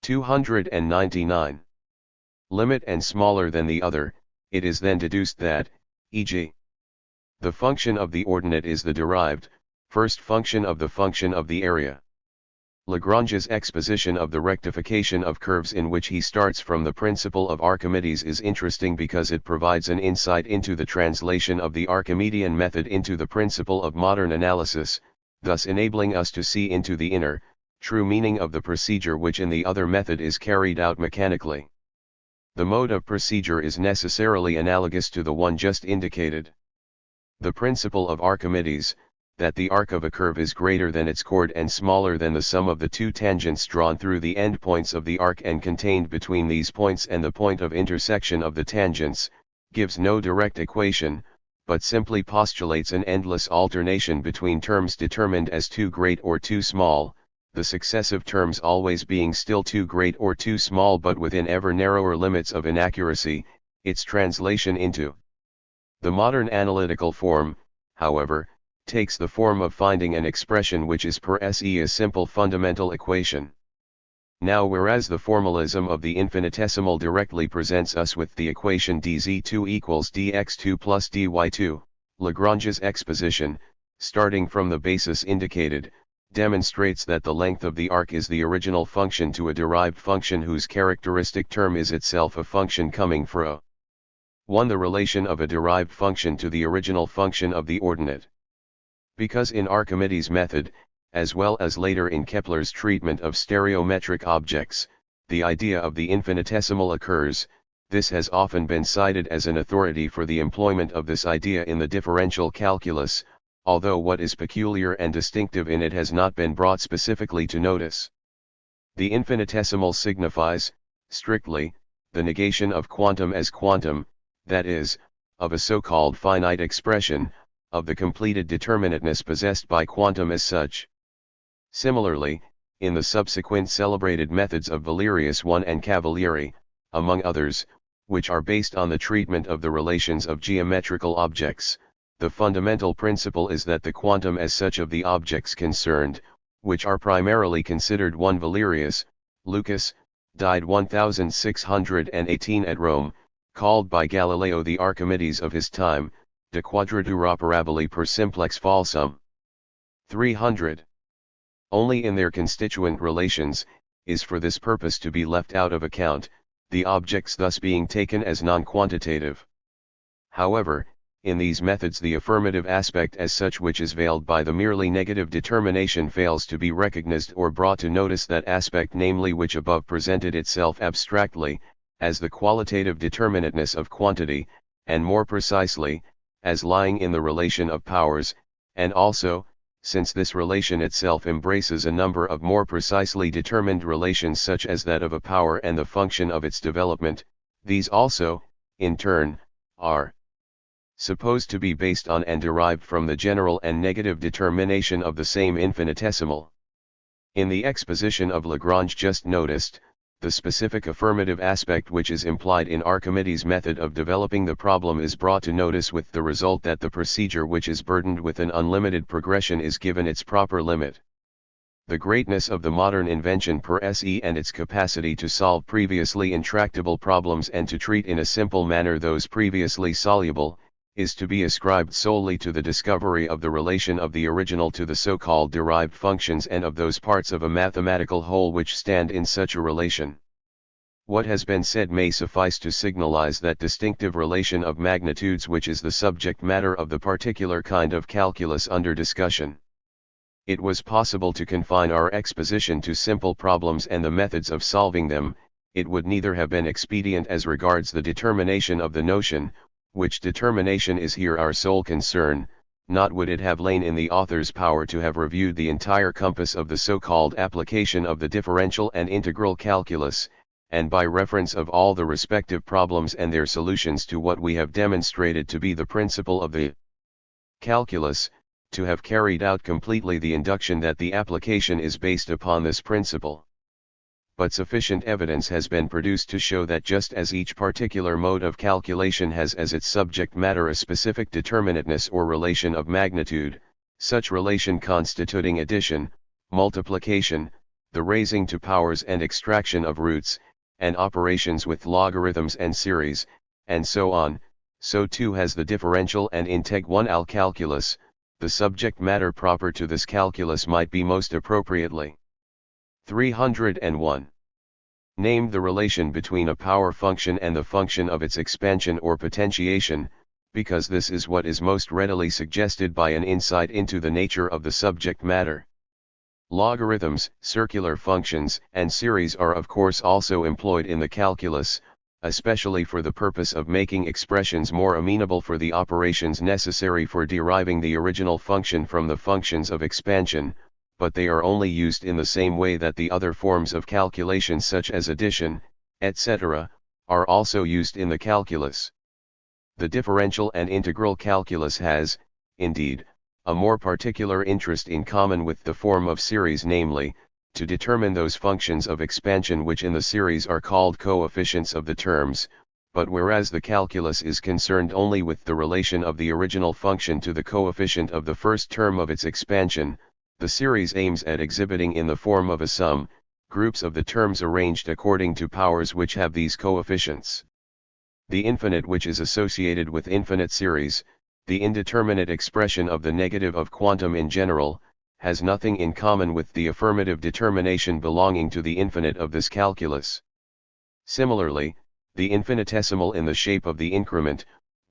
299. Limit and smaller than the other, it is then deduced that, e.g., the function of the ordinate is the derived, first function of the area. Lagrange's exposition of the rectification of curves in which he starts from the principle of Archimedes is interesting because it provides an insight into the translation of the Archimedean method into the principle of modern analysis, thus enabling us to see into the inner, true meaning of the procedure which in the other method is carried out mechanically. The mode of procedure is necessarily analogous to the one just indicated. The principle of Archimedes, that the arc of a curve is greater than its chord and smaller than the sum of the two tangents drawn through the endpoints of the arc and contained between these points and the point of intersection of the tangents, gives no direct equation, but simply postulates an endless alternation between terms determined as too great or too small, the successive terms always being still too great or too small but within ever narrower limits of inaccuracy, its translation into the modern analytical form, however, takes the form of finding an expression which is per se a simple fundamental equation. Now whereas the formalism of the infinitesimal directly presents us with the equation dz2 equals dx2 plus dy2, Lagrange's exposition, starting from the basis indicated, demonstrates that the length of the arc is the original function to a derived function whose characteristic term is itself a function coming from 1. The relation of a derived function to the original function of the ordinate. Because in Archimedes' method, as well as later in Kepler's treatment of stereometric objects, the idea of the infinitesimal occurs, this has often been cited as an authority for the employment of this idea in the differential calculus, although what is peculiar and distinctive in it has not been brought specifically to notice. The infinitesimal signifies, strictly, the negation of quantum as quantum, that is, of a so-called finite expression, of the completed determinateness possessed by quantum as such. Similarly, in the subsequent celebrated methods of Valerius I and Cavalieri, among others, which are based on the treatment of the relations of geometrical objects, the fundamental principle is that the quantum as such of the objects concerned, which are primarily considered one Valerius, Lucas, died 1618 at Rome, called by Galileo the Archimedes of his time, de quadratura paraboli per simplex falsum. 300. Only in their constituent relations, is for this purpose to be left out of account, the objects thus being taken as non-quantitative. However, in these methods the affirmative aspect as such which is veiled by the merely negative determination fails to be recognized or brought to notice, that aspect namely which above presented itself abstractly, as the qualitative determinateness of quantity, and more precisely, as lying in the relation of powers, and also, since this relation itself embraces a number of more precisely determined relations such as that of a power and the function of its development, these also, in turn, are supposed to be based on and derived from the general and negative determination of the same infinitesimal. In the exposition of Lagrange just noticed, the specific affirmative aspect which is implied in Archimedes' method of developing the problem is brought to notice, with the result that the procedure which is burdened with an unlimited progression is given its proper limit. The greatness of the modern invention per se and its capacity to solve previously intractable problems and to treat in a simple manner those previously soluble, is to be ascribed solely to the discovery of the relation of the original to the so-called derived functions and of those parts of a mathematical whole which stand in such a relation. What has been said may suffice to signalize that distinctive relation of magnitudes which is the subject matter of the particular kind of calculus under discussion. It was possible to confine our exposition to simple problems and the methods of solving them. It would neither have been expedient as regards the determination of the notion, which determination is here our sole concern, not would it have lain in the author's power to have reviewed the entire compass of the so-called application of the differential and integral calculus, and by reference of all the respective problems and their solutions to what we have demonstrated to be the principle of the calculus, to have carried out completely the induction that the application is based upon this principle. But sufficient evidence has been produced to show that just as each particular mode of calculation has as its subject matter a specific determinateness or relation of magnitude, such relation constituting addition, multiplication, the raising to powers and extraction of roots, and operations with logarithms and series, and so on, so too has the differential and integ1al calculus. The subject matter proper to this calculus might be most appropriately 301. Named the relation between a power function and the function of its expansion or potentiation, because this is what is most readily suggested by an insight into the nature of the subject matter. Logarithms, circular functions, and series are of course also employed in the calculus, especially for the purpose of making expressions more amenable for the operations necessary for deriving the original function from the functions of expansion, but they are only used in the same way that the other forms of calculation such as addition, etc., are also used in the calculus. The differential and integral calculus has, indeed, a more particular interest in common with the form of series, namely, to determine those functions of expansion which in the series are called coefficients of the terms, but whereas the calculus is concerned only with the relation of the original function to the coefficient of the first term of its expansion, the series aims at exhibiting in the form of a sum, groups of the terms arranged according to powers which have these coefficients. The infinite which is associated with infinite series, the indeterminate expression of the negative of quantum in general, has nothing in common with the affirmative determination belonging to the infinite of this calculus. Similarly, the infinitesimal in the shape of the increment,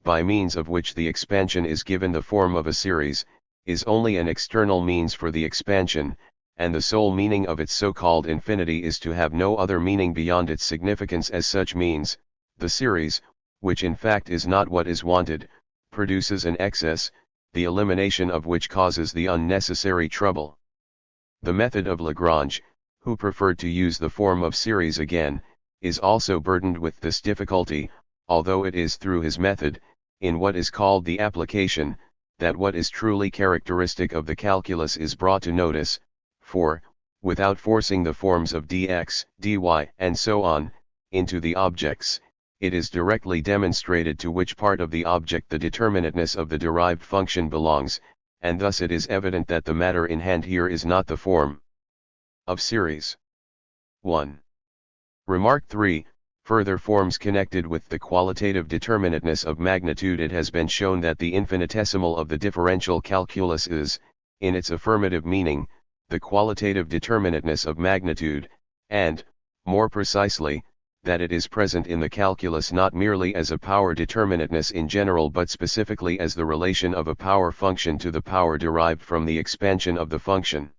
by means of which the expansion is given the form of a series, is only an external means for the expansion, and the sole meaning of its so-called infinity is to have no other meaning beyond its significance as such means. The series, which in fact is not what is wanted, produces an excess, the elimination of which causes the unnecessary trouble. The method of Lagrange, who preferred to use the form of series again, is also burdened with this difficulty, although it is through his method, in what is called the application, that what is truly characteristic of the calculus is brought to notice, for, without forcing the forms of dx, dy, and so on, into the objects, it is directly demonstrated to which part of the object the determinateness of the derived function belongs, and thus it is evident that the matter in hand here is not the form of series. 1. Remark 3. Further forms connected with the qualitative determinateness of magnitude. It has been shown that the infinitesimal of the differential calculus is, in its affirmative meaning, the qualitative determinateness of magnitude, and, more precisely, that it is present in the calculus not merely as a power determinateness in general but specifically as the relation of a power function to the power derived from the expansion of the function.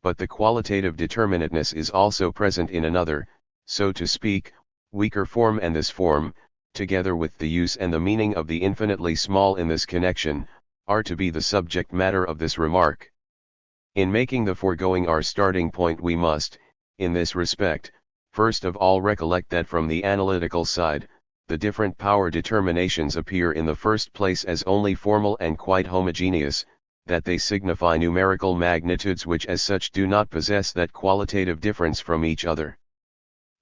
But the qualitative determinateness is also present in another, so to speak, weaker form, and this form, together with the use and the meaning of the infinitely small in this connection, are to be the subject matter of this remark. In making the foregoing our starting point we must, in this respect, first of all recollect that from the analytical side, the different power determinations appear in the first place as only formal and quite homogeneous, that they signify numerical magnitudes which as such do not possess that qualitative difference from each other.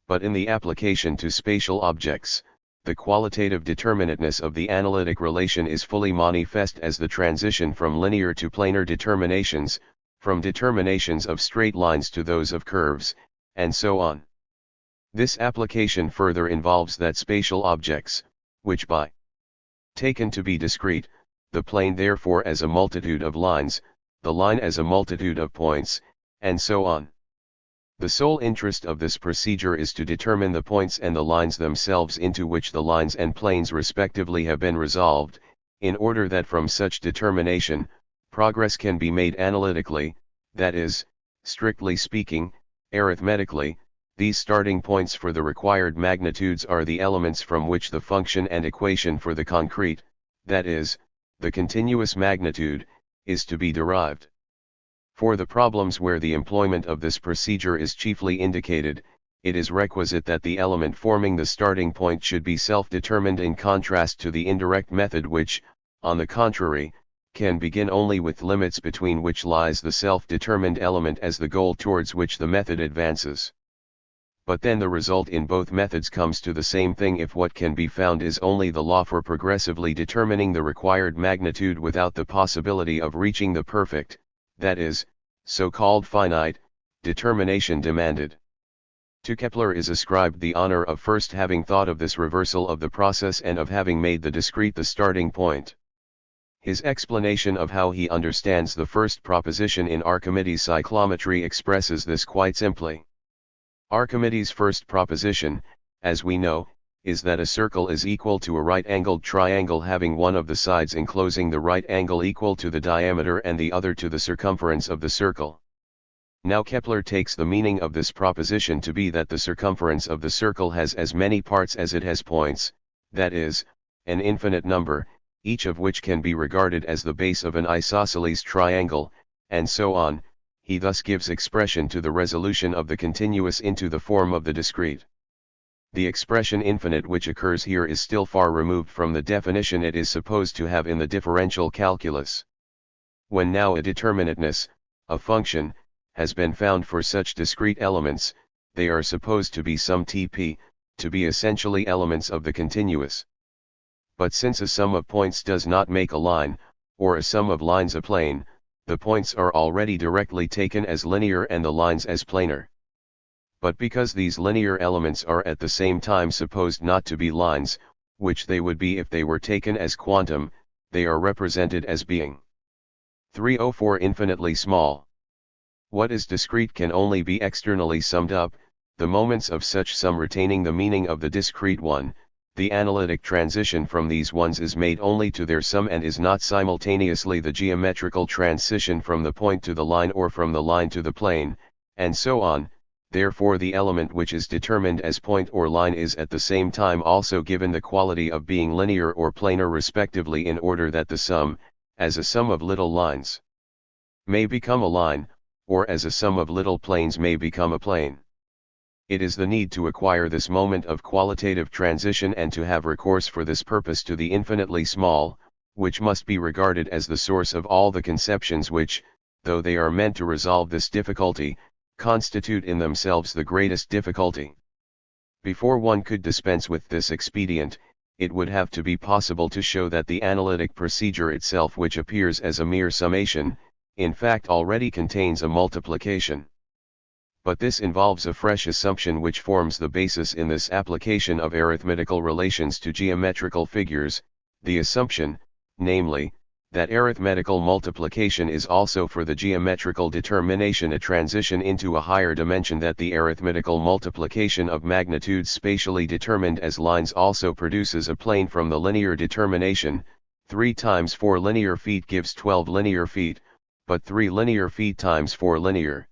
But in the application to spatial objects, the qualitative determinateness of the analytic relation is fully manifest as the transition from linear to planar determinations, from determinations of straight lines to those of curves, and so on. This application further involves that spatial objects, which by taken to be discrete, the plane therefore as a multitude of lines, the line as a multitude of points, and so on. The sole interest of this procedure is to determine the points and the lines themselves into which the lines and planes respectively have been resolved, in order that from such determination, progress can be made analytically, that is, strictly speaking, arithmetically. These starting points for the required magnitudes are the elements from which the function and equation for the concrete, that is, the continuous magnitude, is to be derived. For the problems where the employment of this procedure is chiefly indicated, it is requisite that the element forming the starting point should be self-determined in contrast to the indirect method which, on the contrary, can begin only with limits between which lies the self-determined element as the goal towards which the method advances. But then the result in both methods comes to the same thing if what can be found is only the law for progressively determining the required magnitude without the possibility of reaching the perfect, that is, so-called finite, determination demanded. To Kepler is ascribed the honor of first having thought of this reversal of the process and of having made the discrete the starting point. His explanation of how he understands the first proposition in Archimedes' cyclometry expresses this quite simply. Archimedes' first proposition, as we know, is that a circle is equal to a right-angled triangle having one of the sides enclosing the right angle equal to the diameter and the other to the circumference of the circle. Now Kepler takes the meaning of this proposition to be that the circumference of the circle has as many parts as it has points, that is, an infinite number, each of which can be regarded as the base of an isosceles triangle, and so on. He thus gives expression to the resolution of the continuous into the form of the discrete. The expression infinite which occurs here is still far removed from the definition it is supposed to have in the differential calculus. When now a determinateness, a function, has been found for such discrete elements, they are supposed to be some Tp, to be essentially elements of the continuous. But since a sum of points does not make a line, or a sum of lines a plane, the points are already directly taken as linear and the lines as planar. But because these linear elements are at the same time supposed not to be lines, which they would be if they were taken as quantum, they are represented as being 304 infinitely small. What is discrete can only be externally summed up, the moments of such sum retaining the meaning of the discrete one. The analytic transition from these ones is made only to their sum and is not simultaneously the geometrical transition from the point to the line or from the line to the plane, and so on. Therefore the element which is determined as point or line is at the same time also given the quality of being linear or planar respectively, in order that the sum, as a sum of little lines, may become a line, or as a sum of little planes may become a plane. It is the need to acquire this moment of qualitative transition and to have recourse for this purpose to the infinitely small, which must be regarded as the source of all the conceptions which, though they are meant to resolve this difficulty, constitute in themselves the greatest difficulty. Before one could dispense with this expedient, it would have to be possible to show that the analytic procedure itself, which appears as a mere summation, in fact already contains a multiplication. But this involves a fresh assumption which forms the basis in this application of arithmetical relations to geometrical figures, the assumption, namely, that arithmetical multiplication is also for the geometrical determination a transition into a higher dimension, that the arithmetical multiplication of magnitudes spatially determined as lines also produces a plane from the linear determination. 3 times 4 linear feet gives 12 linear feet, but 3 linear feet times 4 linear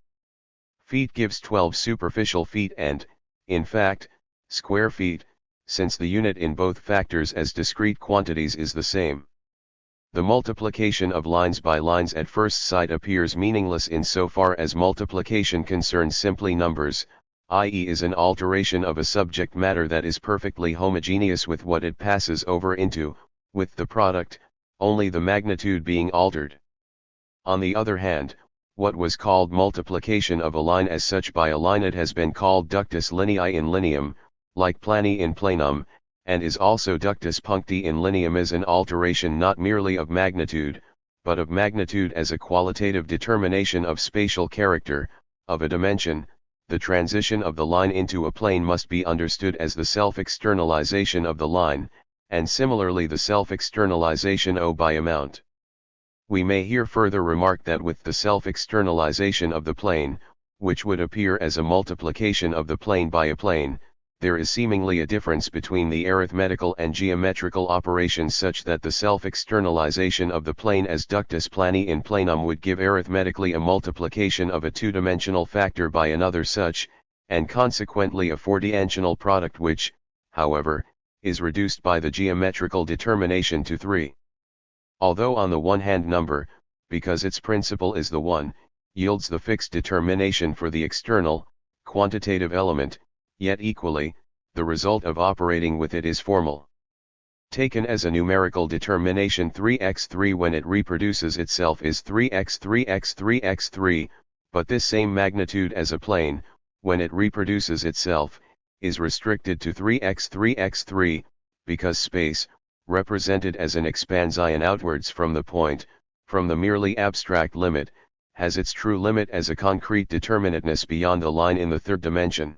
feet gives 12 superficial feet and, in fact, square feet, since the unit in both factors as discrete quantities is the same. The multiplication of lines by lines at first sight appears meaningless in so far as multiplication concerns simply numbers, i.e. is an alteration of a subject matter that is perfectly homogeneous with what it passes over into, with the product, only the magnitude being altered. On the other hand, what was called multiplication of a line as such by a line, it has been called ductus lineae in lineum, like plani in planum, and is also ductus puncti in lineum, is an alteration not merely of magnitude, but of magnitude as a qualitative determination of spatial character, of a dimension. The transition of the line into a plane must be understood as the self-externalization of the line, and similarly the self-externalization O by amount. We may here further remark that with the self-externalization of the plane, which would appear as a multiplication of the plane by a plane, there is seemingly a difference between the arithmetical and geometrical operations, such that the self-externalization of the plane as ductus plani in planum would give arithmetically a multiplication of a two-dimensional factor by another such, and consequently a four-dimensional product which, however, is reduced by the geometrical determination to 3. Although on the one hand number, because its principle is the one, yields the fixed determination for the external, quantitative element, yet equally, the result of operating with it is formal. Taken as a numerical determination, 3x3 when it reproduces itself is 3x3x3x3, but this same magnitude as a plane, when it reproduces itself, is restricted to 3x3x3, because space, represented as an expansion outwards from the point, from the merely abstract limit, has its true limit as a concrete determinateness beyond a line in the third dimension.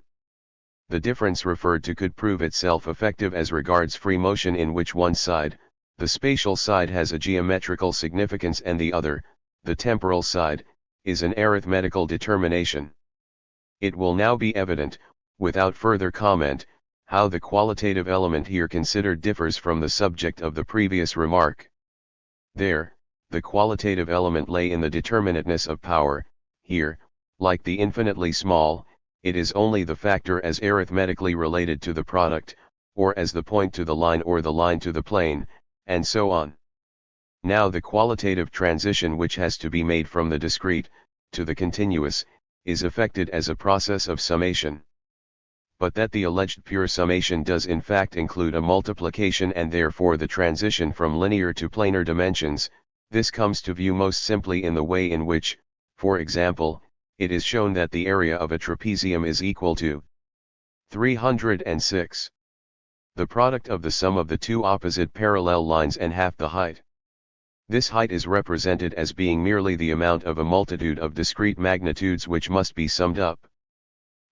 The difference referred to could prove itself effective as regards free motion, in which one side, the spatial side, has a geometrical significance and the other, the temporal side, is an arithmetical determination. It will now be evident, without further comment, how the qualitative element here considered differs from the subject of the previous remark. There, the qualitative element lay in the determinateness of power. Here, like the infinitely small, it is only the factor as arithmetically related to the product, or as the point to the line or the line to the plane, and so on. Now the qualitative transition which has to be made from the discrete to the continuous is effected as a process of summation. But that the alleged pure summation does in fact include a multiplication and therefore the transition from linear to planar dimensions, this comes to view most simply in the way in which, for example, it is shown that the area of a trapezium is equal to 306. The product of the sum of the two opposite parallel lines and half the height. This height is represented as being merely the amount of a multitude of discrete magnitudes which must be summed up.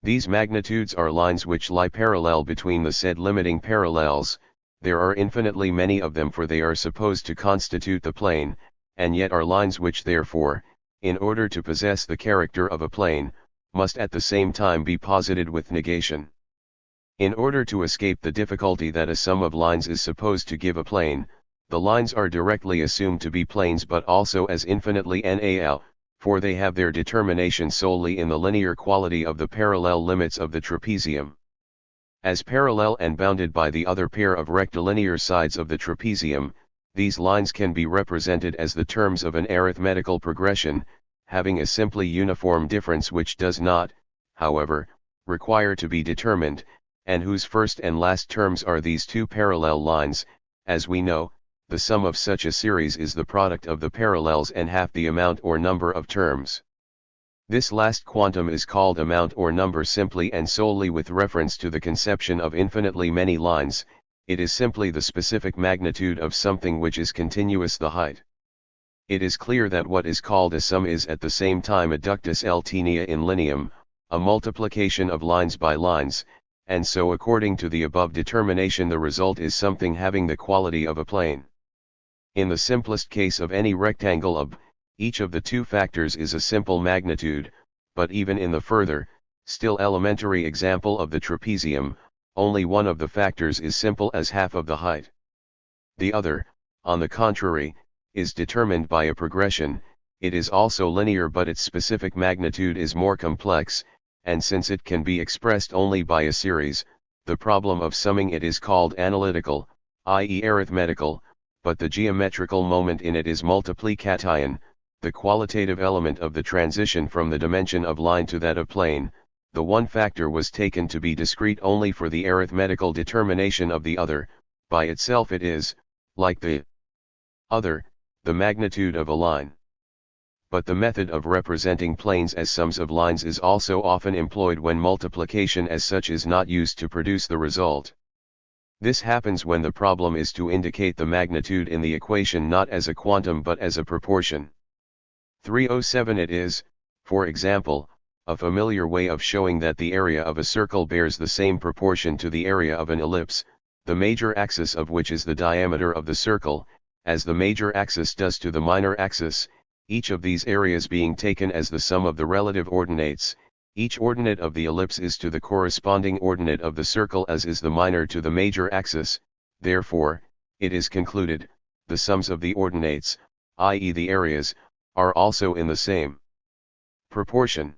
These magnitudes are lines which lie parallel between the said limiting parallels. There are infinitely many of them, for they are supposed to constitute the plane, and yet are lines which therefore, in order to possess the character of a plane, must at the same time be posited with negation. In order to escape the difficulty that a sum of lines is supposed to give a plane, the lines are directly assumed to be planes, but also as infinitely nal, for they have their determination solely in the linear quality of the parallel limits of the trapezium. As parallel and bounded by the other pair of rectilinear sides of the trapezium, these lines can be represented as the terms of an arithmetical progression, having a simply uniform difference which does not, however, require to be determined, and whose first and last terms are these two parallel lines. As we know, the sum of such a series is the product of the parallels and half the amount or number of terms. This last quantum is called amount or number simply and solely with reference to the conception of infinitely many lines. It is simply the specific magnitude of something which is continuous, the height. It is clear that what is called a sum is at the same time a ductus L-tinea in lineam, a multiplication of lines by lines, and so according to the above determination the result is something having the quality of a plane. In the simplest case of any rectangle of, each of the two factors is a simple magnitude, but even in the further, still elementary example of the trapezium, only one of the factors is simple as half of the height. The other, on the contrary, is determined by a progression. It is also linear, but its specific magnitude is more complex, and since it can be expressed only by a series, the problem of summing it is called analytical, i.e. arithmetical, but the geometrical moment in it is multiplicataion, the qualitative element of the transition from the dimension of line to that of plane. The one factor was taken to be discrete only for the arithmetical determination of the other. By itself it is, like the other, the magnitude of a line. But the method of representing planes as sums of lines is also often employed when multiplication as such is not used to produce the result. This happens when the problem is to indicate the magnitude in the equation not as a quantum but as a proportion. 307 It is, for example, a familiar way of showing that the area of a circle bears the same proportion to the area of an ellipse, the major axis of which is the diameter of the circle, as the major axis does to the minor axis, each of these areas being taken as the sum of the relative ordinates. Each ordinate of the ellipse is to the corresponding ordinate of the circle as is the minor to the major axis. Therefore, it is concluded, the sums of the ordinates, i.e. the areas, are also in the same proportion.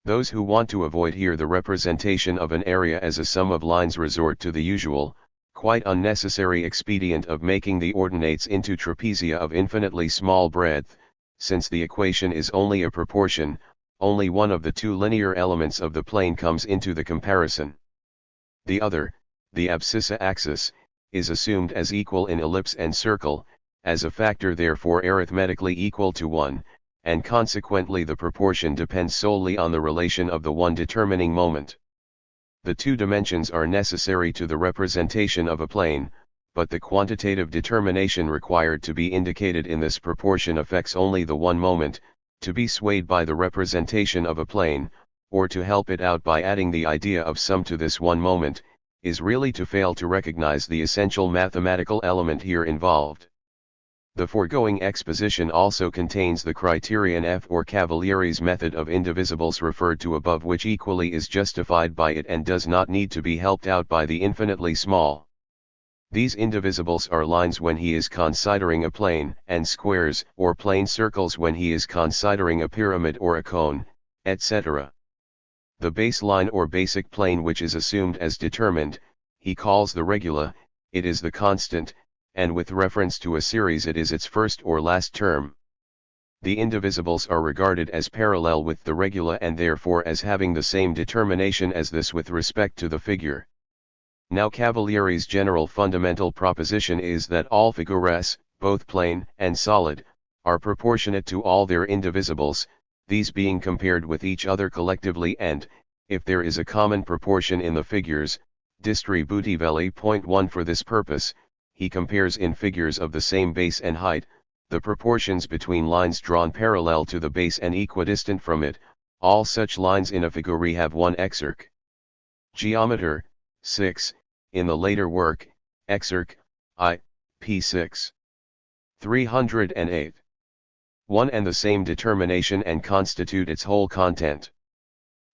Those who want to avoid here the representation of an area as a sum of lines resort to the usual, quite unnecessary expedient of making the ordinates into trapezia of infinitely small breadth. Since the equation is only a proportion, only one of the two linear elements of the plane comes into the comparison. The other, the abscissa axis, is assumed as equal in ellipse and circle, as a factor therefore arithmetically equal to 1, and consequently the proportion depends solely on the relation of the one determining moment. The two dimensions are necessary to the representation of a plane, but the quantitative determination required to be indicated in this proportion affects only the one moment, To be swayed by the representation of a plane, or to help it out by adding the idea of some to this one moment, is really to fail to recognize the essential mathematical element here involved. The foregoing exposition also contains the criterion F or Cavalieri's method of indivisibles referred to above, which equally is justified by it and does not need to be helped out by the infinitely small. These indivisibles are lines when he is considering a plane, and squares or plane circles when he is considering a pyramid or a cone, etc. The baseline or basic plane which is assumed as determined, he calls the regula, it is the constant, and with reference to a series it is its first or last term. The indivisibles are regarded as parallel with the regula and therefore as having the same determination as this with respect to the figure. Now Cavalieri's general fundamental proposition is that all figures, both plane and solid, are proportionate to all their indivisibles, these being compared with each other collectively, and, if there is a common proportion in the figures, distributively. 1 For this purpose, he compares in figures of the same base and height, the proportions between lines drawn parallel to the base and equidistant from it. All such lines in a figure have one exarch. Geometer, 6, in the later work, exarch, I, p. 6. 308. One and the same determination and constitute its whole content.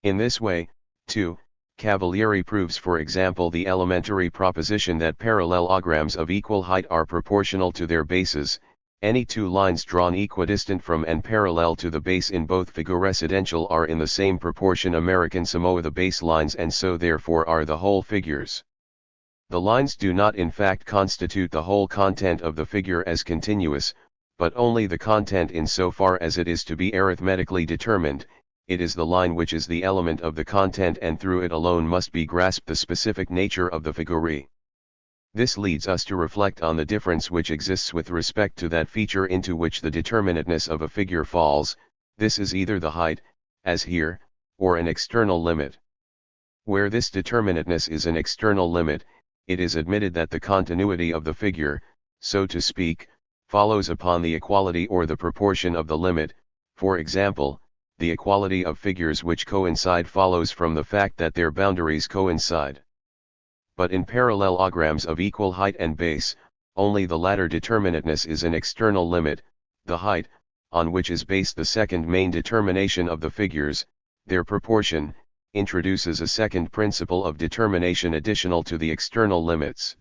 In this way, too, Cavalieri proves, for example, the elementary proposition that parallelograms of equal height are proportional to their bases. Any two lines drawn equidistant from and parallel to the base in both figuresidential are in the same proportion American Samoa the base lines, and so therefore are the whole figures. The lines do not in fact constitute the whole content of the figure as continuous, but only the content in so far as it is to be arithmetically determined. It is the line which is the element of the content, and through it alone must be grasped the specific nature of the figure. This leads us to reflect on the difference which exists with respect to that feature into which the determinateness of a figure falls. This is either the height, as here, or an external limit. Where this determinateness is an external limit, it is admitted that the continuity of the figure, so to speak, follows upon the equality or the proportion of the limit. For example, the equality of figures which coincide follows from the fact that their boundaries coincide. But in parallelograms of equal height and base, only the latter determinateness is an external limit, the height, on which is based the second main determination of the figures, their proportion, introduces a second principle of determination additional to the external limits.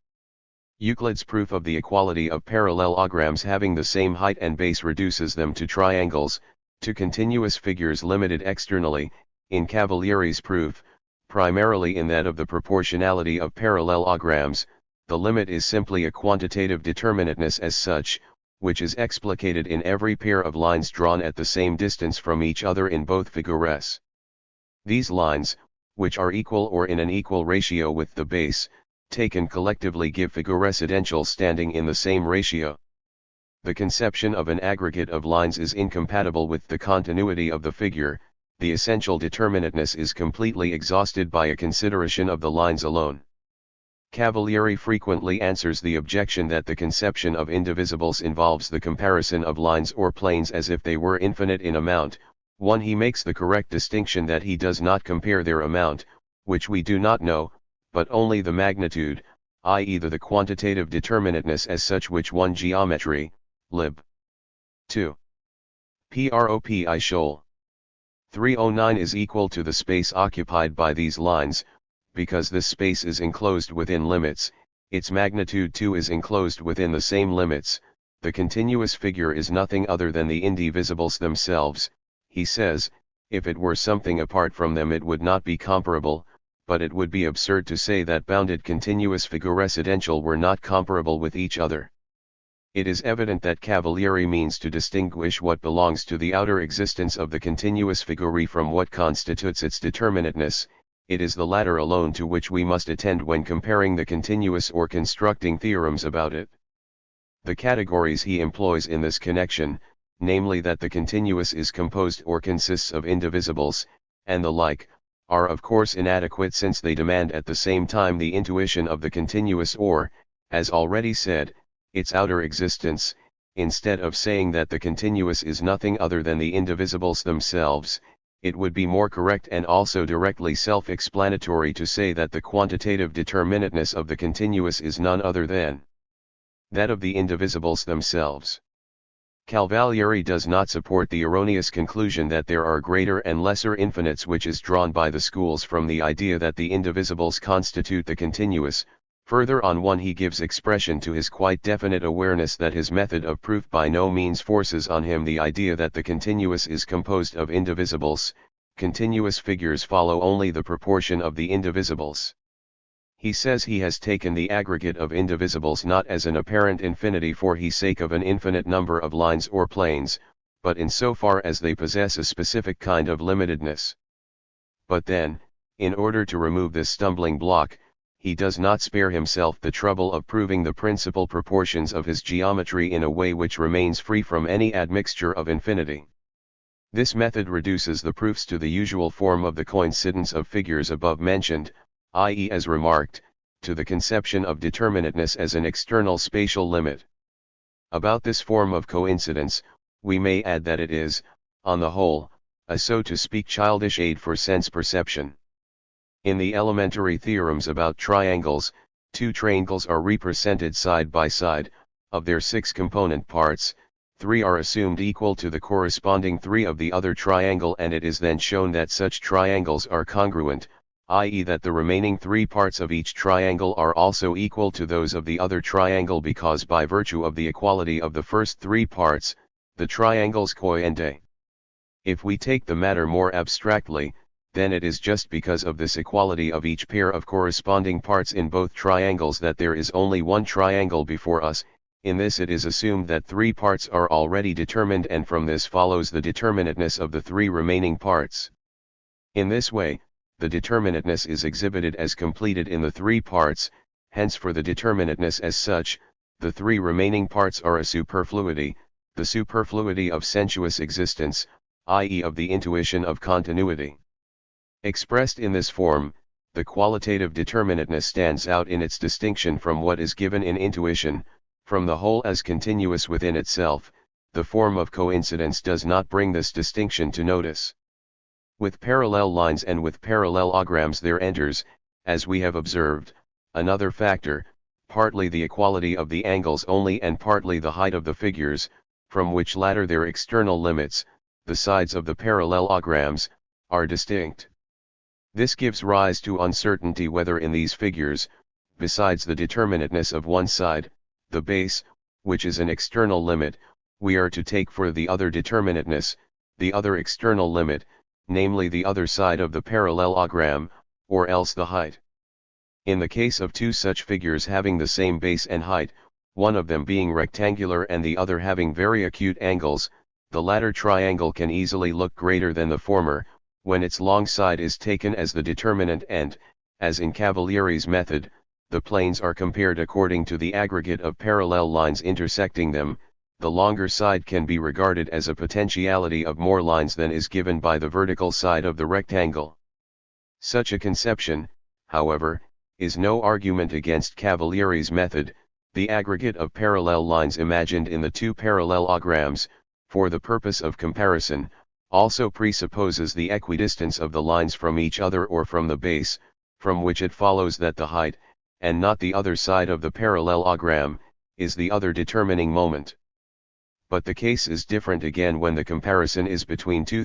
Euclid's proof of the equality of parallelograms having the same height and base reduces them to triangles, to continuous figures limited externally. In Cavalieri's proof, primarily in that of the proportionality of parallelograms, the limit is simply a quantitative determinateness as such, which is explicated in every pair of lines drawn at the same distance from each other in both figures. These lines, which are equal or in an equal ratio with the base, taken collectively give figuresidential standing in the same ratio. The conception of an aggregate of lines is incompatible with the continuity of the figure. The essential determinateness is completely exhausted by a consideration of the lines alone. Cavalieri frequently answers the objection that the conception of indivisibles involves the comparison of lines or planes as if they were infinite in amount. One, he makes the correct distinction that he does not compare their amount, which we do not know, but only the magnitude, i.e. the quantitative determinateness as such, which one geometry, lib. 2. Propi Scholl. 309 is equal to the space occupied by these lines. Because this space is enclosed within limits, its magnitude too is enclosed within the same limits. The continuous figure is nothing other than the indivisibles themselves. He says, if it were something apart from them it would not be comparable, but it would be absurd to say that bounded continuous figuresidential were not comparable with each other. It is evident that Cavalieri means to distinguish what belongs to the outer existence of the continuous figure from what constitutes its determinateness. It is the latter alone to which we must attend when comparing the continuous or constructing theorems about it. The categories he employs in this connection, namely that the continuous is composed or consists of indivisibles, and the like, are of course inadequate, since they demand at the same time the intuition of the continuous or, as already said, its outer existence. instead of saying that the continuous is nothing other than the indivisibles themselves, it would be more correct and also directly self-explanatory to say that the quantitative determinateness of the continuous is none other than that of the indivisibles themselves. Cavalieri does not support the erroneous conclusion that there are greater and lesser infinites which is drawn by the schools from the idea that the indivisibles constitute the continuous. Further on he gives expression to his quite definite awareness that his method of proof by no means forces on him the idea that the continuous is composed of indivisibles. Continuous figures follow only the proportion of the indivisibles. He says he has taken the aggregate of indivisibles not as an apparent infinity for the sake of an infinite number of lines or planes, but in so far as they possess a specific kind of limitedness. But then, in order to remove this stumbling block, he does not spare himself the trouble of proving the principal proportions of his geometry in a way which remains free from any admixture of infinity. This method reduces the proofs to the usual form of the coincidence of figures above mentioned, i.e. as remarked, to the conception of determinateness as an external spatial limit. About this form of coincidence, we may add that it is, on the whole, a so to speak childish aid for sense perception. In the elementary theorems about triangles, two triangles are represented side by side. Of their 6 component parts, 3 are assumed equal to the corresponding 3 of the other triangle, and it is then shown that such triangles are congruent, i.e. that the remaining 3 parts of each triangle are also equal to those of the other triangle, because by virtue of the equality of the first 3 parts, the triangles coinde. If we take the matter more abstractly, then it is just because of this equality of each pair of corresponding parts in both triangles that there is only one triangle before us. In this it is assumed that 3 parts are already determined, and from this follows the determinateness of the 3 remaining parts. In this way, the determinateness is exhibited as completed in the 3 parts, hence for the determinateness as such, the 3 remaining parts are a superfluity, the superfluity of sensuous existence, i.e. of the intuition of continuity. Expressed in this form, the qualitative determinateness stands out in its distinction from what is given in intuition, from the whole as continuous within itself. The form of coincidence does not bring this distinction to notice. With parallel lines and with parallelograms there enters, as we have observed, another factor, partly the equality of the angles only and partly the height of the figures, from which latter their external limits, the sides of the parallelograms, are distinct. This gives rise to uncertainty whether in these figures, besides the determinateness of one side, the base, which is an external limit, we are to take for the other determinateness, the other external limit, namely the other side of the parallelogram, or else the height. In the case of 2 such figures having the same base and height, one of them being rectangular and the other having very acute angles, the latter triangle can easily look greater than the former, when its long side is taken as the determinant and, as in Cavalieri's method, the planes are compared according to the aggregate of parallel lines intersecting them. The longer side can be regarded as a potentiality of more lines than is given by the vertical side of the rectangle. Such a conception, however, is no argument against Cavalieri's method. The aggregate of parallel lines imagined in the 2 parallelograms, for the purpose of comparison, also presupposes the equidistance of the lines from each other or from the base, from which it follows that the height, and not the other side of the parallelogram, is the other determining moment. But the case is different again when the comparison is between 2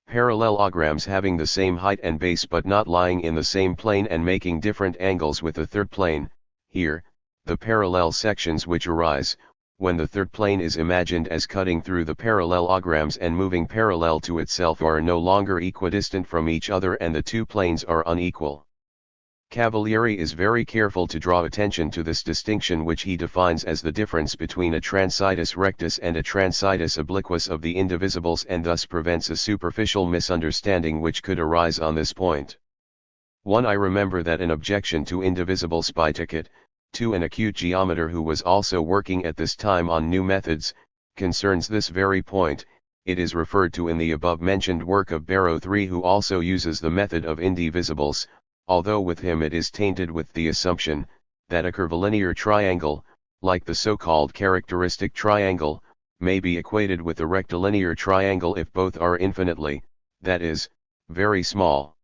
parallelograms having the same height and base but not lying in the same plane and making different angles with the third plane. Here, the parallel sections which arise, when the third plane is imagined as cutting through the parallelograms and moving parallel to itself, are no longer equidistant from each other and the 2 planes are unequal. Cavalieri is very careful to draw attention to this distinction, which he defines as the difference between a transitus rectus and a transitus obliquus of the indivisibles, and thus prevents a superficial misunderstanding which could arise on this point. 1. I remember that an objection to indivisibles by Ticket, to an acute geometer who was also working at this time on new methods, concerns this very point. It is referred to in the above-mentioned work of Barrow III, who also uses the method of indivisibles, although with him it is tainted with the assumption that a curvilinear triangle, like the so-called characteristic triangle, may be equated with a rectilinear triangle if both are infinitely, that is, very small.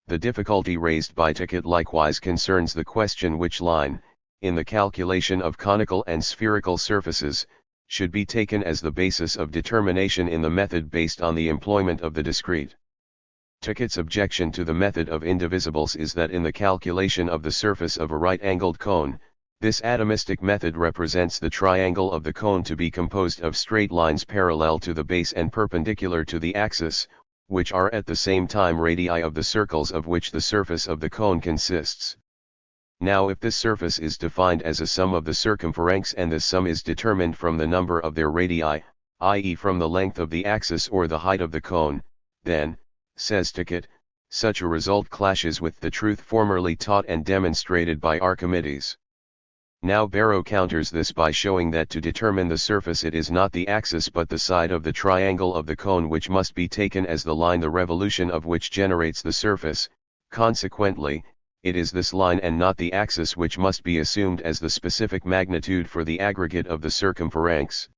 The difficulty raised by Ticket likewise concerns the question which line, in the calculation of conical and spherical surfaces, should be taken as the basis of determination in the method based on the employment of the discrete. Ticket's objection to the method of indivisibles is that in the calculation of the surface of a right-angled cone, this atomistic method represents the triangle of the cone to be composed of straight lines parallel to the base and perpendicular to the axis, which are at the same time radii of the circles of which the surface of the cone consists. Now if this surface is defined as a sum of the circumferences and this sum is determined from the number of their radii, i.e. from the length of the axis or the height of the cone, then, says Ticket, such a result clashes with the truth formerly taught and demonstrated by Archimedes. Now Barrow counters this by showing that to determine the surface it is not the axis but the side of the triangle of the cone which must be taken as the line the revolution of which generates the surface, consequently, it is this line and not the axis which must be assumed as the specific magnitude for the aggregate of the circumference.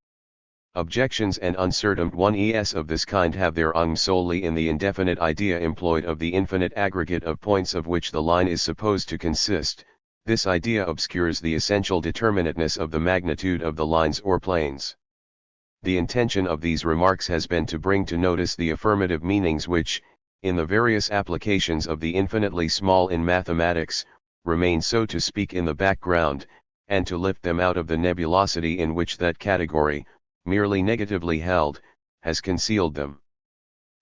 Objections and uncertain ones of this kind have their solely in the indefinite idea employed of the infinite aggregate of points of which the line is supposed to consist. This idea obscures the essential determinateness of the magnitude of the lines or planes. The intention of these remarks has been to bring to notice the affirmative meanings which, in the various applications of the infinitely small in mathematics, remain so to speak in the background, and to lift them out of the nebulosity in which that category, merely negatively held, has concealed them.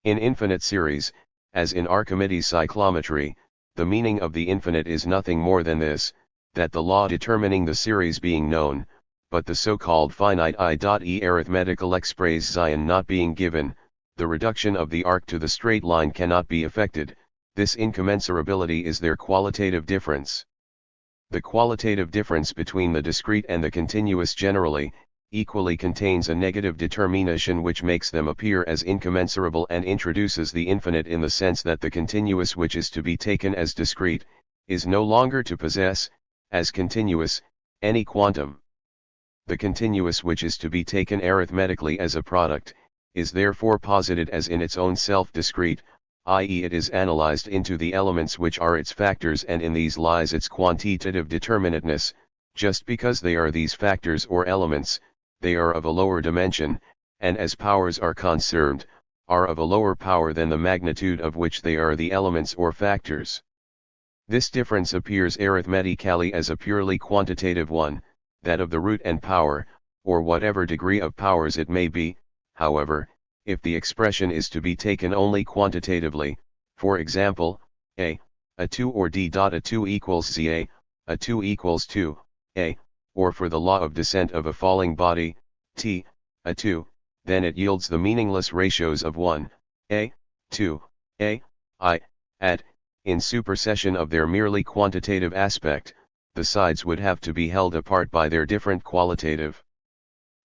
In infinite series, as in Archimedes' cyclometry, the meaning of the infinite is nothing more than this, that the law determining the series being known, but the so-called finite i.e. arithmetical expression not being given, the reduction of the arc to the straight line cannot be effected. This incommensurability is their qualitative difference. The qualitative difference between the discrete and the continuous generally, equally contains a negative determination which makes them appear as incommensurable and introduces the infinite in the sense that the continuous which is to be taken as discrete, is no longer to possess, as continuous, any quantum. The continuous which is to be taken arithmetically as a product, is therefore posited as in its own self discrete, i.e. it is analyzed into the elements which are its factors and in these lies its quantitative determinateness. Just because they are these factors or elements, they are of a lower dimension, and as powers are concerned, are of a lower power than the magnitude of which they are the elements or factors. This difference appears arithmetically as a purely quantitative one, that of the root and power, or whatever degree of powers it may be. However, if the expression is to be taken only quantitatively, for example, a 2 or d.a 2 equals z a 2 equals 2, a, or for the law of descent of a falling body, t, a 2, then it yields the meaningless ratios of 1, a, 2, a, I, at, in supersession of their merely quantitative aspect, the sides would have to be held apart by their different qualitative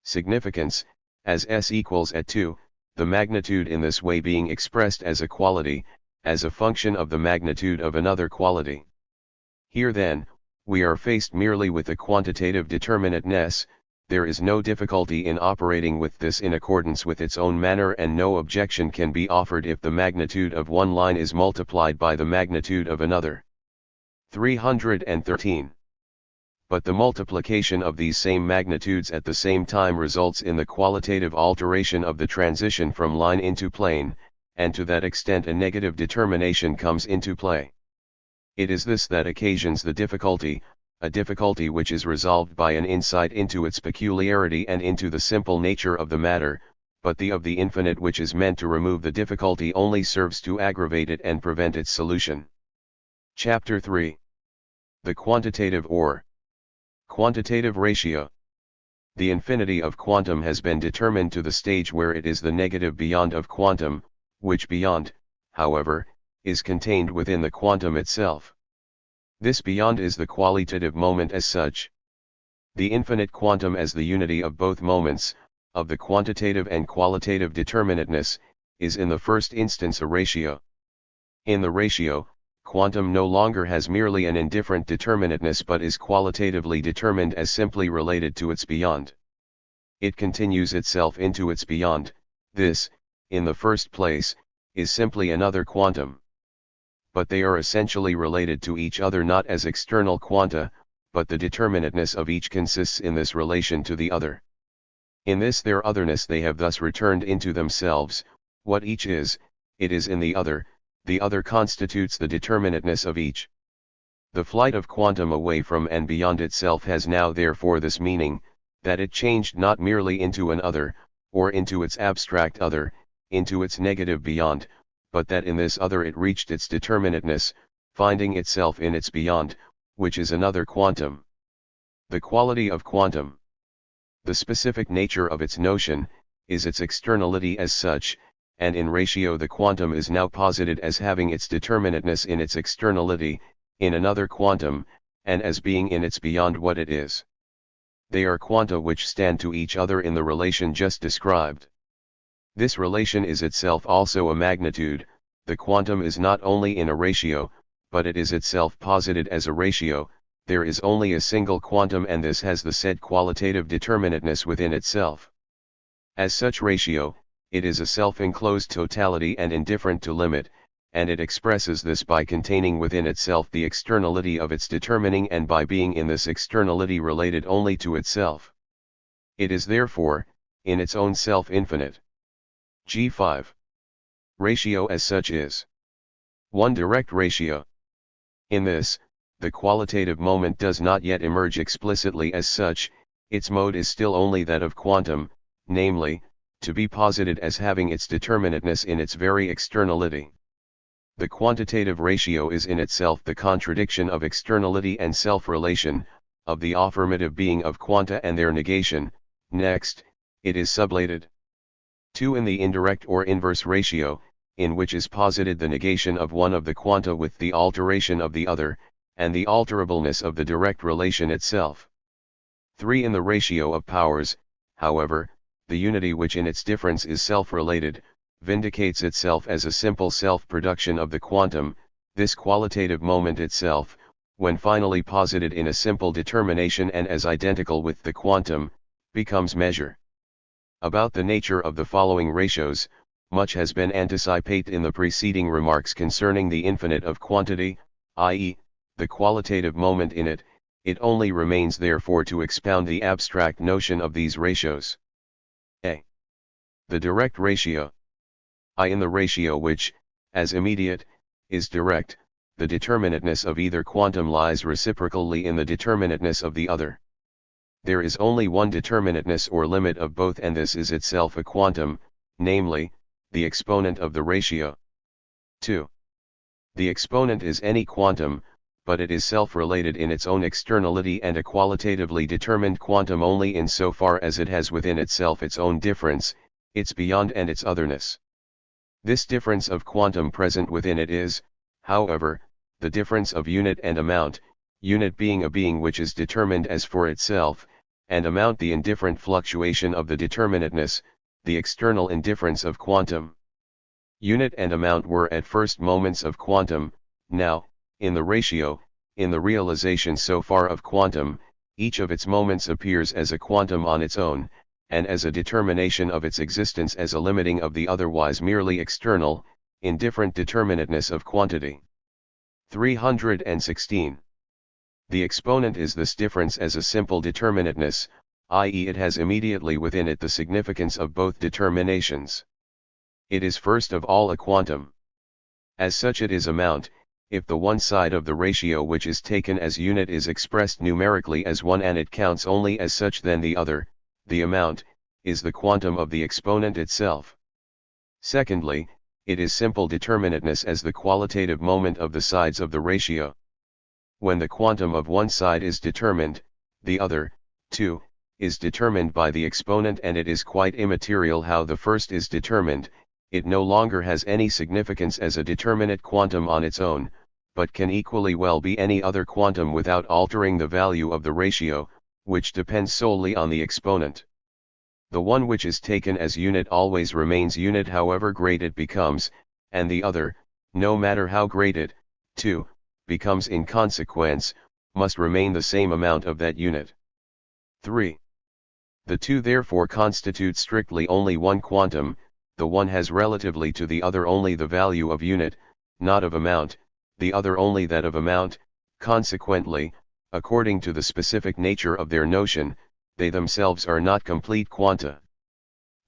significance, as s equals at 2, the magnitude in this way being expressed as a quality, as a function of the magnitude of another quality. Here then, we are faced merely with a quantitative determinateness. There is no difficulty in operating with this in accordance with its own manner and no objection can be offered if the magnitude of one line is multiplied by the magnitude of another. 313. But the multiplication of these same magnitudes at the same time results in the qualitative alteration of the transition from line into plane, and to that extent a negative determination comes into play. It is this that occasions the difficulty, a difficulty which is resolved by an insight into its peculiarity and into the simple nature of the matter, but the of the infinite which is meant to remove the difficulty only serves to aggravate it and prevent its solution. Chapter 3. The quantitative or quantitative ratio. The infinity of quantum has been determined to the stage where it is the negative beyond of quantum, which beyond, however, is contained within the quantum itself. This beyond is the qualitative moment as such. The infinite quantum as the unity of both moments, of the quantitative and qualitative determinateness, is in the first instance a ratio. In the ratio, quantum no longer has merely an indifferent determinateness but is qualitatively determined as simply related to its beyond. It continues itself into its beyond. This, in the first place, is simply another quantum. But they are essentially related to each other not as external quanta, but the determinateness of each consists in this relation to the other. In this their otherness they have thus returned into themselves. What each is, it is in the other constitutes the determinateness of each. The flight of quantum away from and beyond itself has now therefore this meaning, that it changed not merely into an other, or into its abstract other, into its negative beyond, but that in this other it reached its determinateness, finding itself in its beyond, which is another quantum. The quality of quantum, the specific nature of its notion, is its externality as such, and in ratio the quantum is now posited as having its determinateness in its externality, in another quantum, and as being in its beyond what it is. They are quanta which stand to each other in the relation just described. This relation is itself also a magnitude. The quantum is not only in a ratio, but it is itself posited as a ratio. There is only a single quantum and this has the said qualitative determinateness within itself. As such ratio, it is a self-enclosed totality and indifferent to limit, and it expresses this by containing within itself the externality of its determining and by being in this externality related only to itself. It is therefore, in its own self infinite. G5. Ratio as such is 1 direct ratio. In this, the qualitative moment does not yet emerge explicitly as such, its mode is still only that of quantum, namely, to be posited as having its determinateness in its very externality. The quantitative ratio is in itself the contradiction of externality and self-relation, of the affirmative being of quanta and their negation. Next, it is sublated 2 in the indirect or inverse ratio, in which is posited the negation of one of the quanta with the alteration of the other, and the alterableness of the direct relation itself. 3 in the ratio of powers, however, the unity which in its difference is self-related, vindicates itself as a simple self-production of the quantum. This qualitative moment itself, when finally posited in a simple determination and as identical with the quantum, becomes measure. About the nature of the following ratios, much has been anticipated in the preceding remarks concerning the infinite of quantity, i.e., the qualitative moment in it. It only remains therefore to expound the abstract notion of these ratios. A. The direct ratio. I in the ratio which, as immediate, is direct, the determinateness of either quantum lies reciprocally in the determinateness of the other. There is only one determinateness or limit of both and this is itself a quantum, namely, the exponent of the ratio. 2. The exponent is any quantum, but it is self-related in its own externality and a qualitatively determined quantum only in so far as it has within itself its own difference, its beyond and its otherness. This difference of quantum present within it is, however, the difference of unit and amount, unit being a being which is determined as for itself, and amount the indifferent fluctuation of the determinateness, the external indifference of quantum. Unit and amount were at first moments of quantum. Now, in the ratio, in the realization so far of quantum, each of its moments appears as a quantum on its own, and as a determination of its existence as a limiting of the otherwise merely external, indifferent determinateness of quantity. 316. The exponent is this difference as a simple determinateness, i.e., it has immediately within it the significance of both determinations. It is first of all a quantum. As such it is amount. If the one side of the ratio which is taken as unit is expressed numerically as 1 and it counts only as such, then the other, the amount, is the quantum of the exponent itself. Secondly, it is simple determinateness as the qualitative moment of the sides of the ratio. When the quantum of one side is determined, the other, too, is determined by the exponent, and it is quite immaterial how the first is determined. It no longer has any significance as a determinate quantum on its own, but can equally well be any other quantum without altering the value of the ratio, which depends solely on the exponent. The one which is taken as unit always remains unit however great it becomes, and the other, no matter how great it, 2, becomes in consequence, must remain the same amount of that unit. 3. The two therefore constitute strictly only one quantum, the one has relatively to the other only the value of unit, not of amount, the other only that of amount. Consequently, according to the specific nature of their notion, they themselves are not complete quanta.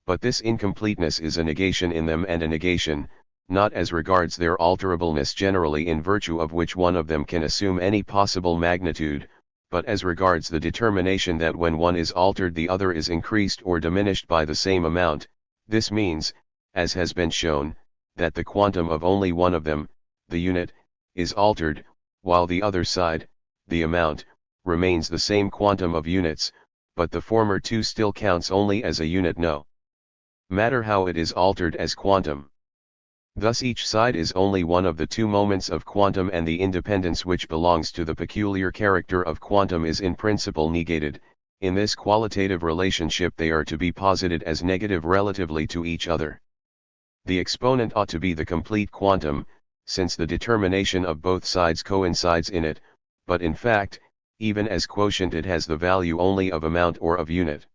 But this incompleteness is a negation in them, and a negation, not as regards their alterableness generally, in virtue of which one of them can assume any possible magnitude, but as regards the determination that when one is altered the other is increased or diminished by the same amount. This means, as has been shown, that the quantum of only one of them, the unit, is altered, while the other side, the amount, remains the same quantum of units, but the former two still counts only as a unit, no matter how it is altered as quantum. Thus each side is only one of the two moments of quantum, and the independence which belongs to the peculiar character of quantum is in principle negated. In this qualitative relationship they are to be posited as negative relatively to each other. The exponent ought to be the complete quantum, since the determination of both sides coincides in it, but in fact, even as quotient it has the value only of amount or of unit.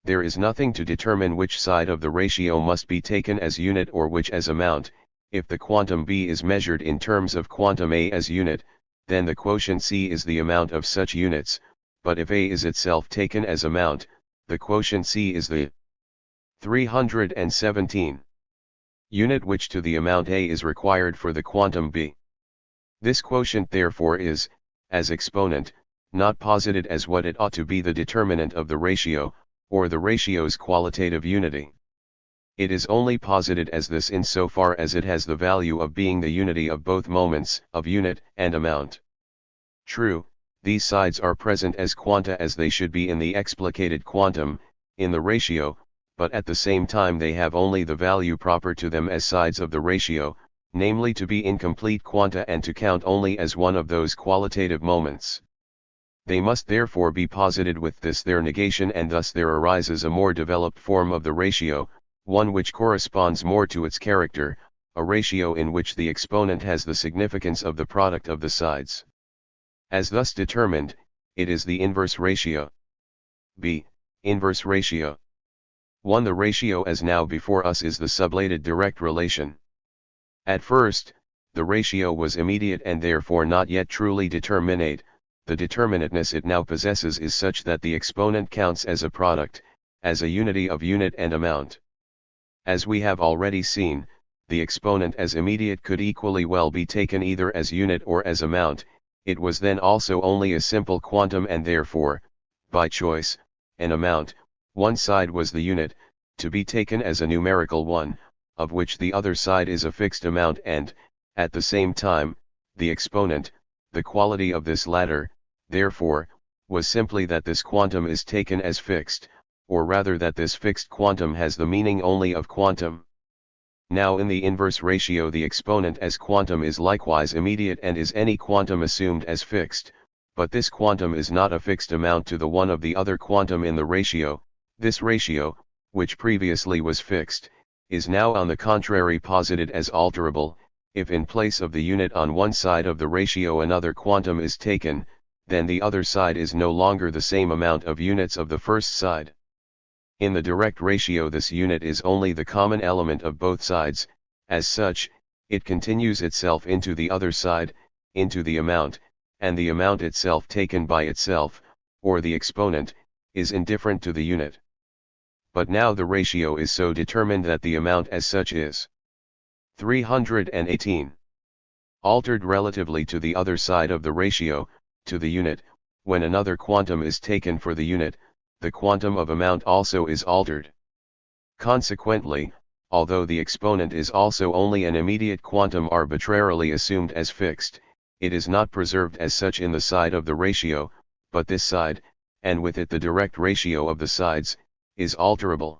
There is nothing to determine which side of the ratio must be taken as unit or which as amount. If the quantum B is measured in terms of quantum A as unit, then the quotient C is the amount of such units, but if A is itself taken as amount, the quotient C is the 317 unit which to the amount A is required for the quantum B. This quotient therefore is, as exponent, not posited as what it ought to be, the determinant of the ratio, or the ratio's qualitative unity. It is only posited as this in so far as it has the value of being the unity of both moments, of unit and amount. True, these sides are present as quanta as they should be in the explicated quantum, in the ratio, but at the same time they have only the value proper to them as sides of the ratio, namely to be incomplete quanta and to count only as one of those qualitative moments. They must therefore be posited with this their negation, and thus there arises a more developed form of the ratio, one which corresponds more to its character, a ratio in which the exponent has the significance of the product of the sides. As thus determined, it is the inverse ratio. B. Inverse ratio. 1. The ratio as now before us is the sublated direct relation. At first, the ratio was immediate and therefore not yet truly determinate. The determinateness it now possesses is such that the exponent counts as a product, as a unity of unit and amount. As we have already seen, the exponent as immediate could equally well be taken either as unit or as amount. It was then also only a simple quantum and therefore, by choice, an amount. One side was the unit, to be taken as a numerical one, of which the other side is a fixed amount, and, at the same time, the exponent, the quality of this latter, therefore, was simply that this quantum is taken as fixed, or rather that this fixed quantum has the meaning only of quantum. Now in the inverse ratio the exponent as quantum is likewise immediate and is any quantum assumed as fixed, but this quantum is not a fixed amount to the one of the other quantum in the ratio. This ratio, which previously was fixed, is now on the contrary posited as alterable. If in place of the unit on one side of the ratio another quantum is taken, then the other side is no longer the same amount of units of the first side. In the direct ratio this unit is only the common element of both sides. As such, it continues itself into the other side, into the amount, and the amount itself taken by itself, or the exponent, is indifferent to the unit. But now the ratio is so determined that the amount as such is 318. Altered relatively to the other side of the ratio, to the unit. When another quantum is taken for the unit, the quantum of amount also is altered. Consequently, although the exponent is also only an immediate quantum arbitrarily assumed as fixed, it is not preserved as such in the side of the ratio, but this side, and with it the direct ratio of the sides, is alterable.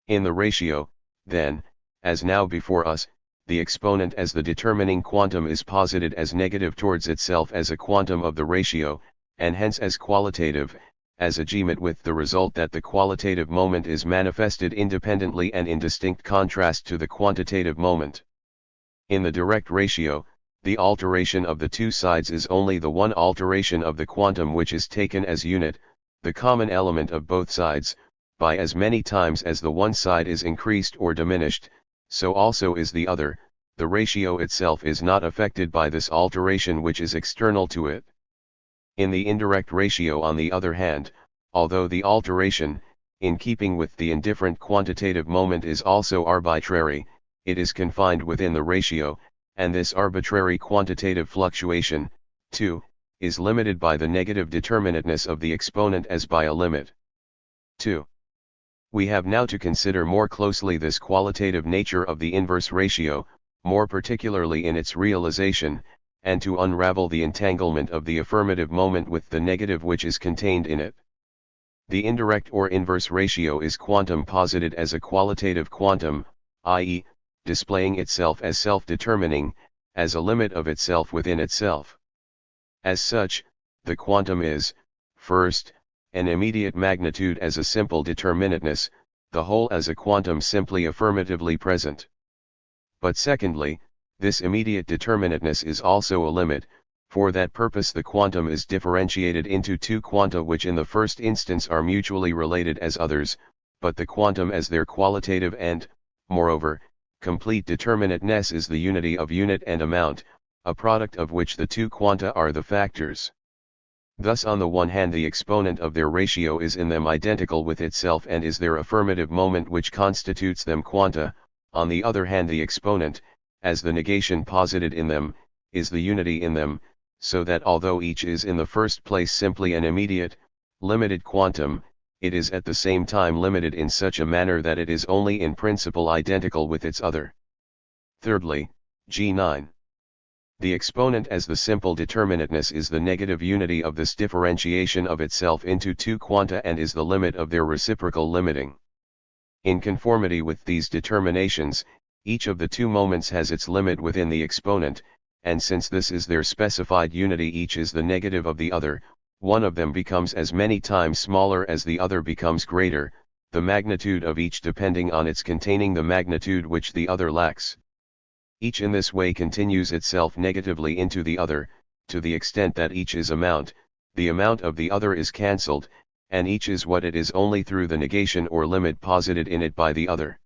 In the ratio, then, as now before us, the exponent as the determining quantum is posited as negative towards itself as a quantum of the ratio, and hence as qualitative, as a gmet, with the result that the qualitative moment is manifested independently and in distinct contrast to the quantitative moment. In the direct ratio, the alteration of the two sides is only the one alteration of the quantum which is taken as unit, the common element of both sides, by as many times as the one side is increased or diminished, so also is the other. The ratio itself is not affected by this alteration which is external to it. In the indirect ratio, on the other hand, although the alteration, in keeping with the indifferent quantitative moment, is also arbitrary, it is confined within the ratio, and this arbitrary quantitative fluctuation, too, is limited by the negative determinateness of the exponent as by a limit. 2. We have now to consider more closely this qualitative nature of the inverse ratio, more particularly in its realization, and to unravel the entanglement of the affirmative moment with the negative which is contained in it. The indirect or inverse ratio is quantum posited as a qualitative quantum, i.e., displaying itself as self-determining, as a limit of itself within itself. As such, the quantum is, first, an immediate magnitude as a simple determinateness, the whole as a quantum simply affirmatively present. But secondly, this immediate determinateness is also a limit. For that purpose the quantum is differentiated into two quanta which in the first instance are mutually related as others, but the quantum as their qualitative and, moreover, complete determinateness is the unity of unit and amount, a product of which the two quanta are the factors. Thus on the one hand the exponent of their ratio is in them identical with itself and is their affirmative moment which constitutes them quanta, on the other hand the exponent, as the negation posited in them, is the unity in them, so that although each is in the first place simply an immediate, limited quantum, it is at the same time limited in such a manner that it is only in principle identical with its other. Thirdly, G9. The exponent as the simple determinateness is the negative unity of this differentiation of itself into two quanta and is the limit of their reciprocal limiting. In conformity with these determinations, each of the two moments has its limit within the exponent, and since this is their specified unity, each is the negative of the other, one of them becomes as many times smaller as the other becomes greater, the magnitude of each depending on its containing the magnitude which the other lacks. Each in this way continues itself negatively into the other, to the extent that each is amount, the amount of the other is cancelled, and each is what it is only through the negation or limit posited in it by the other.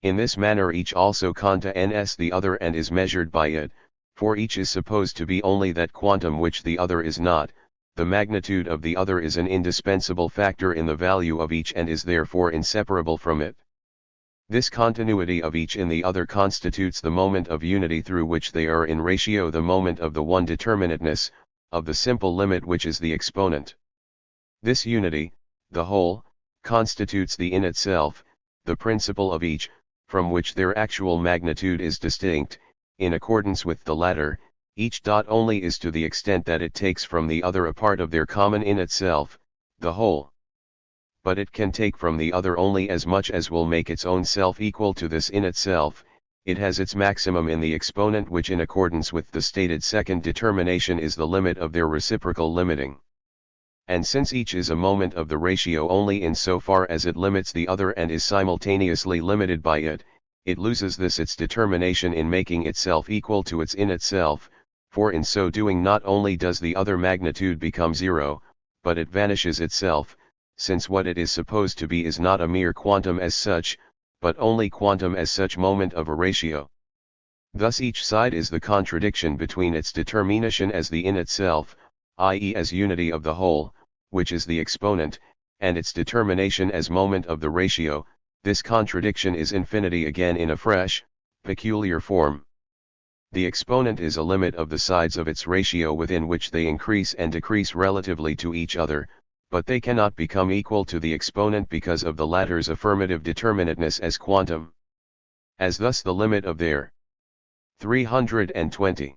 In this manner each also conta ns the other and is measured by it, for each is supposed to be only that quantum which the other is not. The magnitude of the other is an indispensable factor in the value of each and is therefore inseparable from it. This continuity of each in the other constitutes the moment of unity through which they are in ratio the moment of the one determinateness, of the simple limit which is the exponent. This unity, the whole, constitutes the in itself, the principle of each, from which their actual magnitude is distinct. In accordance with the latter, each dot only is to the extent that it takes from the other a part of their common in itself, the whole. But it can take from the other only as much as will make its own self equal to this in itself. It has its maximum in the exponent which in accordance with the stated second determination is the limit of their reciprocal limiting. And since each is a moment of the ratio only in so far as it limits the other and is simultaneously limited by it, it loses this its determination in making itself equal to its in itself, for in so doing not only does the other magnitude become zero, but it vanishes itself, since what it is supposed to be is not a mere quantum as such, but only quantum as such moment of a ratio. Thus each side is the contradiction between its determination as the in itself, i.e. as unity of the whole, which is the exponent, and its determination as moment of the ratio. This contradiction is infinity again in a fresh, peculiar form. The exponent is a limit of the sides of its ratio within which they increase and decrease relatively to each other, but they cannot become equal to the exponent because of the latter's affirmative determinateness as quantum. As thus the limit of their 320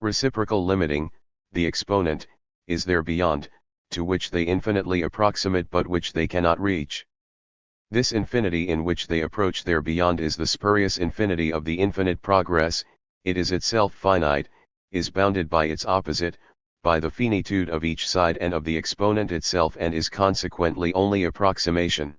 reciprocal limiting, the exponent, is their beyond, to which they infinitely approximate but which they cannot reach. This infinity in which they approach their beyond is the spurious infinity of the infinite progress. It is itself finite, is bounded by its opposite, by the finitude of each side and of the exponent itself, and is consequently only approximation.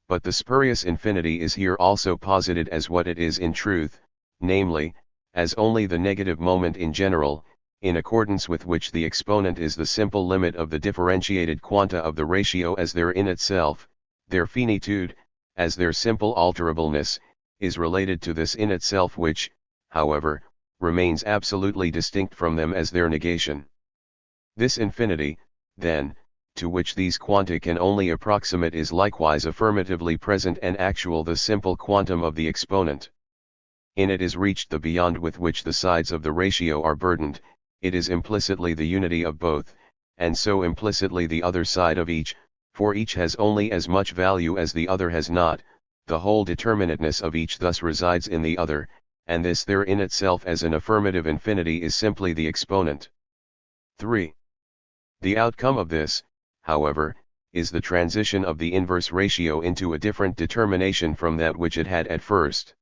But the spurious infinity is here also posited as what it is in truth, namely, as only the negative moment in general, in accordance with which the exponent is the simple limit of the differentiated quanta of the ratio as their in itself, their finitude, as their simple alterableness, is related to this in itself which, however, remains absolutely distinct from them as their negation. This infinity, then, to which these quanta can only approximate is likewise affirmatively present and actual the simple quantum of the exponent. In it is reached the beyond with which the sides of the ratio are burdened, it is implicitly the unity of both, and so implicitly the other side of each, for each has only as much value as the other has not, the whole determinateness of each thus resides in the other, and this there in itself as an affirmative infinity is simply the exponent. 3. The outcome of this, however, is the transition of the inverse ratio into a different determination from that which it had at first.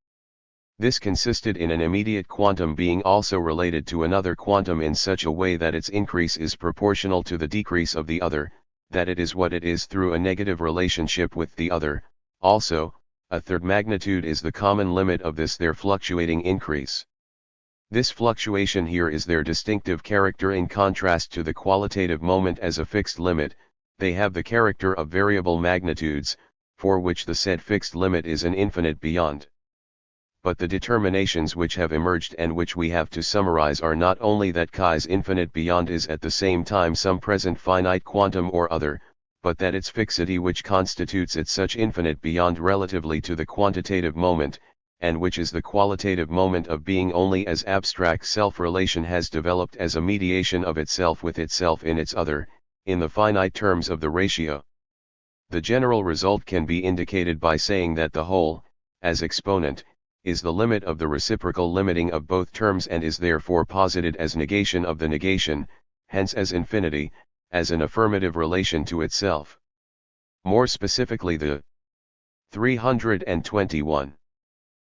This consisted in an immediate quantum being also related to another quantum in such a way that its increase is proportional to the decrease of the other, that it is what it is through a negative relationship with the other. Also, a third magnitude is the common limit of this their fluctuating increase. This fluctuation here is their distinctive character in contrast to the qualitative moment as a fixed limit. They have the character of variable magnitudes, for which the said fixed limit is an infinite beyond. But the determinations which have emerged and which we have to summarize are not only that chi's infinite beyond is at the same time some present finite quantum or other, but that its fixity which constitutes it such infinite beyond relatively to the quantitative moment, and which is the qualitative moment of being only as abstract self-relation has developed as a mediation of itself with itself in its other, in the finite terms of the ratio. The general result can be indicated by saying that the whole, as exponent, is the limit of the reciprocal limiting of both terms and is therefore posited as negation of the negation, hence as infinity, as an affirmative relation to itself. More specifically the 321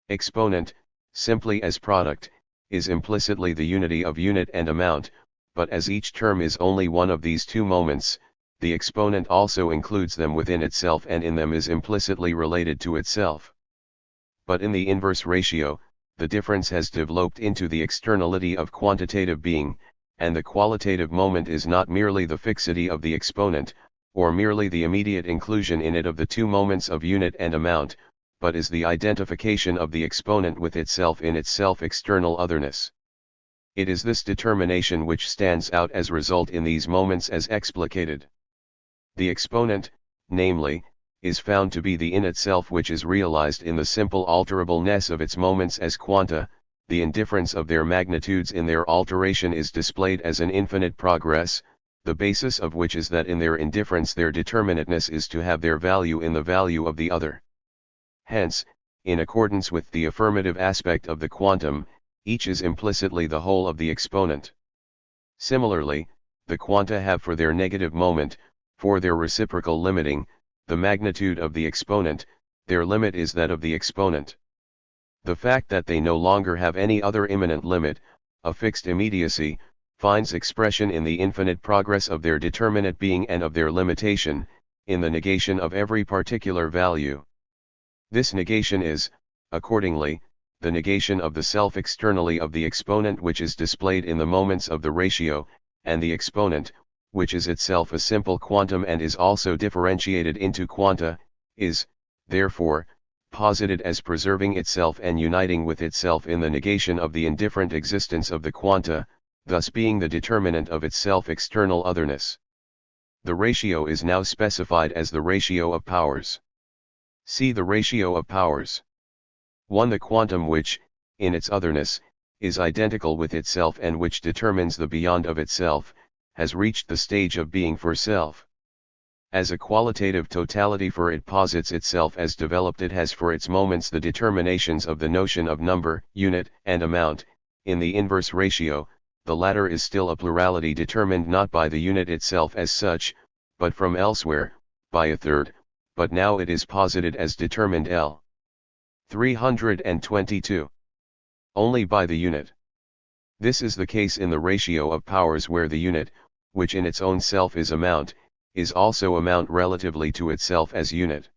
exponent, simply as product, is implicitly the unity of unit and amount, but as each term is only one of these two moments, the exponent also includes them within itself and in them is implicitly related to itself. But in the inverse ratio, the difference has developed into the externality of quantitative being, and the qualitative moment is not merely the fixity of the exponent, or merely the immediate inclusion in it of the two moments of unit and amount, but is the identification of the exponent with itself in its self-external otherness. It is this determination which stands out as result in these moments as explicated. The exponent, namely, is found to be the in itself which is realized in the simple alterableness of its moments as quanta. The indifference of their magnitudes in their alteration is displayed as an infinite progress, the basis of which is that in their indifference their determinateness is to have their value in the value of the other. Hence, in accordance with the affirmative aspect of the quantum, each is implicitly the whole of the exponent. Similarly, the quanta have for their negative moment, for their reciprocal limiting, the magnitude of the exponent, their limit is that of the exponent. The fact that they no longer have any other immanent limit, a fixed immediacy, finds expression in the infinite progress of their determinate being and of their limitation, in the negation of every particular value. This negation is, accordingly, the negation of the self externally of the exponent which is displayed in the moments of the ratio, and the exponent, which is itself a simple quantum and is also differentiated into quanta, is, therefore, posited as preserving itself and uniting with itself in the negation of the indifferent existence of the quanta, thus being the determinant of its self-external otherness. The ratio is now specified as the ratio of powers. See the ratio of powers. 1. The quantum which, in its otherness, is identical with itself and which determines the beyond of itself, has reached the stage of being for self. As a qualitative totality, for it posits itself as developed, it has for its moments the determinations of the notion of number, unit, and amount. In the inverse ratio, the latter is still a plurality determined not by the unit itself as such, but from elsewhere, by a third, but now it is posited as determined L. 322. Only by the unit. This is the case in the ratio of powers, where the unit, which in its own self is amount, is also amount relatively to itself as unit.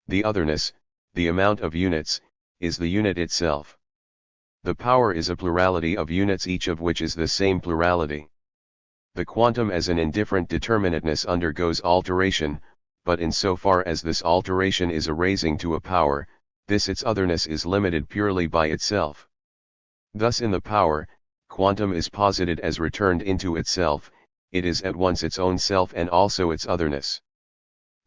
The otherness, the amount of units, is the unit itself. The power is a plurality of units, each of which is the same plurality. The quantum as an indifferent determinateness undergoes alteration, but insofar as this alteration is a raising to a power, this its otherness is limited purely by itself. Thus in the power, quantum is posited as returned into itself, it is at once its own self and also its otherness.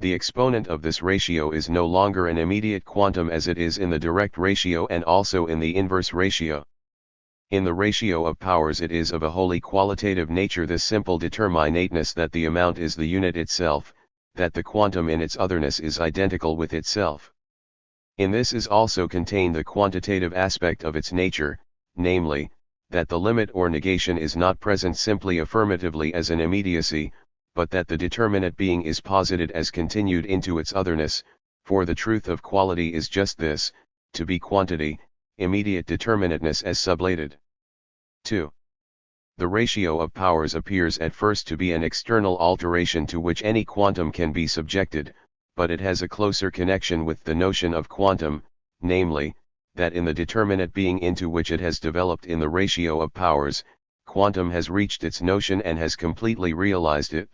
The exponent of this ratio is no longer an immediate quantum as it is in the direct ratio and also in the inverse ratio. In the ratio of powers it is of a wholly qualitative nature, this simple determinateness that the amount is the unit itself, that the quantum in its otherness is identical with itself. In this is also contained the quantitative aspect of its nature, namely, that the limit or negation is not present simply affirmatively as an immediacy, but that the determinate being is posited as continued into its otherness, for the truth of quality is just this, to be quantity, immediate determinateness as sublated. 2. The ratio of powers appears at first to be an external alteration to which any quantum can be subjected, but it has a closer connection with the notion of quantum, namely, that in the determinate being into which it has developed in the ratio of powers, quantum has reached its notion and has completely realized it.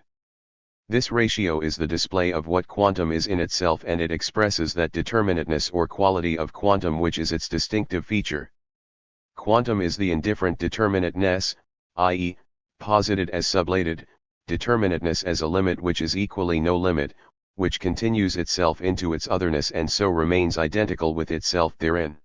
This ratio is the display of what quantum is in itself, and it expresses that determinateness or quality of quantum which is its distinctive feature. Quantum is the indifferent determinateness, i.e., posited as sublated, determinateness as a limit which is equally no limit, which continues itself into its otherness and so remains identical with itself therein.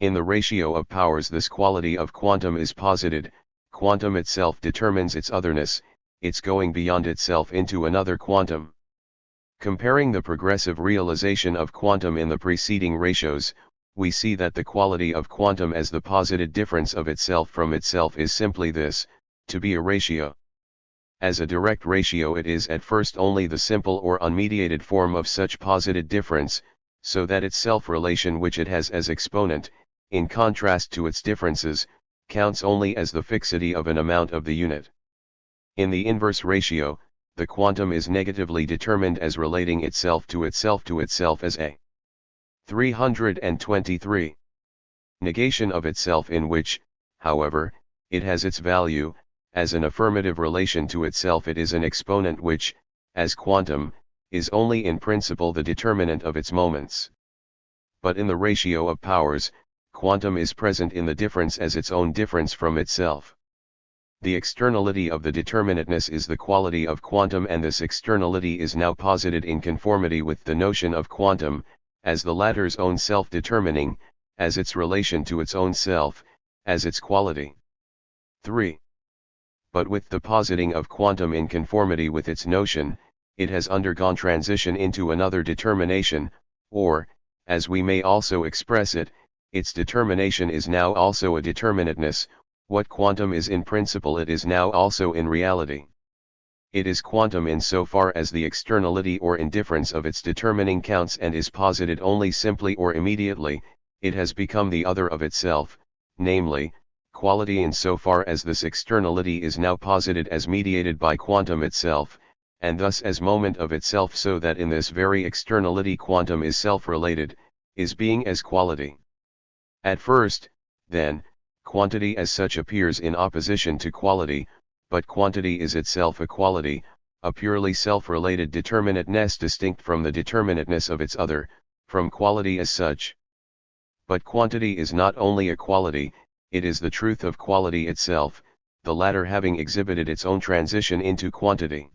In the ratio of powers this quality of quantum is posited, quantum itself determines its otherness, its going beyond itself into another quantum. Comparing the progressive realization of quantum in the preceding ratios, we see that the quality of quantum as the posited difference of itself from itself is simply this, to be a ratio. As a direct ratio it is at first only the simple or unmediated form of such posited difference, so that its self-relation which it has as exponent, in contrast to its differences, counts only as the fixity of an amount of the unit. In the inverse ratio, the quantum is negatively determined as relating itself to itself as a 323 negation of itself, in which, however, it has its value. As an affirmative relation to itself it is an exponent which, as quantum, is only in principle the determinant of its moments. But in the ratio of powers, quantum is present in the difference as its own difference from itself. The externality of the determinateness is the quality of quantum, and this externality is now posited in conformity with the notion of quantum, as the latter's own self-determining, as its relation to its own self, as its quality. 3. But with the positing of quantum in conformity with its notion, it has undergone transition into another determination, or, as we may also express it, its determination is now also a determinateness. What quantum is in principle it is now also in reality. It is quantum in so far as the externality or indifference of its determining counts and is posited only simply or immediately. It has become the other of itself, namely, quality in so far as this externality is now posited as mediated by quantum itself, and thus as moment of itself, so that in this very externality quantum is self-related, is being as quality. At first, then, quantity as such appears in opposition to quality, but quantity is itself a quality, a purely self-related determinateness distinct from the determinateness of its other, from quality as such. But quantity is not only a quality, it is the truth of quality itself, the latter having exhibited its own transition into quantity.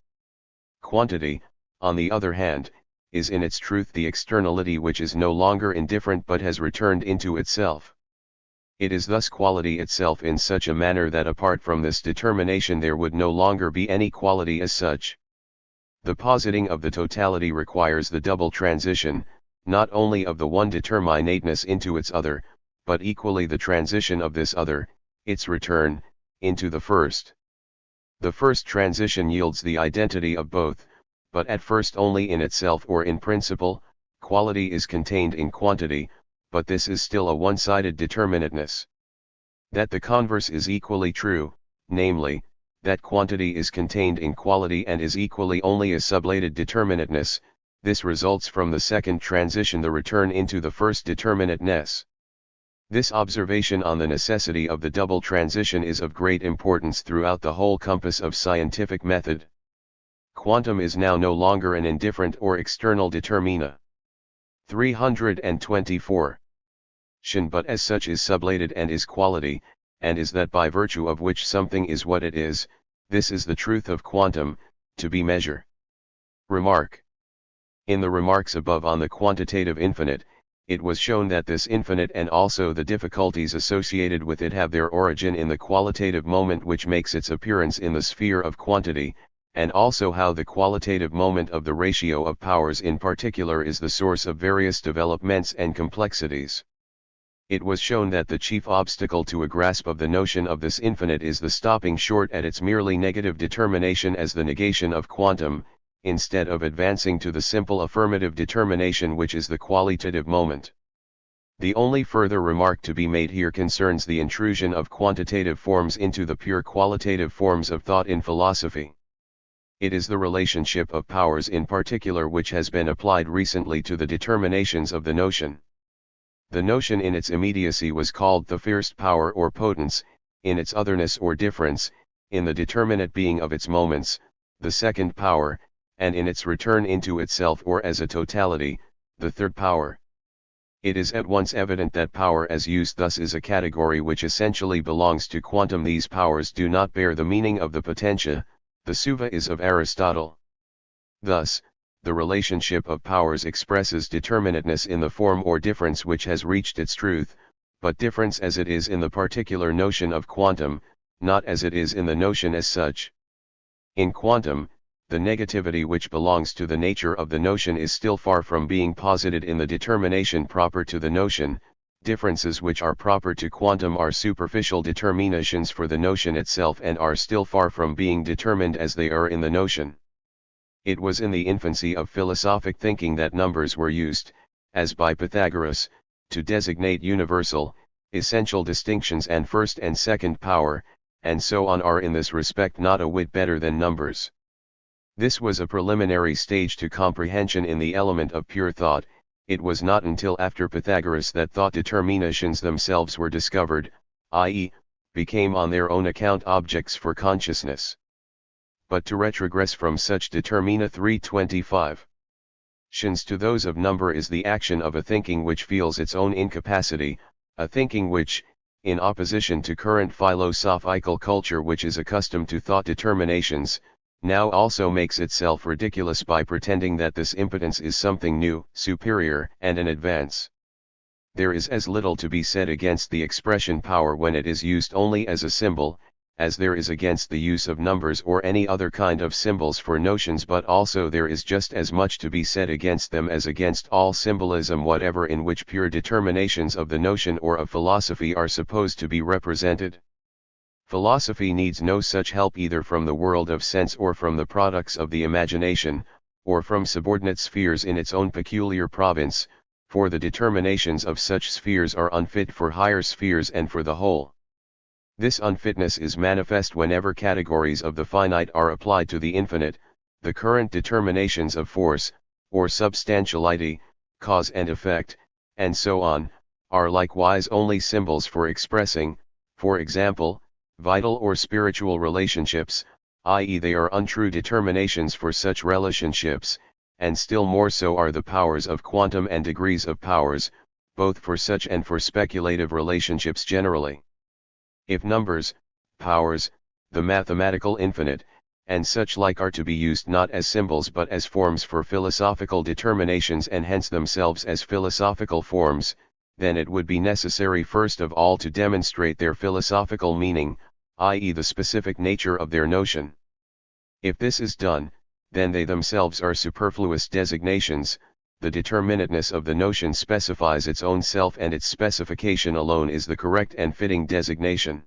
Quantity, on the other hand, is in its truth the externality which is no longer indifferent but has returned into itself. It is thus quality itself in such a manner that apart from this determination there would no longer be any quality as such. The positing of the totality requires the double transition, not only of the one determinateness into its other, but equally the transition of this other, its return, into the first. The first transition yields the identity of both, but at first only in itself or in principle. Quality is contained in quantity, but this is still a one-sided determinateness. That the converse is equally true, namely, that quantity is contained in quality and is equally only a sublated determinateness, this results from the second transition, the return into the first determinateness. This observation on the necessity of the double transition is of great importance throughout the whole compass of scientific method. Quantum is now no longer an indifferent or external determina. 324. But as such is sublated and is quality, and is that by virtue of which something is what it is. This is the truth of quantum, to be measure. Remark. In the remarks above on the quantitative infinite, it was shown that this infinite and also the difficulties associated with it have their origin in the qualitative moment which makes its appearance in the sphere of quantity, and also how the qualitative moment of the ratio of powers in particular is the source of various developments and complexities. It was shown that the chief obstacle to a grasp of the notion of this infinite is the stopping short at its merely negative determination as the negation of quantum, instead of advancing to the simple affirmative determination which is the qualitative moment. The only further remark to be made here concerns the intrusion of quantitative forms into the pure qualitative forms of thought in philosophy. It is the relationship of powers in particular which has been applied recently to the determinations of the notion. The notion in its immediacy was called the first power or potence, in its otherness or difference, in the determinate being of its moments, the second power, and in its return into itself or as a totality, the third power. It is at once evident that power as used thus is a category which essentially belongs to quantum. These powers do not bear the meaning of the potentia, the suva is of Aristotle. Thus, the relationship of powers expresses determinateness in the form or difference which has reached its truth, but difference as it is in the particular notion of quantum, not as it is in the notion as such. In quantum, the negativity which belongs to the nature of the notion is still far from being posited in the determination proper to the notion. Differences which are proper to quantum are superficial determinations for the notion itself and are still far from being determined as they are in the notion. It was in the infancy of philosophic thinking that numbers were used, as by Pythagoras, to designate universal, essential distinctions, and first and second power, and so on are in this respect not a whit better than numbers. This was a preliminary stage to comprehension in the element of pure thought. It was not until after Pythagoras that thought determinations themselves were discovered, i.e., became on their own account objects for consciousness. But to retrogress from such determina 325. To those of number is the action of a thinking which feels its own incapacity, a thinking which, in opposition to current philosophical culture which is accustomed to thought determinations, now also makes itself ridiculous by pretending that this impotence is something new, superior, and an advance. There is as little to be said against the expression power when it is used only as a symbol, as there is against the use of numbers or any other kind of symbols for notions, but also there is just as much to be said against them as against all symbolism whatever in which pure determinations of the notion or of philosophy are supposed to be represented. Philosophy needs no such help either from the world of sense or from the products of the imagination, or from subordinate spheres in its own peculiar province, for the determinations of such spheres are unfit for higher spheres and for the whole. This unfitness is manifest whenever categories of the finite are applied to the infinite. The current determinations of force, or substantiality, cause and effect, and so on, are likewise only symbols for expressing, for example, vital or spiritual relationships, i.e. they are untrue determinations for such relationships, and still more so are the powers of quantum and degrees of powers, both for such and for speculative relationships generally. If numbers, powers, the mathematical infinite, and such like are to be used not as symbols but as forms for philosophical determinations and hence themselves as philosophical forms, then it would be necessary first of all to demonstrate their philosophical meaning, i.e. the specific nature of their notion. If this is done, then they themselves are superfluous designations. The determinateness of the notion specifies its own self and its specification alone is the correct and fitting designation.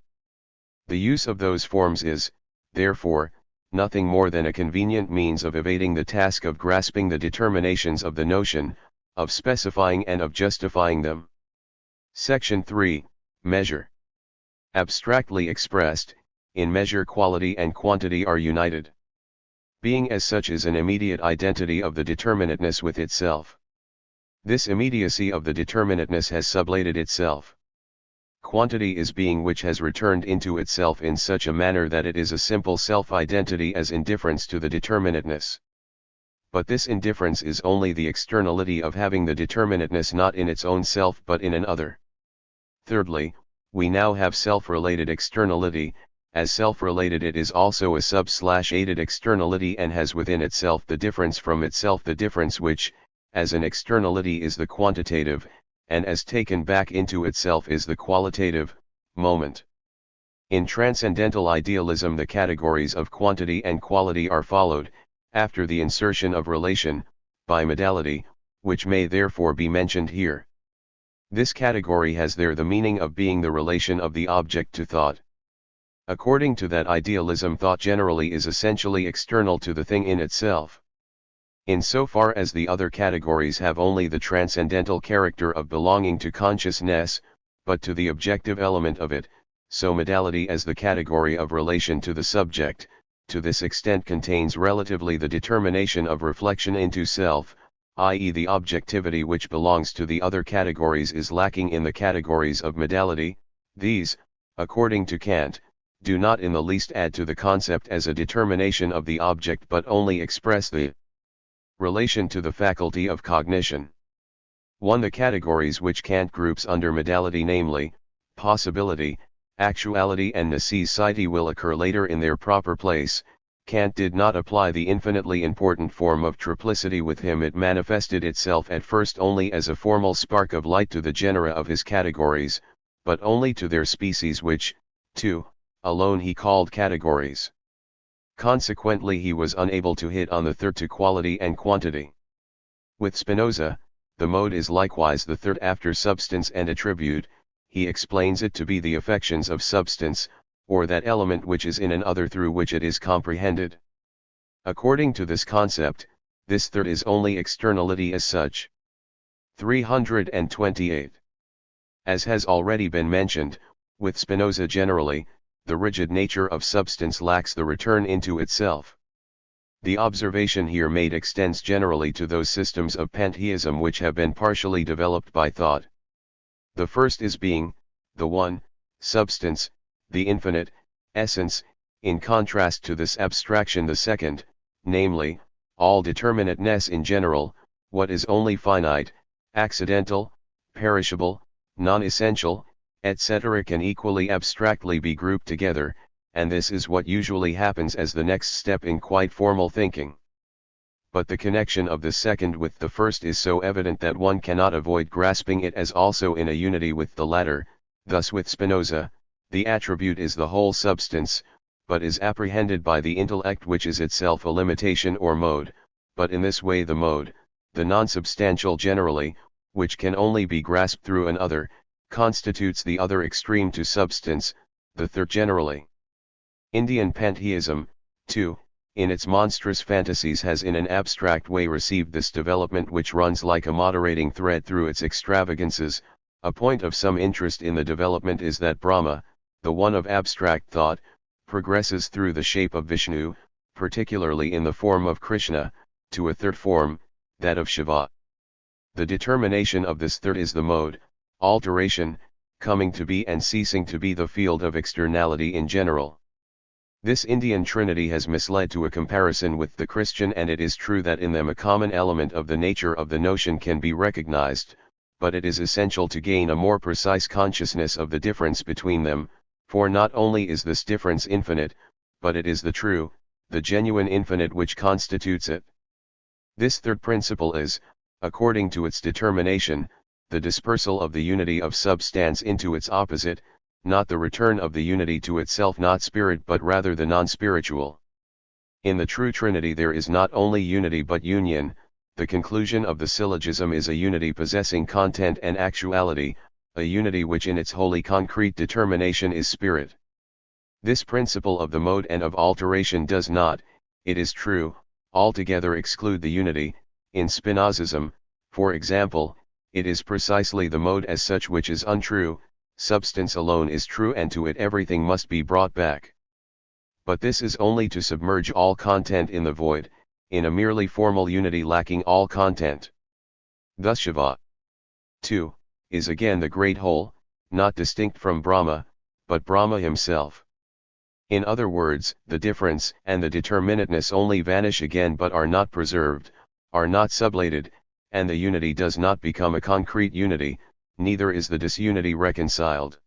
The use of those forms is, therefore, nothing more than a convenient means of evading the task of grasping the determinations of the notion, of specifying and of justifying them. Section 3, Measure. Abstractly expressed, in measure quality and quantity are united. Being as such is an immediate identity of the determinateness with itself. This immediacy of the determinateness has sublated itself. quantity is being which has returned into itself in such a manner that it is a simple self-identity as indifference to the determinateness. But this indifference is only the externality of having the determinateness not in its own self but in an other. Thirdly, we now have self-related externality. As self-related it is also a sub/aided externality and has within itself the difference from itself, the difference which, as an externality is the quantitative, and as taken back into itself is the qualitative, moment. In transcendental idealism the categories of quantity and quality are followed, after the insertion of relation, by modality, which may therefore be mentioned here. This category has there the meaning of being the relation of the object to thought. According to that idealism, thought generally is essentially external to the thing in itself. In so far as the other categories have only the transcendental character of belonging to consciousness, but to the objective element of it, so modality as the category of relation to the subject, to this extent contains relatively the determination of reflection into self, i.e. the objectivity which belongs to the other categories is lacking in the categories of modality. These, according to Kant, do not in the least add to the concept as a determination of the object but only express the relation to the faculty of cognition. 1. The categories which Kant groups under modality, namely, possibility, actuality and necessity, will occur later in their proper place. Kant did not apply the infinitely important form of triplicity with him. It manifested itself at first only as a formal spark of light to the genera of his categories, but only to their species which, too, alone he called categories. Consequently he was unable to hit on the third, to quality and quantity. With Spinoza, the mode is likewise the third after substance and attribute. He explains it to be the affections of substance, or that element which is in an other through which it is comprehended. According to this concept, this third is only externality as such. 328. As has already been mentioned, with Spinoza generally, the rigid nature of substance lacks the return into itself. The observation here made extends generally to those systems of pantheism which have been partially developed by thought. The first is being, the one, substance, the infinite, essence, in contrast to this abstraction the second, namely, all determinateness in general, what is only finite, accidental, perishable, non-essential, etc. can equally abstractly be grouped together, and this is what usually happens as the next step in quite formal thinking. But the connection of the second with the first is so evident that one cannot avoid grasping it as also in a unity with the latter. Thus with Spinoza, the attribute is the whole substance, but is apprehended by the intellect which is itself a limitation or mode, but in this way the mode, the non-substantial generally, which can only be grasped through an other, constitutes the other extreme to substance, the third generally. Indian pantheism, too, in its monstrous fantasies has in an abstract way received this development which runs like a moderating thread through its extravagances. A point of some interest in the development is that Brahma, the one of abstract thought, progresses through the shape of Vishnu, particularly in the form of Krishna, to a third form, that of Shiva. The determination of this third is the mode, alteration, coming to be and ceasing to be the field of externality in general. This Indian trinity has misled to a comparison with the Christian, and it is true that in them a common element of the nature of the notion can be recognized, but it is essential to gain a more precise consciousness of the difference between them, for not only is this difference infinite, but it is the true, the genuine infinite which constitutes it. This third principle is, according to its determination, the dispersal of the unity of substance into its opposite, not the return of the unity to itself, not spirit but rather the non-spiritual. In the true Trinity there is not only unity but union. The conclusion of the syllogism is a unity possessing content and actuality, a unity which in its wholly concrete determination is spirit. This principle of the mode and of alteration does not, it is true, altogether exclude the unity. In Spinozism, for example, it is precisely the mode as such which is untrue. Substance alone is true and to it everything must be brought back. But this is only to submerge all content in the void, in a merely formal unity lacking all content. Thus Shiva, too, is again the great whole, not distinct from Brahma, but Brahma himself. In other words, the difference and the determinateness only vanish again but are not preserved, are not sublated, and the unity does not become a concrete unity, neither is the disunity reconciled.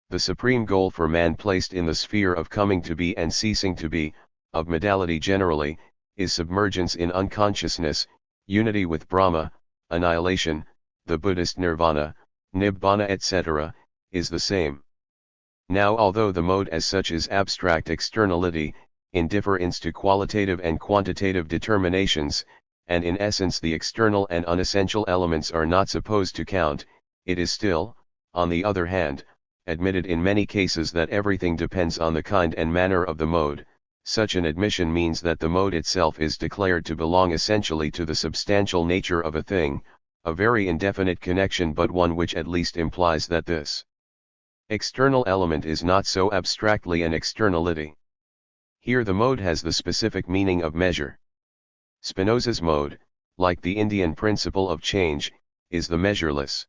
The supreme goal for man placed in the sphere of coming to be and ceasing to be, of modality generally, is submergence in unconsciousness, unity with Brahma, annihilation. The Buddhist nirvana, nibbana etc., is the same. Now although the mode as such is abstract externality, in difference to qualitative and quantitative determinations, and in essence the external and unessential elements are not supposed to count, it is still, on the other hand, admitted in many cases that everything depends on the kind and manner of the mode. Such an admission means that the mode itself is declared to belong essentially to the substantial nature of a thing, a very indefinite connection but one which at least implies that this external element is not so abstractly an externality. Here the mode has the specific meaning of measure. Spinoza's mode, like the Indian principle of change, is the measureless.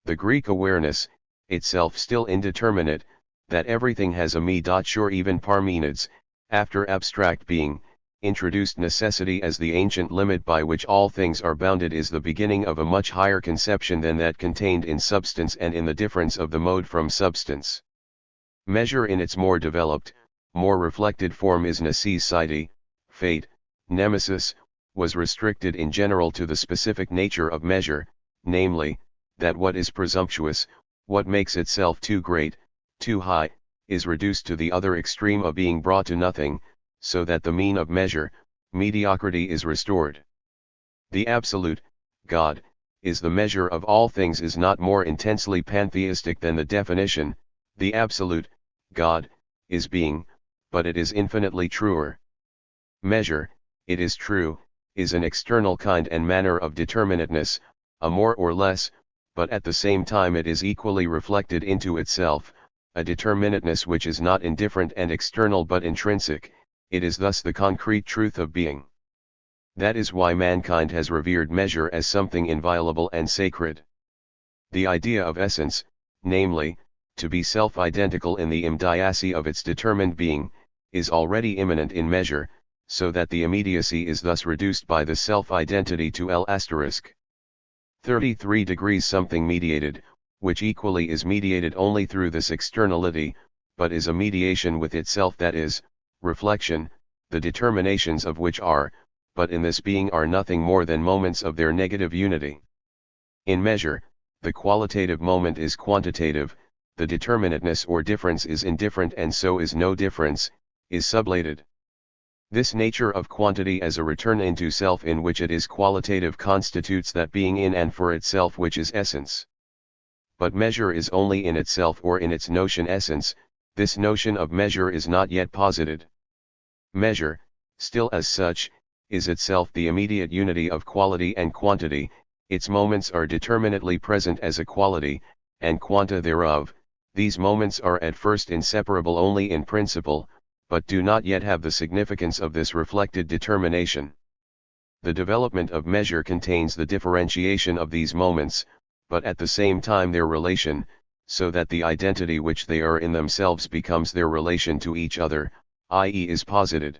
The Greek awareness, itself still indeterminate, that everything has a me.sure even Parmenides, after abstract being, introduced necessity as the ancient limit by which all things are bounded is the beginning of a much higher conception than that contained in substance and in the difference of the mode from substance. Measure in its more developed, more reflected form is necessity, fate, nemesis, was restricted in general to the specific nature of measure, namely, that what is presumptuous, what makes itself too great, too high, is reduced to the other extreme of being brought to nothing, so that the mean of measure, mediocrity is restored. The absolute, God, is the measure of all things is not more intensely pantheistic than the definition, the absolute, God, is being, but it is infinitely truer. Measure, it is true, is an external kind and manner of determinateness, a more or less, but at the same time it is equally reflected into itself, a determinateness which is not indifferent and external but intrinsic. It is thus the concrete truth of being. That is why mankind has revered measure as something inviolable and sacred. The idea of essence, namely, to be self-identical in the immediacy of its determined being, is already immanent in measure, so that the immediacy is thus reduced by the self-identity to L*. 33 degrees something mediated, which equally is mediated only through this externality, but is a mediation with itself, that is, reflection, the determinations of which are, but in this being are nothing more than moments of their negative unity. In measure, the qualitative moment is quantitative, the determinateness or difference is indifferent and so is no difference, is sublated. This nature of quantity as a return into self in which it is qualitative constitutes that being in and for itself which is essence. But measure is only in itself or in its notion essence, this notion of measure is not yet posited. Measure, still as such, is itself the immediate unity of quality and quantity, its moments are determinately present as a quality, and quanta thereof. These moments are at first inseparable only in principle, but do not yet have the significance of this reflected determination. The development of measure contains the differentiation of these moments, but at the same time their relation, so that the identity which they are in themselves becomes their relation to each other, i.e. is posited.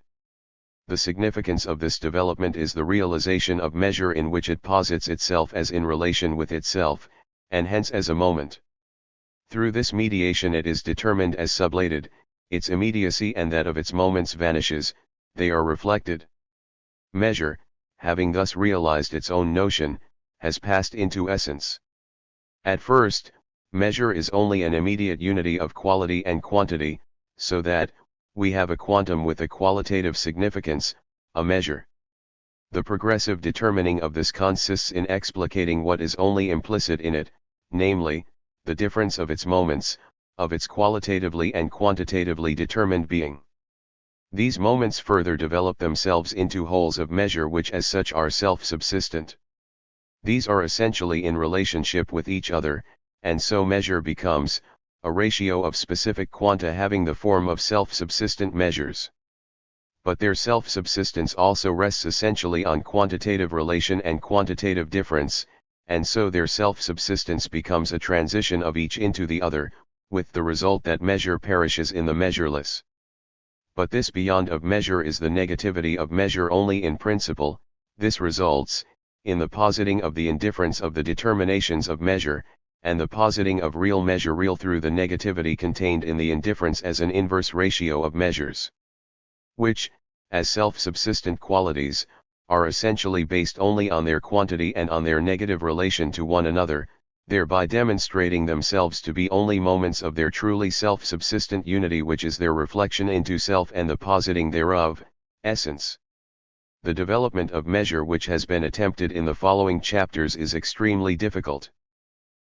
The significance of this development is the realization of measure in which it posits itself as in relation with itself, and hence as a moment. Through this mediation it is determined as sublated, its immediacy and that of its moments vanishes, they are reflected. Measure, having thus realized its own notion, has passed into essence. At first, measure is only an immediate unity of quality and quantity, so that, we have a quantum with a qualitative significance, a measure. The progressive determining of this consists in explicating what is only implicit in it, namely, the difference of its moments, of its qualitatively and quantitatively determined being. These moments further develop themselves into wholes of measure which as such are self-subsistent. These are essentially in relationship with each other, and so measure becomes a ratio of specific quanta having the form of self-subsistent measures. But their self-subsistence also rests essentially on quantitative relation and quantitative difference, and so their self-subsistence becomes a transition of each into the other, with the result that measure perishes in the measureless. But this beyond of measure is the negativity of measure only in principle. This results in the positing of the indifference of the determinations of measure, and the positing of real measure real through the negativity contained in the indifference as an inverse ratio of measures, which, as self-subsistent qualities, are essentially based only on their quantity and on their negative relation to one another, thereby demonstrating themselves to be only moments of their truly self-subsistent unity, which is their reflection into self and the positing thereof, essence. The development of measure which has been attempted in the following chapters is extremely difficult.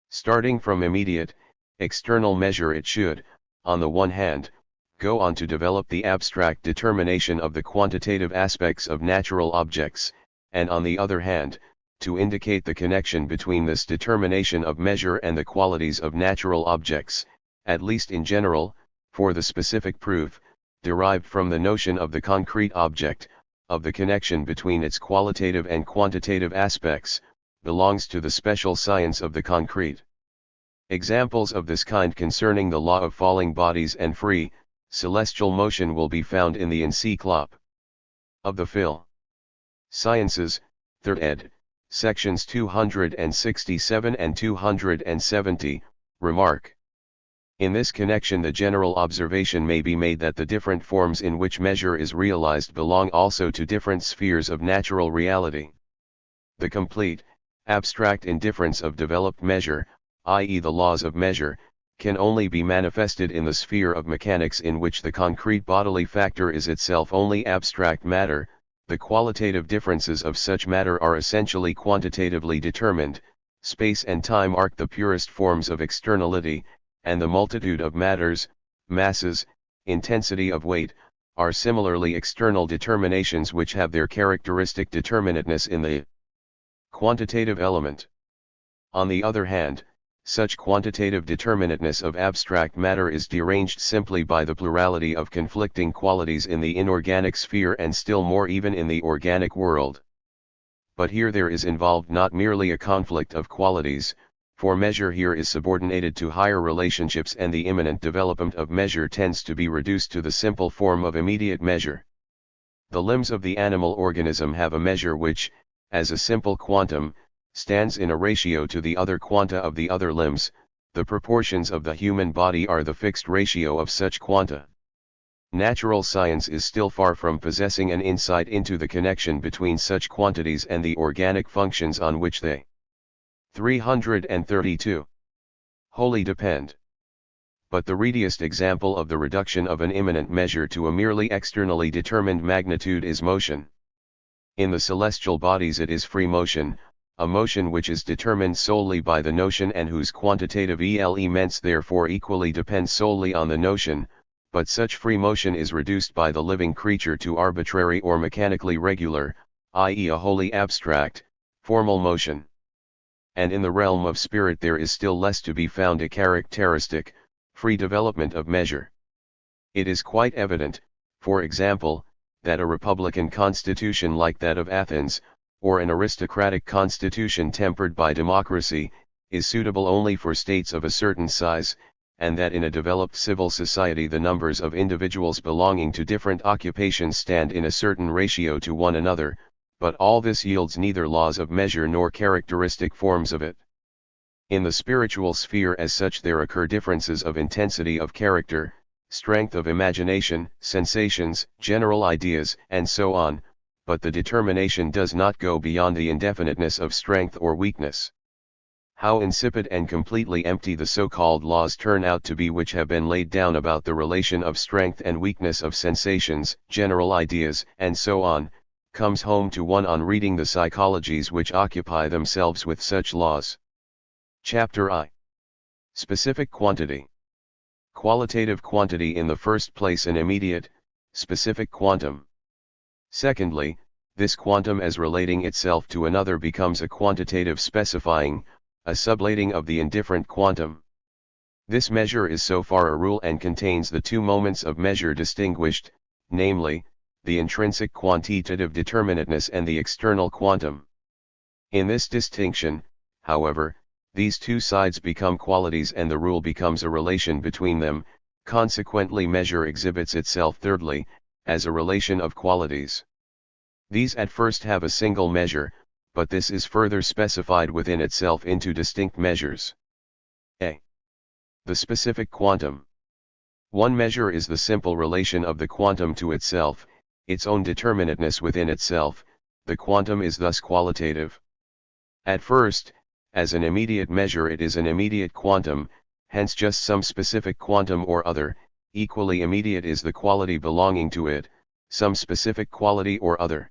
Starting from immediate, external measure, it should, on the one hand, go on to develop the abstract determination of the quantitative aspects of natural objects, and on the other hand, to indicate the connection between this determination of measure and the qualities of natural objects, at least in general, for the specific proof, derived from the notion of the concrete object, of the connection between its qualitative and quantitative aspects, belongs to the special science of the concrete. Examples of this kind concerning the law of falling bodies and free, celestial motion will be found in the Encyclop of the Phil. Sciences, 3rd ed., sections 267 and 270, remark. In this connection the general observation may be made that the different forms in which measure is realized belong also to different spheres of natural reality. The complete, abstract indifference of developed measure, i.e. the laws of measure, can only be manifested in the sphere of mechanics, in which the concrete bodily factor is itself only abstract matter. The qualitative differences of such matter are essentially quantitatively determined. Space and time are the purest forms of externality, and the multitude of matters, masses, intensity of weight, are similarly external determinations which have their characteristic determinateness in the quantitative element. On the other hand, such quantitative determinateness of abstract matter is deranged simply by the plurality of conflicting qualities in the inorganic sphere, and still more even in the organic world. But here there is involved not merely a conflict of qualities, for measure here is subordinated to higher relationships, and the immanent development of measure tends to be reduced to the simple form of immediate measure. The limbs of the animal organism have a measure which, as a simple quantum, stands in a ratio to the other quanta of the other limbs. The proportions of the human body are the fixed ratio of such quanta. Natural science is still far from possessing an insight into the connection between such quantities and the organic functions on which they 332 wholly depend. But the readiest example of the reduction of an immanent measure to a merely externally determined magnitude is motion. In the celestial bodies it is free motion, a motion which is determined solely by the notion, and whose quantitative elements therefore equally depend solely on the notion, but such free motion is reduced by the living creature to arbitrary or mechanically regular, i.e. a wholly abstract, formal motion. And in the realm of spirit there is still less to be found a characteristic, free development of measure. It is quite evident, for example, that a republican constitution like that of Athens, or an aristocratic constitution tempered by democracy, is suitable only for states of a certain size, and that in a developed civil society the numbers of individuals belonging to different occupations stand in a certain ratio to one another, but all this yields neither laws of measure nor characteristic forms of it. In the spiritual sphere as such there occur differences of intensity of character, strength of imagination, sensations, general ideas, and so on, but the determination does not go beyond the indefiniteness of strength or weakness. How insipid and completely empty the so-called laws turn out to be which have been laid down about the relation of strength and weakness of sensations, general ideas, and so on, comes home to one on reading the psychologies which occupy themselves with such laws. Chapter I. Specific quantity. Qualitative quantity in the first place an immediate, specific quantum. Secondly, this quantum as relating itself to another becomes a quantitative specifying, a sublating of the indifferent quantum. This measure is so far a rule and contains the two moments of measure distinguished, namely, the intrinsic quantitative determinateness and the external quantum. In this distinction, however, these two sides become qualities and the rule becomes a relation between them. Consequently, measure exhibits itself thirdly, as a relation of qualities. These at first have a single measure, but this is further specified within itself into distinct measures. A. The specific quantum. One measure is the simple relation of the quantum to itself, its own determinateness within itself. The quantum is thus qualitative. At first, as an immediate measure it is an immediate quantum, hence just some specific quantum or other. Equally immediate is the quality belonging to it, some specific quality or other.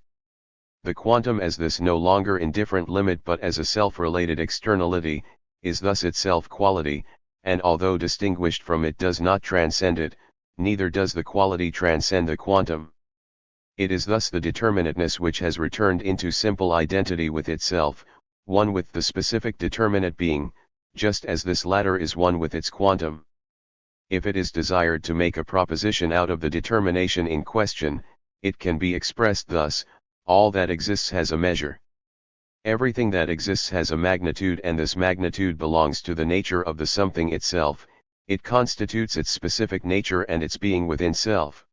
The quantum as this no longer indifferent limit but as a self-related externality, is thus itself quality, and although distinguished from it does not transcend it, neither does the quality transcend the quantum. It is thus the determinateness which has returned into simple identity with itself, one with the specific determinate being, just as this latter is one with its quantum. If it is desired to make a proposition out of the determination in question, it can be expressed thus: all that exists has a measure. Everything that exists has a magnitude, and this magnitude belongs to the nature of the something itself. It constitutes its specific nature and its being within self.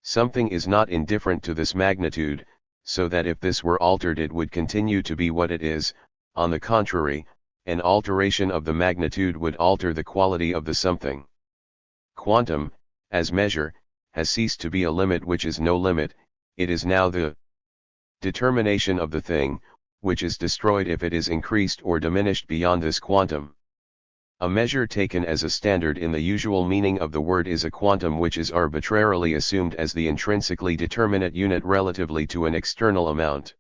Something is not indifferent to this magnitude, so that if this were altered it would continue to be what it is. On the contrary, an alteration of the magnitude would alter the quality of the something. Quantum, as measure, has ceased to be a limit which is no limit. It is now the determination of the thing, which is destroyed if it is increased or diminished beyond this quantum. A measure taken as a standard in the usual meaning of the word is a quantum which is arbitrarily assumed as the intrinsically determinate unit relatively to an external amount.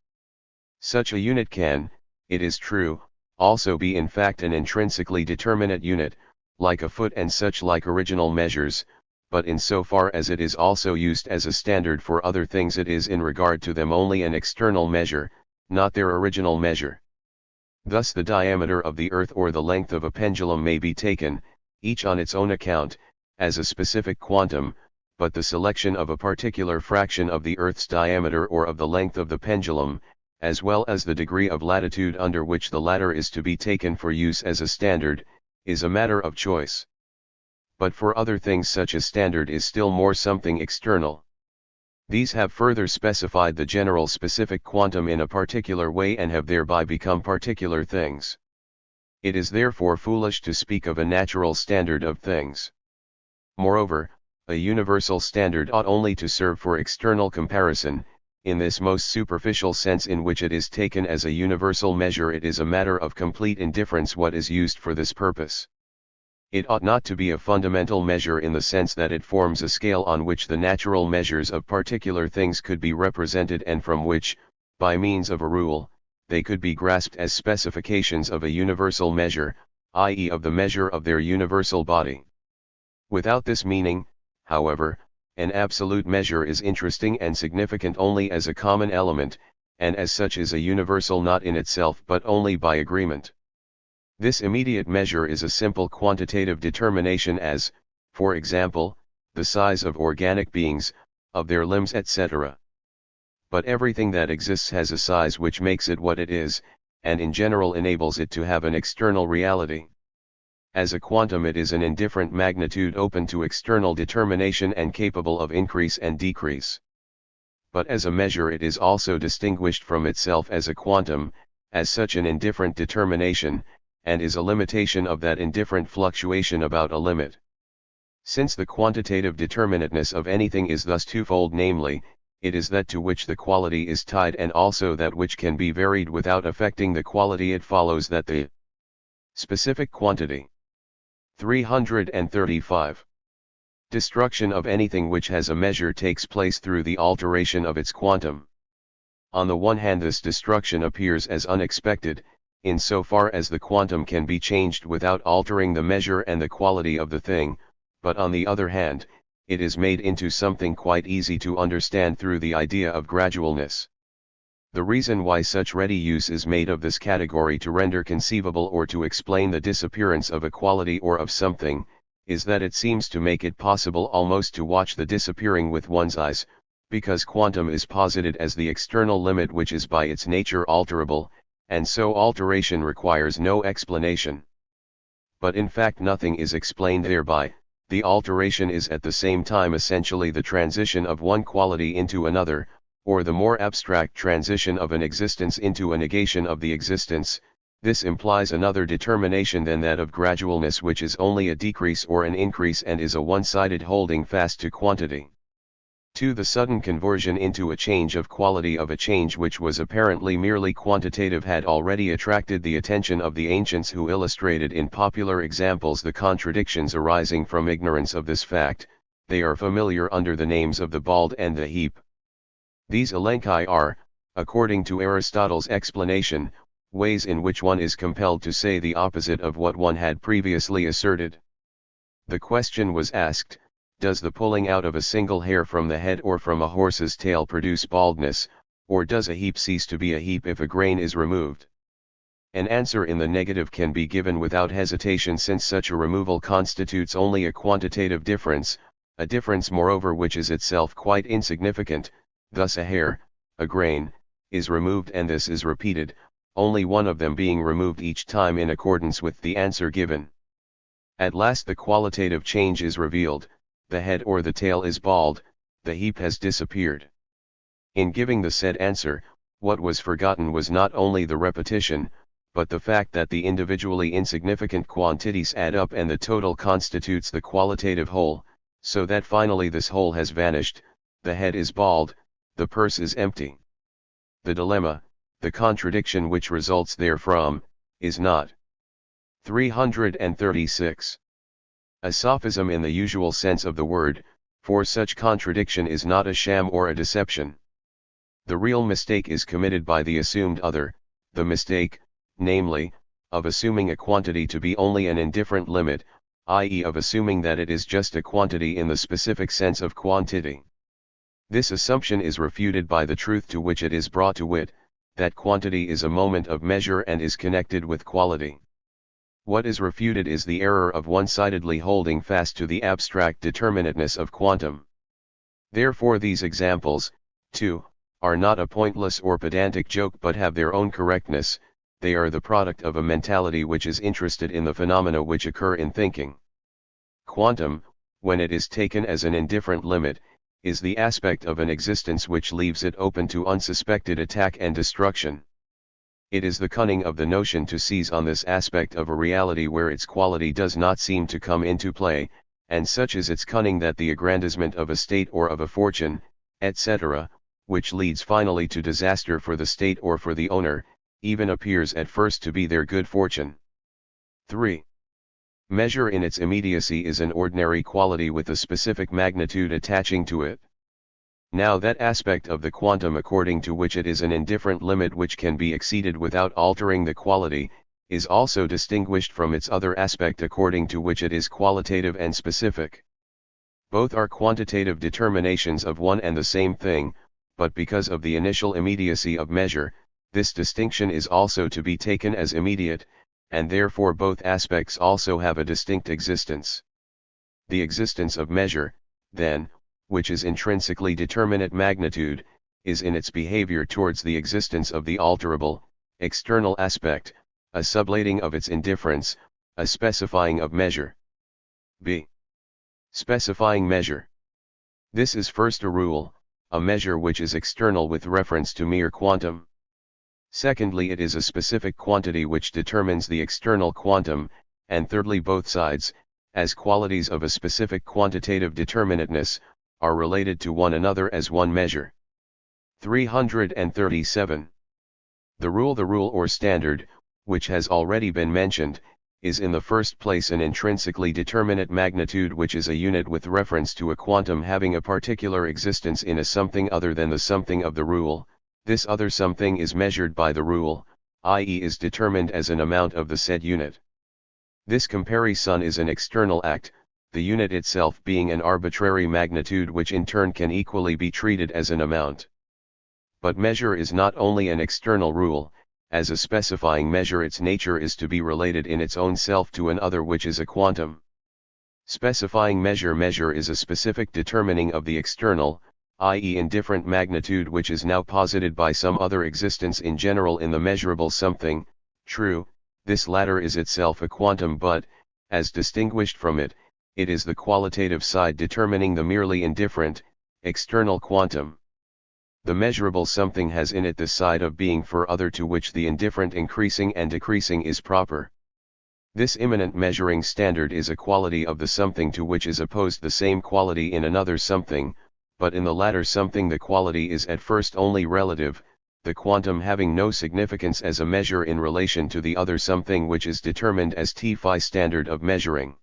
Such a unit can, it is true, also be in fact an intrinsically determinate unit, like a foot and such like original measures, but insofar as it is also used as a standard for other things it is in regard to them only an external measure, not their original measure. Thus the diameter of the earth or the length of a pendulum may be taken, each on its own account, as a specific quantum, but the selection of a particular fraction of the earth's diameter or of the length of the pendulum, as well as the degree of latitude under which the latter is to be taken for use as a standard, is a matter of choice. But for other things such a standard is still more something external. These have further specified the general specific quantum in a particular way and have thereby become particular things. It is therefore foolish to speak of a natural standard of things. Moreover, a universal standard ought only to serve for external comparison. In this most superficial sense in which it is taken as a universal measure, it is a matter of complete indifference what is used for this purpose. It ought not to be a fundamental measure in the sense that it forms a scale on which the natural measures of particular things could be represented and from which, by means of a rule, they could be grasped as specifications of a universal measure, i.e. of the measure of their universal body. Without this meaning, however, an absolute measure is interesting and significant only as a common element, and as such is a universal not in itself but only by agreement. This immediate measure is a simple quantitative determination as, for example, the size of organic beings, of their limbs etc. But everything that exists has a size which makes it what it is, and in general enables it to have an external reality. As a quantum it is an indifferent magnitude open to external determination and capable of increase and decrease. But as a measure it is also distinguished from itself as a quantum, as such an indifferent determination, and is a limitation of that indifferent fluctuation about a limit. Since the quantitative determinateness of anything is thus twofold, namely, it is that to which the quality is tied and also that which can be varied without affecting the quality, it follows that the specific quantity 335. Destruction of anything which has a measure takes place through the alteration of its quantum. On the one hand, this destruction appears as unexpected, insofar as the quantum can be changed without altering the measure and the quality of the thing, but on the other hand, it is made into something quite easy to understand through the idea of gradualness. The reason why such ready use is made of this category to render conceivable or to explain the disappearance of a quality or of something, is that it seems to make it possible almost to watch the disappearing with one's eyes, because quantum is posited as the external limit which is by its nature alterable, and so alteration requires no explanation. But in fact nothing is explained thereby. The alteration is at the same time essentially the transition of one quality into another, or the more abstract transition of an existence into a negation of the existence. This implies another determination than that of gradualness, which is only a decrease or an increase and is a one-sided holding fast to quantity. 2. The sudden conversion into a change of quality of a change which was apparently merely quantitative had already attracted the attention of the ancients, who illustrated in popular examples the contradictions arising from ignorance of this fact. They are familiar under the names of the bald and the heap. These elenchi are, according to Aristotle's explanation, ways in which one is compelled to say the opposite of what one had previously asserted. The question was asked, does the pulling out of a single hair from the head or from a horse's tail produce baldness, or does a heap cease to be a heap if a grain is removed? An answer in the negative can be given without hesitation, since such a removal constitutes only a quantitative difference, a difference moreover which is itself quite insignificant. Thus a hair, a grain, is removed and this is repeated, only one of them being removed each time in accordance with the answer given. At last the qualitative change is revealed. The head or the tail is bald, the heap has disappeared. In giving the said answer, what was forgotten was not only the repetition, but the fact that the individually insignificant quantities add up and the total constitutes the qualitative whole, so that finally this whole has vanished. The head is bald, the purse is empty. The dilemma, the contradiction which results therefrom, is not. 336. A sophism in the usual sense of the word, for such contradiction is not a sham or a deception. The real mistake is committed by the assumed other, the mistake, namely, of assuming a quantity to be only an indifferent limit, i.e. of assuming that it is just a quantity in the specific sense of quantity. This assumption is refuted by the truth to which it is brought, to wit, that quantity is a moment of measure and is connected with quality. What is refuted is the error of one-sidedly holding fast to the abstract determinateness of quantum. Therefore these examples, too, are not a pointless or pedantic joke but have their own correctness. They are the product of a mentality which is interested in the phenomena which occur in thinking. Quantum, when it is taken as an indifferent limit, is the aspect of an existence which leaves it open to unsuspected attack and destruction. It is the cunning of the notion to seize on this aspect of a reality where its quality does not seem to come into play, and such is its cunning that the aggrandizement of a state or of a fortune, etc., which leads finally to disaster for the state or for the owner, even appears at first to be their good fortune. 3. Measure in its immediacy is an ordinary quality with a specific magnitude attaching to it. Now that aspect of the quantum according to which it is an indifferent limit which can be exceeded without altering the quality, is also distinguished from its other aspect according to which it is qualitative and specific. Both are quantitative determinations of one and the same thing, but because of the initial immediacy of measure, this distinction is also to be taken as immediate, and therefore both aspects also have a distinct existence. The existence of measure, then, which is intrinsically determinate magnitude, is in its behavior towards the existence of the alterable, external aspect, a sublating of its indifference, a specifying of measure. b. Specifying measure. This is first a rule, a measure which is external with reference to mere quantum. Secondly, it is a specific quantity which determines the external quantum, and thirdly, both sides, as qualities of a specific quantitative determinateness, are related to one another as one measure. 337. The rule or standard, which has already been mentioned, is in the first place an intrinsically determinate magnitude which is a unit with reference to a quantum having a particular existence in a something other than the something of the rule. This other something is measured by the rule, i.e. is determined as an amount of the said unit. This comparison is an external act, the unit itself being an arbitrary magnitude which in turn can equally be treated as an amount. But measure is not only an external rule. As a specifying measure, its nature is to be related in its own self to an other which is a quantum. Specifying measure is a specific determining of the external, i.e. in different magnitude, which is now posited by some other existence in general in the measurable something. True, this latter is itself a quantum, but, as distinguished from it, it is the qualitative side determining the merely indifferent, external quantum. The measurable something has in it the side of being for other to which the indifferent increasing and decreasing is proper. This immanent measuring standard is a quality of the something to which is opposed the same quality in another something, but in the latter something the quality is at first only relative, the quantum having no significance as a measure in relation to the other something which is determined as T-phi standard of measuring.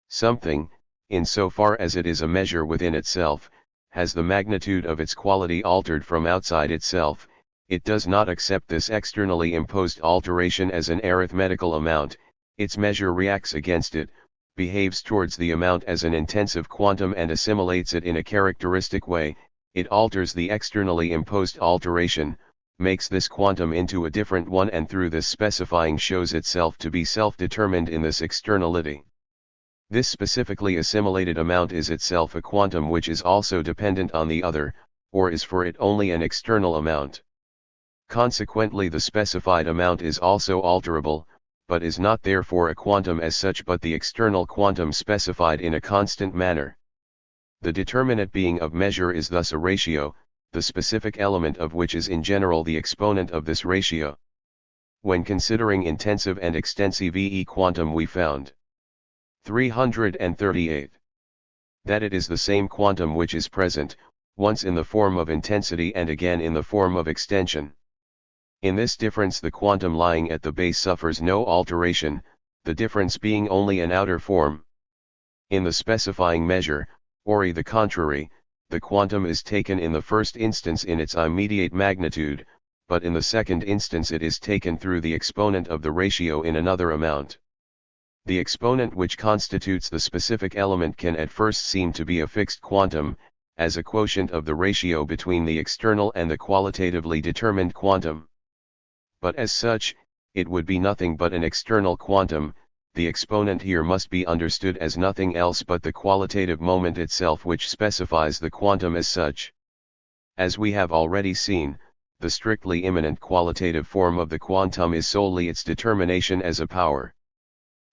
Something, in so far as it is a measure within itself, has the magnitude of its quality altered from outside itself. It does not accept this externally imposed alteration as an arithmetical amount, its measure reacts against it, behaves towards the amount as an intensive quantum and assimilates it in a characteristic way. It alters the externally imposed alteration, makes this quantum into a different one, and through this specifying shows itself to be self-determined in this externality. This specifically assimilated amount is itself a quantum which is also dependent on the other, or is for it only an external amount. Consequently the specified amount is also alterable, but is not therefore a quantum as such but the external quantum specified in a constant manner. The determinate being of measure is thus a ratio, the specific element of which is in general the exponent of this ratio. When considering intensive and extensive quantum we found 338. That it is the same quantum which is present, once in the form of intensity and again in the form of extension. In this difference the quantum lying at the base suffers no alteration, the difference being only an outer form. In the specifying measure, or the contrary, the quantum is taken in the first instance in its immediate magnitude, but in the second instance it is taken through the exponent of the ratio in another amount. The exponent which constitutes the specific element can at first seem to be a fixed quantum, as a quotient of the ratio between the external and the qualitatively determined quantum. But as such, it would be nothing but an external quantum. The exponent here must be understood as nothing else but the qualitative moment itself which specifies the quantum as such. As we have already seen, the strictly immanent qualitative form of the quantum is solely its determination as a power.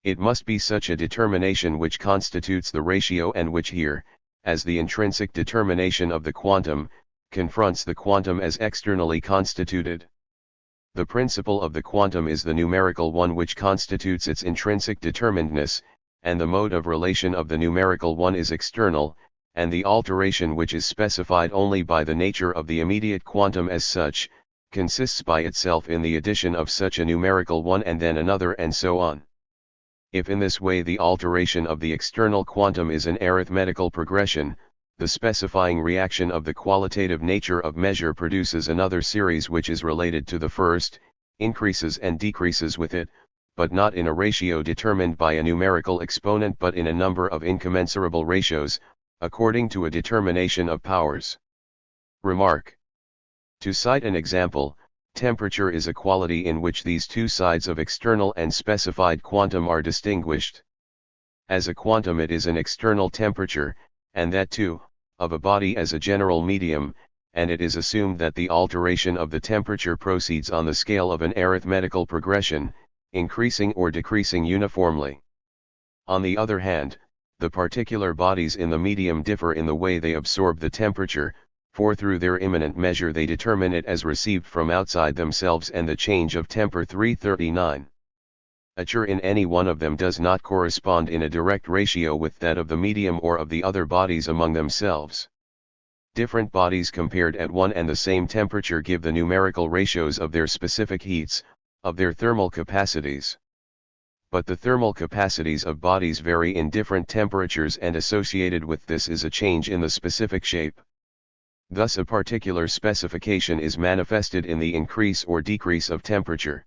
It must be such a determination which constitutes the ratio and which here, as the intrinsic determination of the quantum, confronts the quantum as externally constituted. The principle of the quantum is the numerical one which constitutes its intrinsic determinedness, and the mode of relation of the numerical one is external, and the alteration which is specified only by the nature of the immediate quantum as such, consists by itself in the addition of such a numerical one and then another and so on. If in this way the alteration of the external quantum is an arithmetical progression, the specifying reaction of the qualitative nature of measure produces another series which is related to the first, increases and decreases with it, but not in a ratio determined by a numerical exponent but in a number of incommensurable ratios, according to a determination of powers. Remark. To cite an example, temperature is a quality in which these two sides of external and specified quantum are distinguished. As a quantum it is an external temperature, and that too, of a body as a general medium, and it is assumed that the alteration of the temperature proceeds on the scale of an arithmetical progression, increasing or decreasing uniformly. On the other hand, the particular bodies in the medium differ in the way they absorb the temperature, for through their immanent measure they determine it as received from outside themselves, and the change of temper 339. A ch in any one of them does not correspond in a direct ratio with that of the medium or of the other bodies among themselves. Different bodies compared at one and the same temperature give the numerical ratios of their specific heats, of their thermal capacities. But the thermal capacities of bodies vary in different temperatures, and associated with this is a change in the specific shape. Thus a particular specification is manifested in the increase or decrease of temperature.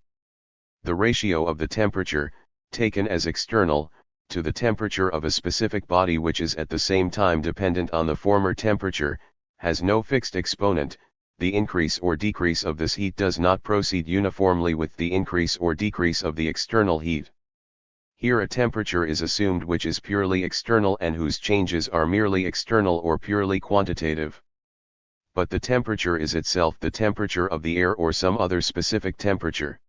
The ratio of the temperature, taken as external, to the temperature of a specific body which is at the same time dependent on the former temperature, has no fixed exponent. The increase or decrease of this heat does not proceed uniformly with the increase or decrease of the external heat. Here a temperature is assumed which is purely external and whose changes are merely external or purely quantitative. but the temperature is itself the temperature of the air or some other specific temperature.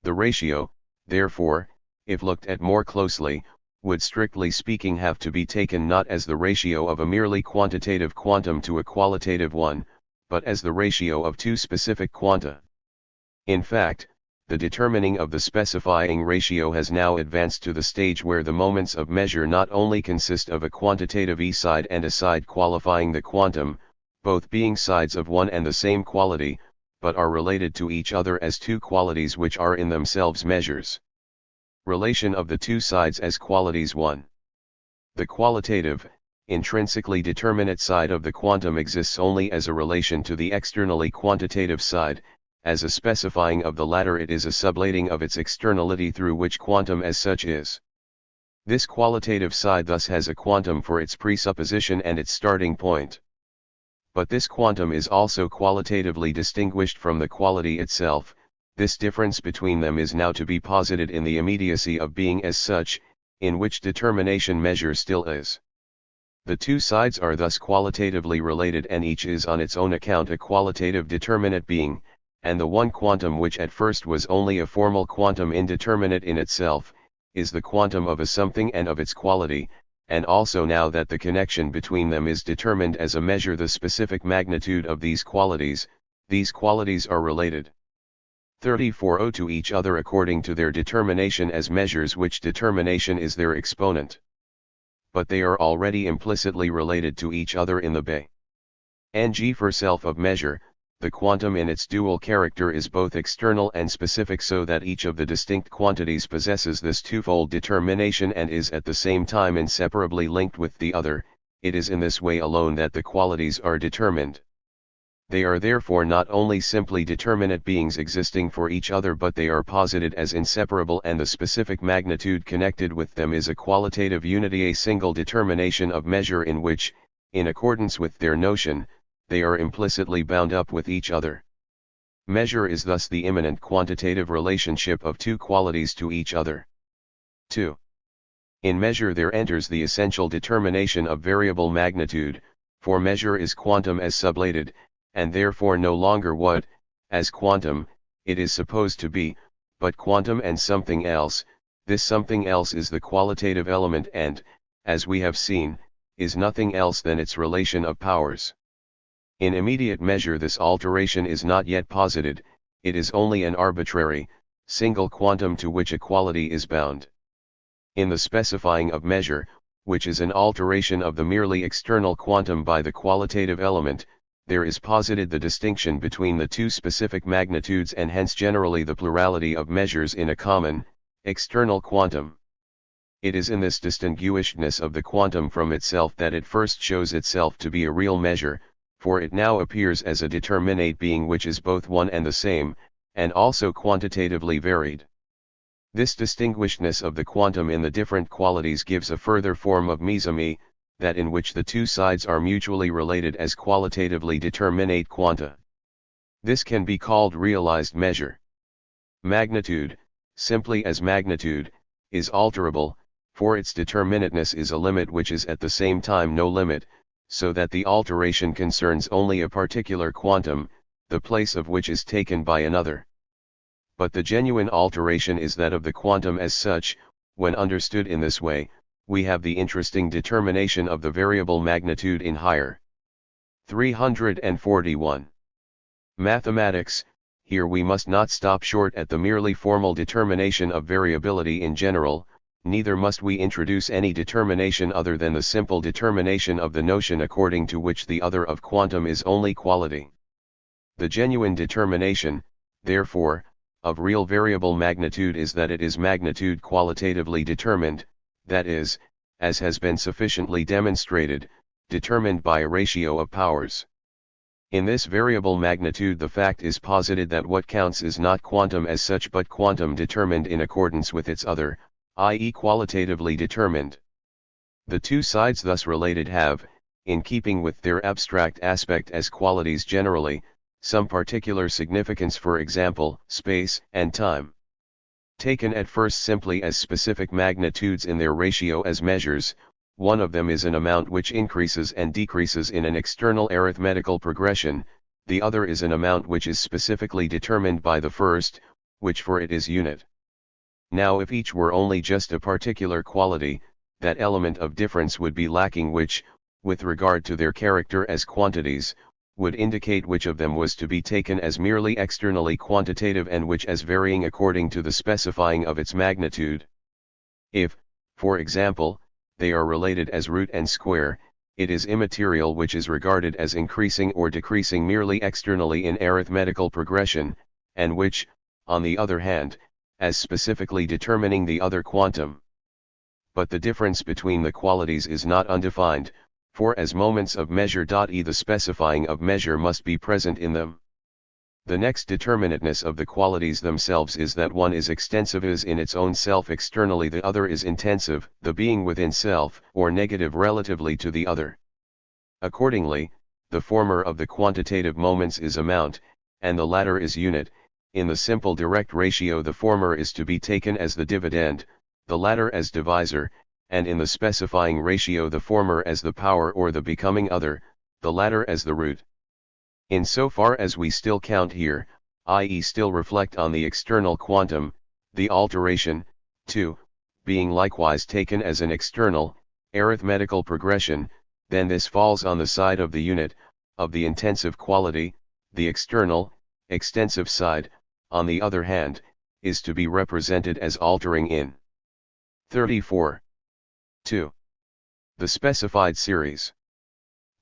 The ratio, therefore, if looked at more closely, would strictly speaking have to be taken not as the ratio of a merely quantitative quantum to a qualitative one, but as the ratio of two specific quanta. In fact, the determining of the specifying ratio has now advanced to the stage where the moments of measure not only consist of a quantitative E side and a side qualifying the quantum, both being sides of one and the same quality, but are related to each other as two qualities which are in themselves measures. Relation of the two sides as qualities 1. The qualitative, intrinsically determinate side of the quantum exists only as a relation to the externally quantitative side. As a specifying of the latter, it is a sublating of its externality through which quantum as such is. This qualitative side thus has a quantum for its presupposition and its starting point. But this quantum is also qualitatively distinguished from the quality itself. This difference between them is now to be posited in the immediacy of being as such, in which determination measure still is. The two sides are thus qualitatively related, and each is on its own account a qualitative determinate being, and the one quantum which at first was only a formal quantum indeterminate in itself, is the quantum of a something and of its quality, and also now that the connection between them is determined as a measure the specific magnitude of these qualities are related 34 to each other according to their determination as measures, which determination is their exponent. But they are already implicitly related to each other in the Bay. Ng for self of measure. The quantum in its dual character is both external and specific, so that each of the distinct quantities possesses this twofold determination and is at the same time inseparably linked with the other. It is in this way alone that the qualities are determined. They are therefore not only simply determinate beings existing for each other, but they are posited as inseparable, and the specific magnitude connected with them is a qualitative unity, a single determination of measure in which, in accordance with their notion, they are implicitly bound up with each other. Measure is thus the immanent quantitative relationship of two qualities to each other. 2. In measure there enters the essential determination of variable magnitude, for measure is quantum as sublated, and therefore no longer what, as quantum, it is supposed to be, but quantum and something else. This something else is the qualitative element and, as we have seen, is nothing else than its relation of powers. In immediate measure this alteration is not yet posited, it is only an arbitrary, single quantum to which a quality is bound. In the specifying of measure, which is an alteration of the merely external quantum by the qualitative element, there is posited the distinction between the two specific magnitudes, and hence generally the plurality of measures in a common, external quantum. It is in this distinguishedness of the quantum from itself that it first shows itself to be a real measure, for it now appears as a determinate being which is both one and the same, and also quantitatively varied. This distinguishedness of the quantum in the different qualities gives a further form of mesomy, that in which the two sides are mutually related as qualitatively determinate quanta. This can be called realized measure. Magnitude, simply as magnitude, is alterable, for its determinateness is a limit which is at the same time no limit, so that the alteration concerns only a particular quantum, the place of which is taken by another. But the genuine alteration is that of the quantum as such. When understood in this way, we have the interesting determination of the variable magnitude in higher. 341. Mathematics. Here we must not stop short at the merely formal determination of variability in general, neither must we introduce any determination other than the simple determination of the notion according to which the other of quantum is only quality. The genuine determination, therefore, of real variable magnitude is that it is magnitude qualitatively determined, that is, as has been sufficiently demonstrated, determined by a ratio of powers. In this variable magnitude the fact is posited that what counts is not quantum as such but quantum determined in accordance with its other, i.e. qualitatively determined. The two sides thus related have, in keeping with their abstract aspect as qualities generally, some particular significance, for example, space and time. Taken at first simply as specific magnitudes in their ratio as measures, one of them is an amount which increases and decreases in an external arithmetical progression, the other is an amount which is specifically determined by the first, which for it is unit. Now if each were only just a particular quality, that element of difference would be lacking which, with regard to their character as quantities, would indicate which of them was to be taken as merely externally quantitative and which as varying according to the specifying of its magnitude. If, for example, they are related as root and square, it is immaterial which is regarded as increasing or decreasing merely externally in arithmetical progression, and which, on the other hand, as specifically determining the other quantum. But the difference between the qualities is not undefined, for as moments of measure. The specifying of measure must be present in them. The next determinateness of the qualities themselves is that one is extensive as in its own self externally, the other is intensive, the being within self, or negative relatively to the other. Accordingly, the former of the quantitative moments is amount, and the latter is unit. In the simple direct ratio the former is to be taken as the dividend, the latter as divisor, and in the specifying ratio the former as the power or the becoming other, the latter as the root. In so far as we still count here, i.e. still reflect on the external quantum, the alteration, too, being likewise taken as an external, arithmetical progression, then this falls on the side of the unit, of the intensive quality. The external, extensive side, on the other hand, is to be represented as altering in 34. 2. The specified series.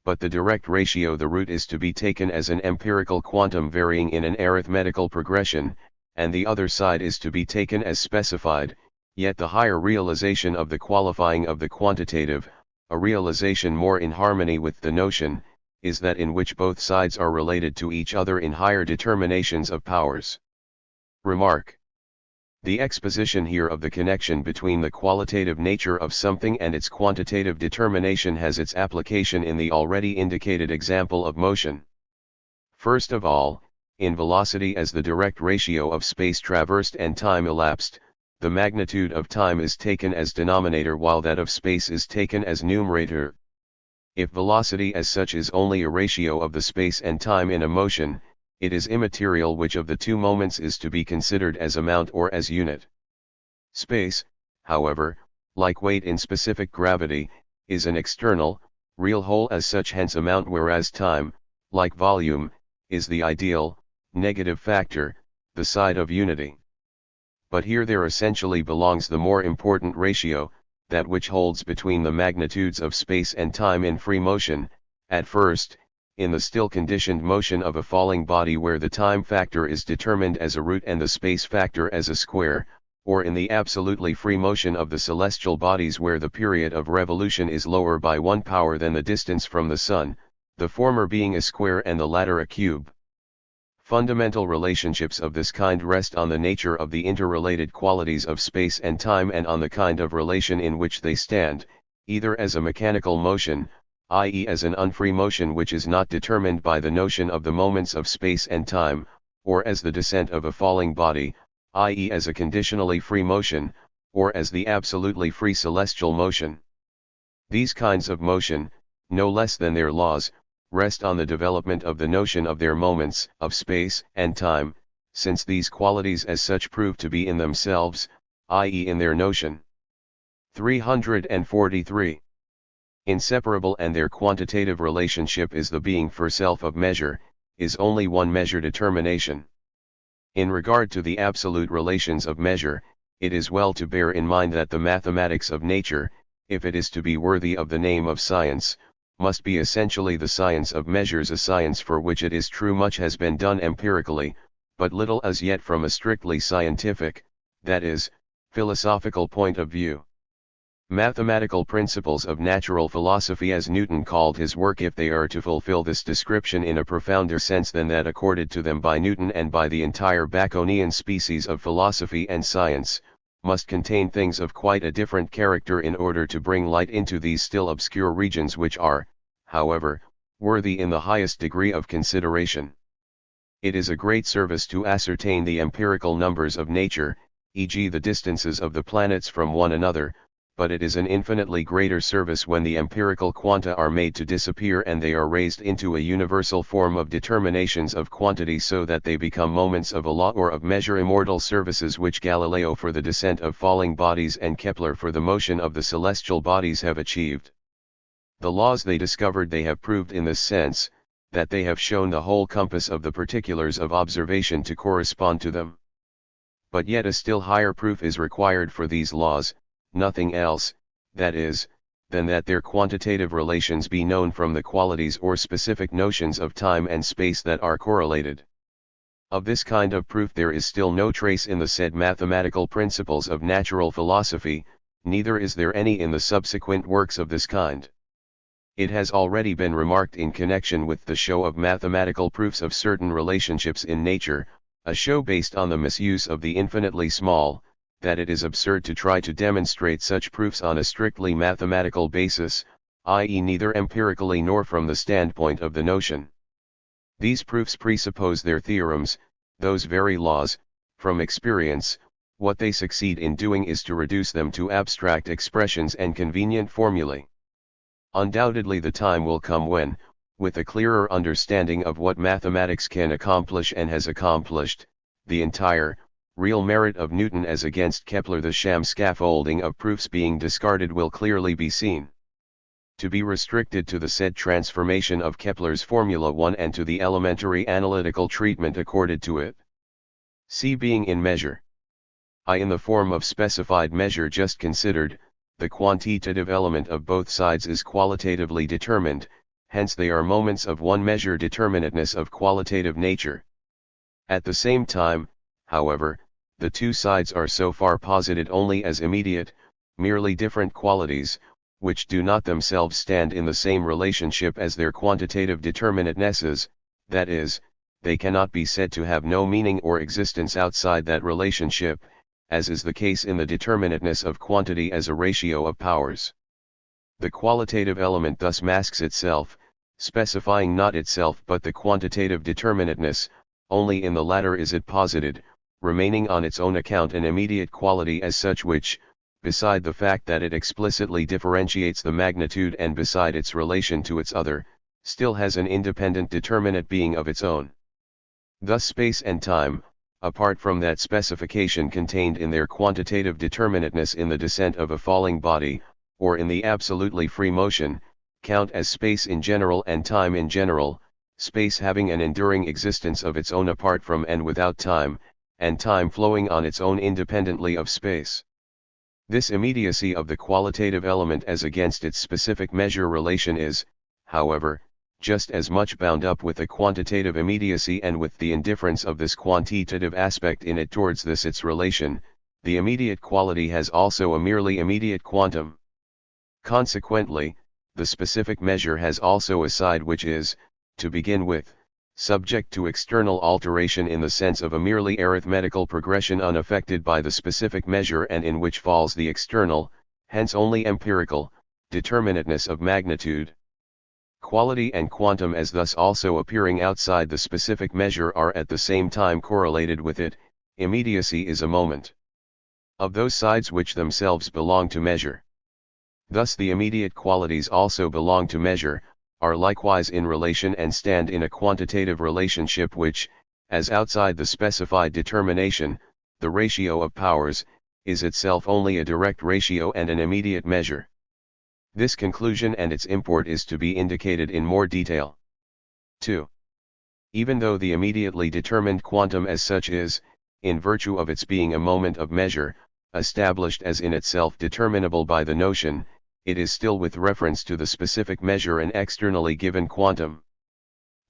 But the direct ratio, the root, is to be taken as an empirical quantum varying in an arithmetical progression, and the other side is to be taken as specified, yet the higher realization of the qualifying of the quantitative, a realization more in harmony with the notion, is that in which both sides are related to each other in higher determinations of powers. Remark. The exposition here of the connection between the qualitative nature of something and its quantitative determination has its application in the already indicated example of motion. First of all, in velocity as the direct ratio of space traversed and time elapsed, the magnitude of time is taken as denominator while that of space is taken as numerator. If velocity as such is only a ratio of the space and time in a motion, it is immaterial which of the two moments is to be considered as amount or as unit. Space, however, like weight in specific gravity, is an external, real whole as such, hence amount, whereas time, like volume, is the ideal, negative factor, the side of unity. But here there essentially belongs the more important ratio, that which holds between the magnitudes of space and time in free motion, at first, in the still conditioned motion of a falling body where the time factor is determined as a root and the space factor as a square, or in the absolutely free motion of the celestial bodies where the period of revolution is lower by 1 power than the distance from the Sun, the former being a square and the latter a cube. Fundamental relationships of this kind rest on the nature of the interrelated qualities of space and time and on the kind of relation in which they stand, either as a mechanical motion, i.e. as an unfree motion which is not determined by the notion of the moments of space and time, or as the descent of a falling body, i.e. as a conditionally free motion, or as the absolutely free celestial motion. These kinds of motion, no less than their laws, rest on the development of the notion of their moments of space and time, since these qualities as such prove to be in themselves, i.e. in their notion. 343. Inseparable, and their quantitative relationship is the being for self of measure, is only one measure determination. In regard to the absolute relations of measure, it is well to bear in mind that the mathematics of nature, if it is to be worthy of the name of science, must be essentially the science of measures, a science for which it is true much has been done empirically, but little as yet from a strictly scientific, that is, philosophical point of view. Mathematical principles of natural philosophy, as Newton called his work, if they are to fulfill this description in a profounder sense than that accorded to them by Newton and by the entire Baconian species of philosophy and science, must contain things of quite a different character in order to bring light into these still obscure regions, which are, however, worthy in the highest degree of consideration. It is a great service to ascertain the empirical numbers of nature, e.g. the distances of the planets from one another, but it is an infinitely greater service when the empirical quanta are made to disappear and they are raised into a universal form of determinations of quantity so that they become moments of a law or of measure, immortal services which Galileo for the descent of falling bodies and Kepler for the motion of the celestial bodies have achieved. The laws they discovered they have proved in this sense, that they have shown the whole compass of the particulars of observation to correspond to them. But yet a still higher proof is required for these laws, nothing else, that is, than that their quantitative relations be known from the qualities or specific notions of time and space that are correlated. Of this kind of proof there is still no trace in the said mathematical principles of natural philosophy, neither is there any in the subsequent works of this kind. It has already been remarked in connection with the show of mathematical proofs of certain relationships in nature, a show based on the misuse of the infinitely small, that it is absurd to try to demonstrate such proofs on a strictly mathematical basis, i.e. neither empirically nor from the standpoint of the notion. These proofs presuppose their theorems, those very laws, from experience. What they succeed in doing is to reduce them to abstract expressions and convenient formulae. Undoubtedly the time will come when, with a clearer understanding of what mathematics can accomplish and has accomplished, the entire, real merit of Newton as against Kepler, the sham scaffolding of proofs being discarded, will clearly be seen to be restricted to the said transformation of Kepler's Formula 1 and to the elementary analytical treatment accorded to it. C being in measure. I in the form of specified measure just considered, the quantitative element of both sides is qualitatively determined, hence they are moments of one measure determinateness of qualitative nature. At the same time, however, the two sides are so far posited only as immediate, merely different qualities, which do not themselves stand in the same relationship as their quantitative determinatenesses, that is, they cannot be said to have no meaning or existence outside that relationship, as is the case in the determinateness of quantity as a ratio of powers. The qualitative element thus masks itself, specifying not itself but the quantitative determinateness, only in the latter is it posited, remaining on its own account an immediate quality as such which, beside the fact that it explicitly differentiates the magnitude and beside its relation to its other, still has an independent determinate being of its own. Thus space and time, apart from that specification contained in their quantitative determinateness in the descent of a falling body, or in the absolutely free motion, count as space in general and time in general, space having an enduring existence of its own apart from and without time, and time flowing on its own independently of space. This immediacy of the qualitative element as against its specific measure relation is, however, just as much bound up with the quantitative immediacy and with the indifference of this quantitative aspect in it towards this its relation. The immediate quality has also a merely immediate quantum. Consequently, the specific measure has also a side which is, to begin with, subject to external alteration in the sense of a merely arithmetical progression unaffected by the specific measure and in which falls the external, hence only empirical, determinateness of magnitude. Quality and quantum as thus also appearing outside the specific measure are at the same time correlated with it. Immediacy is a moment of those sides which themselves belong to measure. Thus the immediate qualities also belong to measure, are likewise in relation and stand in a quantitative relationship which, as outside the specified determination, the ratio of powers, is itself only a direct ratio and an immediate measure. This conclusion and its import is to be indicated in more detail. 2. Even though the immediately determined quantum as such is, in virtue of its being a moment of measure, established as in itself determinable by the notion, it is still with reference to the specific measure an externally given quantum.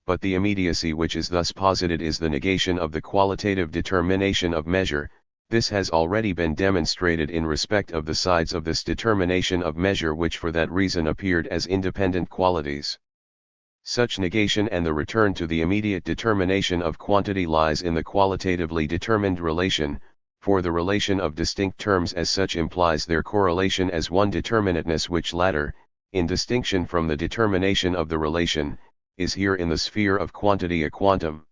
But the immediacy which is thus posited is the negation of the qualitative determination of measure. This has already been demonstrated in respect of the sides of this determination of measure which for that reason appeared as independent qualities. Such negation and the return to the immediate determination of quantity lies in the qualitatively determined relation, for the relation of distinct terms as such implies their correlation as one determinateness which latter, in distinction from the determination of the relation, is here in the sphere of quantity a quantum.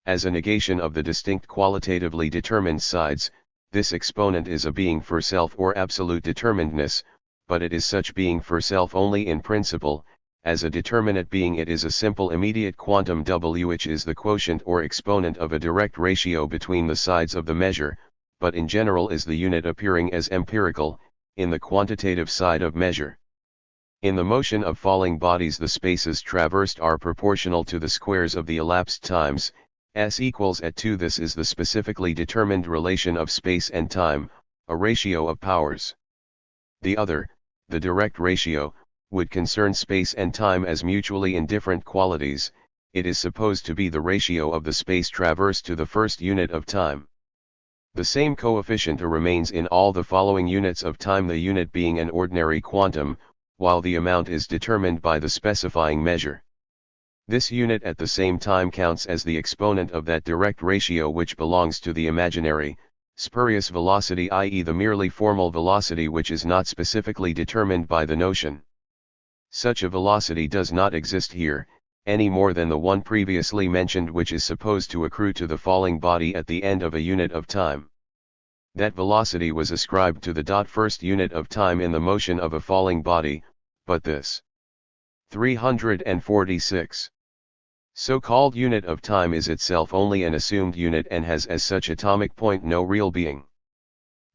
As a negation of the distinct qualitatively determined sides, This exponent is a being for self or absolute determinedness, but it is such being for self only in principle. As a determinate being it is a simple immediate quantum W, which is the quotient or exponent of a direct ratio between the sides of the measure, but in general is the unit appearing as empirical, in the quantitative side of measure. In the motion of falling bodies the spaces traversed are proportional to the squares of the elapsed times, s equals at 2. This is the specifically determined relation of space and time, a ratio of powers. The other, the direct ratio, would concern space and time as mutually indifferent qualities. It is supposed to be the ratio of the space traversed to the first unit of time. The same coefficient remains in all the following units of time, the unit being an ordinary quantum, while the amount is determined by the specifying measure. This unit at the same time counts as the exponent of that direct ratio which belongs to the imaginary, spurious velocity, i.e. the merely formal velocity which is not specifically determined by the notion. Such a velocity does not exist here, any more than the one previously mentioned which is supposed to accrue to the falling body at the end of a unit of time. That velocity was ascribed to the first unit of time in the motion of a falling body, but this 346 so-called unit of time is itself only an assumed unit and has as such atomic point no real being.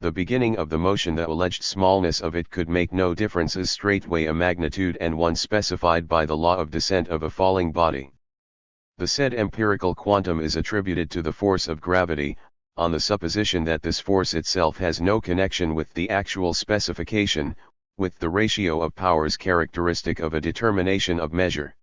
The beginning of the motion, the alleged smallness of it could make no difference, is straightway a magnitude and one specified by the law of descent of a falling body. The said empirical quantum is attributed to the force of gravity, on the supposition that this force itself has no connection with the actual specification, with the ratio of powers characteristic of a determination of measure.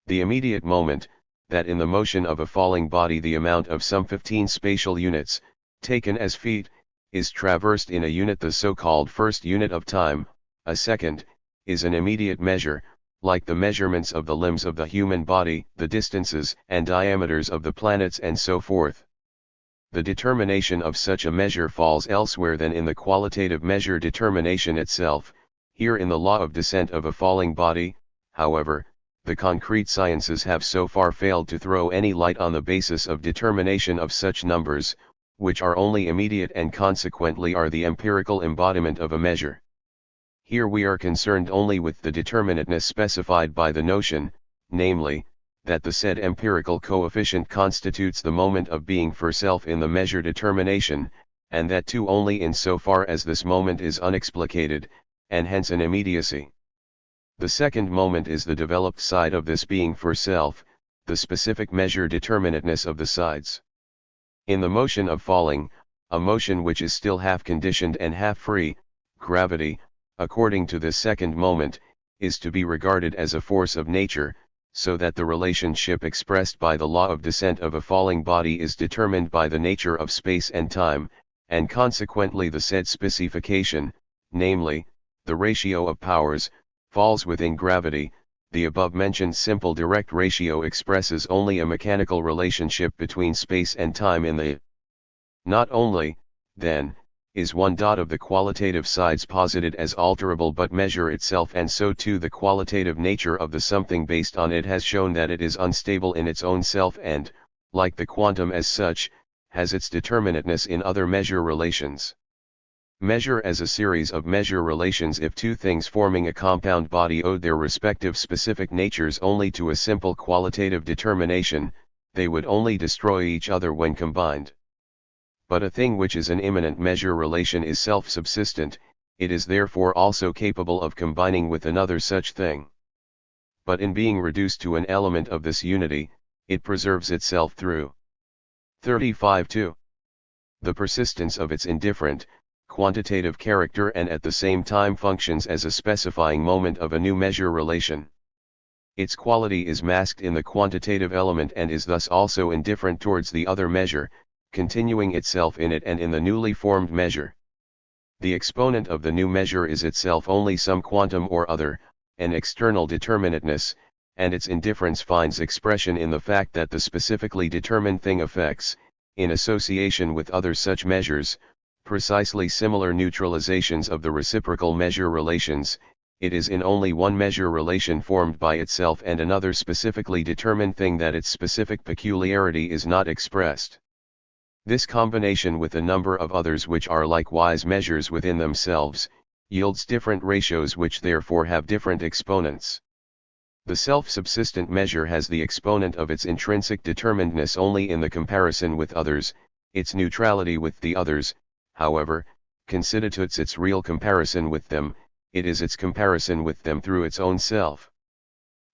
The immediate moment, that in the motion of a falling body the amount of some 15 spatial units, taken as feet, is traversed in a unit, the so-called first unit of time, a second, is an immediate measure, like the measurements of the limbs of the human body, the distances and diameters of the planets and so forth. The determination of such a measure falls elsewhere than in the qualitative measure determination itself. Here in the law of descent of a falling body, however, the concrete sciences have so far failed to throw any light on the basis of determination of such numbers, which are only immediate and consequently are the empirical embodiment of a measure. Here we are concerned only with the determinateness specified by the notion, namely, that the said empirical coefficient constitutes the moment of being for self in the measure determination, and that too only in so far as this moment is unexplicated, and hence an immediacy. The second moment is the developed side of this being for self, the specific measure determinateness of the sides. In the motion of falling, a motion which is still half conditioned and half free, gravity, according to this second moment, is to be regarded as a force of nature, so that the relationship expressed by the law of descent of a falling body is determined by the nature of space and time, and consequently the said specification, namely, the ratio of powers, falls within gravity. The above-mentioned simple direct ratio expresses only a mechanical relationship between space and time in the. Not only, then, is one of the qualitative sides posited as alterable, but measure itself and so too the qualitative nature of the something based on it has shown that it is unstable in its own self and, like the quantum as such, has its determinateness in other measure relations. Measure as a series of measure relations. If two things forming a compound body owed their respective specific natures only to a simple qualitative determination, they would only destroy each other when combined. But a thing which is an immanent measure relation is self-subsistent, it is therefore also capable of combining with another such thing. But in being reduced to an element of this unity, it preserves itself through 35-2. The persistence of its indifferent, quantitative character, and at the same time functions as a specifying moment of a new measure relation. Its quality is masked in the quantitative element and is thus also indifferent towards the other measure, continuing itself in it and in the newly formed measure. The exponent of the new measure is itself only some quantum or other, an external determinateness, and its indifference finds expression in the fact that the specifically determined thing affects, in association with other such measures, precisely similar neutralizations of the reciprocal measure relations. It is in only one measure relation formed by itself and another specifically determined thing that its specific peculiarity is not expressed. This combination with a number of others which are likewise measures within themselves, yields different ratios which therefore have different exponents. The self-subsistent measure has the exponent of its intrinsic determinedness only in the comparison with others, its neutrality with the others, however, constitutes its real comparison with them, it is its comparison with them through its own self.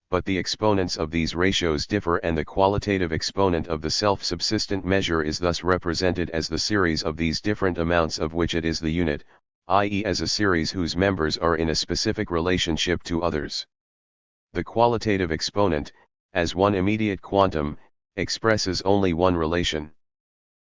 But the exponents of these ratios differ, and the qualitative exponent of the self-subsistent measure is thus represented as the series of these different amounts of which it is the unit, i.e. as a series whose members are in a specific relationship to others. The qualitative exponent, as one immediate quantum, expresses only one relation.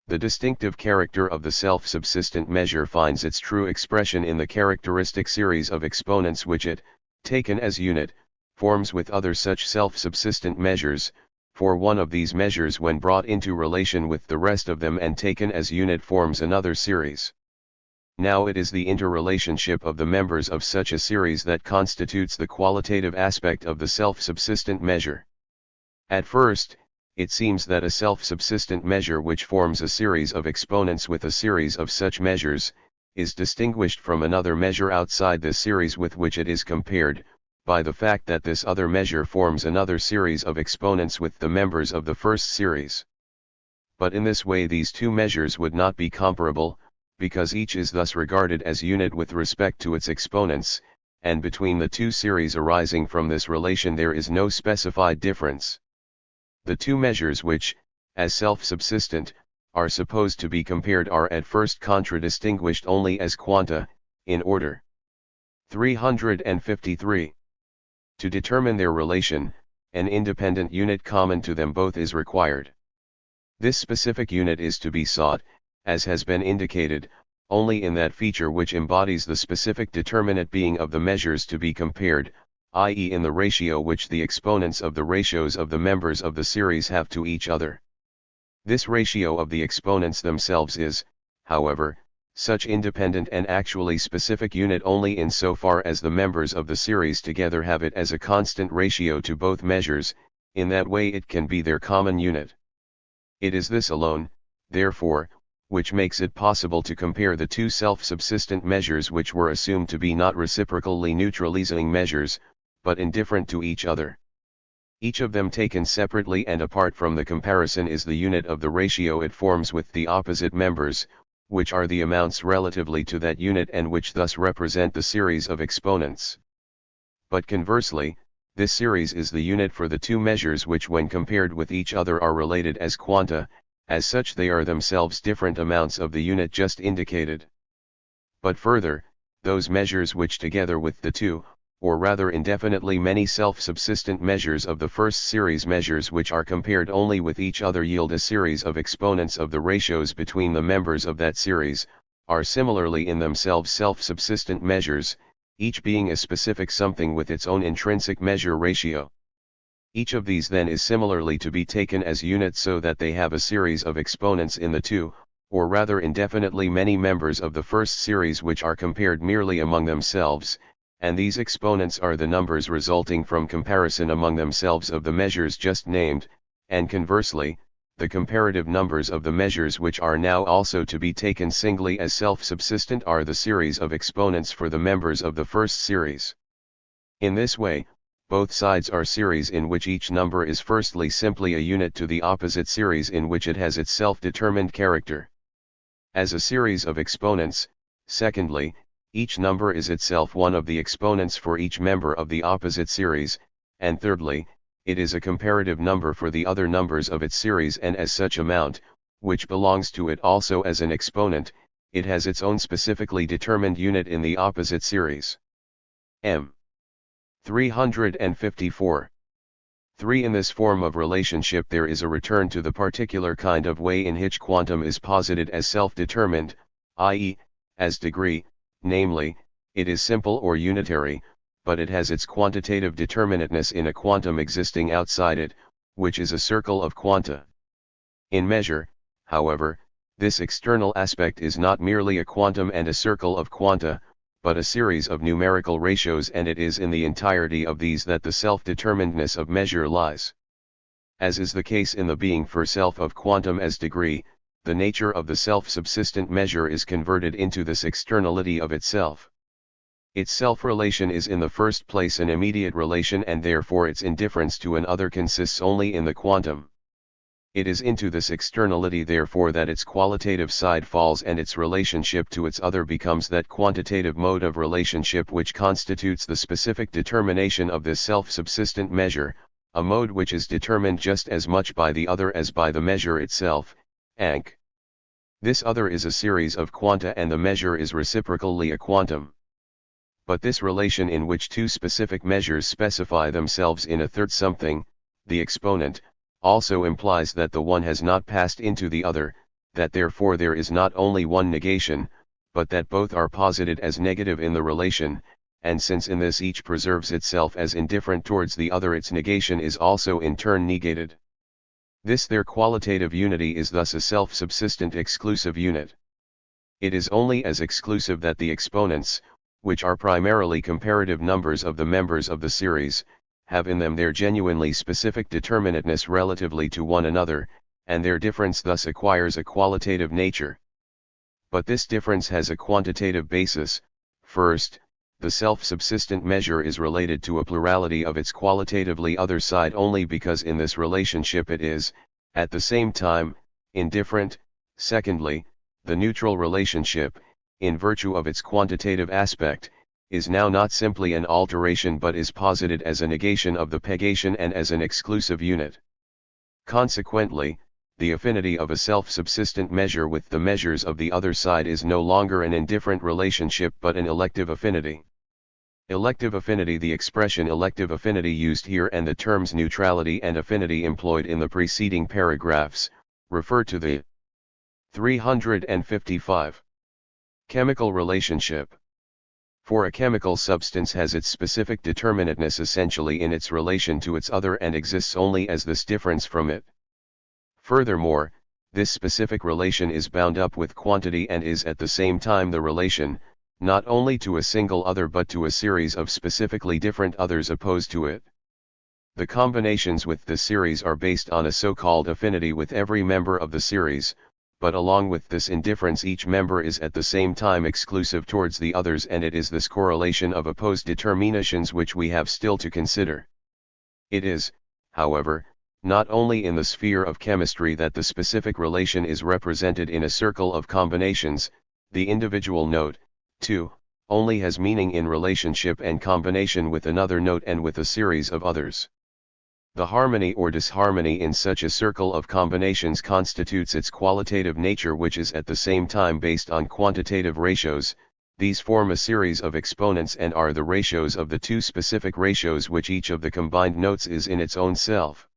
The distinctive character of the self-subsistent measure finds its true expression in the characteristic series of exponents which it, taken as unit, forms with other such self-subsistent measures, for one of these measures when brought into relation with the rest of them and taken as unit forms another series. Now it is the interrelationship of the members of such a series that constitutes the qualitative aspect of the self-subsistent measure. At first, it seems that a self-subsistent measure which forms a series of exponents with a series of such measures, is distinguished from another measure outside this series with which it is compared, by the fact that this other measure forms another series of exponents with the members of the first series. But in this way these two measures would not be comparable, because each is thus regarded as unit with respect to its exponents, and between the two series arising from this relation there is no specified difference. The two measures which, as self-subsistent, are supposed to be compared are at first contradistinguished only as quanta, in order 353. To determine their relation, an independent unit common to them both is required. This specific unit is to be sought, as has been indicated, only in that feature which embodies the specific determinate being of the measures to be compared, i.e. in the ratio which the exponents of the ratios of the members of the series have to each other. This ratio of the exponents themselves is, however, such independent and actually specific unit only in so far as the members of the series together have it as a constant ratio to both measures, in that way it can be their common unit. It is this alone, therefore, which makes it possible to compare the two self-subsistent measures which were assumed to be not reciprocally neutralizing measures, but indifferent to each other. Each of them taken separately and apart from the comparison is the unit of the ratio it forms with the opposite members, which are the amounts relatively to that unit and which thus represent the series of exponents. But conversely, this series is the unit for the two measures which when compared with each other are related as quanta, as such they are themselves different amounts of the unit just indicated. But further, those measures which together with the two, or rather indefinitely many self-subsistent measures of the first series measures which are compared only with each other yield a series of exponents of the ratios between the members of that series, are similarly in themselves self-subsistent measures, each being a specific something with its own intrinsic measure ratio. Each of these then is similarly to be taken as units so that they have a series of exponents in the two, or rather indefinitely many members of the first series which are compared merely among themselves, and these exponents are the numbers resulting from comparison among themselves of the measures just named, and conversely, the comparative numbers of the measures which are now also to be taken singly as self-subsistent are the series of exponents for the members of the first series. In this way, both sides are series in which each number is firstly simply a unit to the opposite series in which it has its self-determined character. As a series of exponents, secondly, each number is itself one of the exponents for each member of the opposite series, and thirdly, it is a comparative number for the other numbers of its series and as such amount, which belongs to it also as an exponent, it has its own specifically determined unit in the opposite series. M. 354. 3. In this form of relationship there is a return to the particular kind of way in which quantum is posited as self-determined, i.e., as degree, namely, it is simple or unitary, but it has its quantitative determinateness in a quantum existing outside it, which is a circle of quanta. In measure, however, this external aspect is not merely a quantum and a circle of quanta, but a series of numerical ratios, and it is in the entirety of these that the self-determinedness of measure lies. As is the case in the being for self of quantum as degree, the nature of the self-subsistent measure is converted into this externality of itself. Its self-relation is in the first place an immediate relation, and therefore its indifference to an other consists only in the quantum. It is into this externality therefore that its qualitative side falls, and its relationship to its other becomes that quantitative mode of relationship which constitutes the specific determination of this self-subsistent measure, a mode which is determined just as much by the other as by the measure itself, Anc. This other is a series of quanta, and the measure is reciprocally a quantum. But this relation in which two specific measures specify themselves in a third something, the exponent, also implies that the one has not passed into the other, that therefore there is not only one negation, but that both are posited as negative in the relation, and since in this each preserves itself as indifferent towards the other, its negation is also in turn negated. This their qualitative unity is thus a self-subsistent exclusive unit. It is only as exclusive that the exponents, which are primarily comparative numbers of the members of the series, have in them their genuinely specific determinateness relatively to one another, and their difference thus acquires a qualitative nature. But this difference has a quantitative basis. First, the self-subsistent measure is related to a plurality of its qualitatively other side only because in this relationship it is, at the same time, indifferent. Secondly, the neutral relationship, in virtue of its quantitative aspect, is now not simply an alteration but is posited as a negation of the pegation and as an exclusive unit. Consequently, the affinity of a self-subsistent measure with the measures of the other side is no longer an indifferent relationship but an elective affinity. Elective affinity. The expression elective affinity used here and the terms neutrality and affinity employed in the preceding paragraphs, refer to the 355 chemical relationship. For a chemical substance has its specific determinateness essentially in its relation to its other and exists only as this difference from it. Furthermore, this specific relation is bound up with quantity and is at the same time the relation, not only to a single other but to a series of specifically different others opposed to it. The combinations with the series are based on a so-called affinity with every member of the series, but along with this indifference each member is at the same time exclusive towards the others, and it is this correlation of opposed determinations which we have still to consider. It is, however, not only in the sphere of chemistry that the specific relation is represented in a circle of combinations. The individual note, too, only has meaning in relationship and combination with another note and with a series of others. The harmony or disharmony in such a circle of combinations constitutes its qualitative nature, which is at the same time based on quantitative ratios. These form a series of exponents and are the ratios of the two specific ratios which each of the combined notes is in its own self.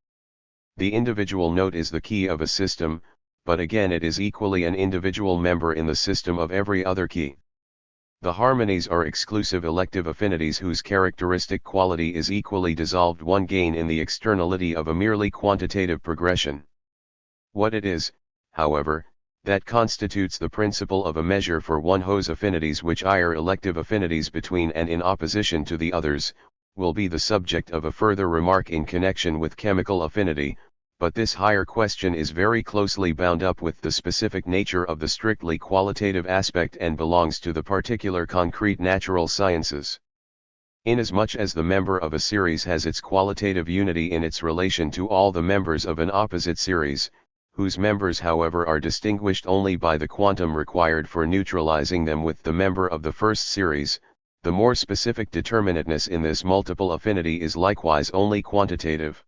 The individual note is the key of a system, but again it is equally an individual member in the system of every other key. The harmonies are exclusive elective affinities whose characteristic quality is equally dissolved one gain in the externality of a merely quantitative progression. What it is, however, that constitutes the principle of a measure for one whose affinities which are elective affinities between and in opposition to the others, will be the subject of a further remark in connection with chemical affinity, but this higher question is very closely bound up with the specific nature of the strictly qualitative aspect and belongs to the particular concrete natural sciences. Inasmuch as the member of a series has its qualitative unity in its relation to all the members of an opposite series, whose members however are distinguished only by the quantum required for neutralizing them with the member of the first series, the more specific determinateness in this multiple affinity is likewise only quantitative.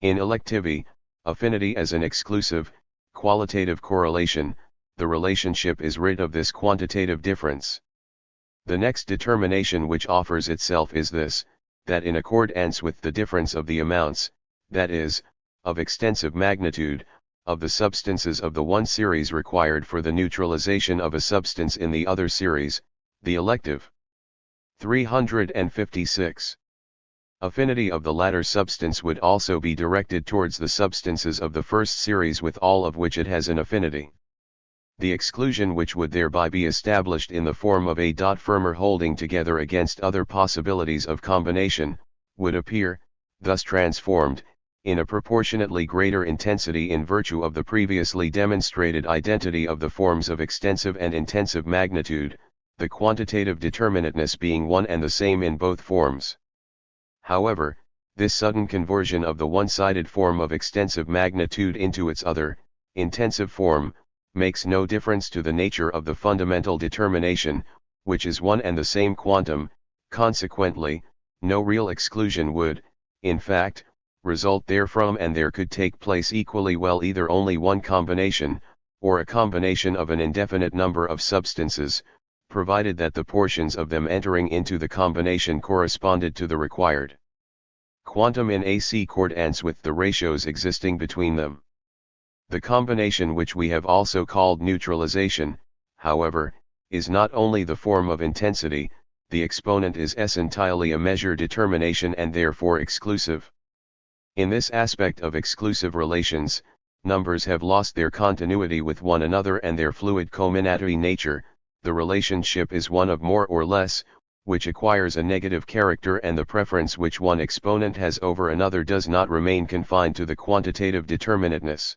In electivity, affinity as an exclusive, qualitative correlation, the relationship is rid of this quantitative difference. The next determination which offers itself is this, that in accordance with the difference of the amounts, that is, of extensive magnitude, of the substances of the one series required for the neutralization of a substance in the other series, the elective 356. Affinity of the latter substance would also be directed towards the substances of the first series with all of which it has an affinity. The exclusion which would thereby be established in the form of a firmer holding together against other possibilities of combination, would appear, thus transformed, in a proportionately greater intensity in virtue of the previously demonstrated identity of the forms of extensive and intensive magnitude, the quantitative determinateness being one and the same in both forms. However, this sudden conversion of the one-sided form of extensive magnitude into its other, intensive form, makes no difference to the nature of the fundamental determination, which is one and the same quantum. Consequently, no real exclusion would, in fact, result therefrom, and there could take place equally well either only one combination, or a combination of an indefinite number of substances, provided that the portions of them entering into the combination corresponded to the required quantum in accordance with the ratios existing between them. The combination, which we have also called neutralization, however, is not only the form of intensity, the exponent is entirely a measure determination and therefore exclusive. In this aspect of exclusive relations, numbers have lost their continuity with one another and their fluid combinatory nature. The relationship is one of more or less, which acquires a negative character, and the preference which one exponent has over another does not remain confined to the quantitative determinateness.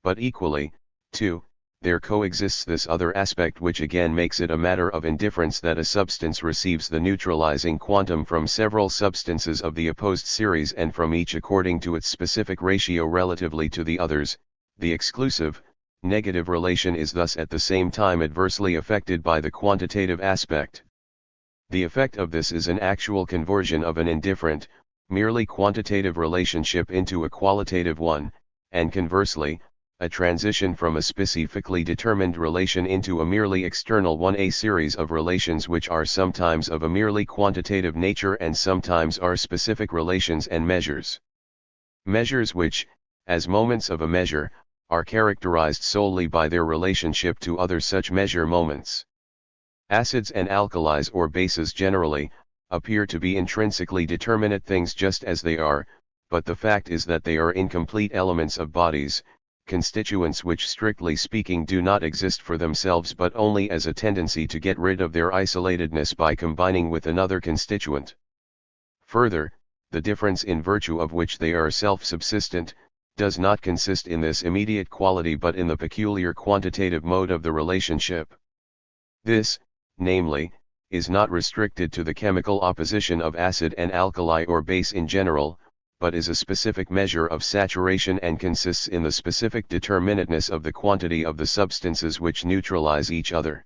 But equally, too, there coexists this other aspect, which again makes it a matter of indifference that a substance receives the neutralizing quantum from several substances of the opposed series and from each according to its specific ratio relatively to the others. The exclusive, negative relation is thus at the same time adversely affected by the quantitative aspect. The effect of this is an actual conversion of an indifferent, merely quantitative relationship into a qualitative one, and conversely, a transition from a specifically determined relation into a merely external one, a series of relations which are sometimes of a merely quantitative nature and sometimes are specific relations and measures. Measures which, as moments of a measure, are characterized solely by their relationship to other such measure moments. Acids and alkalis or bases generally, appear to be intrinsically determinate things just as they are, but the fact is that they are incomplete elements of bodies, constituents which strictly speaking do not exist for themselves but only as a tendency to get rid of their isolatedness by combining with another constituent. Further, the difference in virtue of which they are self-subsistent, does not consist in this immediate quality but in the peculiar quantitative mode of the relationship. This, namely, is not restricted to the chemical opposition of acid and alkali or base in general, but is a specific measure of saturation and consists in the specific determinateness of the quantity of the substances which neutralize each other.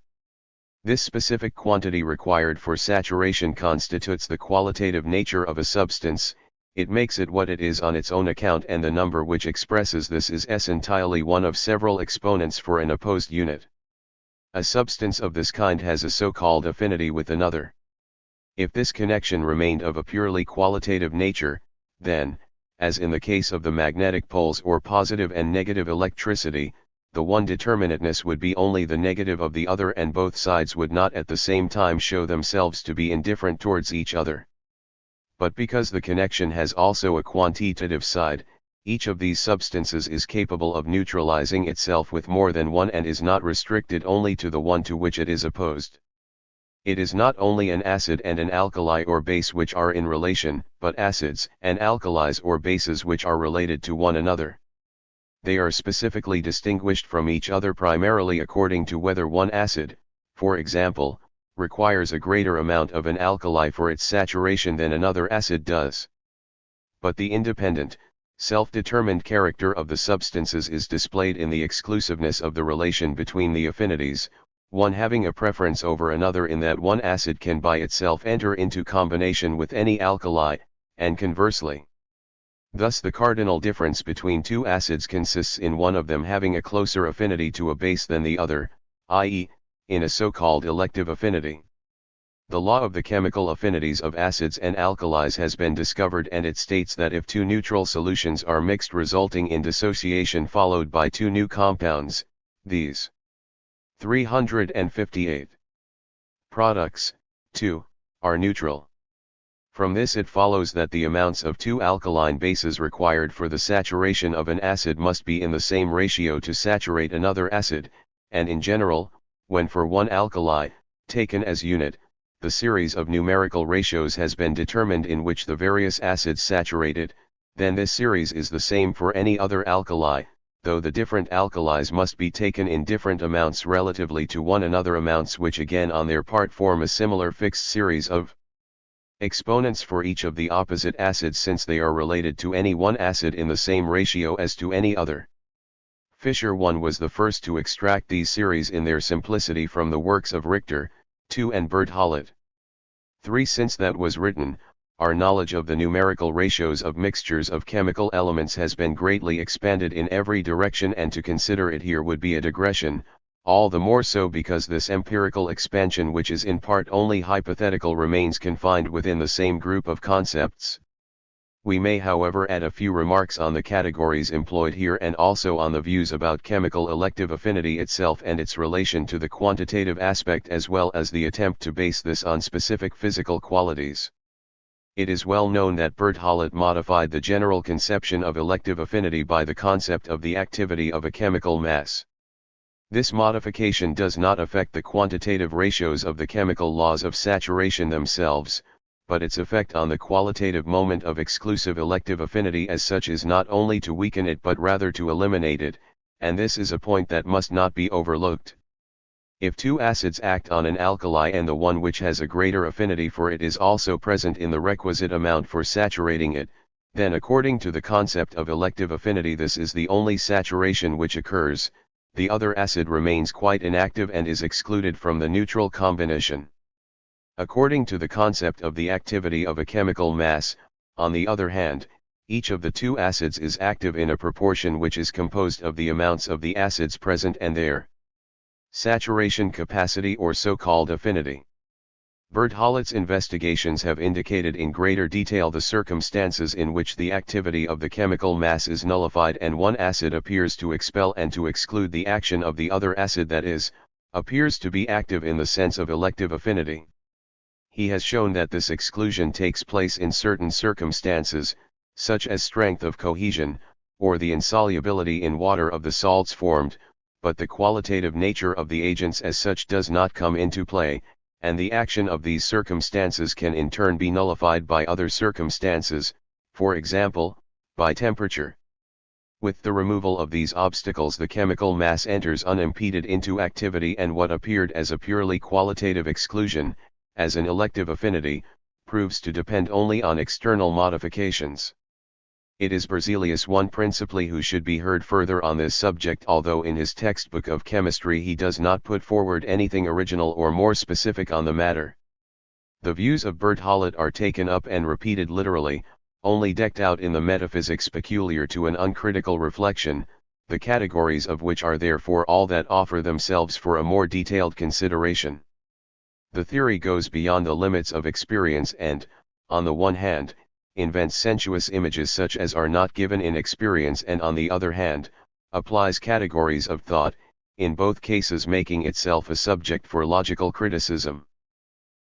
This specific quantity required for saturation constitutes the qualitative nature of a substance. It makes it what it is on its own account, and the number which expresses this is entirely one of several exponents for an opposed unit. A substance of this kind has a so-called affinity with another. If this connection remained of a purely qualitative nature, then, as in the case of the magnetic poles or positive and negative electricity, the one determinateness would be only the negative of the other, and both sides would not at the same time show themselves to be indifferent towards each other. But because the connection has also a quantitative side, each of these substances is capable of neutralizing itself with more than one and is not restricted only to the one to which it is opposed. It is not only an acid and an alkali or base which are in relation, but acids and alkalis or bases which are related to one another. They are specifically distinguished from each other primarily according to whether one acid, for example, requires a greater amount of an alkali for its saturation than another acid does. But the independent, self-determined character of the substances is displayed in the exclusiveness of the relation between the affinities, one having a preference over another in that one acid can by itself enter into combination with any alkali, and conversely. Thus the cardinal difference between two acids consists in one of them having a closer affinity to a base than the other, i.e., in a so-called elective affinity. The law of the chemical affinities of acids and alkalis has been discovered, and it states that if two neutral solutions are mixed resulting in dissociation followed by two new compounds, these 358 products, 2, are neutral. From this it follows that the amounts of two alkaline bases required for the saturation of an acid must be in the same ratio to saturate another acid, and in general, when for one alkali, taken as unit, the series of numerical ratios has been determined in which the various acids saturated, then this series is the same for any other alkali, though the different alkalis must be taken in different amounts relatively to one another, amounts which again on their part form a similar fixed series of exponents for each of the opposite acids, since they are related to any one acid in the same ratio as to any other. Fischer I was the first to extract these series in their simplicity from the works of Richter, II and Berthollet. III. Since that was written, our knowledge of the numerical ratios of mixtures of chemical elements has been greatly expanded in every direction, and to consider it here would be a digression, all the more so because this empirical expansion, which is in part only hypothetical, remains confined within the same group of concepts. We may however add a few remarks on the categories employed here, and also on the views about chemical elective affinity itself and its relation to the quantitative aspect, as well as the attempt to base this on specific physical qualities. It is well known that Berthollet modified the general conception of elective affinity by the concept of the activity of a chemical mass. This modification does not affect the quantitative ratios of the chemical laws of saturation themselves, but its effect on the qualitative moment of exclusive elective affinity as such is not only to weaken it but rather to eliminate it, and this is a point that must not be overlooked. If two acids act on an alkali and the one which has a greater affinity for it is also present in the requisite amount for saturating it, then according to the concept of elective affinity this is the only saturation which occurs, the other acid remains quite inactive and is excluded from the neutral combination. According to the concept of the activity of a chemical mass, on the other hand, each of the two acids is active in a proportion which is composed of the amounts of the acids present and their saturation capacity, or so-called affinity. Berthollet's investigations have indicated in greater detail the circumstances in which the activity of the chemical mass is nullified and one acid appears to expel and to exclude the action of the other acid, that is, appears to be active in the sense of elective affinity. He has shown that this exclusion takes place in certain circumstances, such as strength of cohesion, or the insolubility in water of the salts formed, but the qualitative nature of the agents as such does not come into play, and the action of these circumstances can in turn be nullified by other circumstances, for example, by temperature. With the removal of these obstacles the chemical mass enters unimpeded into activity, and what appeared as a purely qualitative exclusion, as an elective affinity, proves to depend only on external modifications. It is Berzelius I principally who should be heard further on this subject, although in his textbook of chemistry he does not put forward anything original or more specific on the matter. The views of Berthollet are taken up and repeated literally, only decked out in the metaphysics peculiar to an uncritical reflection, the categories of which are therefore all that offer themselves for a more detailed consideration. The theory goes beyond the limits of experience and, on the one hand, invents sensuous images such as are not given in experience, and on the other hand, applies categories of thought, in both cases making itself a subject for logical criticism.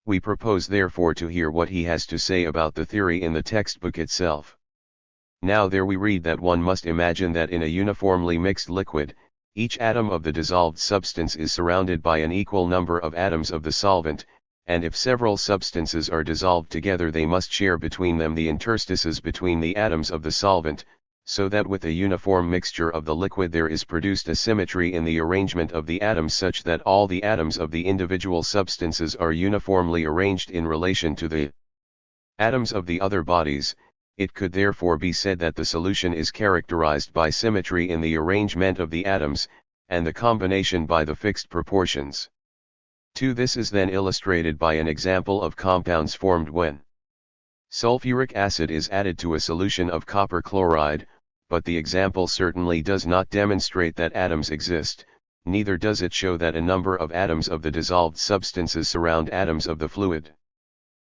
We propose therefore to hear what he has to say about the theory in the textbook itself. Now there we read that one must imagine that in a uniformly mixed liquid, each atom of the dissolved substance is surrounded by an equal number of atoms of the solvent, and if several substances are dissolved together they must share between them the interstices between the atoms of the solvent, so that with a uniform mixture of the liquid there is produced a symmetry in the arrangement of the atoms such that all the atoms of the individual substances are uniformly arranged in relation to the atoms of the other bodies. It could therefore be said that the solution is characterized by symmetry in the arrangement of the atoms, and the combination by the fixed proportions. This is then illustrated by an example of compounds formed when sulfuric acid is added to a solution of copper chloride, but the example certainly does not demonstrate that atoms exist, neither does it show that a number of atoms of the dissolved substances surround atoms of the fluid,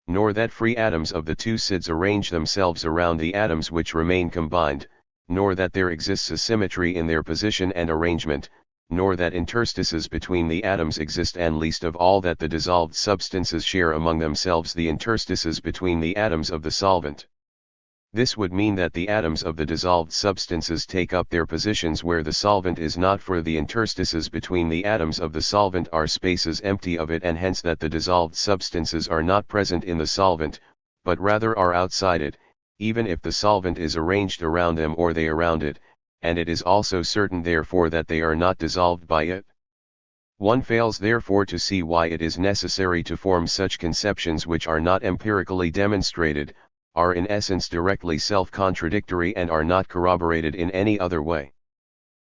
nor that free atoms of the two sides arrange themselves around the atoms which remain combined, nor that there exists a symmetry in their position and arrangement, nor that interstices between the atoms exist, and least of all that the dissolved substances share among themselves the interstices between the atoms of the solvent. This would mean that the atoms of the dissolved substances take up their positions where the solvent is not, for the interstices between the atoms of the solvent are spaces empty of it, and hence that the dissolved substances are not present in the solvent, but rather are outside it, even if the solvent is arranged around them or they around it, and it is also certain therefore that they are not dissolved by it. One fails therefore to see why it is necessary to form such conceptions which are not empirically demonstrated, are in essence directly self-contradictory and are not corroborated in any other way.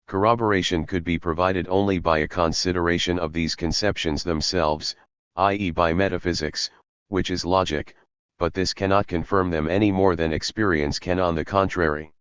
Corroboration could be provided only by a consideration of these conceptions themselves, i.e. by metaphysics, which is logic, but this cannot confirm them any more than experience can on the contrary.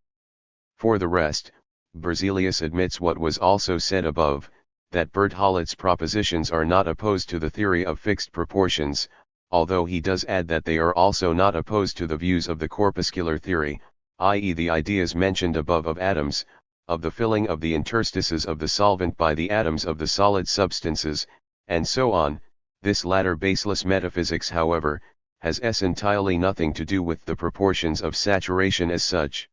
For the rest, Berzelius admits what was also said above, that Berthollet's propositions are not opposed to the theory of fixed proportions, although he does add that they are also not opposed to the views of the corpuscular theory, i.e. the ideas mentioned above of atoms, of the filling of the interstices of the solvent by the atoms of the solid substances, and so on. This latter baseless metaphysics, however, has entirely nothing to do with the proportions of saturation as such.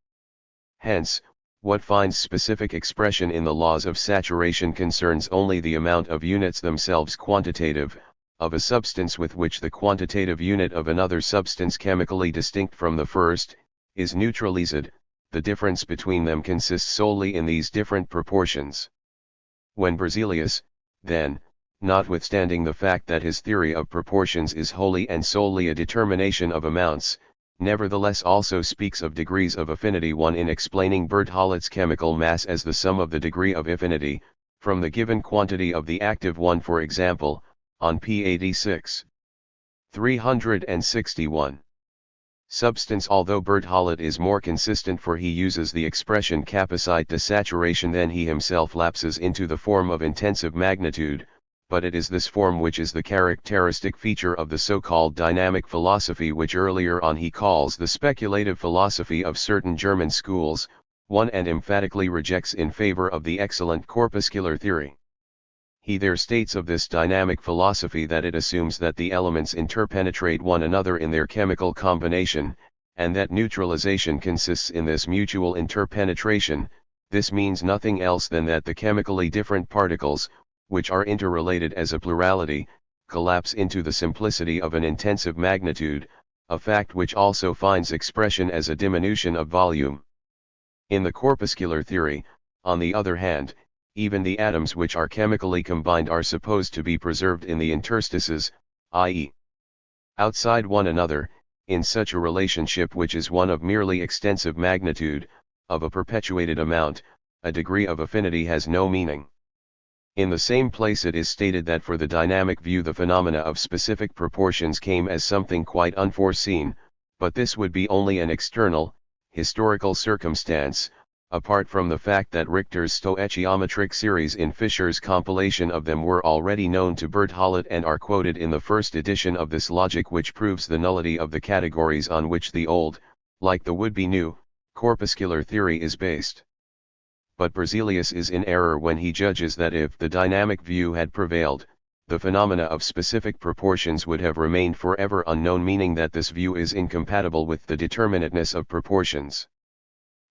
Hence, what finds specific expression in the laws of saturation concerns only the amount of units themselves quantitative, of a substance with which the quantitative unit of another substance chemically distinct from the first, is neutralized. The difference between them consists solely in these different proportions. When Berzelius, then, notwithstanding the fact that his theory of proportions is wholly and solely a determination of amounts, nevertheless also speaks of degrees of affinity, one in explaining Berthollet's chemical mass as the sum of the degree of affinity, from the given quantity of the active one, for example, on p. 86. 361. Substance. Although Berthollet is more consistent, for he uses the expression capacite de saturation, then he himself lapses into the form of intensive magnitude, but it is this form which is the characteristic feature of the so-called dynamic philosophy, which earlier on he calls the speculative philosophy of certain German schools, one and emphatically rejects in favor of the excellent corpuscular theory. He there states of this dynamic philosophy that it assumes that the elements interpenetrate one another in their chemical combination, and that neutralization consists in this mutual interpenetration. This means nothing else than that the chemically different particles, which are interrelated as a plurality, collapse into the simplicity of an intensive magnitude, a fact which also finds expression as a diminution of volume. In the corpuscular theory, on the other hand, even the atoms which are chemically combined are supposed to be preserved in the interstices, i.e. outside one another, in such a relationship which is one of merely extensive magnitude, of a perpetuated amount. A degree of affinity has no meaning. In the same place it is stated that for the dynamic view the phenomena of specific proportions came as something quite unforeseen, but this would be only an external, historical circumstance, apart from the fact that Richter's stoichiometric series in Fischer's compilation of them were already known to Berthollet and are quoted in the first edition of this Logic, which proves the nullity of the categories on which the old, like the would-be new, corpuscular theory is based. But Berzelius is in error when he judges that if the dynamic view had prevailed, the phenomena of specific proportions would have remained forever unknown, meaning that this view is incompatible with the determinateness of proportions.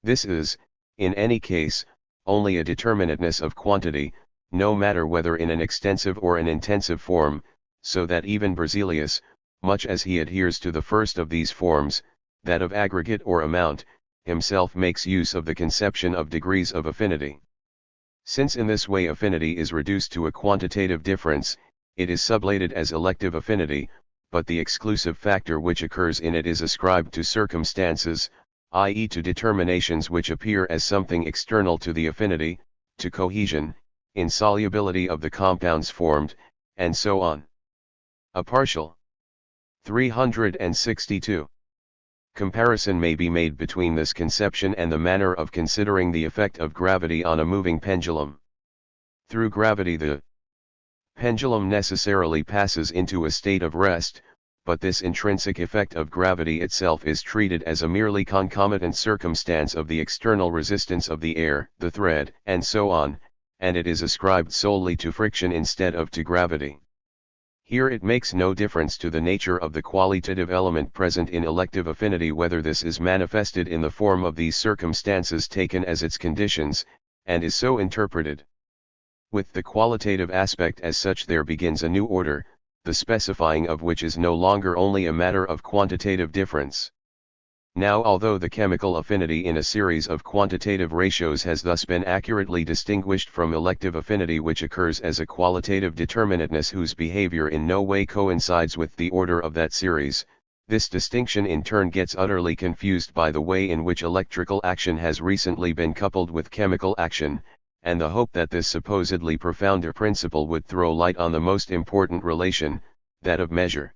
This is, in any case, only a determinateness of quantity, no matter whether in an extensive or an intensive form, so that even Berzelius, much as he adheres to the first of these forms, that of aggregate or amount, himself makes use of the conception of degrees of affinity. Since in this way affinity is reduced to a quantitative difference, it is sublated as elective affinity, but the exclusive factor which occurs in it is ascribed to circumstances, i.e. to determinations which appear as something external to the affinity, to cohesion, insolubility of the compounds formed, and so on. A partial 362. Comparison may be made between this conception and the manner of considering the effect of gravity on a moving pendulum. Through gravity the pendulum necessarily passes into a state of rest, but this intrinsic effect of gravity itself is treated as a merely concomitant circumstance of the external resistance of the air, the thread, and so on, and it is ascribed solely to friction instead of to gravity. Here it makes no difference to the nature of the qualitative element present in elective affinity whether this is manifested in the form of these circumstances taken as its conditions, and is so interpreted. With the qualitative aspect as such there begins a new order, the specifying of which is no longer only a matter of quantitative difference. Now, although the chemical affinity in a series of quantitative ratios has thus been accurately distinguished from elective affinity, which occurs as a qualitative determinateness whose behavior in no way coincides with the order of that series, this distinction in turn gets utterly confused by the way in which electrical action has recently been coupled with chemical action, and the hope that this supposedly profounder principle would throw light on the most important relation, that of measure,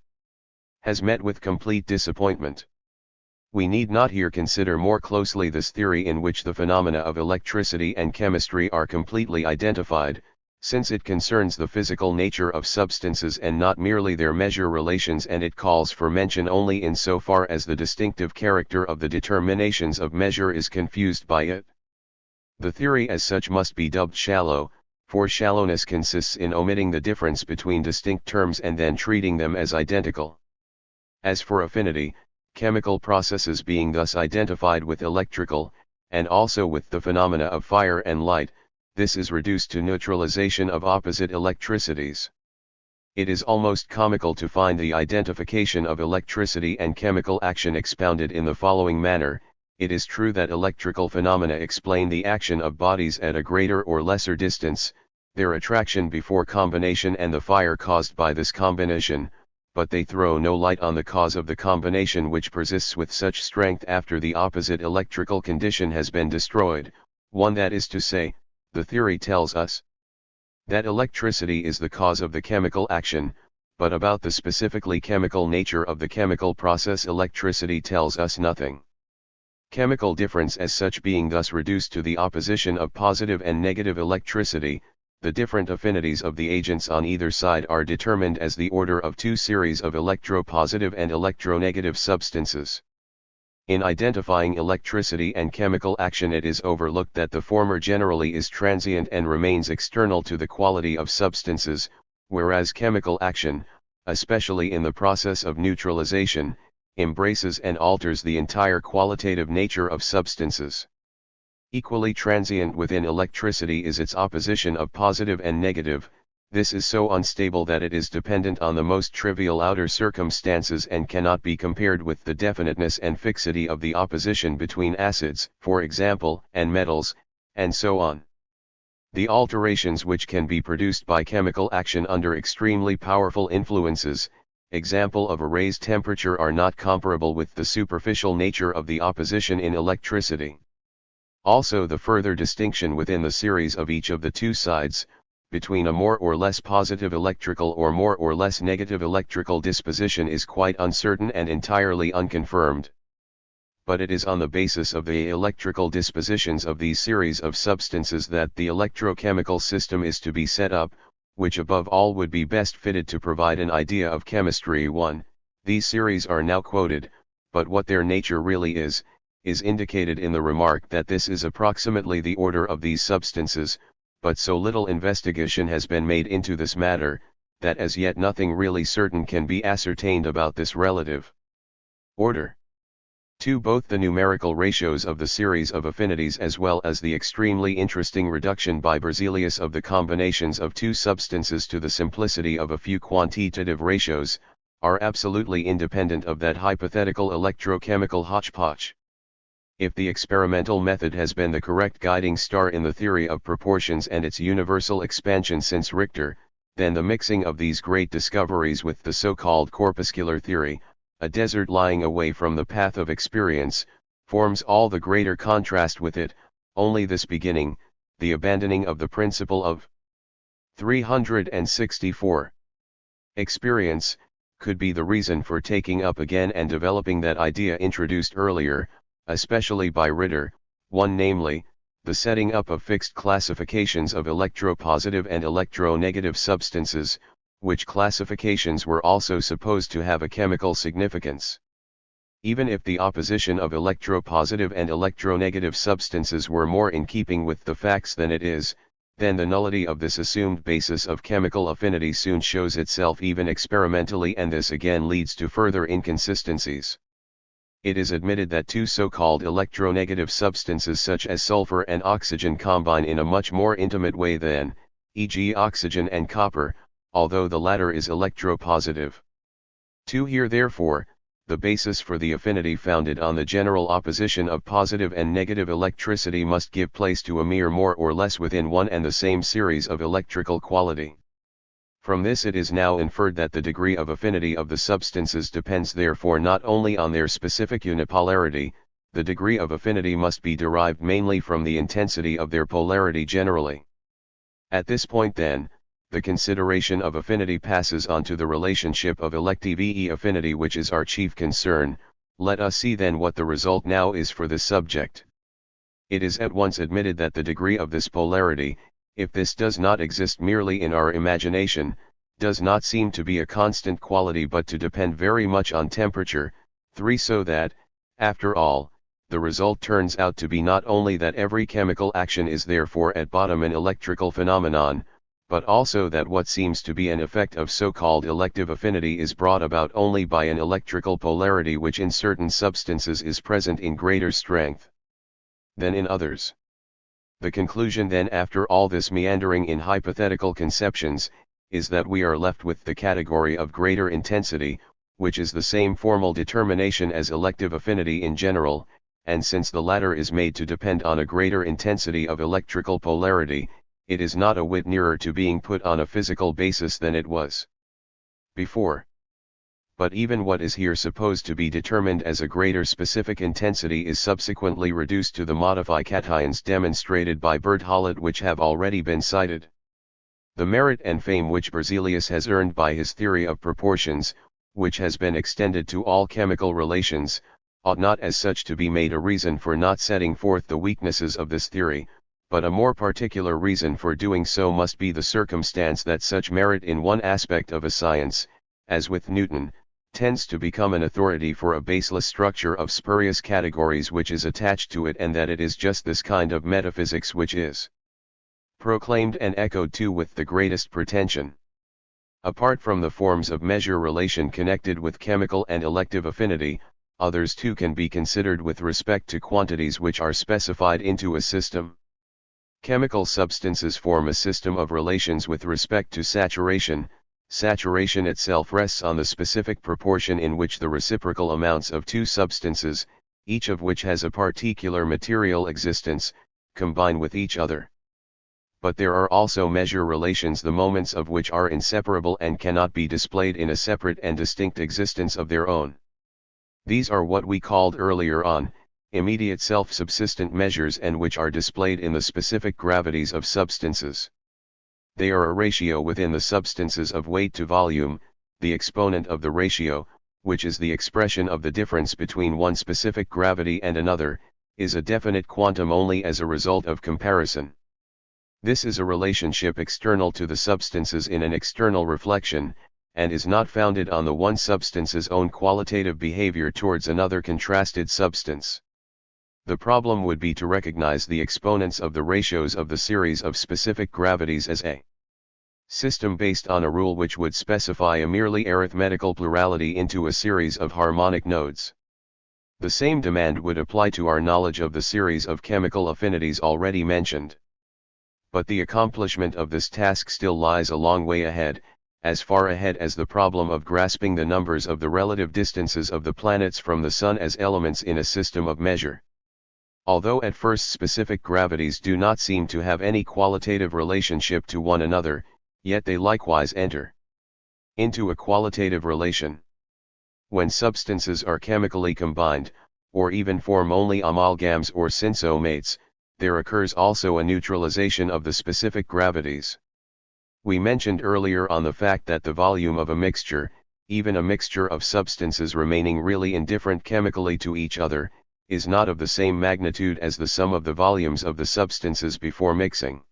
has met with complete disappointment. We need not here consider more closely this theory in which the phenomena of electricity and chemistry are completely identified, since it concerns the physical nature of substances and not merely their measure relations, and it calls for mention only in so far as the distinctive character of the determinations of measure is confused by it. The theory as such must be dubbed shallow, for shallowness consists in omitting the difference between distinct terms and then treating them as identical. As for affinity, chemical processes being thus identified with electrical, and also with the phenomena of fire and light, this is reduced to neutralization of opposite electricities. It is almost comical to find the identification of electricity and chemical action expounded in the following manner: it is true that electrical phenomena explain the action of bodies at a greater or lesser distance, their attraction before combination and the fire caused by this combination, but they throw no light on the cause of the combination which persists with such strength after the opposite electrical condition has been destroyed. One, that is to say, the theory tells us that electricity is the cause of the chemical action, but about the specifically chemical nature of the chemical process electricity tells us nothing. Chemical difference as such being thus reduced to the opposition of positive and negative electricity, the different affinities of the agents on either side are determined as the order of two series of electropositive and electronegative substances. In identifying electricity and chemical action, it is overlooked that the former generally is transient and remains external to the quality of substances, whereas chemical action, especially in the process of neutralization, embraces and alters the entire qualitative nature of substances. Equally transient within electricity is its opposition of positive and negative. This is so unstable that it is dependent on the most trivial outer circumstances and cannot be compared with the definiteness and fixity of the opposition between acids, for example, and metals, and so on. The alterations which can be produced by chemical action under extremely powerful influences, example of a raised temperature, are not comparable with the superficial nature of the opposition in electricity. Also, the further distinction within the series of each of the two sides, between a more or less positive electrical or more or less negative electrical disposition, is quite uncertain and entirely unconfirmed. But it is on the basis of the electrical dispositions of these series of substances that the electrochemical system is to be set up, which above all would be best fitted to provide an idea of chemistry. 1. These series are now quoted, but what their nature really is indicated in the remark that this is approximately the order of these substances, but so little investigation has been made into this matter, that as yet nothing really certain can be ascertained about this relative order. 2. Both the numerical ratios of the series of affinities as well as the extremely interesting reduction by Berzelius of the combinations of two substances to the simplicity of a few quantitative ratios, are absolutely independent of that hypothetical electrochemical hodgepodge. If the experimental method has been the correct guiding star in the theory of proportions and its universal expansion since Richter, then the mixing of these great discoveries with the so-called corpuscular theory, a desert lying away from the path of experience, forms all the greater contrast with it. Only this beginning, the abandoning of the principle of 364 experience, could be the reason for taking up again and developing that idea introduced earlier, especially by Ritter. 1. Namely, the setting up of fixed classifications of electropositive and electronegative substances, which classifications were also supposed to have a chemical significance. Even if the opposition of electropositive and electronegative substances were more in keeping with the facts than it is, then the nullity of this assumed basis of chemical affinity soon shows itself even experimentally, and this again leads to further inconsistencies. It is admitted that two so-called electronegative substances such as sulfur and oxygen combine in a much more intimate way than, e.g. oxygen and copper, although the latter is electropositive. 2. Here therefore, the basis for the affinity founded on the general opposition of positive and negative electricity must give place to a mere more or less within one and the same series of electrical quality. From this it is now inferred that the degree of affinity of the substances depends therefore not only on their specific unipolarity, the degree of affinity must be derived mainly from the intensity of their polarity generally. At this point then, the consideration of affinity passes on to the relationship of elective affinity, which is our chief concern. Let us see then what the result now is for this subject. It is at once admitted that the degree of this polarity, if this does not exist merely in our imagination, does not seem to be a constant quality but to depend very much on temperature. 3. So that, after all, the result turns out to be not only that every chemical action is therefore at bottom an electrical phenomenon, but also that what seems to be an effect of so-called elective affinity is brought about only by an electrical polarity which in certain substances is present in greater strength than in others. The conclusion then, after all this meandering in hypothetical conceptions, is that we are left with the category of greater intensity, which is the same formal determination as elective affinity in general, and since the latter is made to depend on a greater intensity of electrical polarity, it is not a whit nearer to being put on a physical basis than it was before. But even what is here supposed to be determined as a greater specific intensity is subsequently reduced to the modified cations demonstrated by Berthollet, which have already been cited. The merit and fame which Berzelius has earned by his theory of proportions, which has been extended to all chemical relations, ought not as such to be made a reason for not setting forth the weaknesses of this theory, but a more particular reason for doing so must be the circumstance that such merit in one aspect of a science, as with Newton, tends to become an authority for a baseless structure of spurious categories which is attached to it, and that it is just this kind of metaphysics which is proclaimed and echoed too with the greatest pretension. Apart from the forms of measure relation connected with chemical and elective affinity, others too can be considered with respect to quantities which are specified into a system. Chemical substances form a system of relations with respect to saturation. Saturation itself rests on the specific proportion in which the reciprocal amounts of two substances, each of which has a particular material existence, combine with each other. But there are also measure relations, the moments of which are inseparable and cannot be displayed in a separate and distinct existence of their own. These are what we called earlier on, immediate self-subsistent measures, and which are displayed in the specific gravities of substances. They are a ratio within the substances of weight to volume. The exponent of the ratio, which is the expression of the difference between one specific gravity and another, is a definite quantum only as a result of comparison. This is a relationship external to the substances in an external reflection, and is not founded on the one substance's own qualitative behavior towards another contrasted substance. The problem would be to recognize the exponents of the ratios of the series of specific gravities as a system based on a rule which would specify a merely arithmetical plurality into a series of harmonic nodes. The same demand would apply to our knowledge of the series of chemical affinities already mentioned. But the accomplishment of this task still lies a long way ahead, as far ahead as the problem of grasping the numbers of the relative distances of the planets from the Sun as elements in a system of measure. Although at first specific gravities do not seem to have any qualitative relationship to one another, yet they likewise enter into a qualitative relation. When substances are chemically combined, or even form only amalgams or synsomates, there occurs also a neutralization of the specific gravities. We mentioned earlier on the fact that the volume of a mixture, even a mixture of substances remaining really indifferent chemically to each other, is not of the same magnitude as the sum of the volumes of the substances before mixing.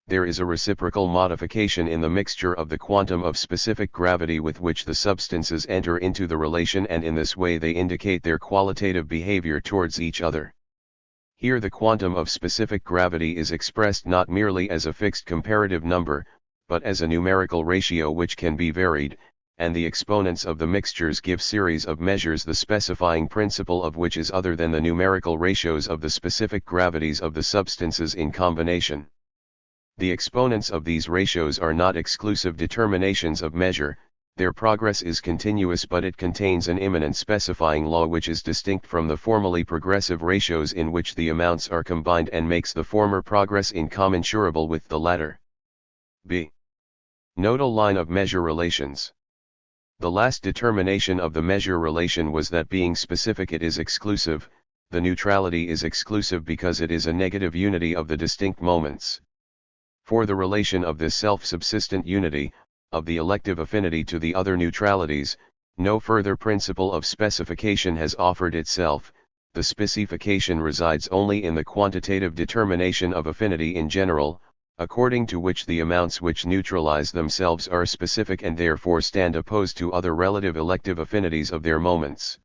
There is a reciprocal modification in the mixture of the quantum of specific gravity with which the substances enter into the relation, and in this way they indicate their qualitative behavior towards each other. Here the quantum of specific gravity is expressed not merely as a fixed comparative number, but as a numerical ratio which can be varied, and the exponents of the mixtures give series of measures the specifying principle of which is other than the numerical ratios of the specific gravities of the substances in combination. The exponents of these ratios are not exclusive determinations of measure, their progress is continuous, but it contains an immanent specifying law which is distinct from the formally progressive ratios in which the amounts are combined and makes the former progress incommensurable with the latter. B. Nodal line of measure relations. The last determination of the measure relation was that being specific it is exclusive. The neutrality is exclusive because it is a negative unity of the distinct moments. For the relation of this self-subsistent unity, of the elective affinity to the other neutralities, no further principle of specification has offered itself. The specification resides only in the quantitative determination of affinity in general, according to which the amounts which neutralize themselves are specific and therefore stand opposed to other relative elective affinities of their moments.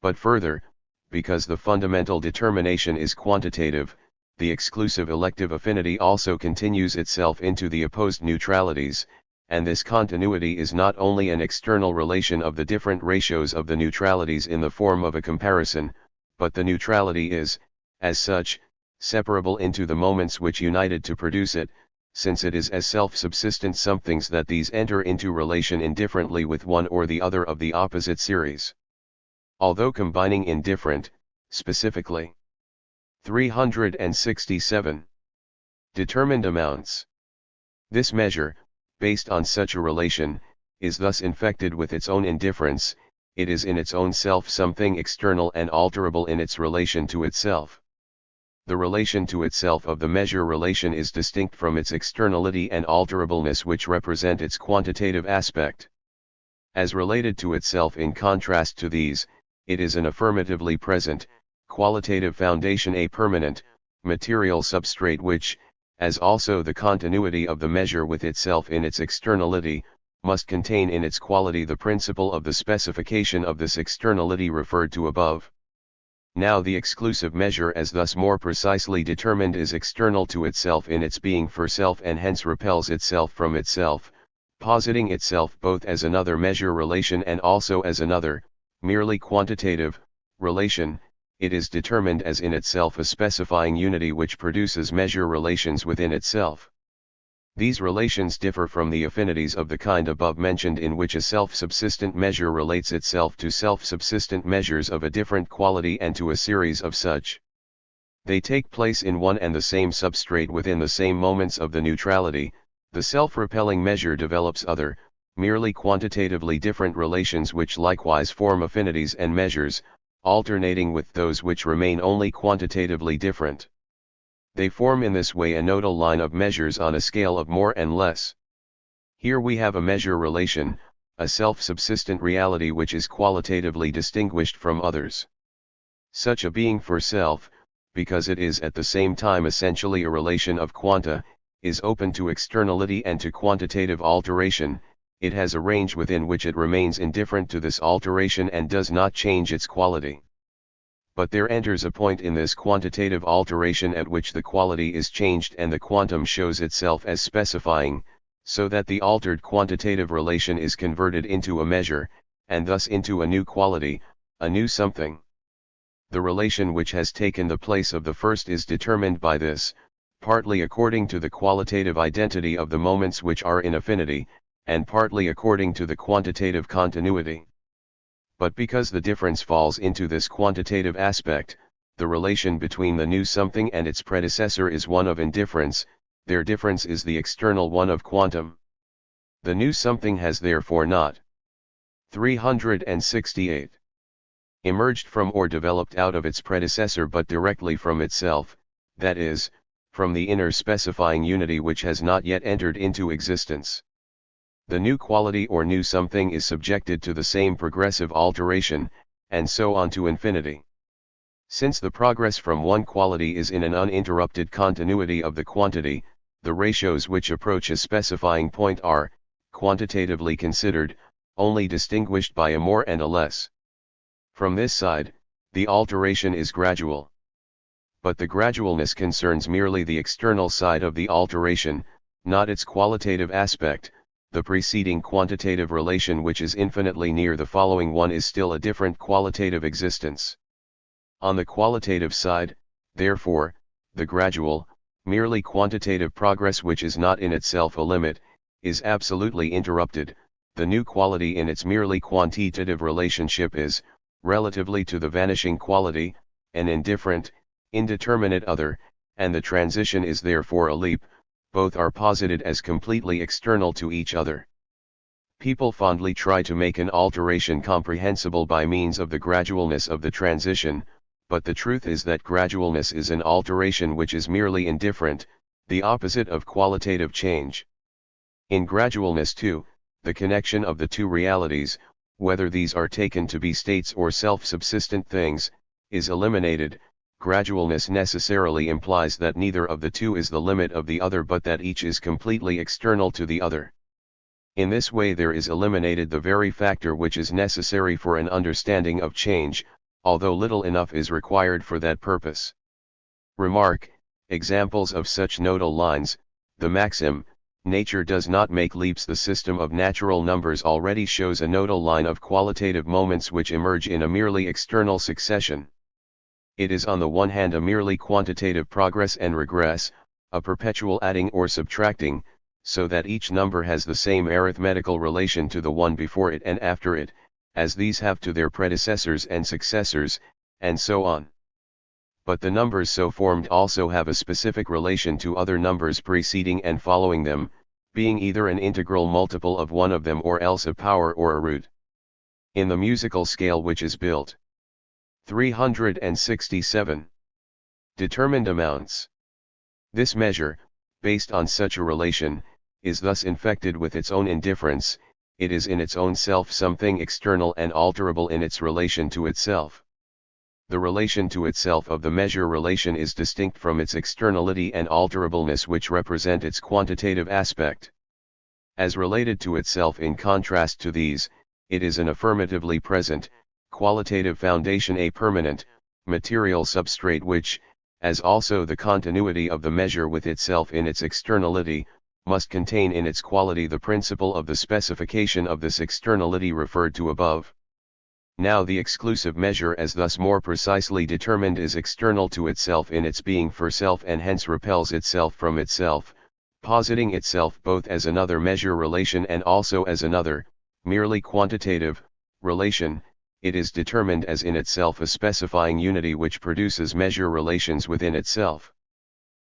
But further, because the fundamental determination is quantitative, the exclusive elective affinity also continues itself into the opposed neutralities, and this continuity is not only an external relation of the different ratios of the neutralities in the form of a comparison, but the neutrality is, as such, separable into the moments which united to produce it, since it is as self-subsistent somethings that these enter into relation indifferently with one or the other of the opposite series. Although combining in different, specifically. 367. Determined amounts. This measure, based on such a relation, is thus infected with its own indifference. It is in its own self something external and alterable in its relation to itself. The relation to itself of the measure relation is distinct from its externality and alterableness which represent its quantitative aspect. As related to itself in contrast to these, it is an affirmatively present, qualitative foundation, a permanent, material substrate which, as also the continuity of the measure with itself in its externality, must contain in its quality the principle of the specification of this externality referred to above. Now the exclusive measure as thus more precisely determined is external to itself in its being for self and hence repels itself from itself, positing itself both as another measure relation and also as another, merely quantitative, relation. It is determined as in itself a specifying unity which produces measure relations within itself. These relations differ from the affinities of the kind above mentioned in which a self-subsistent measure relates itself to self-subsistent measures of a different quality and to a series of such. They take place in one and the same substrate within the same moments of the neutrality. The self-repelling measure develops other, merely quantitatively different relations which likewise form affinities and measures, alternating with those which remain only quantitatively different. They form in this way a nodal line of measures on a scale of more and less. Here we have a measure relation, a self-subsistent reality which is qualitatively distinguished from others. Such a being for self, because it is at the same time essentially a relation of quanta, is open to externality and to quantitative alteration. It has a range within which it remains indifferent to this alteration and does not change its quality. But there enters a point in this quantitative alteration at which the quality is changed and the quantum shows itself as specifying, so that the altered quantitative relation is converted into a measure, and thus into a new quality, a new something. The relation which has taken the place of the first is determined by this, partly according to the qualitative identity of the moments which are in affinity, and partly according to the quantitative continuity. But because the difference falls into this quantitative aspect, the relation between the new something and its predecessor is one of indifference, their difference is the external one of quantum. The new something has therefore not 368 emerged from or developed out of its predecessor but directly from itself, that is, from the inner specifying unity which has not yet entered into existence. The new quality or new something is subjected to the same progressive alteration, and so on to infinity. Since the progress from one quality is in an uninterrupted continuity of the quantity, the ratios which approach a specifying point are, quantitatively considered, only distinguished by a more and a less. From this side, the alteration is gradual. But the gradualness concerns merely the external side of the alteration, not its qualitative aspect. The preceding quantitative relation which is infinitely near the following one is still a different qualitative existence. On the qualitative side, therefore, the gradual, merely quantitative progress which is not in itself a limit, is absolutely interrupted. the new quality in its merely quantitative relationship is, relatively to the vanishing quality, an indifferent, indeterminate other, and the transition is therefore a leap. Both are posited as completely external to each other. People fondly try to make an alteration comprehensible by means of the gradualness of the transition, but the truth is that gradualness is an alteration which is merely indifferent, the opposite of qualitative change. In gradualness too, the connection of the two realities, whether these are taken to be states or self-subsistent things, is eliminated. Gradualness necessarily implies that neither of the two is the limit of the other but that each is completely external to the other. In this way there is eliminated the very factor which is necessary for an understanding of change, although little enough is required for that purpose. Remark, examples of such nodal lines, the maxim, nature does not make leaps. The system of natural numbers already shows a nodal line of qualitative moments which emerge in a merely external succession. It is on the one hand a merely quantitative progress and regress, a perpetual adding or subtracting, so that each number has the same arithmetical relation to the one before it and after it, as these have to their predecessors and successors, and so on. But the numbers so formed also have a specific relation to other numbers preceding and following them, being either an integral multiple of one of them or else a power or a root. In the musical scale which is built 367. Determined amounts. This measure, based on such a relation, is thus infected with its own indifference. It is in its own self something external and alterable in its relation to itself. The relation to itself of the measure relation is distinct from its externality and alterableness which represent its quantitative aspect. As related to itself in contrast to these, it is an affirmatively present, qualitative foundation, a permanent, material substrate which, as also the continuity of the measure with itself in its externality, must contain in its quality the principle of the specification of this externality referred to above. Now the exclusive measure as thus more precisely determined is external to itself in its being for self and hence repels itself from itself, positing itself both as another measure relation and also as another, merely quantitative, relation. It is determined as in itself a specifying unity which produces measure relations within itself.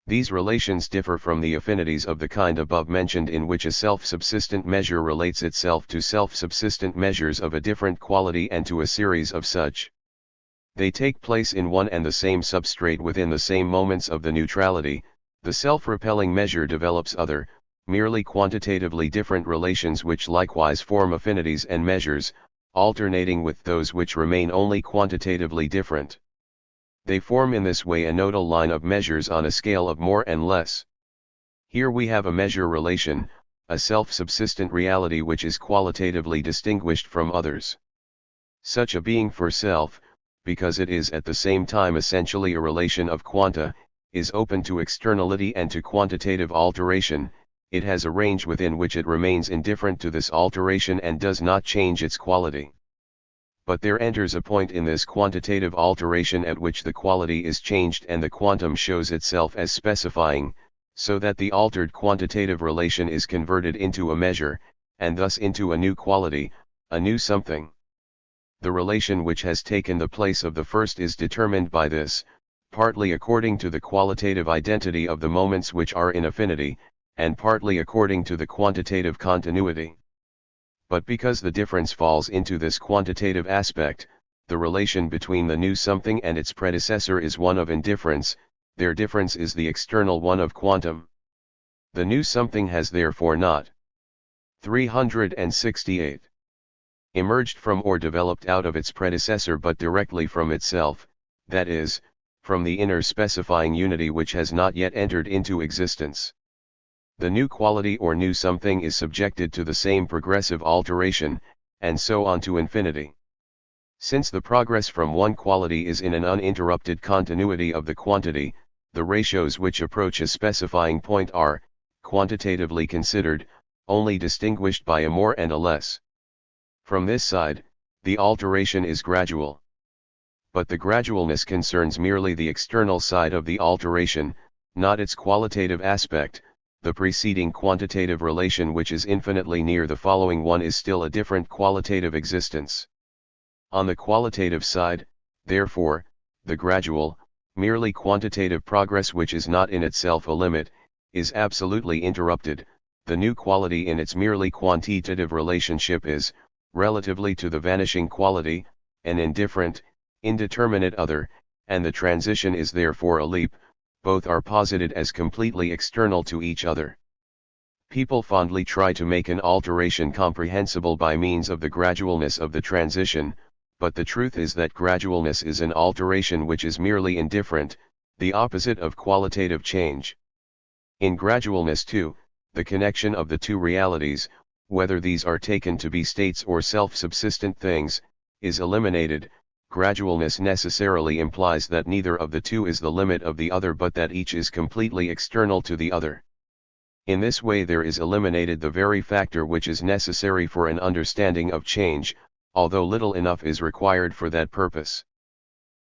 These relations differ from the affinities of the kind above mentioned in which a self-subsistent measure relates itself to self-subsistent measures of a different quality and to a series of such. They take place in one and the same substrate within the same moments of the neutrality. The self-repelling measure develops other, merely quantitatively different relations which likewise form affinities and measures, alternating with those which remain only quantitatively different. They form in this way a nodal line of measures on a scale of more and less. Here we have a measure relation, a self-subsistent reality which is qualitatively distinguished from others. Such a being for self, because it is at the same time essentially a relation of quanta, is open to externality and to quantitative alteration. It has a range within which it remains indifferent to this alteration and does not change its quality. But there enters a point in this quantitative alteration at which the quality is changed and the quantum shows itself as specifying, so that the altered quantitative relation is converted into a measure, and thus into a new quality, a new something. The relation which has taken the place of the first is determined by this, partly according to the qualitative identity of the moments which are in affinity, and partly according to the quantitative continuity. But because the difference falls into this quantitative aspect, the relation between the new something and its predecessor is one of indifference. Their difference is the external one of quantum. The new something has therefore not 368 emerged from or developed out of its predecessor but directly from itself, that is, from the inner specifying unity which has not yet entered into existence. The new quality or new something is subjected to the same progressive alteration, and so on to infinity. Since the progress from one quality is in an uninterrupted continuity of the quantity, the ratios which approach a specifying point are, quantitatively considered, only distinguished by a more and a less. From this side, the alteration is gradual. But the gradualness concerns merely the external side of the alteration, not its qualitative aspect. the preceding quantitative relation which is infinitely near the following one is still a different qualitative existence. On the qualitative side, therefore, the gradual, merely quantitative progress which is not in itself a limit, is absolutely interrupted. The new quality in its merely quantitative relationship is, relatively to the vanishing quality, an indifferent, indeterminate other, and the transition is therefore a leap. Both are posited as completely external to each other. People fondly try to make an alteration comprehensible by means of the gradualness of the transition, but the truth is that gradualness is an alteration which is merely indifferent, the opposite of qualitative change. In gradualness too, the connection of the two realities, whether these are taken to be states or self-subsistent things, is eliminated. Gradualness necessarily implies that neither of the two is the limit of the other but that each is completely external to the other. In this way there is eliminated the very factor which is necessary for an understanding of change, although little enough is required for that purpose.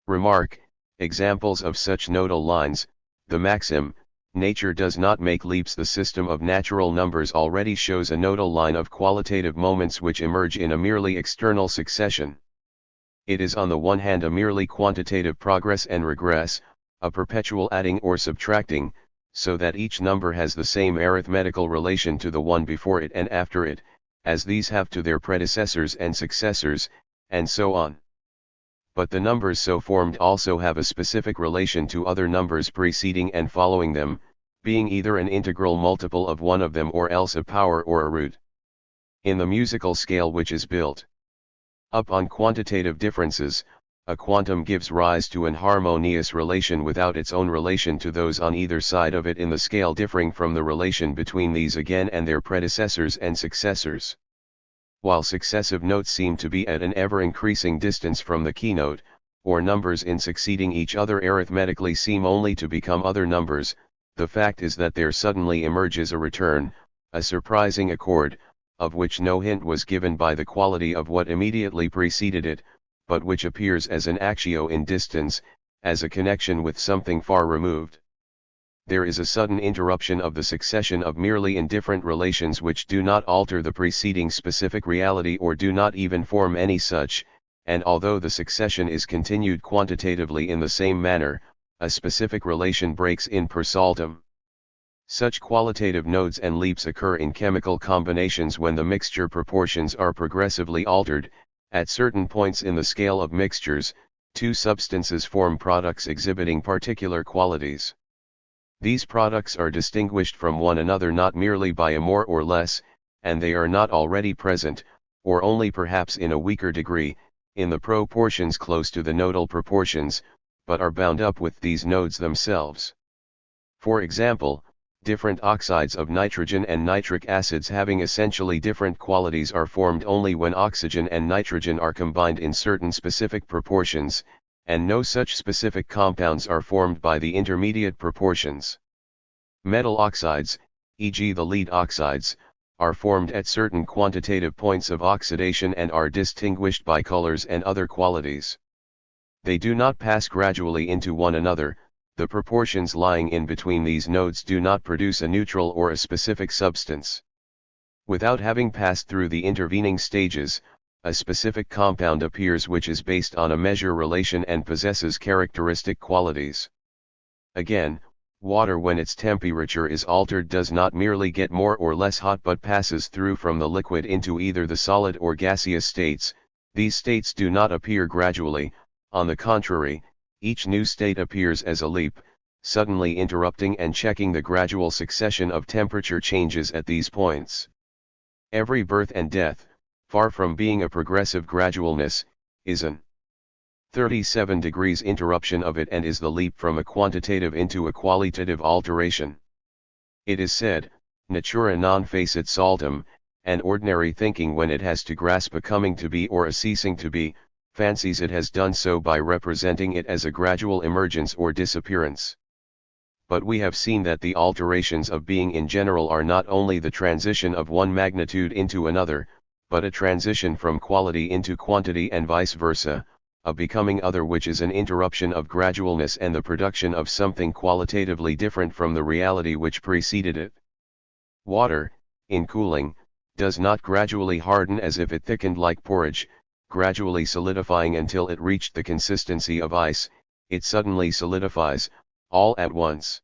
Remark, examples of such nodal lines, the maxim, nature does not make leaps. The system of natural numbers already shows a nodal line of qualitative moments which emerge in a merely external succession. It is on the one hand a merely quantitative progress and regress, a perpetual adding or subtracting, so that each number has the same arithmetical relation to the one before it and after it, as these have to their predecessors and successors, and so on. But the numbers so formed also have a specific relation to other numbers preceding and following them, being either an integral multiple of one of them or else a power or a root. In the musical scale which is built up on quantitative differences, a quantum gives rise to an harmonious relation without its own relation to those on either side of it in the scale differing from the relation between these again and their predecessors and successors. While successive notes seem to be at an ever-increasing distance from the keynote, or numbers in succeeding each other arithmetically seem only to become other numbers, the fact is that there suddenly emerges a return, a surprising accord, of which no hint was given by the quality of what immediately preceded it, but which appears as an actio in distance, as a connection with something far removed. There is a sudden interruption of the succession of merely indifferent relations which do not alter the preceding specific reality or do not even form any such, and although the succession is continued quantitatively in the same manner, a specific relation breaks in per saltum. Such qualitative nodes and leaps occur in chemical combinations when the mixture proportions are progressively altered. At certain points in the scale of mixtures, two substances form products exhibiting particular qualities. These products are distinguished from one another not merely by a more or less, and they are not already present, or only perhaps in a weaker degree, in the proportions close to the nodal proportions, but are bound up with these nodes themselves. For example, different oxides of nitrogen and nitric acids having essentially different qualities are formed only when oxygen and nitrogen are combined in certain specific proportions, and no such specific compounds are formed by the intermediate proportions. Metal oxides, e.g. the lead oxides, are formed at certain quantitative points of oxidation and are distinguished by colors and other qualities. They do not pass gradually into one another. The proportions lying in between these nodes do not produce a neutral or a specific substance. Without having passed through the intervening stages, a specific compound appears which is based on a measure relation and possesses characteristic qualities. Again, water when its temperature is altered does not merely get more or less hot but passes through from the liquid into either the solid or gaseous states. These states do not appear gradually, on the contrary, each new state appears as a leap, suddenly interrupting and checking the gradual succession of temperature changes at these points. Every birth and death, far from being a progressive gradualness, is an 37 degrees interruption of it and is the leap from a quantitative into a qualitative alteration. It is said, natura non facit saltum, and ordinary thinking when it has to grasp a coming to be or a ceasing to be, fancies it has done so by representing it as a gradual emergence or disappearance. But we have seen that the alterations of being in general are not only the transition of one magnitude into another, but a transition from quality into quantity and vice versa, a becoming other which is an interruption of gradualness and the production of something qualitatively different from the reality which preceded it. Water, in cooling, does not gradually harden as if it thickened like porridge, gradually solidifying until it reached the consistency of ice. It suddenly solidifies, all at once.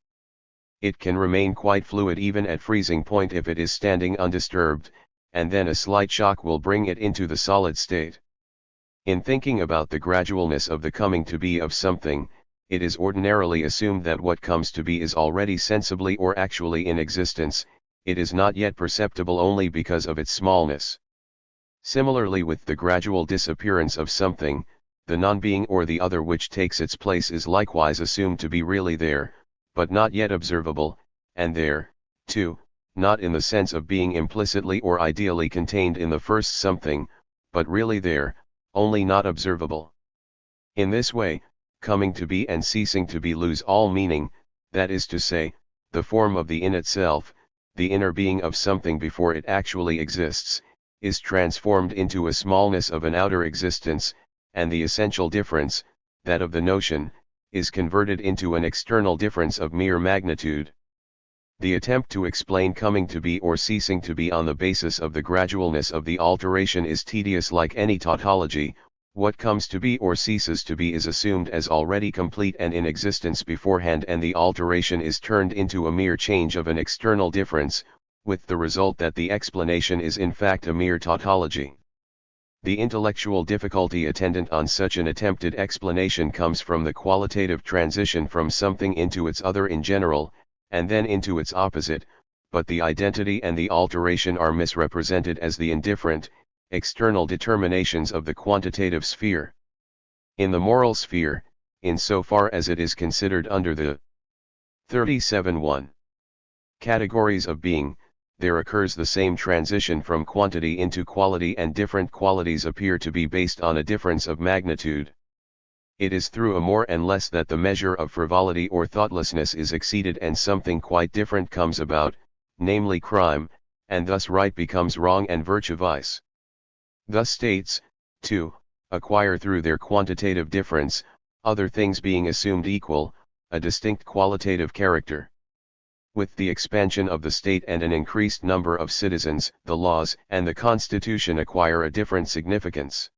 It can remain quite fluid even at freezing point if it is standing undisturbed, and then a slight shock will bring it into the solid state. In thinking about the gradualness of the coming to be of something, it is ordinarily assumed that what comes to be is already sensibly or actually in existence. It is not yet perceptible only because of its smallness. Similarly with the gradual disappearance of something, the non-being or the other which takes its place is likewise assumed to be really there, but not yet observable, and there, too, not in the sense of being implicitly or ideally contained in the first something, but really there, only not observable. In this way, coming to be and ceasing to be lose all meaning, that is to say, the form of the in itself, the inner being of something before it actually exists, is transformed into a smallness of an outer existence, and the essential difference, that of the notion, is converted into an external difference of mere magnitude. The attempt to explain coming to be or ceasing to be on the basis of the gradualness of the alteration is tedious like any tautology. What comes to be or ceases to be is assumed as already complete and in existence beforehand, and the alteration is turned into a mere change of an external difference, with the result that the explanation is in fact a mere tautology. The intellectual difficulty attendant on such an attempted explanation comes from the qualitative transition from something into its other in general, and then into its opposite, but the identity and the alteration are misrepresented as the indifferent, external determinations of the quantitative sphere. In the moral sphere, in so far as it is considered under the 37(1) categories of being, there occurs the same transition from quantity into quality, and different qualities appear to be based on a difference of magnitude. It is through a more and less that the measure of frivolity or thoughtlessness is exceeded and something quite different comes about, namely crime, and thus right becomes wrong and virtue vice. Thus states, too, acquire through their quantitative difference, other things being assumed equal, a distinct qualitative character. With the expansion of the state and an increased number of citizens, the laws and the constitution acquire a different significance.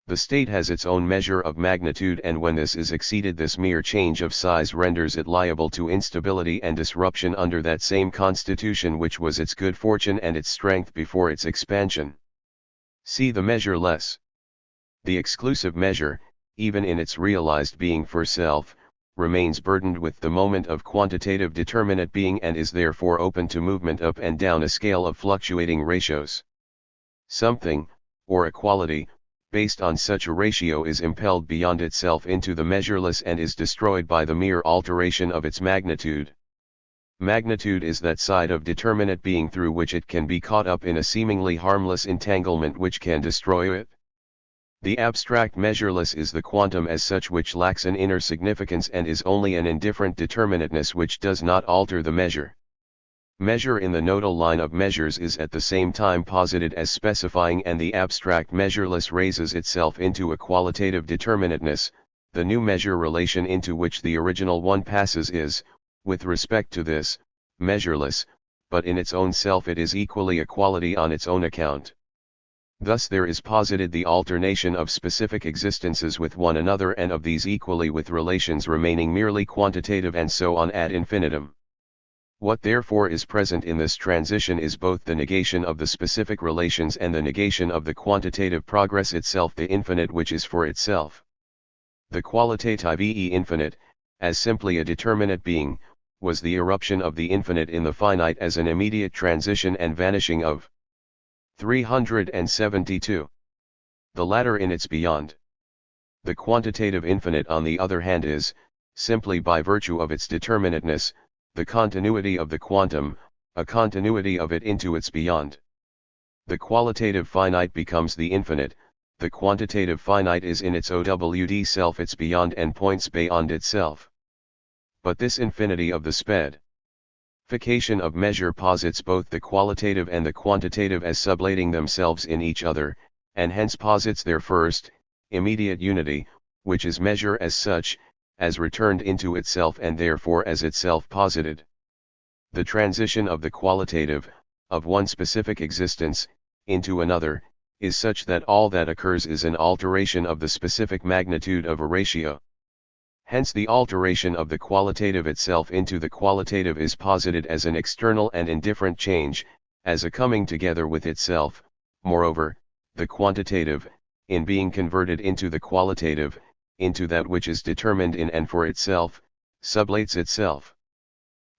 The state has its own measure of magnitude, and when this is exceeded, this mere change of size renders it liable to instability and disruption under that same constitution which was its good fortune and its strength before its expansion. See the measure less. The exclusive measure, even in its realized being for self, remains burdened with the moment of quantitative determinate being, and is therefore open to movement up and down a scale of fluctuating ratios. Something, or a quality, based on such a ratio is impelled beyond itself into the measureless and is destroyed by the mere alteration of its magnitude. Magnitude is that side of determinate being through which it can be caught up in a seemingly harmless entanglement which can destroy it. The abstract measureless is the quantum as such which lacks an inner significance and is only an indifferent determinateness which does not alter the measure. Measure in the nodal line of measures is at the same time posited as specifying, and the abstract measureless raises itself into a qualitative determinateness. The new measure relation into which the original one passes is, with respect to this, measureless, but in its own self it is equally a quality on its own account. Thus there is posited the alternation of specific existences with one another, and of these equally with relations remaining merely quantitative, and so on ad infinitum. What therefore is present in this transition is both the negation of the specific relations and the negation of the quantitative progress itself, the infinite which is for itself. The qualitative infinite, as simply a determinate being, was the eruption of the infinite in the finite as an immediate transition and vanishing of 372. The latter in its beyond. The quantitative infinite on the other hand is, simply by virtue of its determinateness, the continuity of the quantum, a continuity of it into its beyond. The qualitative finite becomes the infinite, the quantitative finite is in its OWD self its beyond and points beyond itself. But this infinity of the spedification of measure posits both the qualitative and the quantitative as sublating themselves in each other, and hence posits their first, immediate unity, which is measure as such, as returned into itself and therefore as itself posited. The transition of the qualitative, of one specific existence, into another, is such that all that occurs is an alteration of the specific magnitude of a ratio. Hence the alteration of the qualitative itself into the qualitative is posited as an external and indifferent change, as a coming together with itself. Moreover, the quantitative, in being converted into the qualitative, into that which is determined in and for itself, sublates itself.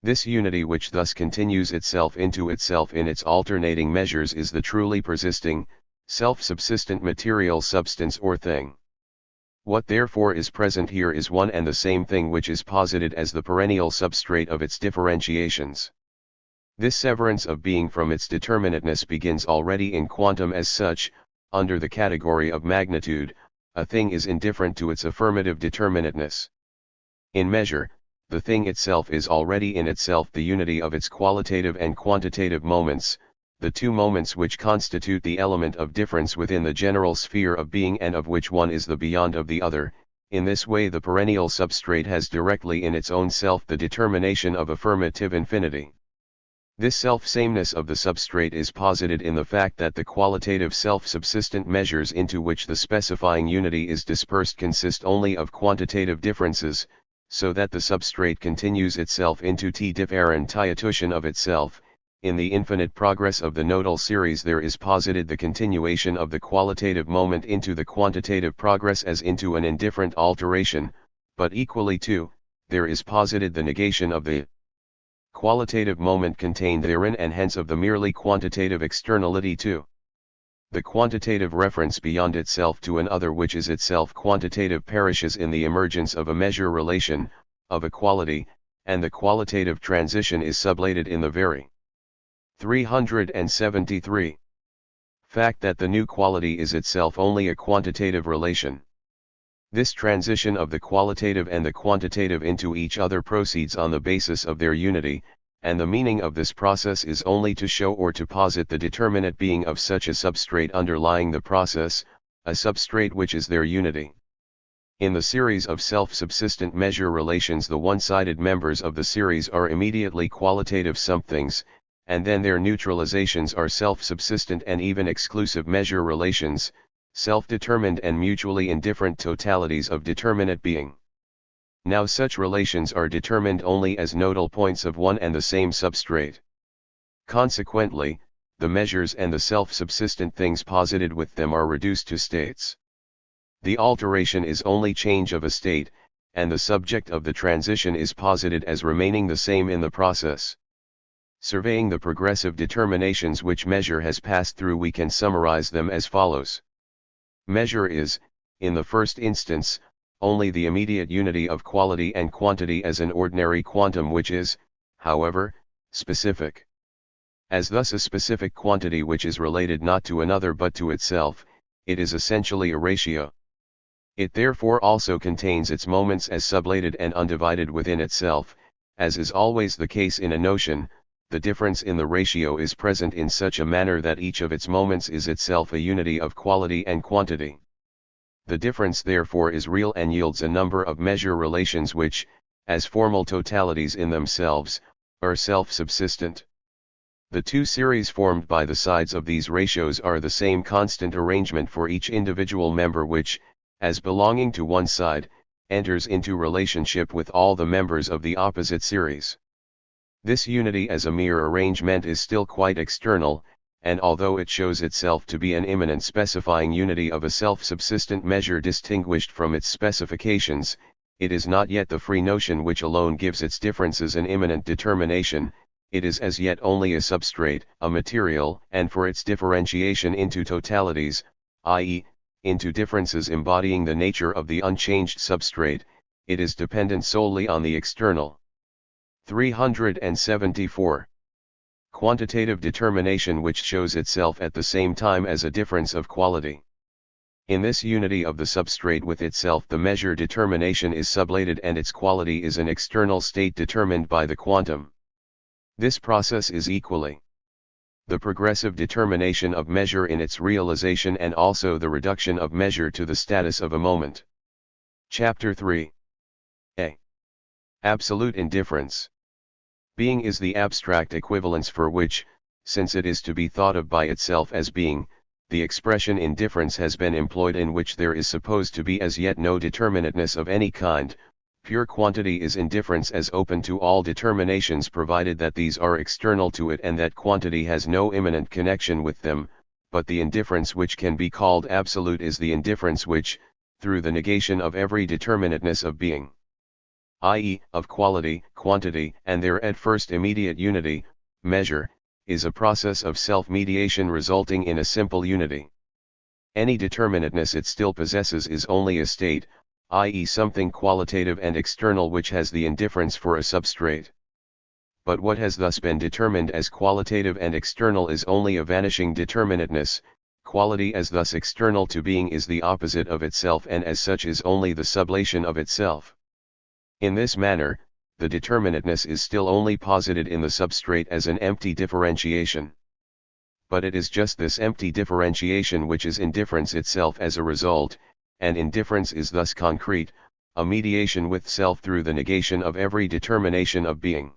This unity which thus continues itself into itself in its alternating measures is the truly persisting, self-subsistent material substance or thing. What therefore is present here is one and the same thing which is posited as the perennial substrate of its differentiations. This severance of being from its determinateness begins already in quantum as such. Under the category of magnitude, a thing is indifferent to its affirmative determinateness. In measure, the thing itself is already in itself the unity of its qualitative and quantitative moments, the two moments which constitute the element of difference within the general sphere of being and of which one is the beyond of the other. In this way the perennial substrate has directly in its own self the determination of affirmative infinity. This self-sameness of the substrate is posited in the fact that the qualitative self-subsistent measures into which the specifying unity is dispersed consist only of quantitative differences, so that the substrate continues itself into t-differentiation of itself. In the infinite progress of the nodal series there is posited the continuation of the qualitative moment into the quantitative progress as into an indifferent alteration, but equally too, there is posited the negation of the qualitative moment contained therein and hence of the merely quantitative externality too. The quantitative reference beyond itself to an other which is itself quantitative perishes in the emergence of a measure relation, of a quality, and the qualitative transition is sublated in the very 373. Fact that the new quality is itself only a quantitative relation. This transition of the qualitative and the quantitative into each other proceeds on the basis of their unity, and the meaning of this process is only to show or to posit the determinate being of such a substrate underlying the process, a substrate which is their unity. In the series of self-subsistent measure relations the one-sided members of the series are immediately qualitative somethings, and then their neutralizations are self-subsistent and even exclusive measure relations, self-determined and mutually indifferent totalities of determinate being. Now such relations are determined only as nodal points of one and the same substrate. Consequently, the measures and the self-subsistent things posited with them are reduced to states. The alteration is only change of a state, and the subject of the transition is posited as remaining the same in the process. Surveying the progressive determinations which measure has passed through, we can summarize them as follows. Measure is, in the first instance, only the immediate unity of quality and quantity as an ordinary quantum which is, however, specific. As thus a specific quantity which is related not to another but to itself, it is essentially a ratio. It therefore also contains its moments as sublated and undivided within itself. As is always the case in a notion, the difference in the ratio is present in such a manner that each of its moments is itself a unity of quality and quantity. The difference therefore is real and yields a number of measure relations which, as formal totalities in themselves, are self-subsistent. The two series formed by the sides of these ratios are the same constant arrangement for each individual member which, as belonging to one side, enters into relationship with all the members of the opposite series. This unity as a mere arrangement is still quite external, and although it shows itself to be an immanent specifying unity of a self-subsistent measure distinguished from its specifications, it is not yet the free notion which alone gives its differences an immanent determination. It is as yet only a substrate, a material, and for its differentiation into totalities, i.e., into differences embodying the nature of the unchanged substrate, it is dependent solely on the external. 374. Quantitative determination which shows itself at the same time as a difference of quality. In this unity of the substrate with itself the measure determination is sublated and its quality is an external state determined by the quantum. This process is equally the progressive determination of measure in its realization and also the reduction of measure to the status of a moment. Chapter 3. A. Absolute indifference. Being is the abstract equivalence for which, since it is to be thought of by itself as being, the expression indifference has been employed, in which there is supposed to be as yet no determinateness of any kind. Pure quantity is indifference as open to all determinations provided that these are external to it and that quantity has no immanent connection with them, but the indifference which can be called absolute is the indifference which, through the negation of every determinateness of being, i.e., of quality, quantity, and their at first immediate unity, measure, is a process of self-mediation resulting in a simple unity. Any determinateness it still possesses is only a state, i.e., something qualitative and external which has the indifference for a substrate. But what has thus been determined as qualitative and external is only a vanishing determinateness. Quality as thus external to being is the opposite of itself and as such is only the sublation of itself. In this manner, the determinateness is still only posited in the substrate as an empty differentiation. But it is just this empty differentiation which is indifference itself as a result, and indifference is thus concrete, a mediation with self through the negation of every determination of being.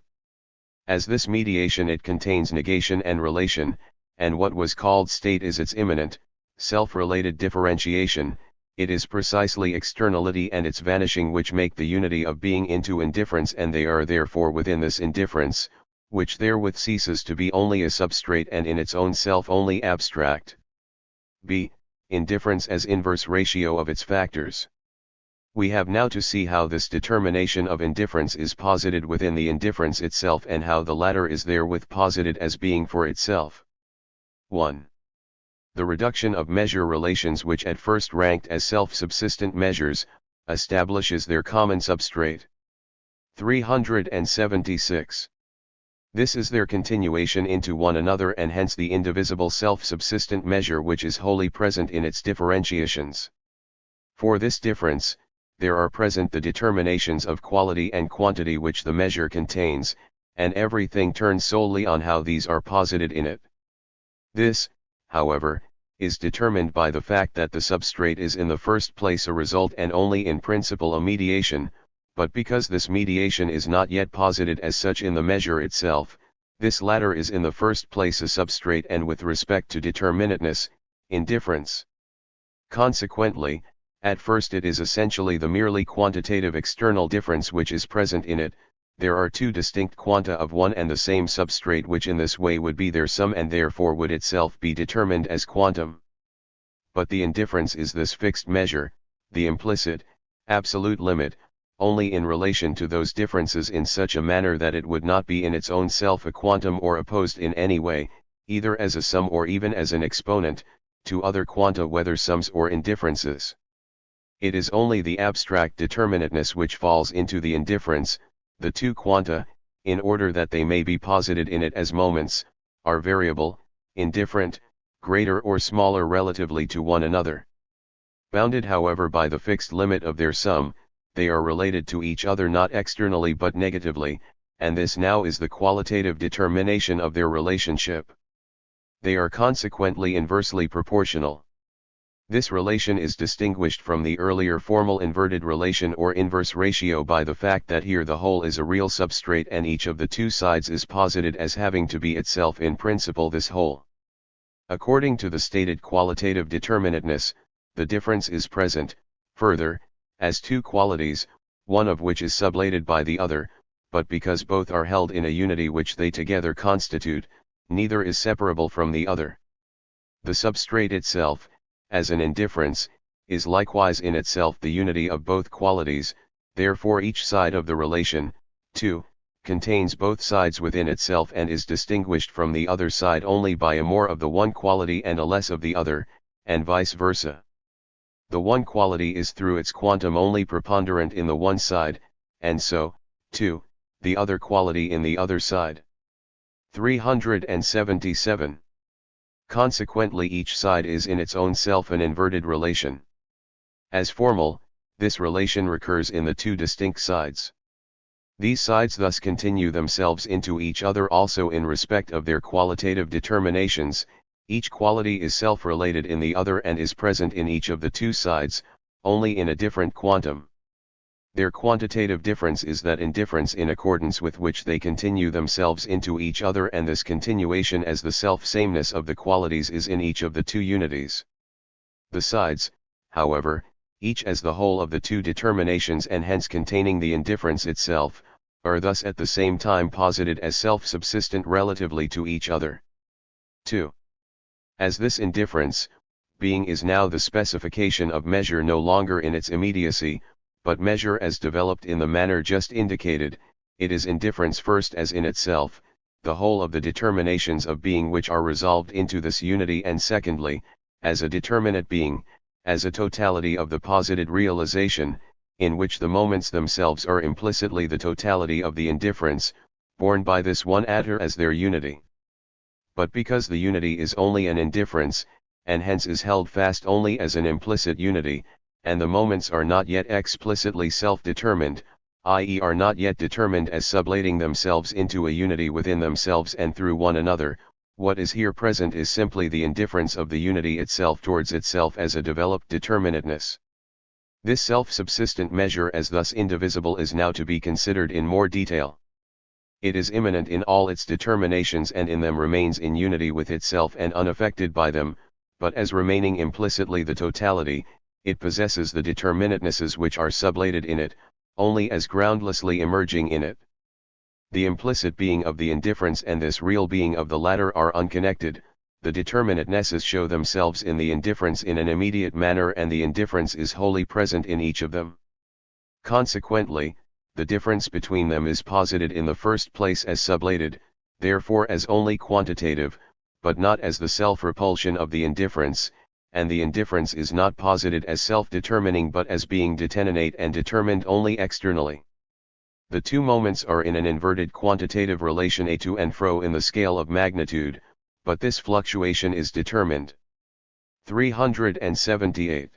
As this mediation it contains negation and relation, and what was called state is its immanent, self-related differentiation. It is precisely externality and its vanishing which make the unity of being into indifference, and they are therefore within this indifference, which therewith ceases to be only a substrate and in its own self only abstract. b. Indifference as inverse ratio of its factors. We have now to see how this determination of indifference is posited within the indifference itself and how the latter is therewith posited as being for itself. 1. The reduction of measure relations which at first ranked as self-subsistent measures, establishes their common substrate. 376. This is their continuation into one another and hence the indivisible self-subsistent measure which is wholly present in its differentiations. For this difference, there are present the determinations of quality and quantity which the measure contains, and everything turns solely on how these are posited in it. This, however, is determined by the fact that the substrate is in the first place a result and only in principle a mediation, but because this mediation is not yet posited as such in the measure itself, this latter is in the first place a substrate and with respect to determinateness, indifference. Consequently, at first it is essentially the merely quantitative external difference which is present in it. There are two distinct quanta of one and the same substrate which in this way would be their sum and therefore would itself be determined as quantum. But the indifference is this fixed measure, the implicit, absolute limit, only in relation to those differences in such a manner that it would not be in its own self a quantum or opposed in any way, either as a sum or even as an exponent, to other quanta whether sums or indifferences. It is only the abstract determinateness which falls into the indifference. The two quanta, in order that they may be posited in it as moments, are variable, indifferent, greater or smaller relatively to one another. Bounded however by the fixed limit of their sum, they are related to each other not externally but negatively, and this now is the qualitative determination of their relationship. They are consequently inversely proportional. This relation is distinguished from the earlier formal inverted relation or inverse ratio by the fact that here the whole is a real substrate and each of the two sides is posited as having to be itself in principle this whole. According to the stated qualitative determinateness, the difference is present, further, as two qualities, one of which is sublated by the other, but because both are held in a unity which they together constitute, neither is separable from the other. The substrate itself, as an indifference, is likewise in itself the unity of both qualities, therefore each side of the relation, 2, contains both sides within itself and is distinguished from the other side only by a more of the one quality and a less of the other, and vice versa. The one quality is through its quantum only preponderant in the one side, and so, too, the other quality in the other side. 377. Consequently each side is in its own self an inverted relation. As formal, this relation recurs in the two distinct sides. These sides thus continue themselves into each other also in respect of their qualitative determinations. Each quality is self-related in the other and is present in each of the two sides, only in a different quantum. Their quantitative difference is that indifference in accordance with which they continue themselves into each other, and this continuation as the self-sameness of the qualities is in each of the two unities. The sides, however, each as the whole of the two determinations and hence containing the indifference itself, are thus at the same time posited as self-subsistent relatively to each other. 2. As this indifference, being is now the specification of measure no longer in its immediacy, but measure as developed in the manner just indicated, it is indifference first as in itself, the whole of the determinations of being which are resolved into this unity, and secondly, as a determinate being, as a totality of the posited realization, in which the moments themselves are implicitly the totality of the indifference, borne by this one atter as their unity. But because the unity is only an indifference, and hence is held fast only as an implicit unity, and the moments are not yet explicitly self-determined, i.e. are not yet determined as sublating themselves into a unity within themselves and through one another, what is here present is simply the indifference of the unity itself towards itself as a developed determinateness. This self-subsistent measure as thus indivisible is now to be considered in more detail. It is immanent in all its determinations and in them remains in unity with itself and unaffected by them, but as remaining implicitly the totality, it possesses the determinatenesses which are sublated in it, only as groundlessly emerging in it. The implicit being of the indifference and this real being of the latter are unconnected, the determinatenesses show themselves in the indifference in an immediate manner, and the indifference is wholly present in each of them. Consequently, the difference between them is posited in the first place as sublated, therefore as only quantitative, but not as the self-repulsion of the indifference, and the indifference is not posited as self-determining but as being determinate and determined only externally. The two moments are in an inverted quantitative relation a to and fro in the scale of magnitude, but this fluctuation is determined. 378.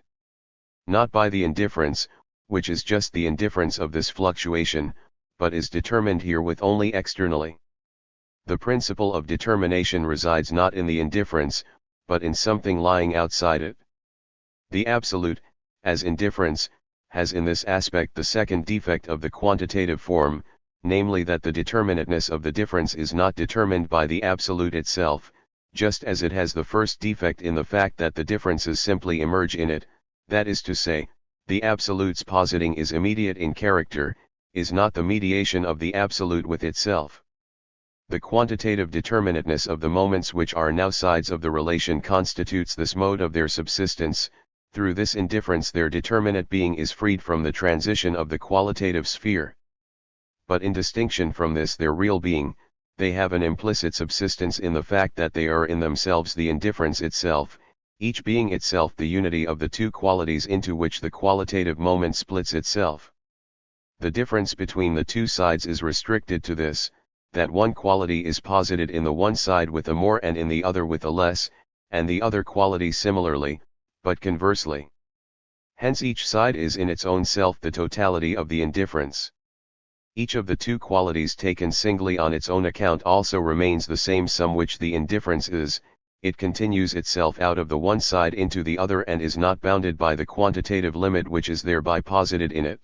Not by the indifference, which is just the indifference of this fluctuation, but is determined herewith only externally. The principle of determination resides not in the indifference, but in something lying outside it. The absolute, as indifference, has in this aspect the second defect of the quantitative form, namely that the determinateness of the difference is not determined by the absolute itself, just as it has the first defect in the fact that the differences simply emerge in it, that is to say, the absolute's positing is immediate in character, is not the mediation of the absolute with itself. The quantitative determinateness of the moments which are now sides of the relation constitutes this mode of their subsistence. Through this indifference their determinate being is freed from the transition of the qualitative sphere. But in distinction from this their real being, they have an implicit subsistence in the fact that they are in themselves the indifference itself, each being itself the unity of the two qualities into which the qualitative moment splits itself. The difference between the two sides is restricted to this, that one quality is posited in the one side with a more and in the other with a less, and the other quality similarly, but conversely. Hence each side is in its own self the totality of the indifference. Each of the two qualities taken singly on its own account also remains the same sum which the indifference is, it continues itself out of the one side into the other and is not bounded by the quantitative limit which is thereby posited in it.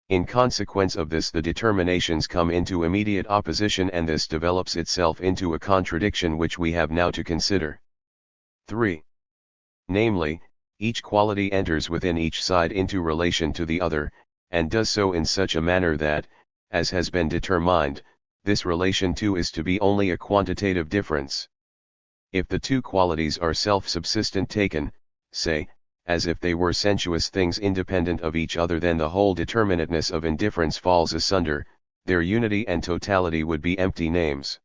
In consequence of this the determinations come into immediate opposition, and this develops itself into a contradiction which we have now to consider. 3. Namely, each quality enters within each side into relation to the other, and does so in such a manner that, as has been determined, this relation too is to be only a quantitative difference. If the two qualities are self-subsistent taken, say, as if they were sensuous things independent of each other, then the whole determinateness of indifference falls asunder, their unity and totality would be empty names.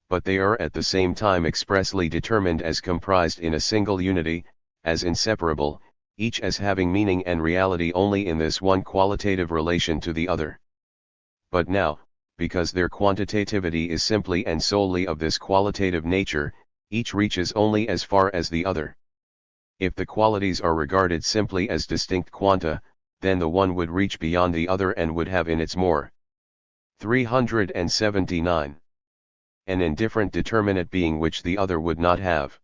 But they are at the same time expressly determined as comprised in a single unity, as inseparable, each as having meaning and reality only in this one qualitative relation to the other. But now, because their quantitativity is simply and solely of this qualitative nature, each reaches only as far as the other. If the qualities are regarded simply as distinct quanta, then the one would reach beyond the other and would have in its more. 379. An indifferent determinate being which the other would not have.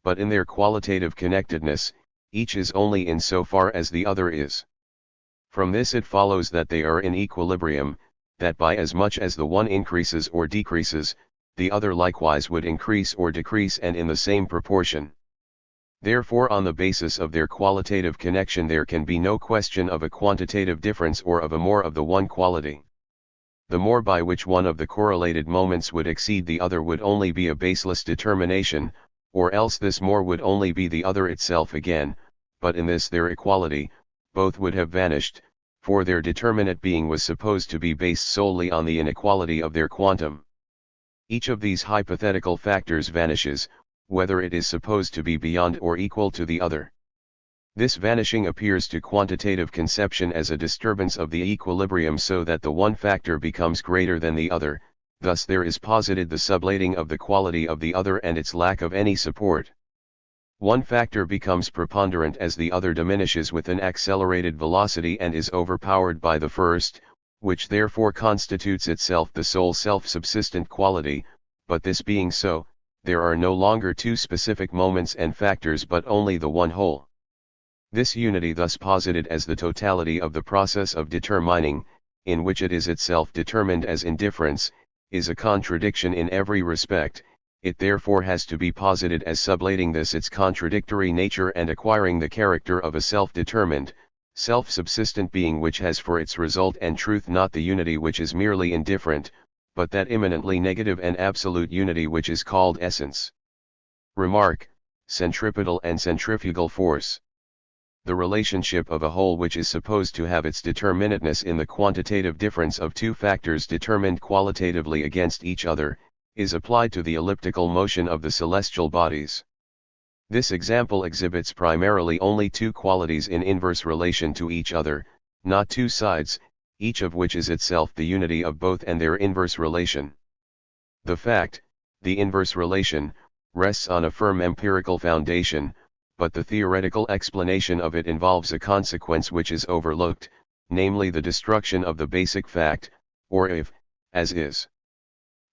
But in their qualitative connectedness, each is only in so far as the other is. From this it follows that they are in equilibrium, that by as much as the one increases or decreases, the other likewise would increase or decrease and in the same proportion. Therefore on the basis of their qualitative connection there can be no question of a quantitative difference or of a more of the one quality. The more by which one of the correlated moments would exceed the other would only be a baseless determination, or else this more would only be the other itself again, but in this their equality, both would have vanished, for their determinate being was supposed to be based solely on the inequality of their quantum. Each of these hypothetical factors vanishes, whether it is supposed to be beyond or equal to the other. This vanishing appears to quantitative conception as a disturbance of the equilibrium so that the one factor becomes greater than the other, thus there is posited the sublating of the quality of the other and its lack of any support. One factor becomes preponderant as the other diminishes with an accelerated velocity and is overpowered by the first, which therefore constitutes itself the sole self-subsistent quality, but this being so, there are no longer two specific moments and factors but only the one whole. This unity thus posited as the totality of the process of determining, in which it is itself determined as indifference, is a contradiction in every respect. It therefore has to be posited as sublating this its contradictory nature and acquiring the character of a self-determined, self-subsistent being which has for its result and truth not the unity which is merely indifferent, but that immanently negative and absolute unity which is called essence. Remark: centripetal and centrifugal force. The relationship of a whole which is supposed to have its determinateness in the quantitative difference of two factors determined qualitatively against each other, is applied to the elliptical motion of the celestial bodies. This example exhibits primarily only two qualities in inverse relation to each other, not two sides, each of which is itself the unity of both and their inverse relation. The fact, the inverse relation, rests on a firm empirical foundation, but the theoretical explanation of it involves a consequence which is overlooked, namely the destruction of the basic fact, or if, as is.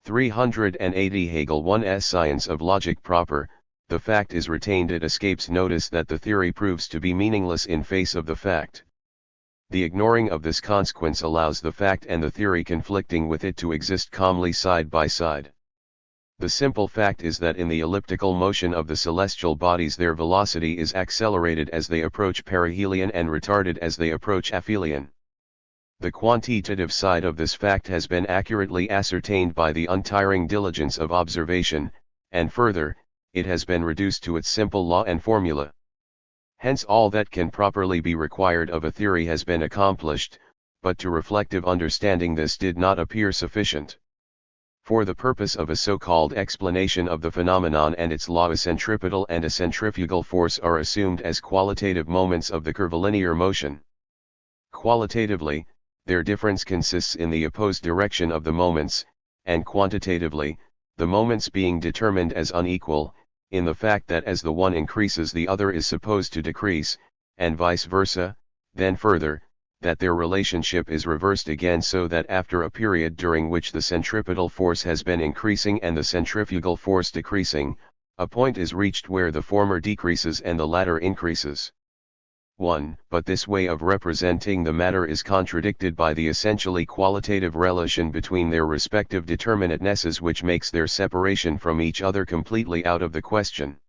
380 Hegel 1's Science of Logic proper, the fact is retained. It escapes notice that the theory proves to be meaningless in face of the fact. The ignoring of this consequence allows the fact and the theory conflicting with it to exist calmly side by side. The simple fact is that in the elliptical motion of the celestial bodies their velocity is accelerated as they approach perihelion and retarded as they approach aphelion. The quantitative side of this fact has been accurately ascertained by the untiring diligence of observation, and further, it has been reduced to its simple law and formula. Hence all that can properly be required of a theory has been accomplished, but to reflective understanding this did not appear sufficient. For the purpose of a so-called explanation of the phenomenon and its law, a centripetal and a centrifugal force are assumed as qualitative moments of the curvilinear motion. Qualitatively, their difference consists in the opposed direction of the moments, and quantitatively, the moments being determined as unequal, in the fact that as the one increases the other is supposed to decrease, and vice versa, then further, that their relationship is reversed again so that after a period during which the centripetal force has been increasing and the centrifugal force decreasing, a point is reached where the former decreases and the latter increases. 1. But this way of representing the matter is contradicted by the essentially qualitative relation between their respective determinatenesses which makes their separation from each other completely out of the question.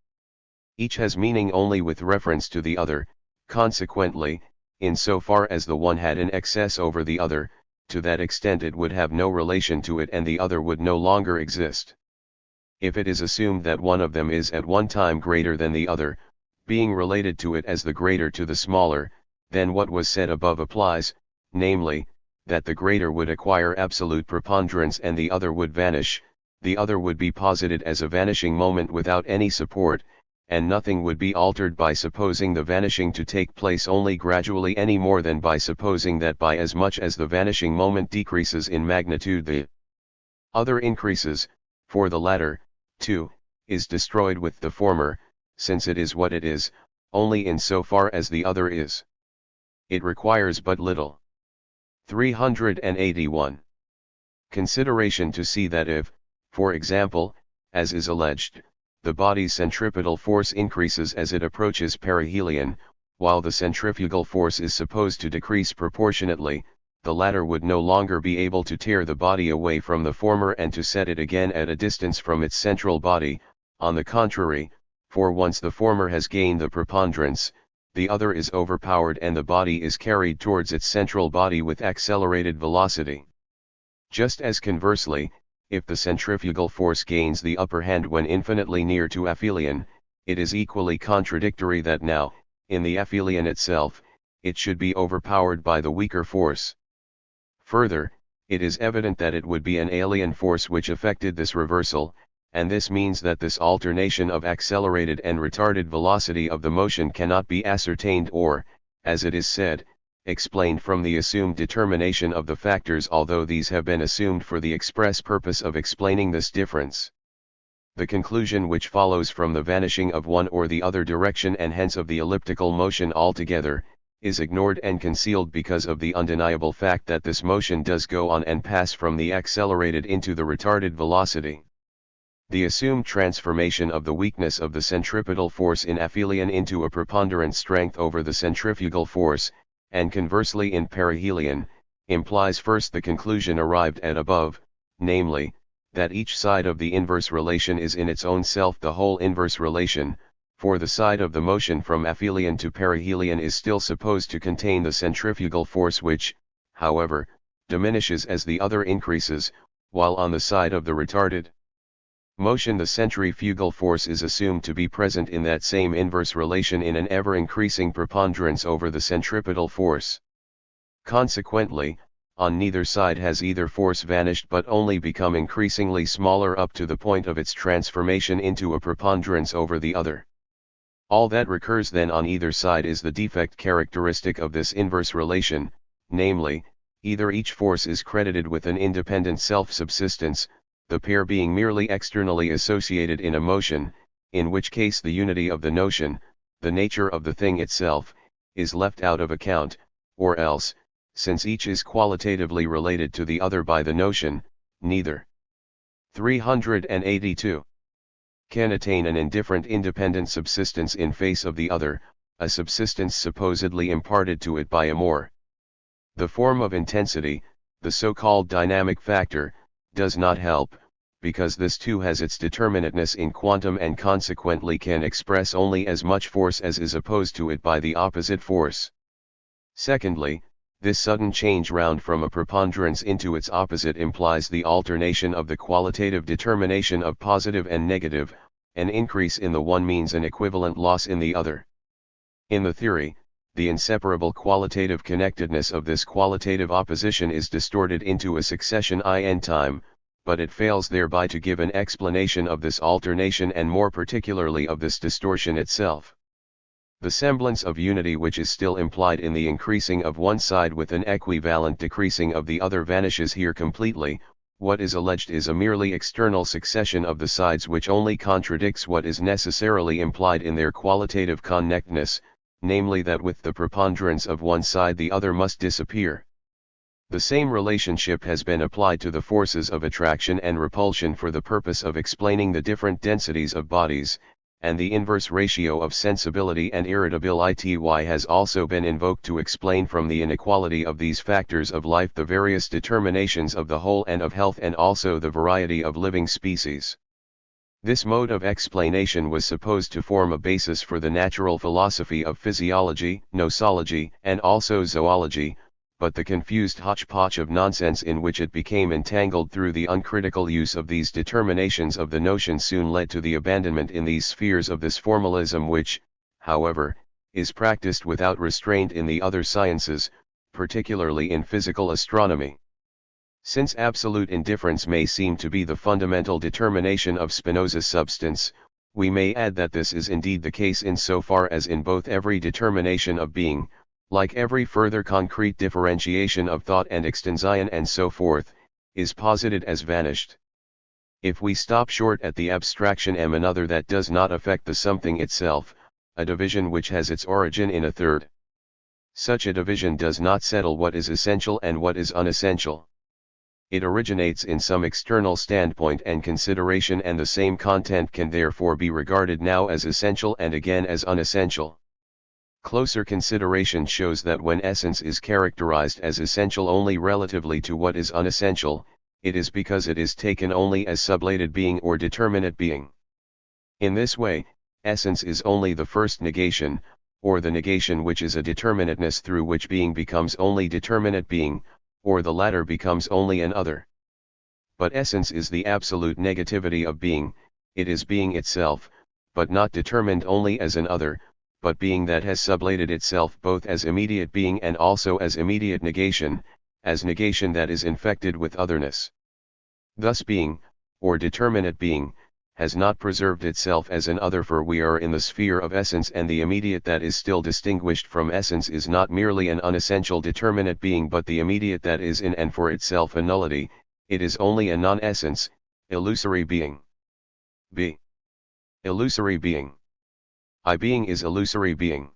Each has meaning only with reference to the other, consequently, in so far as the one had an excess over the other, to that extent it would have no relation to it and the other would no longer exist. If it is assumed that one of them is at one time greater than the other, being related to it as the greater to the smaller, then what was said above applies, namely, that the greater would acquire absolute preponderance and the other would vanish, the other would be posited as a vanishing moment without any support, and nothing would be altered by supposing the vanishing to take place only gradually any more than by supposing that by as much as the vanishing moment decreases in magnitude the other increases, for the latter, too, is destroyed with the former, since it is what it is, only in so far as the other is. It requires but little. 381. Consideration to see that if, for example, as is alleged, the body's centripetal force increases as it approaches perihelion, while the centrifugal force is supposed to decrease proportionately, the latter would no longer be able to tear the body away from the former and to set it again at a distance from its central body. On the contrary, for once the former has gained the preponderance, the other is overpowered and the body is carried towards its central body with accelerated velocity. Just as conversely, if the centrifugal force gains the upper hand when infinitely near to aphelion, it is equally contradictory that now, in the aphelion itself, it should be overpowered by the weaker force. Further, it is evident that it would be an alien force which effected this reversal, and this means that this alternation of accelerated and retarded velocity of the motion cannot be ascertained or, as it is said, explained from the assumed determination of the factors, although these have been assumed for the express purpose of explaining this difference. The conclusion which follows from the vanishing of one or the other direction and hence of the elliptical motion altogether, is ignored and concealed because of the undeniable fact that this motion does go on and pass from the accelerated into the retarded velocity. The assumed transformation of the weakness of the centripetal force in aphelion into a preponderant strength over the centrifugal force, and conversely in perihelion, implies first the conclusion arrived at above, namely, that each side of the inverse relation is in its own self the whole inverse relation, for the side of the motion from aphelion to perihelion is still supposed to contain the centrifugal force which, however, diminishes as the other increases, while on the side of the retarded motion the centrifugal force is assumed to be present in that same inverse relation in an ever-increasing preponderance over the centripetal force. Consequently, on neither side has either force vanished but only become increasingly smaller up to the point of its transformation into a preponderance over the other. All that recurs then on either side is the defect characteristic of this inverse relation, namely, either each force is credited with an independent self-subsistence, the pair being merely externally associated in a motion, in which case the unity of the notion, the nature of the thing itself, is left out of account, or else, since each is qualitatively related to the other by the notion, neither 382 can attain an indifferent independent subsistence in face of the other, a subsistence supposedly imparted to it by a more. The form of intensity, the so-called dynamic factor, does not help, because this too has its determinateness in quantum and consequently can express only as much force as is opposed to it by the opposite force. Secondly, this sudden change round from a preponderance into its opposite implies the alternation of the qualitative determination of positive and negative, an increase in the one means an equivalent loss in the other. In the theory, the inseparable qualitative connectedness of this qualitative opposition is distorted into a succession in time, but it fails thereby to give an explanation of this alternation and more particularly of this distortion itself. The semblance of unity which is still implied in the increasing of one side with an equivalent decreasing of the other vanishes here completely. What is alleged is a merely external succession of the sides which only contradicts what is necessarily implied in their qualitative connectedness, namely that with the preponderance of one side the other must disappear. The same relationship has been applied to the forces of attraction and repulsion for the purpose of explaining the different densities of bodies, and the inverse ratio of sensibility and irritability has also been invoked to explain from the inequality of these factors of life the various determinations of the whole and of health and also the variety of living species. This mode of explanation was supposed to form a basis for the natural philosophy of physiology, nosology, and also zoology, but the confused hodgepodge of nonsense in which it became entangled through the uncritical use of these determinations of the notion soon led to the abandonment in these spheres of this formalism which, however, is practiced without restraint in the other sciences, particularly in physical astronomy. Since absolute indifference may seem to be the fundamental determination of Spinoza's substance, we may add that this is indeed the case in so far as in both every determination of being, like every further concrete differentiation of thought and extension and so forth, is posited as vanished. If we stop short at the abstraction another that does not affect the something itself, a division which has its origin in a third. Such a division does not settle what is essential and what is unessential. It originates in some external standpoint and consideration, and the same content can therefore be regarded now as essential and again as unessential. Closer consideration shows that when essence is characterized as essential only relatively to what is unessential, it is because it is taken only as sublated being or determinate being. In this way, essence is only the first negation, or the negation which is a determinateness through which being becomes only determinate being, or the latter becomes only an other. But essence is the absolute negativity of being, it is being itself, but not determined only as an other, but being that has sublated itself both as immediate being and also as immediate negation, as negation that is infected with otherness. Thus being, or determinate being, has not preserved itself as an other, for we are in the sphere of essence, and the immediate that is still distinguished from essence is not merely an unessential determinate being but the immediate that is in and for itself a nullity, it is only a non-essence, illusory being. B. Illusory being. I being is illusory being.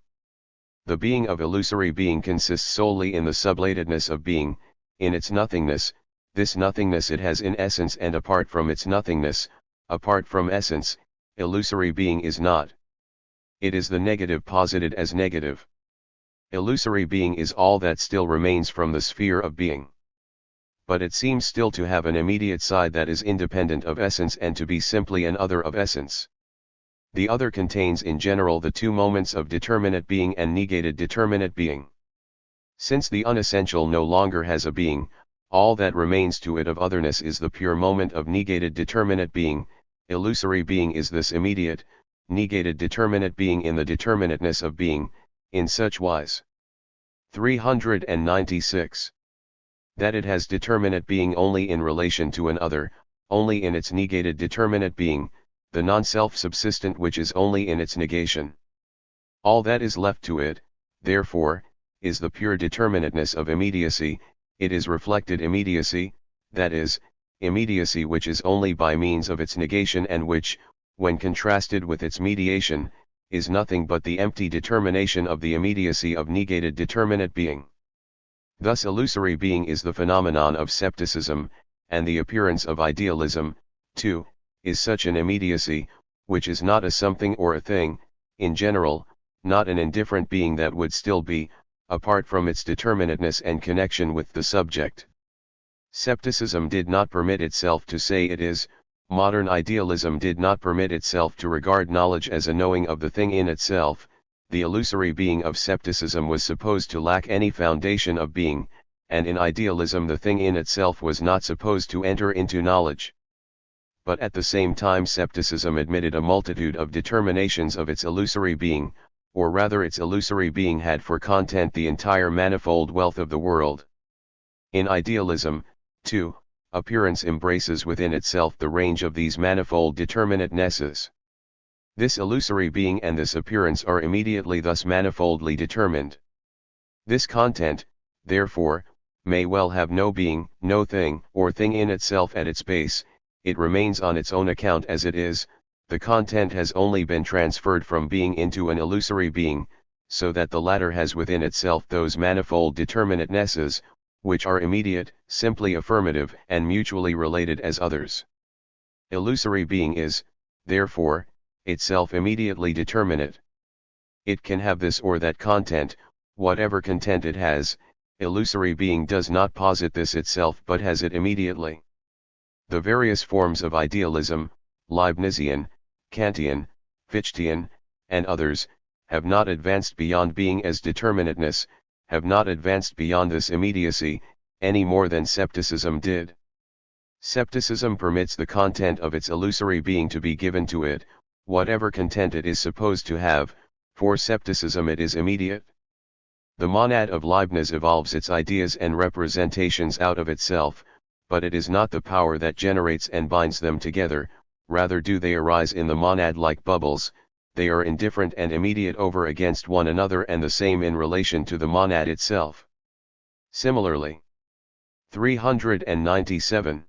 The being of illusory being consists solely in the sublatedness of being, in its nothingness. This nothingness it has in essence, and apart from its nothingness, apart from essence, illusory being is not. It is the negative posited as negative. Illusory being is all that still remains from the sphere of being. But it seems still to have an immediate side that is independent of essence and to be simply an other of essence. The other contains in general the two moments of determinate being and negated determinate being. Since the unessential no longer has a being, all that remains to it of otherness is the pure moment of negated determinate being. Illusory being is this immediate, negated determinate being in the determinateness of being, in such wise. 396. That it has determinate being only in relation to an other, only in its negated determinate being, the non-self-subsistent which is only in its negation. All that is left to it, therefore, is the pure determinateness of immediacy. It is reflected immediacy, that is, immediacy which is only by means of its negation and which, when contrasted with its mediation, is nothing but the empty determination of the immediacy of negated determinate being. Thus illusory being is the phenomenon of scepticism, and the appearance of idealism, too, is such an immediacy, which is not a something or a thing, in general, not an indifferent being that would still be, apart from its determinateness and connection with the subject. Scepticism did not permit itself to say it is, modern idealism did not permit itself to regard knowledge as a knowing of the thing in itself. The illusory being of scepticism was supposed to lack any foundation of being, and in idealism the thing in itself was not supposed to enter into knowledge. But at the same time scepticism admitted a multitude of determinations of its illusory being, or rather its illusory being had for content the entire manifold wealth of the world. In idealism, too, appearance embraces within itself the range of these manifold determinatenesses. This illusory being and this appearance are immediately thus manifoldly determined. This content, therefore, may well have no being, no thing, or thing in itself at its base. It remains on its own account as it is. The content has only been transferred from being into an illusory being, so that the latter has within itself those manifold determinatenesses, which are immediate, simply affirmative, and mutually related as others. Illusory being is, therefore, itself immediately determinate. It can have this or that content, whatever content it has. Illusory being does not posit this itself but has it immediately. The various forms of idealism, Leibnizian, Kantian, Fichtian, and others, have not advanced beyond being as determinateness, have not advanced beyond this immediacy, any more than scepticism did. Scepticism permits the content of its illusory being to be given to it, whatever content it is supposed to have. For scepticism it is immediate. The monad of Leibniz evolves its ideas and representations out of itself, but it is not the power that generates and binds them together, rather do they arise in the monad like bubbles. They are indifferent and immediate over against one another and the same in relation to the monad itself. Similarly, 397.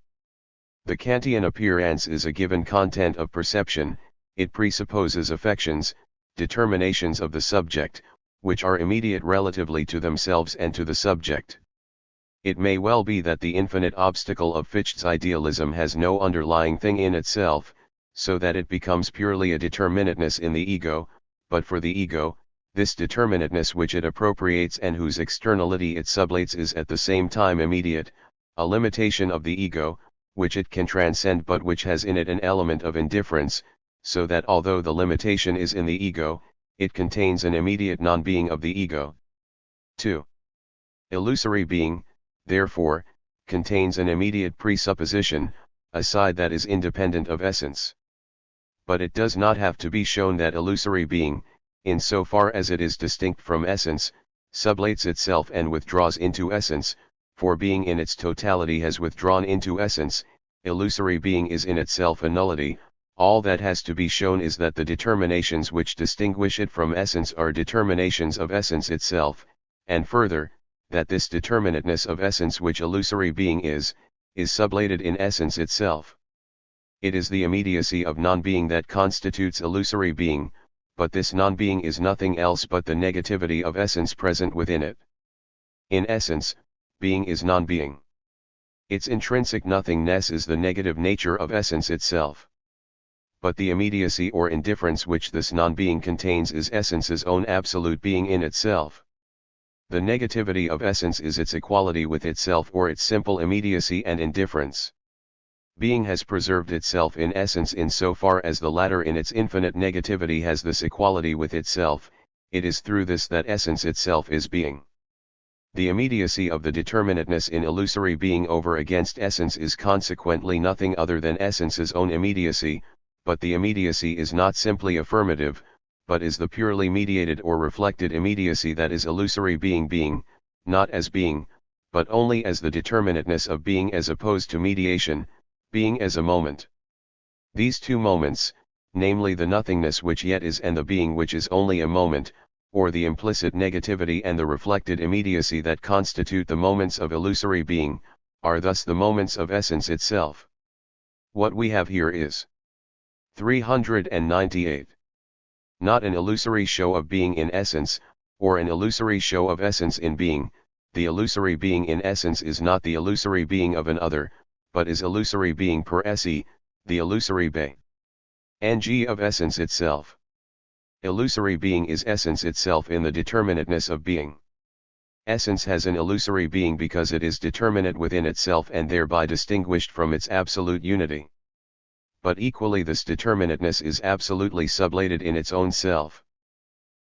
The Kantian appearance is a given content of perception. It presupposes affections, determinations of the subject, which are immediate relatively to themselves and to the subject. It may well be that the infinite obstacle of Fichte's idealism has no underlying thing in itself, so that it becomes purely a determinateness in the ego, but for the ego, this determinateness which it appropriates and whose externality it sublates is at the same time immediate, a limitation of the ego, which it can transcend but which has in it an element of indifference, so that although the limitation is in the ego, it contains an immediate non-being of the ego. 2. Illusory being, therefore, contains an immediate presupposition, a side that is independent of essence. But it does not have to be shown that illusory being, in so far as it is distinct from essence, sublates itself and withdraws into essence, for being in its totality has withdrawn into essence. Illusory being is in itself a nullity. All that has to be shown is that the determinations which distinguish it from essence are determinations of essence itself, and further, that this determinateness of essence which illusory being is sublated in essence itself. It is the immediacy of non-being that constitutes illusory being, but this non-being is nothing else but the negativity of essence present within it. In essence, being is non-being. Its intrinsic nothingness is the negative nature of essence itself. But the immediacy or indifference which this non-being contains is essence's own absolute being in itself. The negativity of essence is its equality with itself or its simple immediacy and indifference. Being has preserved itself in essence in so far as the latter in its infinite negativity has this equality with itself. It is through this that essence itself is being. The immediacy of the determinateness in illusory being over against essence is consequently nothing other than essence's own immediacy, but the immediacy is not simply affirmative, but is the purely mediated or reflected immediacy that is illusory being, not as being, but only as the determinateness of being as opposed to mediation, being as a moment. These two moments, namely the nothingness which yet is and the being which is only a moment, or the implicit negativity and the reflected immediacy that constitute the moments of illusory being, are thus the moments of essence itself. What we have here is 398. Not an illusory show of being in essence, or an illusory show of essence in being. The illusory being in essence is not the illusory being of an other, but is illusory being per se, the illusory being of essence itself. Illusory being is essence itself in the determinateness of being. Essence has an illusory being because it is determinate within itself and thereby distinguished from its absolute unity. But equally this determinateness is absolutely sublated in its own self.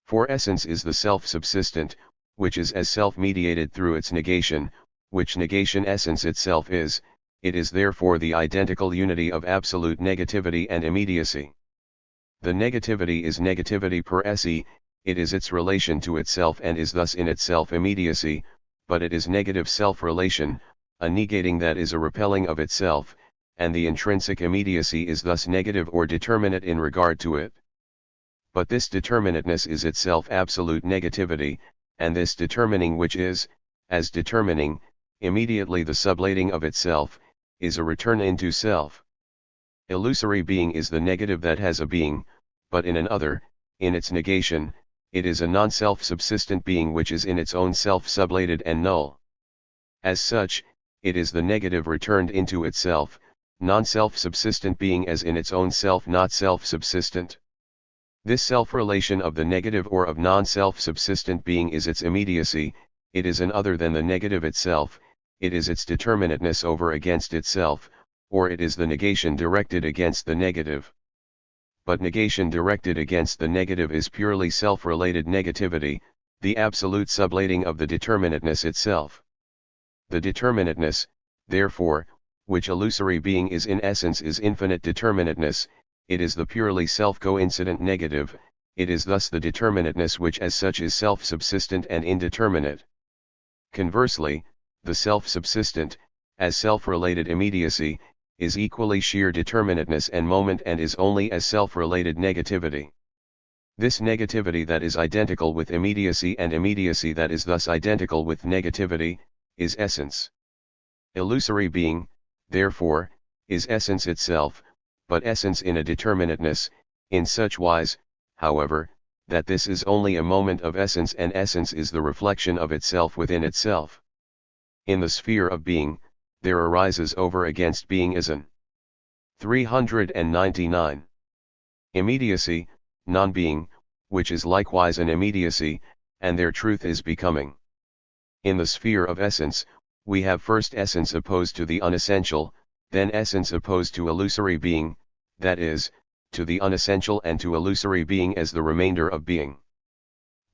For essence is the self-subsistent, which is as self-mediated through its negation, which negation essence itself is. It is therefore the identical unity of absolute negativity and immediacy. The negativity is negativity per se, it is its relation to itself and is thus in itself immediacy, but it is negative self-relation, a negating that is a repelling of itself, and the intrinsic immediacy is thus negative or determinate in regard to it. But this determinateness is itself absolute negativity, and this determining which is, as determining, immediately the sublating of itself, is a return into self. Illusory being is the negative that has a being, but in an other, in its negation, it is a non-self-subsistent being which is in its own self sublated and null. As such, it is the negative returned into itself, non-self-subsistent being as in its own self not self-subsistent. This self-relation of the negative or of non-self-subsistent being is its immediacy, it is an other than the negative itself, it is its determinateness over against itself, or it is the negation directed against the negative. But negation directed against the negative is purely self-related negativity, the absolute sublating of the determinateness itself. The determinateness, therefore, which illusory being is in essence is infinite determinateness, it is the purely self-coincident negative, it is thus the determinateness which as such is self-subsistent and indeterminate. Conversely, the self-subsistent, as self-related immediacy, is equally sheer determinateness and moment and is only as self-related negativity. This negativity that is identical with immediacy and immediacy that is thus identical with negativity, is essence. Illusory being, therefore, is essence itself, but essence in a determinateness, in such wise, however, that this is only a moment of essence and essence is the reflection of itself within itself. In the sphere of being, there arises over against being as an 399. Immediacy, non-being, which is likewise an immediacy, and their truth is becoming. In the sphere of essence, we have first essence opposed to the unessential, then essence opposed to illusory being, that is, to the unessential and to illusory being as the remainder of being.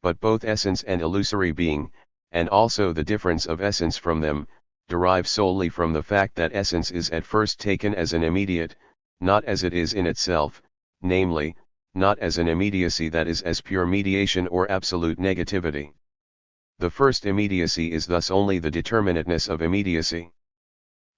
But both essence and illusory being, and also the difference of essence from them, derive solely from the fact that essence is at first taken as an immediate, not as it is in itself, namely, not as an immediacy that is as pure mediation or absolute negativity. The first immediacy is thus only the determinateness of immediacy.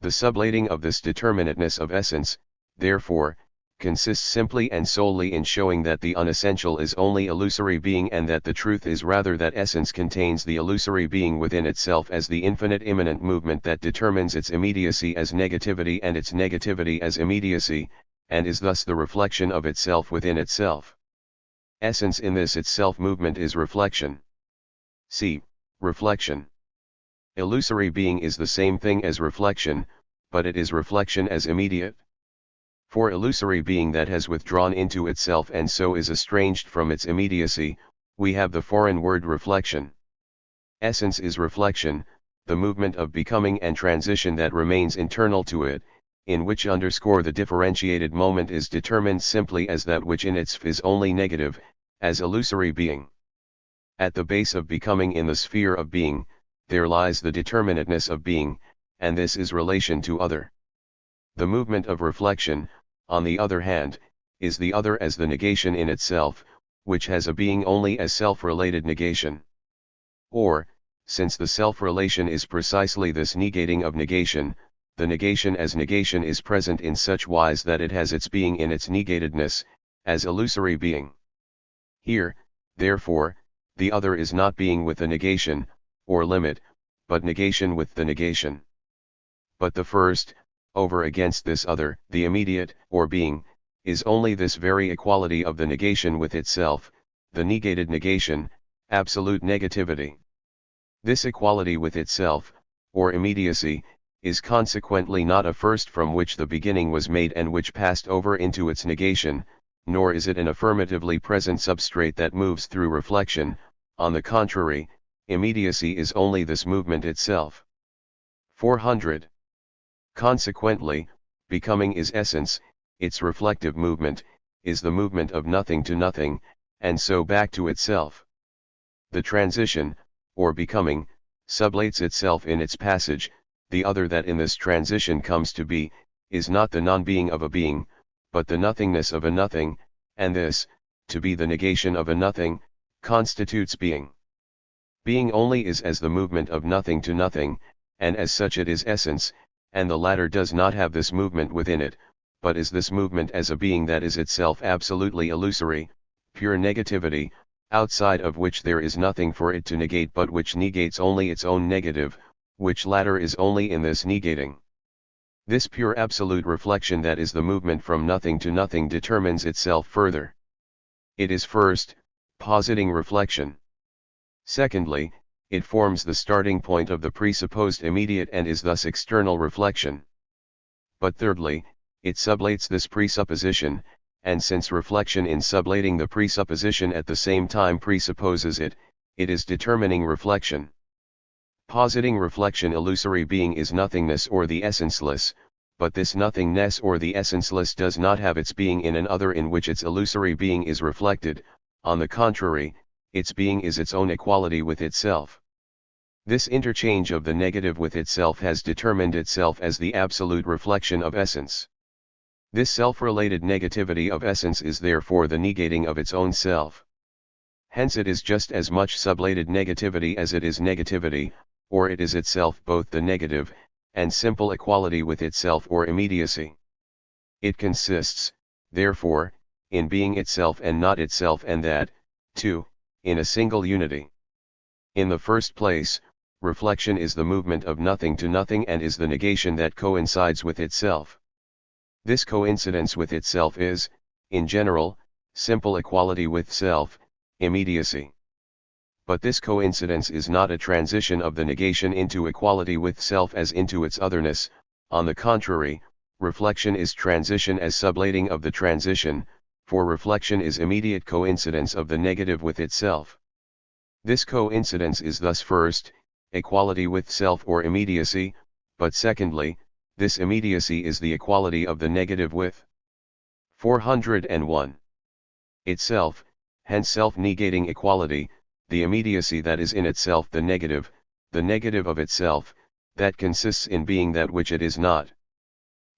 The sublating of this determinateness of essence, therefore, consists simply and solely in showing that the unessential is only illusory being and that the truth is rather that essence contains the illusory being within itself as the infinite immanent movement that determines its immediacy as negativity and its negativity as immediacy, and is thus the reflection of itself within itself. Essence in this itself movement is reflection. See, reflection. Illusory being is the same thing as reflection, but it is reflection as immediate. For illusory being that has withdrawn into itself and so is estranged from its immediacy, we have the foreign word reflection. Essence is reflection, the movement of becoming and transition that remains internal to it, in which the differentiated moment is determined simply as that which in its is only negative, as illusory being. At the base of becoming in the sphere of being, there lies the determinateness of being, and this is relation to other. The movement of reflection, on the other hand, is the other as the negation in itself, which has a being only as self-related negation. Or, since the self-relation is precisely this negating of negation, the negation as negation is present in such wise that it has its being in its negatedness, as illusory being. Here, therefore, the other is not being with the negation, or limit, but negation with the negation. But the first, over against this other, the immediate, or being, is only this very equality of the negation with itself, the negated negation, absolute negativity. This equality with itself, or immediacy, is consequently not a first from which the beginning was made and which passed over into its negation, nor is it an affirmatively present substrate that moves through reflection. On the contrary, immediacy is only this movement itself. 400. Consequently, becoming is essence, its reflective movement, is the movement of nothing to nothing, and so back to itself. The transition, or becoming, sublates itself in its passage, the other that in this transition comes to be, is not the non-being of a being, but the nothingness of a nothing, and this, to be the negation of a nothing, constitutes being. Being only is as the movement of nothing to nothing, and as such it is essence, and the latter does not have this movement within it, but is this movement as a being that is itself absolutely illusory, pure negativity, outside of which there is nothing for it to negate but which negates only its own negative, which latter is only in this negating. This pure absolute reflection that is the movement from nothing to nothing determines itself further. It is first, positing reflection. Secondly, it forms the starting point of the presupposed immediate and is thus external reflection. But thirdly, it sublates this presupposition, and since reflection in sublating the presupposition at the same time presupposes it, it is determining reflection. Positing reflection illusory being is nothingness or the essenceless, but this nothingness or the essenceless does not have its being in an other in which its illusory being is reflected, on the contrary, its being is its own equality with itself. This interchange of the negative with itself has determined itself as the absolute reflection of essence. This self-related negativity of essence is therefore the negating of its own self. Hence it is just as much sublated negativity as it is negativity, or it is itself both the negative, and simple equality with itself or immediacy. It consists, therefore, in being itself and not itself and that, too, in a single unity. In the first place, reflection is the movement of nothing to nothing and is the negation that coincides with itself. This coincidence with itself is, in general, simple equality with self, immediacy. But this coincidence is not a transition of the negation into equality with self as into its otherness. On the contrary, reflection is transition as sublating of the transition, for reflection is immediate coincidence of the negative with itself. This coincidence is thus first, equality with self or immediacy, but secondly, this immediacy is the equality of the negative with 401. Itself, hence self-negating equality, the immediacy that is in itself the negative of itself, that consists in being that which it is not.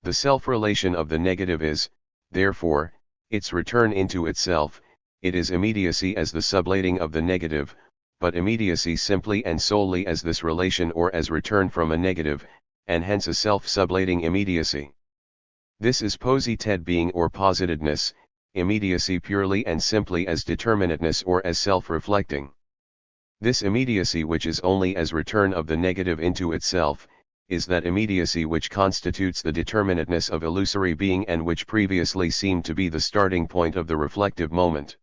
The self-relation of the negative is, therefore, its return into itself. It is immediacy as the sublating of the negative, but immediacy simply and solely as this relation or as return from a negative, and hence a self-sublating immediacy. This is posited being or positedness, immediacy purely and simply as determinateness or as self-reflecting. This immediacy which is only as return of the negative into itself, is that immediacy which constitutes the determinateness of illusory being and which previously seemed to be the starting point of the reflective moment.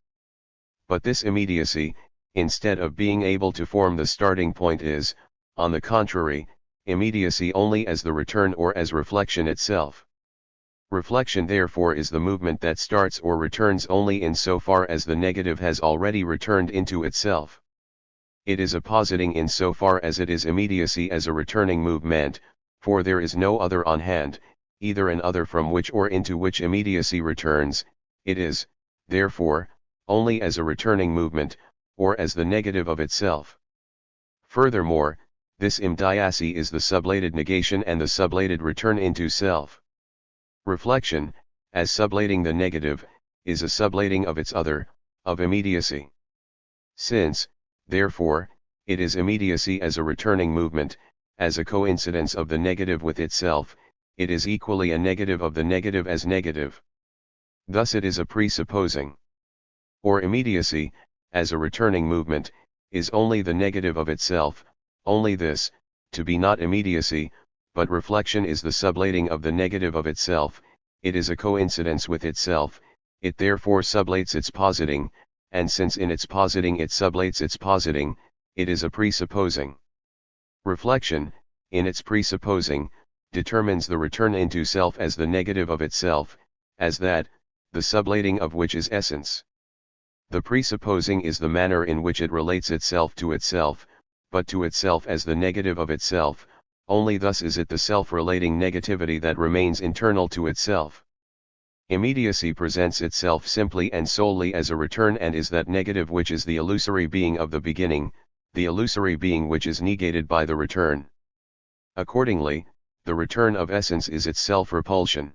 But this immediacy, instead of being able to form the starting point is, on the contrary, immediacy only as the return or as reflection itself. Reflection therefore is the movement that starts or returns only in so far as the negative has already returned into itself. It is a positing in so far as it is immediacy as a returning movement, for there is no other on hand, either an other from which or into which immediacy returns. It is, therefore, only as a returning movement, or as the negative of itself. Furthermore, this immediacy is the sublated negation and the sublated return into self. Reflection, as sublating the negative, is a sublating of its other, of immediacy. Since, therefore, it is immediacy as a returning movement, as a coincidence of the negative with itself, it is equally a negative of the negative as negative. Thus it is a presupposing. Or immediacy, as a returning movement, is only the negative of itself, only this, to be not immediacy, but reflection is the sublating of the negative of itself, it is a coincidence with itself, it therefore sublates its positing, and since in its positing it sublates its positing, it is a presupposing. Reflection, in its presupposing, determines the return into self as the negative of itself, as that, the sublating of which is essence. The presupposing is the manner in which it relates itself, but to itself as the negative of itself, only thus is it the self-relating negativity that remains internal to itself. Immediacy presents itself simply and solely as a return and is that negative which is the illusory being of the beginning, the illusory being which is negated by the return. Accordingly, the return of essence is its self-repulsion.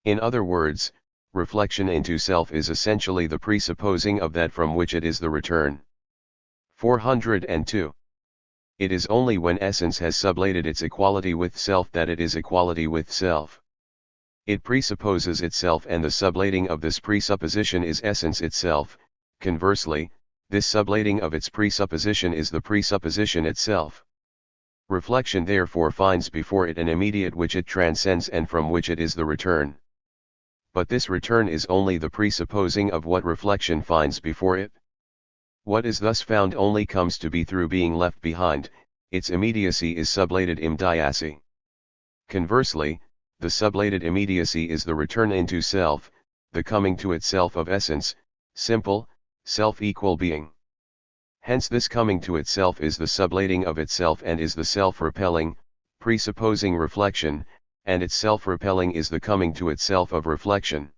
In other words, reflection into self is essentially the presupposing of that from which it is the return. 402. It is only when essence has sublated its equality with self that it is equality with self. It presupposes itself and the sublating of this presupposition is essence itself. Conversely, this sublating of its presupposition is the presupposition itself. Reflection therefore finds before it an immediate which it transcends and from which it is the return. But this return is only the presupposing of what reflection finds before it. What is thus found only comes to be through being left behind, its immediacy is sublated immediacy. Conversely, the sublated immediacy is the return into self, the coming to itself of essence, simple, self-equal being. Hence this coming to itself is the sublating of itself and is the self-repelling, presupposing reflection, and its self-repelling is the coming to itself of reflection.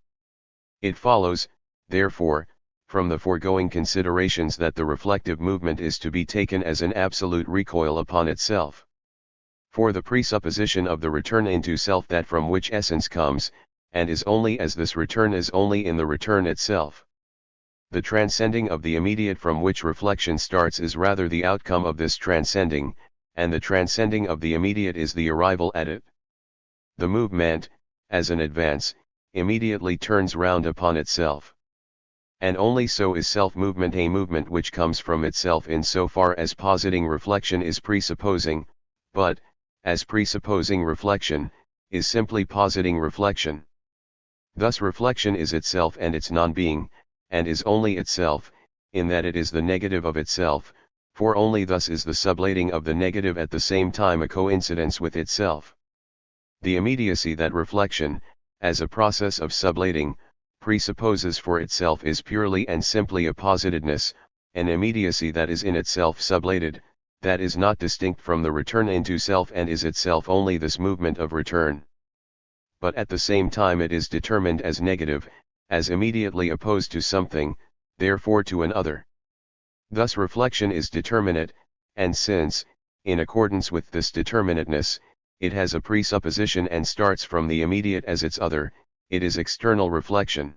It follows, therefore, from the foregoing considerations that the reflective movement is to be taken as an absolute recoil upon itself. For the presupposition of the return into self that from which essence comes, and is only as this return is only in the return itself. The transcending of the immediate from which reflection starts is rather the outcome of this transcending, and the transcending of the immediate is the arrival at it. The movement, as an advance, immediately turns round upon itself. And only so is self-movement a movement which comes from itself in so far as positing reflection is presupposing, but, as presupposing reflection, is simply positing reflection. Thus reflection is itself and its non-being, and is only itself, in that it is the negative of itself, for only thus is the sublating of the negative at the same time a coincidence with itself. The immediacy that reflection, as a process of sublating, presupposes for itself is purely and simply a positedness, an immediacy that is in itself sublated, that is not distinct from the return into self and is itself only this movement of return. But at the same time it is determined as negative, as immediately opposed to something, therefore to an other. Thus reflection is determinate, and since, in accordance with this determinateness, it has a presupposition and starts from the immediate as its other, it is external reflection.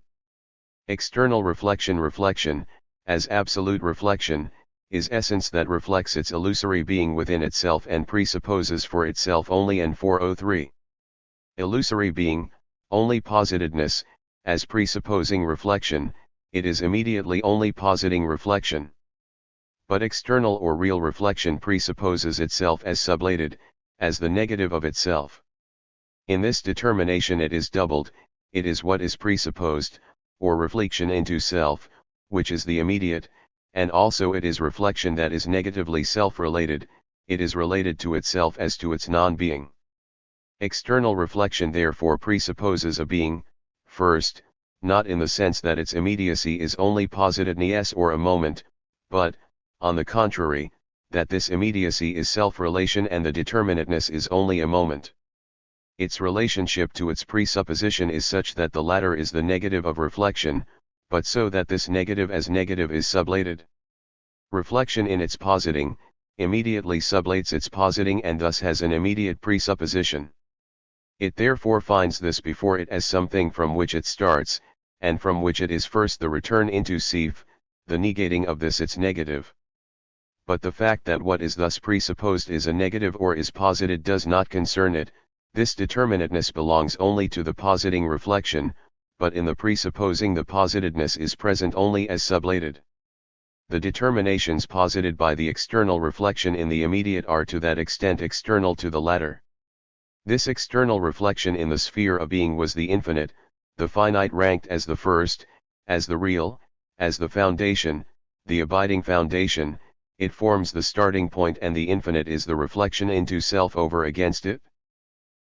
External reflection, as absolute reflection, is essence that reflects its illusory being within itself and presupposes for itself only and 403. Illusory being, only positedness, as presupposing reflection, it is immediately only positing reflection. But external or real reflection presupposes itself as sublated, as the negative of itself. In this determination it is doubled, it is what is presupposed, or reflection into self, which is the immediate, and also it is reflection that is negatively self-related, it is related to itself as to its non-being. External reflection therefore presupposes a being, first, not in the sense that its immediacy is only positedness or a moment, but, on the contrary, that this immediacy is self-relation and the determinateness is only a moment. Its relationship to its presupposition is such that the latter is the negative of reflection, but so that this negative as negative is sublated. Reflection in its positing, immediately sublates its positing and thus has an immediate presupposition. It therefore finds this before it as something from which it starts, and from which it is first the return into self, the negating of this its negative. But the fact that what is thus presupposed is a negative or is posited does not concern it, this determinateness belongs only to the positing reflection, but in the presupposing the positedness is present only as sublated. The determinations posited by the external reflection in the immediate are to that extent external to the latter. This external reflection in the sphere of being was the infinite, the finite ranked as the first, as the real, as the foundation, the abiding foundation, it forms the starting point and the infinite is the reflection into self over against it.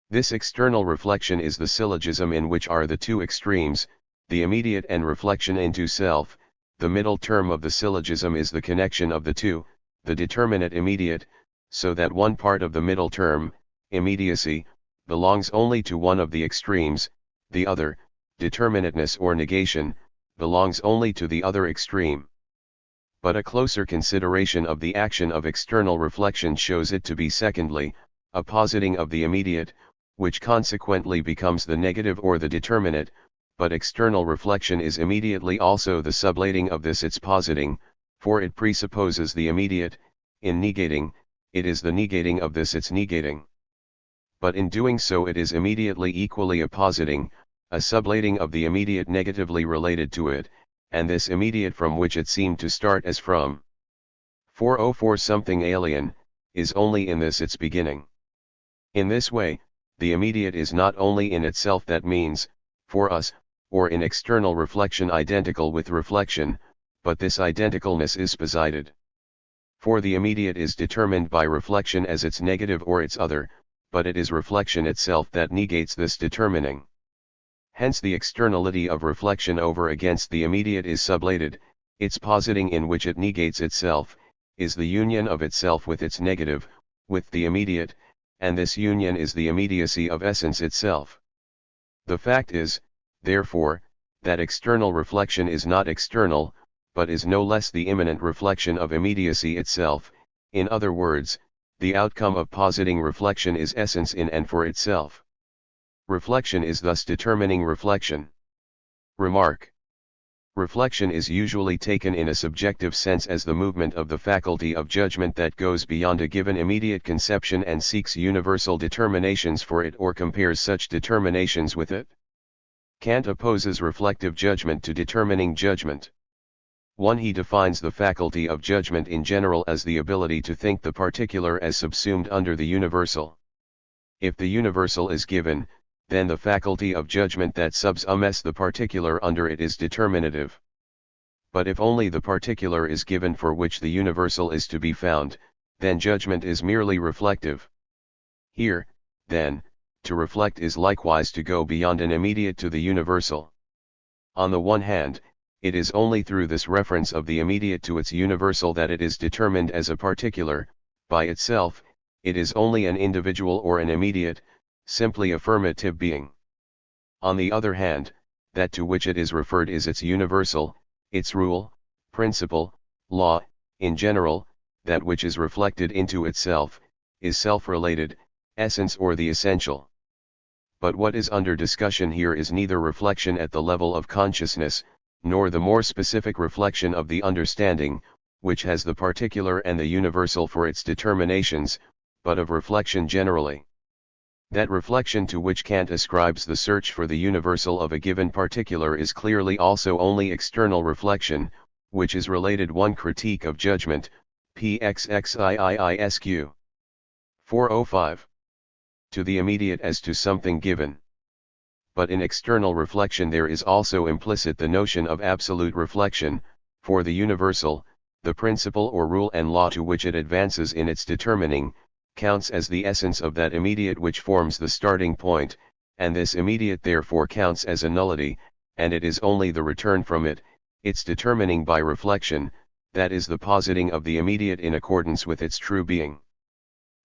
This external reflection is the syllogism in which are the two extremes, the immediate and reflection into self. The middle term of the syllogism is the connection of the two, the determinate immediate, so that one part of the middle term, immediacy, belongs only to one of the extremes, the other, determinateness or negation, belongs only to the other extreme. But a closer consideration of the action of external reflection shows it to be secondly, a positing of the immediate, which consequently becomes the negative or the determinate, but external reflection is immediately also the sublating of this its positing, for it presupposes the immediate, in negating, it is the negating of this its negating. But in doing so it is immediately equally a positing, a sublating of the immediate negatively related to it, and this immediate from which it seemed to start as from 404 something alien, is only in this its beginning. In this way, the immediate is not only in itself that means, for us, or in external reflection identical with reflection, but this identicalness is posited. For the immediate is determined by reflection as its negative or its other, but it is reflection itself that negates this determining. Hence the externality of reflection over against the immediate is sublated, its positing in which it negates itself, is the union of itself with its negative, with the immediate, and this union is the immediacy of essence itself. The fact is, therefore, that external reflection is not external, but is no less the immanent reflection of immediacy itself. In other words, the outcome of positing reflection is essence in and for itself. Reflection is thus determining reflection. Remark. Reflection is usually taken in a subjective sense as the movement of the faculty of judgment that goes beyond a given immediate conception and seeks universal determinations for it or compares such determinations with it. Kant opposes reflective judgment to determining judgment. 1. He defines the faculty of judgment in general as the ability to think the particular as subsumed under the universal. If the universal is given, then the faculty of judgment that subsumes the particular under it is determinative. But if only the particular is given for which the universal is to be found, then judgment is merely reflective. Here, then, to reflect is likewise to go beyond an immediate to the universal. On the one hand, it is only through this reference of the immediate to its universal that it is determined as a particular. By itself, it is only an individual or an immediate, simply affirmative being. On the other hand, that to which it is referred is its universal, its rule, principle, law, in general, that which is reflected into itself, is self-related, essence or the essential. But what is under discussion here is neither reflection at the level of consciousness, nor the more specific reflection of the understanding, which has the particular and the universal for its determinations, but of reflection generally. That reflection to which Kant ascribes the search for the universal of a given particular is clearly also only external reflection, which is related. 1 Critique of Judgment, pxxiisq. 405. To the immediate as to something given. But in external reflection there is also implicit the notion of absolute reflection, for the universal, the principle or rule and law to which it advances in its determining, counts as the essence of that immediate which forms the starting point, and this immediate therefore counts as a nullity, and it is only the return from it, its determining by reflection, that is the positing of the immediate in accordance with its true being.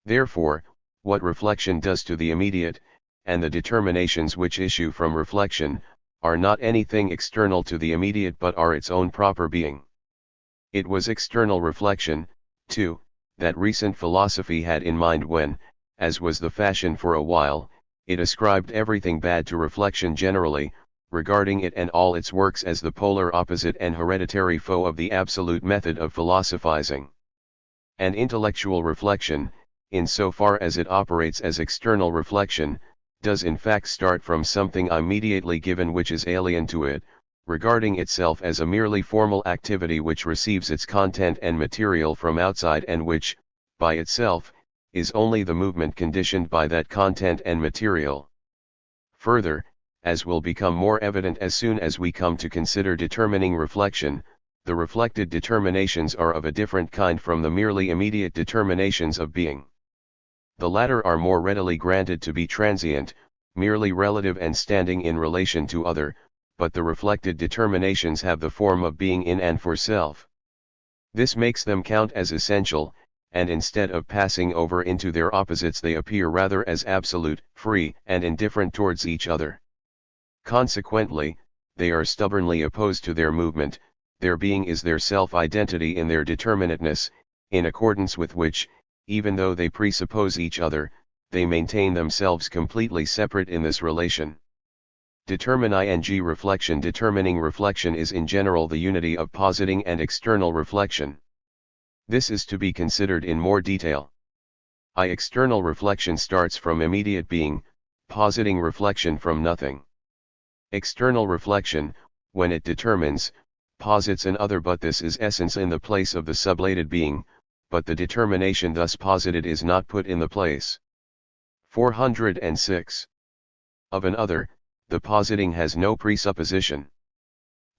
Therefore, what reflection does to the immediate, and the determinations which issue from reflection, are not anything external to the immediate but are its own proper being. It was external reflection, too, that recent philosophy had in mind when, as was the fashion for a while, it ascribed everything bad to reflection generally, regarding it and all its works as the polar opposite and hereditary foe of the absolute method of philosophizing. And intellectual reflection, in so far as it operates as external reflection, does in fact start from something immediately given which is alien to it, regarding itself as a merely formal activity which receives its content and material from outside and which, by itself, is only the movement conditioned by that content and material. Further, as will become more evident as soon as we come to consider determining reflection, the reflected determinations are of a different kind from the merely immediate determinations of being. The latter are more readily granted to be transient, merely relative and standing in relation to other, but the reflected determinations have the form of being in and for self. This makes them count as essential, and instead of passing over into their opposites they appear rather as absolute, free, and indifferent towards each other. Consequently, they are stubbornly opposed to their movement, their being is their self-identity in their determinateness, in accordance with which, even though they presuppose each other, they maintain themselves completely separate in this relation. Determining reflection. Determining reflection is in general the unity of positing and external reflection. This is to be considered in more detail. External reflection starts from immediate being, positing reflection from nothing. External reflection, when it determines, posits an other, but this is essence in the place of the sublated being, but the determination thus posited is not put in the place. 406. Of an other, the positing has no presupposition.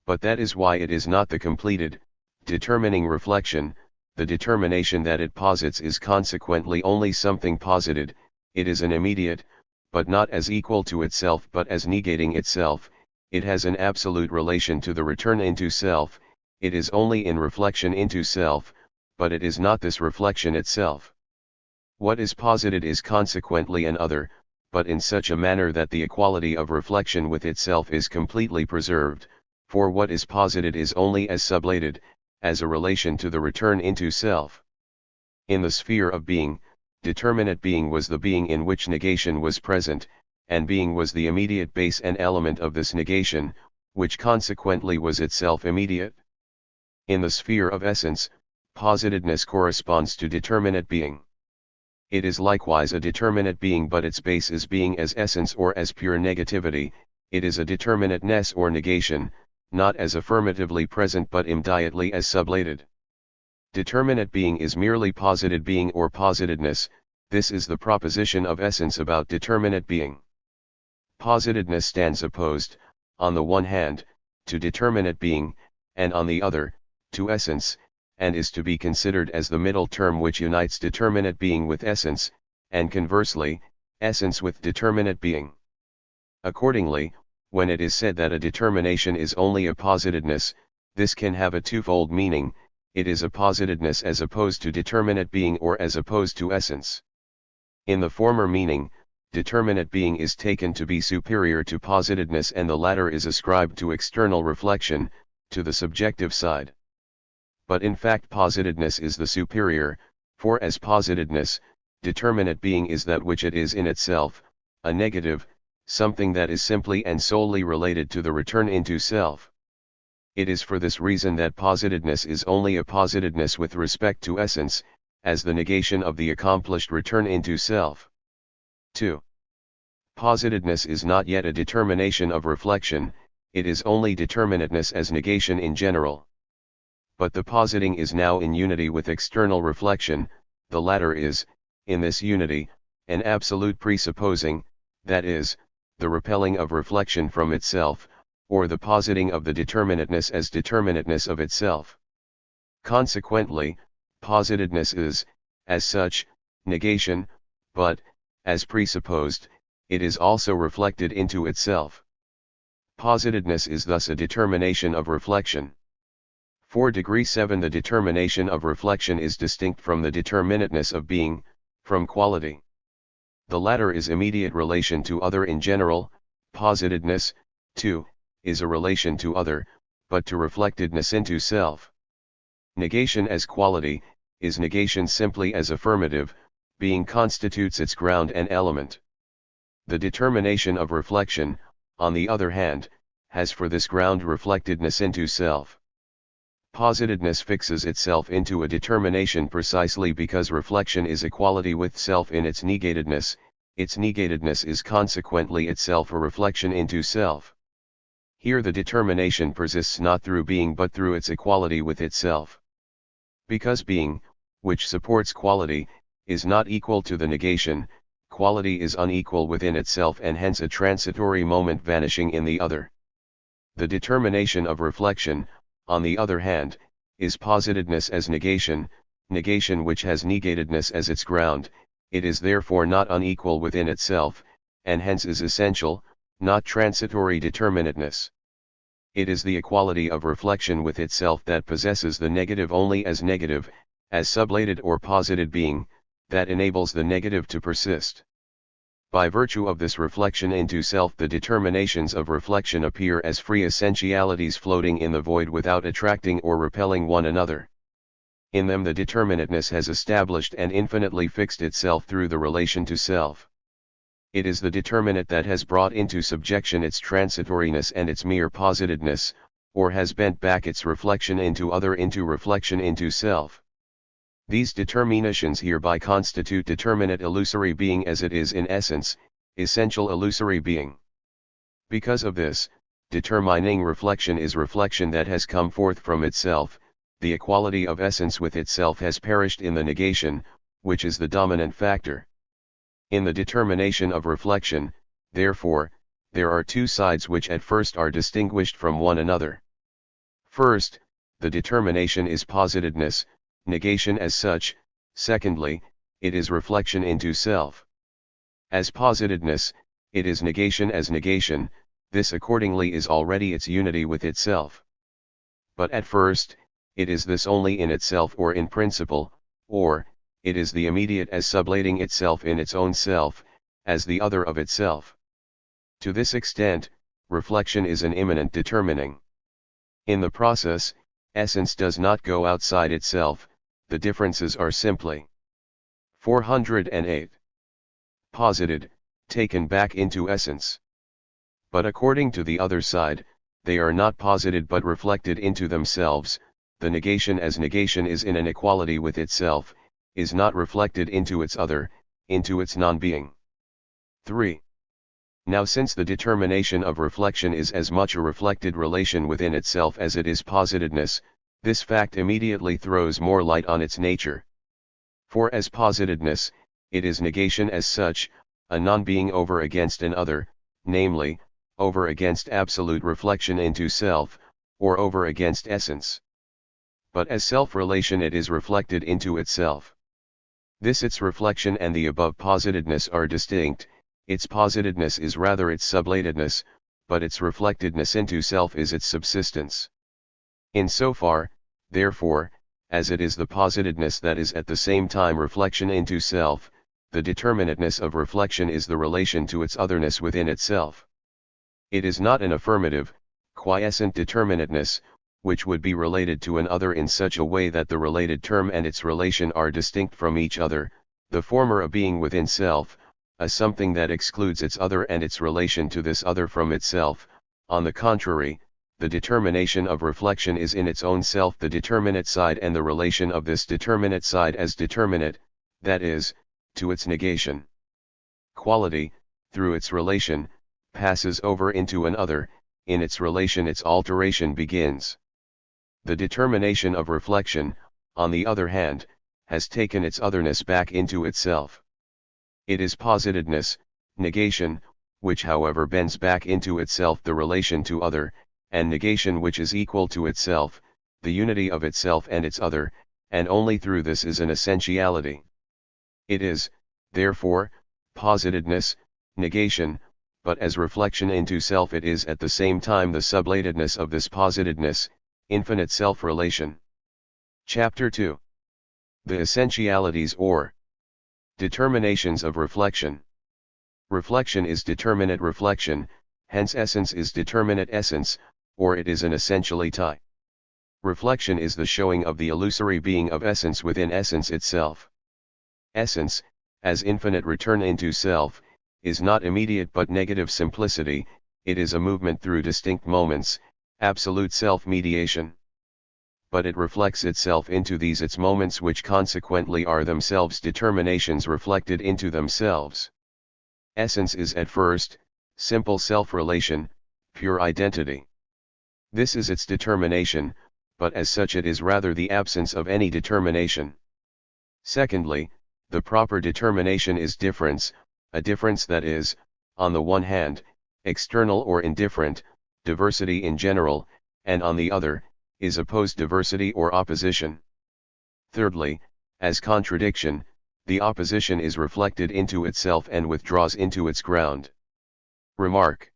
But that is why it is not the completed, determining reflection. The determination that it posits is consequently only something posited, it is an immediate, but not as equal to itself but as negating itself, it has an absolute relation to the return into self, it is only in reflection into self, but it is not this reflection itself. What is posited is consequently an other, but in such a manner that the equality of reflection with itself is completely preserved, for what is posited is only as sublated, as a relation to the return into self. In the sphere of being, determinate being was the being in which negation was present, and being was the immediate base and element of this negation, which consequently was itself immediate. In the sphere of essence, positedness corresponds to determinate being. It is likewise a determinate being, but its base is being as essence or as pure negativity, it is a determinateness or negation, not as affirmatively present but immediately as sublated. Determinate being is merely posited being or positedness, this is the proposition of essence about determinate being. Positedness stands opposed, on the one hand, to determinate being, and on the other, to essence, and is to be considered as the middle term which unites determinate being with essence, and conversely, essence with determinate being. Accordingly, When it is said that a determination is only a positedness, this can have a twofold meaning: it is a positedness as opposed to determinate being or as opposed to essence. In the former meaning, determinate being is taken to be superior to positedness, and the latter is ascribed to external reflection, to the subjective side. But in fact positedness is the superior, for as positedness, determinate being is that which it is in itself, a negative, something that is simply and solely related to the return into self. It is for this reason that positedness is only a positedness with respect to essence, as the negation of the accomplished return into self. 2. Positedness is not yet a determination of reflection, it is only determinateness as negation in general. But the positing is now in unity with external reflection, the latter is, in this unity, an absolute presupposing, that is, the repelling of reflection from itself, or the positing of the determinateness as determinateness of itself. Consequently, positedness is, as such, negation, but, as presupposed, it is also reflected into itself. Positedness is thus a determination of reflection. For degree 7 the determination of reflection is distinct from the determinateness of being, from quality. The latter is immediate relation to other in general, positedness, too, is a relation to other, but to reflectedness into self. Negation as quality, is negation simply as affirmative, being constitutes its ground and element. The determination of reflection, on the other hand, has for this ground reflectedness into self. Positedness fixes itself into a determination precisely because reflection is a quality with self in its negatedness is consequently itself a reflection into self. Here the determination persists not through being but through its equality with itself. Because being, which supports quality, is not equal to the negation, quality is unequal within itself and hence a transitory moment vanishing in the other. The determination of reflection, on the other hand, is positedness as negation, negation which has negatedness as its ground. It is therefore not unequal within itself, and hence is essential, not transitory determinateness. It is the equality of reflection with itself that possesses the negative only as negative, as sublated or posited being, that enables the negative to persist. By virtue of this reflection into self the determinations of reflection appear as free essentialities floating in the void without attracting or repelling one another. In them the determinateness has established and infinitely fixed itself through the relation to self. It is the determinate that has brought into subjection its transitoriness and its mere positedness, or has bent back its reflection into other into reflection into self. These determinations hereby constitute determinate illusory being as it is in essence, essential illusory being. Because of this, determining reflection is reflection that has come forth from itself, the equality of essence with itself has perished in the negation, which is the dominant factor. In the determination of reflection, therefore, there are two sides which at first are distinguished from one another. First, the determination is positedness, negation as such; secondly, it is reflection into self. As positedness, it is negation as negation, this accordingly is already its unity with itself. But at first, it is this only in itself or in principle, or, it is the immediate as sublating itself in its own self, as the other of itself. To this extent, reflection is an immanent determining. In the process, essence does not go outside itself, the differences are simply 408. Posited, taken back into essence. But according to the other side, they are not posited but reflected into themselves. The negation as negation is in an equality with itself, is not reflected into its other, into its non-being. 3. Now since the determination of reflection is as much a reflected relation within itself as it is positedness, this fact immediately throws more light on its nature. For as positedness, it is negation as such, a non-being over against an other, namely, over against absolute reflection into self, or over against essence. But as self-relation it is reflected into itself. This its reflection and the above positedness are distinct, its positedness is rather its sublatedness, but its reflectedness into self is its subsistence. In so far, therefore, as it is the positedness that is at the same time reflection into self, the determinateness of reflection is the relation to its otherness within itself. It is not an affirmative, quiescent determinateness, which would be related to an other in such a way that the related term and its relation are distinct from each other, the former a being within self, a something that excludes its other and its relation to this other from itself. On the contrary, the determination of reflection is in its own self the determinate side and the relation of this determinate side as determinate, that is, to its negation. Quality, through its relation, passes over into an other, in its relation its alteration begins. The determination of reflection, on the other hand, has taken its otherness back into itself. It is positedness, negation, which however bends back into itself the relation to other, and negation which is equal to itself, the unity of itself and its other, and only through this is an essentiality. It is, therefore, positedness, negation, but as reflection into self it is at the same time the sublatedness of this positedness, infinite self-relation. Chapter 2. The Essentialities or Determinations of Reflection. Reflection is determinate reflection, hence essence is determinate essence, or it is an essentially tie. Reflection is the showing of the illusory being of essence within essence itself. Essence, as infinite return into self, is not immediate but negative simplicity, it is a movement through distinct moments, absolute self-mediation. But it reflects itself into these its moments which consequently are themselves determinations reflected into themselves. Essence is at first, simple self-relation, pure identity. This is its determination, but as such it is rather the absence of any determination. Secondly, the proper determination is difference, a difference that is, on the one hand, external or indifferent, diversity in general, and on the other, is opposed diversity or opposition. Thirdly, as contradiction, the opposition is reflected into itself and withdraws into its ground. Remark.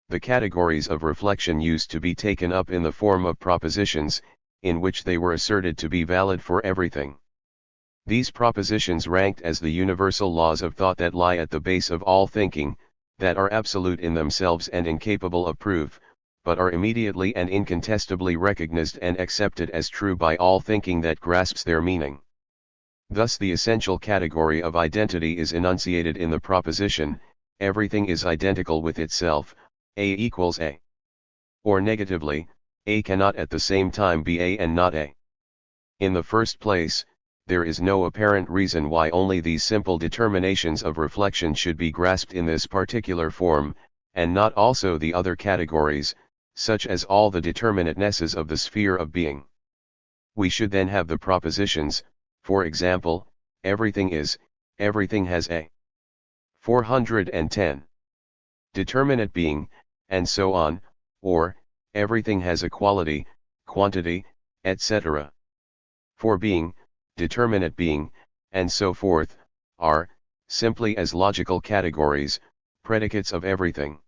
The categories of reflection used to be taken up in the form of propositions, in which they were asserted to be valid for everything. These propositions ranked as the universal laws of thought that lie at the base of all thinking, that are absolute in themselves and incapable of proof, but are immediately and incontestably recognized and accepted as true by all thinking that grasps their meaning. Thus the essential category of identity is enunciated in the proposition, everything is identical with itself, A equals A. Or negatively, A cannot at the same time be A and not A. In the first place, there is no apparent reason why only these simple determinations of reflection should be grasped in this particular form, and not also the other categories, such as all the determinatenesses of the sphere of being. We should then have the propositions, for example, everything is, everything has A. 410. Determinate being, and so on, or, everything has a quality, quantity, etc. For being, determinate being, and so forth, are, simply as logical categories, predicates of everything.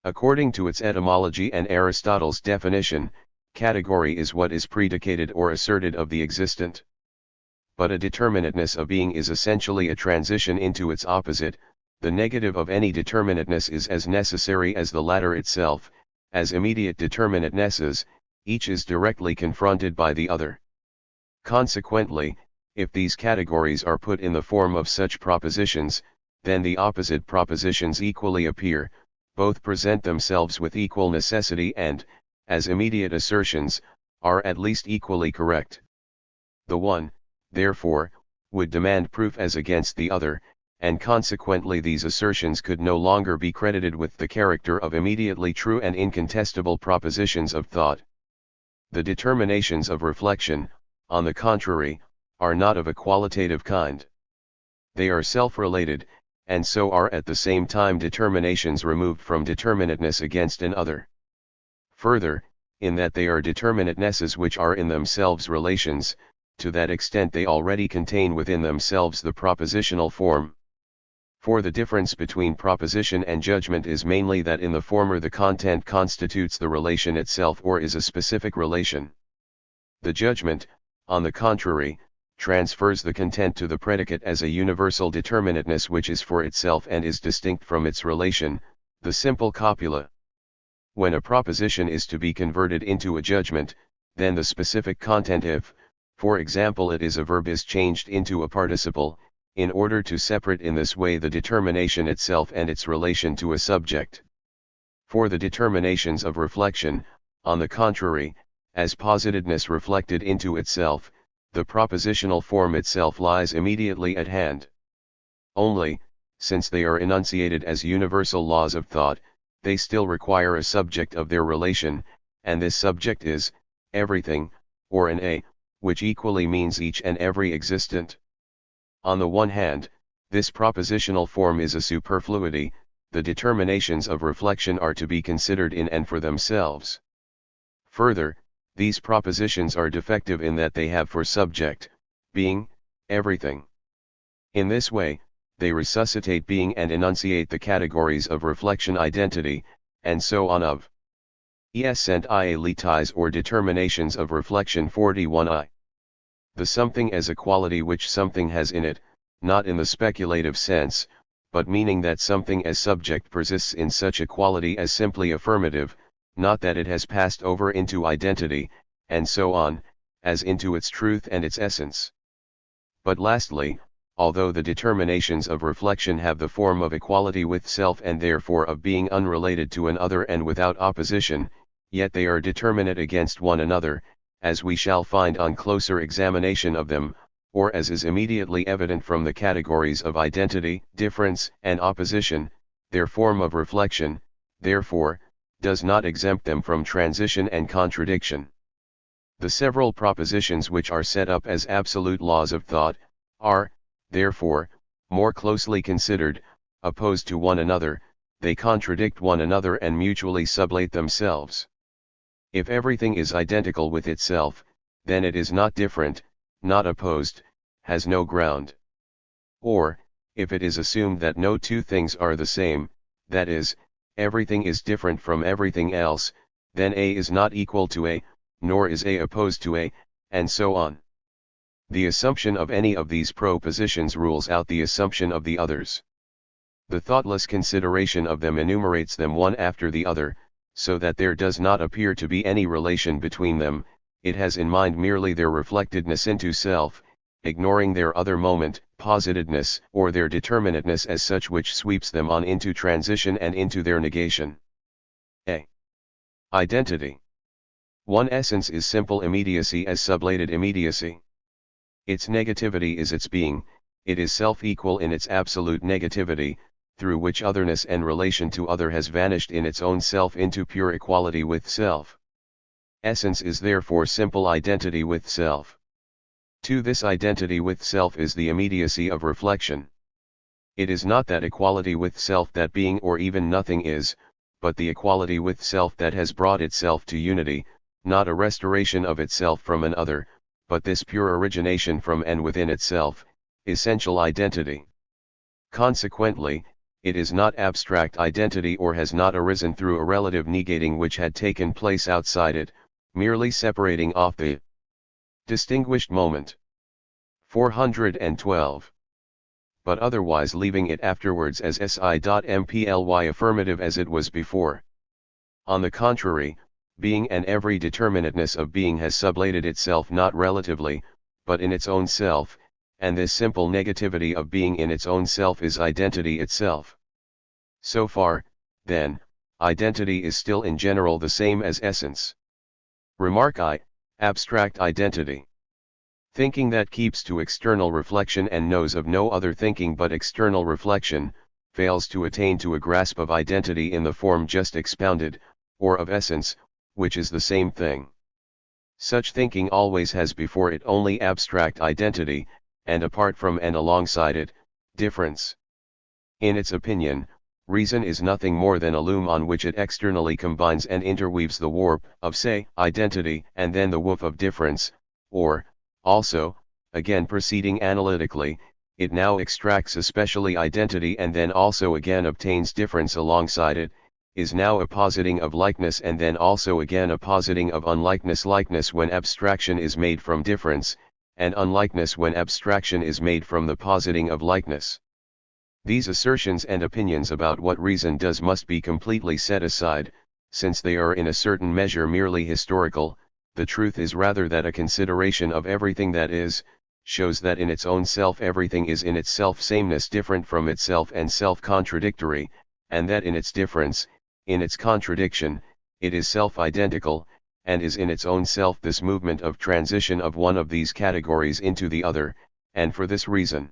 According to its etymology and Aristotle's definition, category is what is predicated or asserted of the existent. But a determinateness of being is essentially a transition into its opposite. The negative of any determinateness is as necessary as the latter itself, as immediate determinatenesses, each is directly confronted by the other. Consequently, if these categories are put in the form of such propositions, then the opposite propositions equally appear, both present themselves with equal necessity and, as immediate assertions, are at least equally correct. The one, therefore, would demand proof as against the other, and consequently these assertions could no longer be credited with the character of immediately true and incontestable propositions of thought. The determinations of reflection, on the contrary, are not of a qualitative kind. They are self-related, and so are at the same time determinations removed from determinateness against an other. Further, in that they are determinatenesses which are in themselves relations, to that extent they already contain within themselves the propositional form. For the difference between proposition and judgment is mainly that in the former the content constitutes the relation itself or is a specific relation. The judgment, on the contrary, transfers the content to the predicate as a universal determinateness which is for itself and is distinct from its relation, the simple copula. When a proposition is to be converted into a judgment, then the specific content, if, for example, it is a verb, is changed into a participle, in order to separate in this way the determination itself and its relation to a subject. For the determinations of reflection, on the contrary, as positedness reflected into itself, the propositional form itself lies immediately at hand. Only, since they are enunciated as universal laws of thought, they still require a subject of their relation, and this subject is everything, or an A, which equally means each and every existent. On the one hand, this propositional form is a superfluity, the determinations of reflection are to be considered in and for themselves. Further, these propositions are defective in that they have for subject, being, everything. In this way, they resuscitate being and enunciate the categories of reflection identity, and so on of es and ialities or determinations of reflection 41I. The something as a quality which something has in it, not in the speculative sense, but meaning that something as subject persists in such a quality as simply affirmative, not that it has passed over into identity, and so on, as into its truth and its essence. But lastly, although the determinations of reflection have the form of equality with self and therefore of being unrelated to an other and without opposition, yet they are determinate against one another, as we shall find on closer examination of them, or as is immediately evident from the categories of identity, difference, and opposition. Their form of reflection, therefore, does not exempt them from transition and contradiction. The several propositions which are set up as absolute laws of thought, are, therefore, more closely considered, opposed to one another, they contradict one another and mutually sublate themselves. If everything is identical with itself, then it is not different, not opposed, has no ground. Or, if it is assumed that no two things are the same, that is, everything is different from everything else, then A is not equal to A, nor is A opposed to A, and so on. The assumption of any of these propositions rules out the assumption of the others. The thoughtless consideration of them enumerates them one after the other, so that there does not appear to be any relation between them. It has in mind merely their reflectedness into self, ignoring their other moment, positedness, or their determinateness as such, which sweeps them on into transition and into their negation. A. Identity. One essence is simple immediacy as sublated immediacy. Its negativity is its being, it is self-equal in its absolute negativity, through which otherness and relation to other has vanished in its own self into pure equality with self. Essence is therefore simple identity with self. To this identity with self is the immediacy of reflection. It is not that equality with self that being or even nothing is, but the equality with self that has brought itself to unity, not a restoration of itself from an other, but this pure origination from and within itself, essential identity. Consequently, it is not abstract identity or has not arisen through a relative negating which had taken place outside it, merely separating off the distinguished moment. 412. But otherwise leaving it afterwards as si.mply affirmative as it was before. On the contrary, being and every determinateness of being has sublated itself not relatively, but in its own self, and this simple negativity of being in its own self is identity itself. So far, then, identity is still in general the same as essence. Remark I, abstract identity. Thinking that keeps to external reflection and knows of no other thinking but external reflection, fails to attain to a grasp of identity in the form just expounded, or of essence, which is the same thing. Such thinking always has before it only abstract identity, and apart from and alongside it, difference. In its opinion, reason is nothing more than a loom on which it externally combines and interweaves the warp of, say, identity and then the woof of difference, or, also, again proceeding analytically, it now extracts especially identity and then also again obtains difference alongside it, is now a positing of likeness and then also again a positing of unlikeness, likeness when abstraction is made from difference, and unlikeness when abstraction is made from the positing of likeness. These assertions and opinions about what reason does must be completely set aside, since they are in a certain measure merely historical. The truth is rather that a consideration of everything that is, shows that in its own self everything is in its self-sameness different from itself and self-contradictory, and that in its difference, in its contradiction, it is self-identical, and is in its own self this movement of transition of one of these categories into the other, and for this reason,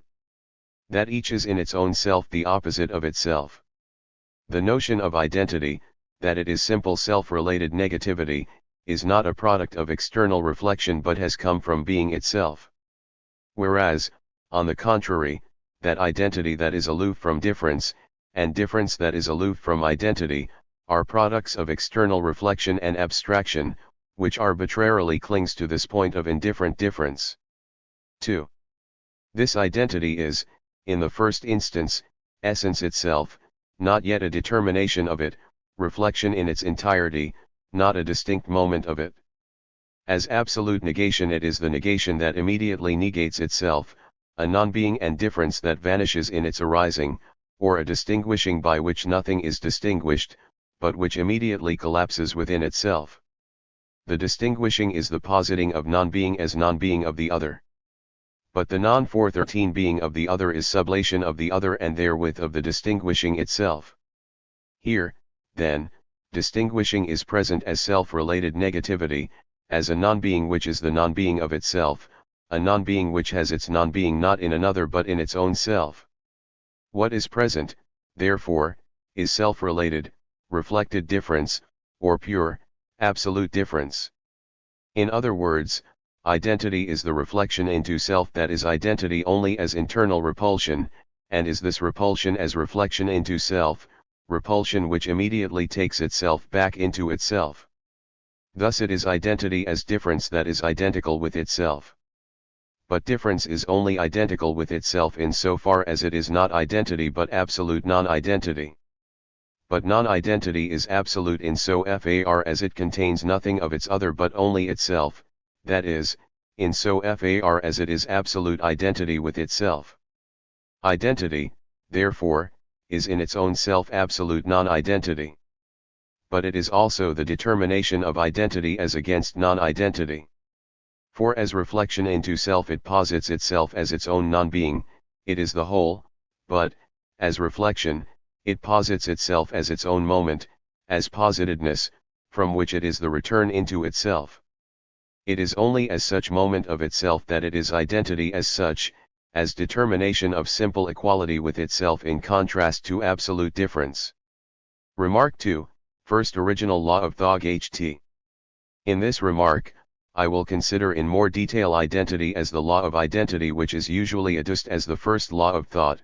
that each is in its own self the opposite of itself. The notion of identity, that it is simple self-related negativity, is not a product of external reflection but has come from being itself. Whereas, on the contrary, that identity that is aloof from difference, and difference that is aloof from identity, are products of external reflection and abstraction, which arbitrarily clings to this point of indifferent difference. 2. This identity is, in the first instance, essence itself, not yet a determination of it, reflection in its entirety, not a distinct moment of it. As absolute negation it is the negation that immediately negates itself, a non-being and difference that vanishes in its arising, or a distinguishing by which nothing is distinguished, but which immediately collapses within itself. The distinguishing is the positing of non-being as non-being of the other. But the non-413 being of the other is sublation of the other and therewith of the distinguishing itself. Here, then, distinguishing is present as self-related negativity, as a non-being which is the non-being of itself, a non-being which has its non-being not in another but in its own self. What is present, therefore, is self-related, reflected difference, or pure, absolute difference. In other words, identity is the reflection into self that is identity only as internal repulsion, and is this repulsion as reflection into self, repulsion which immediately takes itself back into itself. Thus it is identity as difference that is identical with itself. But difference is only identical with itself in so far as it is not identity but absolute non-identity. But non-identity is absolute in so far as it contains nothing of its other but only itself, that is, in so far as it is absolute identity with itself. Identity, therefore, is in its own self absolute non-identity. But it is also the determination of identity as against non-identity. For as reflection into self it posits itself as its own non-being, it is the whole, but, as reflection, it posits itself as its own moment, as positedness, from which it is the return into itself. It is only as such moment of itself that it is identity as such, as determination of simple equality with itself in contrast to absolute difference. Remark 2, First original law of thought HT. In this remark, I will consider in more detail identity as the law of identity which is usually adduced as the first law of thought.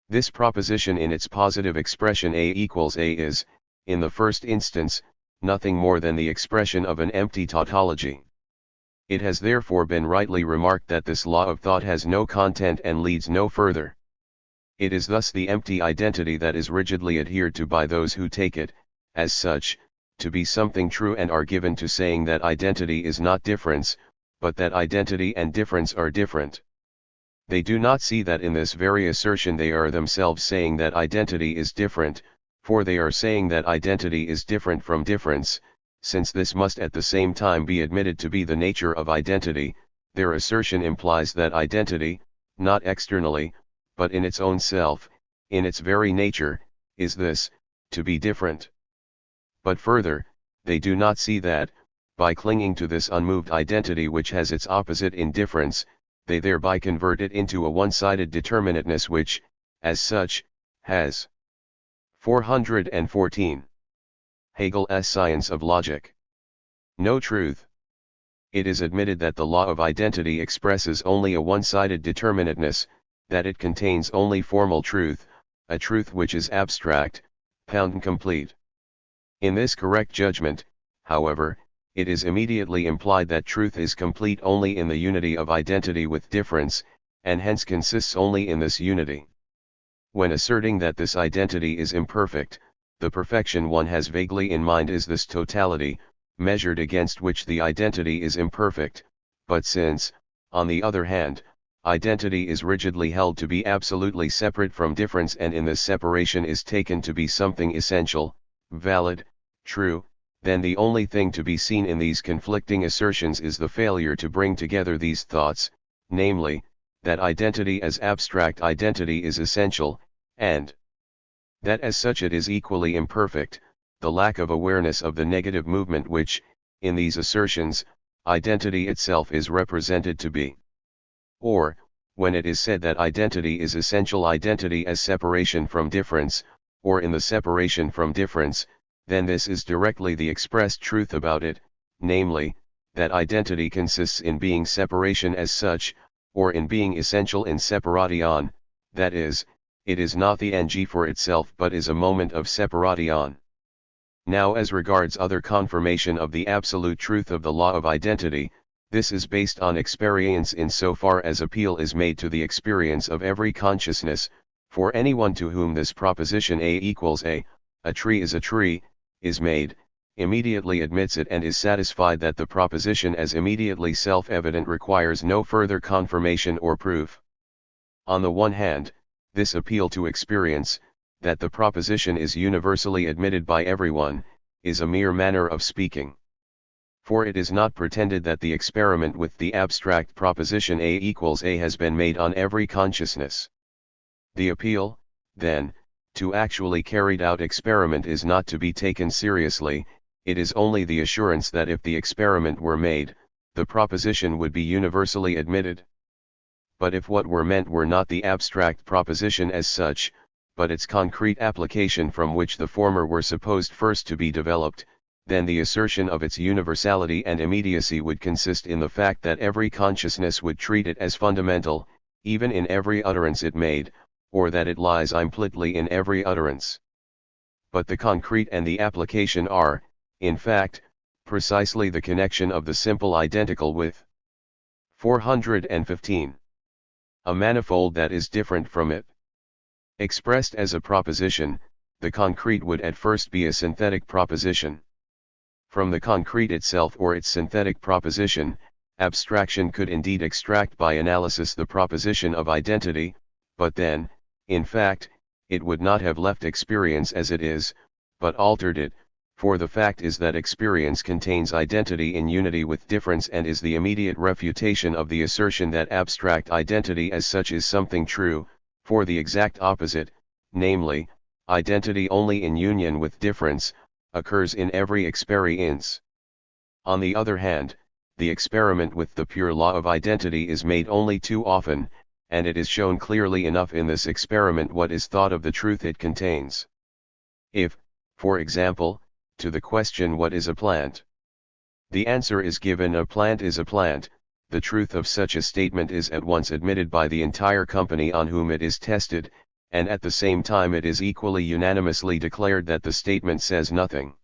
This proposition in its positive expression A equals A is, in the first instance, nothing more than the expression of an empty tautology. It has therefore been rightly remarked that this law of thought has no content and leads no further. It is thus the empty identity that is rigidly adhered to by those who take it, as such, to be something true and are given to saying that identity is not difference, but that identity and difference are different. They do not see that in this very assertion they are themselves saying that identity is different, for they are saying that identity is different from difference, since this must at the same time be admitted to be the nature of identity. Their assertion implies that identity, not externally, but in its own self, in its very nature, is this, to be different. But further, they do not see that, by clinging to this unmoved identity which has its opposite in difference, they thereby convert it into a one-sided determinateness which, as such, has 414. Hegel's Science of Logic. No truth. It is admitted that the law of identity expresses only a one-sided determinateness, that it contains only formal truth, a truth which is abstract, and complete. In this correct judgment, however, it is immediately implied that truth is complete only in the unity of identity with difference, and hence consists only in this unity. When asserting that this identity is imperfect, the perfection one has vaguely in mind is this totality, measured against which the identity is imperfect, but since, on the other hand, identity is rigidly held to be absolutely separate from difference and in this separation is taken to be something essential, valid, true, then the only thing to be seen in these conflicting assertions is the failure to bring together these thoughts, namely, that identity as abstract identity is essential, and that as such it is equally imperfect, the lack of awareness of the negative movement which, in these assertions, identity itself is represented to be. Or, when it is said that identity is essential identity as separation from difference, or in the separation from difference, then this is directly the expressed truth about it, namely, that identity consists in being separation as such, or in being essential in separation, that is, it is not the ng for itself but is a moment of separation. Now as regards other confirmation of the absolute truth of the law of identity, this is based on experience insofar as appeal is made to the experience of every consciousness, for anyone to whom this proposition A equals A tree is a tree, is made, immediately admits it and is satisfied that the proposition as immediately self-evident requires no further confirmation or proof. On the one hand, this appeal to experience, that the proposition is universally admitted by everyone, is a mere manner of speaking. For it is not pretended that the experiment with the abstract proposition A equals A has been made on every consciousness. The appeal, then, to actually carried out experiment is not to be taken seriously, it is only the assurance that if the experiment were made, the proposition would be universally admitted. But if what were meant were not the abstract proposition as such, but its concrete application from which the former were supposed first to be developed, then the assertion of its universality and immediacy would consist in the fact that every consciousness would treat it as fundamental, even in every utterance it made, or that it lies implicitly in every utterance. But the concrete and the application are, in fact, precisely the connection of the simple identical with 415. A manifold that is different from it. Expressed as a proposition, the concrete would at first be a synthetic proposition. From the concrete itself or its synthetic proposition, abstraction could indeed extract by analysis the proposition of identity, but then, in fact, it would not have left experience as it is, but altered it, for the fact is that experience contains identity in unity with difference and is the immediate refutation of the assertion that abstract identity as such is something true, for the exact opposite, namely, identity only in union with difference, occurs in every experience. On the other hand, the experiment with the pure law of identity is made only too often, and it is shown clearly enough in this experiment what is thought of the truth it contains. If, for example, to the question what is a plant, the answer is given a plant is a plant, the truth of such a statement is at once admitted by the entire company on whom it is tested, and at the same time it is equally unanimously declared that the statement says nothing.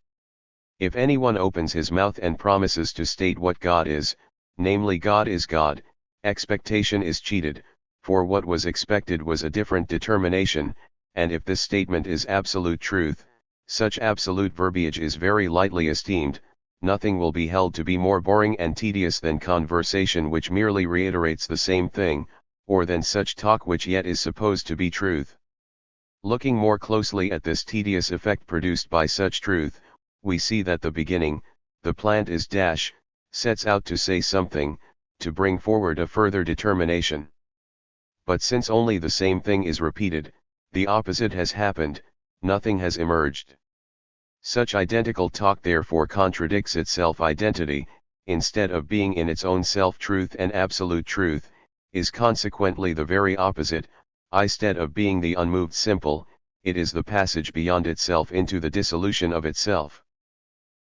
If anyone opens his mouth and promises to state what God is, namely God is God, expectation is cheated, for what was expected was a different determination, and if this statement is absolute truth, such absolute verbiage is very lightly esteemed. Nothing will be held to be more boring and tedious than conversation which merely reiterates the same thing, or than such talk which yet is supposed to be truth. Looking more closely at this tedious effect produced by such truth, we see that the beginning, the plant is dash, sets out to say something, to bring forward a further determination. But since only the same thing is repeated, the opposite has happened, nothing has emerged. Such identical talk therefore contradicts itself identity, instead of being in its own self-truth and absolute truth, is consequently the very opposite, instead of being the unmoved simple, it is the passage beyond itself into the dissolution of itself.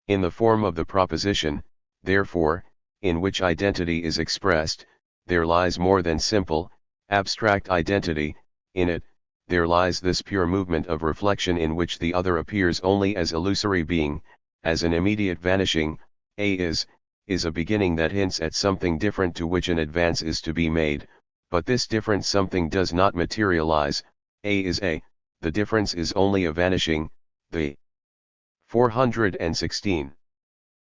In the form of the proposition, therefore, in which identity is expressed, there lies more than simple, abstract identity, in it, there lies this pure movement of reflection in which the other appears only as illusory being, as an immediate vanishing. A is a beginning that hints at something different to which an advance is to be made, But this different something does not materialize. A is A, the difference is only a vanishing, the 416.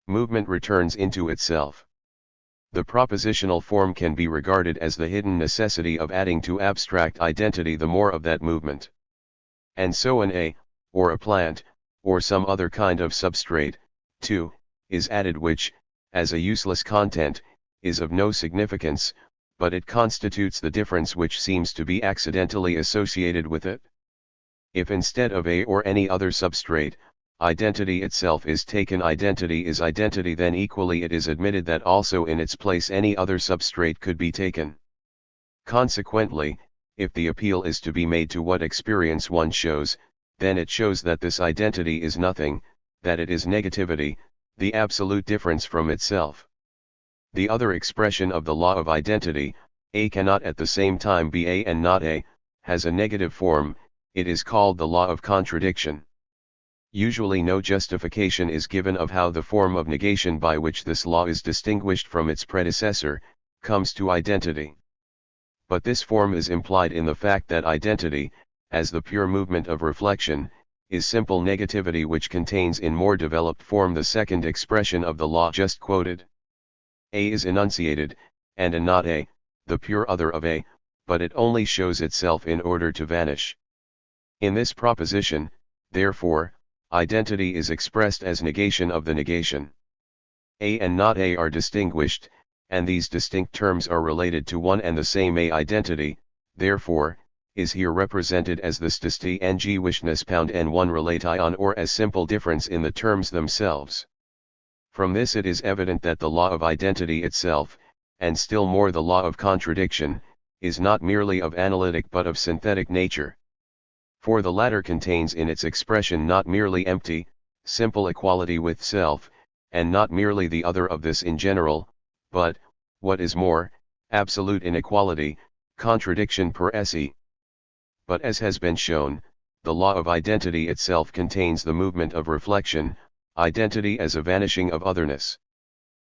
Movement returns into itself. The propositional form can be regarded as the hidden necessity of adding to abstract identity the more of that movement. And so an A, or a plant, or some other kind of substrate, too, is added which, as a useless content, is of no significance, but it constitutes the difference which seems to be accidentally associated with it. If instead of A or any other substrate, identity itself is taken, identity is identity, then equally it is admitted that also in its place any other substrate could be taken. Consequently, if the appeal is to be made to what experience one shows, then it shows that this identity is nothing, that it is negativity, the absolute difference from itself. The other expression of the law of identity, A cannot at the same time be A and not A, has a negative form. It is called the law of contradiction. Usually no justification is given of how the form of negation by which this law is distinguished from its predecessor, comes to identity. But this form is implied in the fact that identity, as the pure movement of reflection, is simple negativity which contains in more developed form the second expression of the law just quoted. A is enunciated, and a not A, the pure other of A, but it only shows itself in order to vanish. In this proposition, therefore, identity is expressed as negation of the negation. A and not A are distinguished, and these distinct terms are related to one and the same A identity, therefore, is here represented as the sti and wishness pound and one relation or as simple difference in the terms themselves. From this it is evident that the law of identity itself, and still more the law of contradiction, is not merely of analytic but of synthetic nature. For the latter contains in its expression not merely empty, simple equality with self, and not merely the other of this in general, but, what is more, absolute inequality, contradiction per se. But as has been shown, the law of identity itself contains the movement of reflection, identity as a vanishing of otherness.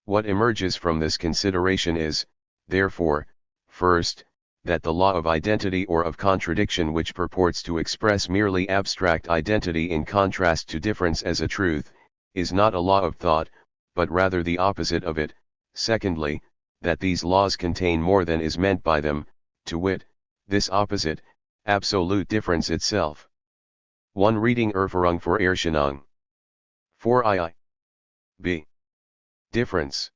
What emerges from this consideration is, therefore, first, that the law of identity or of contradiction which purports to express merely abstract identity in contrast to difference as a truth, is not a law of thought, but rather the opposite of it. Secondly, that these laws contain more than is meant by them, to wit, this opposite, absolute difference itself. 1 Reading Erfahrung für Erscheinung. 4 b. Difference.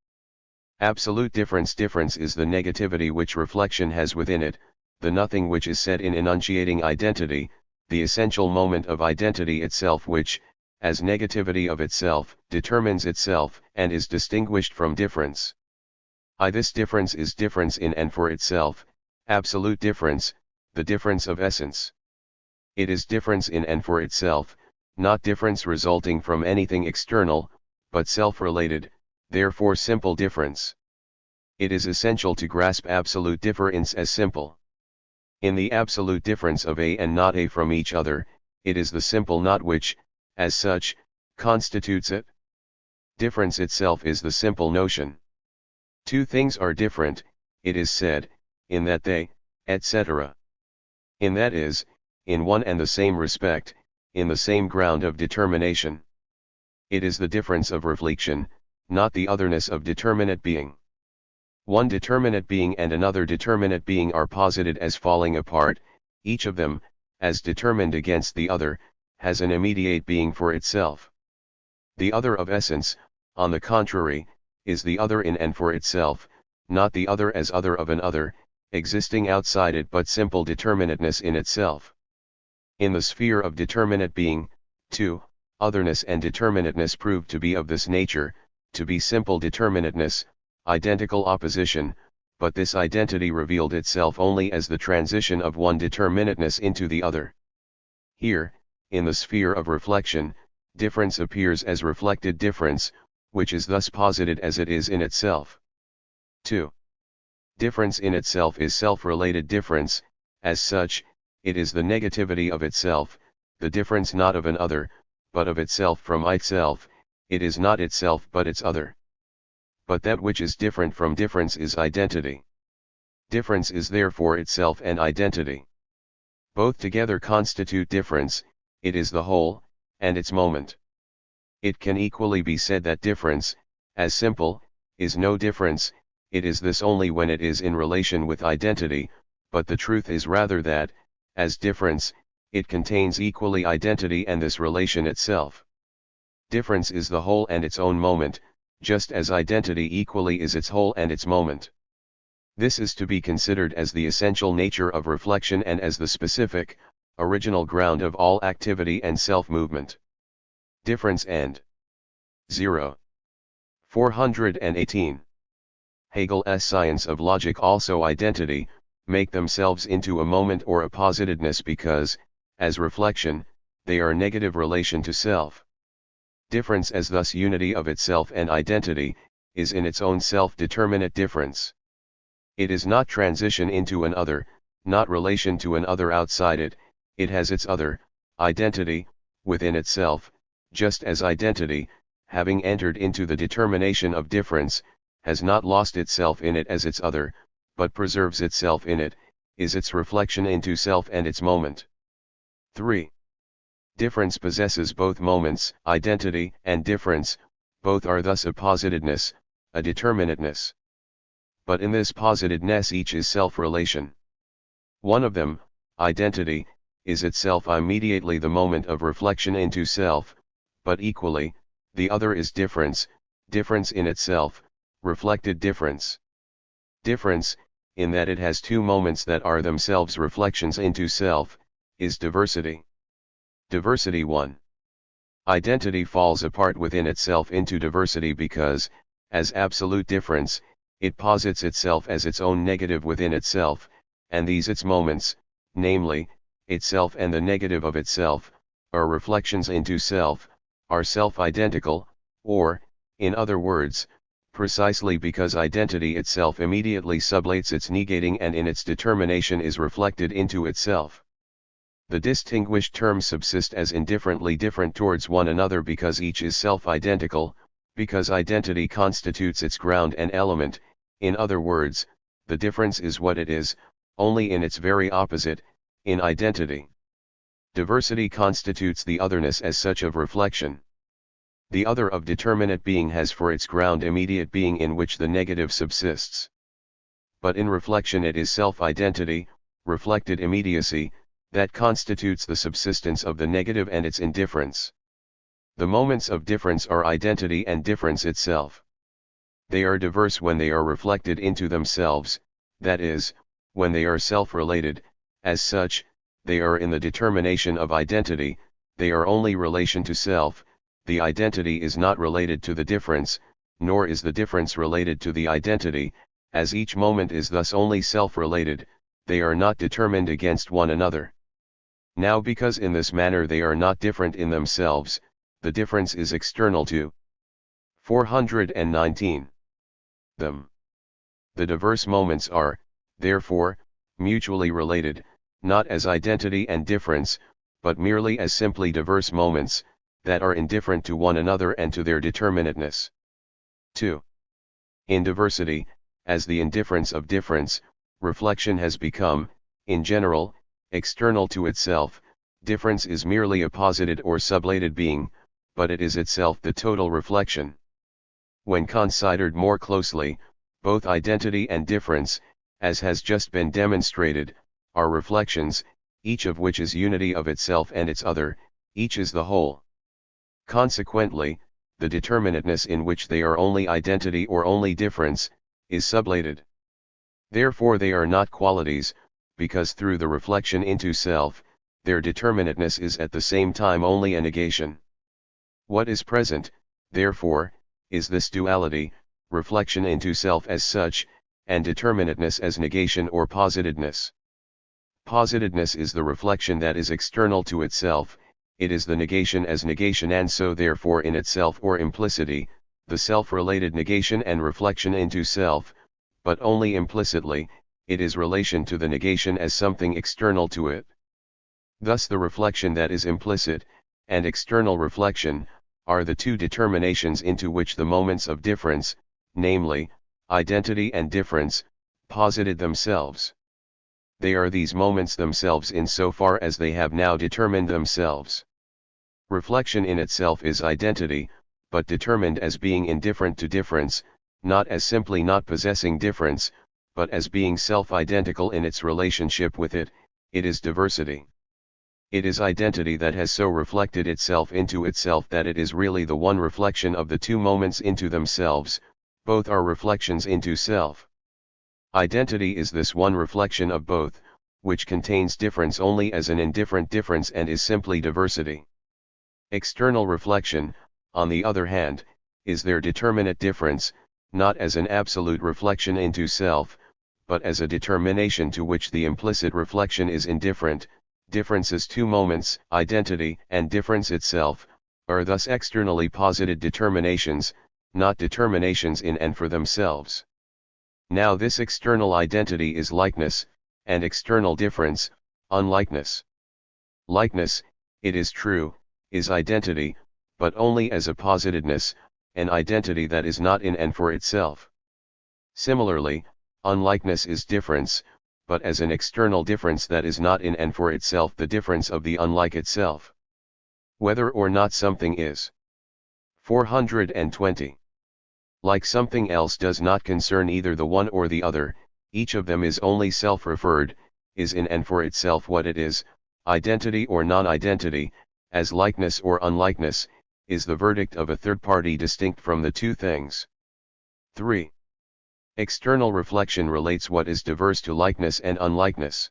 Absolute difference. Difference is the negativity which reflection has within it, the nothing which is said in enunciating identity, the essential moment of identity itself which, as negativity of itself, determines itself, and is distinguished from difference. This difference is difference in and for itself, absolute difference, the difference of essence. It is difference in and for itself, not difference resulting from anything external, but self-related, therefore simple difference. It is essential to grasp absolute difference as simple. In the absolute difference of A and not A from each other, it is the simple not which, as such, constitutes it. Difference itself is the simple notion. Two things are different, it is said, in that they, etc. In that is, in one and the same respect, in the same ground of determination. It is the difference of reflection, not the otherness of determinate being. One determinate being and another determinate being are posited as falling apart, each of them, as determined against the other, has an immediate being for itself. The other of essence, on the contrary, is the other in and for itself, not the other as other of an other, existing outside it but simple determinateness in itself. In the sphere of determinate being, too, otherness and determinateness prove to be of this nature, to be simple determinateness, identical opposition, but this identity revealed itself only as the transition of one determinateness into the other. Here, in the sphere of reflection, difference appears as reflected difference, which is thus posited as it is in itself. 2. Difference in itself is self-related difference, as such, it is the negativity of itself, the difference not of an other, but of itself from itself, it is not itself but its other. But that which is different from difference is identity. Difference is therefore itself and identity. Both together constitute difference, it is the whole, and its moment. It can equally be said that difference, as simple, is no difference, it is this only when it is in relation with identity, but the truth is rather that, as difference, it contains equally identity and this relation itself. Difference is the whole and its own moment, just as identity equally is its whole and its moment. This is to be considered as the essential nature of reflection and as the specific, original ground of all activity and self-movement. Difference and 0. 418. Hegel's science of logic also identity, make themselves into a moment or a positedness because, as reflection, they are negative relation to self. Difference as thus unity of itself and identity, is in its own self-determinate difference. It is not transition into an other, not relation to an other outside it, it has its other, identity, within itself, just as identity, having entered into the determination of difference, has not lost itself in it as its other, but preserves itself in it, is its reflection into self and its moment. 3. Difference possesses both moments, identity and difference, both are thus a positedness, a determinateness. But in this positedness each is self-relation. One of them, identity, is itself immediately the moment of reflection into self, but equally, the other is difference, difference in itself, reflected difference. Difference, in that it has two moments that are themselves reflections into self, is diversity. Diversity 1. Identity falls apart within itself into diversity because, as absolute difference, it posits itself as its own negative within itself, and these its moments, namely, itself and the negative of itself, are reflections into self, are self-identical, or, in other words, precisely because identity itself immediately sublates its negating and in its determination is reflected into itself. The distinguished terms subsist as indifferently different towards one another because each is self-identical, because identity constitutes its ground and element, in other words, the difference is what it is, only in its very opposite, in identity. Diversity constitutes the otherness as such of reflection. The other of determinate being has for its ground immediate being in which the negative subsists. But in reflection it is self-identity, reflected immediacy, that constitutes the subsistence of the negative and its indifference. The moments of difference are identity and difference itself. They are diverse when they are reflected into themselves, that is, when they are self-related, as such, they are in the determination of identity, they are only relation to self, the identity is not related to the difference, nor is the difference related to the identity, as each moment is thus only self-related, they are not determined against one another. Now because in this manner they are not different in themselves, the difference is external to 419. Them. The diverse moments are, therefore, mutually related, not as identity and difference, but merely as simply diverse moments, that are indifferent to one another and to their determinateness. 2. In diversity, as the indifference of difference, reflection has become, in general, external to itself, difference is merely a posited or sublated being, but it is itself the total reflection. When considered more closely, both identity and difference, as has just been demonstrated, are reflections, each of which is unity of itself and its other, each is the whole. Consequently, the determinateness in which they are only identity or only difference, is sublated. Therefore they are not qualities, because through the reflection into self, their determinateness is at the same time only a negation. What is present, therefore, is this duality, reflection into self as such, and determinateness as negation or positedness. Positedness is the reflection that is external to itself, it is the negation as negation and so therefore in itself or implicity, the self-related negation and reflection into self, but only implicitly, it is relation to the negation as something external to it. Thus the reflection that is implicit, and external reflection, are the two determinations into which the moments of difference, namely, identity and difference, posited themselves. They are these moments themselves in so far as they have now determined themselves. Reflection in itself is identity, but determined as being indifferent to difference, not as simply not possessing difference, but as being self-identical in its relationship with it. It is diversity. It is identity that has so reflected itself into itself that it is really the one reflection of the two moments into themselves, both are reflections into self. Identity is this one reflection of both, which contains difference only as an indifferent difference and is simply diversity. External reflection, on the other hand, is their determinate difference, not as an absolute reflection into self, but as a determination to which the implicit reflection is indifferent. Differences, two moments, identity and difference itself, are thus externally posited determinations, not determinations in and for themselves. Now this external identity is likeness, and external difference, unlikeness. Likeness, it is true, is identity, but only as a positedness, an identity that is not in and for itself. Similarly, unlikeness is difference, but as an external difference that is not in and for itself the difference of the unlike itself. Whether or not something is 420. Like something else does not concern either the one or the other, each of them is only self-referred, is in and for itself what it is, identity or non-identity, as likeness or unlikeness, is the verdict of a third party distinct from the two things. 3. External reflection relates what is diverse to likeness and unlikeness.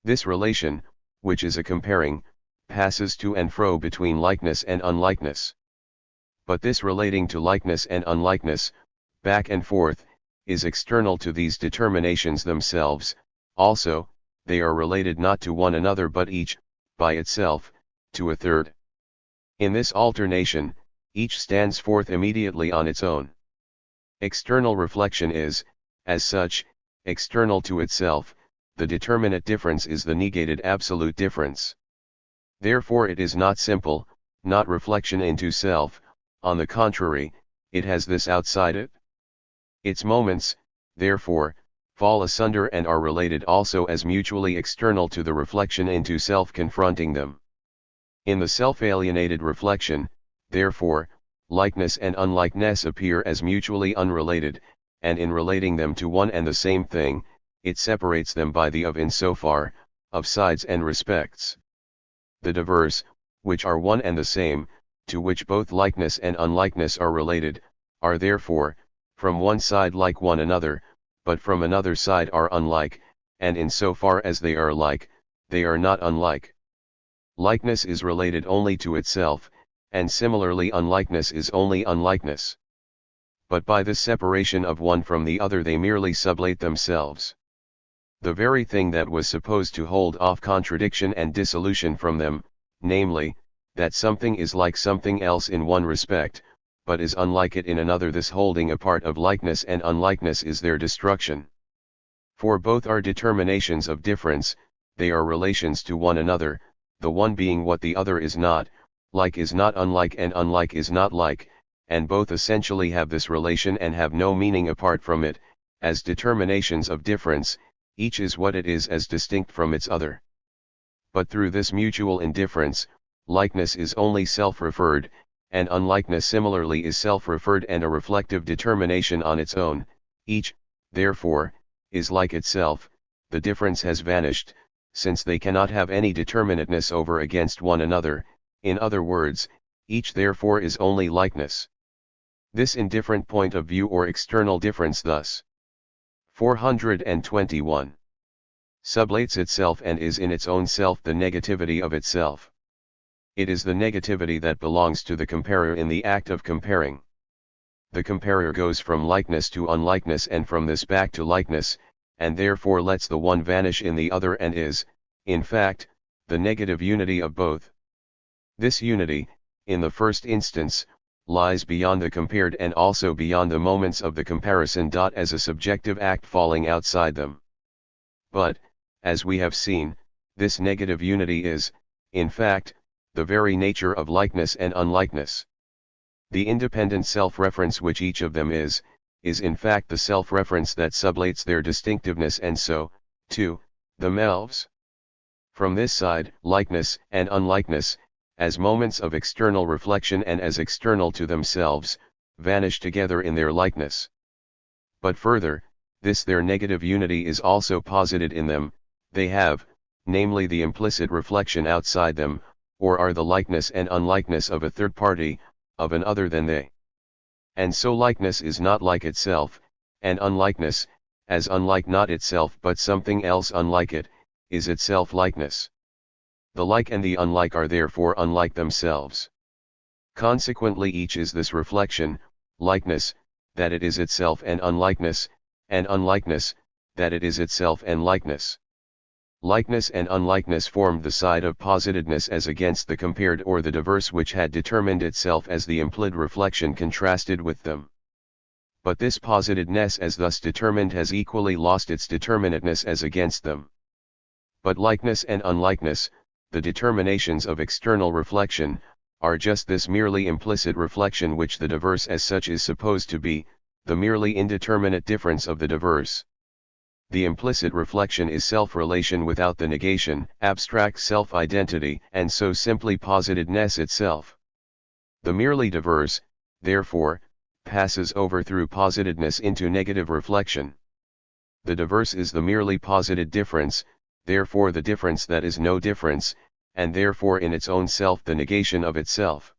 This relation, which is a comparing, passes to and fro between likeness and unlikeness. But this relating to likeness and unlikeness, back and forth, is external to these determinations themselves. Also, they are related not to one another but each, by itself, to a third. In this alternation, each stands forth immediately on its own. External reflection is, as such, external to itself. The determinate difference is the negated absolute difference. Therefore it is not simple, not reflection into self. On the contrary, it has this outside it. Its moments, therefore, fall asunder and are related also as mutually external to the reflection into self confronting them. In the self-alienated reflection, therefore, likeness and unlikeness appear as mutually unrelated, and in relating them to one and the same thing, it separates them by the of insofar, of sides and respects. The diverse, which are one and the same, to which both likeness and unlikeness are related, are therefore, from one side like one another, but from another side are unlike, and in so far as they are like, they are not unlike. Likeness is related only to itself, and similarly unlikeness is only unlikeness. But by this separation of one from the other they merely sublate themselves. The very thing that was supposed to hold off contradiction and dissolution from them, namely, that something is like something else in one respect, but is unlike it in another, this holding apart of likeness and unlikeness is their destruction. For both are determinations of difference, they are relations to one another, the one being what the other is not, like is not unlike and unlike is not like, and both essentially have this relation and have no meaning apart from it, as determinations of difference, each is what it is as distinct from its other. But through this mutual indifference, likeness is only self-referred, and unlikeness similarly is self-referred and a reflective determination on its own. Each, therefore, is like itself. The difference has vanished, since they cannot have any determinateness over against one another. In other words, each therefore is only likeness. This indifferent point of view or external difference thus 421 sublates itself and is in its own self the negativity of itself. It is the negativity that belongs to the comparer in the act of comparing. The comparer goes from likeness to unlikeness and from this back to likeness, and therefore lets the one vanish in the other and is, in fact, the negative unity of both. This unity, in the first instance, lies beyond the compared and also beyond the moments of the comparison. As a subjective act falling outside them. But, as we have seen, this negative unity is, in fact, the very nature of likeness and unlikeness. The independent self-reference which each of them is, is in fact the self-reference that sublates their distinctiveness and so, too, themselves. From this side, likeness and unlikeness, as moments of external reflection and as external to themselves, vanish together in their likeness. But further, this their negative unity is also posited in them, they have, namely the implicit reflection outside them, or are the likeness and unlikeness of a third party, of an other than they. And so likeness is not like itself, and unlikeness, as unlike not itself but something else unlike it, is itself likeness. The like and the unlike are therefore unlike themselves. Consequently each is this reflection, likeness, that it is itself and unlikeness, and unlikeness, that it is itself and likeness. Likeness and unlikeness formed the side of positedness as against the compared or the diverse which had determined itself as the implied reflection contrasted with them. But this positedness as thus determined has equally lost its determinateness as against them. But likeness and unlikeness, the determinations of external reflection, are just this merely implicit reflection which the diverse as such is supposed to be, the merely indeterminate difference of the diverse. The implicit reflection is self-relation without the negation, abstract self-identity, and so simply positedness itself. The merely diverse, therefore, passes over through positedness into negative reflection. The diverse is the merely posited difference, therefore the difference that is no difference, and therefore in its own self the negation of itself.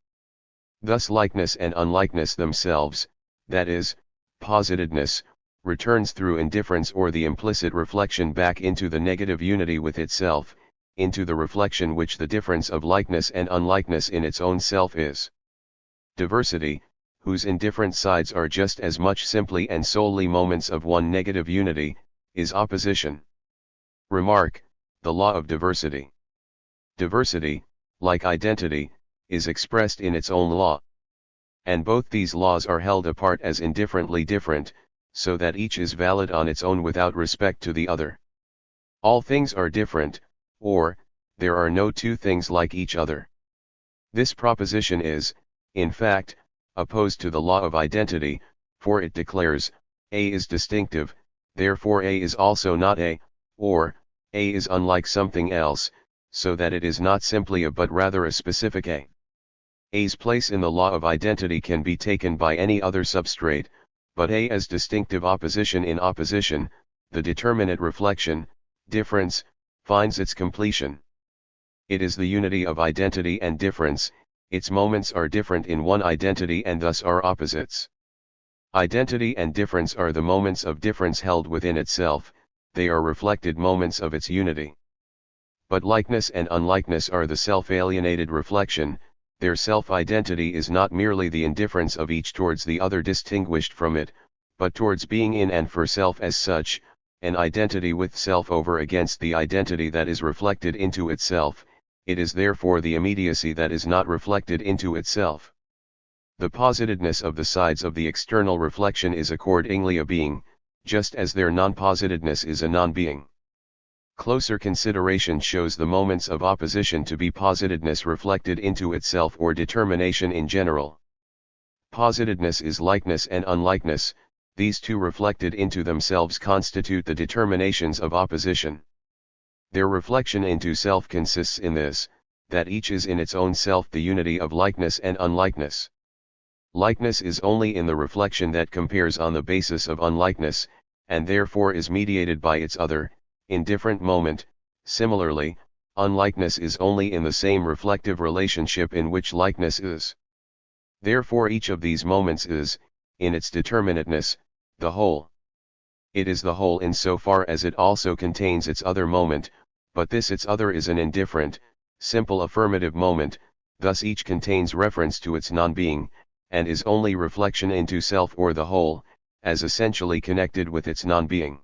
Thus likeness and unlikeness themselves, that is, positedness, returns through indifference or the implicit reflection back into the negative unity with itself, into the reflection which the difference of likeness and unlikeness in its own self is. Diversity, whose indifferent sides are just as much simply and solely moments of one negative unity, is opposition. Remark, the law of diversity. Diversity, like identity, is expressed in its own law. And both these laws are held apart as indifferently different, so that each is valid on its own without respect to the other. All things are different, or, there are no two things like each other. This proposition is, in fact, opposed to the law of identity, for it declares, A is distinctive, therefore A is also not A, or, A is unlike something else, so that it is not simply a but rather a specific A. A's place in the law of identity can be taken by any other substrate, but A as distinctive opposition in opposition, the determinate reflection, difference, finds its completion. It is the unity of identity and difference, its moments are different in one identity and thus are opposites. Identity and difference are the moments of difference held within itself, they are reflected moments of its unity. But likeness and unlikeness are the self-alienated reflection, their self-identity is not merely the indifference of each towards the other distinguished from it, but towards being in and for self as such, an identity with self over against the identity that is reflected into itself, it is therefore the immediacy that is not reflected into itself. The positedness of the sides of the external reflection is accordingly a being, just as their non-positedness is a non-being. Closer consideration shows the moments of opposition to be positedness reflected into itself or determination in general. Positedness is likeness and unlikeness, these two reflected into themselves constitute the determinations of opposition. Their reflection into self consists in this, that each is in its own self the unity of likeness and unlikeness. Likeness is only in the reflection that compares on the basis of unlikeness, and therefore is mediated by its other, indifferent moment. Similarly, unlikeness is only in the same reflective relationship in which likeness is. Therefore each of these moments is, in its determinateness, the whole. It is the whole in so far as it also contains its other moment, but this its other is an indifferent, simple affirmative moment, thus each contains reference to its non-being, and is only reflection into self or the whole, as essentially connected with its non-being.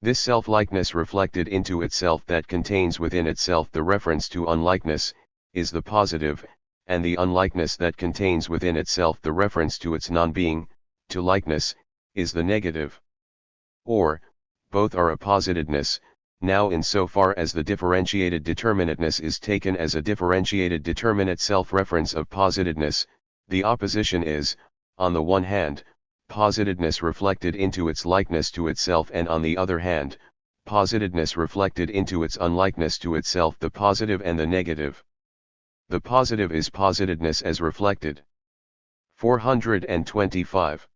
This self-likeness reflected into itself that contains within itself the reference to unlikeness, is the positive, and the unlikeness that contains within itself the reference to its non-being, to likeness, is the negative. Or, both are a positedness, now in so far as the differentiated determinateness is taken as a differentiated determinate self-reference of positedness, the opposition is, on the one hand, positedness reflected into its likeness to itself, and on the other hand, positedness reflected into its unlikeness to itself, the positive and the negative. The positive is positedness as reflected. 425.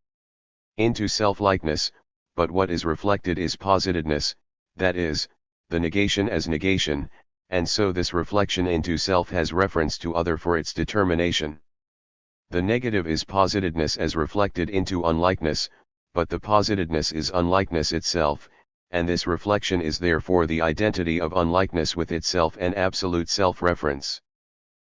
Into self-likeness, but what is reflected is positedness, that is, the negation as negation, and so this reflection into self has reference to other for its determination. The negative is positedness as reflected into unlikeness, but the positedness is unlikeness itself, and this reflection is therefore the identity of unlikeness with itself and absolute self-reference.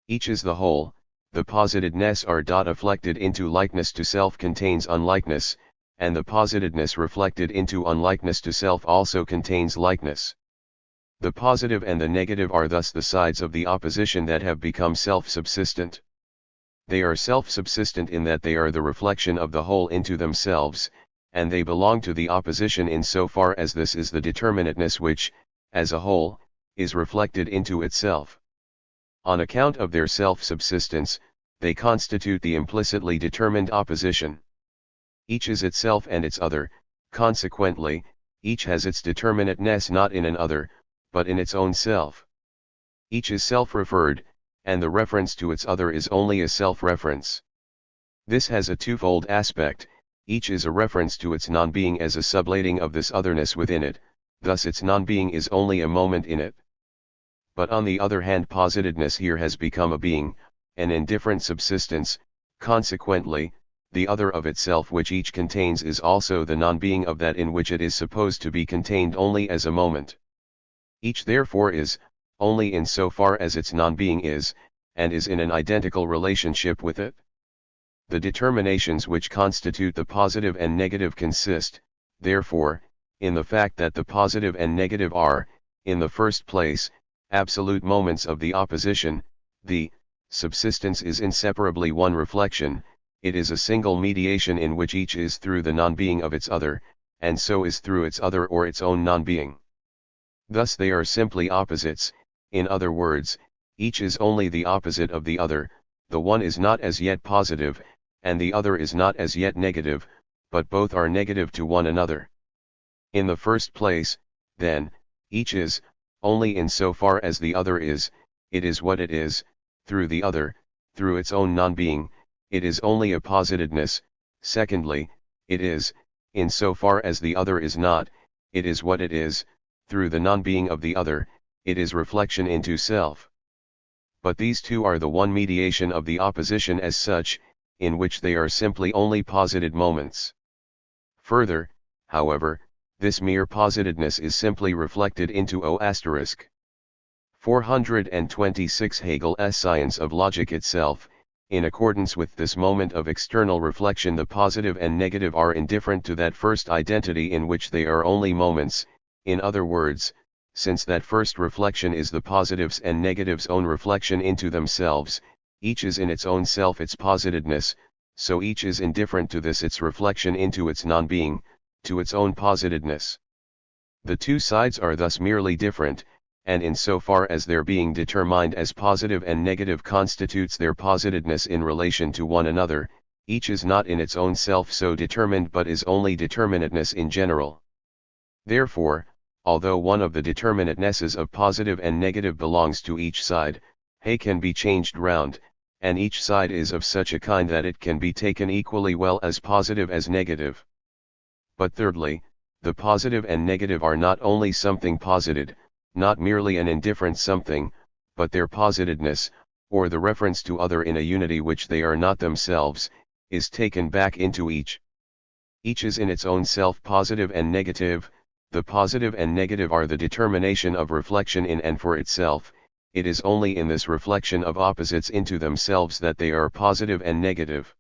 Each is the whole. The positedness reflected into likeness to self contains unlikeness, and the positedness reflected into unlikeness to self also contains likeness. The positive and the negative are thus the sides of the opposition that have become self-subsistent. They are self-subsistent in that they are the reflection of the whole into themselves, and they belong to the opposition in so far as this is the determinateness which, as a whole, is reflected into itself. On account of their self-subsistence, they constitute the implicitly determined opposition. Each is itself and its other, consequently, each has its determinateness not in an other, but in its own self. Each is self-referred, and the reference to its other is only a self-reference. This has a twofold aspect: each is a reference to its non-being as a sublating of this otherness within it, thus its non-being is only a moment in it. But on the other hand, positedness here has become a being, an indifferent subsistence, consequently, the other of itself which each contains is also the non-being of that in which it is supposed to be contained only as a moment. Each therefore is, only in so far as its non-being is, and is in an identical relationship with it. The determinations which constitute the positive and negative consist, therefore, in the fact that the positive and negative are, in the first place, absolute moments of the opposition. The subsistence is inseparably one reflection, it is a single mediation in which each is through the non-being of its other, and so is through its other or its own non-being. Thus they are simply opposites, in other words, each is only the opposite of the other, the one is not as yet positive, and the other is not as yet negative, but both are negative to one another. In the first place, then, each is, only in so far as the other is, it is what it is, through the other, through its own non-being, it is only a positedness. Secondly, it is, in so far as the other is not, it is what it is, through the non-being of the other, it is reflection into self. But these two are the one mediation of the opposition as such, in which they are simply only posited moments. Further, however, this mere positedness is simply reflected into O*. 426 Hegel's science of logic itself. In accordance with this moment of external reflection, the positive and negative are indifferent to that first identity in which they are only moments. In other words, since that first reflection is the positives and negatives' own reflection into themselves, each is in its own self its positedness, so each is indifferent to this its reflection into its non-being, to its own positedness. The two sides are thus merely different, and in so far as their being determined as positive and negative constitutes their positedness in relation to one another, each is not in its own self so determined but is only determinateness in general. Therefore, although one of the determinatenesses of positive and negative belongs to each side, he can be changed round, and each side is of such a kind that it can be taken equally well as positive as negative. But thirdly, the positive and negative are not only something posited, not merely an indifferent something, but their positedness, or the reference to other in a unity which they are not themselves, is taken back into each. Each is in its own self positive and negative. The positive and negative are the determination of reflection in and for itself. It is only in this reflection of opposites into themselves that they are positive and negative.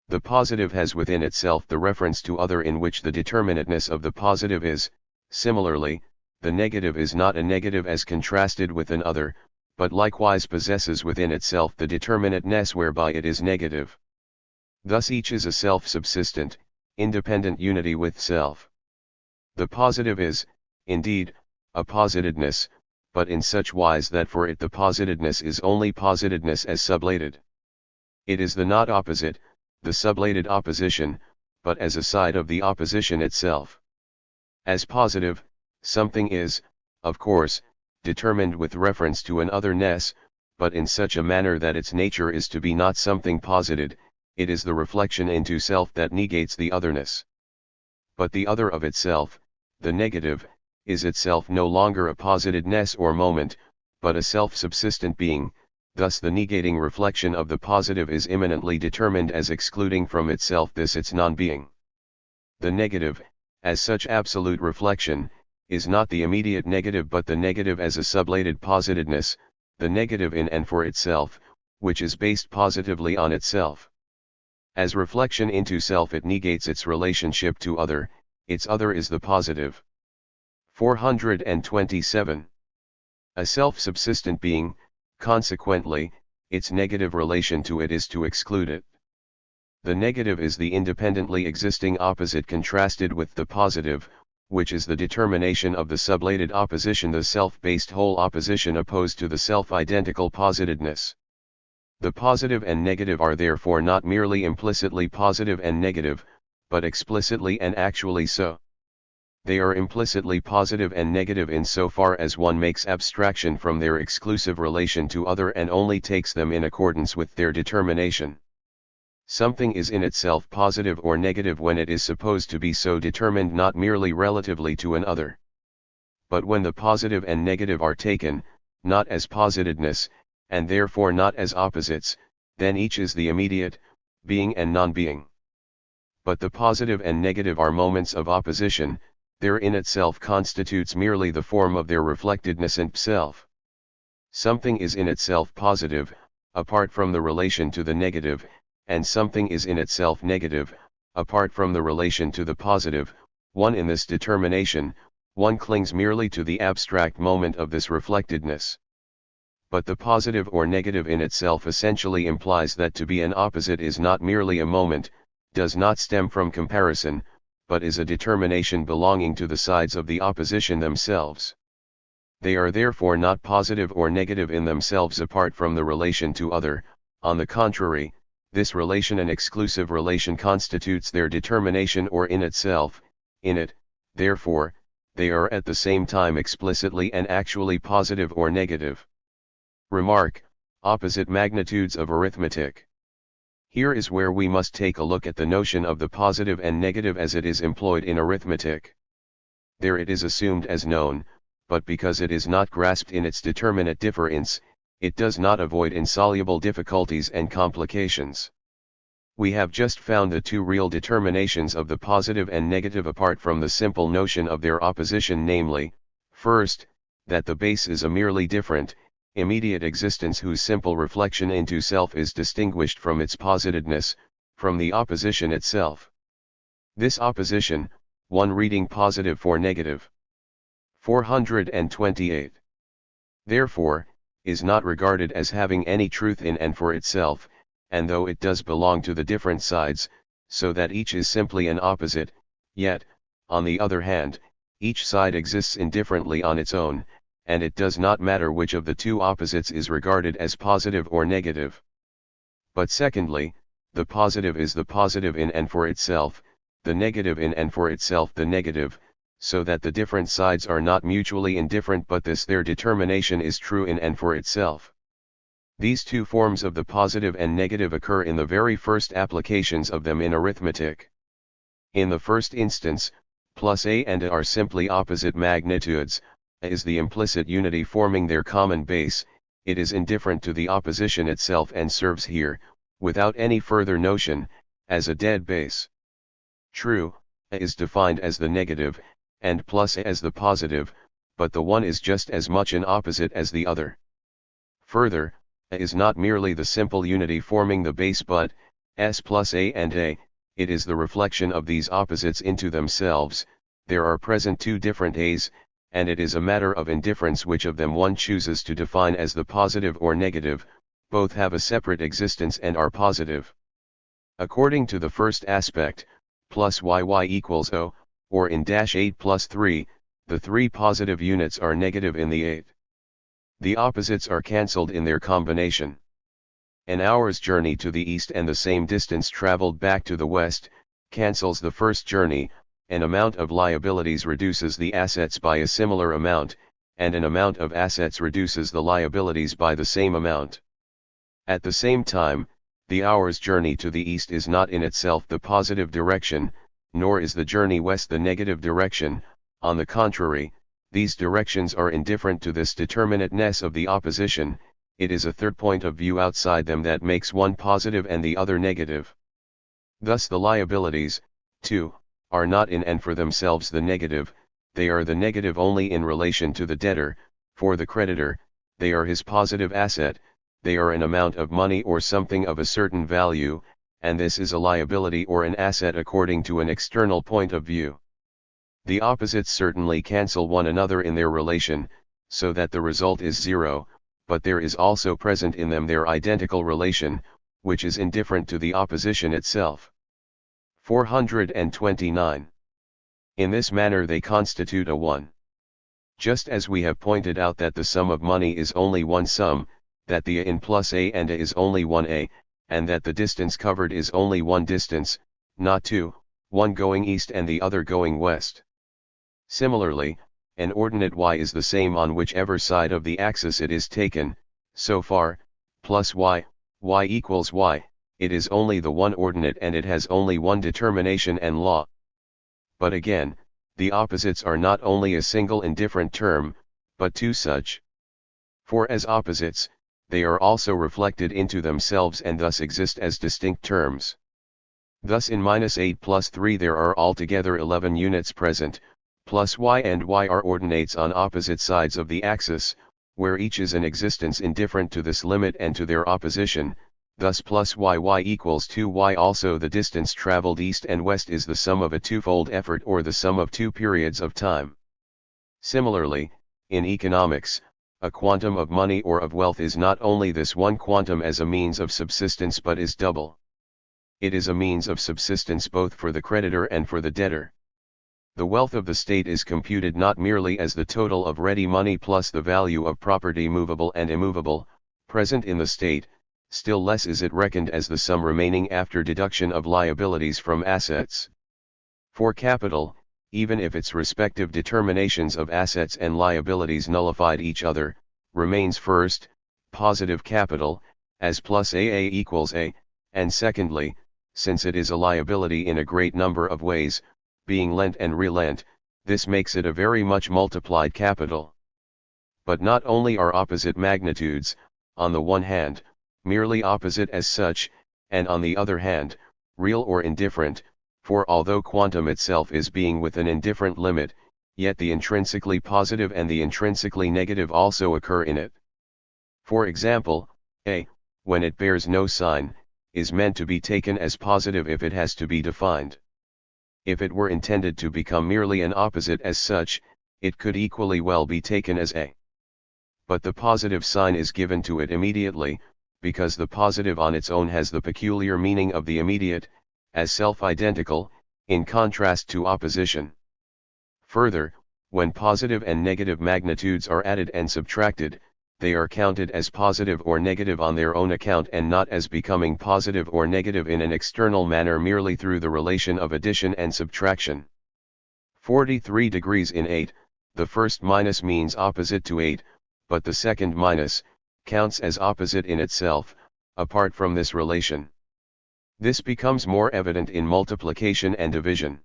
The positive has within itself the reference to other in which the determinateness of the positive is. Similarly, the negative is not a negative as contrasted with an other, but likewise possesses within itself the determinateness whereby it is negative. Thus each is a self-subsistent, independent unity with self. The positive is, indeed, a positedness, but in such wise that for it the positedness is only positedness as sublated. It is the not opposite, the sublated opposition, but as a side of the opposition itself. As positive, something is, of course, determined with reference to an otherness, but in such a manner that its nature is to be not something posited, it is the reflection into self that negates the otherness. But the other of itself, the negative, is itself no longer a positedness or moment, but a self-subsistent being, thus the negating reflection of the positive is immanently determined as excluding from itself this its non-being. The negative, as such absolute reflection, is not the immediate negative but the negative as a sublated positedness, the negative in and for itself, which is based positively on itself. As reflection into self it negates its relationship to other, its other is the positive. 427. A self-subsistent being, consequently, its negative relation to it is to exclude it. The negative is the independently existing opposite contrasted with the positive, which is the determination of the sublated opposition, the self-based whole opposition opposed to the self-identical positedness. The positive and negative are therefore not merely implicitly positive and negative, but explicitly and actually so. They are implicitly positive and negative in so far as one makes abstraction from their exclusive relation to other and only takes them in accordance with their determination. Something is in itself positive or negative when it is supposed to be so determined not merely relatively to an other. But when the positive and negative are taken, not as positedness, and therefore not as opposites, then each is the immediate, being and non-being. But the positive and negative are moments of opposition, their in itself constitutes merely the form of their reflectedness and self. Something is in itself positive, apart from the relation to the negative, and something is in itself negative, apart from the relation to the positive. One in this determination, one clings merely to the abstract moment of this reflectedness. But the positive or negative in itself essentially implies that to be an opposite is not merely a moment, does not stem from comparison, but is a determination belonging to the sides of the opposition themselves. They are therefore not positive or negative in themselves apart from the relation to other. On the contrary, this relation an exclusive relation constitutes their determination or in itself. In it, therefore, they are at the same time explicitly and actually positive or negative. Remark, opposite magnitudes of arithmetic. Here is where we must take a look at the notion of the positive and negative as it is employed in arithmetic. There it is assumed as known, but because it is not grasped in its determinate difference, it does not avoid insoluble difficulties and complications. We have just found the two real determinations of the positive and negative apart from the simple notion of their opposition, namely, first, that the base is a merely different, immediate existence whose simple reflection into self is distinguished from its positedness, from the opposition itself. This opposition, one reading positive for negative. 428. Therefore, is not regarded as having any truth in and for itself, and though it does belong to the different sides, so that each is simply an opposite, yet, on the other hand, each side exists indifferently on its own, and it does not matter which of the two opposites is regarded as positive or negative. But secondly, the positive is the positive in and for itself, the negative in and for itself the negative, so that the different sides are not mutually indifferent but this their determination is true in and for itself. These two forms of the positive and negative occur in the very first applications of them in arithmetic. In the first instance, plus a and a are simply opposite magnitudes. A is the implicit unity forming their common base, it is indifferent to the opposition itself and serves here, without any further notion, as a dead base. True, A is defined as the negative, and plus A as the positive, but the one is just as much an opposite as the other. Further, A is not merely the simple unity forming the base but, S plus A and A, it is the reflection of these opposites into themselves. There are present two different A's, and it is a matter of indifference which of them one chooses to define as the positive or negative, both have a separate existence and are positive. According to the first aspect, plus yy equals O, or in -8 plus 3, the three positive units are negative in the 8. The opposites are cancelled in their combination. An hour's journey to the east and the same distance traveled back to the west, cancels the first journey, an amount of liabilities reduces the assets by a similar amount, and an amount of assets reduces the liabilities by the same amount. At the same time, the hour's journey to the east is not in itself the positive direction, nor is the journey west the negative direction. On the contrary, these directions are indifferent to this determinateness of the opposition. It is a third point of view outside them that makes one positive and the other negative. Thus the liabilities, too, are not in and for themselves the negative, they are the negative only in relation to the debtor. For the creditor, they are his positive asset, they are an amount of money or something of a certain value, and this is a liability or an asset according to an external point of view. The opposites certainly cancel one another in their relation, so that the result is zero, but there is also present in them their identical relation, which is indifferent to the opposition itself. 429. In this manner they constitute a one. Just as we have pointed out that the sum of money is only one sum, that the a in plus a and a is only one a, and that the distance covered is only one distance, not two, one going east and the other going west. Similarly, an ordinate y is the same on whichever side of the axis it is taken. So far, plus y, y equals y, it is only the one ordinate and it has only one determination and law. But again, the opposites are not only a single indifferent term, but two such. For as opposites, they are also reflected into themselves and thus exist as distinct terms. Thus in -8 plus 3 there are altogether 11 units present, plus y and y are ordinates on opposite sides of the axis, where each is an existence indifferent to this limit and to their opposition. Thus plus y equals 2y. Also the distance traveled east and west is the sum of a twofold effort or the sum of two periods of time. Similarly, in economics, a quantum of money or of wealth is not only this one quantum as a means of subsistence but is double. It is a means of subsistence both for the creditor and for the debtor. The wealth of the state is computed not merely as the total of ready money plus the value of property movable and immovable, present in the state, still less is it reckoned as the sum remaining after deduction of liabilities from assets. For capital, even if its respective determinations of assets and liabilities nullified each other, remains first, positive capital, as plus AA equals A, and secondly, since it is a liability in a great number of ways, being lent and relent, this makes it a very much multiplied capital. But not only are opposite magnitudes, on the one hand, merely opposite as such, and on the other hand, real or indifferent, for although quantum itself is being with an indifferent limit, yet the intrinsically positive and the intrinsically negative also occur in it. For example, A, when it bears no sign, is meant to be taken as positive if it has to be defined. If it were intended to become merely an opposite as such, it could equally well be taken as A. But the positive sign is given to it immediately, because the positive on its own has the peculiar meaning of the immediate, as self-identical, in contrast to opposition. Further, when positive and negative magnitudes are added and subtracted, they are counted as positive or negative on their own account and not as becoming positive or negative in an external manner merely through the relation of addition and subtraction. 43 degrees in 8, the first minus means opposite to 8, but the second minus counts as opposite in itself, apart from this relation. This becomes more evident in multiplication and division.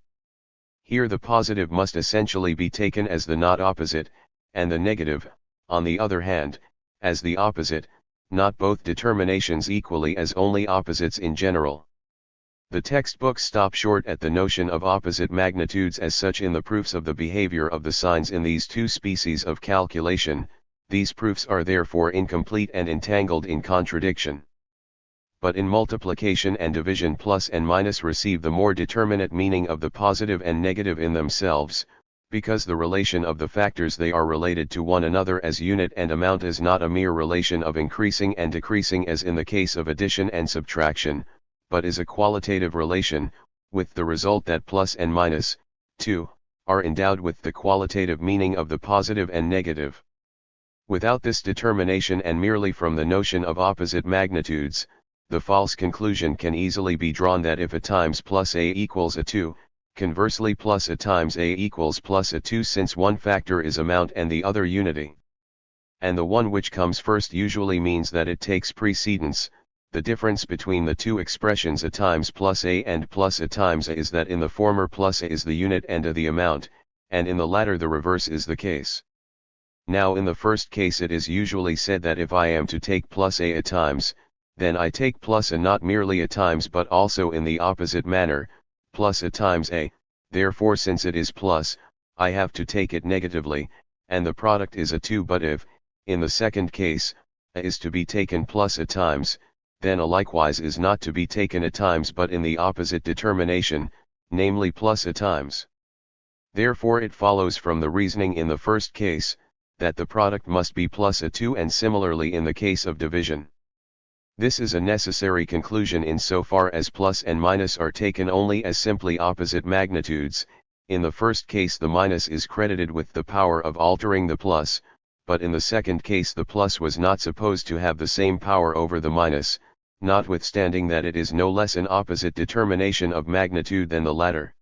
Here the positive must essentially be taken as the not opposite, and the negative, on the other hand, as the opposite, not both determinations equally as only opposites in general. The textbooks stop short at the notion of opposite magnitudes as such in the proofs of the behavior of the signs in these two species of calculation. These proofs are therefore incomplete and entangled in contradiction. But in multiplication and division plus and minus receive the more determinate meaning of the positive and negative in themselves, because the relation of the factors they are related to one another as unit and amount is not a mere relation of increasing and decreasing as in the case of addition and subtraction, but is a qualitative relation, with the result that plus and minus, too, are endowed with the qualitative meaning of the positive and negative. Without this determination and merely from the notion of opposite magnitudes, the false conclusion can easily be drawn that if a times plus a equals a 2, conversely plus a times a equals plus a 2, since one factor is amount and the other unity. And the one which comes first usually means that it takes precedence. The difference between the two expressions a times plus a and plus a times a is that in the former plus a is the unit and a the amount, and in the latter the reverse is the case. Now in the first case it is usually said that if I am to take plus a times, then I take plus a not merely a times but also in the opposite manner, plus a times a, therefore since it is plus, I have to take it negatively, and the product is a 2. But if, in the second case, a is to be taken plus a times, then a likewise is not to be taken a times but in the opposite determination, namely plus a times. Therefore it follows from the reasoning in the first case, that the product must be plus a 2, and similarly in the case of division. This is a necessary conclusion in so far as plus and minus are taken only as simply opposite magnitudes. In the first case the minus is credited with the power of altering the plus, but in the second case the plus was not supposed to have the same power over the minus, notwithstanding that it is no less an opposite determination of magnitude than the latter.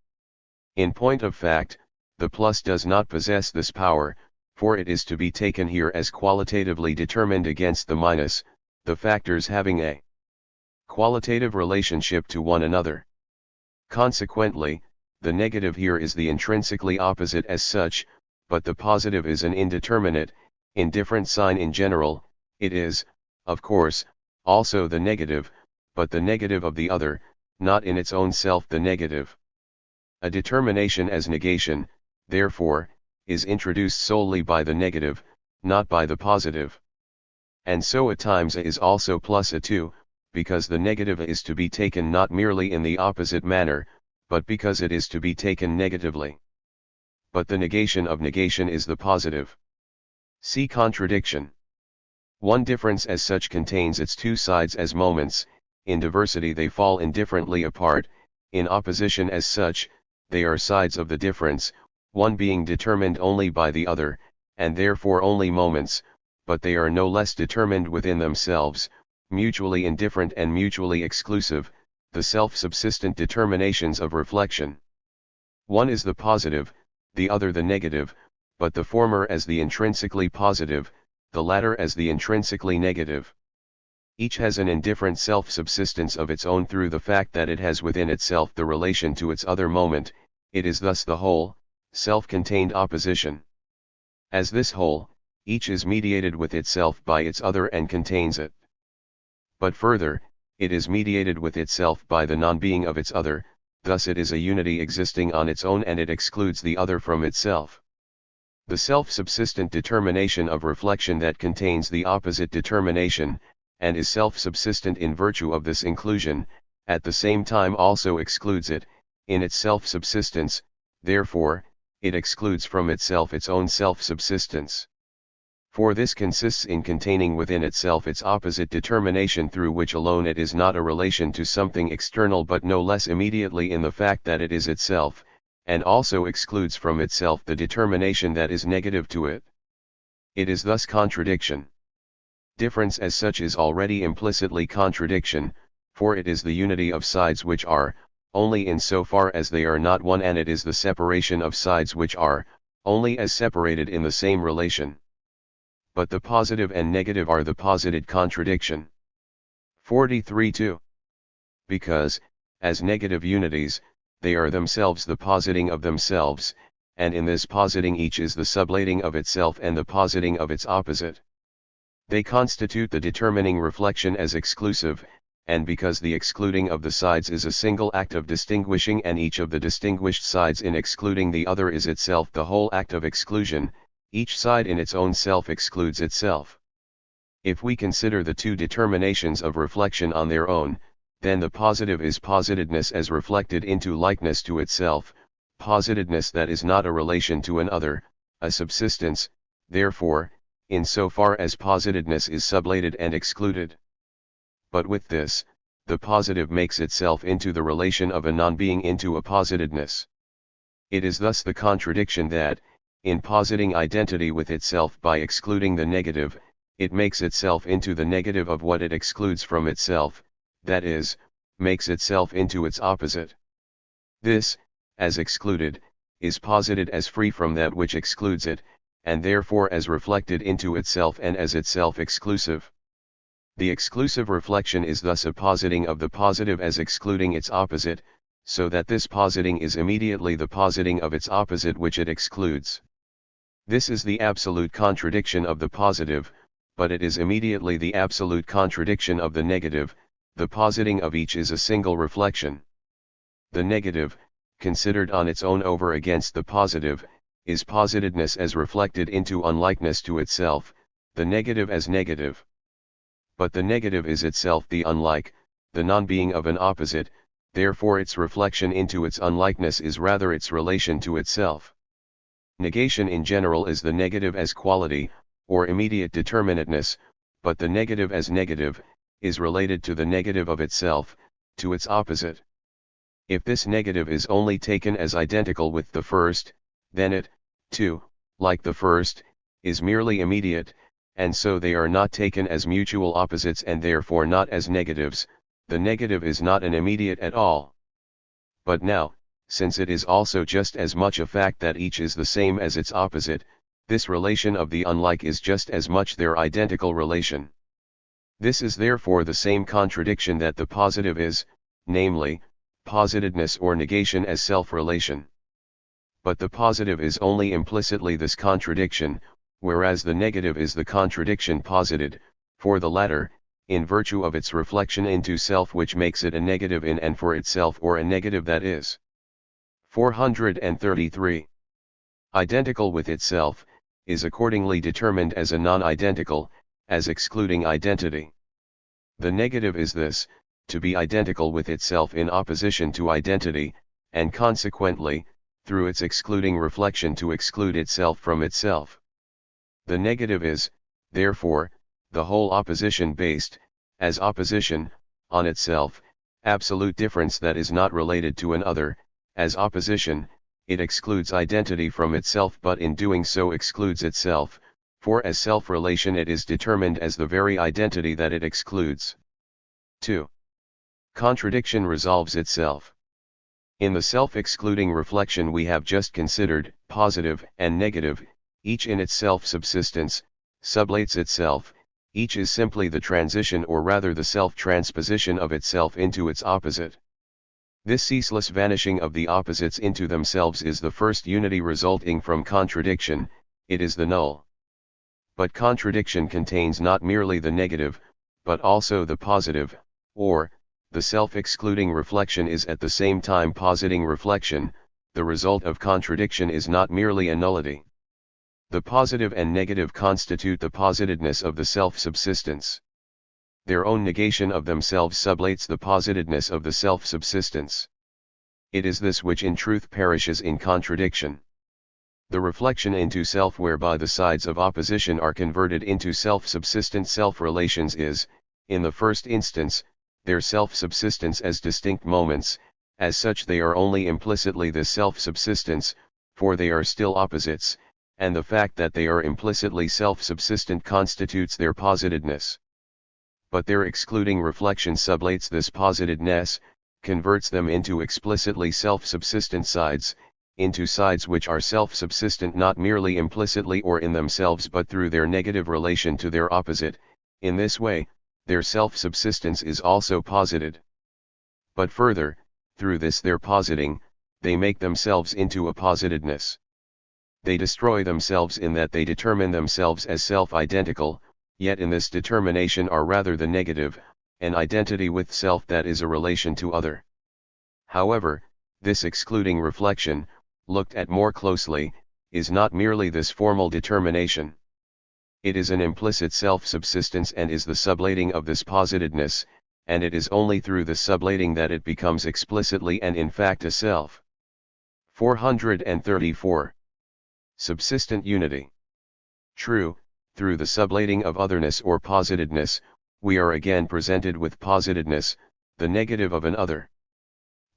In point of fact, the plus does not possess this power, for it is to be taken here as qualitatively determined against the minus, the factors having a qualitative relationship to one another. Consequently, the negative here is the intrinsically opposite as such, but the positive is an indeterminate, indifferent sign in general. It is, of course, also the negative, but the negative of the other, not in its own self the negative. A determination as negation, therefore, is introduced solely by the negative, not by the positive. And so a times a is also plus a 2, because the negative a is to be taken not merely in the opposite manner, but because it is to be taken negatively. But the negation of negation is the positive. See contradiction. One difference as such contains its two sides as moments. In diversity they fall indifferently apart. In opposition as such, they are sides of the difference, one being determined only by the other, and therefore only moments, but they are no less determined within themselves, mutually indifferent and mutually exclusive, the self-subsistent determinations of reflection. One is the positive, the other the negative, but the former as the intrinsically positive, the latter as the intrinsically negative. Each has an indifferent self-subsistence of its own through the fact that it has within itself the relation to its other moment. It is thus the whole, self-contained opposition. As this whole, each is mediated with itself by its other and contains it. But further, it is mediated with itself by the non-being of its other, thus it is a unity existing on its own and it excludes the other from itself. The self-subsistent determination of reflection that contains the opposite determination, and is self-subsistent in virtue of this inclusion, at the same time also excludes it, in its self-subsistence, therefore, it excludes from itself its own self-subsistence. For this consists in containing within itself its opposite determination through which alone it is not a relation to something external but no less immediately in the fact that it is itself, and also excludes from itself the determination that is negative to it. It is thus contradiction. Difference as such is already implicitly contradiction, for it is the unity of sides which are, only in so far as they are not one, and it is the separation of sides which are, only as separated in the same relation. But the positive and negative are the posited contradiction. 43-2. Because, as negative unities, they are themselves the positing of themselves, and in this positing each is the sublating of itself and the positing of its opposite. They constitute the determining reflection as exclusive, and because the excluding of the sides is a single act of distinguishing and each of the distinguished sides in excluding the other is itself the whole act of exclusion, each side in its own self excludes itself. If we consider the two determinations of reflection on their own, then the positive is positedness as reflected into likeness to itself, positedness that is not a relation to an other, a subsistence, therefore, in so far as positedness is sublated and excluded. But with this, the positive makes itself into the relation of a non-being into a positedness. It is thus the contradiction that, in positing identity with itself by excluding the negative, it makes itself into the negative of what it excludes from itself, that is, makes itself into its opposite. This, as excluded, is posited as free from that which excludes it, and therefore as reflected into itself and as itself exclusive. The exclusive reflection is thus a positing of the positive as excluding its opposite, so that this positing is immediately the positing of its opposite which it excludes. This is the absolute contradiction of the positive, but it is immediately the absolute contradiction of the negative. The positing of each is a single reflection. The negative, considered on its own over against the positive, is positedness as reflected into unlikeness to itself, the negative as negative. But the negative is itself the unlike, the non-being of an opposite, therefore its reflection into its unlikeness is rather its relation to itself. Negation in general is the negative as quality, or immediate determinateness, but the negative as negative, is related to the negative of itself, to its opposite. If this negative is only taken as identical with the first, then it, too, like the first, is merely immediate, and so they are not taken as mutual opposites and therefore not as negatives. The negative is not an immediate at all. But now, since it is also just as much a fact that each is the same as its opposite, this relation of the unlike is just as much their identical relation. This is therefore the same contradiction that the positive is, namely, positedness or negation as self-relation. But the positive is only implicitly this contradiction, whereas the negative is the contradiction posited, for the latter, in virtue of its reflection into self which makes it a negative in and for itself or a negative that is. 433. Identical with itself, is accordingly determined as a non-identical, as excluding identity. The negative is this, to be identical with itself in opposition to identity, and consequently, through its excluding reflection to exclude itself from itself. The negative is, therefore, the whole opposition based, as opposition, on itself, absolute difference that is not related to an other. As opposition, it excludes identity from itself but in doing so excludes itself, for as self-relation it is determined as the very identity that it excludes. 2. Contradiction resolves itself. In the self-excluding reflection we have just considered, positive and negative, each in its self-subsistence, sublates itself, each is simply the transition or rather the self-transposition of itself into its opposite. This ceaseless vanishing of the opposites into themselves is the first unity resulting from contradiction, it is the null. But contradiction contains not merely the negative, but also the positive, or, the self-excluding reflection is at the same time positing reflection. The result of contradiction is not merely a nullity. The positive and negative constitute the positedness of the self-subsistence. Their own negation of themselves sublates the positedness of the self-subsistence. It is this which in truth perishes in contradiction. The reflection into self whereby the sides of opposition are converted into self-subsistent self-relations is, in the first instance, their self-subsistence as distinct moments. As such they are only implicitly this self-subsistence, for they are still opposites, and the fact that they are implicitly self-subsistent constitutes their positedness. But their excluding reflection sublates this positedness, converts them into explicitly self-subsistent sides, into sides which are self-subsistent not merely implicitly or in themselves but through their negative relation to their opposite. In this way, their self-subsistence is also posited. But further, through this their positing, they make themselves into a positedness. They destroy themselves in that they determine themselves as self-identical, yet in this determination are rather the negative, an identity with self that is a relation to other. However, this excluding reflection, looked at more closely, is not merely this formal determination. It is an implicit self-subsistence and is the sublating of this positedness, and it is only through the sublating that it becomes explicitly and in fact a self. 434. Subsistent unity. True, through the sublating of otherness or positedness, we are again presented with positedness, the negative of an other.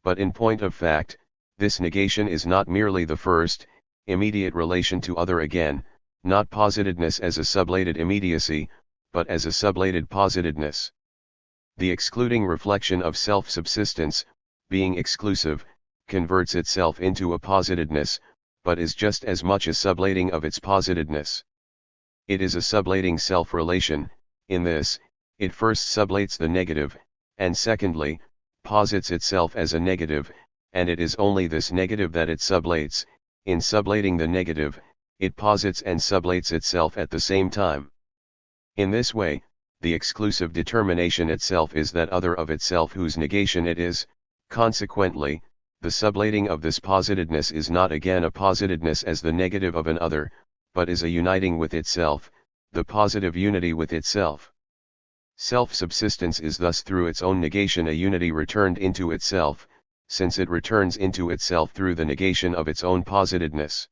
But in point of fact, this negation is not merely the first, immediate relation to other again, not positedness as a sublated immediacy, but as a sublated positedness. The excluding reflection of self-subsistence, being exclusive, converts itself into a positedness, but is just as much a sublating of its positedness. It is a sublating self-relation. In this, it first sublates the negative, and secondly, posits itself as a negative, and it is only this negative that it sublates. In sublating the negative, it posits and sublates itself at the same time. In this way, the exclusive determination itself is that other of itself whose negation it is. Consequently, the sublating of this positedness is not again a positedness as the negative of an other, but is a uniting with itself, the positive unity with itself. Self-subsistence is thus through its own negation a unity returned into itself, since it returns into itself through the negation of its own positedness.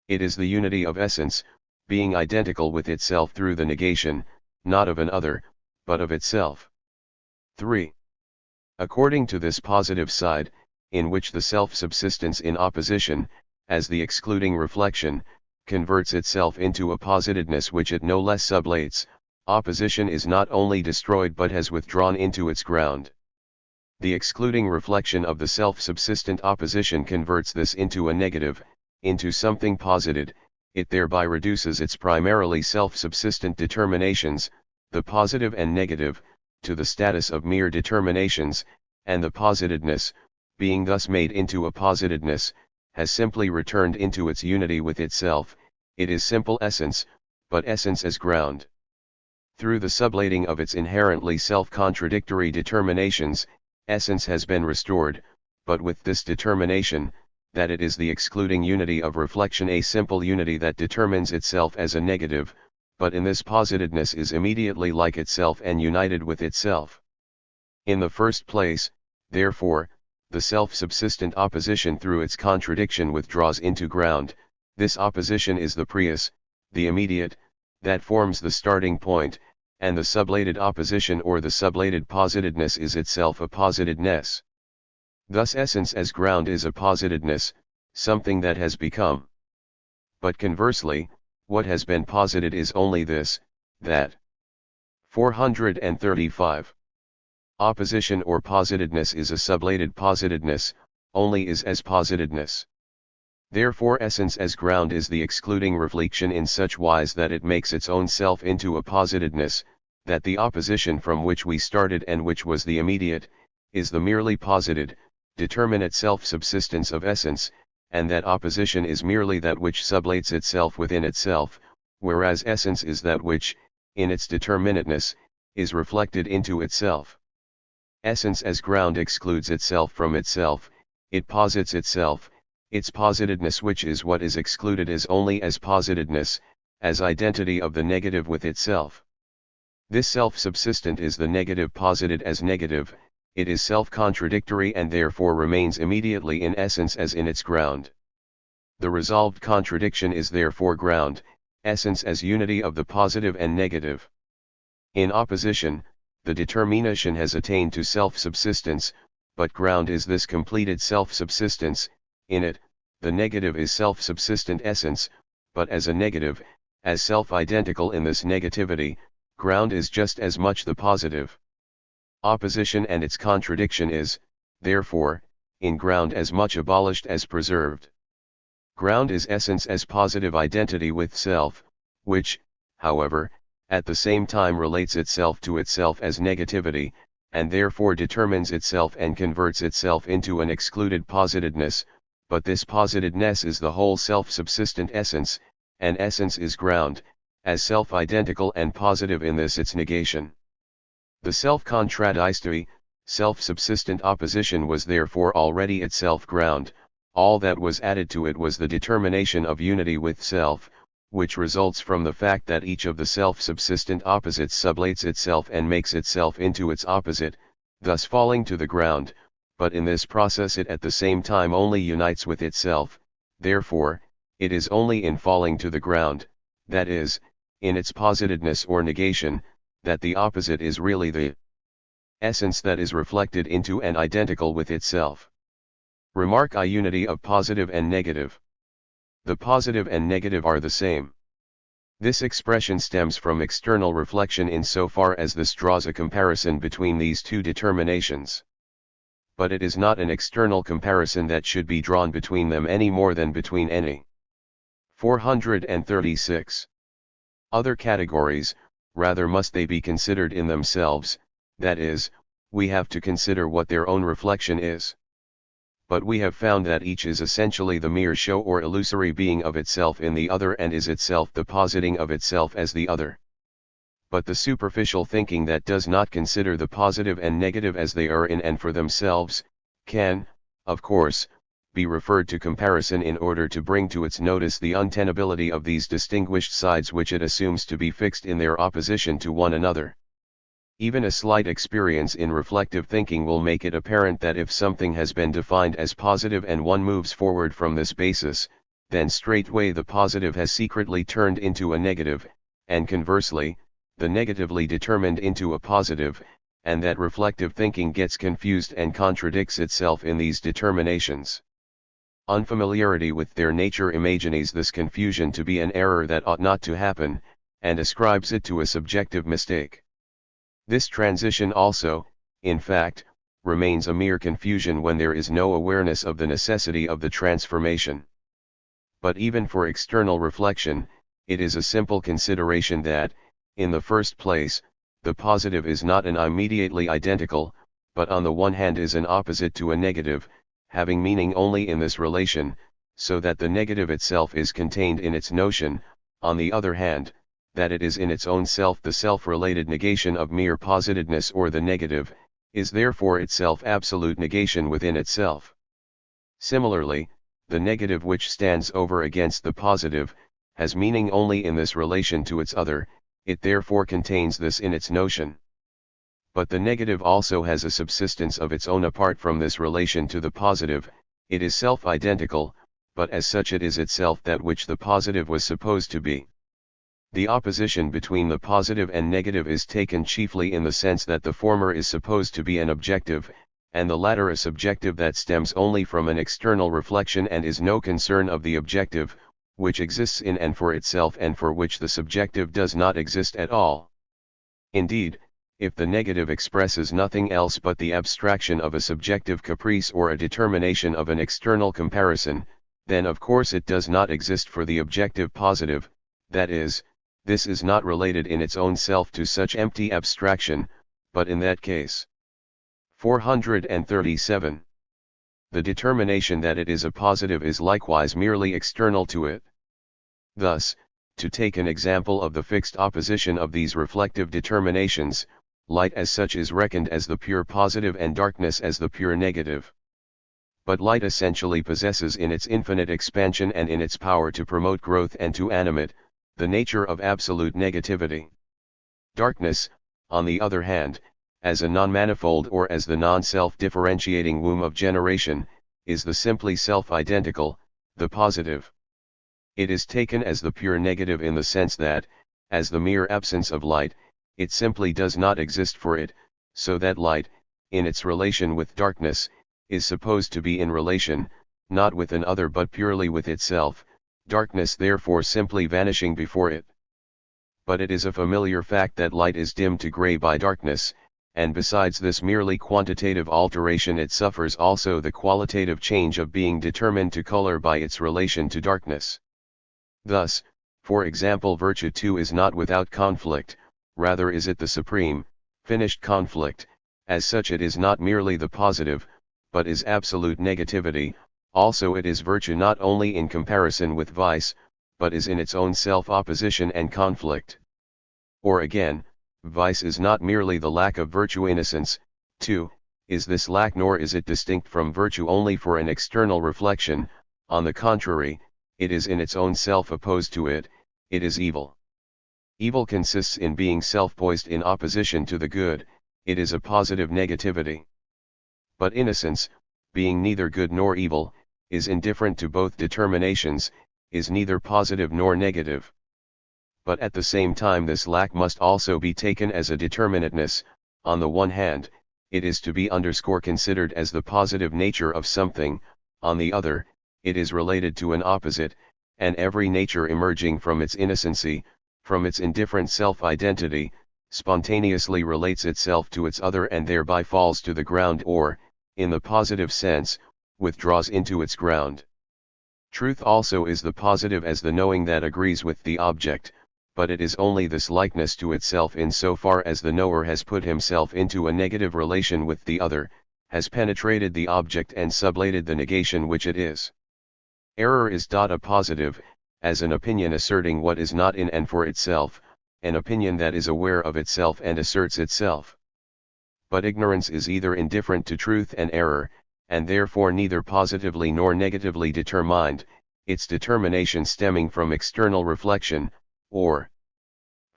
It is the unity of essence, being identical with itself through the negation, not of an other, but of itself. 3. According to this positive side, in which the self-subsistence in opposition, as the excluding reflection, converts itself into a positedness which it no less sublates, opposition is not only destroyed but has withdrawn into its ground. The excluding reflection of the self-subsistent opposition converts this into a negative, into something posited. It thereby reduces its primarily self-subsistent determinations, the positive and negative, to the status of mere determinations, and the positedness, being thus made into a positedness, has simply returned into its unity with itself. It is simple essence, but essence as ground. Through the sublating of its inherently self-contradictory determinations, essence has been restored, but with this determination, that it is the excluding unity of reflection, a simple unity that determines itself as a negative, but in this positedness is immediately like itself and united with itself. In the first place, therefore, the self-subsistent opposition through its contradiction withdraws into ground. This opposition is the prius, the immediate, that forms the starting point, and the sublated opposition or the sublated positedness is itself a positedness. Thus essence as ground is a positedness, something that has become. But conversely, what has been posited is only this, that. 435. Opposition or positedness is a sublated positedness, only is as positedness. Therefore essence as ground is the excluding reflection in such wise that it makes its own self into a positedness, that the opposition from which we started and which was the immediate, is the merely posited, determinate self-subsistence of essence, and that opposition is merely that which sublates itself within itself, whereas essence is that which, in its determinateness, is reflected into itself. Essence as ground excludes itself from itself, it posits itself, its positedness, which is what is excluded, is only as positedness, as identity of the negative with itself. This self-subsistent is the negative posited as negative. It is self-contradictory and therefore remains immediately in essence as in its ground. The resolved contradiction is therefore ground, essence as unity of the positive and negative. In opposition, the determination has attained to self-subsistence, but ground is this completed self-subsistence. In it, the negative is self-subsistent essence, but as a negative, as self-identical in this negativity, ground is just as much the positive. Opposition and its contradiction is, therefore, in ground as much abolished as preserved. Ground is essence as positive identity with self, which, however, at the same time relates itself to itself as negativity, and therefore determines itself and converts itself into an excluded positedness, but this positedness is the whole self-subsistent essence, and essence is ground, as self-identical and positive in this its negation. The self-contradictory, self-subsistent opposition was therefore already itself ground. All that was added to it was the determination of unity with self, which results from the fact that each of the self-subsistent opposites sublates itself and makes itself into its opposite, thus falling to the ground, but in this process it at the same time only unites with itself. Therefore, it is only in falling to the ground, that is, in its positedness or negation, that the opposite is really the essence that is reflected into and identical with itself. Remark I unity of positive and negative. The positive and negative are the same. This expression stems from external reflection insofar as this draws a comparison between these two determinations. But it is not an external comparison that should be drawn between them any more than between any. 436. Other categories, rather must they be considered in themselves, that is, we have to consider what their own reflection is. But we have found that each is essentially the mere show or illusory being of itself in the other and is itself the positing of itself as the other. But the superficial thinking that does not consider the positive and negative as they are in and for themselves, can, of course, be referred to comparison in order to bring to its notice the untenability of these distinguished sides which it assumes to be fixed in their opposition to one another. Even a slight experience in reflective thinking will make it apparent that if something has been defined as positive and one moves forward from this basis, then straightway the positive has secretly turned into a negative, and conversely, the negatively determined into a positive, and that reflective thinking gets confused and contradicts itself in these determinations. Unfamiliarity with their nature imagines this confusion to be an error that ought not to happen, and ascribes it to a subjective mistake. This transition also, in fact, remains a mere confusion when there is no awareness of the necessity of the transformation. But even for external reflection, it is a simple consideration that, in the first place, the positive is not an immediately identical, but on the one hand is an opposite to a negative, having meaning only in this relation, so that the negative itself is contained in its notion, on the other hand, that it is in its own self the self-related negation of mere positedness or the negative, is therefore itself absolute negation within itself. Similarly, the negative which stands over against the positive, has meaning only in this relation to its other, it therefore contains this in its notion. But the negative also has a subsistence of its own apart from this relation to the positive, it is self-identical, but as such it is itself that which the positive was supposed to be. The opposition between the positive and negative is taken chiefly in the sense that the former is supposed to be an objective, and the latter a subjective that stems only from an external reflection and is no concern of the objective, which exists in and for itself and for which the subjective does not exist at all. Indeed, if the negative expresses nothing else but the abstraction of a subjective caprice or a determination of an external comparison, then of course it does not exist for the objective positive, that is, this is not related in its own self to such empty abstraction, but in that case. 437. The determination that it is a positive is likewise merely external to it. Thus, to take an example of the fixed opposition of these reflective determinations, light as such is reckoned as the pure positive and darkness as the pure negative. But light essentially possesses in its infinite expansion and in its power to promote growth and to animate, the nature of absolute negativity. Darkness, on the other hand, as a non-manifold or as the non-self-differentiating womb of generation, is the simply self-identical, the positive. It is taken as the pure negative in the sense that, as the mere absence of light, it simply does not exist for it, so that light, in its relation with darkness, is supposed to be in relation, not with an other but purely with itself, darkness therefore simply vanishing before it. But it is a familiar fact that light is dimmed to gray by darkness, and besides this merely quantitative alteration it suffers also the qualitative change of being determined to color by its relation to darkness. Thus, for example, virtue too is not without conflict, rather is it the supreme, finished conflict, as such it is not merely the positive, but is absolute negativity. Also it is virtue not only in comparison with vice, but is in its own self-opposition and conflict. Or again, vice is not merely the lack of virtue innocence, too, is this lack nor is it distinct from virtue only for an external reflection, on the contrary, it is in its own self opposed to it, it is evil. Evil consists in being self-poised in opposition to the good, it is a positive negativity. But innocence, being neither good nor evil, is indifferent to both determinations, is neither positive nor negative. But at the same time this lack must also be taken as a determinateness. On the one hand, it is to be considered as the positive nature of something, on the other, it is related to an opposite, and every nature emerging from its innocency, from its indifferent self-identity, spontaneously relates itself to its other and thereby falls to the ground or, in the positive sense, withdraws into its ground. Truth also is the positive as the knowing that agrees with the object, but it is only this likeness to itself in so far as the knower has put himself into a negative relation with the other, has penetrated the object and sublated the negation which it is. Error is a positive, as an opinion asserting what is not in and for itself, an opinion that is aware of itself and asserts itself. But ignorance is either indifferent to truth and error, and therefore neither positively nor negatively determined, its determination stemming from external reflection, or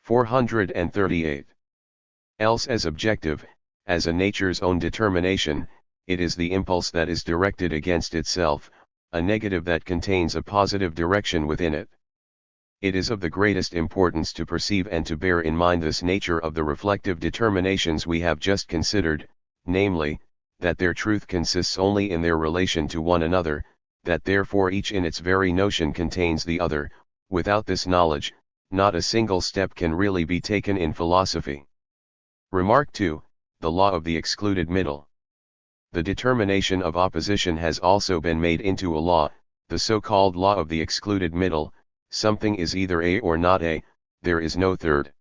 438. Else as objective, as a nature's own determination, it is the impulse that is directed against itself, a negative that contains a positive direction within it. It is of the greatest importance to perceive and to bear in mind this nature of the reflective determinations we have just considered, namely, that their truth consists only in their relation to one another, that therefore each in its very notion contains the other. Without this knowledge, not a single step can really be taken in philosophy. Remark 2, the law of the excluded middle. The determination of opposition has also been made into a law, the so-called law of the excluded middle. Something is either A or not A, there is no third.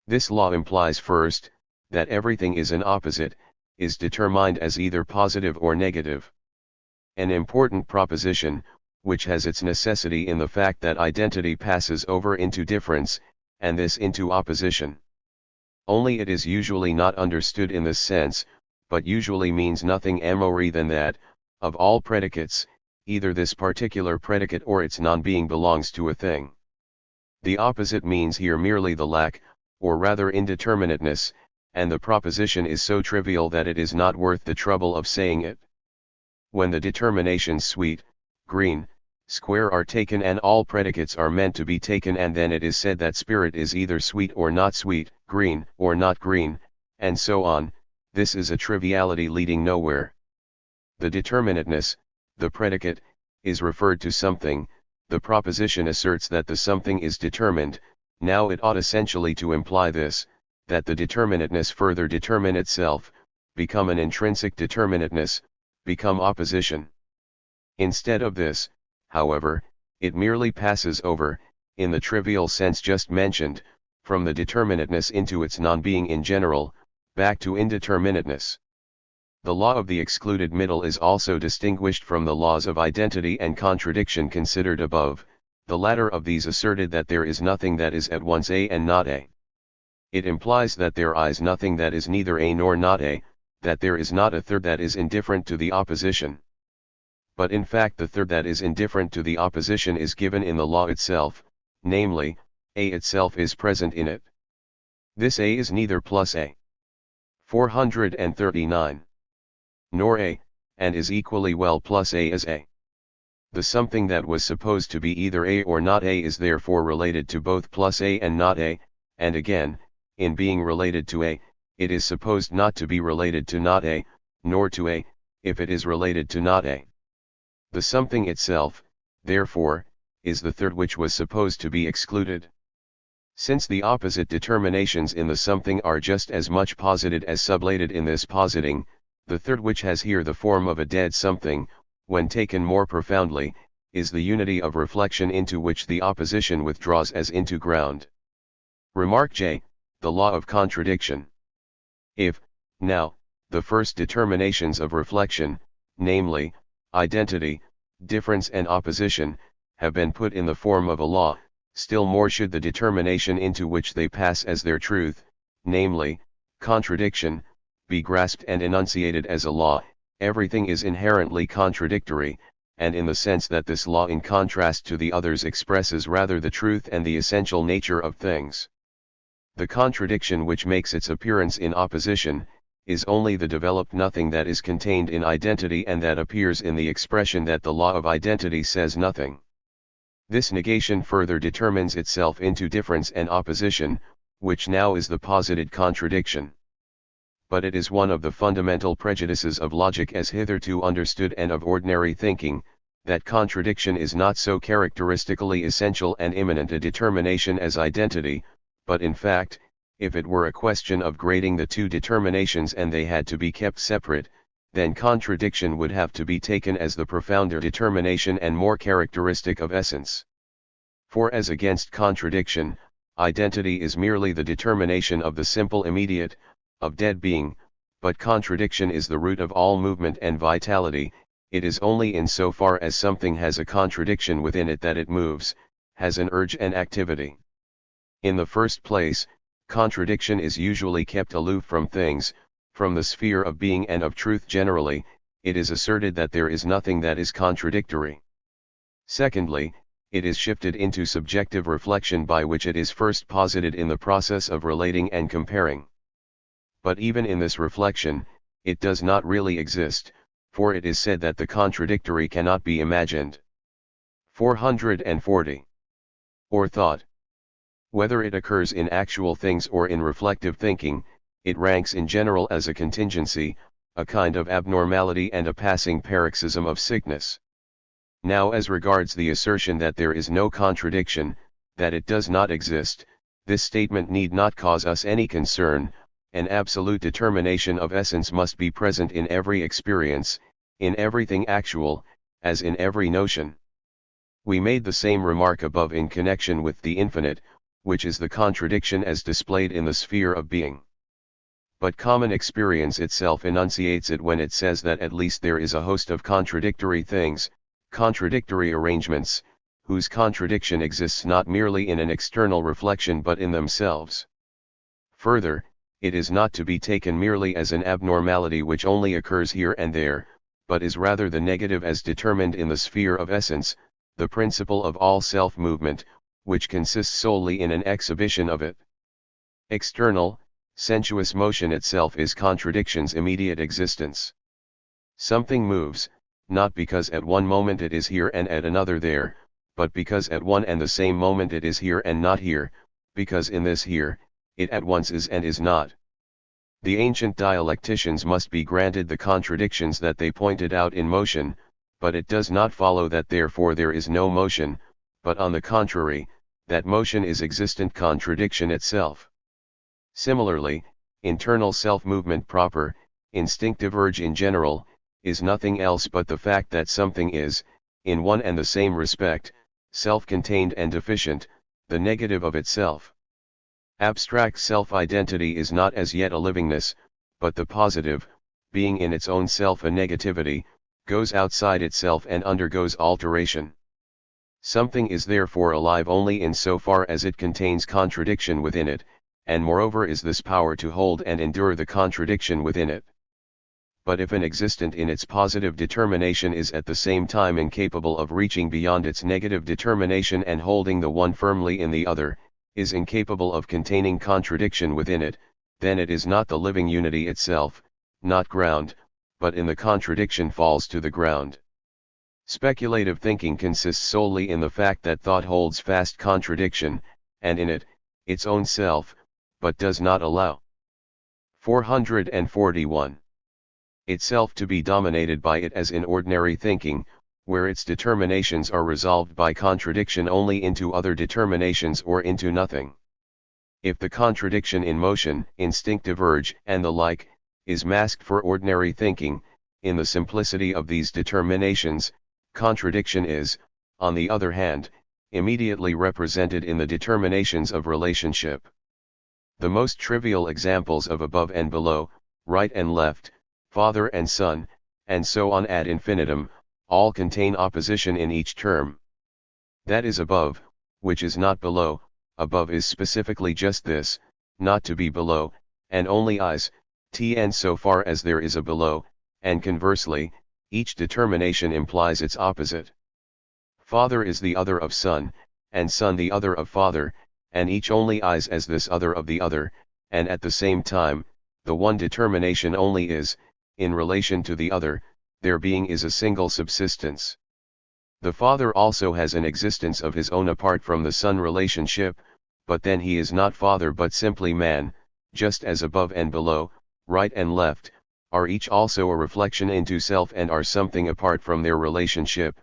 This law implies first, that everything is an opposite, is determined as either positive or negative. An important proposition, which has its necessity in the fact that identity passes over into difference, and this into opposition. Only it is usually not understood in this sense, but usually means nothing more than that, of all predicates, either this particular predicate or its non-being belongs to a thing. The opposite means here merely the lack, or rather indeterminateness, and the proposition is so trivial that it is not worth the trouble of saying it. When the determinations sweet, green, square are taken and all predicates are meant to be taken, and then it is said that spirit is either sweet or not sweet, green or not green, and so on, this is a triviality leading nowhere. The determinateness, the predicate, is referred to something, the proposition asserts that the something is determined, now it ought essentially to imply this, that the determinateness further determine itself, become an intrinsic determinateness, become opposition. Instead of this, however, it merely passes over, in the trivial sense just mentioned, from the determinateness into its non-being in general, back to indeterminateness. The law of the excluded middle is also distinguished from the laws of identity and contradiction considered above. The latter of these asserted that there is nothing that is at once A and not A. It implies that there is nothing that is neither A nor not A, that there is not a third that is indifferent to the opposition. But in fact the third that is indifferent to the opposition is given in the law itself, namely, A itself is present in it. This A is neither plus A. 439. Nor A, and is equally well plus A as A. The something that was supposed to be either A or not A is therefore related to both plus A and not A, and again, in being related to A, it is supposed not to be related to not A, nor to A, if it is related to not A. The something itself, therefore, is the third which was supposed to be excluded. Since the opposite determinations in the something are just as much posited as sublated in this positing, the third which has here the form of a dead something, when taken more profoundly, is the unity of reflection into which the opposition withdraws as into ground. Remark J, the law of contradiction. If, now, the first determinations of reflection, namely, identity, difference and opposition, have been put in the form of a law, still more should the determination into which they pass as their truth, namely, contradiction, be grasped and enunciated as a law. Everything is inherently contradictory, and in the sense that this law in contrast to the others expresses rather the truth and the essential nature of things. The contradiction which makes its appearance in opposition, is only the developed nothing that is contained in identity and that appears in the expression that the law of identity says nothing. This negation further determines itself into difference and opposition, which now is the posited contradiction. But it is one of the fundamental prejudices of logic as hitherto understood and of ordinary thinking, that contradiction is not so characteristically essential and immanent a determination as identity, but in fact, if it were a question of grading the two determinations and they had to be kept separate, then contradiction would have to be taken as the profounder determination and more characteristic of essence. For as against contradiction, identity is merely the determination of the simple immediate, of dead being, but contradiction is the root of all movement and vitality. It is only in so far as something has a contradiction within it that it moves, has an urge and activity. In the first place, contradiction is usually kept aloof from things, from the sphere of being and of truth generally. It is asserted that there is nothing that is contradictory. Secondly, it is shifted into subjective reflection by which it is first posited in the process of relating and comparing. But even in this reflection, it does not really exist, for it is said that the contradictory cannot be imagined. 440. Or thought. Whether it occurs in actual things or in reflective thinking, it ranks in general as a contingency, a kind of abnormality and a passing paroxysm of sickness. Now as regards the assertion that there is no contradiction, that it does not exist, this statement need not cause us any concern. An absolute determination of essence must be present in every experience, in everything actual, as in every notion. We made the same remark above in connection with the infinite, which is the contradiction as displayed in the sphere of being. But common experience itself enunciates it when it says that at least there is a host of contradictory things, contradictory arrangements, whose contradiction exists not merely in an external reflection but in themselves. Further, it is not to be taken merely as an abnormality which only occurs here and there, but is rather the negative as determined in the sphere of essence, the principle of all self-movement, which consists solely in an exhibition of it. External, sensuous motion itself is contradiction's immediate existence. Something moves, not because at one moment it is here and at another there, but because at one and the same moment it is here and not here, because in this here, it at once is and is not. The ancient dialecticians must be granted the contradictions that they pointed out in motion, but it does not follow that therefore there is no motion, but on the contrary, that motion is existent contradiction itself. Similarly, internal self-movement proper, instinctive urge in general, is nothing else but the fact that something is, in one and the same respect, self-contained and deficient, the negative of itself. Abstract self-identity is not as yet a livingness, but the positive, being in its own self a negativity, goes outside itself and undergoes alteration. Something is therefore alive only in so far as it contains contradiction within it, and moreover is this power to hold and endure the contradiction within it. But if an existent in its positive determination is at the same time incapable of reaching beyond its negative determination and holding the one firmly in the other, is incapable of containing contradiction within it, then it is not the living unity itself, not ground, but in the contradiction falls to the ground. Speculative thinking consists solely in the fact that thought holds fast contradiction, and in it, its own self, but does not allow. 441. Itself to be dominated by it as in ordinary thinking, where its determinations are resolved by contradiction only into other determinations or into nothing. If the contradiction in motion, instinctive urge, and the like, is masked for ordinary thinking, in the simplicity of these determinations, contradiction is, on the other hand, immediately represented in the determinations of relationship. The most trivial examples of above and below, right and left, father and son, and so on ad infinitum, all contain opposition in each term. That is above, which is not below. Above is specifically just this, not to be below, and only is, and so far as there is a below, and conversely, each determination implies its opposite. Father is the other of son, and son the other of father, and each only is as this other of the other, and at the same time, the one determination only is, in relation to the other, their being is a single subsistence. The father also has an existence of his own apart from the son relationship, but then he is not father but simply man, just as above and below, right and left, are each also a reflection into self and are something apart from their relationship,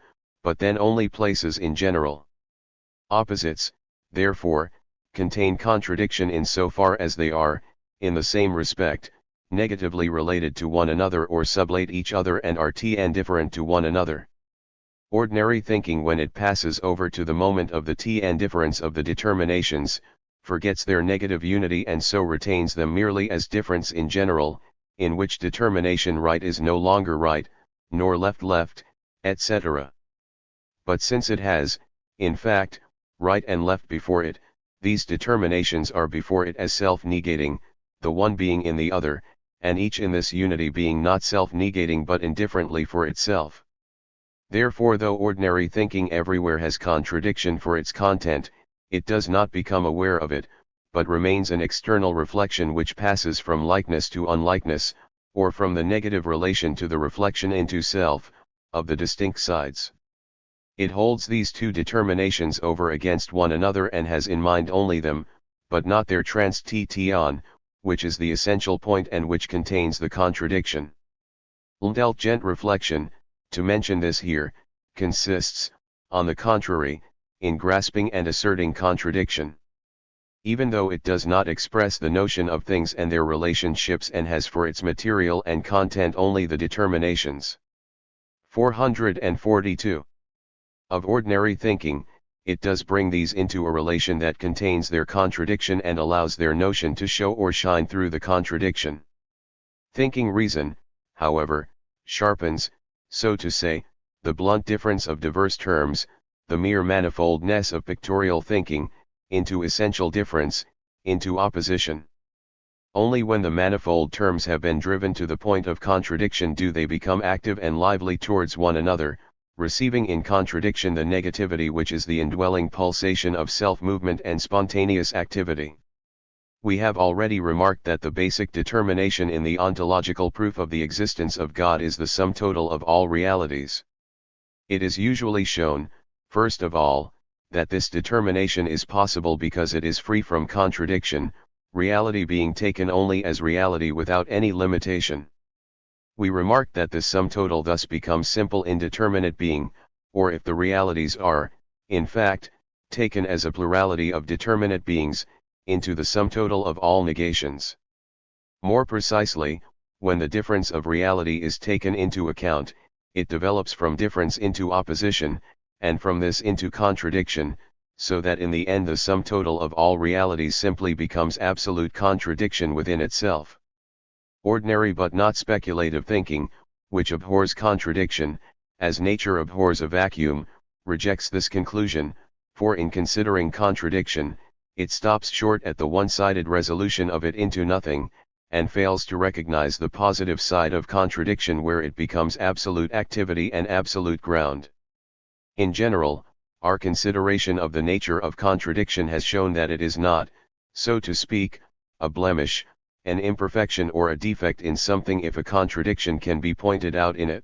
but then only places in general. Opposites, therefore, contain contradiction in so far as they are, in the same respect, negatively related to one another or sublate each other and are different to one another. Ordinary thinking, when it passes over to the moment of the difference of the determinations, forgets their negative unity and so retains them merely as difference in general, in which determination right is no longer right, nor left left, etc. But since it has, in fact, right and left before it, these determinations are before it as self-negating, the one being in the other, and each in this unity being not self-negating but indifferently for itself. Therefore, though ordinary thinking everywhere has contradiction for its content, it does not become aware of it, but remains an external reflection which passes from likeness to unlikeness, or from the negative relation to the reflection into self, of the distinct sides. It holds these two determinations over against one another and has in mind only them, but not their transtition, which is the essential point and which contains the contradiction. Indulgent reflection, to mention this here, consists, on the contrary, in grasping and asserting contradiction. Even though it does not express the notion of things and their relationships and has for its material and content only the determinations. 442. Of ordinary thinking, it does bring these into a relation that contains their contradiction and allows their notion to show or shine through the contradiction. Thinking reason, however, sharpens, so to say, the blunt difference of diverse terms, the mere manifoldness of pictorial thinking, into essential difference, into opposition. Only when the manifold terms have been driven to the point of contradiction do they become active and lively towards one another, receiving in contradiction the negativity which is the indwelling pulsation of self-movement and spontaneous activity. We have already remarked that the basic determination in the ontological proof of the existence of God is the sum total of all realities. It is usually shown, first of all, that this determination is possible because it is free from contradiction, reality being taken only as reality without any limitation. We remarked that the sum total thus becomes simple indeterminate being, or if the realities are, in fact, taken as a plurality of determinate beings, into the sum total of all negations. More precisely, when the difference of reality is taken into account, it develops from difference into opposition, and from this into contradiction, so that in the end the sum total of all realities simply becomes absolute contradiction within itself. Ordinary but not speculative thinking, which abhors contradiction, as nature abhors a vacuum, rejects this conclusion, for in considering contradiction, it stops short at the one-sided resolution of it into nothing, and fails to recognize the positive side of contradiction where it becomes absolute activity and absolute ground. In general, our consideration of the nature of contradiction has shown that it is not, so to speak, a blemish, an imperfection or a defect in something if a contradiction can be pointed out in it.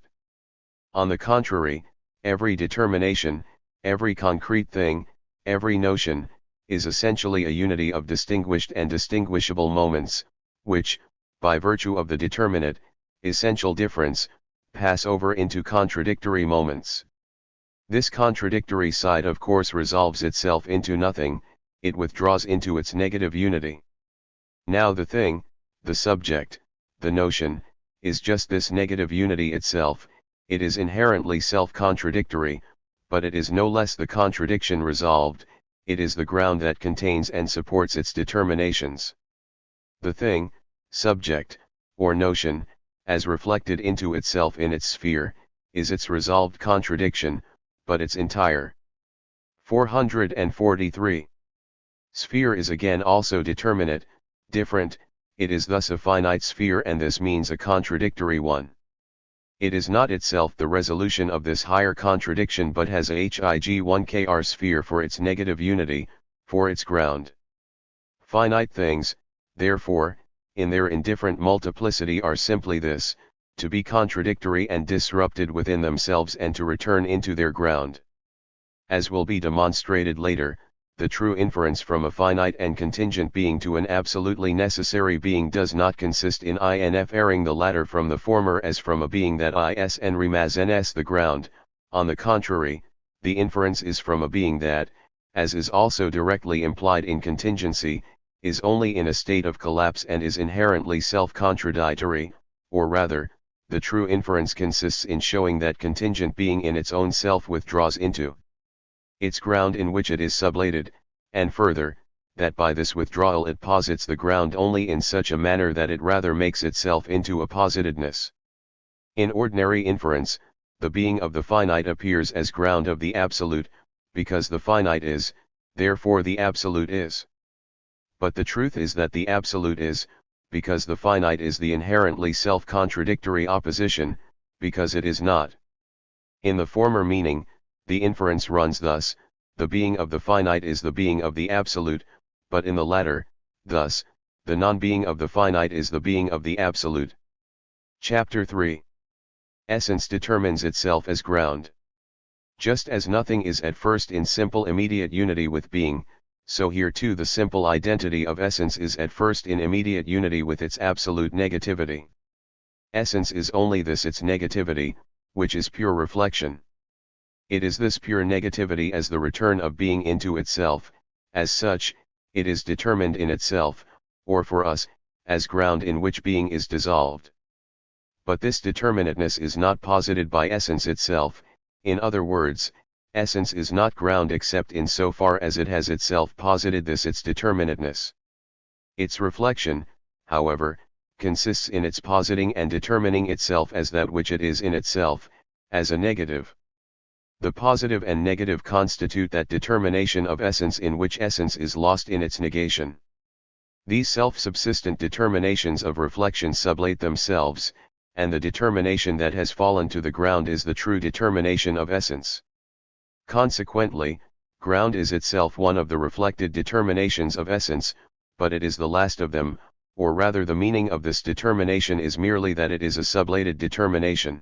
On the contrary, every determination, every concrete thing, every notion, is essentially a unity of distinguished and distinguishable moments, which, by virtue of the determinate, essential difference, pass over into contradictory moments. This contradictory side of course resolves itself into nothing, it withdraws into its negative unity. Now the thing, the subject, the notion, is just this negative unity itself. It is inherently self-contradictory, but it is no less the contradiction resolved, it is the ground that contains and supports its determinations. The thing, subject, or notion, as reflected into itself in its sphere, is its resolved contradiction, but its entire. 443. Sphere is again also determinate, different, it is thus a finite sphere and this means a contradictory one. It is not itself the resolution of this higher contradiction but has a Hig1kr sphere for its negative unity, for its ground. Finite things, therefore, in their indifferent multiplicity are simply this, to be contradictory and disrupted within themselves and to return into their ground. As will be demonstrated later, the true inference from a finite and contingent being to an absolutely necessary being does not consist in inferring the latter from the former as from a being that is and remains the ground. On the contrary, the inference is from a being that, as is also directly implied in contingency, is only in a state of collapse and is inherently self-contradictory, or rather, the true inference consists in showing that contingent being in its own self withdraws into its ground in which it is sublated, and further, that by this withdrawal it posits the ground only in such a manner that it rather makes itself into a positedness. In ordinary inference, the being of the finite appears as ground of the absolute, because the finite is, therefore the absolute is. But the truth is that the absolute is, because the finite is the inherently self-contradictory opposition, because it is not. In the former meaning, the inference runs thus: the being of the finite is the being of the absolute, but in the latter, thus, the non-being of the finite is the being of the absolute. Chapter 3. Essence determines itself as ground. Just as nothing is at first in simple immediate unity with being, so here too the simple identity of essence is at first in immediate unity with its absolute negativity. Essence is only this its negativity, which is pure reflection. It is this pure negativity as the return of being into itself; as such, it is determined in itself, or for us, as ground in which being is dissolved. But this determinateness is not posited by essence itself. In other words, essence is not ground except in so far as it has itself posited this its determinateness. Its reflection, however, consists in its positing and determining itself as that which it is in itself, as a negative. The positive and negative constitute that determination of essence in which essence is lost in its negation. These self-subsistent determinations of reflection sublate themselves, and the determination that has fallen to the ground is the true determination of essence. Consequently, ground is itself one of the reflected determinations of essence, but it is the last of them, or rather the meaning of this determination is merely that it is a sublated determination.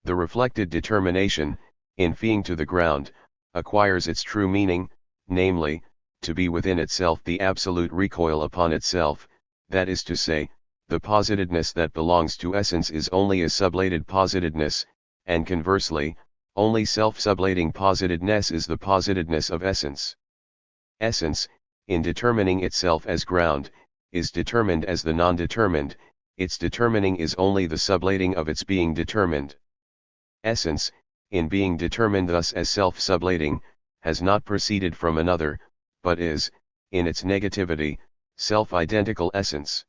The reflected determination, in feeing to the ground, acquires its true meaning, namely, to be within itself the absolute recoil upon itself, that is to say, the positedness that belongs to essence is only a sublated positedness, and conversely, only self-sublating positedness is the positedness of essence. Essence, in determining itself as ground, is determined as the non-determined; its determining is only the sublating of its being determined. Essence, in being determined thus as self-sublating, has not proceeded from another, but is, in its negativity, self-identical essence.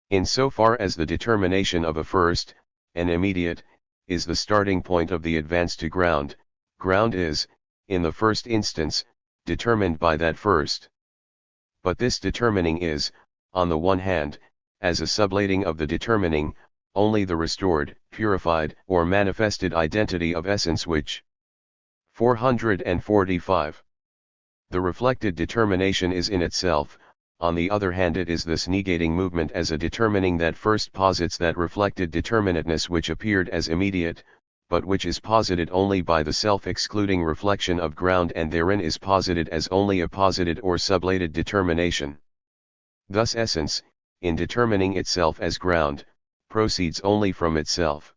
In so far as the determination of a first, an immediate, is the starting point of the advance to ground, ground is, in the first instance, determined by that first. But this determining is, on the one hand, as a sublating of the determining, only the restored, purified, or manifested identity of essence which. 445. The reflected determination is in itself; on the other hand it is this negating movement as a determining that first posits that reflected determinateness which appeared as immediate, but which is posited only by the self-excluding reflection of ground and therein is posited as only a posited or sublated determination. Thus essence, in determining itself as ground, proceeds only from itself.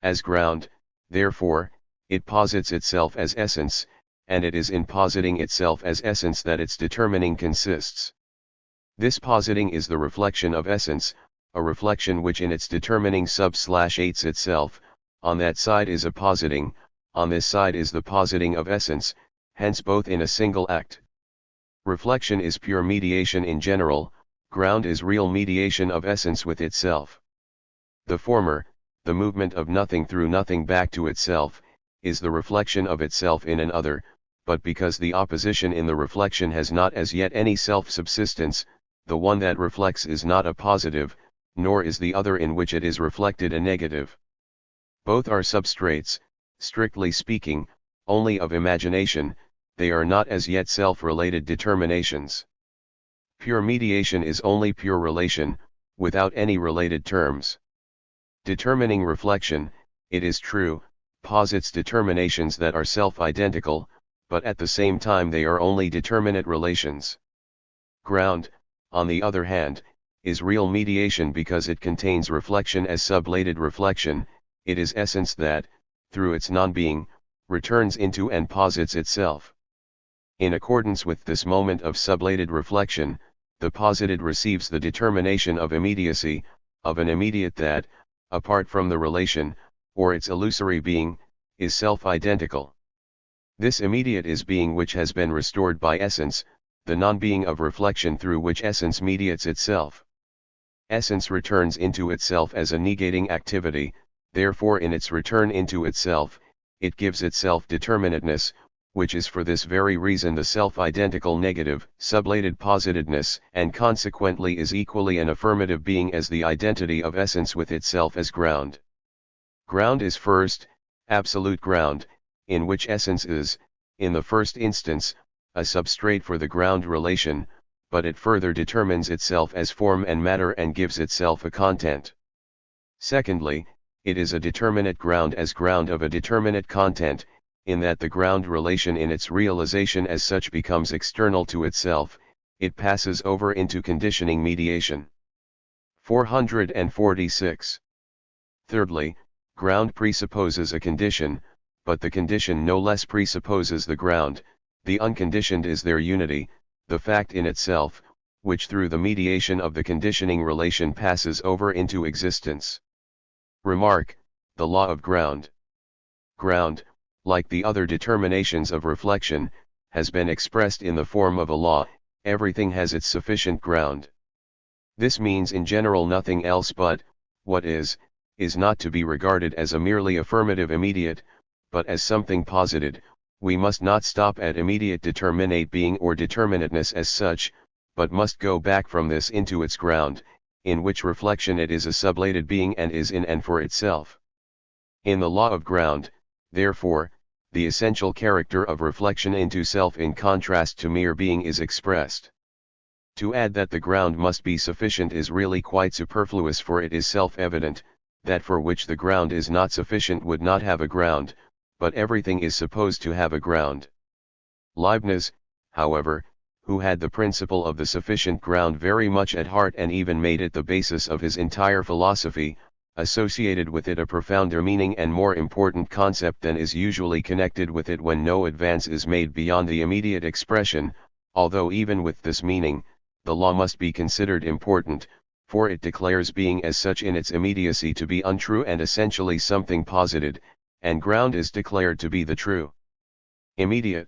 As ground, therefore, it posits itself as essence, and it is in positing itself as essence that its determining consists. This positing is the reflection of essence, a reflection which in its determining sub/ates itself; on that side is a positing, on this side is the positing of essence, hence both in a single act. Reflection is pure mediation in general; ground is real mediation of essence with itself. The former, the movement of nothing through nothing back to itself, is the reflection of itself in an other, but because the opposition in the reflection has not as yet any self-subsistence, the one that reflects is not a positive, nor is the other in which it is reflected a negative. Both are substrates, strictly speaking, only of imagination; they are not as yet self-related determinations. Pure mediation is only pure relation, without any related terms. Determining reflection, it is true, posits determinations that are self-identical, but at the same time they are only determinate relations. Ground, on the other hand, is real mediation because it contains reflection as sublated reflection; it is essence that, through its non-being, returns into and posits itself. In accordance with this moment of sublated reflection, the posited receives the determination of immediacy, of an immediate that, apart from the relation, or its illusory being, is self-identical. This immediate is being which has been restored by essence, the non-being of reflection through which essence mediates itself. Essence returns into itself as a negating activity, therefore in its return into itself, it gives itself determinateness, which is for this very reason the self-identical negative, sublated positedness, and consequently is equally an affirmative being as the identity of essence with itself as ground. Ground is first, absolute ground, in which essence is, in the first instance, a substrate for the ground relation, but it further determines itself as form and matter and gives itself a content. Secondly, it is a determinate ground as ground of a determinate content, in that the ground relation in its realization as such becomes external to itself, it passes over into conditioning mediation. 446. Thirdly, ground presupposes a condition, but the condition no less presupposes the ground. The unconditioned is their unity, the fact in itself, which through the mediation of the conditioning relation passes over into existence. Remark, the law of ground. Ground, like the other determinations of reflection, has been expressed in the form of a law. Everything has its sufficient ground. This means in general nothing else but, what is not to be regarded as a merely affirmative immediate, but as something posited. We must not stop at immediate determinate being or determinateness as such, but must go back from this into its ground, in which reflection it is a sublated being and is in and for itself. In the law of ground, therefore, the essential character of reflection into self in contrast to mere being is expressed. To add that the ground must be sufficient is really quite superfluous, for it is self-evident, that for which the ground is not sufficient would not have a ground, but everything is supposed to have a ground. Leibniz, however, who had the principle of the sufficient ground very much at heart and even made it the basis of his entire philosophy, associated with it a profounder meaning and more important concept than is usually connected with it when no advance is made beyond the immediate expression, although even with this meaning, the law must be considered important, for it declares being as such in its immediacy to be untrue and essentially something posited, and ground is declared to be the true immediate.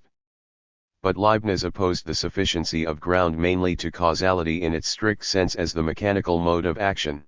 But Leibniz opposed the sufficiency of ground mainly to causality in its strict sense as the mechanical mode of action.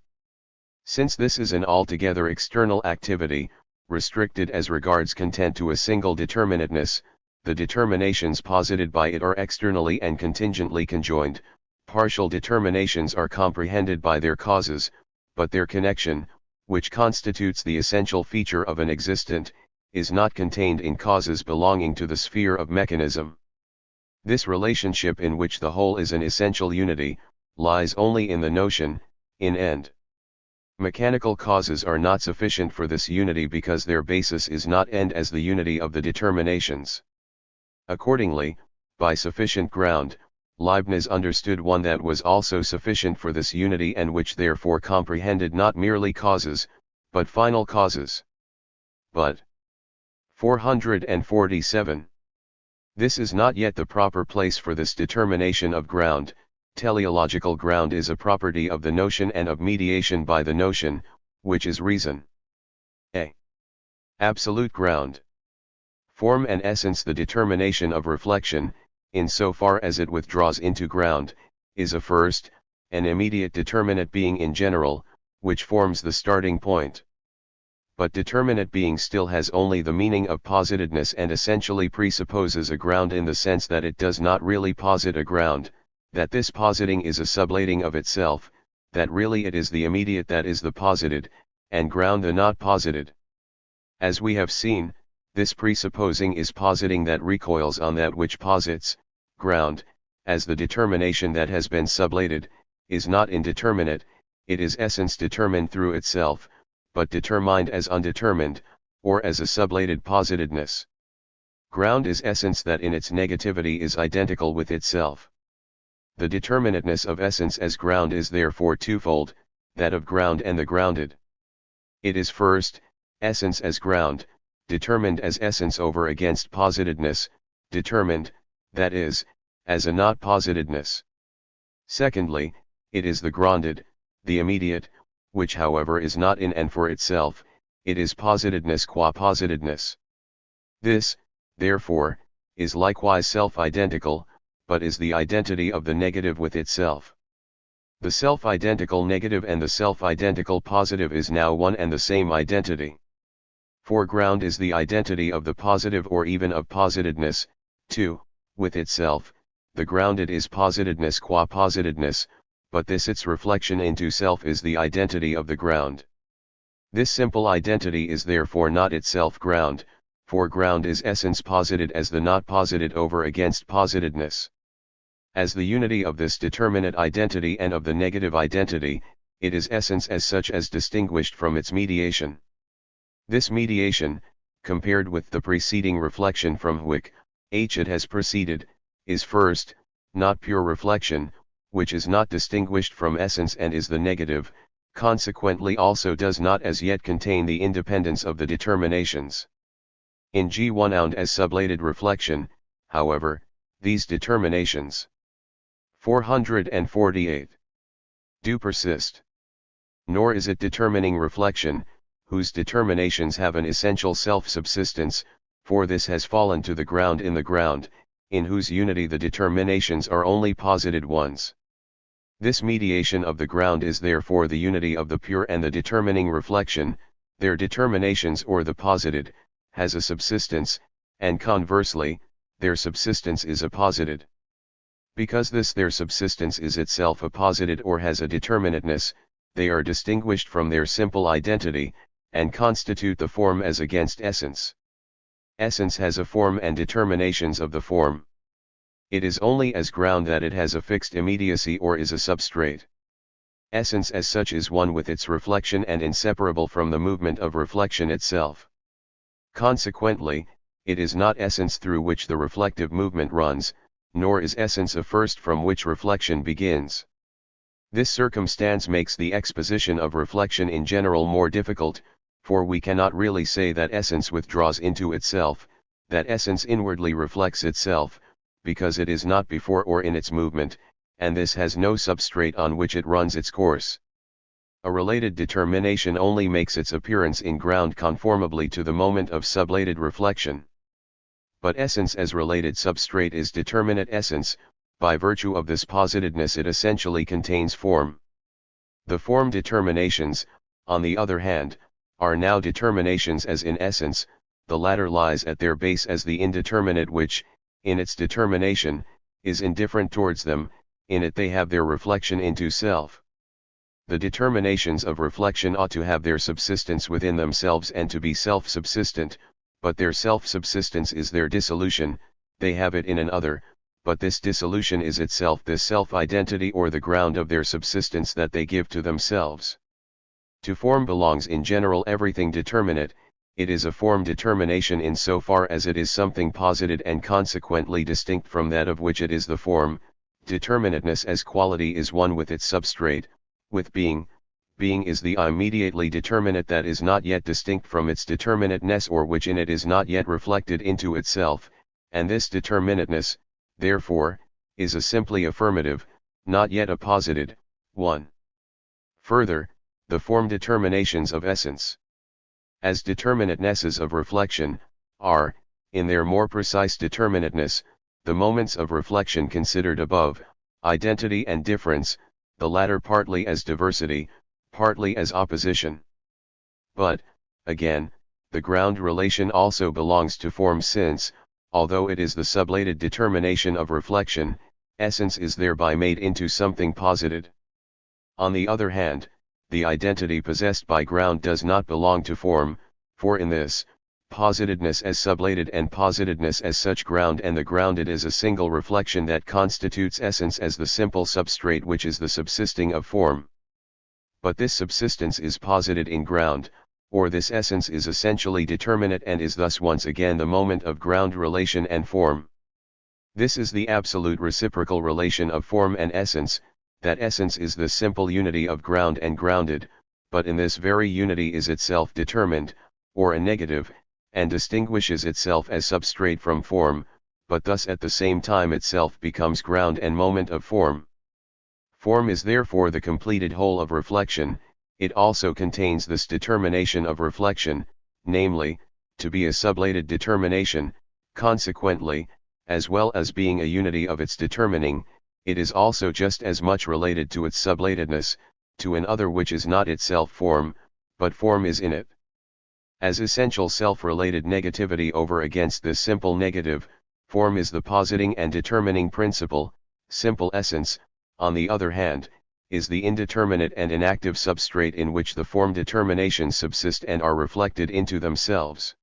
Since this is an altogether external activity, restricted as regards content to a single determinateness, the determinations posited by it are externally and contingently conjoined. Partial determinations are comprehended by their causes, but their connection, which constitutes the essential feature of an existent, is not contained in causes belonging to the sphere of mechanism. This relationship in which the whole is an essential unity, lies only in the notion, in end. Mechanical causes are not sufficient for this unity because their basis is not end as the unity of the determinations. Accordingly, by sufficient ground, Leibniz understood one that was also sufficient for this unity and which therefore comprehended not merely causes, but final causes. But 447. This is not yet the proper place for this determination of ground. Teleological ground is a property of the notion and of mediation by the notion, which is reason. A. Absolute ground. Form and essence. The determination of reflection, in so far as it withdraws into ground, is a first, an immediate determinate being in general, which forms the starting point. But determinate being still has only the meaning of positedness and essentially presupposes a ground in the sense that it does not really posit a ground, that this positing is a sublating of itself, that really it is the immediate that is the posited, and ground the not posited. As we have seen, this presupposing is positing that recoils on that which posits, ground, as the determination that has been sublated, is not indeterminate, it is essence determined through itself, but determined as undetermined, or as a sublated positedness. Ground is essence that in its negativity is identical with itself. The determinateness of essence as ground is therefore twofold, that of ground and the grounded. It is first, essence as ground, determined as essence over against positedness, determined, that is, as a not positedness. Secondly, it is the grounded, the immediate, which however is not in and for itself, it is positedness qua positedness. This, therefore, is likewise self-identical, but is the identity of the negative with itself. The self-identical negative and the self-identical positive is now one and the same identity. For ground is the identity of the positive or even of positedness, too, with itself, the grounded is positedness qua positedness, but this its reflection into self is the identity of the ground. This simple identity is therefore not itself ground, for ground is essence posited as the not posited over against positedness. As the unity of this determinate identity and of the negative identity, it is essence as such as distinguished from its mediation. This mediation, compared with the preceding reflection from which it has proceeded, is first, not pure reflection, which is not distinguished from essence and is the negative, consequently also does not as yet contain the independence of the determinations. In G1 and as sublated reflection, however, these determinations 448 do persist. Nor is it determining reflection, whose determinations have an essential self-subsistence, for this has fallen to the ground, in whose unity the determinations are only posited ones. This mediation of the ground is therefore the unity of the pure and the determining reflection, their determinations or the posited, has a subsistence, and conversely, their subsistence is apposited. Because this their subsistence is itself apposited or has a determinateness, they are distinguished from their simple identity, and constitute the form as against essence. Essence has a form and determinations of the form. It is only as ground that it has a fixed immediacy or is a substrate. Essence as such is one with its reflection and inseparable from the movement of reflection itself. Consequently, it is not essence through which the reflective movement runs, nor is essence a first from which reflection begins. This circumstance makes the exposition of reflection in general more difficult, for we cannot really say that essence withdraws into itself, that essence inwardly reflects itself, because it is not before or in its movement, and this has no substrate on which it runs its course. A related determination only makes its appearance in ground conformably to the moment of sublated reflection. But essence as related substrate is determinate essence, by virtue of this positedness it essentially contains form. The form determinations, on the other hand, are now determinations as in essence, the latter lies at their base as the indeterminate which, in its determination, is indifferent towards them, in it they have their reflection into self. The determinations of reflection ought to have their subsistence within themselves and to be self-subsistent, but their self-subsistence is their dissolution, they have it in an other, but this dissolution is itself this self-identity or the ground of their subsistence that they give to themselves. To form belongs in general everything determinate, it is a form determination in so far as it is something posited and consequently distinct from that of which it is the form. Determinateness as quality is one with its substrate, with being. Being is the immediately determinate that is not yet distinct from its determinateness or which in it is not yet reflected into itself, and this determinateness, therefore, is a simply affirmative, not yet apposited, one. Further, the form determinations of essence, as determinatenesses of reflection, are, in their more precise determinateness, the moments of reflection considered above, identity and difference, the latter partly as diversity, partly as opposition. But, again, the ground relation also belongs to form since, although it is the sublated determination of reflection, essence is thereby made into something posited. On the other hand, the identity possessed by ground does not belong to form, for in this, positedness as sublated and positedness as such ground and the grounded is a single reflection that constitutes essence as the simple substrate which is the subsisting of form. But this subsistence is posited in ground, or this essence is essentially determinate and is thus once again the moment of ground relation and form. This is the absolute reciprocal relation of form and essence, that essence is the simple unity of ground and grounded, but in this very unity is itself determined, or a negative, and distinguishes itself as substrate from form, but thus at the same time itself becomes ground and moment of form. Form is therefore the completed whole of reflection. It also contains this determination of reflection, namely, to be a sublated determination. Consequently, as well as being a unity of its determining, it is also just as much related to its sublatedness, to an other which is not itself form, but form is in it. As essential self-related negativity over against this simple negative, form is the positing and determining principle. Simple essence, on the other hand, is the indeterminate and inactive substrate in which the form determinations subsist and are reflected into themselves.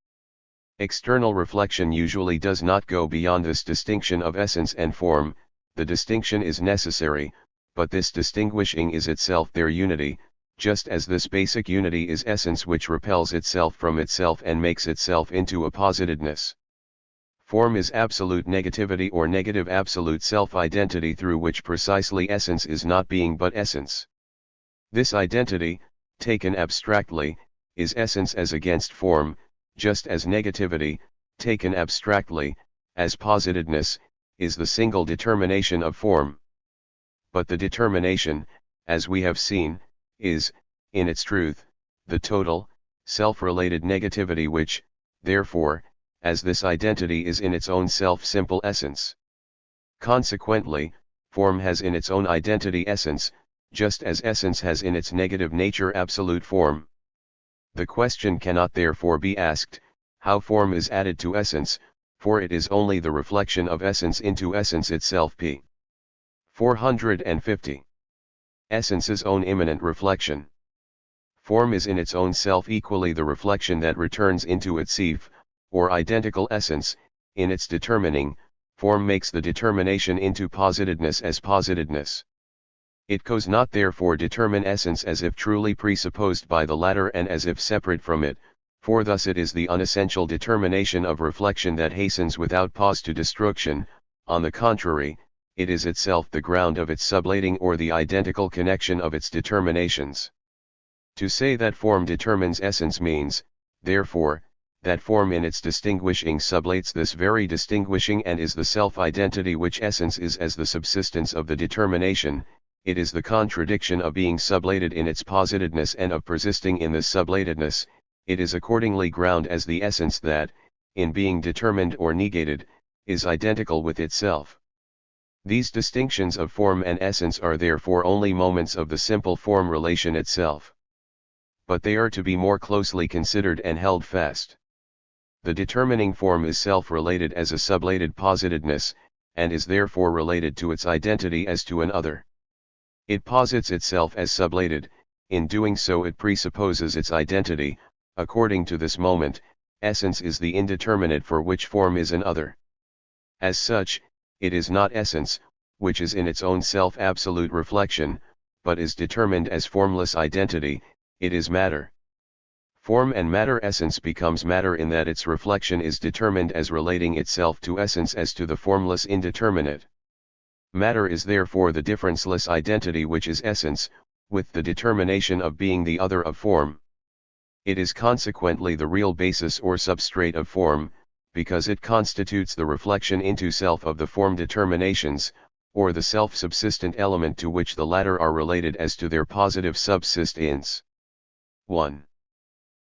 External reflection usually does not go beyond this distinction of essence and form. The distinction is necessary, but this distinguishing is itself their unity, just as this basic unity is essence which repels itself from itself and makes itself into a positedness. Form is absolute negativity or negative absolute self-identity through which precisely essence is not being but essence. This identity, taken abstractly, is essence as against form, just as negativity, taken abstractly, as positedness, is the single determination of form. But the determination, as we have seen, is, in its truth, the total, self-related negativity which, therefore, as this identity is in its own self-simple essence. Consequently, form has in its own identity essence, just as essence has in its negative nature absolute form. The question cannot therefore be asked, how form is added to essence, for it is only the reflection of essence into essence itself. P. 450. Essence's own immanent reflection. Form is in its own self equally the reflection that returns into its self, or identical essence. In its determining, form makes the determination into positedness as positedness. It does not therefore determine essence as if truly presupposed by the latter and as if separate from it, for thus it is the unessential determination of reflection that hastens without pause to destruction. On the contrary, it is itself the ground of its sublating or the identical connection of its determinations. To say that form determines essence means, therefore, that form in its distinguishing sublates this very distinguishing and is the self-identity which essence is as the subsistence of the determination. It is the contradiction of being sublated in its positedness and of persisting in this sublatedness. It is accordingly ground as the essence that, in being determined or negated, is identical with itself. These distinctions of form and essence are therefore only moments of the simple form relation itself. But they are to be more closely considered and held fast. The determining form is self-related as a sublated positedness, and is therefore related to its identity as to an other. It posits itself as sublated. In doing so it presupposes its identity. According to this moment, essence is the indeterminate for which form is an other. As such, it is not essence, which is in its own self absolute reflection, but is determined as formless identity. It is matter. Form and matter essence becomes matter in that its reflection is determined as relating itself to essence as to the formless indeterminate. Matter is therefore the differenceless identity which is essence, with the determination of being the other of form. It is consequently the real basis or substrate of form, because it constitutes the reflection into self of the form determinations, or the self-subsistent element to which the latter are related as to their positive subsistence. 1.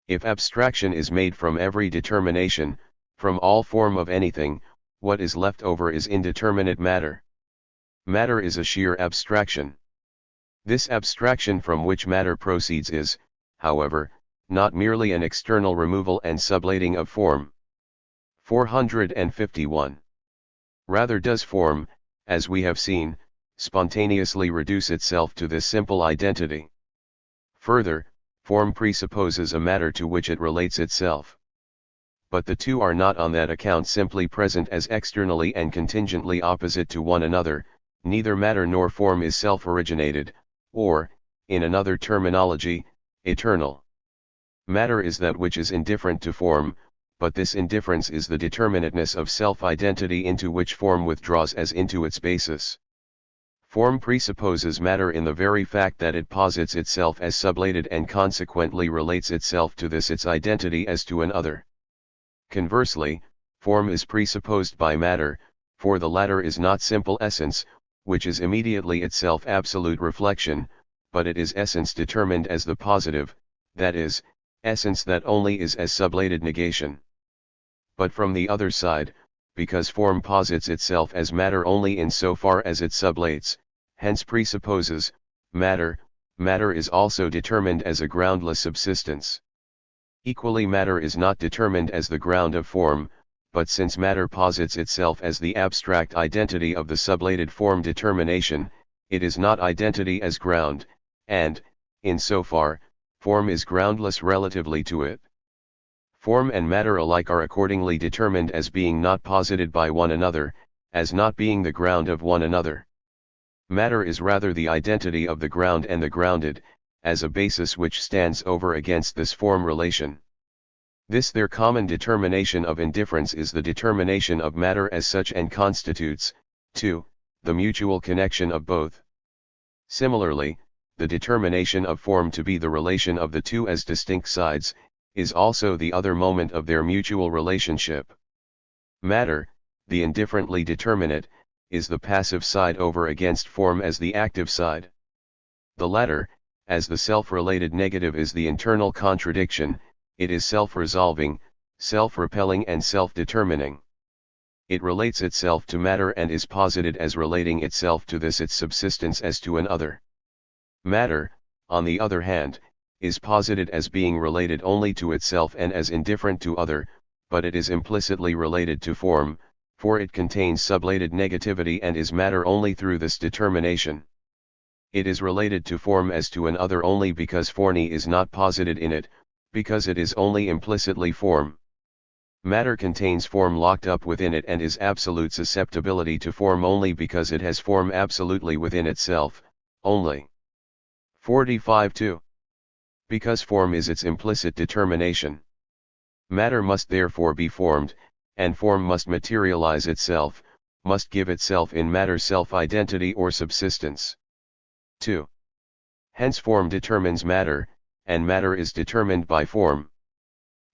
If abstraction is made from every determination, from all form of anything, what is left over is indeterminate matter. Matter is a sheer abstraction. This abstraction from which matter proceeds is, however, not merely an external removal and sublating of form. 451. Rather does form, as we have seen, spontaneously reduce itself to this simple identity. Further, form presupposes a matter to which it relates itself. But the two are not on that account simply present as externally and contingently opposite to one another. Neither matter nor form is self-originated, or, in another terminology, eternal. Matter is that which is indifferent to form, but this indifference is the determinateness of self-identity into which form withdraws as into its basis. Form presupposes matter in the very fact that it posits itself as sublated and consequently relates itself to this its identity as to an other. Conversely, form is presupposed by matter, for the latter is not simple essence, which is immediately itself absolute reflection, but it is essence determined as the positive, that is, essence that only is as sublated negation. But from the other side, because form posits itself as matter only in so far as it sublates, hence presupposes matter, matter is also determined as a groundless subsistence. Equally, matter is not determined as the ground of form, but since matter posits itself as the abstract identity of the sublated form determination, it is not identity as ground, and, in so far, form is groundless relatively to it. Form and matter alike are accordingly determined as being not posited by one another, as not being the ground of one another. Matter is rather the identity of the ground and the grounded, as a basis which stands over against this form relation. This their common determination of indifference is the determination of matter as such and constitutes, too, the mutual connection of both. Similarly, the determination of form to be the relation of the two as distinct sides, is also the other moment of their mutual relationship. Matter, the indifferently determinate, is the passive side over against form as the active side. The latter, as the self-related negative, is the internal contradiction. It is self-resolving, self-repelling and self-determining. It relates itself to matter and is posited as relating itself to this its subsistence as to an other. Matter, on the other hand, is posited as being related only to itself and as indifferent to other, but it is implicitly related to form, for it contains sublated negativity and is matter only through this determination. It is related to form as to an other only because forny is not posited in it, because it is only implicitly form. Matter contains form locked up within it and is absolute susceptibility to form only because it has form absolutely within itself, only. 45-2. Because form is its implicit determination. Matter must therefore be formed, and form must materialize itself, must give itself in matter self-identity or subsistence. 2. Hence form determines matter, and matter is determined by form.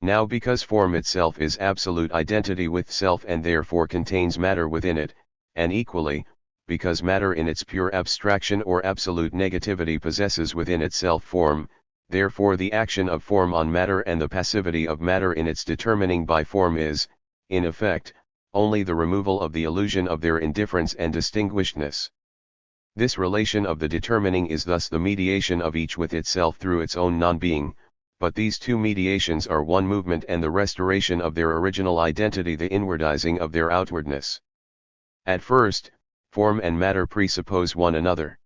Now because form itself is absolute identity with self and therefore contains matter within it, and equally, because matter in its pure abstraction or absolute negativity possesses within itself form, therefore the action of form on matter and the passivity of matter in its determining by form is, in effect, only the removal of the illusion of their indifference and distinguishedness. This relation of the determining is thus the mediation of each with itself through its own non-being, but these two mediations are one movement and the restoration of their original identity, the inwardizing of their outwardness. At first, form and matter presuppose one another.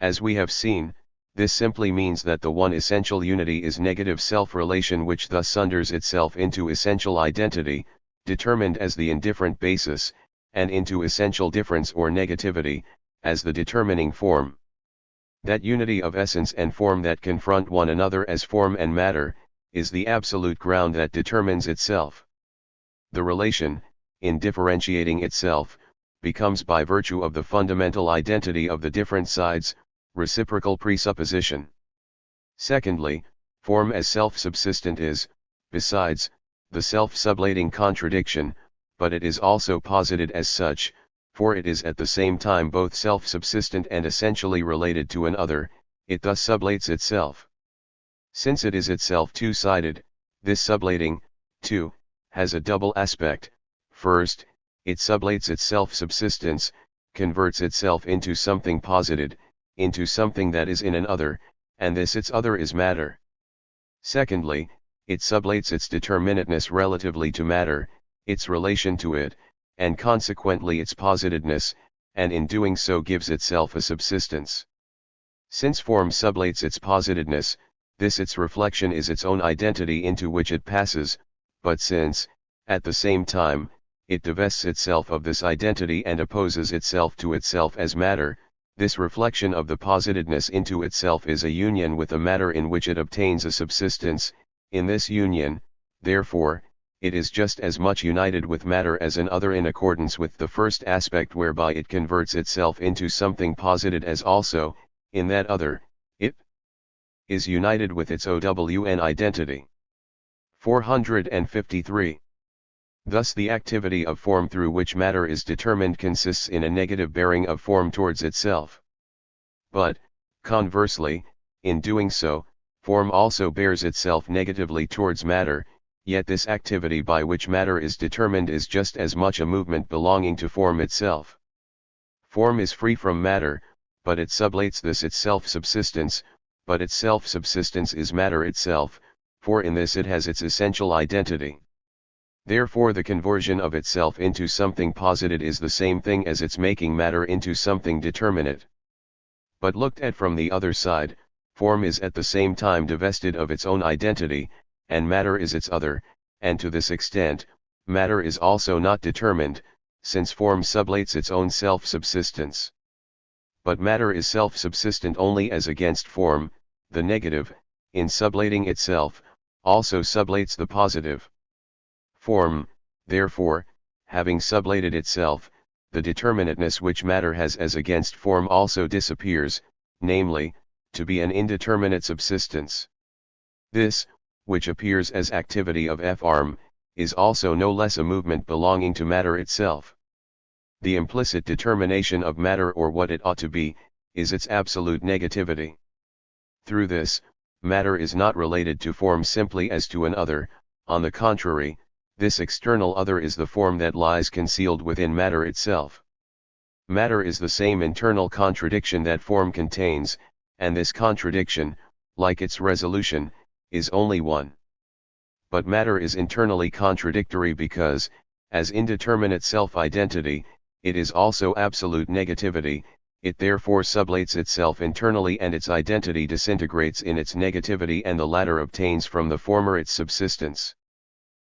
As we have seen, this simply means that the one essential unity is negative self-relation, which thus sunders itself into essential identity, determined as the indifferent basis, and into essential difference or negativity, as the determining form. That unity of essence and form that confront one another as form and matter, is the absolute ground that determines itself. The relation, in differentiating itself, becomes by virtue of the fundamental identity of the different sides, reciprocal presupposition. Secondly, form as self-subsistent is, besides, the self-sublating contradiction, but it is also posited as such, for it is at the same time both self-subsistent and essentially related to an other, it thus sublates itself. Since it is itself two-sided, this sublating, too, has a double aspect. First, it sublates its self-subsistence, converts itself into something posited, into something that is in an other, and this its other is matter. Secondly, it sublates its determinateness relatively to matter, its relation to it, and consequently its positedness, and in doing so gives itself a subsistence. Since form sublates its positedness, this its reflection is its own identity into which it passes, but since, at the same time, it divests itself of this identity and opposes itself to itself as matter, this reflection of the positedness into itself is a union with the matter in which it obtains a subsistence. In this union, therefore, it is just as much united with matter as an other in accordance with the first aspect whereby it converts itself into something posited, as also, in that other, it is united with its own identity. 453. Thus the activity of form through which matter is determined consists in a negative bearing of form towards itself. But, conversely, in doing so, form also bears itself negatively towards matter, yet this activity by which matter is determined is just as much a movement belonging to form itself. Form is free from matter, but it sublates this its self-subsistence, but its self-subsistence is matter itself, for in this it has its essential identity. Therefore the conversion of itself into something posited is the same thing as its making matter into something determinate. But looked at from the other side, form is at the same time divested of its own identity, and matter is its other, and to this extent, matter is also not determined, since form sublates its own self-subsistence. But matter is self-subsistent only as against form, the negative, in sublating itself, also sublates the positive. Form, therefore, having sublated itself, the determinateness which matter has as against form also disappears, namely, to be an indeterminate subsistence. This, which appears as activity of form, is also no less a movement belonging to matter itself. The implicit determination of matter or what it ought to be, is its absolute negativity. Through this, matter is not related to form simply as to an other, on the contrary, this external other is the form that lies concealed within matter itself. Matter is the same internal contradiction that form contains, and this contradiction, like its resolution, is only one. But matter is internally contradictory because, as indeterminate self-identity, it is also absolute negativity, it therefore sublates itself internally and its identity disintegrates in its negativity and the latter obtains from the former its subsistence.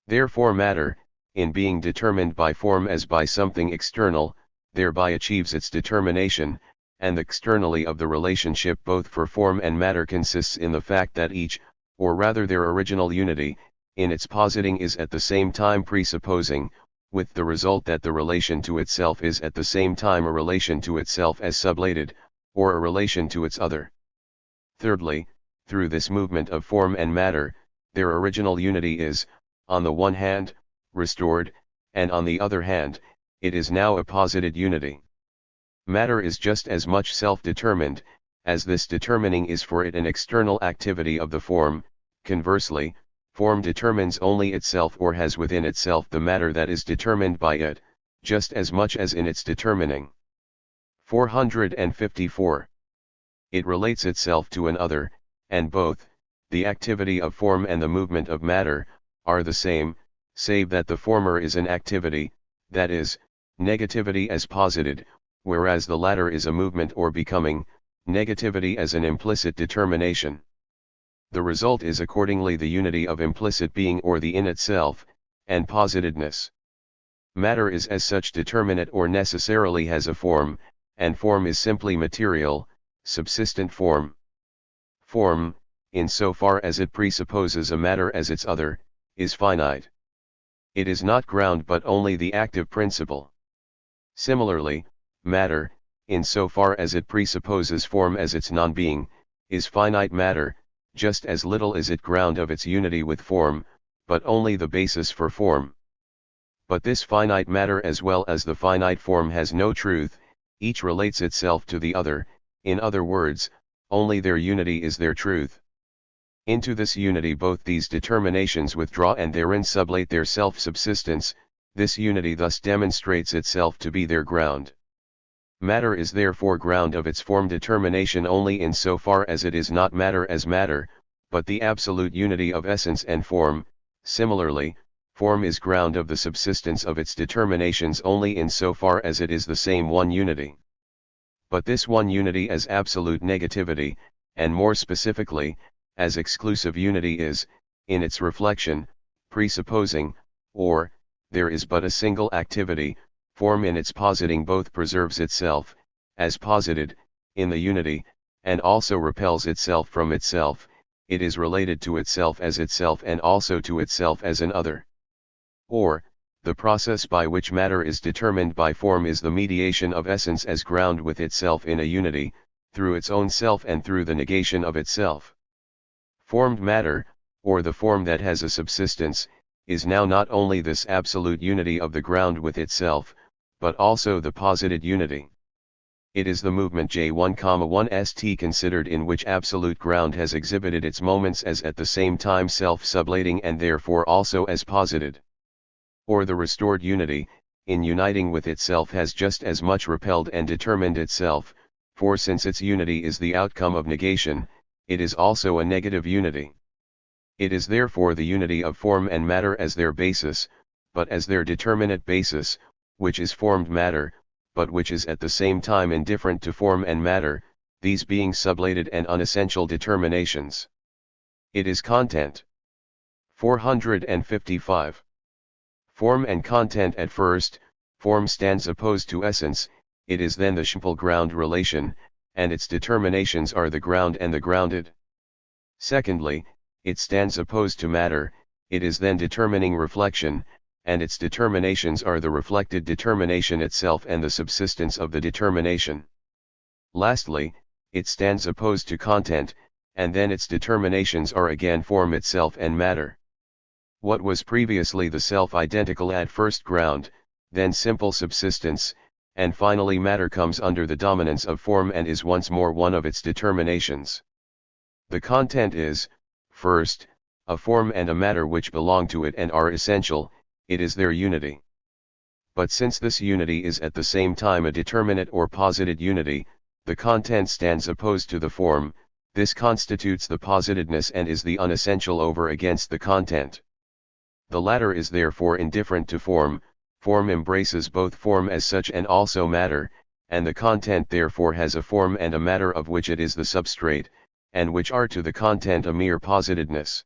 Therefore matter, in being determined by form as by something external, thereby achieves its determination, and the externally of the relationship both for form and matter consists in the fact that each, or rather their original unity, in its positing is at the same time presupposing, with the result that the relation to itself is at the same time a relation to itself as sublated, or a relation to its other. Thirdly, through this movement of form and matter, their original unity is, on the one hand, restored, and on the other hand, it is now a posited unity. Matter is just as much self-determined, as this determining is for it an external activity of the form. Conversely, form determines only itself or has within itself the matter that is determined by it, just as much as in its determining. 454. It relates itself to an other, and both, the activity of form and the movement of matter, are the same, save that the former is an activity, that is, negativity as posited, whereas the latter is a movement or becoming, negativity as an implicit determination. The result is accordingly the unity of implicit being or the in itself, and positedness. Matter is as such determinate or necessarily has a form, and form is simply material, subsistent form. Form, in so far as it presupposes a matter as its other, is finite. It is not ground but only the active principle. Similarly, matter, in so far as it presupposes form as its non-being, is finite matter, just as little is it ground of its unity with form, but only the basis for form. But this finite matter as well as the finite form has no truth, each relates itself to the other, in other words, only their unity is their truth. Into this unity both these determinations withdraw and therein sublate their self-subsistence, this unity thus demonstrates itself to be their ground. Matter is therefore ground of its form determination only in so far as it is not matter as matter, but the absolute unity of essence and form. Similarly, form is ground of the subsistence of its determinations only in so far as it is the same one unity. But this one unity as absolute negativity, and more specifically, as exclusive unity is, in its reflection, presupposing, or, there is but a single activity, form in its positing both preserves itself, as posited, in the unity, and also repels itself from itself, it is related to itself as itself and also to itself as an other. Or, the process by which matter is determined by form is the mediation of essence as ground with itself in a unity, through its own self and through the negation of itself. Formed matter, or the form that has a subsistence, is now not only this absolute unity of the ground with itself, but also the posited unity. It is the movement J1,1 considered in which absolute ground has exhibited its moments as at the same time self-sublating and therefore also as posited. Or the restored unity, in uniting with itself has just as much repelled and determined itself, for since its unity is the outcome of negation, it is also a negative unity. It is therefore the unity of form and matter as their basis, but as their determinate basis, which is formed matter, but which is at the same time indifferent to form and matter, these being sublated and unessential determinations. It is content. 455. Form and content. At first, form stands opposed to essence, it is then the simple-ground relation, and its determinations are the ground and the grounded. Secondly, it stands opposed to matter, it is then determining reflection, and its determinations are the reflected determination itself and the subsistence of the determination. Lastly, it stands opposed to content, and then its determinations are again form itself and matter. What was previously the self-identical at first ground, then simple subsistence, and finally matter comes under the dominance of form and is once more one of its determinations. The content is, first, a form and a matter which belong to it and are essential, it is their unity. But since this unity is at the same time a determinate or posited unity, the content stands opposed to the form, this constitutes the positedness and is the unessential over against the content. The latter is therefore indifferent to form, form embraces both form as such and also matter, and the content therefore has a form and a matter of which it is the substrate, and which are to the content a mere positedness.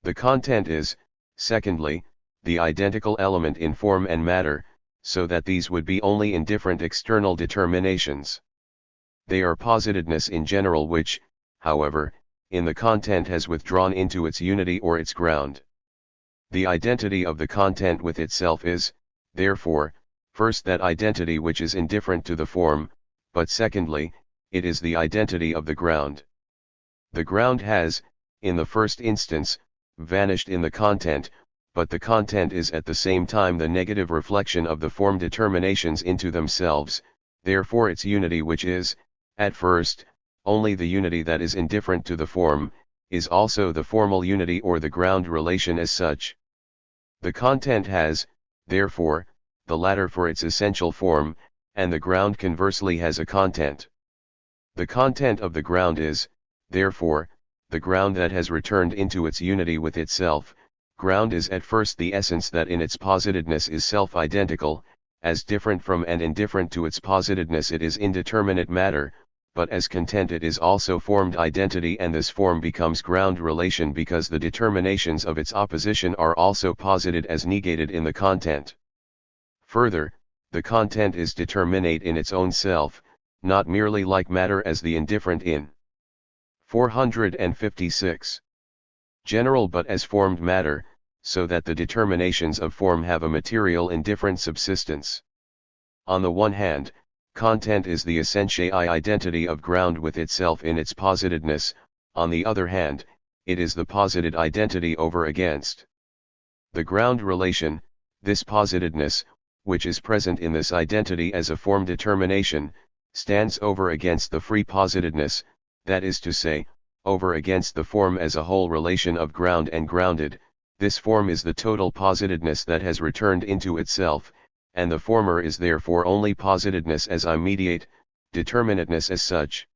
The content is, secondly, the identical element in form and matter, so that these would be only indifferent external determinations. They are positedness in general which, however, in the content has withdrawn into its unity or its ground. The identity of the content with itself is, therefore, first that identity which is indifferent to the form, but secondly, it is the identity of the ground. The ground has, in the first instance, vanished in the content, but the content is at the same time the negative reflection of the form determinations into themselves, therefore its unity which is, at first, only the unity that is indifferent to the form, is also the formal unity or the ground relation as such. The content has, therefore, the latter for its essential form, and the ground conversely has a content. The content of the ground is, therefore, the ground that has returned into its unity with itself. Ground is at first the essence that in its positedness is self-identical, as different from and indifferent to its positedness it is indeterminate matter, but as content it is also formed identity and this form becomes ground relation because the determinations of its opposition are also posited as negated in the content. Further, the content is determinate in its own self, not merely like matter as the indifferent in 456. General but as formed matter, so that the determinations of form have a material indifferent subsistence. On the one hand, content is the essentiae identity of ground with itself in its positedness, on the other hand, it is the posited identity over against. The ground relation, this positedness, which is present in this identity as a form determination, stands over against the free positedness, that is to say, over against the form as a whole relation of ground and grounded. This form is the total positedness that has returned into itself, and the former is therefore only positedness as immediate, determinateness as such.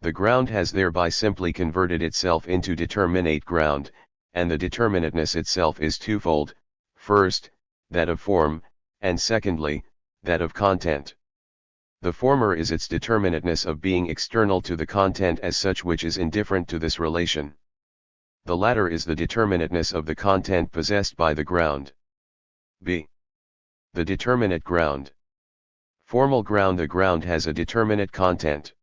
The ground has thereby simply converted itself into determinate ground, and the determinateness itself is twofold, first, that of form, and secondly, that of content. The former is its determinateness of being external to the content as such which is indifferent to this relation. The latter is the determinateness of the content possessed by the ground. b. The determinate ground. Formal ground. The ground has a determinate content.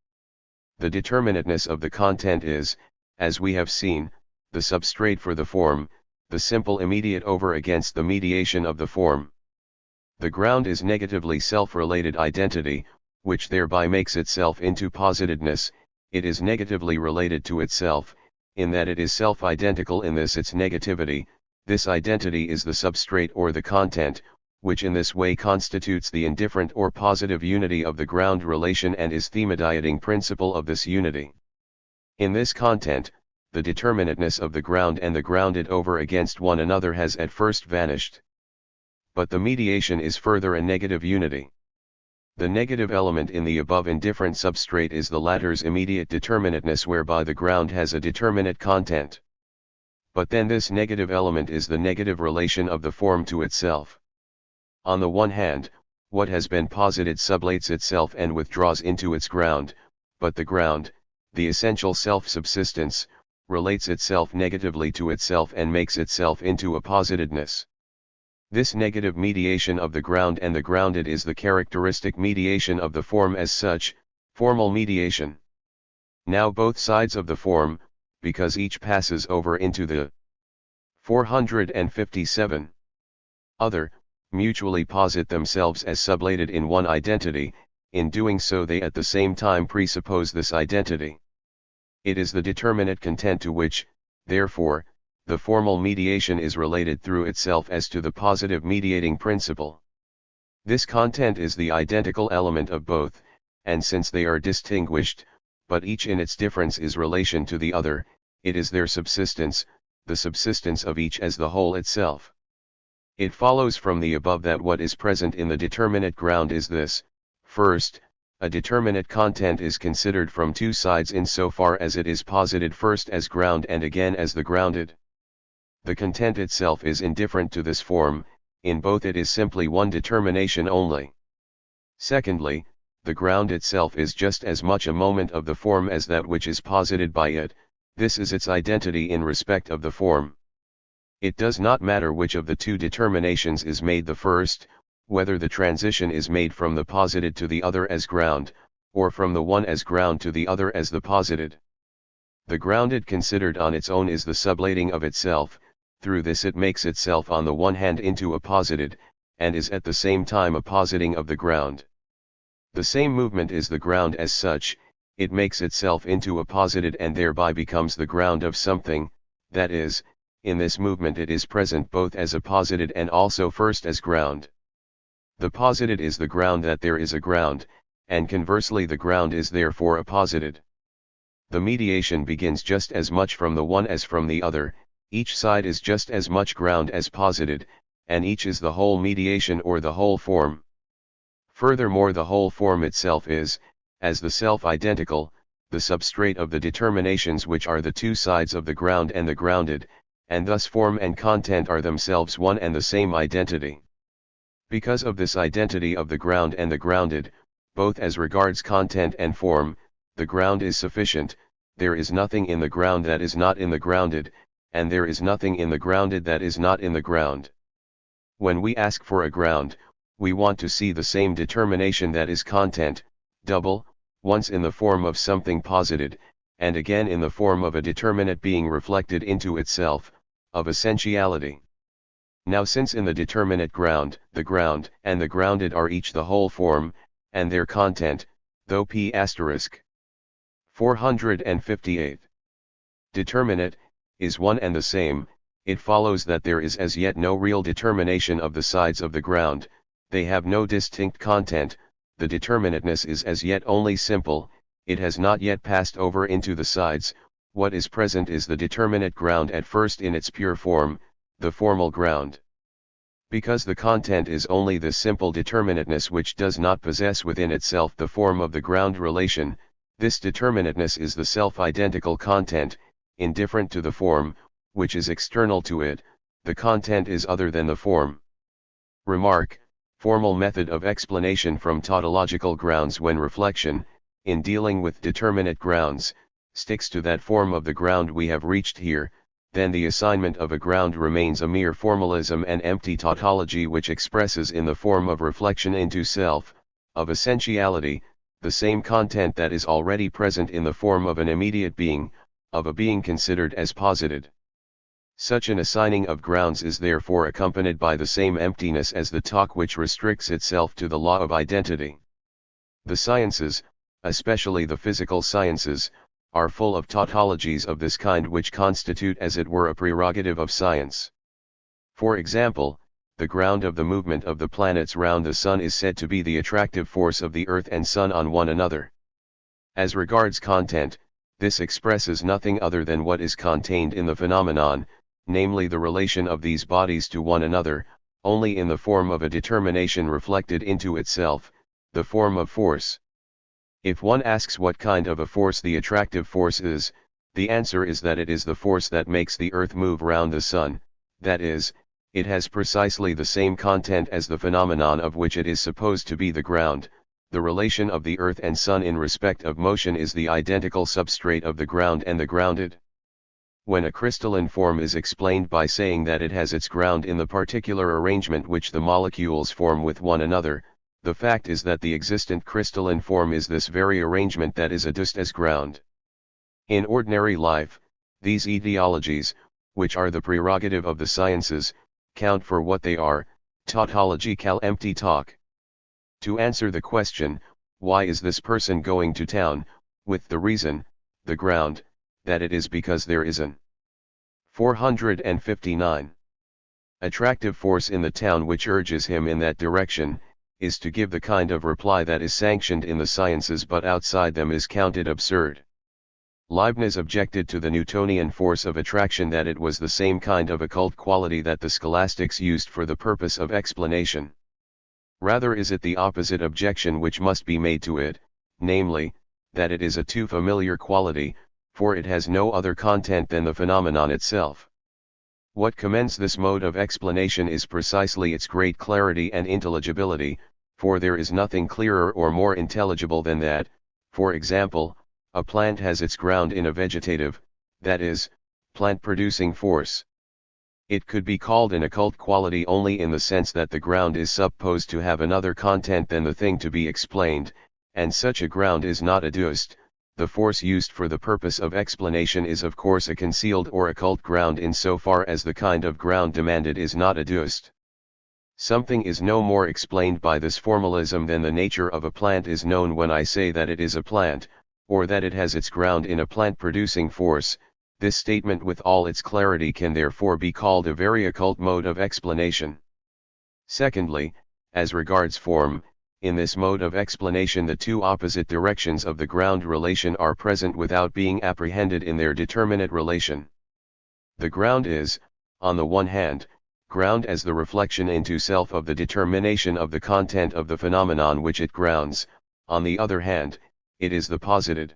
The determinateness of the content is, as we have seen, the substrate for the form, the simple immediate over against the mediation of the form. The ground is negatively self-related identity, which thereby makes itself into positedness. It is negatively related to itself, in that it is self-identical in this its negativity, This identity is the substrate or the content, which in this way constitutes the indifferent or positive unity of the ground relation and is the mediating principle of this unity. In this content, the determinateness of the ground and the grounded over against one another has at first vanished. But the mediation is further a negative unity. The negative element in the above indifferent substrate is the latter's immediate determinateness, whereby the ground has a determinate content. But then this negative element is the negative relation of the form to itself. On the one hand, what has been posited sublates itself and withdraws into its ground, but the ground, the essential self-subsistence, relates itself negatively to itself and makes itself into a positedness. This negative mediation of the ground and the grounded is the characteristic mediation of the form as such, formal mediation. Now both sides of the form, because each passes over into the 457 other, mutually posit themselves as sublated in one identity. In doing so they at the same time presuppose this identity. It is the determinate content to which, therefore, the formal mediation is related through itself as to the positive mediating principle. This content is the identical element of both, and since they are distinguished, but each in its difference is relation to the other, it is their subsistence, the subsistence of each as the whole itself. It follows from the above that what is present in the determinate ground is this: first, a determinate content is considered from two sides in so far as it is posited first as ground and again as the grounded. The content itself is indifferent to this form, in both it is simply one determination only. Secondly, the ground itself is just as much a moment of the form as that which is posited by it. This is its identity in respect of the form. It does not matter which of the two determinations is made the first, whether the transition is made from the posited to the other as ground, or from the one as ground to the other as the posited. The grounded considered on its own is the sublating of itself. Through this it makes itself on the one hand into a posited, and is at the same time a positing of the ground. The same movement is the ground as such. It makes itself into a posited and thereby becomes the ground of something, that is, in this movement it is present both as a posited and also first as ground. The posited is the ground that there is a ground, and conversely the ground is therefore a posited. The mediation begins just as much from the one as from the other. Each side is just as much ground as posited, and each is the whole mediation or the whole form. Furthermore, the whole form itself is, as the self-identical, the substrate of the determinations which are the two sides of the ground and the grounded, and thus form and content are themselves one and the same identity. Because of this identity of the ground and the grounded, both as regards content and form, the ground is sufficient. There is nothing in the ground that is not in the grounded, and there is nothing in the grounded that is not in the ground. When we ask for a ground, we want to see the same determination that is content, double, once in the form of something posited, and again in the form of a determinate being reflected into itself, of essentiality. Now since in the determinate ground and the grounded are each the whole form, and their content, though p*. 458. Determinate, is one and the same, it follows that there is as yet no real determination of the sides of the ground. They have no distinct content. The determinateness is as yet only simple, it has not yet passed over into the sides. What is present is the determinate ground at first in its pure form, the formal ground. Because the content is only the simple determinateness which does not possess within itself the form of the ground relation, this determinateness is the self-identical content, indifferent to the form, which is external to it. The content is other than the form. Remark: formal method of explanation from tautological grounds. When reflection, in dealing with determinate grounds, sticks to that form of the ground we have reached here, then the assignment of a ground remains a mere formalism and empty tautology which expresses in the form of reflection into self, of essentiality, the same content that is already present in the form of an immediate being, of a being considered as posited. Such an assigning of grounds is therefore accompanied by the same emptiness as the talk which restricts itself to the law of identity. The sciences, especially the physical sciences, are full of tautologies of this kind which constitute as it were a prerogative of science. For example, the ground of the movement of the planets round the Sun is said to be the attractive force of the Earth and Sun on one another. As regards content, this expresses nothing other than what is contained in the phenomenon, namely the relation of these bodies to one another, only in the form of a determination reflected into itself, the form of force. If one asks what kind of a force the attractive force is, the answer is that it is the force that makes the Earth move round the Sun, that is, it has precisely the same content as the phenomenon of which it is supposed to be the ground. The relation of the Earth and Sun in respect of motion is the identical substrate of the ground and the grounded. When a crystalline form is explained by saying that it has its ground in the particular arrangement which the molecules form with one another, the fact is that the existent crystalline form is this very arrangement that is adduced as ground. In ordinary life, these etiologies, which are the prerogative of the sciences, count for what they are, tautological empty talk. To answer the question, why is this person going to town, with the reason, the ground, that it is because there is an 459 attractive force in the town which urges him in that direction, is to give the kind of reply that is sanctioned in the sciences but outside them is counted absurd. Leibniz objected to the Newtonian force of attraction that it was the same kind of occult quality that the scholastics used for the purpose of explanation. Rather is it the opposite objection which must be made to it, namely, that it is a too familiar quality, for it has no other content than the phenomenon itself. What commends this mode of explanation is precisely its great clarity and intelligibility, for there is nothing clearer or more intelligible than that. For example, a plant has its ground in a vegetative, that is, plant-producing force. It could be called an occult quality only in the sense that the ground is supposed to have another content than the thing to be explained, and such a ground is not adduced. The force used for the purpose of explanation is of course a concealed or occult ground in so far as the kind of ground demanded is not adduced. Something is no more explained by this formalism than the nature of a plant is known when I say that it is a plant, or that it has its ground in a plant-producing force. This statement with all its clarity can therefore be called a very occult mode of explanation. Secondly, as regards form, in this mode of explanation the two opposite directions of the ground relation are present without being apprehended in their determinate relation. The ground is, on the one hand, ground as the reflection into self of the determination of the content of the phenomenon which it grounds. On the other hand, it is the posited.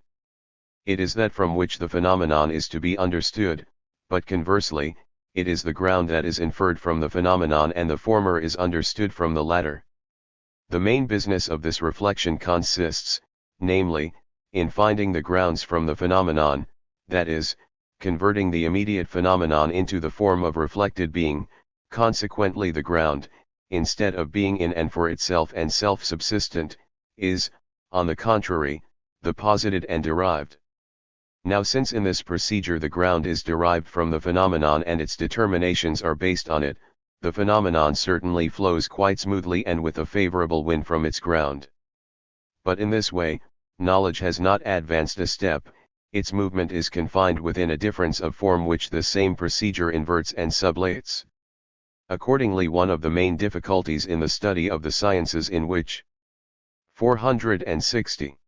It is that from which the phenomenon is to be understood, but conversely, it is the ground that is inferred from the phenomenon and the former is understood from the latter. The main business of this reflection consists, namely, in finding the grounds from the phenomenon, that is, converting the immediate phenomenon into the form of reflected being. Consequently the ground, instead of being in and for itself and self-subsistent, is, on the contrary, the posited and derived. Now since in this procedure the ground is derived from the phenomenon and its determinations are based on it, the phenomenon certainly flows quite smoothly and with a favorable wind from its ground. But in this way, knowledge has not advanced a step, its movement is confined within a difference of form which the same procedure inverts and sublates. Accordingly one of the main difficulties in the study of the sciences in which 460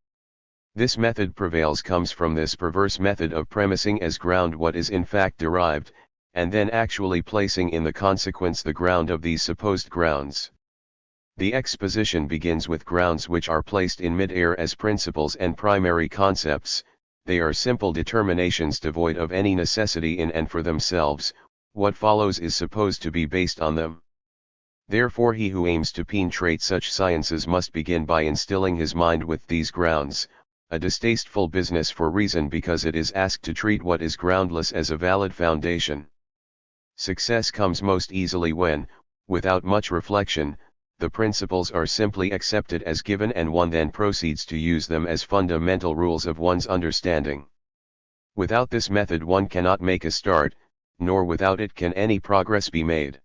this method prevails comes from this perverse method of premising as ground what is in fact derived, and then actually placing in the consequence the ground of these supposed grounds. The exposition begins with grounds which are placed in mid-air as principles and primary concepts. They are simple determinations devoid of any necessity in and for themselves. What follows is supposed to be based on them. Therefore he who aims to penetrate such sciences must begin by instilling his mind with these grounds, a distasteful business for reason because it is asked to treat what is groundless as a valid foundation. Success comes most easily when, without much reflection, the principles are simply accepted as given and one then proceeds to use them as fundamental rules of one's understanding. Without this method one cannot make a start, nor without it can any progress be made.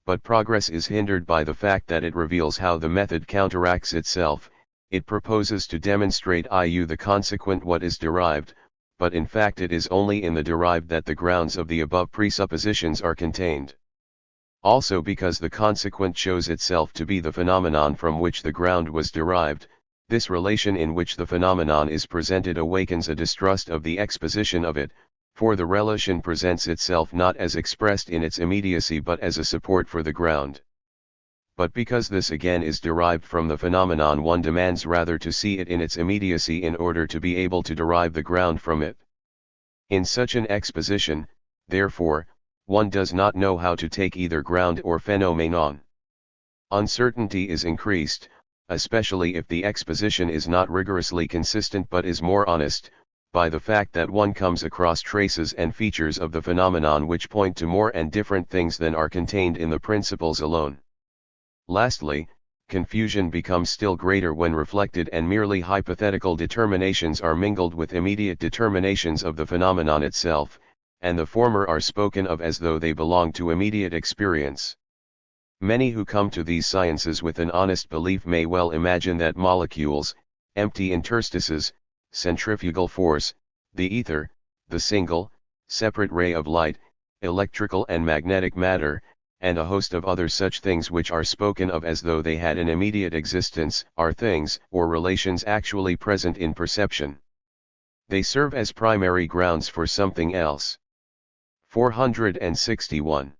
But progress is hindered by the fact that it reveals how the method counteracts itself. It proposes to demonstrate the consequent what is derived, but in fact it is only in the derived that the grounds of the above presuppositions are contained. Also because the consequent shows itself to be the phenomenon from which the ground was derived, this relation in which the phenomenon is presented awakens a distrust of the exposition of it, for the relation presents itself not as expressed in its immediacy but as a support for the ground. But because this again is derived from the phenomenon, one demands rather to see it in its immediacy in order to be able to derive the ground from it. In such an exposition, therefore, one does not know how to take either ground or phenomenon. Uncertainty is increased, especially if the exposition is not rigorously consistent but is more honest, by the fact that one comes across traces and features of the phenomenon which point to more and different things than are contained in the principles alone. Lastly, confusion becomes still greater when reflected and merely hypothetical determinations are mingled with immediate determinations of the phenomenon itself, and the former are spoken of as though they belong to immediate experience. Many who come to these sciences with an honest belief may well imagine that molecules, empty interstices, centrifugal force, the ether, the single, separate ray of light, electrical and magnetic matter, and a host of other such things which are spoken of as though they had an immediate existence, are things or relations actually present in perception. They serve as primary grounds for something else. 461.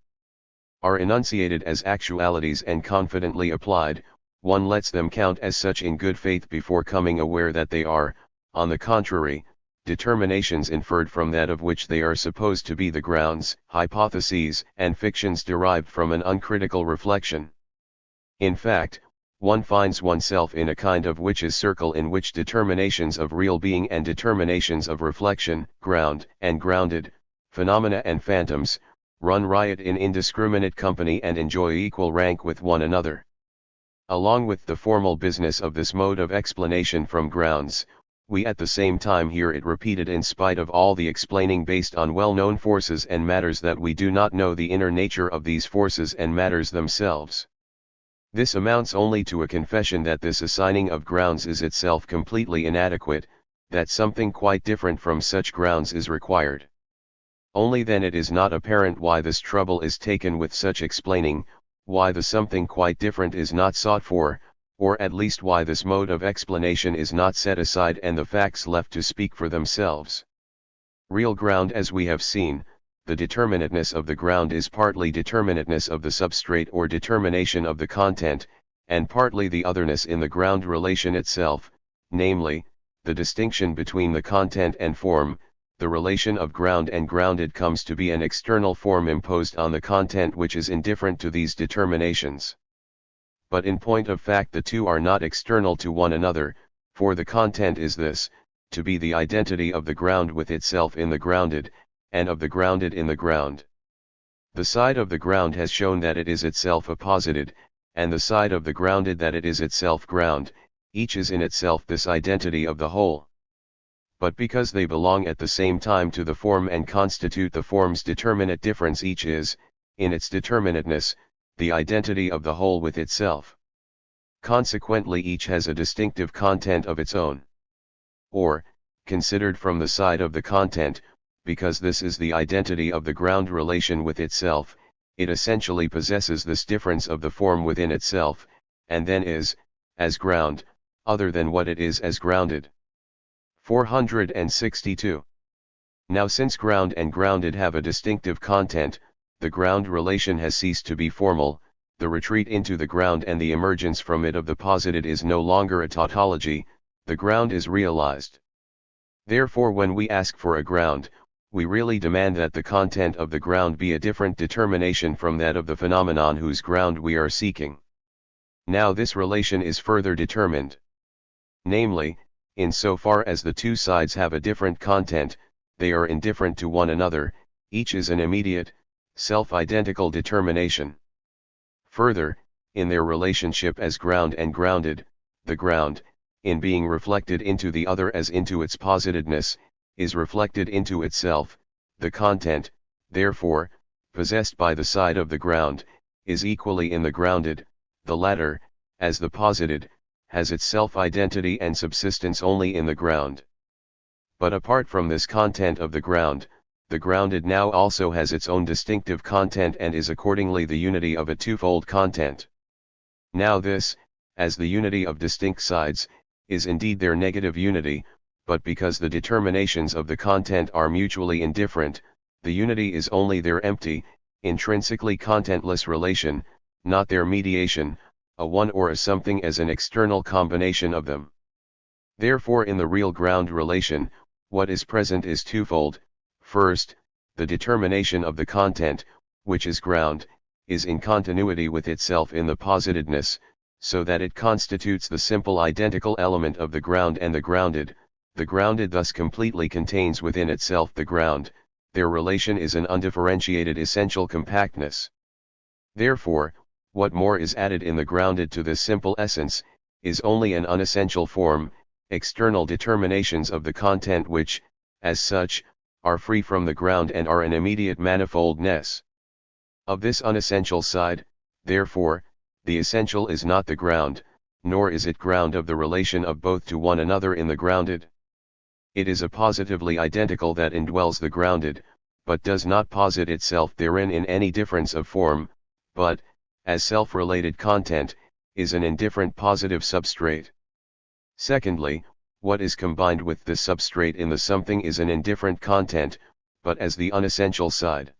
Are enunciated as actualities and confidently applied, one lets them count as such in good faith before coming aware that they are, on the contrary, determinations inferred from that of which they are supposed to be the grounds, hypotheses and fictions derived from an uncritical reflection. In fact, one finds oneself in a kind of witch's circle in which determinations of real being and determinations of reflection, ground and grounded, phenomena and phantoms, run riot in indiscriminate company and enjoy equal rank with one another. Along with the formal business of this mode of explanation from grounds, we at the same time hear it repeated in spite of all the explaining based on well-known forces and matters that we do not know the inner nature of these forces and matters themselves. This amounts only to a confession that this assigning of grounds is itself completely inadequate, that something quite different from such grounds is required. Only then it is not apparent why this trouble is taken with such explaining, why the something quite different is not sought for, or at least why this mode of explanation is not set aside and the facts left to speak for themselves. Real ground, as we have seen, the determinateness of the ground is partly determinateness of the substrate or determination of the content, and partly the otherness in the ground relation itself, namely, the distinction between the content and form. The relation of ground and grounded comes to be an external form imposed on the content which is indifferent to these determinations. But in point of fact the two are not external to one another, for the content is this, to be the identity of the ground with itself in the grounded, and of the grounded in the ground. The side of the ground has shown that it is itself apposited, and the side of the grounded that it is itself ground, each is in itself this identity of the whole. But because they belong at the same time to the form and constitute the form's determinate difference, each is, in its determinateness, the identity of the whole with itself. Consequently each has a distinctive content of its own. Or, considered from the side of the content, because this is the identity of the ground relation with itself, it essentially possesses this difference of the form within itself, and then is, as ground, other than what it is as grounded. 462. Now since ground and grounded have a distinctive content, the ground relation has ceased to be formal, the retreat into the ground and the emergence from it of the posited is no longer a tautology, the ground is realized. Therefore when we ask for a ground, we really demand that the content of the ground be a different determination from that of the phenomenon whose ground we are seeking. Now this relation is further determined. Namely, in so far as the two sides have a different content, they are indifferent to one another, each is an immediate, self-identical determination. Further, in their relationship as ground and grounded, the ground, in being reflected into the other as into its positedness, is reflected into itself, the content, therefore, possessed by the side of the ground, is equally in the grounded, the latter, as the posited, has its self-identity and subsistence only in the ground. But apart from this content of the ground, the grounded now also has its own distinctive content and is accordingly the unity of a twofold content. Now this, as the unity of distinct sides, is indeed their negative unity, but because the determinations of the content are mutually indifferent, the unity is only their empty, intrinsically contentless relation, not their mediation, a one or a something as an external combination of them. Therefore in the real ground relation, what is present is twofold. First, the determination of the content, which is ground, is in continuity with itself in the positedness, so that it constitutes the simple identical element of the ground and the grounded thus completely contains within itself the ground, their relation is an undifferentiated essential compactness. Therefore, what more is added in the grounded to this simple essence, is only an unessential form, external determinations of the content which, as such, are free from the ground and are an immediate manifoldness. Of this unessential side, therefore, the essential is not the ground, nor is it ground of the relation of both to one another in the grounded. It is a positively identical that indwells the grounded, but does not posit itself therein in any difference of form, but, as self-related content, is an indifferent positive substrate. Secondly, what is combined with this substrate in the something is an indifferent content, but as the unessential side.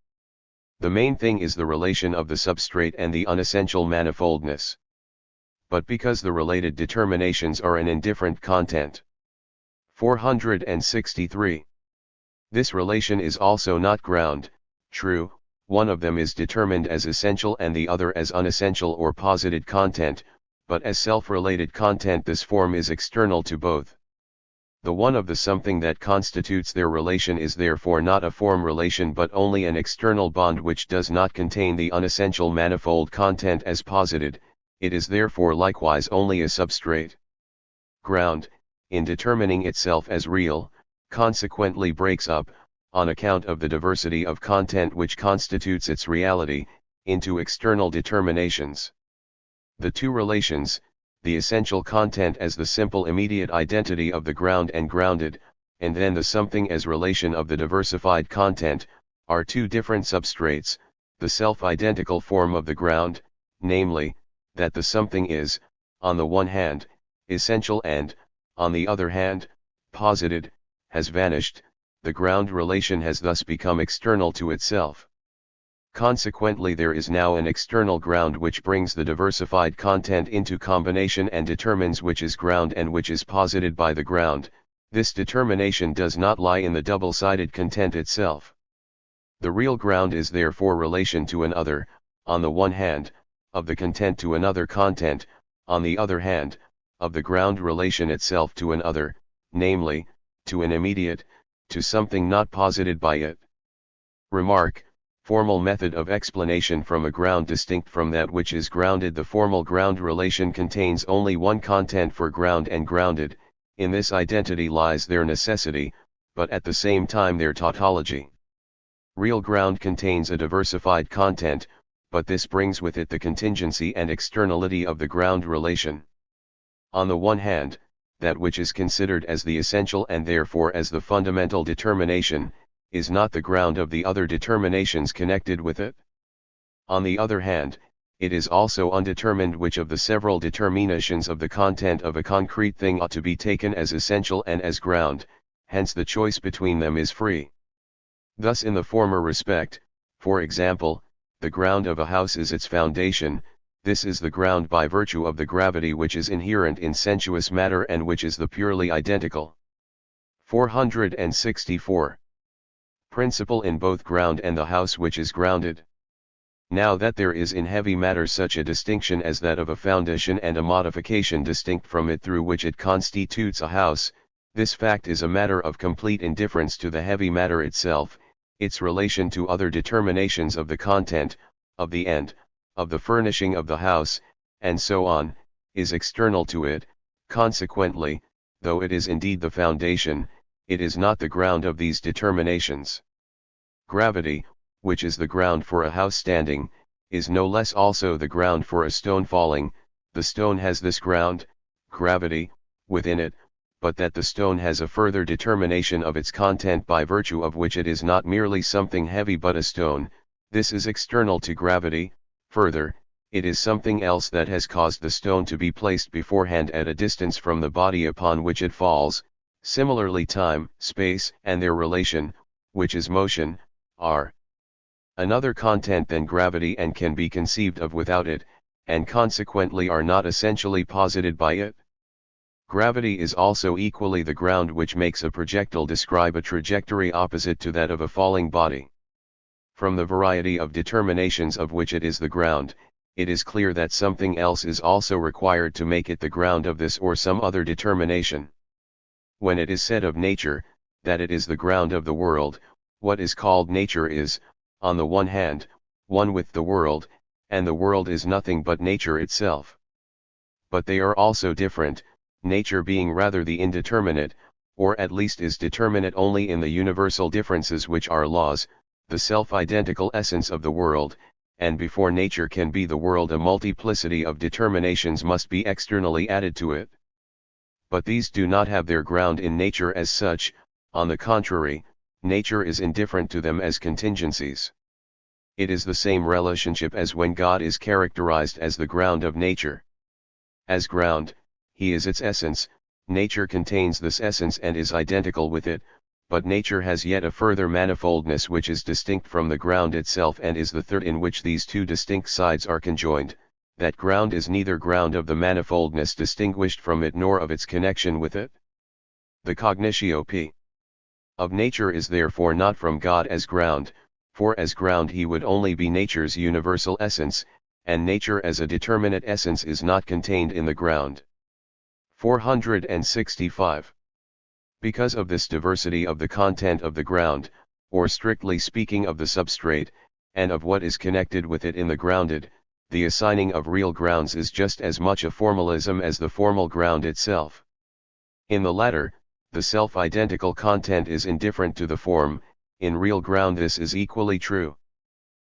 The main thing is the relation of the substrate and the unessential manifoldness. But because the related determinations are an indifferent content. 463. This relation is also not ground. True, one of them is determined as essential and the other as unessential or posited content, but as self-related content this form is external to both. The one of the something that constitutes their relation is therefore not a form relation but only an external bond which does not contain the unessential manifold content as posited, it is therefore likewise only a substrate. Ground, in determining itself as real, consequently breaks up, on account of the diversity of content which constitutes its reality, into external determinations. The two relations, the essential content as the simple immediate identity of the ground and grounded, and then the something as relation of the diversified content, are two different substrates, the self-identical form of the ground, namely, that the something is, on the one hand, essential and, on the other hand, posited, has vanished, the ground relation has thus become external to itself. Consequently there is now an external ground which brings the diversified content into combination and determines which is ground and which is posited by the ground. This determination does not lie in the double-sided content itself. The real ground is therefore relation to an other, on the one hand, of the content to another content, on the other hand, of the ground relation itself to an other, namely, to an immediate, to something not posited by it. Remark, formal method of explanation from a ground distinct from that which is grounded. The formal ground relation contains only one content for ground and grounded, in this identity lies their necessity, but at the same time their tautology. Real ground contains a diversified content, but this brings with it the contingency and externality of the ground relation. On the one hand, that which is considered as the essential and therefore as the fundamental determination, is not the ground of the other determinations connected with it. On the other hand, it is also undetermined which of the several determinations of the content of a concrete thing ought to be taken as essential and as ground, hence the choice between them is free. Thus in the former respect, for example, the ground of a house is its foundation. This is the ground by virtue of the gravity which is inherent in sensuous matter and which is the purely identical. 464. Principle in both ground and the house which is grounded. Now that there is in heavy matter such a distinction as that of a foundation and a modification distinct from it through which it constitutes a house, this fact is a matter of complete indifference to the heavy matter itself. Its relation to other determinations of the content, of the end, of the furnishing of the house, and so on, is external to it. Consequently, though it is indeed the foundation, it is not the ground of these determinations. Gravity, which is the ground for a house standing, is no less also the ground for a stone falling. The stone has this ground, gravity, within it, but that the stone has a further determination of its content by virtue of which it is not merely something heavy but a stone. This is external to gravity. Further, it is something else that has caused the stone to be placed beforehand at a distance from the body upon which it falls. Similarly, time, space, and their relation, which is motion, are another content than gravity and can be conceived of without it, and consequently are not essentially posited by it. Gravity is also equally the ground which makes a projectile describe a trajectory opposite to that of a falling body. From the variety of determinations of which it is the ground, it is clear that something else is also required to make it the ground of this or some other determination. When it is said of nature, that it is the ground of the world, what is called nature is, on the one hand, one with the world, and the world is nothing but nature itself. But they are also different, nature being rather the indeterminate, or at least is determinate only in the universal differences which are laws, the self-identical essence of the world, and before nature can be the world a multiplicity of determinations must be externally added to it. But these do not have their ground in nature as such, on the contrary, nature is indifferent to them as contingencies. It is the same relationship as when God is characterized as the ground of nature. As ground, he is its essence, nature contains this essence and is identical with it, but nature has yet a further manifoldness which is distinct from the ground itself and is the third in which these two distinct sides are conjoined. That ground is neither ground of the manifoldness distinguished from it nor of its connection with it. The cognitio p. of nature is therefore not from God as ground, for as ground he would only be nature's universal essence, and nature as a determinate essence is not contained in the ground. 465. Because of this diversity of the content of the ground, or strictly speaking of the substrate, and of what is connected with it in the grounded, the assigning of real grounds is just as much a formalism as the formal ground itself. In the latter, the self-identical content is indifferent to the form. In real ground this is equally true.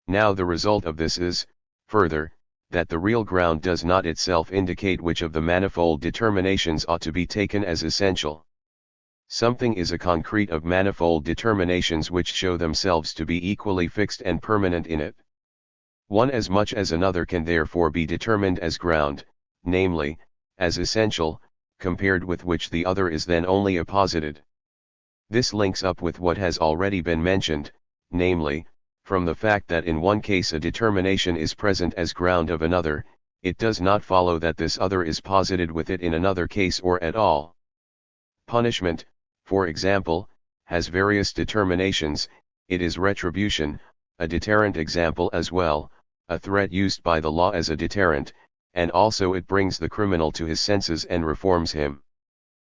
Now the result of this is, further, that the real ground does not itself indicate which of the manifold determinations ought to be taken as essential. Something is a concrete of manifold determinations which show themselves to be equally fixed and permanent in it. One as much as another can therefore be determined as ground, namely, as essential, compared with which the other is then only apposited. This links up with what has already been mentioned, namely, from the fact that in one case a determination is present as ground of another, it does not follow that this other is posited with it in another case or at all. Punishment, for example, has various determinations. It is retribution, a deterrent example as well, a threat used by the law as a deterrent, and also it brings the criminal to his senses and reforms him.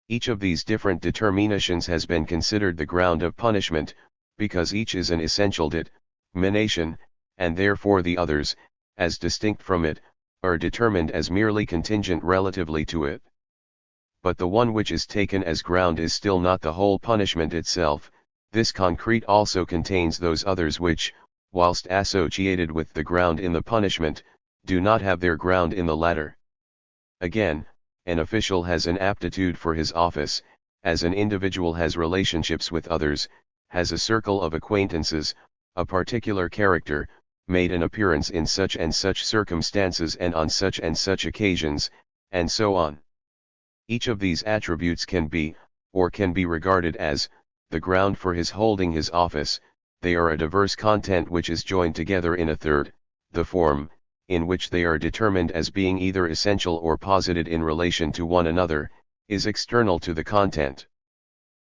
Each of these different determinations has been considered the ground of punishment, because each is an essential determination, and therefore the others, as distinct from it, are determined as merely contingent relatively to it. But the one which is taken as ground is still not the whole punishment itself. This concrete also contains those others which, whilst associated with the ground in the punishment, do not have their ground in the latter. Again, an official has an aptitude for his office, as an individual has relationships with others, has a circle of acquaintances, a particular character, made an appearance in such and such circumstances and on such and such occasions, and so on. Each of these attributes can be, or can be regarded as, the ground for his holding his office. They are a diverse content which is joined together in a third, the form, in which they are determined as being either essential or posited in relation to one another, is external to the content.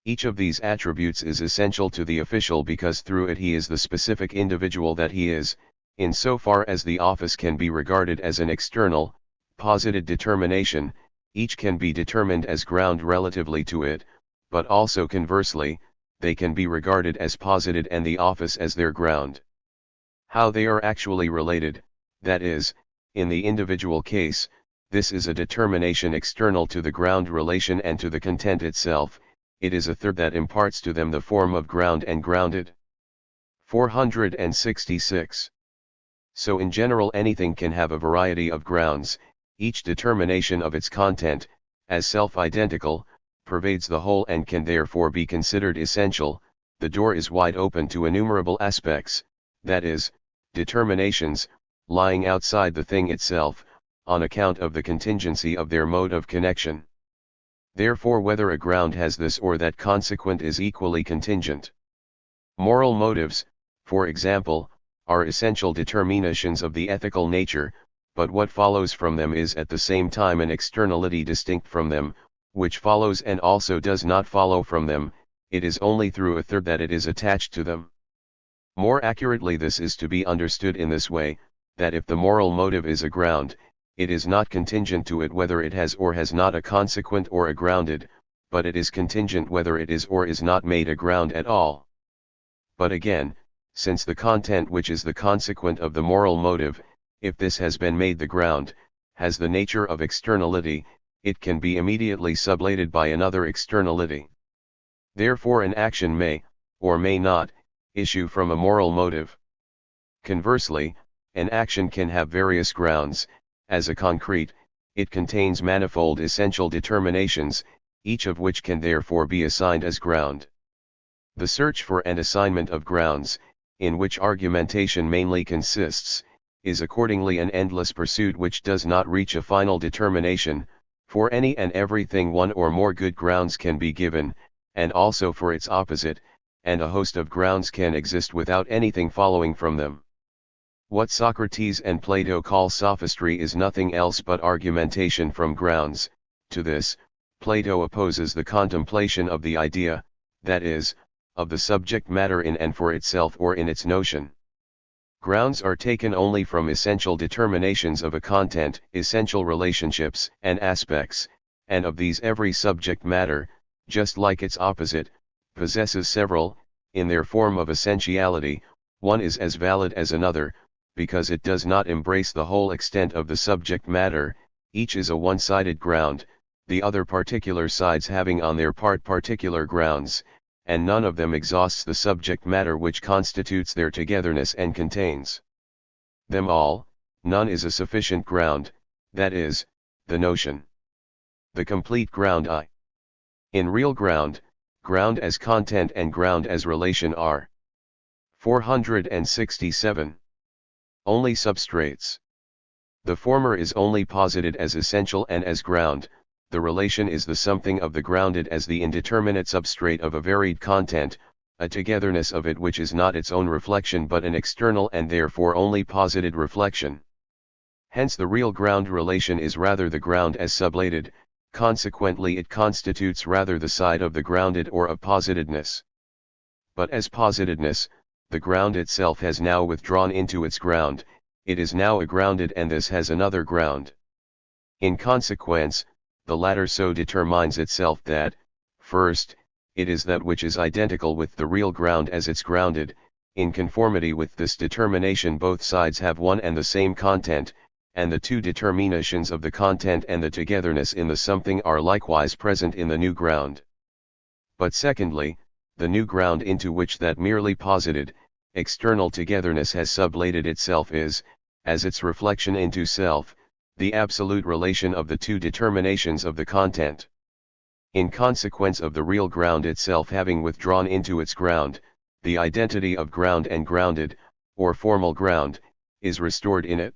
Each of these attributes is essential to the official because through it he is the specific individual that he is, in so far as the office can be regarded as an external, posited determination. Each can be determined as ground relatively to it, but also conversely, they can be regarded as posited and the office as their ground. How they are actually related, that is, in the individual case, this is a determination external to the ground relation and to the content itself. It is a third that imparts to them the form of ground and grounded. 466. So in general anything can have a variety of grounds, each determination of its content, as self-identical, pervades the whole and can therefore be considered essential, the door is wide open to innumerable aspects, that is, determinations, lying outside the thing itself, on account of the contingency of their mode of connection. Therefore whether a ground has this or that consequent is equally contingent. Moral motives, for example, are essential determinations of the ethical nature, but what follows from them is at the same time an externality distinct from them, which follows and also does not follow from them. It is only through a third that it is attached to them. More accurately, this is to be understood in this way, that if the moral motive is a ground, it is not contingent to it whether it has or has not a consequent or a grounded, but it is contingent whether it is or is not made a ground at all. But again, since the content which is the consequent of the moral motive, if this has been made the ground, has the nature of externality, it can be immediately sublated by another externality. Therefore an action may, or may not, issue from a moral motive. Conversely, an action can have various grounds. As a concrete, it contains manifold essential determinations, each of which can therefore be assigned as ground. The search for and assignment of grounds, in which argumentation mainly consists, is accordingly an endless pursuit which does not reach a final determination. For any and everything one or more good grounds can be given, and also for its opposite, and a host of grounds can exist without anything following from them. What Socrates and Plato call sophistry is nothing else but argumentation from grounds. To this, Plato opposes the contemplation of the idea, that is, of the subject matter in and for itself or in its notion. Grounds are taken only from essential determinations of a content, essential relationships and aspects, and of these every subject matter, just like its opposite, possesses several. In their form of essentiality, one is as valid as another, because it does not embrace the whole extent of the subject matter. Each is a one-sided ground, the other particular sides having on their part particular grounds, and none of them exhausts the subject matter which constitutes their togetherness and contains them all. None is a sufficient ground, that is, the notion. The complete ground I. In real ground, ground as content and ground as relation are 467. Only substrates. The former is only posited as essential and as ground, the relation is the something of the grounded as the indeterminate substrate of a varied content, a togetherness of it which is not its own reflection but an external and therefore only posited reflection. Hence the real ground relation is rather the ground as sublated, consequently it constitutes rather the side of the grounded or of positedness. But as positedness, the ground itself has now withdrawn into its ground, it is now a grounded and this has another ground. In consequence, the latter so determines itself that, first, it is that which is identical with the real ground as its grounded. In conformity with this determination both sides have one and the same content, and the two determinations of the content and the togetherness in the something are likewise present in the new ground. But secondly, the new ground into which that merely posited, external togetherness has sublated itself is, as its reflection into self, the absolute relation of the two determinations of the content. In consequence of the real ground itself having withdrawn into its ground, the identity of ground and grounded, or formal ground, is restored in it.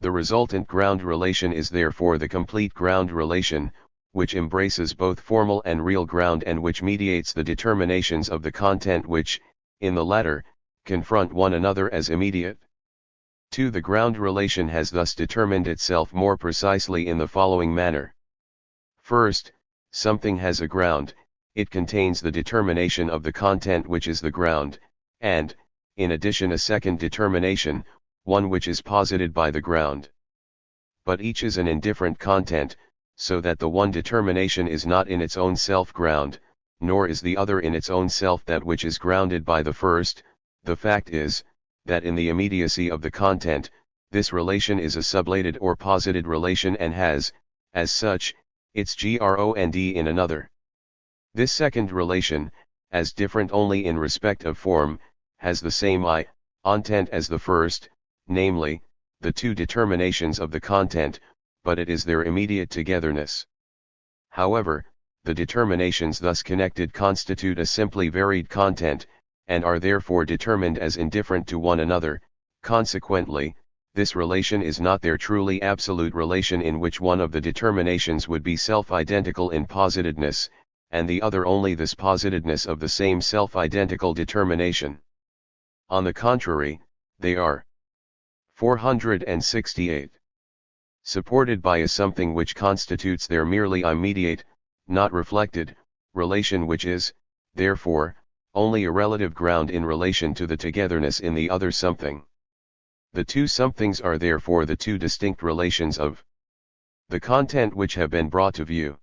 The resultant ground relation is therefore the complete ground relation, which embraces both formal and real ground and which mediates the determinations of the content which, in the latter, confront one another as immediate. 2. The ground relation has thus determined itself more precisely in the following manner. First, something has a ground, it contains the determination of the content which is the ground, and, in addition a second determination, one which is posited by the ground. But each is an indifferent content, so that the one determination is not in its own self ground, nor is the other in its own self that which is grounded by the first. The fact is, that in the immediacy of the content, this relation is a sublated or posited relation and has, as such, its ground in another. This second relation, as different only in respect of form, has the same intent as the first, namely, the two determinations of the content, but it is their immediate togetherness. However, the determinations thus connected constitute a simply varied content, and are therefore determined as indifferent to one another. Consequently, this relation is not their truly absolute relation in which one of the determinations would be self-identical in positedness, and the other only this positedness of the same self-identical determination. On the contrary, they are 468. Supported by a something which constitutes their merely immediate, not reflected, relation, which is, therefore, only a relative ground in relation to the togetherness in the other something. The two somethings are therefore the two distinct relations of the content which have been brought to view.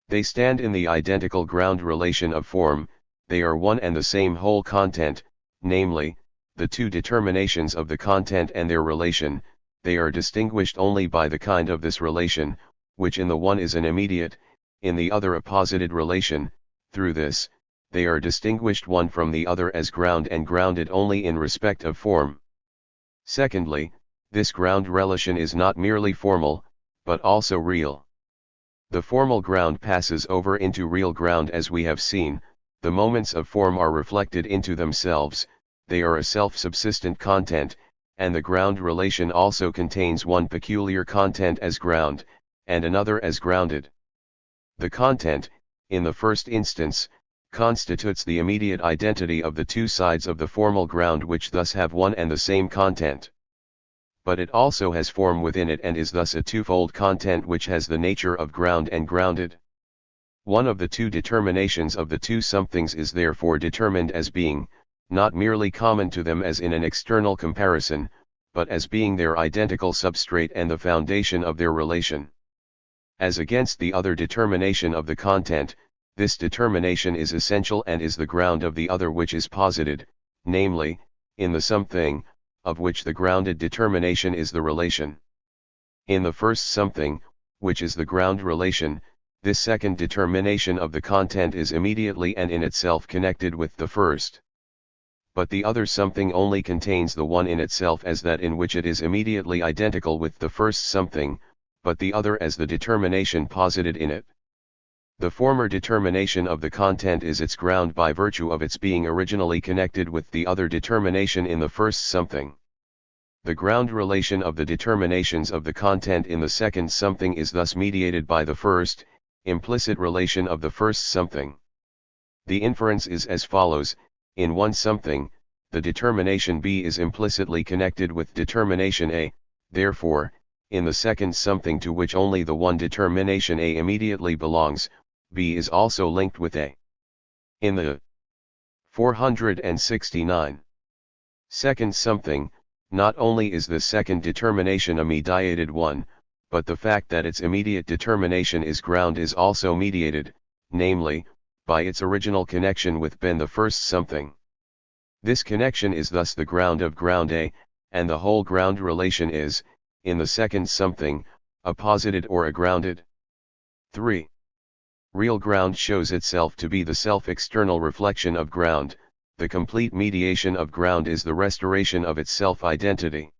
They stand in the identical ground relation of form, they are one and the same whole content, namely, the two determinations of the content and their relation. They are distinguished only by the kind of this relation, which in the one is an immediate, in the other a posited relation. Through this, they are distinguished one from the other as ground and grounded only in respect of form. Secondly, this ground relation is not merely formal, but also real. The formal ground passes over into real ground, as we have seen. The moments of form are reflected into themselves, they are a self-subsistent content, and the ground relation also contains one peculiar content as ground, and another as grounded. The content, in the first instance, constitutes the immediate identity of the two sides of the formal ground, which thus have one and the same content. But it also has form within it, and is thus a twofold content which has the nature of ground and grounded. One of the two determinations of the two somethings is therefore determined as being, not merely common to them as in an external comparison, but as being their identical substrate and the foundation of their relation. As against the other determination of the content, this determination is essential and is the ground of the other which is posited, namely, in the something, of which the grounded determination is the relation. In the first something, which is the ground relation, this second determination of the content is immediately and in itself connected with the first. But the other something only contains the one in itself as that in which it is immediately identical with the first something, but the other as the determination posited in it. The former determination of the content is its ground by virtue of its being originally connected with the other determination in the first something. The ground relation of the determinations of the content in the second something is thus mediated by the first, implicit relation of the first something. The inference is as follows: in one something, the determination B is implicitly connected with determination A, therefore, in the second something to which only the one determination A immediately belongs, B is also linked with A. In the 469 second something, not only is the second determination a mediated one, but the fact that its immediate determination is ground is also mediated, namely, by its original connection with B, the first something. This connection is thus the ground of ground A, and the whole ground relation is, in the second something, a posited or a grounded. 3. Real ground shows itself to be the self-external reflection of ground. The complete mediation of ground is the restoration of its self-identity.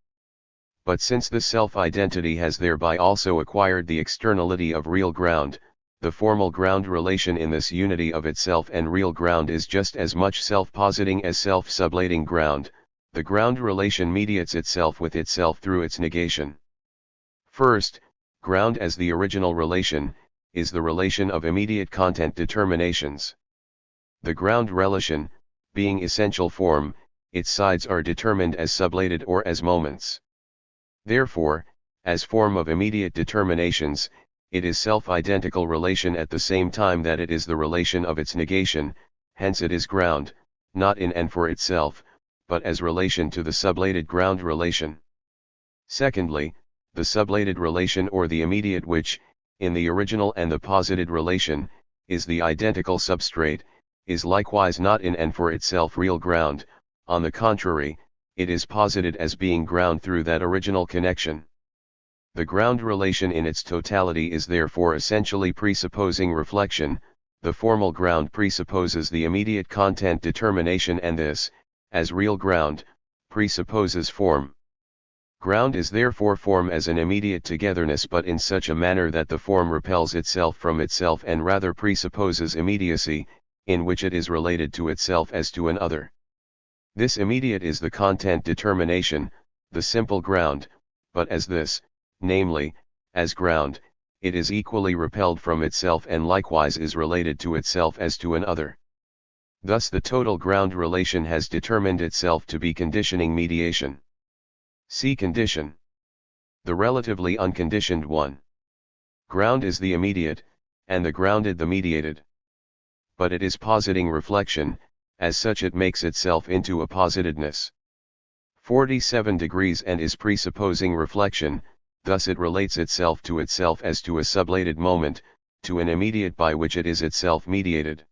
But since this self-identity has thereby also acquired the externality of real ground, the formal ground relation in this unity of itself and real ground is just as much self-positing as self-sublating ground. The ground relation mediates itself with itself through its negation. First, ground as the original relation, is the relation of immediate content determinations. The ground relation, being essential form, its sides are determined as sublated or as moments. Therefore, as form of immediate determinations, it is self-identical relation at the same time that it is the relation of its negation, hence it is ground, not in and for itself, but as relation to the sublated ground relation. Secondly, the sublated relation or the immediate which, in the original and the posited relation, is the identical substrate, is likewise not in and for itself real ground. On the contrary, it is posited as being ground through that original connection. The ground relation in its totality is therefore essentially presupposing reflection. The formal ground presupposes the immediate content determination, and this, as real ground, presupposes form. Ground is therefore form as an immediate togetherness, but in such a manner that the form repels itself from itself and rather presupposes immediacy, in which it is related to itself as to an other. This immediate is the content determination, the simple ground, but as this, namely, as ground, it is equally repelled from itself and likewise is related to itself as to an other. Thus the total ground relation has determined itself to be conditioning mediation. See condition. The relatively unconditioned one. Ground is the immediate, and the grounded the mediated. But it is positing reflection, as such it makes itself into a positedness. 47 degrees and is presupposing reflection, thus it relates itself to itself as to a sublated moment, to an immediate by which it is itself mediated.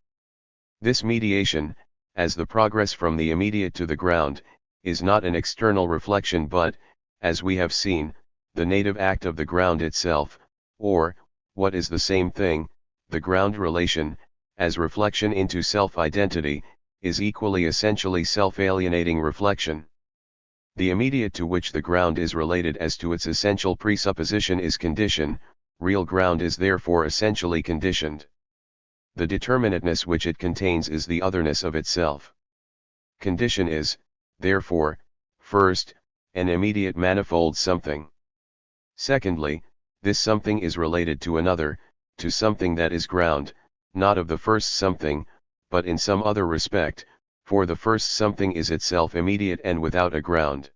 This mediation, as the progress from the immediate to the ground, is not an external reflection but, as we have seen, the native act of the ground itself, or, what is the same thing, the ground relation, as reflection into self-identity, is equally essentially self-alienating reflection. The immediate to which the ground is related as to its essential presupposition is condition, real ground is therefore essentially conditioned. The determinateness which it contains is the otherness of itself. Condition is, therefore, first, an immediate manifold something. Secondly, this something is related to another, to something that is ground, not of the first something, but in some other respect, for the first something is itself immediate and without a ground.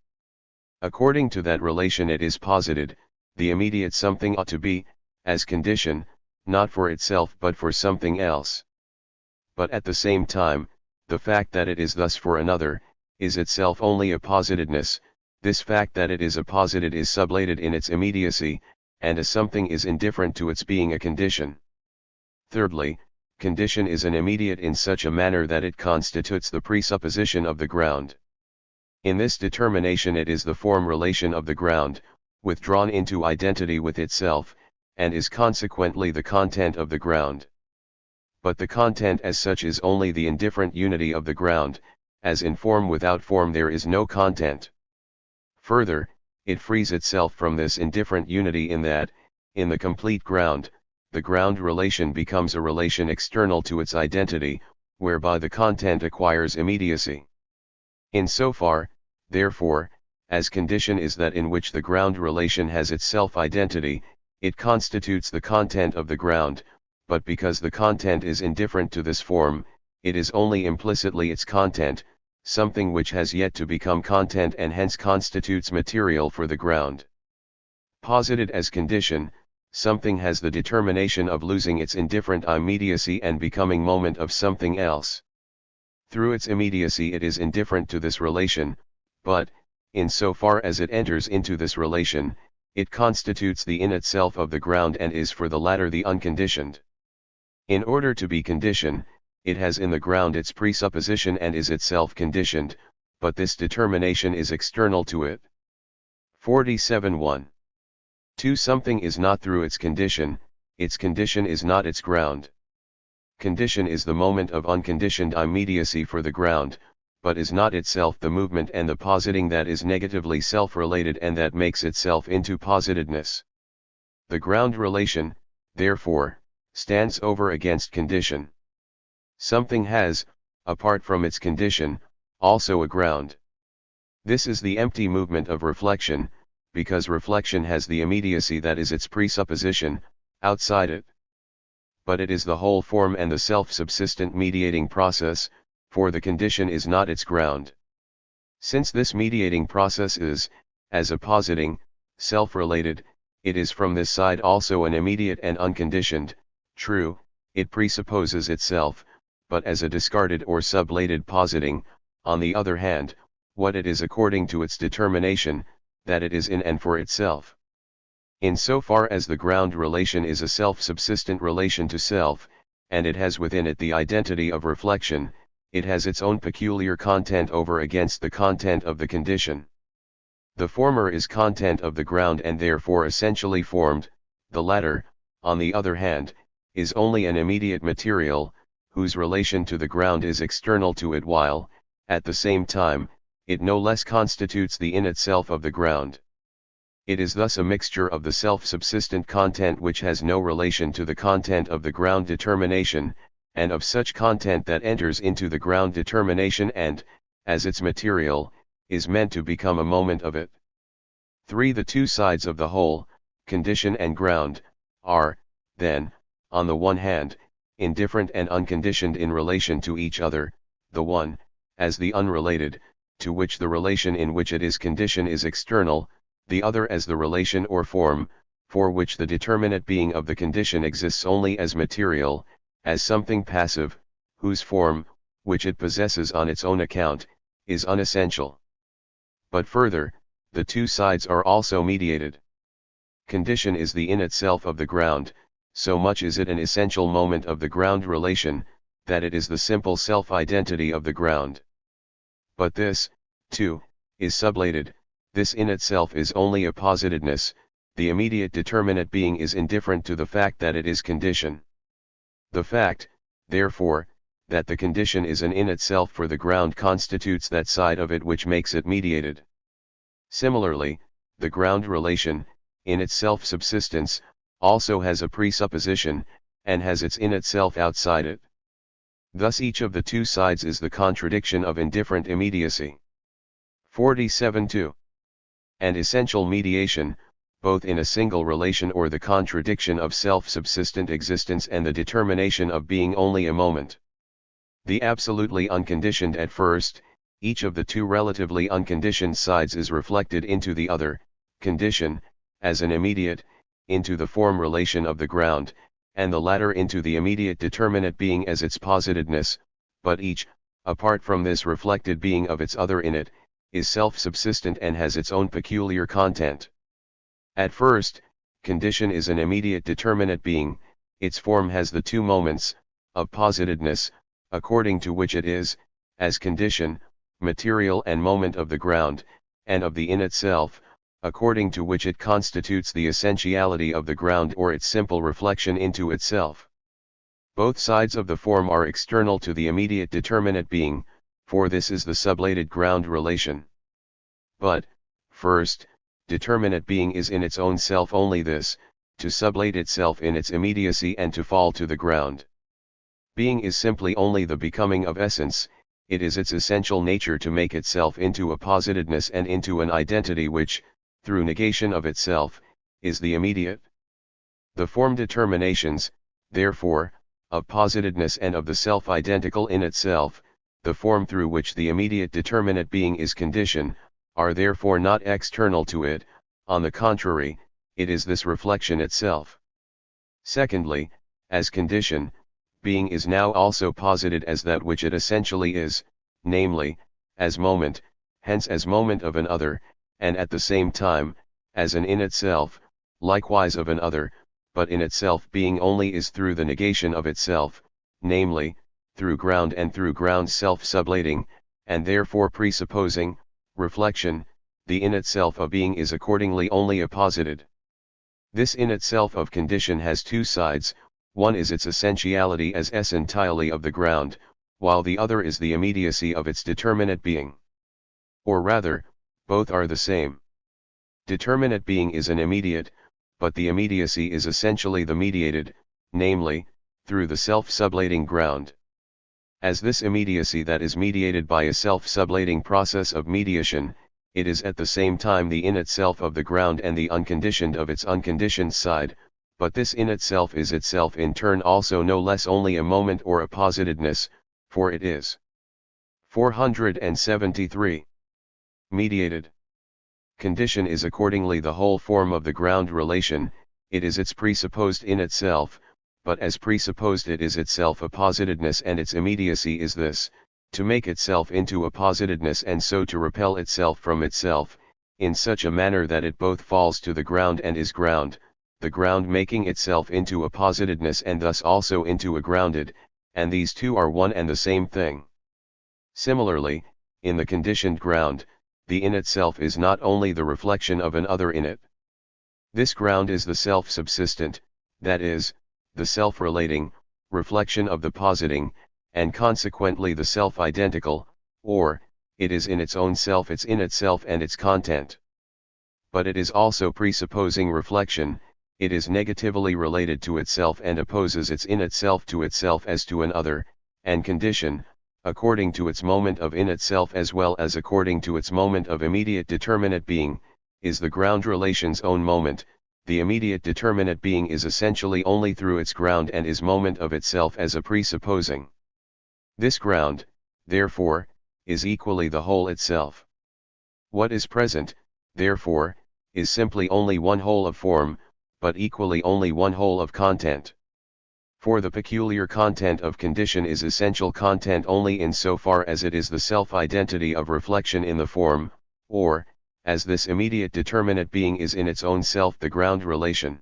According to that relation it is posited, the immediate something ought to be, as condition, not for itself but for something else. But at the same time, the fact that it is thus for another, is itself only a positedness. This fact that it is a posited is sublated in its immediacy, and a something is indifferent to its being a condition. Thirdly, condition is an immediate in such a manner that it constitutes the presupposition of the ground. In this determination it is the form relation of the ground, withdrawn into identity with itself, and is consequently the content of the ground. But the content as such is only the indifferent unity of the ground, as in form without form there is no content. Further, it frees itself from this indifferent unity in that, in the complete ground, the ground relation becomes a relation external to its identity, whereby the content acquires immediacy. In so far, therefore, as condition is that in which the ground relation has its self-identity, it constitutes the content of the ground, but because the content is indifferent to this form, it is only implicitly its content, something which has yet to become content and hence constitutes material for the ground. Posited as condition, something has the determination of losing its indifferent immediacy and becoming moment of something else. Through its immediacy it is indifferent to this relation, but, in so far as it enters into this relation, it constitutes the in itself of the ground and is for the latter the unconditioned. In order to be condition, it has in the ground its presupposition and is itself conditioned, but this determination is external to it. 47.1. 2. Something is not through its condition is not its ground. Condition is the moment of unconditioned immediacy for the ground, but is not itself the movement and the positing that is negatively self-related and that makes itself into positedness. The ground relation, therefore, stands over against condition. Something has, apart from its condition, also a ground. This is the empty movement of reflection, because reflection has the immediacy that is its presupposition, outside it. But it is the whole form and the self-subsistent mediating process, for the condition is not its ground. Since this mediating process is, as a positing, self-related, it is from this side also an immediate and unconditioned. True, it presupposes itself, but as a discarded or sublated positing. On the other hand, what it is according to its determination, that it is in and for itself. In so far as the ground relation is a self-subsistent relation to self, and it has within it the identity of reflection, it has its own peculiar content over against the content of the condition. The former is content of the ground and therefore essentially formed, the latter, on the other hand, is only an immediate material, whose relation to the ground is external to it while, at the same time, it no less constitutes the in itself of the ground. It is thus a mixture of the self-subsistent content which has no relation to the content of the ground determination, and of such content that enters into the ground determination and, as its material, is meant to become a moment of it. 3. The two sides of the whole, condition and ground, are, then, on the one hand, indifferent and unconditioned in relation to each other, the one, as the unrelated, to which the relation in which it is condition is external, the other as the relation or form, for which the determinate being of the condition exists only as material, as something passive, whose form, which it possesses on its own account, is unessential. But further, the two sides are also mediated. Condition is the in itself of the ground, so much is it an essential moment of the ground relation, that it is the simple self-identity of the ground. But this, too, is sublated. This in itself is only a positedness, the immediate determinate being is indifferent to the fact that it is condition. The fact, therefore, that the condition is an in itself for the ground constitutes that side of it which makes it mediated. Similarly, the ground relation, in its self-subsistence, also has a presupposition, and has its in itself outside it. Thus each of the two sides is the contradiction of indifferent immediacy. 47.2. And essential mediation, both in a single relation or the contradiction of self-subsistent existence and the determination of being only a moment. The absolutely unconditioned at first, each of the two relatively unconditioned sides is reflected into the other, condition, as an immediate, into the form relation of the ground, and the latter into the immediate determinate being as its positedness, but each, apart from this reflected being of its other in it, is self-subsistent and has its own peculiar content. At first, condition is an immediate determinate being, its form has the two moments, of positedness, according to which it is, as condition, material and moment of the ground, and of the in itself, according to which it constitutes the essentiality of the ground or its simple reflection into itself. Both sides of the form are external to the immediate determinate being, for this is the sublated ground relation. But, first, determinate being is in its own self only this, to sublate itself in its immediacy and to fall to the ground. Being is simply only the becoming of essence, it is its essential nature to make itself into a positedness and into an identity which, through negation of itself, is the immediate. The form determinations, therefore, of positedness and of the self-identical in itself, the form through which the immediate determinate being is condition, are therefore not external to it, on the contrary, it is this reflection itself. Secondly, as condition, being is now also posited as that which it essentially is, namely, as moment, hence as moment of an other, and at the same time, as an in itself, likewise of an other, but in itself being only is through the negation of itself, namely, through ground and through ground self-sublating, and therefore presupposing, reflection, the in itself of being is accordingly only a posited. This in itself of condition has two sides, one is its essentiality as essentially of the ground, while the other is the immediacy of its determinate being. Or rather, both are the same. Determinate being is an immediate, but the immediacy is essentially the mediated, namely, through the self-sublating ground. As this immediacy that is mediated by a self-sublating process of mediation, it is at the same time the in itself of the ground and the unconditioned of its unconditioned side, but this in itself is itself in turn also no less only a moment or a positedness, for it is. 473. Mediated. Condition is accordingly the whole form of the ground relation, it is its presupposed in itself, but as presupposed it is itself a positedness and its immediacy is this, to make itself into a positedness and so to repel itself from itself, in such a manner that it both falls to the ground and is ground, the ground making itself into a positedness and thus also into a grounded, and these two are one and the same thing. Similarly, in the conditioned ground, the in itself is not only the reflection of an other in it. This ground is the self-subsistent, that is, the self-relating, reflection of the positing, and consequently the self-identical, or, it is in its own self its in itself and its content. but it is also presupposing reflection. It is negatively related to itself and opposes its in itself to itself as to an other, and condition, according to its moment of in itself as well as according to its moment of immediate determinate being, is the ground relation's own moment. The immediate determinate being is essentially only through its ground and is moment of itself as a presupposing. This ground, therefore, is equally the whole itself. What is present, therefore, is simply only one whole of form, but equally only one whole of content. For the peculiar content of condition is essential content only in so far as it is the self-identity of reflection in the form, or, as this immediate determinate being is in its own self the ground relation.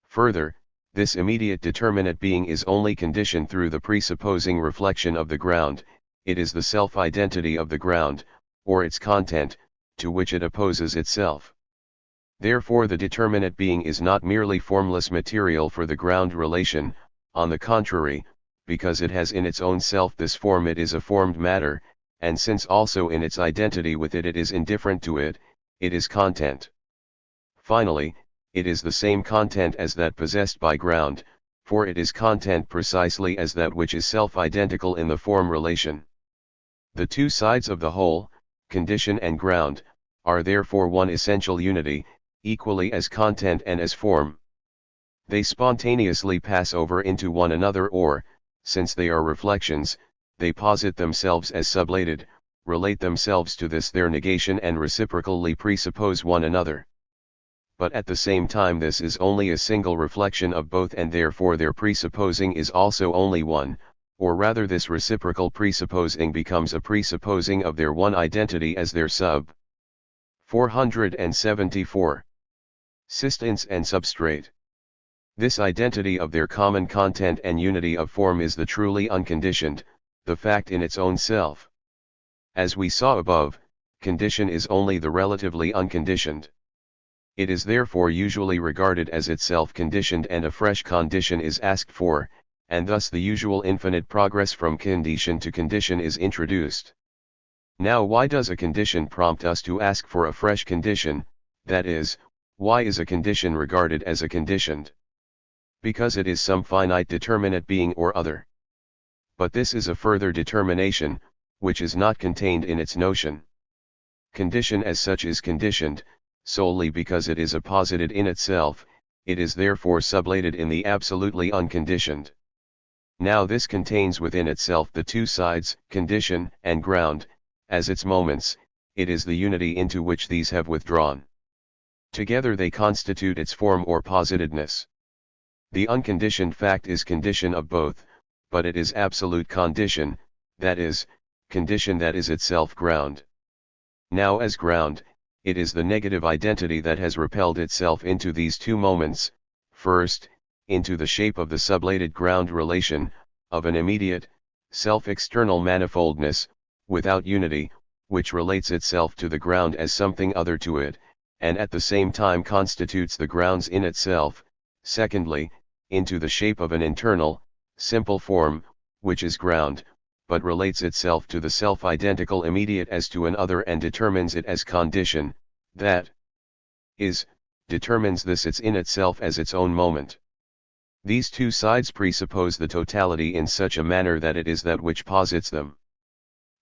Further, this immediate determinate being is only conditioned through the presupposing reflection of the ground. It is the self-identity of the ground, or its content, to which it opposes itself. Therefore the determinate being is not merely formless material for the ground relation, on the contrary, because it has in its own self this form it is a formed matter, and since also in its identity with it it is indifferent to it, it is content. Finally, it is the same content as that possessed by ground, for it is content precisely as that which is self-identical in the form relation. The two sides of the whole, condition and ground, are therefore one essential unity, equally as content and as form. They spontaneously pass over into one another or, since they are reflections, they posit themselves as sublated, relate themselves to this their negation and reciprocally presuppose one another. But at the same time this is only a single reflection of both and therefore their presupposing is also only one, or rather this reciprocal presupposing becomes a presupposing of their one identity as their sub. 474. Sistence and substrate. This identity of their common content and unity of form is the truly unconditioned, the fact in its own self. As we saw above, condition is only the relatively unconditioned. It is therefore usually regarded as itself conditioned and a fresh condition is asked for, and thus the usual infinite progress from condition to condition is introduced. Now why does a condition prompt us to ask for a fresh condition, that is, why is a condition regarded as a conditioned? Because it is some finite determinate being or other. But this is a further determination, which is not contained in its notion. Condition as such is conditioned, solely because it is apposited in itself, it is therefore sublated in the absolutely unconditioned. Now this contains within itself the two sides, condition and ground, as its moments, it is the unity into which these have withdrawn. Together they constitute its form or positedness. The unconditioned fact is condition of both, but it is absolute condition, that is, condition that is itself ground. Now as ground, it is the negative identity that has repelled itself into these two moments, first, into the shape of the sublated ground relation, of an immediate, self-external manifoldness, without unity, which relates itself to the ground as something other to it, and at the same time constitutes the grounds in itself, secondly, into the shape of an internal, simple form, which is ground, but relates itself to the self-identical immediate as to an other and determines it as condition, that is, determines this its in itself as its own moment. These two sides presuppose the totality in such a manner that it is that which posits them.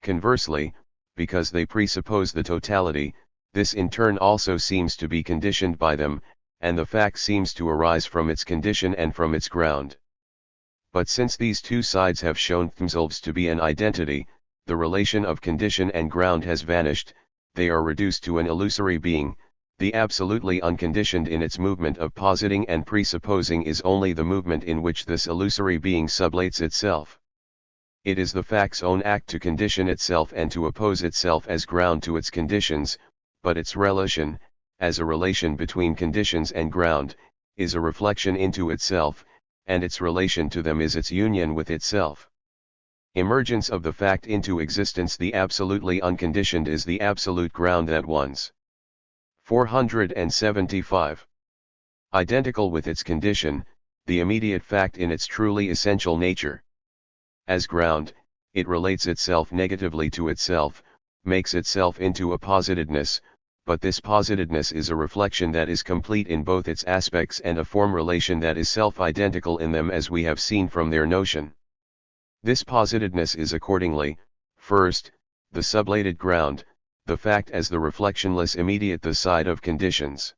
Conversely, because they presuppose the totality, this in turn also seems to be conditioned by them, and the fact seems to arise from its condition and from its ground. But since these two sides have shown themselves to be an identity, the relation of condition and ground has vanished, they are reduced to an illusory being. The absolutely unconditioned in its movement of positing and presupposing is only the movement in which this illusory being sublates itself. It is the fact's own act to condition itself and to oppose itself as ground to its conditions, but its relation, as a relation between conditions and ground, is a reflection into itself, and its relation to them is its union with itself. Emergence of the fact into existence. The absolutely unconditioned is the absolute ground that ones. 475. Identical with its condition, the immediate fact in its truly essential nature. As ground, it relates itself negatively to itself, makes itself into a positedness, but this positedness is a reflection that is complete in both its aspects and a form relation that is self-identical in them, as we have seen from their notion. This positedness is accordingly, first, the sublated ground, the fact as the reflectionless immediate, the side of conditions.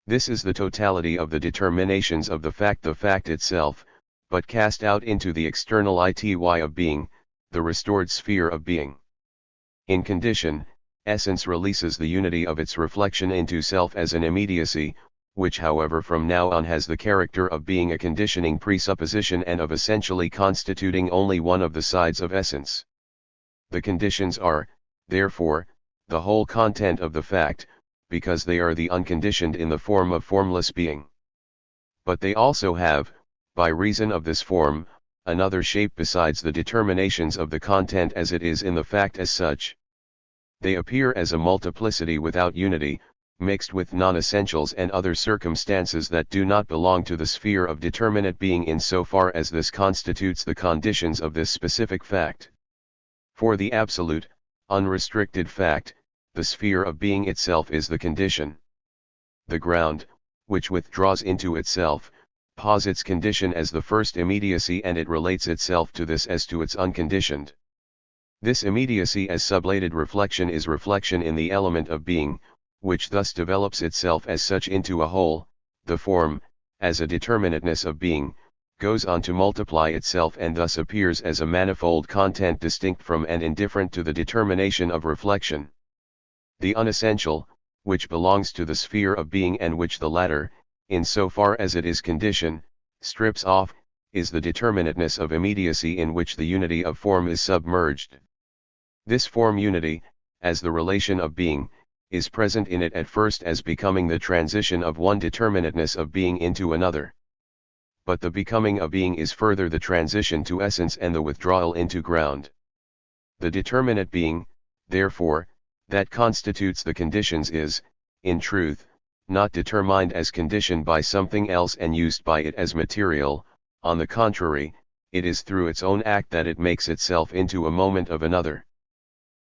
This is the totality of the determinations of the fact itself, but cast out into the external ity of being, the restored sphere of being. In condition, essence releases the unity of its reflection into self as an immediacy, which however from now on has the character of being a conditioning presupposition and of essentially constituting only one of the sides of essence. The conditions are, therefore, the whole content of the fact, because they are the unconditioned in the form of formless being. But they also have, by reason of this form, another shape besides the determinations of the content as it is in the fact as such. They appear as a multiplicity without unity, mixed with non-essentials and other circumstances that do not belong to the sphere of determinate being in so far as this constitutes the conditions of this specific fact. For the absolute, unrestricted fact, the sphere of being itself is the condition. The ground, which withdraws into itself, posits condition as the first immediacy, and it relates itself to this as to its unconditioned. This immediacy as sublated reflection is reflection in the element of being, which thus develops itself as such into a whole. The form, as a determinateness of being, goes on to multiply itself and thus appears as a manifold content distinct from and indifferent to the determination of reflection. The unessential, which belongs to the sphere of being and which the latter, in so far as it is condition, strips off, is the determinateness of immediacy in which the unity of form is submerged. This form unity, as the relation of being, is present in it at first as becoming the transition of one determinateness of being into another. But the becoming of being is further the transition to essence and the withdrawal into ground. The determinate being, therefore, that constitutes the conditions is, in truth, not determined as conditioned by something else and used by it as material. On the contrary, it is through its own act that it makes itself into a moment of another.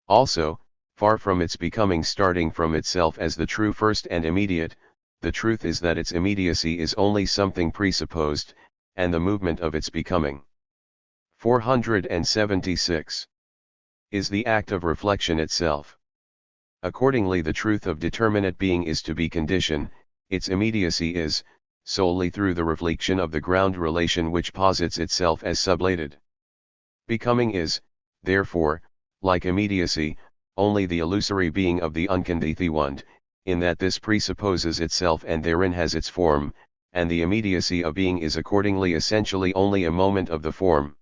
Also, far from its becoming starting from itself as the true first and immediate, the truth is that its immediacy is only something presupposed, and the movement of its becoming. 476. Is the act of reflection itself. Accordingly, the truth of determinate being is to be condition, its immediacy is, solely through the reflection of the ground relation which posits itself as sublated. Becoming is, therefore, like immediacy, only the illusory being of the unconditioned, in that this presupposes itself and therein has its form, and the immediacy of being is accordingly essentially only a moment of the form.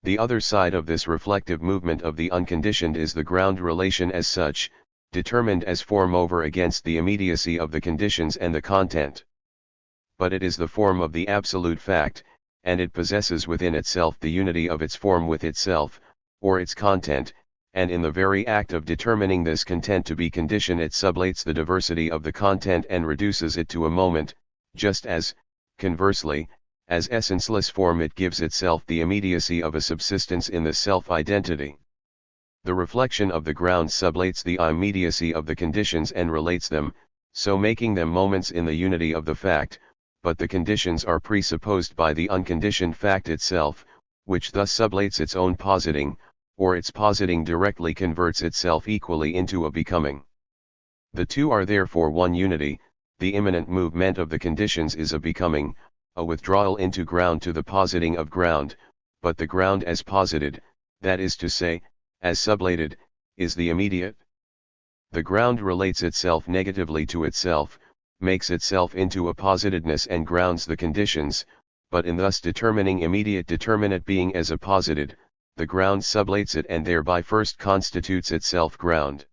The other side of this reflective movement of the unconditioned is the ground relation as such, determined as form over against the immediacy of the conditions and the content. But it is the form of the absolute fact, and it possesses within itself the unity of its form with itself, or its content, and in the very act of determining this content to be condition it sublates the diversity of the content and reduces it to a moment, just as, conversely, as essenceless form it gives itself the immediacy of a subsistence in the self-identity. The reflection of the ground sublates the immediacy of the conditions and relates them, so making them moments in the unity of the fact, but the conditions are presupposed by the unconditioned fact itself, which thus sublates its own positing, or its positing directly converts itself equally into a becoming. The two are therefore one unity. The immanent movement of the conditions is a becoming, a withdrawal into ground to the positing of ground, but the ground as posited, that is to say, as sublated, is the immediate. The ground relates itself negatively to itself, makes itself into a positedness and grounds the conditions, but in thus determining immediate determinate being as a posited, the ground sublates it and thereby first constitutes itself ground.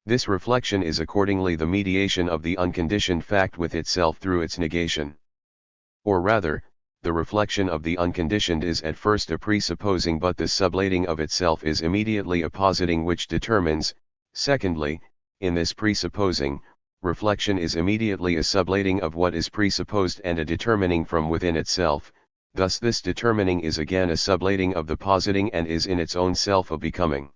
This reflection is accordingly the mediation of the unconditioned fact with itself through its negation. Or rather, the reflection of the unconditioned is at first a presupposing, but the sublating of itself is immediately a positing which determines. Secondly, in this presupposing, reflection is immediately a sublating of what is presupposed and a determining from within itself. Thus this determining is again a sublating of the positing and is in its own self a becoming.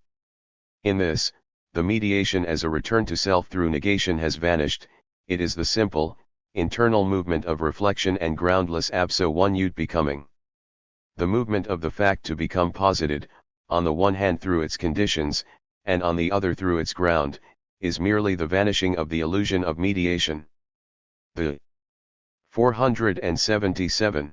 In this, the mediation as a return to self through negation has vanished, it is the simple, internal movement of reflection and groundless abso-one-ut becoming. The movement of the fact to become posited, on the one hand through its conditions, and on the other through its ground, is merely the vanishing of the illusion of mediation. The 477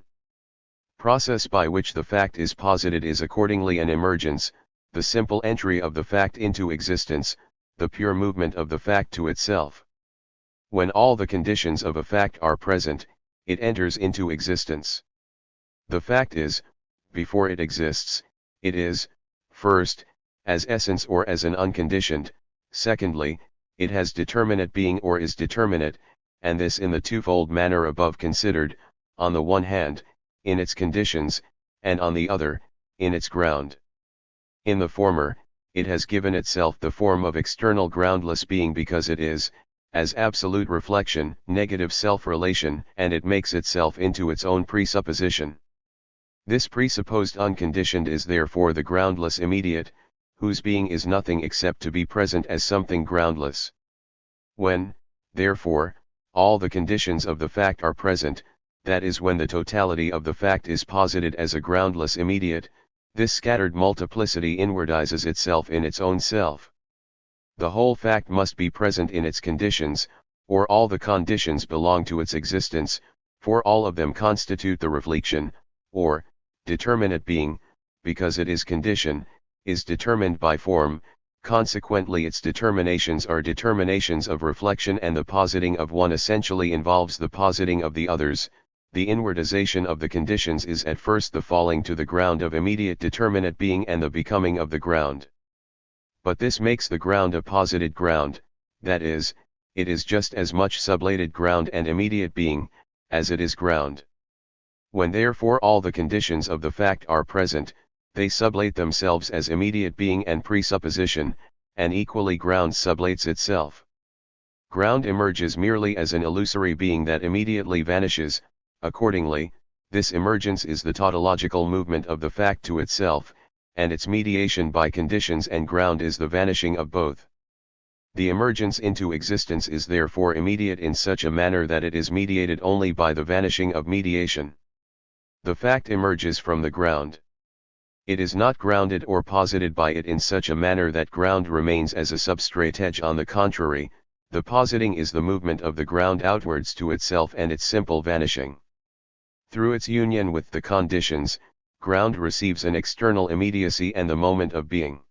process by which the fact is posited is accordingly an emergence, the simple entry of the fact into existence, the pure movement of the fact to itself. When all the conditions of a fact are present, it enters into existence. The fact is, before it exists, it is, first, as essence or as an unconditioned, secondly, it has determinate being or is determinate, and this in the twofold manner above considered, on the one hand, in its conditions, and on the other, in its ground. In the former, it has given itself the form of external groundless being because it is, as absolute reflection, negative self-relation, and it makes itself into its own presupposition. This presupposed unconditioned is therefore the groundless immediate, whose being is nothing except to be present as something groundless. When, therefore, all the conditions of the fact are present, that is when the totality of the fact is posited as a groundless immediate, this scattered multiplicity inwardizes itself in its own self. The whole fact must be present in its conditions, or all the conditions belong to its existence, for all of them constitute the reflection, or, determinate being, because it is condition, is determined by form, consequently its determinations are determinations of reflection, and the positing of one essentially involves the positing of the others. The inwardization of the conditions is at first the falling to the ground of immediate determinate being and the becoming of the ground. But this makes the ground a posited ground, that is, it is just as much sublated ground and immediate being, as it is ground. When therefore all the conditions of the fact are present, they sublate themselves as immediate being and presupposition, and equally ground sublates itself. Ground emerges merely as an illusory being that immediately vanishes. Accordingly, this emergence is the tautological movement of the fact to itself, and its mediation by conditions and ground is the vanishing of both. The emergence into existence is therefore immediate in such a manner that it is mediated only by the vanishing of mediation. The fact emerges from the ground. It is not grounded or posited by it in such a manner that ground remains as a substrate edge. On the contrary, the positing is the movement of the ground outwards to itself and its simple vanishing. Through its union with the conditions, ground receives an external immediacy and the moment of being.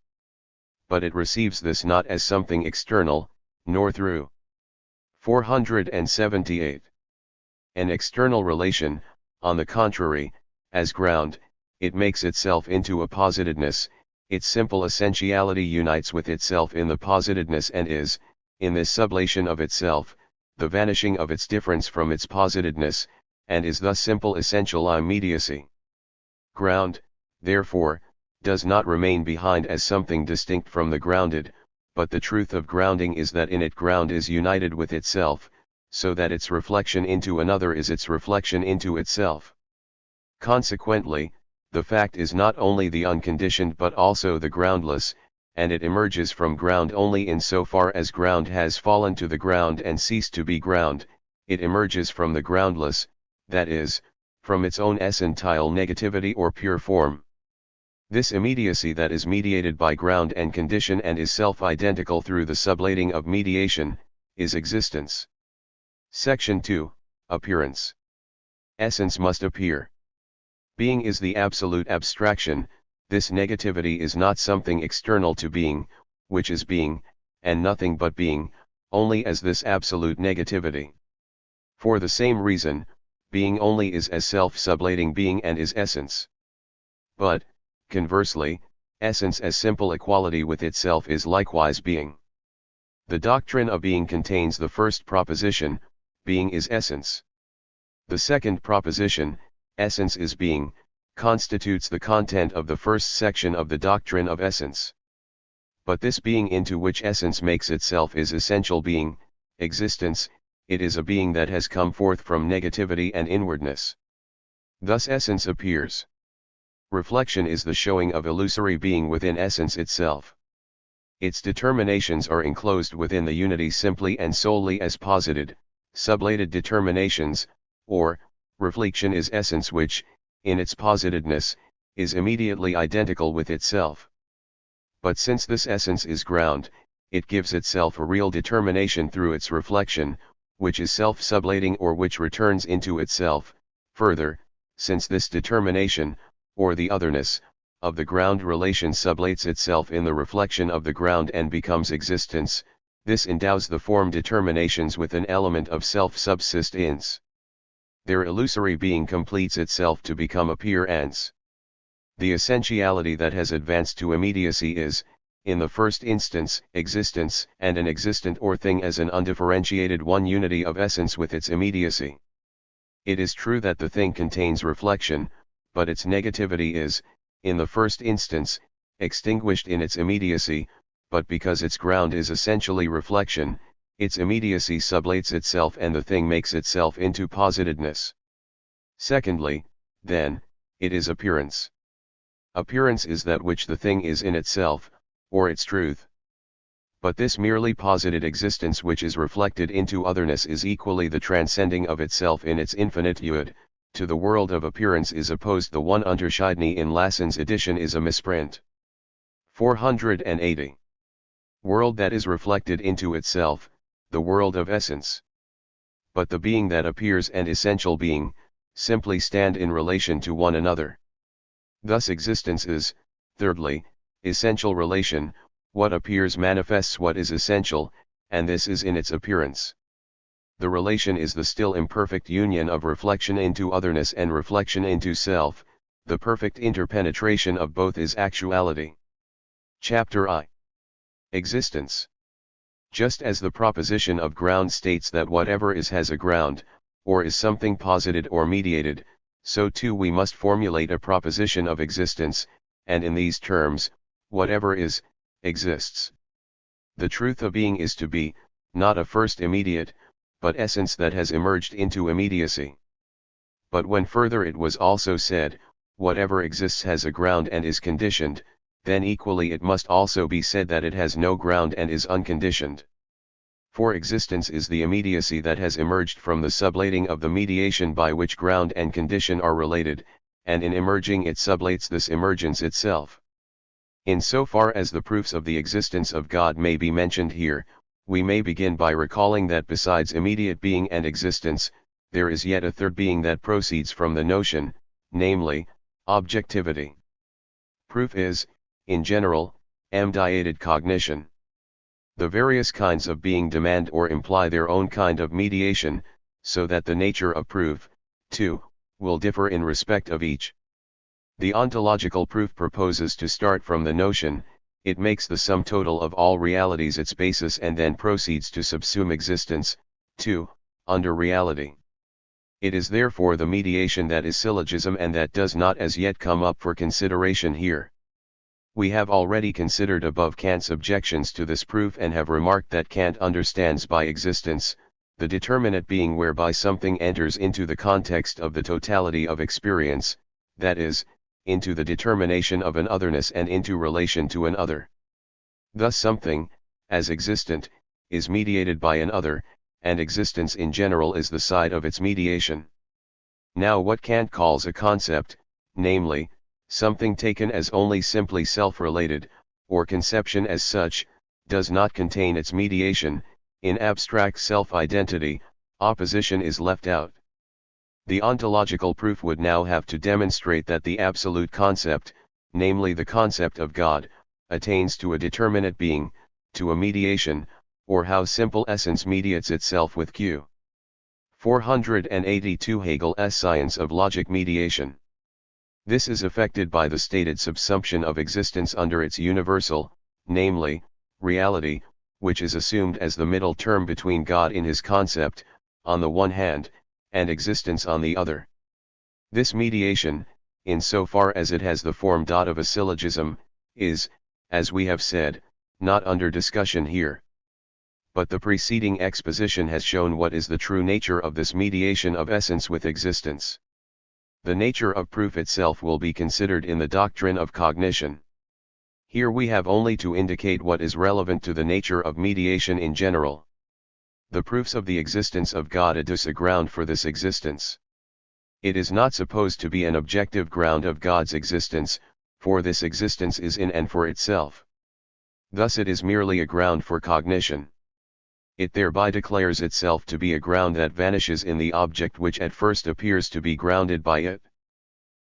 But it receives this not as something external, nor through 478. An external relation, on the contrary, as ground, it makes itself into a positedness, its simple essentiality unites with itself in the positedness and is, in this sublation of itself, the vanishing of its difference from its positedness, and is thus simple essential immediacy. Ground, therefore, does not remain behind as something distinct from the grounded, but the truth of grounding is that in it ground is united with itself, so that its reflection into another is its reflection into itself. Consequently, the fact is not only the unconditioned but also the groundless, and it emerges from ground only in so far as ground has fallen to the ground and ceased to be ground. It emerges from the groundless, that is, from its own essential negativity or pure form. This immediacy that is mediated by ground and condition and is self-identical through the sublating of mediation, is existence. Section 2, Appearance. Essence must appear. Being is the absolute abstraction. This negativity is not something external to being, which is being, and nothing but being, only as this absolute negativity. For the same reason, being only is as self-sublating being and is essence. But, conversely, essence as simple equality with itself is likewise being. The doctrine of being contains the first proposition, being is essence. The second proposition, essence is being, constitutes the content of the first section of the doctrine of essence. But this being into which essence makes itself is essential being, existence. It is a being that has come forth from negativity and inwardness. Thus essence appears. Reflection is the showing of illusory being within essence itself. Its determinations are enclosed within the unity simply and solely as posited, sublated determinations, or, reflection is essence which, in its positedness, is immediately identical with itself. But since this essence is ground, it gives itself a real determination through its reflection, which is self-sublating or which returns into itself. Further, since this determination, or the otherness, of the ground relation sublates itself in the reflection of the ground and becomes existence, this endows the form determinations with an element of self-subsistence. Their illusory being completes itself to become appearance. The essentiality that has advanced to immediacy is, in the first instance, existence, and an existent or thing as an undifferentiated one unity of essence with its immediacy. It is true that the thing contains reflection, but its negativity is, in the first instance, extinguished in its immediacy, but because its ground is essentially reflection, its immediacy sublates itself and the thing makes itself into positedness. Secondly, then, it is appearance. Appearance is that which the thing is in itself, or its truth. But this merely posited existence which is reflected into otherness is equally the transcending of itself in its infinitude. To the world of appearance is opposed the one Unterscheidene in Lassen's edition is a misprint. 480. World that is reflected into itself, the world of essence. But the being that appears and essential being, simply stand in relation to one another. Thus existence is, thirdly, essential relation, what appears manifests what is essential, and this is in its appearance. The relation is the still imperfect union of reflection into otherness and reflection into self, the perfect interpenetration of both is actuality. Chapter I. Existence. Just as the proposition of ground states that whatever is has a ground, or is something posited or mediated, so too we must formulate a proposition of existence, and in these terms, whatever is, exists. The truth of being is to be, not a first immediate, but essence that has emerged into immediacy. But when further it was also said, whatever exists has a ground and is conditioned, then equally it must also be said that it has no ground and is unconditioned. For existence is the immediacy that has emerged from the sublating of the mediation by which ground and condition are related, and in emerging it sublates this emergence itself. In so far as the proofs of the existence of God may be mentioned here, we may begin by recalling that besides immediate being and existence, there is yet a third being that proceeds from the notion, namely, objectivity. Proof is, in general, mediated cognition. The various kinds of being demand or imply their own kind of mediation, so that the nature of proof, too, will differ in respect of each. The ontological proof proposes to start from the notion, it makes the sum total of all realities its basis and then proceeds to subsume existence, too, under reality. It is therefore the mediation that is syllogism and that does not as yet come up for consideration here. We have already considered above Kant's objections to this proof and have remarked that Kant understands by existence, the determinate being whereby something enters into the context of the totality of experience, that is, into the determination of an otherness and into relation to an other. Thus something, as existent, is mediated by an other, and existence in general is the side of its mediation. Now what Kant calls a concept, namely, something taken as only simply self-related, or conception as such, does not contain its mediation. In abstract self-identity, opposition is left out. The ontological proof would now have to demonstrate that the absolute concept, namely the concept of God, attains to a determinate being, to a mediation, or how simple essence mediates itself with Q. 482 Hegel's Science of Logic Mediation. This is effected by the stated subsumption of existence under its universal, namely, reality, which is assumed as the middle term between God in his concept, on the one hand, and existence on the other. This mediation, in so far as it has the form of a syllogism, is, as we have said, not under discussion here. But the preceding exposition has shown what is the true nature of this mediation of essence with existence. The nature of proof itself will be considered in the doctrine of cognition. Here we have only to indicate what is relevant to the nature of mediation in general. The proofs of the existence of God adduce a ground for this existence. It is not supposed to be an objective ground of God's existence, for this existence is in and for itself. Thus it is merely a ground for cognition. It thereby declares itself to be a ground that vanishes in the object which at first appears to be grounded by it.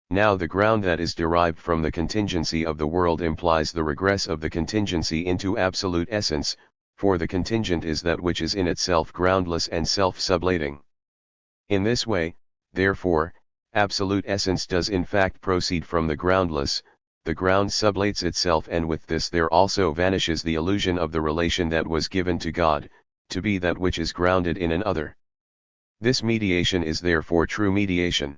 Now the ground that is derived from the contingency of the world implies the regress of the contingency into absolute essence, for the contingent is that which is in itself groundless and self-sublating. In this way, therefore, absolute essence does in fact proceed from the groundless, the ground sublates itself, and with this there also vanishes the illusion of the relation that was given to God, to be that which is grounded in an other. This mediation is therefore true mediation.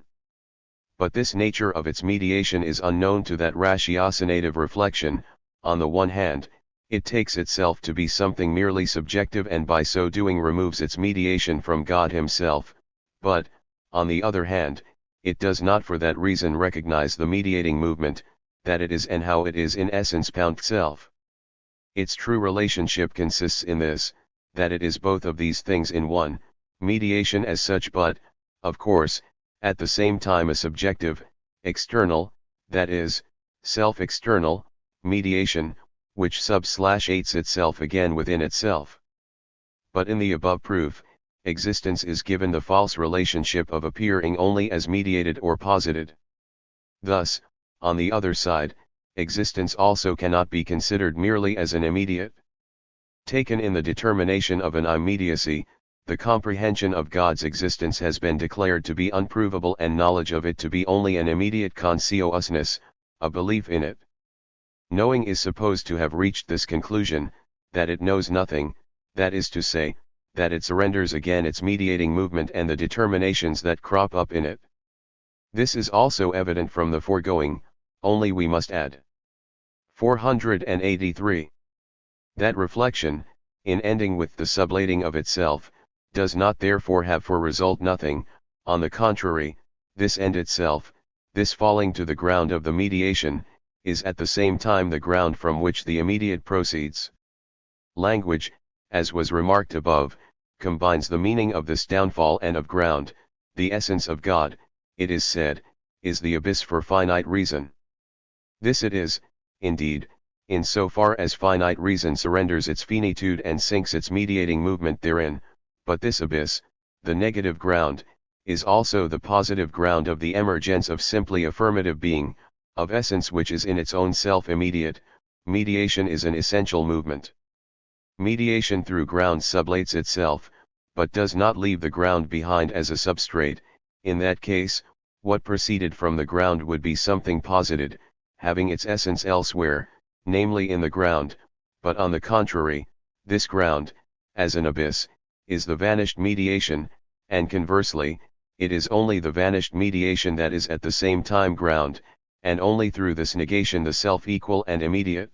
But this nature of its mediation is unknown to that ratiocinative reflection. On the one hand, it takes itself to be something merely subjective and by so doing removes its mediation from God himself, but, on the other hand, it does not for that reason recognize the mediating movement, that it is and how it is in essence pound self. Its true relationship consists in this, that it is both of these things in one, mediation as such, but, of course, at the same time a subjective, external, that is, self-external, mediation, which subslates itself again within itself. But in the above proof, existence is given the false relationship of appearing only as mediated or posited. Thus, on the other side, existence also cannot be considered merely as an immediate. Taken in the determination of an immediacy, the comprehension of God's existence has been declared to be unprovable and knowledge of it to be only an immediate consciousness, a belief in it. Knowing is supposed to have reached this conclusion, that it knows nothing, that is to say, that it surrenders again its mediating movement and the determinations that crop up in it. This is also evident from the foregoing, only we must add. 483. That reflection, in ending with the sublating of itself, does not therefore have for result nothing. On the contrary, this end itself, this falling to the ground of the mediation, is at the same time the ground from which the immediate proceeds. Language, as was remarked above, combines the meaning of this downfall and of ground. The essence of God, it is said, is the abyss for finite reason. This it is, indeed, in so far as finite reason surrenders its finitude and sinks its mediating movement therein, but this abyss, the negative ground, is also the positive ground of the emergence of simply affirmative being, of essence which is in its own self immediate. Mediation is an essential movement. Mediation through ground sublates itself, but does not leave the ground behind as a substrate. In that case, what proceeded from the ground would be something posited, having its essence elsewhere, namely in the ground, but on the contrary, this ground, as an abyss, is the vanished mediation, and conversely, it is only the vanished mediation that is at the same time ground, and only through this negation the self-equal and immediate.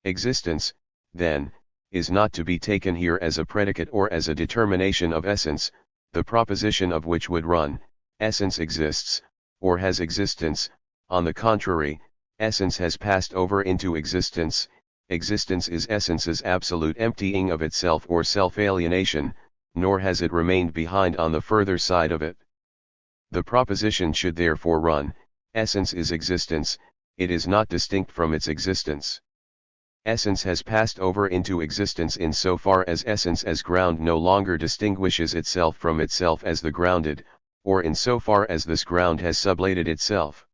Existence, then, is not to be taken here as a predicate or as a determination of essence, the proposition of which would run, essence exists, or has existence. On the contrary, essence has passed over into existence. Existence is essence's absolute emptying of itself or self-alienation, nor has it remained behind on the further side of it. The proposition should therefore run, essence is existence, it is not distinct from its existence. Essence has passed over into existence in so far as essence as ground no longer distinguishes itself from itself as the grounded, or in so far as this ground has sublated itself.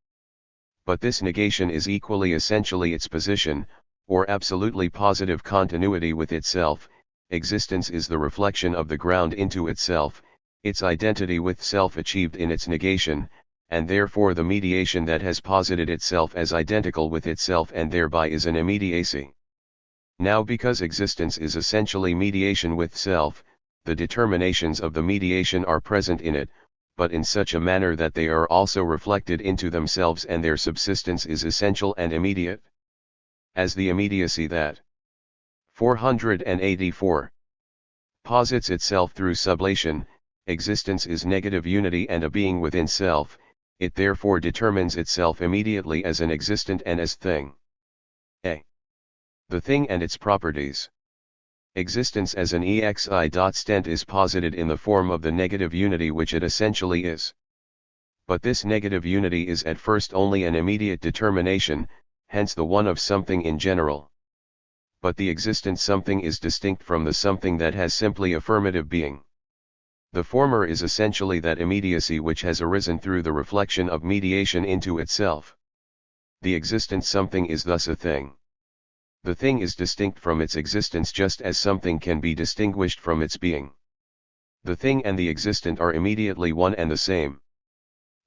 But this negation is equally essentially its position, or absolutely positive continuity with itself. Existence is the reflection of the ground into itself, its identity with self achieved in its negation, and therefore the mediation that has posited itself as identical with itself and thereby is an immediacy. Now because existence is essentially mediation with self, the determinations of the mediation are present in it, but in such a manner that they are also reflected into themselves and their subsistence is essential and immediate. As the immediacy that 484 posits itself through sublation, existence is negative unity and a being within self, it therefore determines itself immediately as an existent and as thing. A. The thing and its properties. Existence as an exi.stent is posited in the form of the negative unity which it essentially is. But this negative unity is at first only an immediate determination, hence the one of something in general. But the existent something is distinct from the something that has simply affirmative being. The former is essentially that immediacy which has arisen through the reflection of mediation into itself. The existent something is thus a thing. The thing is distinct from its existence just as something can be distinguished from its being. The thing and the existent are immediately one and the same.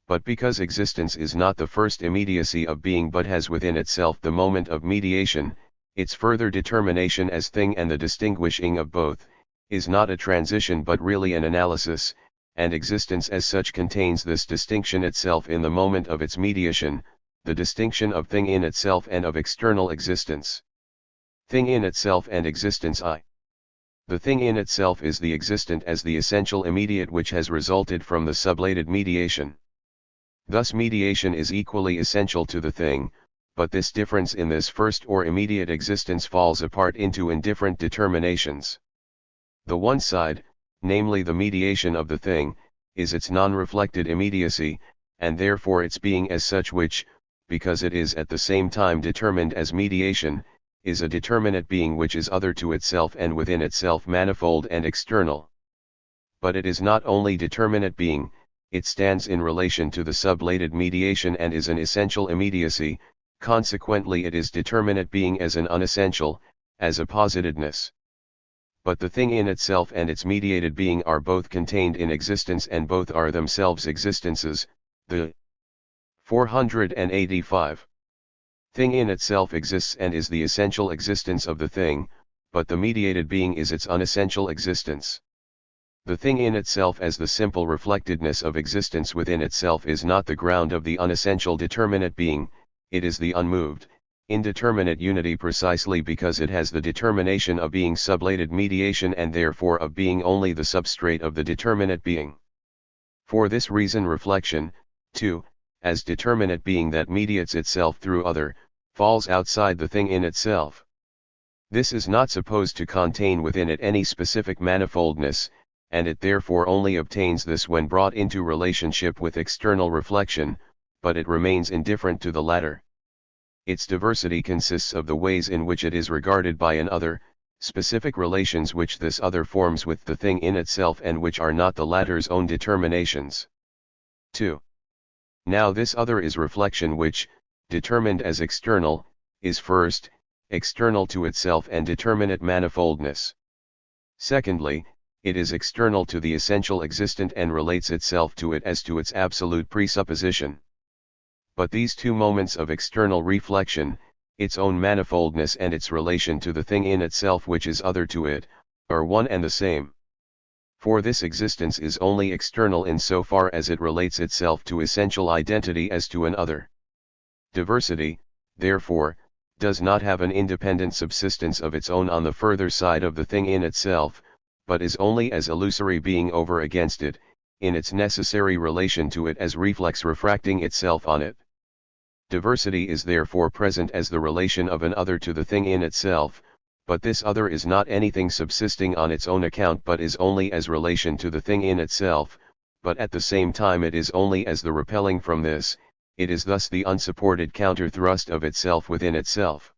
But because existence is not the first immediacy of being but has within itself the moment of mediation, its further determination as thing and the distinguishing of both, is not a transition but really an analysis, and existence as such contains this distinction itself in the moment of its mediation, the distinction of thing in itself and of external existence. Thing in itself and existence I. The thing in itself is the existent as the essential immediate which has resulted from the sublated mediation. Thus mediation is equally essential to the thing, but this difference in this first or immediate existence falls apart into indifferent determinations. The one side, namely the mediation of the thing, is its non-reflected immediacy, and therefore its being as such which, because it is at the same time determined as mediation, is a determinate being which is other to itself and within itself manifold and external. But it is not only determinate being, it stands in relation to the sublated mediation and is an essential immediacy, consequently it is determinate being as an unessential, as a positedness. But the thing in itself and its mediated being are both contained in existence and both are themselves existences, the 485. Thing in itself exists and is the essential existence of the thing, but the mediated being is its unessential existence. The thing in itself as the simple reflectedness of existence within itself is not the ground of the unessential determinate being, it is the unmoved, indeterminate unity precisely because it has the determination of being sublated mediation and therefore of being only the substrate of the determinate being. For this reason reflection, too, as determinate being that mediates itself through other, falls outside the thing in itself. This is not supposed to contain within it any specific manifoldness, and it therefore only obtains this when brought into relationship with external reflection, but it remains indifferent to the latter. Its diversity consists of the ways in which it is regarded by an other, specific relations which this other forms with the thing in itself and which are not the latter's own determinations. 2. Now this other is reflection which, determined as external, is first, external to itself and determinate manifoldness. Secondly, it is external to the essential existent and relates itself to it as to its absolute presupposition. But these two moments of external reflection, its own manifoldness and its relation to the thing in itself which is other to it, are one and the same. For this existence is only external in so far as it relates itself to essential identity as to an other. Diversity, therefore, does not have an independent subsistence of its own on the further side of the thing in itself, but is only as illusory being over against it, in its necessary relation to it as reflex refracting itself on it. Diversity is therefore present as the relation of an other to the thing in itself, but this other is not anything subsisting on its own account but is only as relation to the thing in itself, but at the same time it is only as the repelling from this, it is thus the unsupported counter-thrust of itself within itself.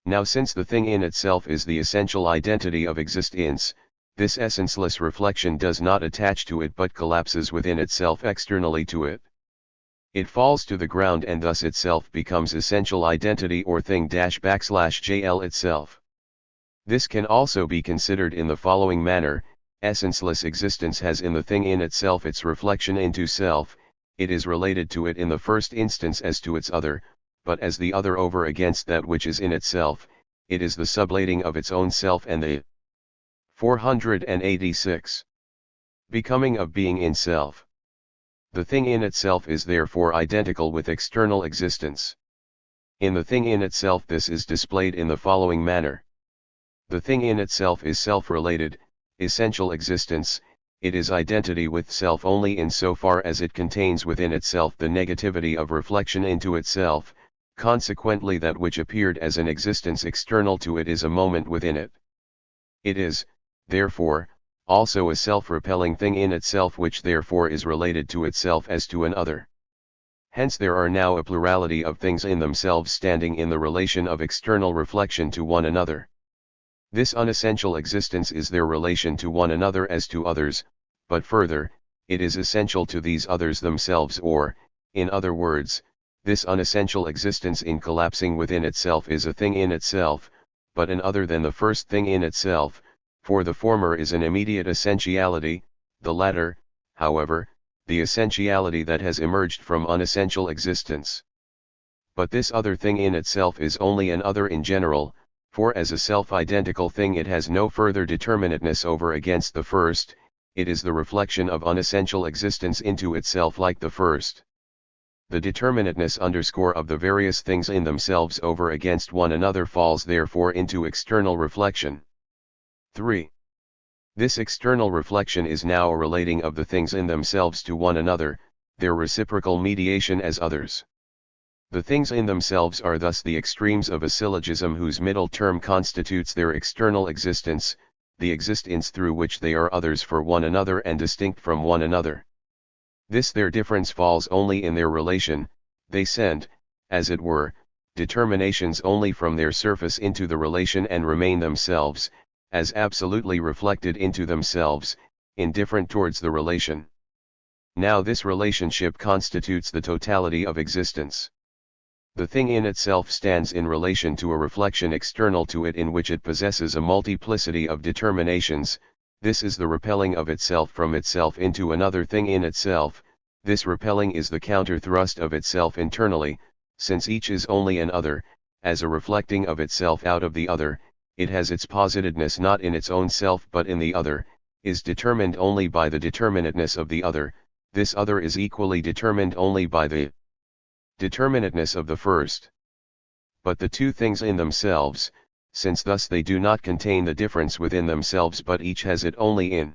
Now since the thing in itself is the essential identity of existence, this essenceless reflection does not attach to it but collapses within itself externally to it. It falls to the ground and thus itself becomes essential identity or thing-jl itself. This can also be considered in the following manner: essenceless existence has in the thing in itself its reflection into self, it is related to it in the first instance as to its other, but as the other over against that which is in itself, it is the sublating of its own self and the 486. Becoming of being in self. The thing in itself is therefore identical with external existence. In the thing in itself this is displayed in the following manner. The thing in itself is self-related, essential existence, it is identity with self only in so far as it contains within itself the negativity of reflection into itself, Consequently that which appeared as an existence external to it is a moment within it. It is, therefore, also a self-repelling thing in itself, which therefore is related to itself as to an other. Hence there are now a plurality of things in themselves standing in the relation of external reflection to one another. This unessential existence is their relation to one another as to others, but further, it is essential to these others themselves, or, in other words, this unessential existence in collapsing within itself is a thing in itself, but an other than the first thing in itself, for the former is an immediate essentiality, the latter, however, the essentiality that has emerged from unessential existence. But this other thing in itself is only an other in general, for as a self-identical thing it has no further determinateness over against the first, it is the reflection of unessential existence into itself like the first. The determinateness of the various things in themselves over against one another falls therefore into external reflection. 3. This external reflection is now a relating of the things in themselves to one another, their reciprocal mediation as others. The things in themselves are thus the extremes of a syllogism whose middle term constitutes their external existence, the existence through which they are others for one another and distinct from one another. This their difference falls only in their relation, they send, as it were, determinations only from their surface into the relation and remain themselves, as absolutely reflected into themselves, indifferent towards the relation. Now this relationship constitutes the totality of existence. The thing in itself stands in relation to a reflection external to it in which it possesses a multiplicity of determinations. This is the repelling of itself from itself into another thing in itself. This repelling is the counter-thrust of itself internally, since each is only an other, as a reflecting of itself out of the other, it has its positedness not in its own self but in the other, is determined only by the determinateness of the other, this other is equally determined only by the determinateness of the first. But the two things in themselves, since thus they do not contain the difference within themselves but each has it only in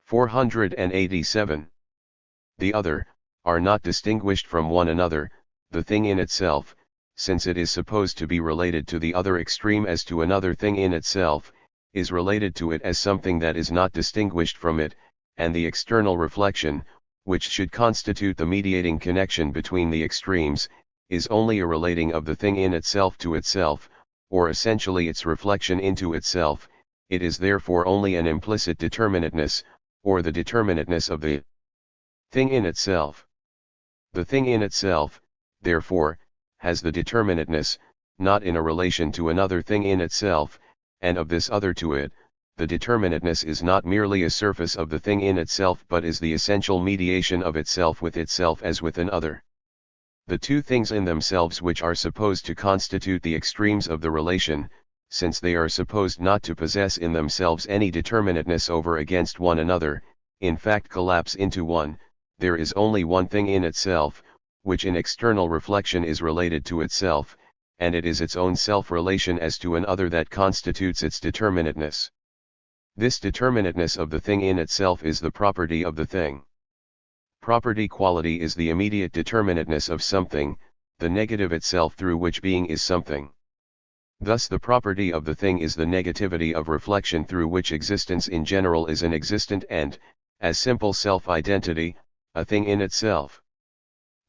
487. The other, are not distinguished from one another, the thing in itself, since it is supposed to be related to the other extreme as to another thing in itself, is related to it as something that is not distinguished from it, and the external reflection, which should constitute the mediating connection between the extremes, is only a relating of the thing in itself to itself, or essentially its reflection into itself. It is therefore only an implicit determinateness, or the determinateness of the thing in itself. The thing in itself, therefore, has the determinateness, not in a relation to another thing in itself, and of this other to it, the determinateness is not merely a surface of the thing in itself but is the essential mediation of itself with itself as with an other. The two things in themselves which are supposed to constitute the extremes of the relation, since they are supposed not to possess in themselves any determinateness over against one another, in fact collapse into one. There is only one thing in itself, which in external reflection is related to itself, and it is its own self-relation as to an other that constitutes its determinateness. This determinateness of the thing in itself is the property of the thing. Property quality is the immediate determinateness of something, the negative itself through which being is something. Thus the property of the thing is the negativity of reflection through which existence in general is an existent and, as simple self-identity, a thing in itself.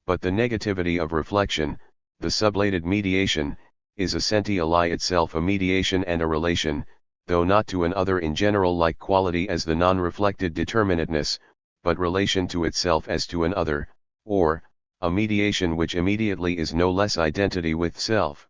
But the negativity of reflection, the sublated mediation, is essentially itself a mediation and a relation, though not to an other in general like quality as the non-reflected determinateness, but relation to itself as to an other, or, a mediation which immediately is no less identity with self.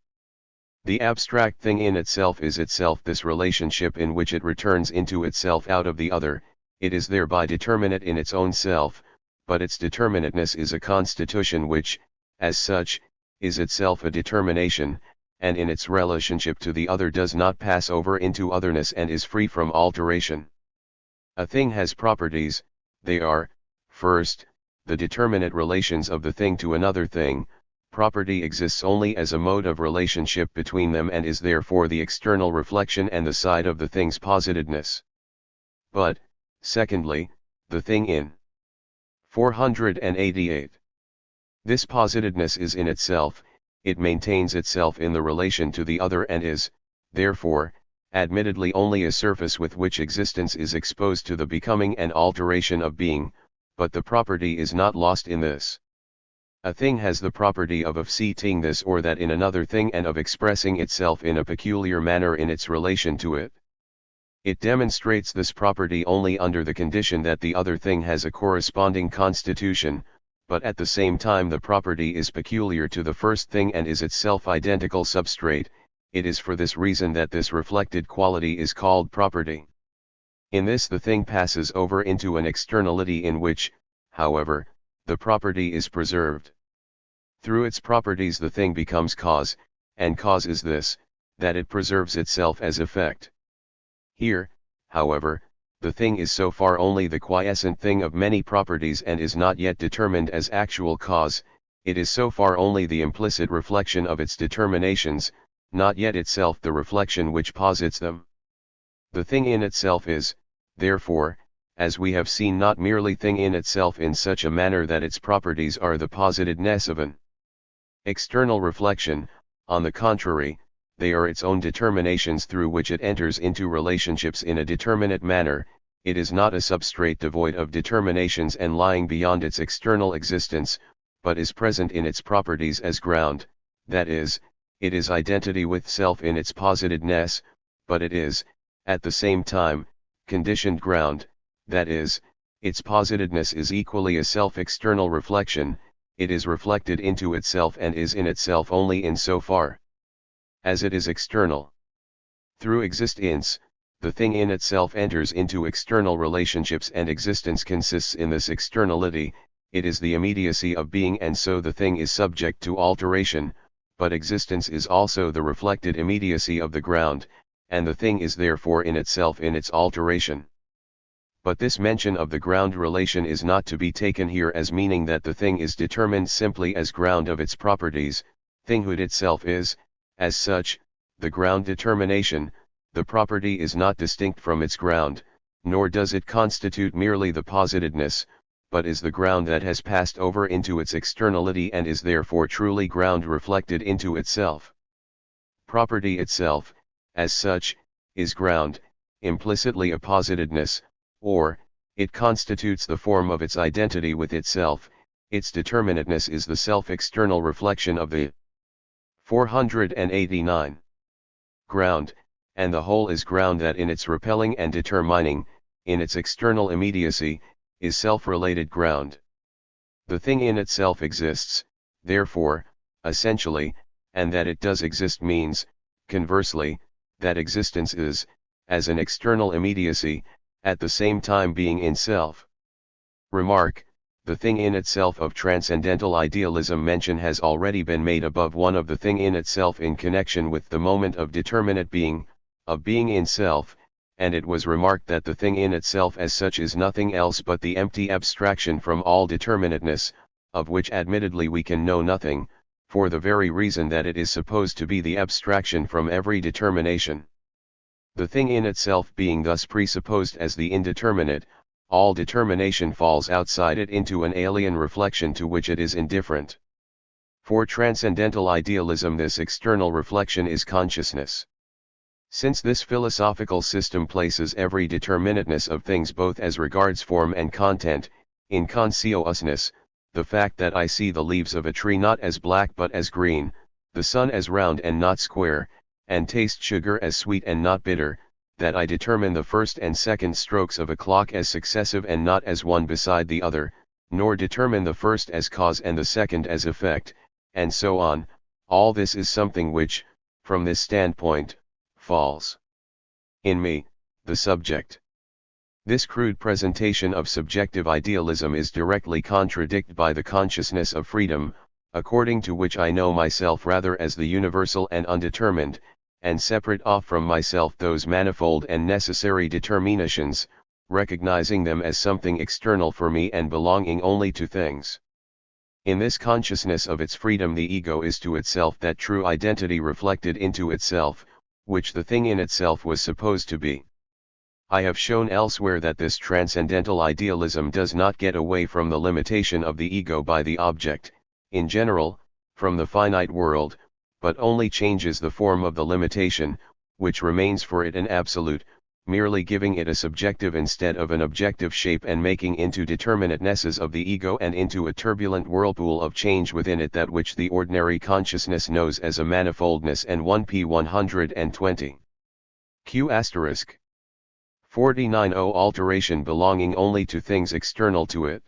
The abstract thing in itself is itself this relationship in which it returns into itself out of the other, it is thereby determinate in its own self, but its determinateness is a constitution which, as such, is itself a determination, and in its relationship to the other does not pass over into otherness and is free from alteration. A thing has properties, they are, first, the determinate relations of the thing to another thing. Property exists only as a mode of relationship between them and is therefore the external reflection and the side of the thing's positedness. But, secondly, the thing in 488. This positedness is in itself, it maintains itself in the relation to the other and is, therefore, admittedly only a surface with which existence is exposed to the becoming and alteration of being, but the property is not lost in this. A thing has the property of seeing this or that in another thing and of expressing itself in a peculiar manner in its relation to it. It demonstrates this property only under the condition that the other thing has a corresponding constitution, but at the same time the property is peculiar to the first thing and is itself identical substrate. It is for this reason that this reflected quality is called property. In this the thing passes over into an externality in which, however, the property is preserved. Through its properties the thing becomes cause, and cause is this, that it preserves itself as effect. Here, however, the thing is so far only the quiescent thing of many properties and is not yet determined as actual cause, it is so far only the implicit reflection of its determinations, not yet itself the reflection which posits them. The thing in itself is, therefore, as we have seen, not merely thing in itself in such a manner that its properties are the positedness of an external reflection, on the contrary, they are its own determinations through which it enters into relationships in a determinate manner. It is not a substrate devoid of determinations and lying beyond its external existence, but is present in its properties as ground, that is, it is identity with self in its positedness, but it is, at the same time, conditioned ground, that is, its positedness is equally a self-external reflection. It is reflected into itself and is in itself only in so far as it is external. Through existence, the thing in itself enters into external relationships and existence consists in this externality. It is the immediacy of being and so the thing is subject to alteration, but existence is also the reflected immediacy of the ground, and the thing is therefore in itself in its alteration. But this mention of the ground relation is not to be taken here as meaning that the thing is determined simply as ground of its properties. Thinghood itself is, as such, the ground determination. The property is not distinct from its ground, nor does it constitute merely the positedness, but is the ground that has passed over into its externality and is therefore truly ground reflected into itself. Property itself, as such, is ground, implicitly a positedness, or, it constitutes the form of its identity with itself. Its determinateness is the self-external reflection of the 489 ground, and the whole is ground that in its repelling and determining, in its external immediacy, is self-related ground. The thing in itself exists, therefore, essentially, and that it does exist means, conversely, that existence is, as an external immediacy, at the same time being in self. Remark, the thing in itself of transcendental idealism mention has already been made above one of the thing in itself in connection with the moment of determinate being, of being in self, and it was remarked that the thing in itself as such is nothing else but the empty abstraction from all determinateness, of which admittedly we can know nothing, for the very reason that it is supposed to be the abstraction from every determination. The thing in itself being thus presupposed as the indeterminate, all determination falls outside it into an alien reflection to which it is indifferent. For transcendental idealism this external reflection is consciousness. Since this philosophical system places every determinateness of things both as regards form and content, in consciousness, the fact that I see the leaves of a tree not as black but as green, the sun as round and not square, and taste sugar as sweet and not bitter, that I determine the first and second strokes of a clock as successive and not as one beside the other, nor determine the first as cause and the second as effect, and so on, all this is something which, from this standpoint, falls in me, the subject. This crude presentation of subjective idealism is directly contradicted by the consciousness of freedom, according to which I know myself rather as the universal and undetermined, and separate off from myself those manifold and necessary determinations, recognizing them as something external for me and belonging only to things. In this consciousness of its freedom the ego is to itself that true identity reflected into itself, which the thing in itself was supposed to be. I have shown elsewhere that this transcendental idealism does not get away from the limitation of the ego by the object, in general, from the finite world, but only changes the form of the limitation, which remains for it an absolute, merely giving it a subjective instead of an objective shape and making into determinatenesses of the ego and into a turbulent whirlpool of change within it that which the ordinary consciousness knows as a manifoldness and 1p 120. Q** 49 alteration belonging only to things external to it.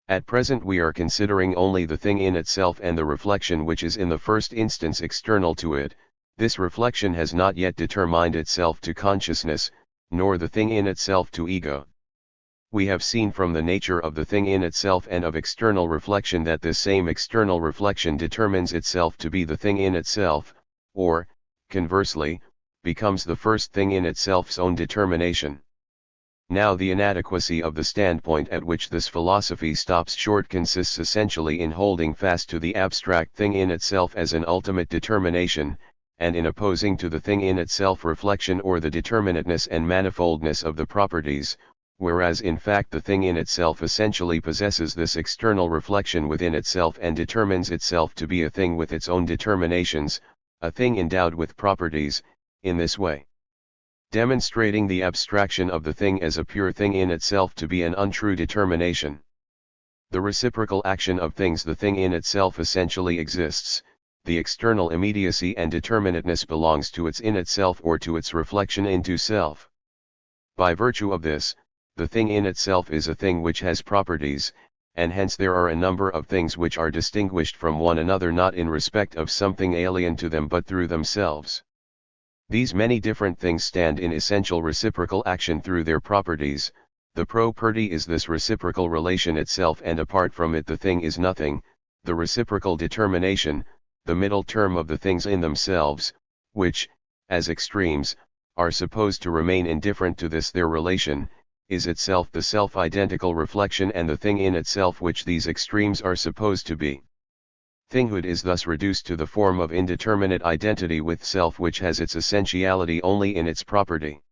At present we are considering only the thing in itself and the reflection which is in the first instance external to it. This reflection has not yet determined itself to consciousness, nor the thing in itself to ego. We have seen from the nature of the thing in itself and of external reflection that this same external reflection determines itself to be the thing in itself, or, conversely, becomes the first thing in itself's own determination. Now the inadequacy of the standpoint at which this philosophy stops short consists essentially in holding fast to the abstract thing in itself as an ultimate determination, and in opposing to the thing in itself reflection or the determinateness and manifoldness of the properties, whereas in fact the thing in itself essentially possesses this external reflection within itself and determines itself to be a thing with its own determinations, a thing endowed with properties, in this way demonstrating the abstraction of the thing as a pure thing in itself to be an untrue determination. The reciprocal action of things, the thing in itself essentially exists, the external immediacy and determinateness belongs to its in itself or to its reflection into self. By virtue of this, the thing in itself is a thing which has properties, and hence there are a number of things which are distinguished from one another not in respect of something alien to them but through themselves. These many different things stand in essential reciprocal action through their properties. The property is this reciprocal relation itself, and apart from it the thing is nothing. The reciprocal determination, the middle term of the things in themselves, which, as extremes, are supposed to remain indifferent to this their relation, is itself the self-identical reflection and the thing in itself which these extremes are supposed to be. Thinghood is thus reduced to the form of indeterminate identity with self which has its essentiality only in its property.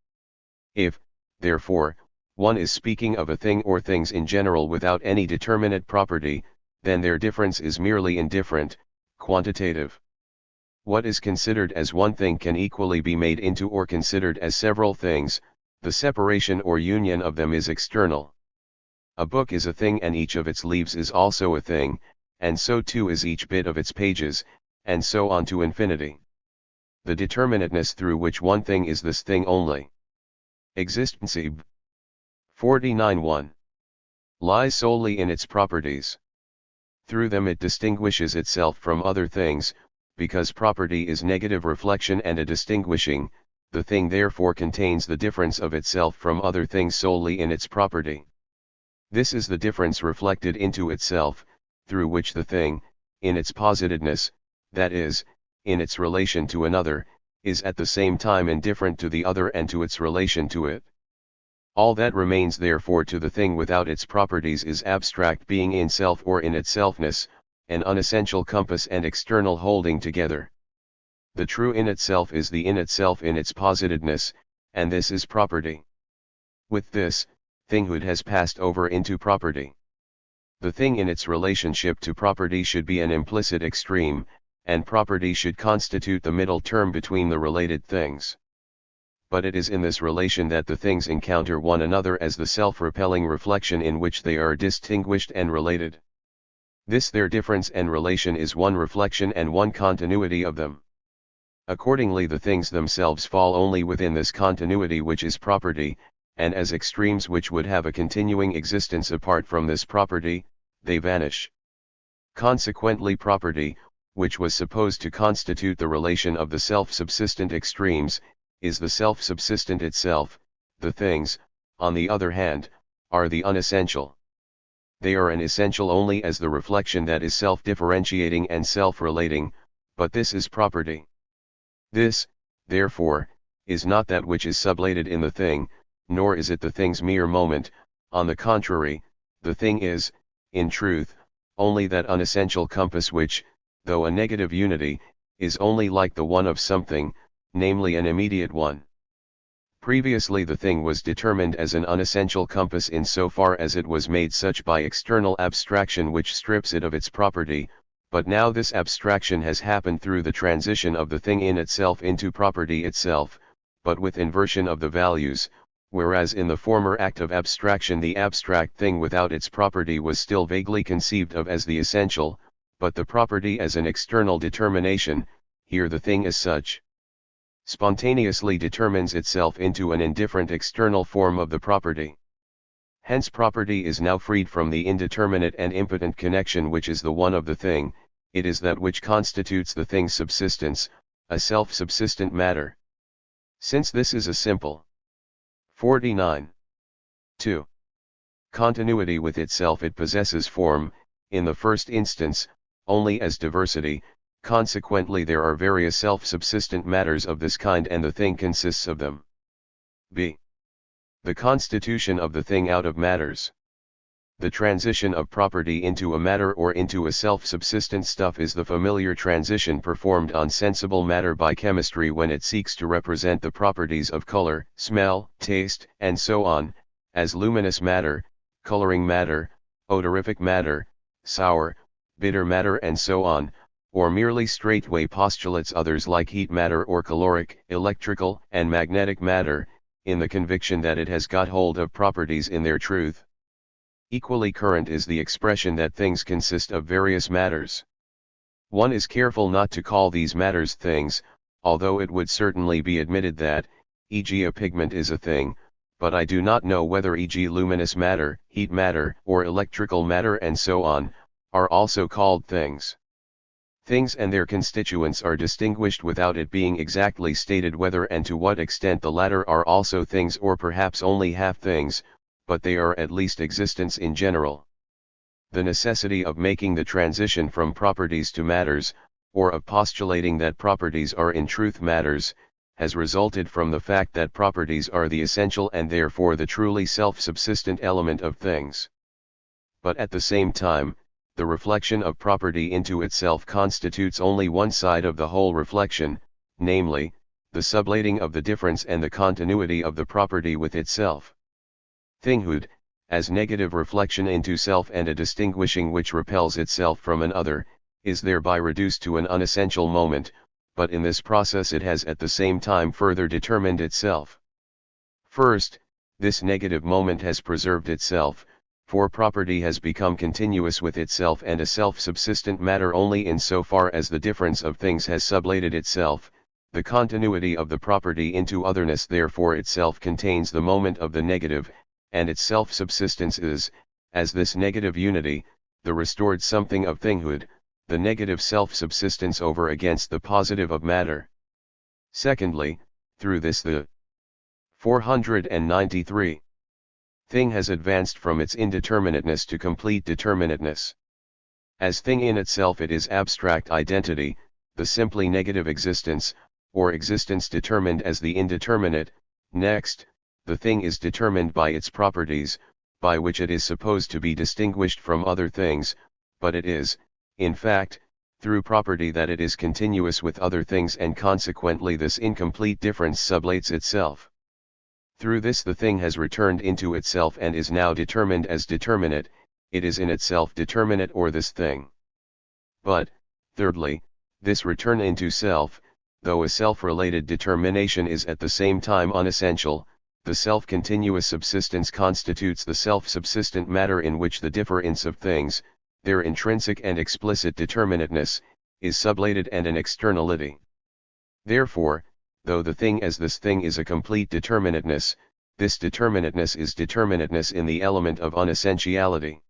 If, therefore, one is speaking of a thing or things in general without any determinate property, then their difference is merely indifferent, quantitative. What is considered as one thing can equally be made into or considered as several things, the separation or union of them is external. A book is a thing and each of its leaves is also a thing, and so too is each bit of its pages, and so on to infinity. The determinateness through which one thing is this thing only. Existency 49.1 lies solely in its properties. Through them it distinguishes itself from other things, because property is negative reflection and a distinguishing, the thing therefore contains the difference of itself from other things solely in its property. This is the difference reflected into itself, through which the thing, in its positedness, that is, in its relation to another, is at the same time indifferent to the other and to its relation to it. All that remains therefore to the thing without its properties is abstract being in self or in itselfness, an unessential compass and external holding together. The true in itself is the in itself in its positedness, and this is property. With this, thinghood has passed over into property. The thing in its relationship to property should be an implicit extreme, and property should constitute the middle term between the related things. But it is in this relation that the things encounter one another as the self-repelling reflection in which they are distinguished and related. This their difference and relation is one reflection and one continuity of them. Accordingly the things themselves fall only within this continuity which is property, and as extremes which would have a continuing existence apart from this property, they vanish. Consequently property, which was supposed to constitute the relation of the self-subsistent extremes, is the self-subsistent itself. The things, on the other hand, are the unessential. They are an essential only as the reflection that is self-differentiating and self-relating, but this is property. This, therefore, is not that which is sublated in the thing, nor is it the thing's mere moment. On the contrary, the thing is, in truth, only that unessential compass which, though a negative unity, is only like the one of something, namely an immediate one. Previously the thing was determined as an unessential compass in so far as it was made such by external abstraction which strips it of its property, But now this abstraction has happened through the transition of the thing in itself into property itself, but with inversion of the values, whereas in the former act of abstraction the abstract thing without its property was still vaguely conceived of as the essential, but the property as an external determination, here the thing as such spontaneously determines itself into an indifferent external form of the property. Hence property is now freed from the indeterminate and impotent connection which is the one of the thing, it is that which constitutes the thing's subsistence, a self-subsistent matter. Since this is a simple 49. 2. Continuity with itself, it possesses form, in the first instance, only as diversity, consequently there are various self-subsistent matters of this kind and the thing consists of them. b. The constitution of the thing out of matters. The transition of property into a matter or into a self-subsistent stuff is the familiar transition performed on sensible matter by chemistry when it seeks to represent the properties of color, smell, taste, and so on, as luminous matter, coloring matter, odorific matter, sour, bitter matter and so on, or merely straightway postulates others like heat matter or caloric, electrical, and magnetic matter, in the conviction that it has got hold of properties in their truth. Equally current is the expression that things consist of various matters. One is careful not to call these matters things, although it would certainly be admitted that, e.g. a pigment is a thing, but I do not know whether e.g. luminous matter, heat matter, or electrical matter and so on, are also called things. Things and their constituents are distinguished without it being exactly stated whether and to what extent the latter are also things or perhaps only half things, but they are at least existents in general. The necessity of making the transition from properties to matters, or of postulating that properties are in truth matters, has resulted from the fact that properties are the essential and therefore the truly self-subsistent element of things. But at the same time, the reflection of property into itself constitutes only one side of the whole reflection, namely, the sublating of the difference and the continuity of the property with itself. Thinghood, as negative reflection into self and a distinguishing which repels itself from an other, is thereby reduced to an unessential moment, but in this process it has at the same time further determined itself. First, this negative moment has preserved itself, for property has become continuous with itself and a self-subsistent matter only in so far as the difference of things has sublated itself. The continuity of the property into otherness therefore itself contains the moment of the negative, and its self-subsistence is, as this negative unity, the restored something of thinghood, the negative self-subsistence over against the positive of matter. Secondly, through this the 493. Thing has advanced from its indeterminateness to complete determinateness. As thing in itself it is abstract identity, the simply negative existence, or existence determined as the indeterminate. Next, the thing is determined by its properties, by which it is supposed to be distinguished from other things, but it is, in fact, through property that it is continuous with other things and consequently this incomplete difference sublates itself. Through this the thing has returned into itself and is now determined as determinate, it is in itself determinate or this thing. But, thirdly, this return into self, though a self-related determination is at the same time unessential, the self-continuous subsistence constitutes the self-subsistent matter in which the difference of things, their intrinsic and explicit determinateness, is sublated and an externality. Therefore, though the thing as this thing is a complete determinateness, this determinateness is determinateness in the element of unessentiality.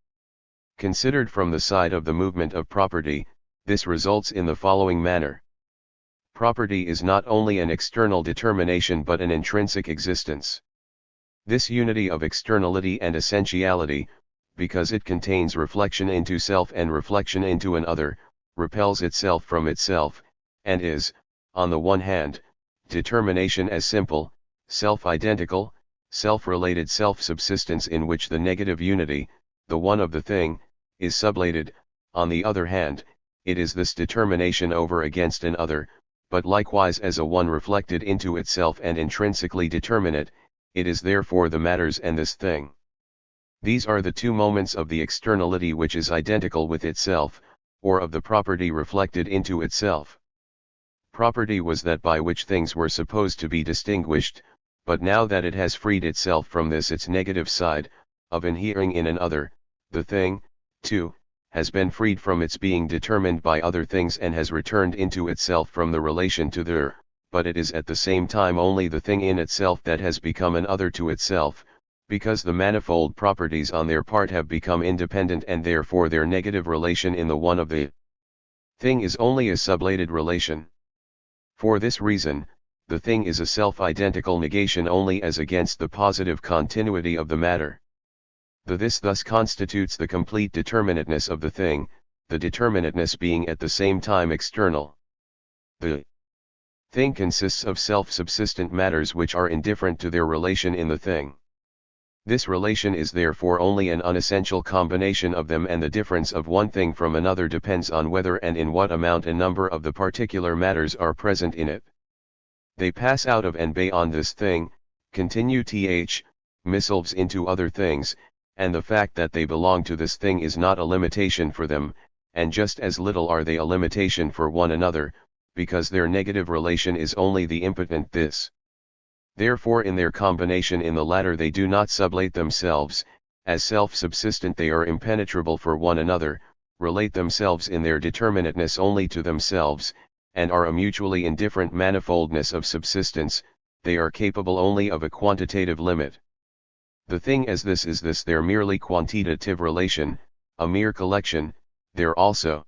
Considered from the side of the movement of property, this results in the following manner. Property is not only an external determination but an intrinsic existence. This unity of externality and essentiality, because it contains reflection into self and reflection into an other, repels itself from itself, and is, on the one hand, determination as simple, self-identical, self-related self-subsistence in which the negative unity, the one of the thing, is sublated. On the other hand, it is this determination over against an other, but likewise as a one reflected into itself and intrinsically determinate, it is therefore the matters and this thing. These are the two moments of the externality which is identical with itself, or of the property reflected into itself. Property was that by which things were supposed to be distinguished, but now that it has freed itself from this its negative side, of inhering in an other, the thing, too, has been freed from its being determined by other things and has returned into itself from the relation to the, but it is at the same time only the thing in itself that has become an other to itself, because the manifold properties on their part have become independent and therefore their negative relation in the one of the thing is only a sublated relation. For this reason, the thing is a self-identical negation only as against the positive continuity of the matter. The this thus constitutes the complete determinateness of the thing, the determinateness being at the same time external. The thing consists of self-subsistent matters which are indifferent to their relation in the thing. This relation is therefore only an unessential combination of them, and the difference of one thing from another depends on whether and in what amount a number of the particular matters are present in it. They pass out of and beyond this thing, continue themselves into other things, and the fact that they belong to this thing is not a limitation for them, and just as little are they a limitation for one another, because their negative relation is only the impotent this. Therefore in their combination in the latter they do not sublate themselves, as self-subsistent they are impenetrable for one another, relate themselves in their determinateness only to themselves, and are a mutually indifferent manifoldness of subsistence, they are capable only of a quantitative limit. The thing as this is this their merely quantitative relation, a mere collection, there also.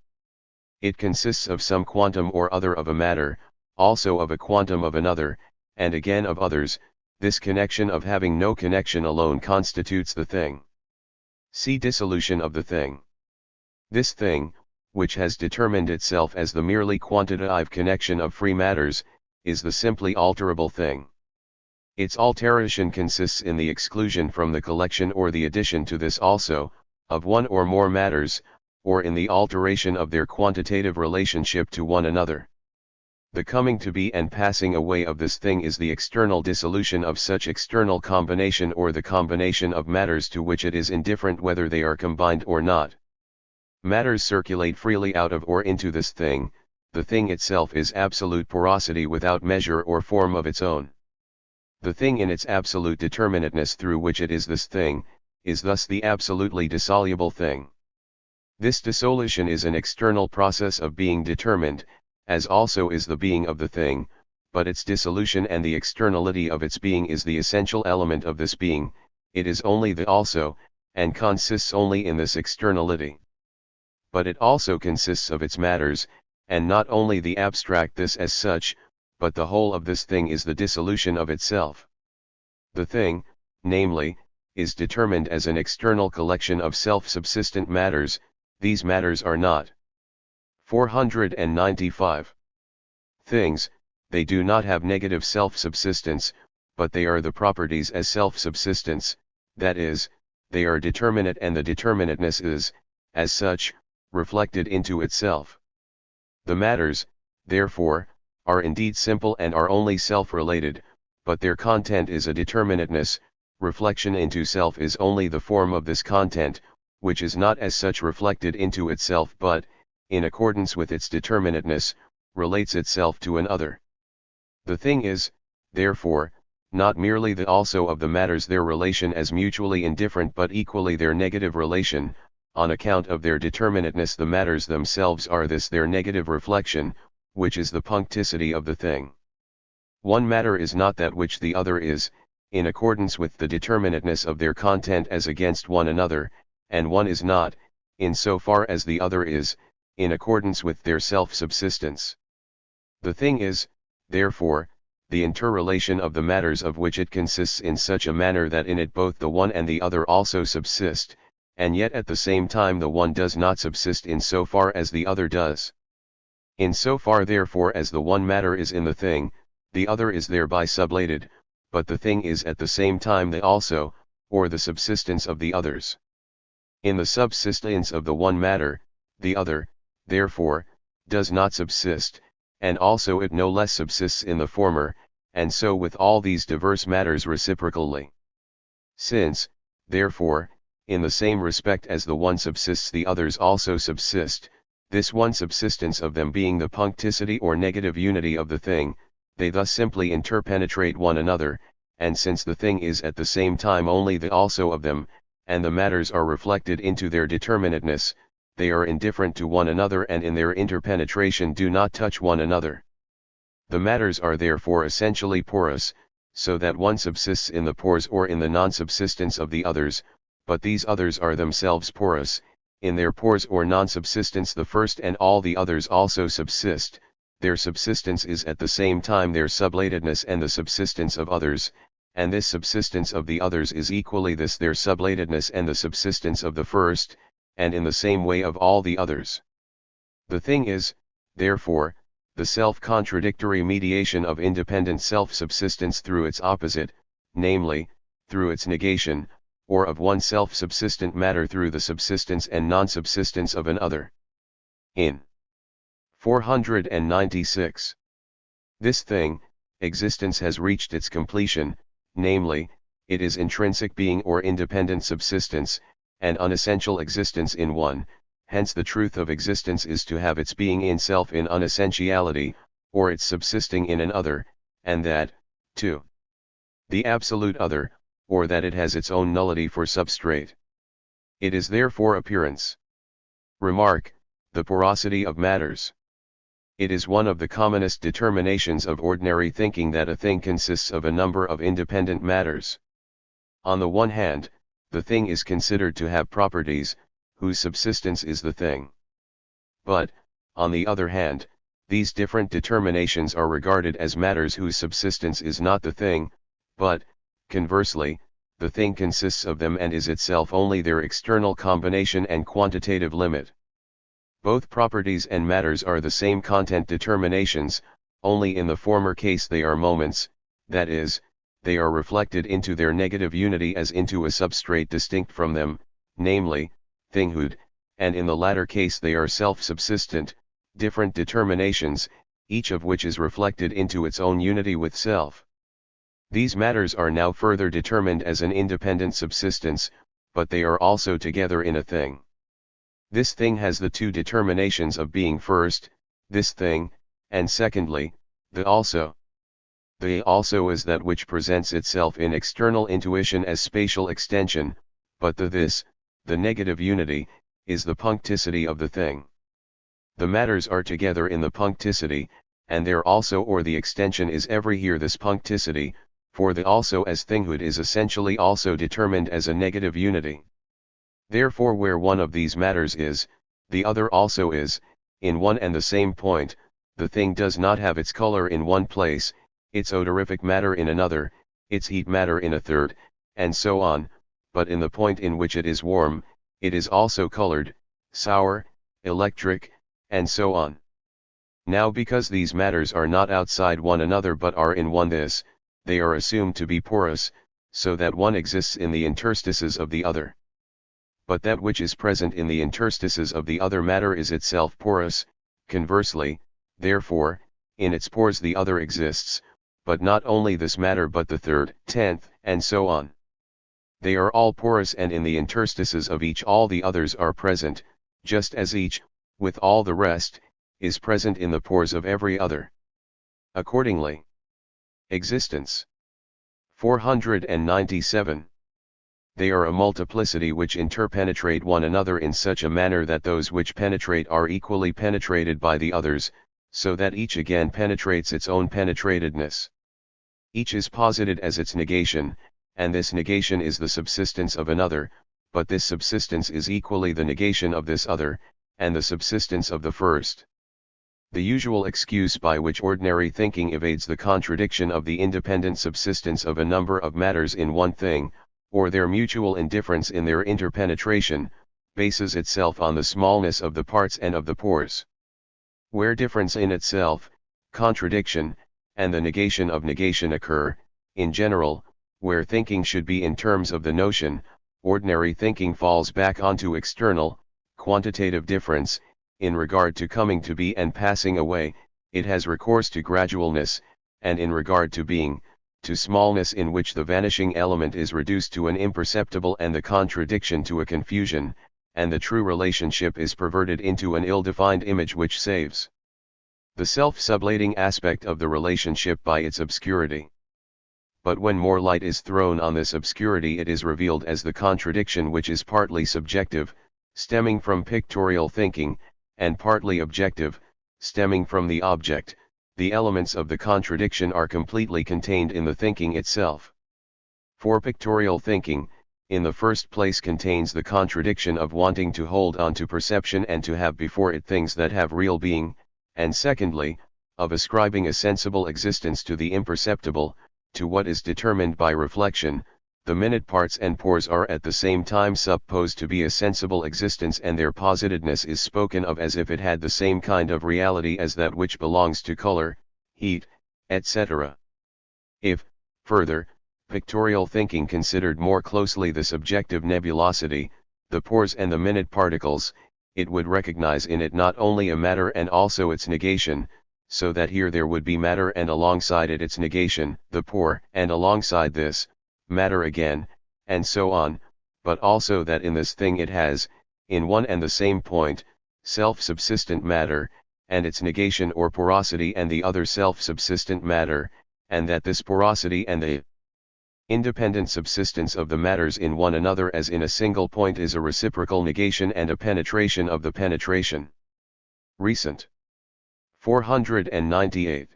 It consists of some quantum or other of a matter, also of a quantum of another, and again of others. This connection of having no connection alone constitutes the thing. See dissolution of the thing. This thing, which has determined itself as the merely quantitative connection of free matters, is the simply alterable thing. Its alteration consists in the exclusion from the collection or the addition to this also, of one or more matters, or in the alteration of their quantitative relationship to one another. The coming to be and passing away of this thing is the external dissolution of such external combination or the combination of matters to which it is indifferent whether they are combined or not. Matters circulate freely out of or into this thing, the thing itself is absolute porosity without measure or form of its own. The thing in its absolute determinateness through which it is this thing, is thus the absolutely dissoluble thing. This dissolution is an external process of being determined, as also is the being of the thing, but its dissolution and the externality of its being is the essential element of this being, it is only the also, and consists only in this externality. But it also consists of its matters, and not only the abstract this as such, but the whole of this thing is the dissolution of itself. The thing, namely, is determined as an external collection of self-subsistent matters, these matters are not. 495. Things, they do not have negative self-subsistence, but they are the properties as self-subsistence, that is, they are determinate and the determinateness is, as such, reflected into itself. The matters, therefore, are indeed simple and are only self-related, but their content is a determinateness, reflection into self is only the form of this content, which is not as such reflected into itself but, in accordance with its determinateness, relates itself to an other. The thing is, therefore, not merely the also of the matters their relation as mutually indifferent but equally their negative relation, on account of their determinateness the matters themselves are this their negative reflection, which is the puncticity of the thing. One matter is not that which the other is, in accordance with the determinateness of their content as against one another, and one is not, in so far as the other is, in accordance with their self-subsistence. The thing is, therefore, the interrelation of the matters of which it consists in such a manner that in it both the one and the other also subsist, and yet at the same time the one does not subsist in so far as the other does. In so far therefore as the one matter is in the thing, the other is thereby sublated, but the thing is at the same time the also, or the subsistence of the others. In the subsistence of the one matter, the other, therefore, does not subsist, and also it no less subsists in the former, and so with all these diverse matters reciprocally. Since, therefore, in the same respect as the one subsists the others also subsist, this one subsistence of them being the puncticity or negative unity of the thing, they thus simply interpenetrate one another, and since the thing is at the same time only the also of them, and the matters are reflected into their determinateness, they are indifferent to one another and in their interpenetration do not touch one another. The matters are therefore essentially porous, so that one subsists in the pores or in the non-subsistence of the others, but these others are themselves porous, in their pores or non-subsistence the first and all the others also subsist, their subsistence is at the same time their sublatedness and the subsistence of others, and this subsistence of the others is equally this their sublatedness and the subsistence of the first, and in the same way of all the others. The thing is, therefore, the self-contradictory mediation of independent self-subsistence through its opposite, namely, through its negation, or of one self-subsistent matter through the subsistence and non-subsistence of an other. In 496. This thing, existence has reached its completion, namely, it is intrinsic being or independent subsistence, and unessential existence in one, hence the truth of existence is to have its being in self in unessentiality, or its subsisting in an other, and that, too, the absolute other, or that it has its own nullity for substrate. It is therefore appearance. Remark, the porosity of matters. It is one of the commonest determinations of ordinary thinking that a thing consists of a number of independent matters. On the one hand, the thing is considered to have properties, whose subsistence is the thing. But, on the other hand, these different determinations are regarded as matters whose subsistence is not the thing, but, conversely, the thing consists of them and is itself only their external combination and quantitative limit. Both properties and matters are the same content determinations, only in the former case they are moments, that is, they are reflected into their negative unity as into a substrate distinct from them, namely, thinghood, and in the latter case they are self-subsistent, different determinations, each of which is reflected into its own unity with self. These matters are now further determined as an independent subsistence, but they are also together in a thing. This thing has the two determinations of being first, this thing, and secondly, the also. The also is that which presents itself in external intuition as spatial extension, but the this, the negative unity, is the puncticity of the thing. The matters are together in the puncticity, and their also or the extension is every here this puncticity, for the also as thinghood is essentially also determined as a negative unity. Therefore where one of these matters is, the other also is, in one and the same point, the thing does not have its color in one place, its odorific matter in another, its heat matter in a third, and so on, but in the point in which it is warm, it is also colored, sour, electric, and so on. Now because these matters are not outside one another but are in one this, they are assumed to be porous, so that one exists in the interstices of the other. But that which is present in the interstices of the other matter is itself porous, conversely, therefore, in its pores the other exists, but not only this matter but the third, tenth, and so on. They are all porous and in the interstices of each all the others are present, just as each, with all the rest, is present in the pores of every other. Accordingly, existence. 497. They are a multiplicity which interpenetrate one another in such a manner that those which penetrate are equally penetrated by the others, so that each again penetrates its own penetratedness. Each is posited as its negation, and this negation is the subsistence of another, but this subsistence is equally the negation of this other, and the subsistence of the first. The usual excuse by which ordinary thinking evades the contradiction of the independent subsistence of a number of matters in one thing, or their mutual indifference in their interpenetration, bases itself on the smallness of the parts and of the pores. Where difference in itself, contradiction, and the negation of negation occur, in general, where thinking should be in terms of the notion, ordinary thinking falls back onto external, quantitative difference, in regard to coming to be and passing away, it has recourse to gradualness, and in regard to being, to smallness in which the vanishing element is reduced to an imperceptible and the contradiction to a confusion, and the true relationship is perverted into an ill-defined image which saves the self-sublating aspect of the relationship by its obscurity. But when more light is thrown on this obscurity, it is revealed as the contradiction, which is partly subjective, stemming from pictorial thinking, and partly objective, stemming from the object. The elements of the contradiction are completely contained in the thinking itself. For pictorial thinking, in the first place, contains the contradiction of wanting to hold on to perception and to have before it things that have real being, and secondly, of ascribing a sensible existence to the imperceptible, to what is determined by reflection. The minute parts and pores are at the same time supposed to be a sensible existence, and their positedness is spoken of as if it had the same kind of reality as that which belongs to color, heat, etc. If, further, pictorial thinking considered more closely the subjective nebulosity, the pores and the minute particles, it would recognize in it not only a matter and also its negation, so that here there would be matter and alongside it its negation, the pore, and alongside this, matter again, and so on, but also that in this thing it has, in one and the same point, self-subsistent matter, and its negation or porosity, and the other self-subsistent matter, and that this porosity and the independent subsistence of the matters in one another as in a single point is a reciprocal negation and a penetration of the penetration. Recent 498.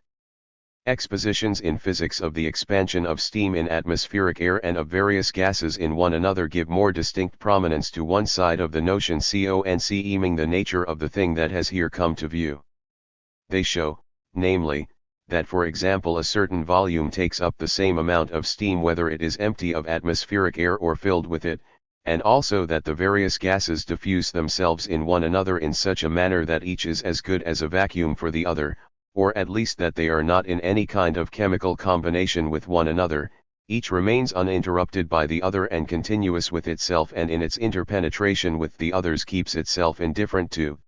Expositions in physics of the expansion of steam in atmospheric air and of various gases in one another give more distinct prominence to one side of the notion conceiving the nature of the thing that has here come to view. They show, namely, that for example a certain volume takes up the same amount of steam whether it is empty of atmospheric air or filled with it, and also that the various gases diffuse themselves in one another in such a manner that each is as good as a vacuum for the other, or at least that they are not in any kind of chemical combination with one another, each remains uninterrupted by the other and continuous with itself, and in its interpenetration with the others keeps itself indifferent to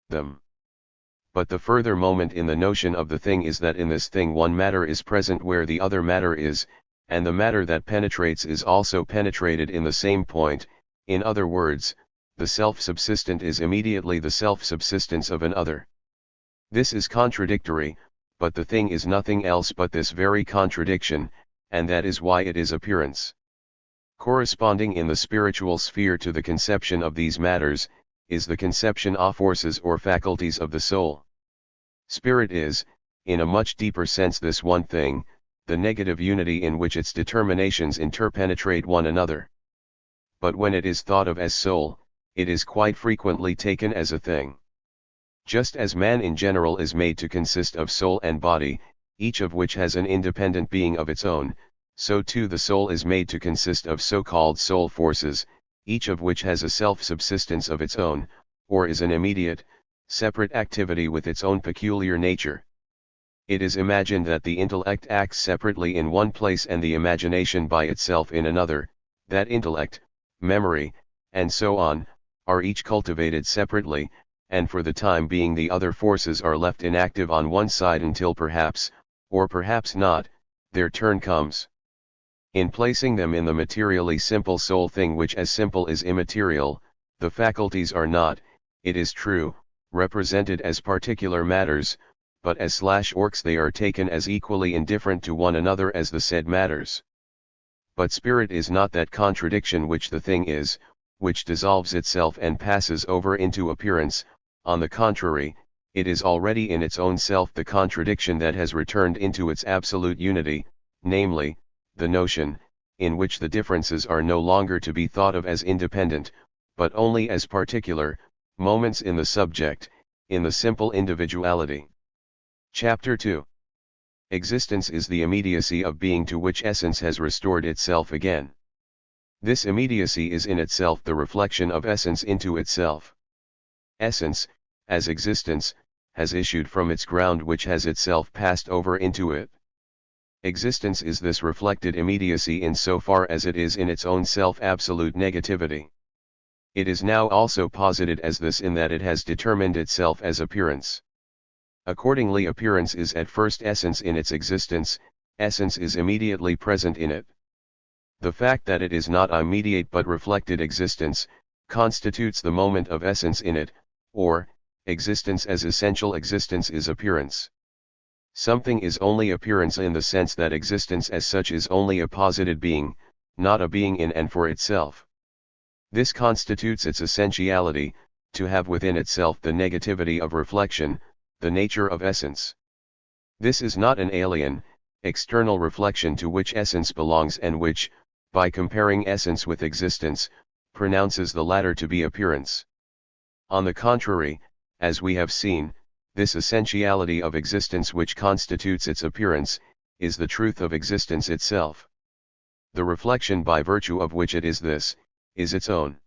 them. But the further moment in the notion of the thing is that in this thing one matter is present where the other matter is, and the matter that penetrates is also penetrated in the same point. In other words, the self-subsistent is immediately the self-subsistence of an other. This is contradictory, but the thing is nothing else but this very contradiction, and that is why it is appearance. Corresponding in the spiritual sphere to the conception of these matters, is the conception of forces or faculties of the soul. Spirit is, in a much deeper sense, this one thing, the negative unity in which its determinations interpenetrate one another. But when it is thought of as soul, it is quite frequently taken as a thing. Just as man in general is made to consist of soul and body, each of which has an independent being of its own, so too the soul is made to consist of so-called soul forces, each of which has a self-subsistence of its own, or is an immediate, separate activity with its own peculiar nature. It is imagined that the intellect acts separately in one place and the imagination by itself in another, that intellect, memory, and so on, are each cultivated separately, and for the time being the other forces are left inactive on one side until perhaps, or perhaps not, their turn comes. In placing them in the materially simple soul thing which as simple is immaterial, the faculties are not, it is true, represented as particular matters, but as orcs they are taken as equally indifferent to one another as the said matters. But spirit is not that contradiction which the thing is, which dissolves itself and passes over into appearance. On the contrary, it is already in its own self the contradiction that has returned into its absolute unity, namely, the notion, in which the differences are no longer to be thought of as independent, but only as particular, moments in the subject, in the simple individuality. Chapter 2. Existence is the immediacy of being to which essence has restored itself again. This immediacy is in itself the reflection of essence into itself. Essence, as existence, has issued from its ground which has itself passed over into it. Existence is this reflected immediacy in so far as it is in its own self absolute negativity. It is now also posited as this in that it has determined itself as appearance. Accordingly, appearance is at first essence in its existence, essence is immediately present in it. The fact that it is not immediate but reflected existence, constitutes the moment of essence in it, or, existence as essential existence is appearance. Something is only appearance in the sense that existence as such is only a posited being, not a being in and for itself. This constitutes its essentiality, to have within itself the negativity of reflection, the nature of essence. This is not an alien, external reflection to which essence belongs and which, by comparing essence with existence, pronounces the latter to be appearance. On the contrary, as we have seen, this essentiality of existence which constitutes its appearance, is the truth of existence itself. The reflection by virtue of which it is this, is its own.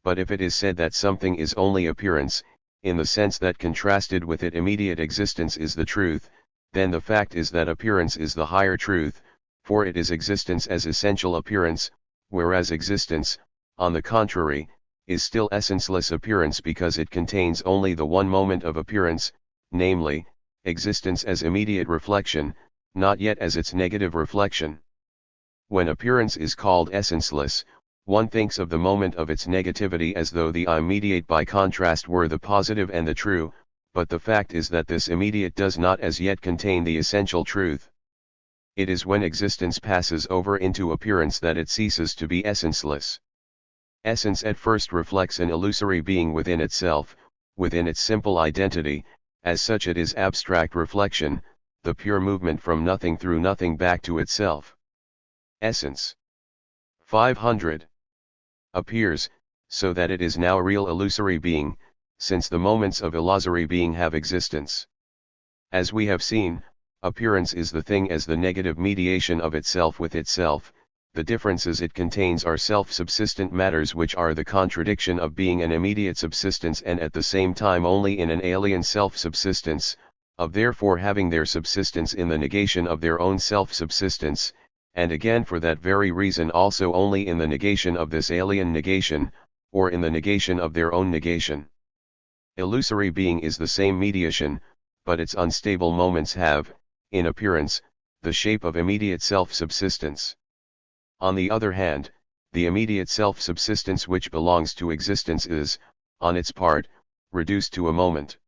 But if it is said that something is only appearance, in the sense that contrasted with it immediate existence is the truth, then the fact is that appearance is the higher truth, for it is existence as essential appearance, whereas existence, on the contrary, is still essenceless appearance because it contains only the one moment of appearance, namely, existence as immediate reflection, not yet as its negative reflection. When appearance is called essenceless, one thinks of the moment of its negativity as though the immediate by contrast were the positive and the true, but the fact is that this immediate does not as yet contain the essential truth. It is when existence passes over into appearance that it ceases to be essenceless. Essence at first reflects an illusory being within itself, within its simple identity, as such it is abstract reflection, the pure movement from nothing through nothing back to itself. Essence 500 appears, so that it is now real illusory being, since the moments of illusory being have existence. As we have seen, appearance is the thing as the negative mediation of itself with itself. The differences it contains are self-subsistent matters which are the contradiction of being an immediate subsistence and at the same time only in an alien self-subsistence, of therefore having their subsistence in the negation of their own self-subsistence, and again for that very reason also only in the negation of this alien negation, or in the negation of their own negation. Illusory being is the same mediation, but its unstable moments have, in appearance, the shape of immediate self-subsistence. On the other hand, the immediate self-subsistence which belongs to existence is, on its part, reduced to a moment.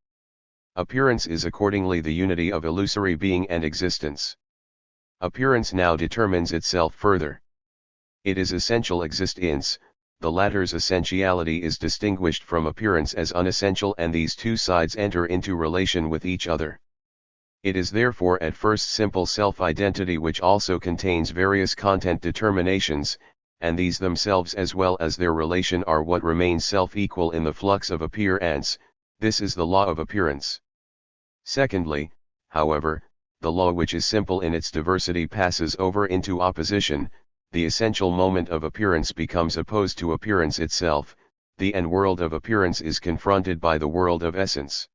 Appearance is accordingly the unity of illusory being and existence. Appearance now determines itself further. It is essential existence, the latter's essentiality is distinguished from appearance as unessential and these two sides enter into relation with each other. It is therefore at first simple self-identity which also contains various content determinations, and these themselves as well as their relation are what remains self-equal in the flux of appearance. This is the law of appearance. Secondly, however, the law which is simple in its diversity passes over into opposition, the essential moment of appearance becomes opposed to appearance itself, the end-world of appearance is confronted by the world of essence.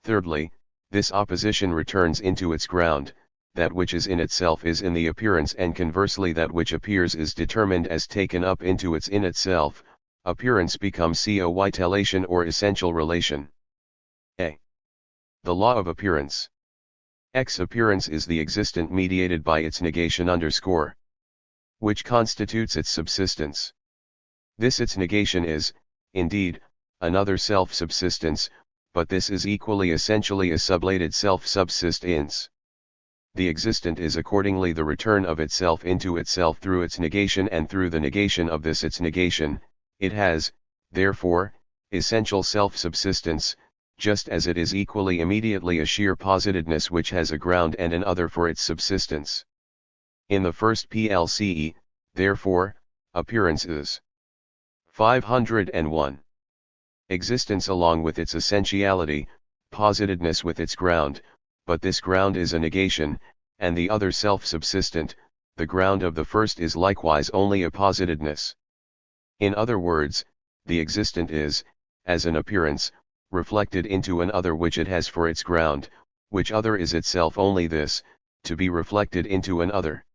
Thirdly, this opposition returns into its ground, that which is in itself is in the appearance and conversely that which appears is determined as taken up into its in itself, appearance becomes coitelation or essential relation. A. The law of appearance. X appearance is the existent mediated by its negation _, which constitutes its subsistence. This its negation is, indeed, another self-subsistence, but this is equally essentially a sublated self-subsistence. The existent is accordingly the return of itself into itself through its negation and through the negation of this its negation, it has, therefore, essential self-subsistence, just as it is equally immediately a sheer positedness which has a ground and an other for its subsistence. In the first PLCE, therefore, appearance is 501. Existence along with its essentiality, positedness with its ground, but this ground is a negation, and the other self-subsistent, the ground of the first is likewise only a positedness. In other words, the existent is, as an appearance, reflected into an other which it has for its ground, which other is itself only this, to be reflected into an other.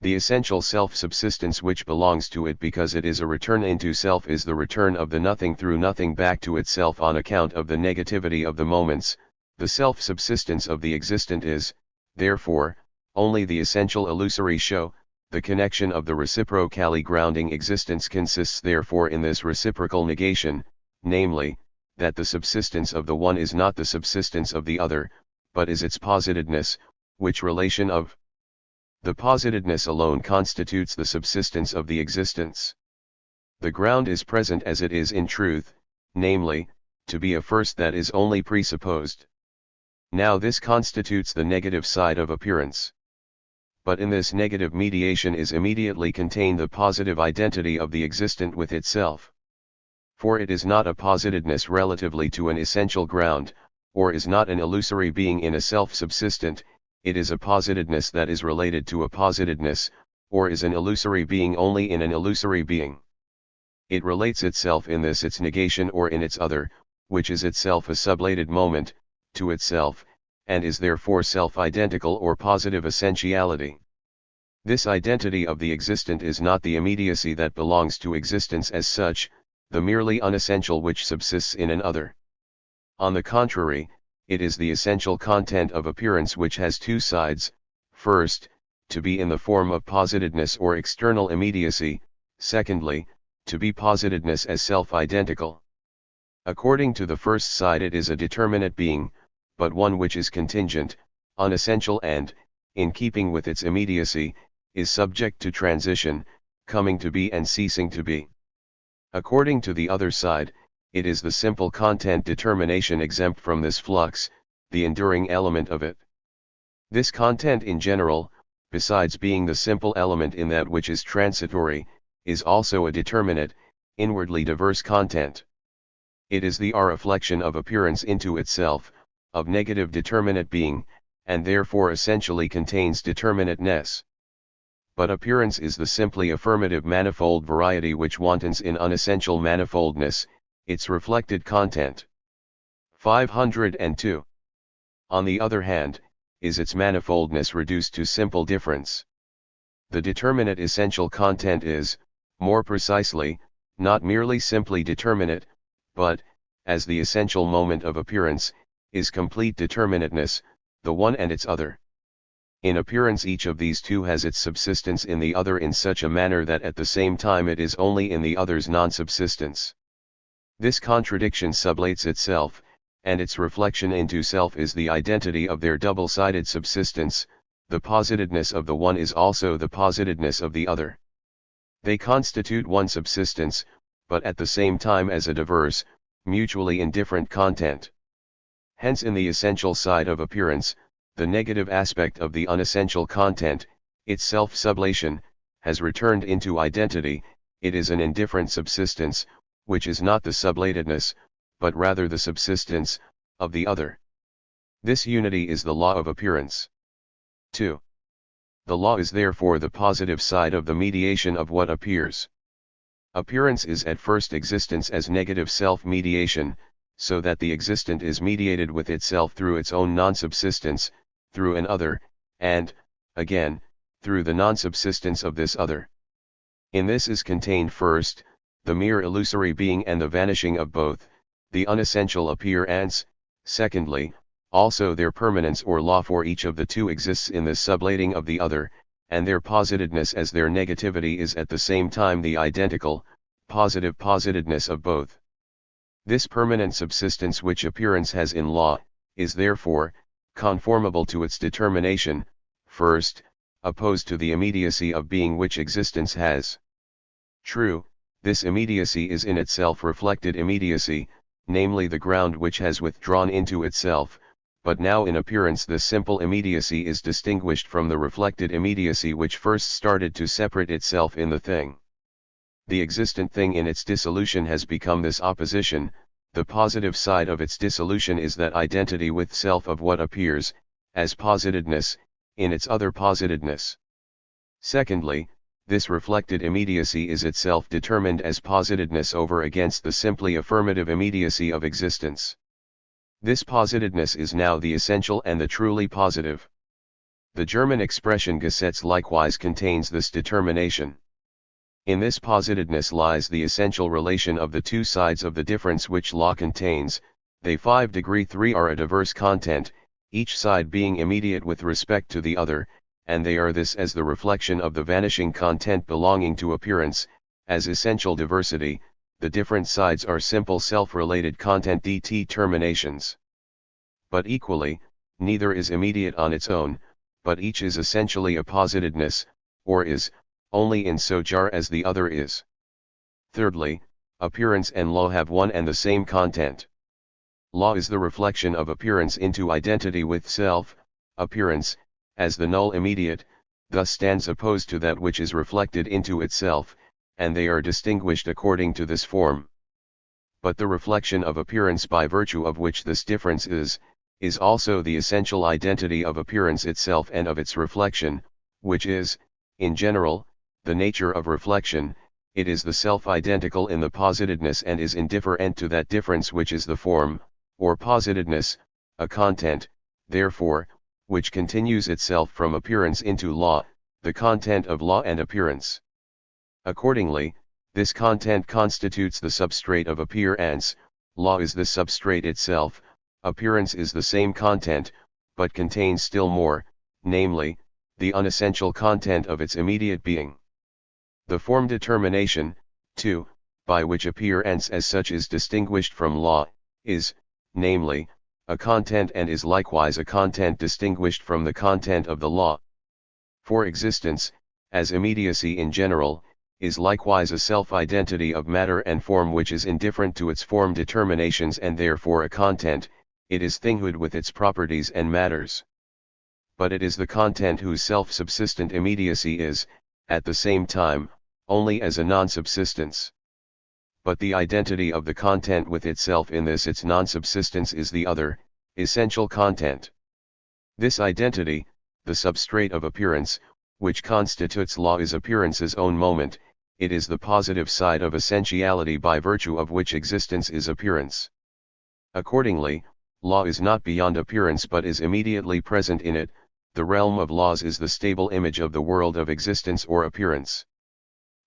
The essential self-subsistence which belongs to it because it is a return into self is the return of the nothing through nothing back to itself on account of the negativity of the moments. The self-subsistence of the existent is, therefore, only the essential illusory show, The connection of the reciprocally grounding existence consists therefore in this reciprocal negation, namely, that the subsistence of the one is not the subsistence of the other, but is its positedness, which relation of the positedness alone constitutes the subsistence of the existence. The ground is present as it is in truth, namely, to be a first that is only presupposed. Now this constitutes the negative side of appearance. But in this negative mediation is immediately contained the positive identity of the existent with itself. For it is not a positedness relatively to an essential ground, or is not an illusory being in a self-subsistent, it is a positedness that is related to a positedness, or is an illusory being only in an illusory being. It relates itself in this its negation or in its other, which is itself a sublated moment, to itself, and is therefore self-identical or positive essentiality. This identity of the existent is not the immediacy that belongs to existence as such, the merely unessential which subsists in an other. On the contrary, it is the essential content of appearance which has two sides: first, to be in the form of positedness or external immediacy; secondly, to be positedness as self-identical. According to the first side it is a determinate being, but one which is contingent, unessential and, in keeping with its immediacy, is subject to transition, coming to be and ceasing to be. According to the other side, it is the simple content determination exempt from this flux, the enduring element of it. This content in general, besides being the simple element in that which is transitory, is also a determinate, inwardly diverse content. It is the reflection of appearance into itself, of negative determinate being, and therefore essentially contains determinateness. But appearance is the simply affirmative manifold variety which wantons in unessential manifoldness, its reflected content. 502. On the other hand, is its manifoldness reduced to simple difference. The determinate essential content is, more precisely, not merely simply determinate, but, as the essential moment of appearance, is complete determinateness, the one and its other. In appearance each of these two has its subsistence in the other in such a manner that at the same time it is only in the other's non-subsistence. This contradiction sublates itself, and its reflection into self is the identity of their double-sided subsistence. The positedness of the one is also the positedness of the other. They constitute one subsistence, but at the same time as a diverse, mutually indifferent content. Hence in the essential side of appearance, the negative aspect of the unessential content, its self-sublation, has returned into identity. It is an indifferent subsistence, which is not the sublatedness, but rather the subsistence, of the other. This unity is the law of appearance. 2. The law is therefore the positive side of the mediation of what appears. Appearance is at first existence as negative self-mediation, so that the existent is mediated with itself through its own non-subsistence, through an other, and, again, through the non-subsistence of this other. In this is contained first, the mere illusory being and the vanishing of both, the unessential appearance; secondly, also their permanence or law, for each of the two exists in the sublating of the other, and their positedness as their negativity is at the same time the identical, positive positedness of both. This permanent subsistence which appearance has in law, is therefore, conformable to its determination, first, opposed to the immediacy of being which existence has. True, this immediacy is in itself reflected immediacy, namely the ground which has withdrawn into itself, but now in appearance this simple immediacy is distinguished from the reflected immediacy which first started to separate itself in the thing. The existent thing in its dissolution has become this opposition. The positive side of its dissolution is that identity with self of what appears, as positedness, in its other positedness. Secondly, this reflected immediacy is itself determined as positedness over against the simply affirmative immediacy of existence. This positedness is now the essential and the truly positive. The German expression Gesetz likewise contains this determination. In this positedness lies the essential relation of the two sides of the difference which law contains. They 5°3 are a diverse content, each side being immediate with respect to the other, and they are this as the reflection of the vanishing content belonging to appearance, as essential diversity. The different sides are simple self-related content determinations. But equally, neither is immediate on its own, but each is essentially a positedness, or is, only in so far as the other is. Thirdly, appearance and law have one and the same content. Law is the reflection of appearance into identity with self. Appearance, as the null immediate, thus stands opposed to that which is reflected into itself, and they are distinguished according to this form. But the reflection of appearance by virtue of which this difference is also the essential identity of appearance itself and of its reflection, which is, in general, the nature of reflection. It is the self-identical in the positedness and is indifferent to that difference which is the form, or positedness, a content, therefore, which continues itself from appearance into law, the content of law and appearance. Accordingly, this content constitutes the substrate of appearance. Law is the substrate itself. Appearance is the same content, but contains still more, namely, the unessential content of its immediate being. The form determination, too, by which appearance as such is distinguished from law, is, namely, a content and is likewise a content distinguished from the content of the law. For existence, as immediacy in general, is likewise a self-identity of matter and form which is indifferent to its form determinations and therefore a content. It is thinghood with its properties and matters. But it is the content whose self-subsistent immediacy is, at the same time, only as a non-subsistence. But the identity of the content with itself in this its non-subsistence is the other, essential content. This identity, the substrate of appearance, which constitutes law is appearance's own moment. It is the positive side of essentiality by virtue of which existence is appearance. Accordingly, law is not beyond appearance but is immediately present in it. The realm of laws is the stable image of the world of existence or appearance.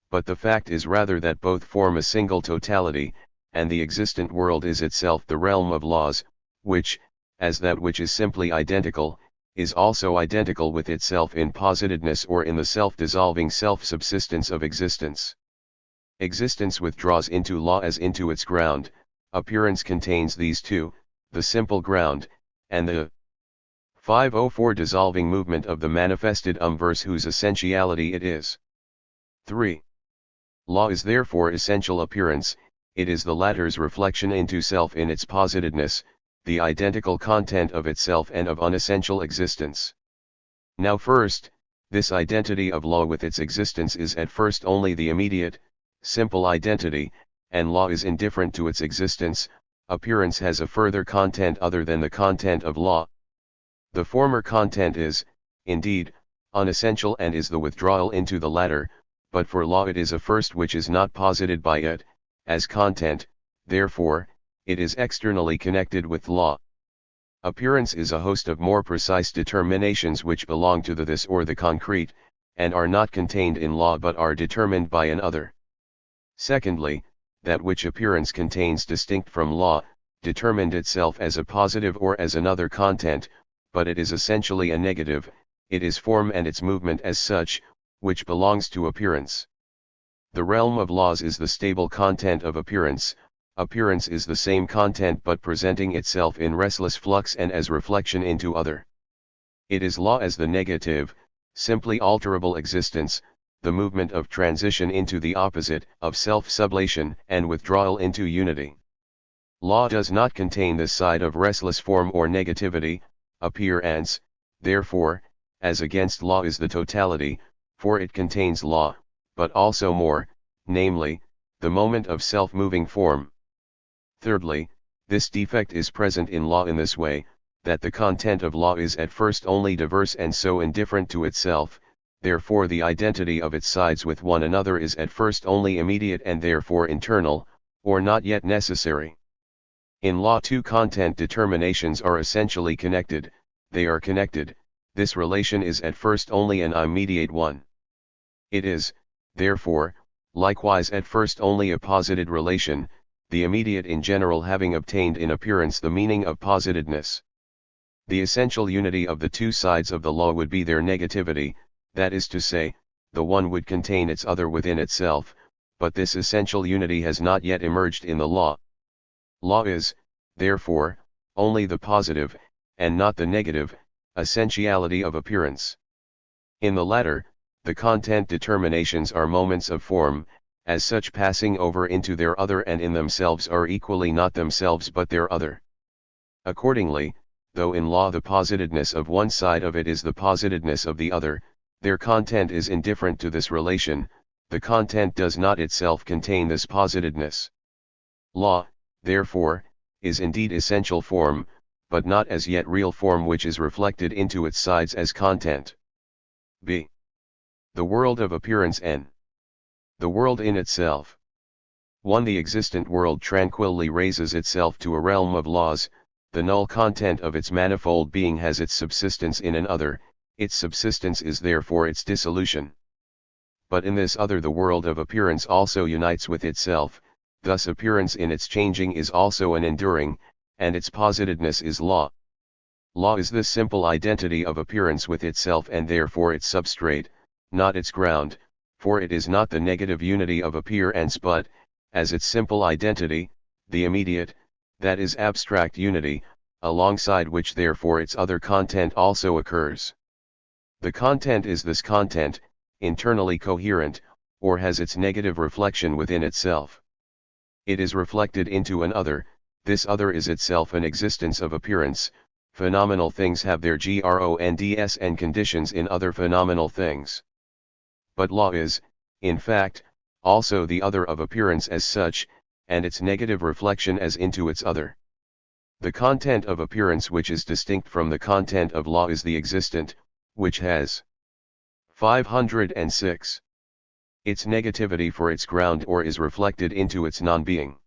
But the fact is rather that both form a single totality, and the existent world is itself the realm of laws, which, as that which is simply identical, is also identical with itself in positedness or in the self-dissolving self-subsistence of existence. Existence withdraws into law as into its ground. Appearance contains these two, the simple ground, and the 504 dissolving movement of the manifested verse whose essentiality it is. 3. Law is therefore essential appearance. It is the latter's reflection into self in its positedness, the identical content of itself and of unessential existence. Now first, this identity of law with its existence is at first only the immediate, simple identity, and law is indifferent to its existence. Appearance has a further content other than the content of law. The former content is, indeed, unessential and is the withdrawal into the latter, but for law it is a first which is not posited by it, as content, therefore, it is externally connected with law. Appearance is a host of more precise determinations which belong to the this or the concrete, and are not contained in law but are determined by an other. Secondly, that which appearance contains distinct from law, determined itself as a positive or as another content, but it is essentially a negative. It is form and its movement as such, which belongs to appearance. The realm of laws is the stable content of appearance. Appearance is the same content but presenting itself in restless flux and as reflection into other. It is law as the negative, simply alterable existence, the movement of transition into the opposite, of self-sublation and withdrawal into unity. Law does not contain this side of restless form or negativity. Appearance, therefore, as against law is the totality, for it contains law, but also more, namely, the moment of self-moving form. Thirdly, this defect is present in law in this way, that the content of law is at first only diverse and so indifferent to itself, therefore the identity of its sides with one another is at first only immediate and therefore internal, or not yet necessary. In law two content determinations are essentially connected. They are connected. This relation is at first only an immediate one. It is, therefore, likewise at first only a posited relation, the immediate in general having obtained in appearance the meaning of positedness. The essential unity of the two sides of the law would be their negativity, that is to say, the one would contain its other within itself, but this essential unity has not yet emerged in the law. Law is, therefore, only the positive, and not the negative, essentiality of appearance. In the latter, the content determinations are moments of form, as such passing over into their other and in themselves are equally not themselves but their other. Accordingly, though in law the positedness of one side of it is the positedness of the other, their content is indifferent to this relation, the content does not itself contain this positedness. Law, therefore, is indeed essential form, but not as yet real form which is reflected into its sides as content. b. The world of appearance n. The world in itself. 1. The existent world tranquilly raises itself to a realm of laws, the null content of its manifold being has its subsistence in an other, its subsistence is therefore its dissolution. But in this other the world of appearance also unites with itself, thus appearance in its changing is also an enduring, and its positedness is law. Law is this simple identity of appearance with itself and therefore its substrate, not its ground, for it is not the negative unity of appearance but, as its simple identity, the immediate, that is abstract unity, alongside which therefore its other content also occurs. The content is this content, internally coherent, or has its negative reflection within itself. It is reflected into an other, this other is itself an existence of appearance. Phenomenal things have their gronds and conditions in other phenomenal things. But law is, in fact, also the other of appearance as such, and its negative reflection as into its other. The content of appearance which is distinct from the content of law is the existent, which has 506. Its negativity for its ground or is reflected into its non-being.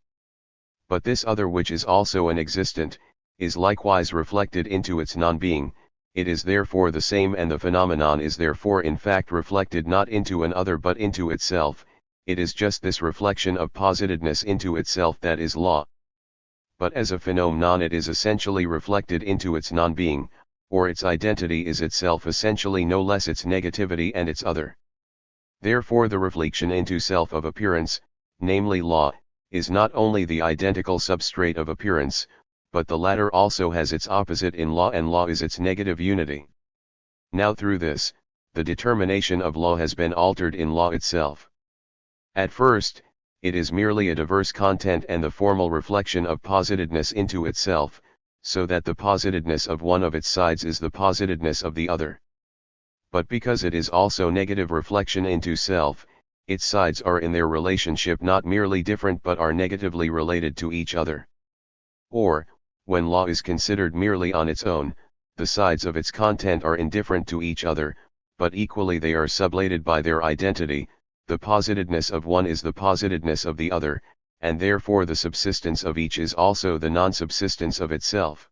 But this other which is also an existent, is likewise reflected into its non-being, it is therefore the same and the phenomenon is therefore in fact reflected not into an other but into itself, it is just this reflection of positedness into itself that is law. But as a phenomenon it is essentially reflected into its non-being, or its identity is itself essentially no less its negativity and its other. Therefore the reflection into self of appearance, namely law, is not only the identical substrate of appearance, but the latter also has its opposite in law and law is its negative unity. Now through this, the determination of law has been altered in law itself. At first, it is merely a diverse content and the formal reflection of positedness into itself, so that the positedness of one of its sides is the positedness of the other. But because it is also negative reflection into self, its sides are in their relationship not merely different but are negatively related to each other. Or, when law is considered merely on its own, the sides of its content are indifferent to each other, but equally they are sublated by their identity, the positedness of one is the positedness of the other, and therefore the subsistence of each is also the non-subsistence of itself.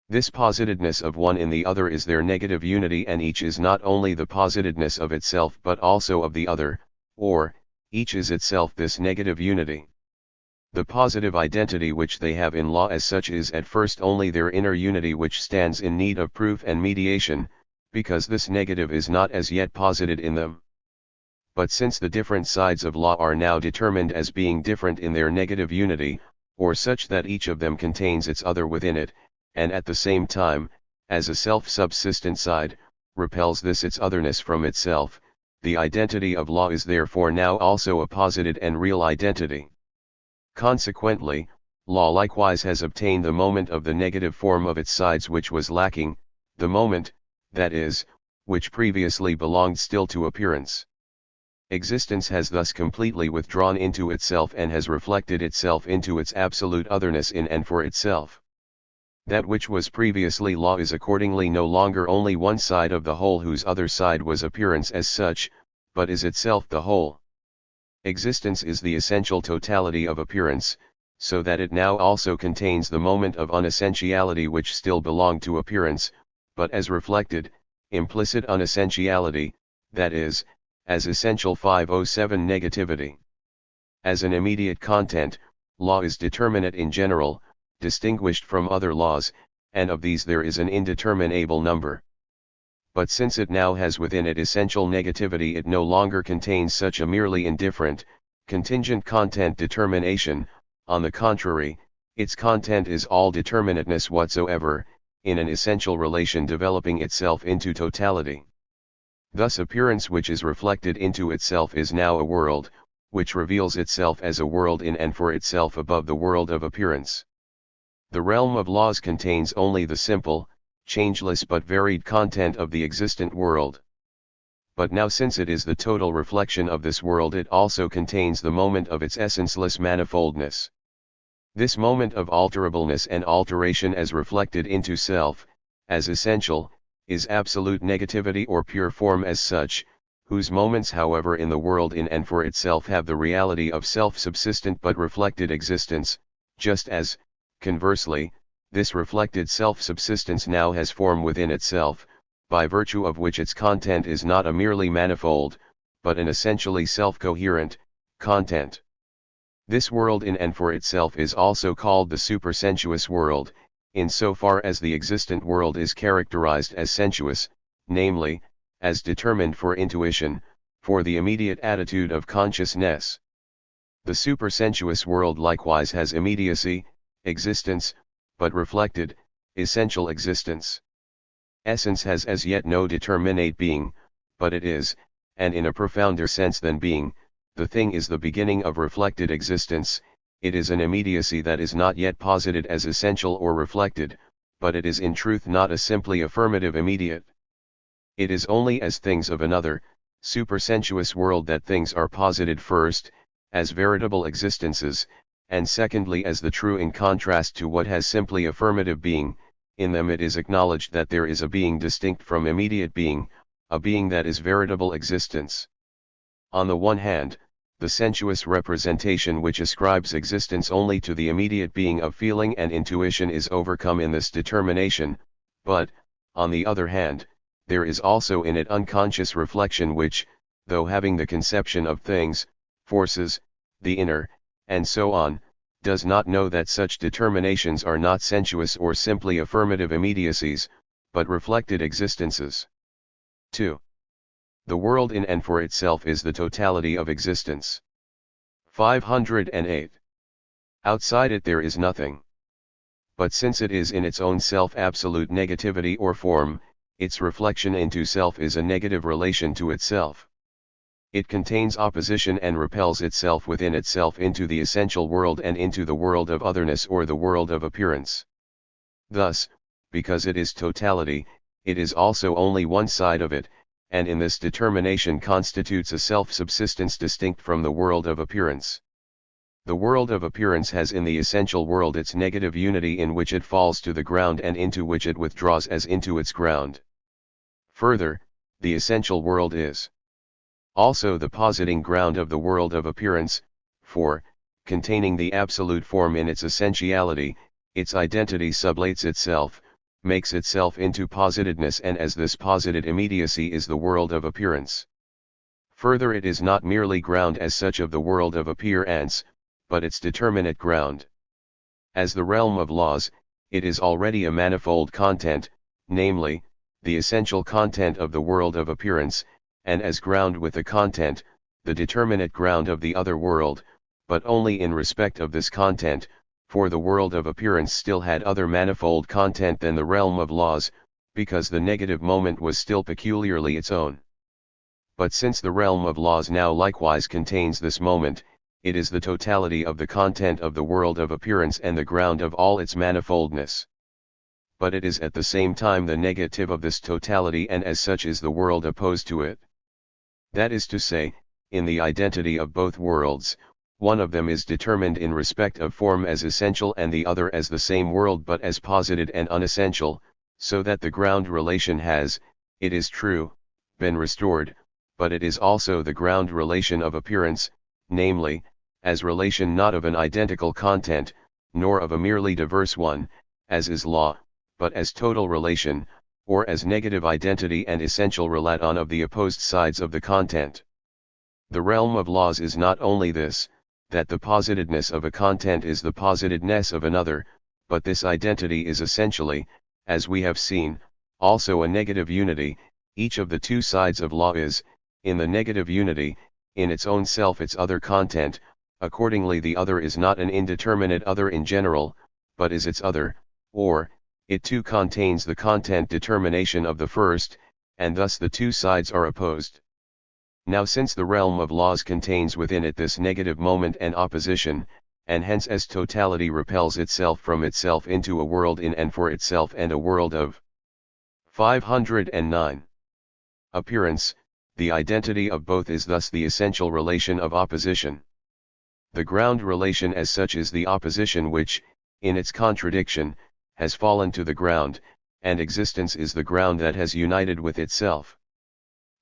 This positedness of one in the other is their negative unity and each is not only the positedness of itself but also of the other, or, each is itself this negative unity. The positive identity which they have in law as such is at first only their inner unity which stands in need of proof and mediation, because this negative is not as yet posited in them. But since the different sides of law are now determined as being different in their negative unity, or such that each of them contains its other within it, and at the same time, as a self-subsistent side, repels this its otherness from itself, the identity of law is therefore now also a posited and real identity. Consequently, law likewise has obtained the moment of the negative form of its sides which was lacking, the moment, that is, which previously belonged still to appearance. Existence has thus completely withdrawn into itself and has reflected itself into its absolute otherness in and for itself. That which was previously law is accordingly no longer only one side of the whole whose other side was appearance as such, but is itself the whole. Existence is the essential totality of appearance, so that it now also contains the moment of unessentiality which still belonged to appearance, but as reflected, implicit unessentiality, that is, as essential 507 negativity. As an immediate content, law is determinate in general, distinguished from other laws, and of these there is an indeterminable number. But since it now has within it essential negativity, it no longer contains such a merely indifferent, contingent content determination. On the contrary, its content is all determinateness whatsoever, in an essential relation developing itself into totality. Thus appearance which is reflected into itself is now a world, which reveals itself as a world in and for itself above the world of appearance. The realm of laws contains only the simple, changeless but varied content of the existent world. But now since it is the total reflection of this world, it also contains the moment of its essenceless manifoldness. This moment of alterableness and alteration as reflected into self, as essential, is absolute negativity or pure form as such, whose moments however in the world in and for itself have the reality of self-subsistent but reflected existence, just as, conversely, this reflected self-subsistence now has form within itself, by virtue of which its content is not a merely manifold, but an essentially self-coherent, content. This world in and for itself is also called the supersensuous world, in so far as the existent world is characterized as sensuous, namely, as determined for intuition, for the immediate attitude of consciousness. The supersensuous world likewise has immediacy, existence, but reflected, essential existence. Essence has as yet no determinate being, but it is, and in a profounder sense than being, the thing is the beginning of reflected existence. It is an immediacy that is not yet posited as essential or reflected, but it is in truth not a simply affirmative immediate. It is only as things of another, supersensuous world that things are posited first, as veritable existences, and secondly as the true in contrast to what has simply affirmative being. In them it is acknowledged that there is a being distinct from immediate being, a being that is veritable existence. On the one hand, the sensuous representation which ascribes existence only to the immediate being of feeling and intuition is overcome in this determination, but, on the other hand, there is also in it unconscious reflection which, though having the conception of things, forces, the inner, and so on, does not know that such determinations are not sensuous or simply affirmative immediacies, but reflected existences. 2. The world in and for itself is the totality of existence. 508. Outside it there is nothing. But since it is in its own self absolute negativity or form, its reflection into self is a negative relation to itself. It contains opposition and repels itself within itself into the essential world and into the world of otherness or the world of appearance. Thus, because it is totality, it is also only one side of it, and in this determination constitutes a self-subsistence distinct from the world of appearance. The world of appearance has in the essential world its negative unity in which it falls to the ground and into which it withdraws as into its ground. Further, the essential world is also the positing ground of the world of appearance, for, containing the absolute form in its essentiality, its identity sublates itself, makes itself into positedness, and as this posited immediacy is the world of appearance. Further, it is not merely ground as such of the world of appearance, but its determinate ground. As the realm of laws, it is already a manifold content, namely, the essential content of the world of appearance, and as ground with the content, the determinate ground of the other world, but only in respect of this content, for the world of appearance still had other manifold content than the realm of laws, because the negative moment was still peculiarly its own. But since the realm of laws now likewise contains this moment, it is the totality of the content of the world of appearance and the ground of all its manifoldness. But it is at the same time the negative of this totality, and as such is the world opposed to it. That is to say, in the identity of both worlds, one of them is determined in respect of form as essential and the other as the same world but as posited and unessential, so that the ground relation has, it is true, been restored, but it is also the ground relation of appearance, namely, as relation not of an identical content, nor of a merely diverse one, as is law, but as total relation, or as negative identity and essential relation of the opposed sides of the content. The realm of laws is not only this, that the positedness of a content is the positedness of another, but this identity is essentially, as we have seen, also a negative unity. Each of the two sides of law is, in the negative unity, in its own self its other content. Accordingly the other is not an indeterminate other in general, but is its other, or, it too contains the content determination of the first, and thus the two sides are opposed. Now since the realm of laws contains within it this negative moment and opposition, and hence as totality repels itself from itself into a world in and for itself and a world of 509. Appearance, the identity of both is thus the essential relation of opposition. The ground relation as such is the opposition which, in its contradiction, has fallen to the ground, and existence is the ground that has united with itself.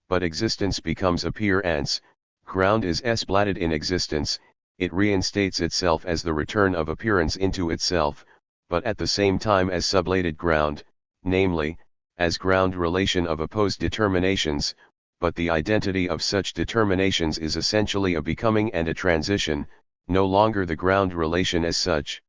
But existence becomes appearance, ground is splatted in existence, it reinstates itself as the return of appearance into itself, but at the same time as sublated ground, namely, as ground relation of opposed determinations, but the identity of such determinations is essentially a becoming and a transition, no longer the ground relation as such.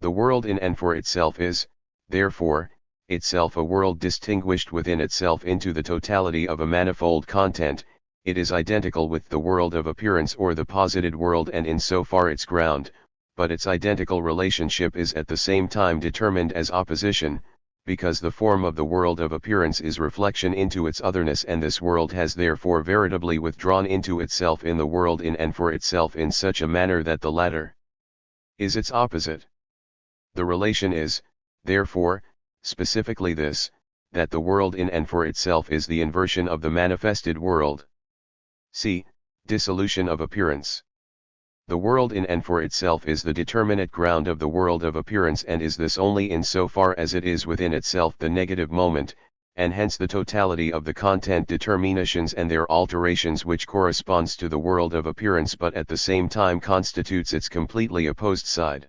The world in and for itself is, therefore, itself a world distinguished within itself into the totality of a manifold content. It is identical with the world of appearance or the posited world and in so far its ground, but its identical relationship is at the same time determined as opposition, because the form of the world of appearance is reflection into its otherness, and this world has therefore veritably withdrawn into itself in the world in and for itself in such a manner that the latter is its opposite. The relation is, therefore, specifically this, that the world in and for itself is the inversion of the manifested world. See, dissolution of appearance. The world in and for itself is the determinate ground of the world of appearance, and is this only in so far as it is within itself the negative moment, and hence the totality of the content determinations and their alterations which corresponds to the world of appearance, but at the same time constitutes its completely opposed side.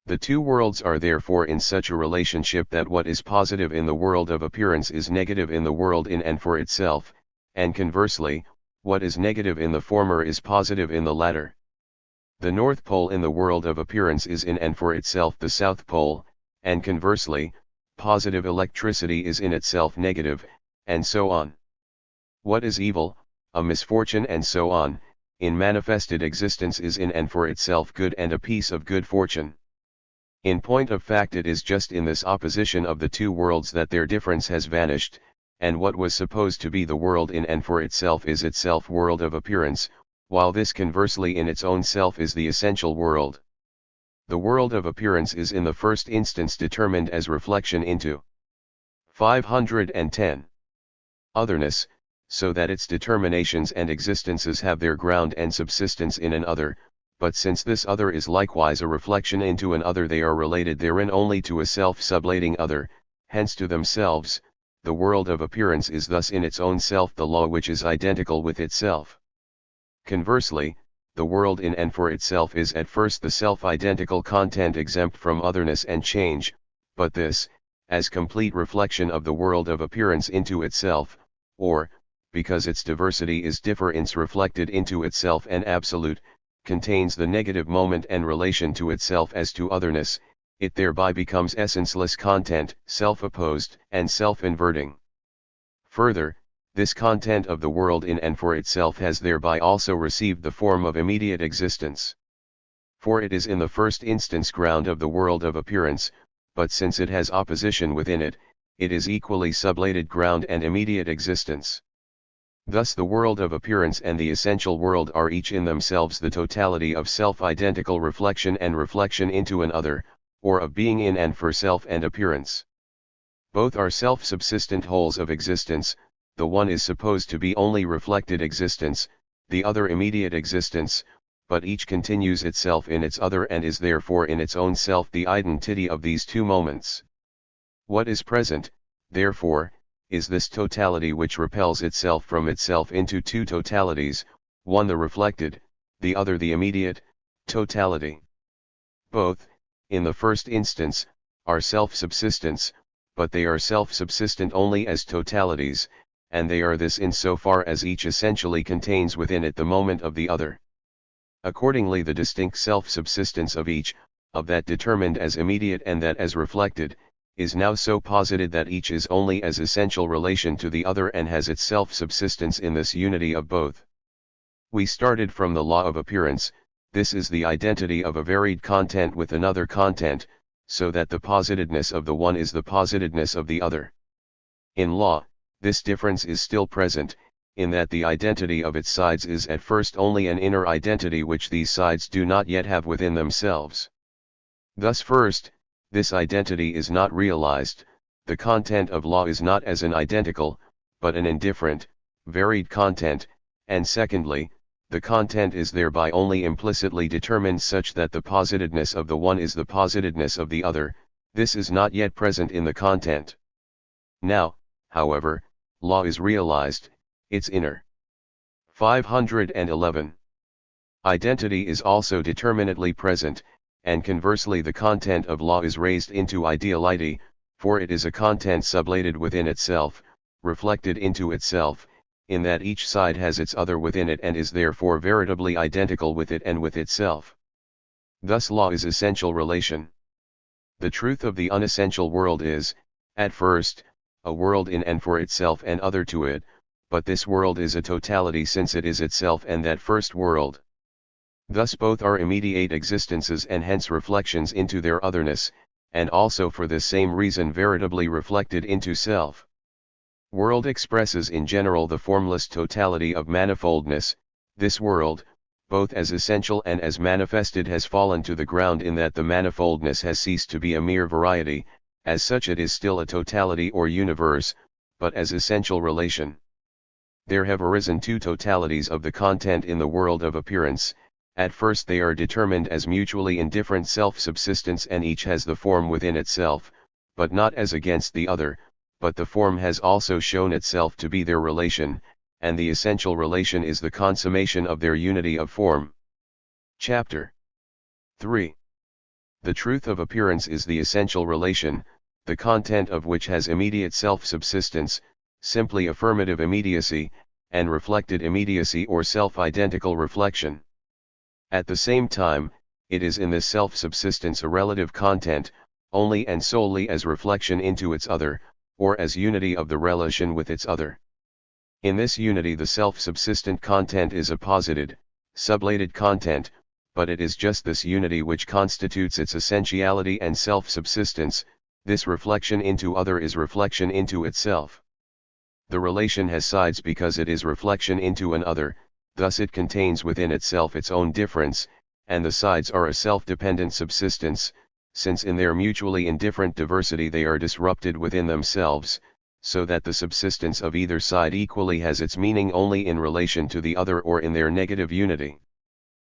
The two worlds are therefore in such a relationship that what is positive in the world of appearance is negative in the world in and for itself, and conversely, what is negative in the former is positive in the latter. The North Pole in the world of appearance is in and for itself the South Pole, and conversely, positive electricity is in itself negative, and so on. What is evil, a misfortune, and so on, in manifested existence is in and for itself good and a piece of good fortune. In point of fact, it is just in this opposition of the two worlds that their difference has vanished, and what was supposed to be the world in and for itself is itself world of appearance, while this conversely in its own self is the essential world. The world of appearance is in the first instance determined as reflection into 510. Otherness, so that its determinations and existences have their ground and subsistence in an other, but since this other is likewise a reflection into an other, they are related therein only to a self-sublating other, hence to themselves. The world of appearance is thus in its own self the law which is identical with itself. Conversely, the world in and for itself is at first the self-identical content exempt from otherness and change, but this, as complete reflection of the world of appearance into itself, or, because its diversity is difference reflected into itself and absolute, contains the negative moment and relation to itself as to otherness, it thereby becomes essenceless content, self-opposed, and self-inverting. Further, this content of the world in and for itself has thereby also received the form of immediate existence. For it is in the first instance ground of the world of appearance, but since it has opposition within it, it is equally sublated ground and immediate existence. Thus the world of appearance and the essential world are each in themselves the totality of self-identical reflection and reflection into an other, or of being in and for self and appearance. Both are self-subsistent wholes of existence. The one is supposed to be only reflected existence, the other immediate existence, but each continues itself in its other and is therefore in its own self the identity of these two moments. What is present, therefore, is this totality which repels itself from itself into two totalities, one the reflected, the other the immediate, totality. Both, in the first instance, are self-subsistence, but they are self-subsistent only as totalities, and they are this in so far as each essentially contains within it the moment of the other. Accordingly the distinct self-subsistence of each, of that determined as immediate and that as reflected, is now so posited that each is only as essential relation to the other and has its self-subsistence in this unity of both. We started from the law of appearance. This is the identity of a varied content with another content, so that the positedness of the one is the positedness of the other. In law, this difference is still present, in that the identity of its sides is at first only an inner identity which these sides do not yet have within themselves. Thus first, this identity is not realized, the content of law is not as an identical, but an indifferent, varied content, and secondly, the content is thereby only implicitly determined such that the positedness of the one is the positedness of the other. This is not yet present in the content. Now, however, law is realized, its inner. 511. Identity is also determinately present, and conversely the content of law is raised into ideality, for it is a content sublated within itself, reflected into itself, in that each side has its other within it and is therefore veritably identical with it and with itself. Thus law is essential relation. The truth of the unessential world is, at first, a world in and for itself and other to it, but this world is a totality since it is itself and that first world. Thus both are immediate existences and hence reflections into their otherness, and also for this same reason veritably reflected into self. World expresses in general the formless totality of manifoldness. This world, both as essential and as manifested, has fallen to the ground in that the manifoldness has ceased to be a mere variety. As such it is still a totality or universe, but as essential relation. There have arisen two totalities of the content in the world of appearance. At first they are determined as mutually indifferent self-subsistence and each has the form within itself, but not as against the other, but the form has also shown itself to be their relation, and the essential relation is the consummation of their unity of form. Chapter 3. The truth of appearance is the essential relation, the content of which has immediate self-subsistence, simply affirmative immediacy, and reflected immediacy or self-identical reflection. At the same time, it is in this self-subsistence a relative content, only and solely as reflection into its other, or as unity of the relation with its other. In this unity the self-subsistent content is a posited, sublated content, but it is just this unity which constitutes its essentiality and self-subsistence. This reflection into other is reflection into itself. The relation has sides because it is reflection into an other, thus it contains within itself its own difference, and the sides are a self-dependent subsistence, since in their mutually indifferent diversity they are disrupted within themselves, so that the subsistence of either side equally has its meaning only in relation to the other or in their negative unity.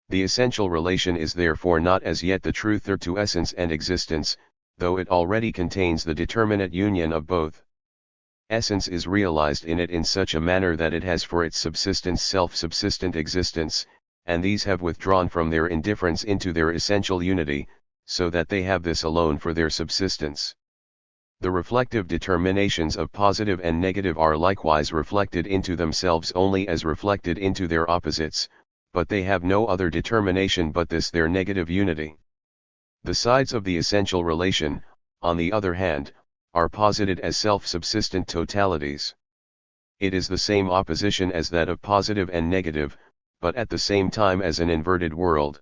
The essential relation is therefore not as yet the true third to essence and existence, though it already contains the determinate union of both. Essence is realized in it in such a manner that it has for its subsistence self-subsistent existence, and these have withdrawn from their indifference into their essential unity, so that they have this alone for their subsistence. The reflective determinations of positive and negative are likewise reflected into themselves only as reflected into their opposites, but they have no other determination but this their negative unity. The sides of the essential relation, on the other hand, are posited as self-subsistent totalities. It is the same opposition as that of positive and negative, but at the same time as an inverted world.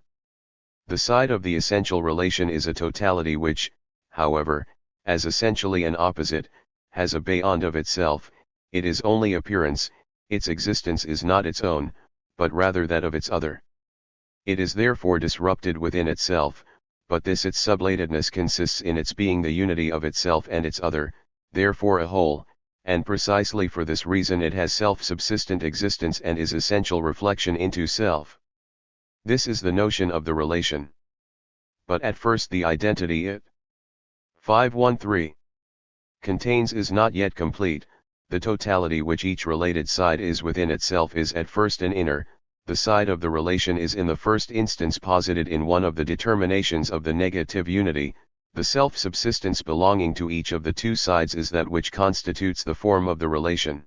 The side of the essential relation is a totality which, however, as essentially an opposite, has a beyond of itself. It is only appearance, its existence is not its own, but rather that of its other. It is therefore disrupted within itself, but this its sublatedness consists in its being the unity of itself and its other, therefore a whole, and precisely for this reason it has self-subsistent existence and is essential reflection into self. This is the notion of the relation. But at first the identity it 513 contains is not yet complete. The totality which each related side is within itself is at first an inner. The side of the relation is in the first instance posited in one of the determinations of the negative unity. The self-subsistence belonging to each of the two sides is that which constitutes the form of the relation.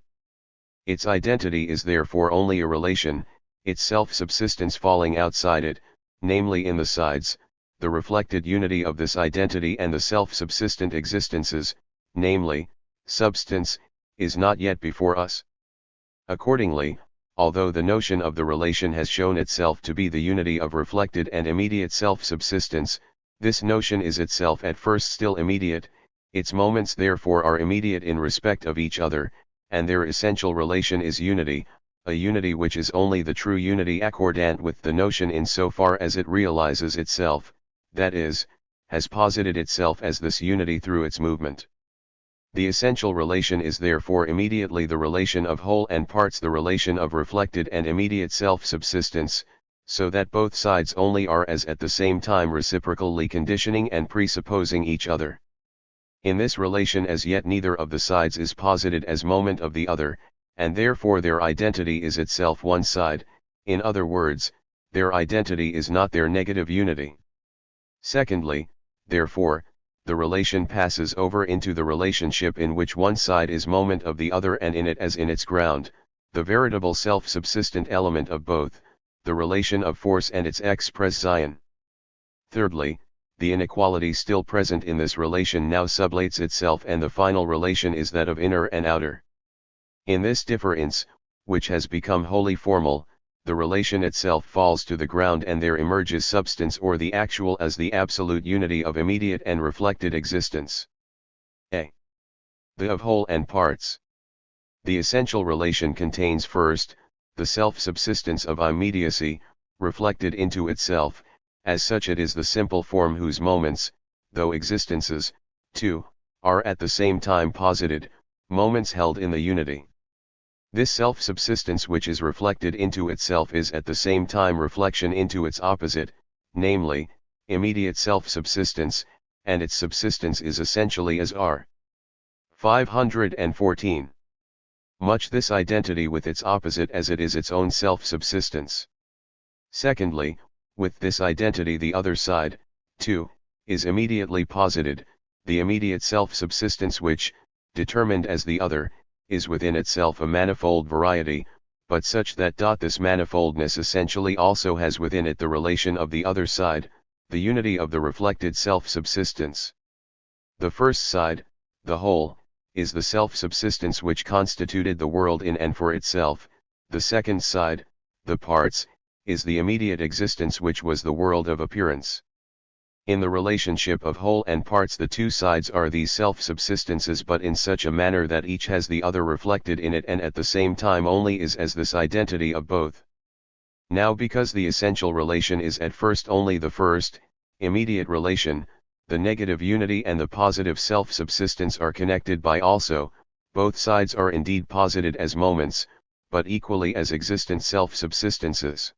Its identity is therefore only a relation, its self-subsistence falling outside it, namely in the sides. the reflected unity of this identity and the self-subsistent existences, namely, substance, is not yet before us. Accordingly, although the notion of the relation has shown itself to be the unity of reflected and immediate self-subsistence, this notion is itself at first still immediate, its moments therefore are immediate in respect of each other, and their essential relation is unity, a unity which is only the true unity accordant with the notion in so far as it realizes itself, that is, has posited itself as this unity through its movement. The essential relation is therefore immediately the relation of whole and parts, the relation of reflected and immediate self-subsistence, so that both sides only are as at the same time reciprocally conditioning and presupposing each other. In this relation as yet neither of the sides is posited as moment of the other, and therefore their identity is itself one side, in other words, their identity is not their negative unity. Secondly, therefore, the relation passes over into the relationship in which one side is moment of the other and in it as in its ground, the veritable self-subsistent element of both, the relation of force and its express-sion. Thirdly, the inequality still present in this relation now sublates itself and the final relation is that of inner and outer. In this difference, which has become wholly formal, the relation itself falls to the ground and there emerges substance or the actual as the absolute unity of immediate and reflected existence. A. The of whole and parts. The essential relation contains first, the self-subsistence of immediacy, reflected into itself, as such it is the simple form whose moments, though existences, too, are at the same time posited, moments held in the unity. This self-subsistence which is reflected into itself is at the same time reflection into its opposite, namely, immediate self-subsistence, and its subsistence is essentially as R. 514. Much this identity with its opposite as it is its own self-subsistence. Secondly, with this identity the other side, too, is immediately posited, the immediate self-subsistence which, determined as the other, is within itself a manifold variety, but such that this manifoldness essentially also has within it the relation of the other side, the unity of the reflected self-subsistence. The first side, the whole, is the self-subsistence which constituted the world in and for itself, the second side, the parts, is the immediate existence which was the world of appearance. In the relationship of whole and parts the two sides are these self-subsistences but in such a manner that each has the other reflected in it and at the same time only is as this identity of both. Now because the essential relation is at first only the first, immediate relation, the negative unity and the positive self-subsistence are connected by also, both sides are indeed posited as moments, but equally as existent self-subsistences.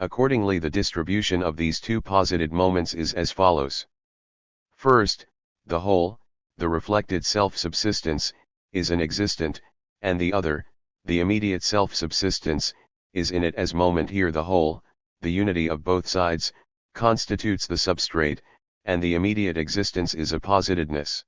Accordingly the distribution of these two posited moments is as follows. First, the whole, the reflected self-subsistence, is an existent, and the other, the immediate self-subsistence, is in it as moment. Here the whole, the unity of both sides, constitutes the substrate, and the immediate existence is a positedness.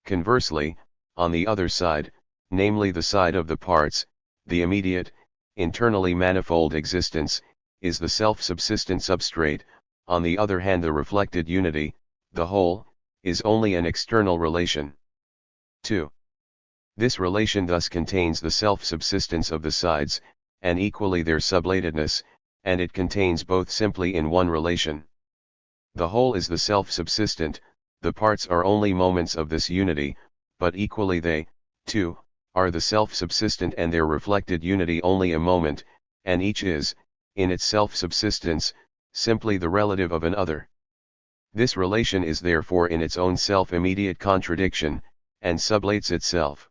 Conversely, on the other side, namely the side of the parts, the immediate, internally manifold existence, is the self-subsistent substrate. On the other hand the reflected unity, the whole, is only an external relation. 2. This relation thus contains the self-subsistence of the sides, and equally their sublatedness, and it contains both simply in one relation. The whole is the self-subsistent, the parts are only moments of this unity, but equally they, too, are the self-subsistent and their reflected unity only a moment, and each is, in its self-subsistence, simply the relative of another. This relation is therefore in its own self-immediate contradiction, and sublates itself.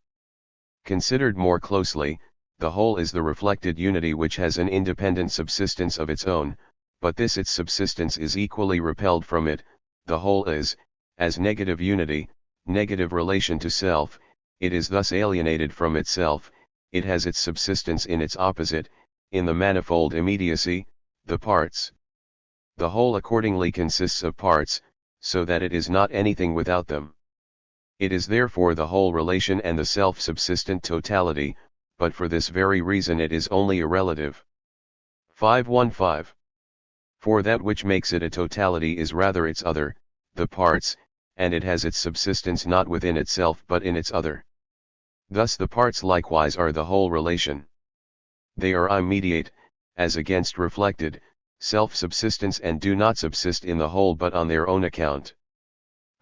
Considered more closely, the whole is the reflected unity which has an independent subsistence of its own, but this its subsistence is equally repelled from it. The whole is, as negative unity, negative relation to self, it is thus alienated from itself, it has its subsistence in its opposite, in the manifold immediacy, the parts. The whole accordingly consists of parts, so that it is not anything without them. It is therefore the whole relation and the self-subsistent totality, but for this very reason it is only a relative. 515. For that which makes it a totality is rather its other, the parts, and it has its subsistence not within itself but in its other. Thus the parts likewise are the whole relation. They are immediate, as against reflected, self-subsistence and do not subsist in the whole but on their own account.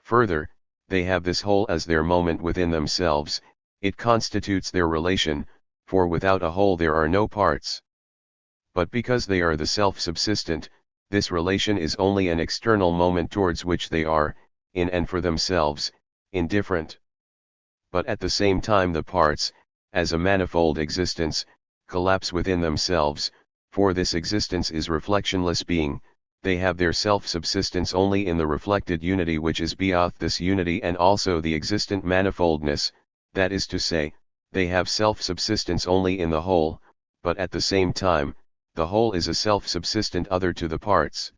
Further, they have this whole as their moment within themselves, it constitutes their relation, for without a whole there are no parts. But because they are the self-subsistent, this relation is only an external moment towards which they are, in and for themselves, indifferent. But at the same time the parts, as a manifold existence, collapse within themselves, for this existence is reflectionless being, they have their self-subsistence only in the reflected unity which is beyond this unity and also the existent manifoldness, that is to say, they have self-subsistence only in the whole, but at the same time, the whole is a self-subsistent other to the parts.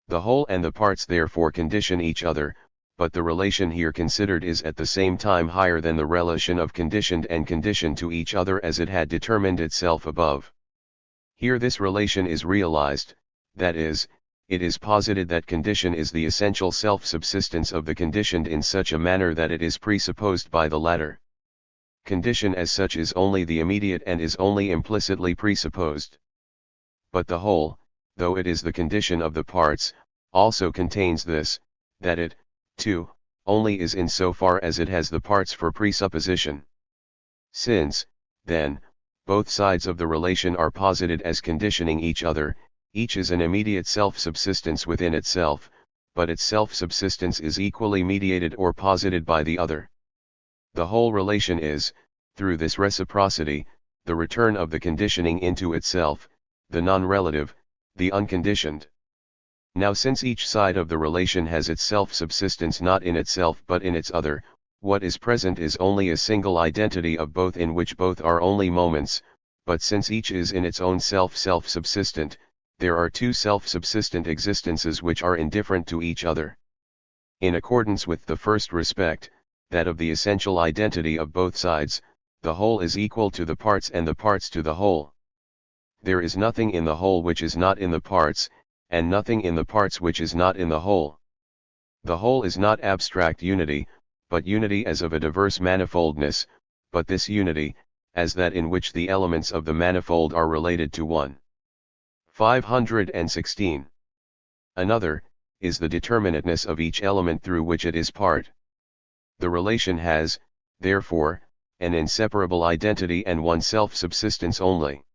The whole and the parts therefore condition each other, but the relation here considered is at the same time higher than the relation of conditioned and conditioned to each other as it had determined itself above. Here this relation is realized, that is, it is posited that condition is the essential self-subsistence of the conditioned in such a manner that it is presupposed by the latter. Condition as such is only the immediate and is only implicitly presupposed. But the whole, though it is the condition of the parts, also contains this, that it, too, only is in so far as it has the parts for presupposition. Since, then, both sides of the relation are posited as conditioning each other, each is an immediate self-subsistence within itself, but its self-subsistence is equally mediated or posited by the other. The whole relation is, through this reciprocity, the return of the conditioning into itself, the non-relative, the unconditioned. Now since each side of the relation has its self-subsistence not in itself but in its other, what is present is only a single identity of both in which both are only moments, but since each is in its own self self-subsistent, there are two self-subsistent existences which are indifferent to each other. In accordance with the first respect, that of the essential identity of both sides, the whole is equal to the parts and the parts to the whole. There is nothing in the whole which is not in the parts, and nothing in the parts which is not in the whole. The whole is not abstract unity, but unity as of a diverse manifoldness, but this unity, as that in which the elements of the manifold are related to one. 516. Another, is the determinateness of each element through which it is part. The relation has, therefore, an inseparable identity and one self-subsistence only.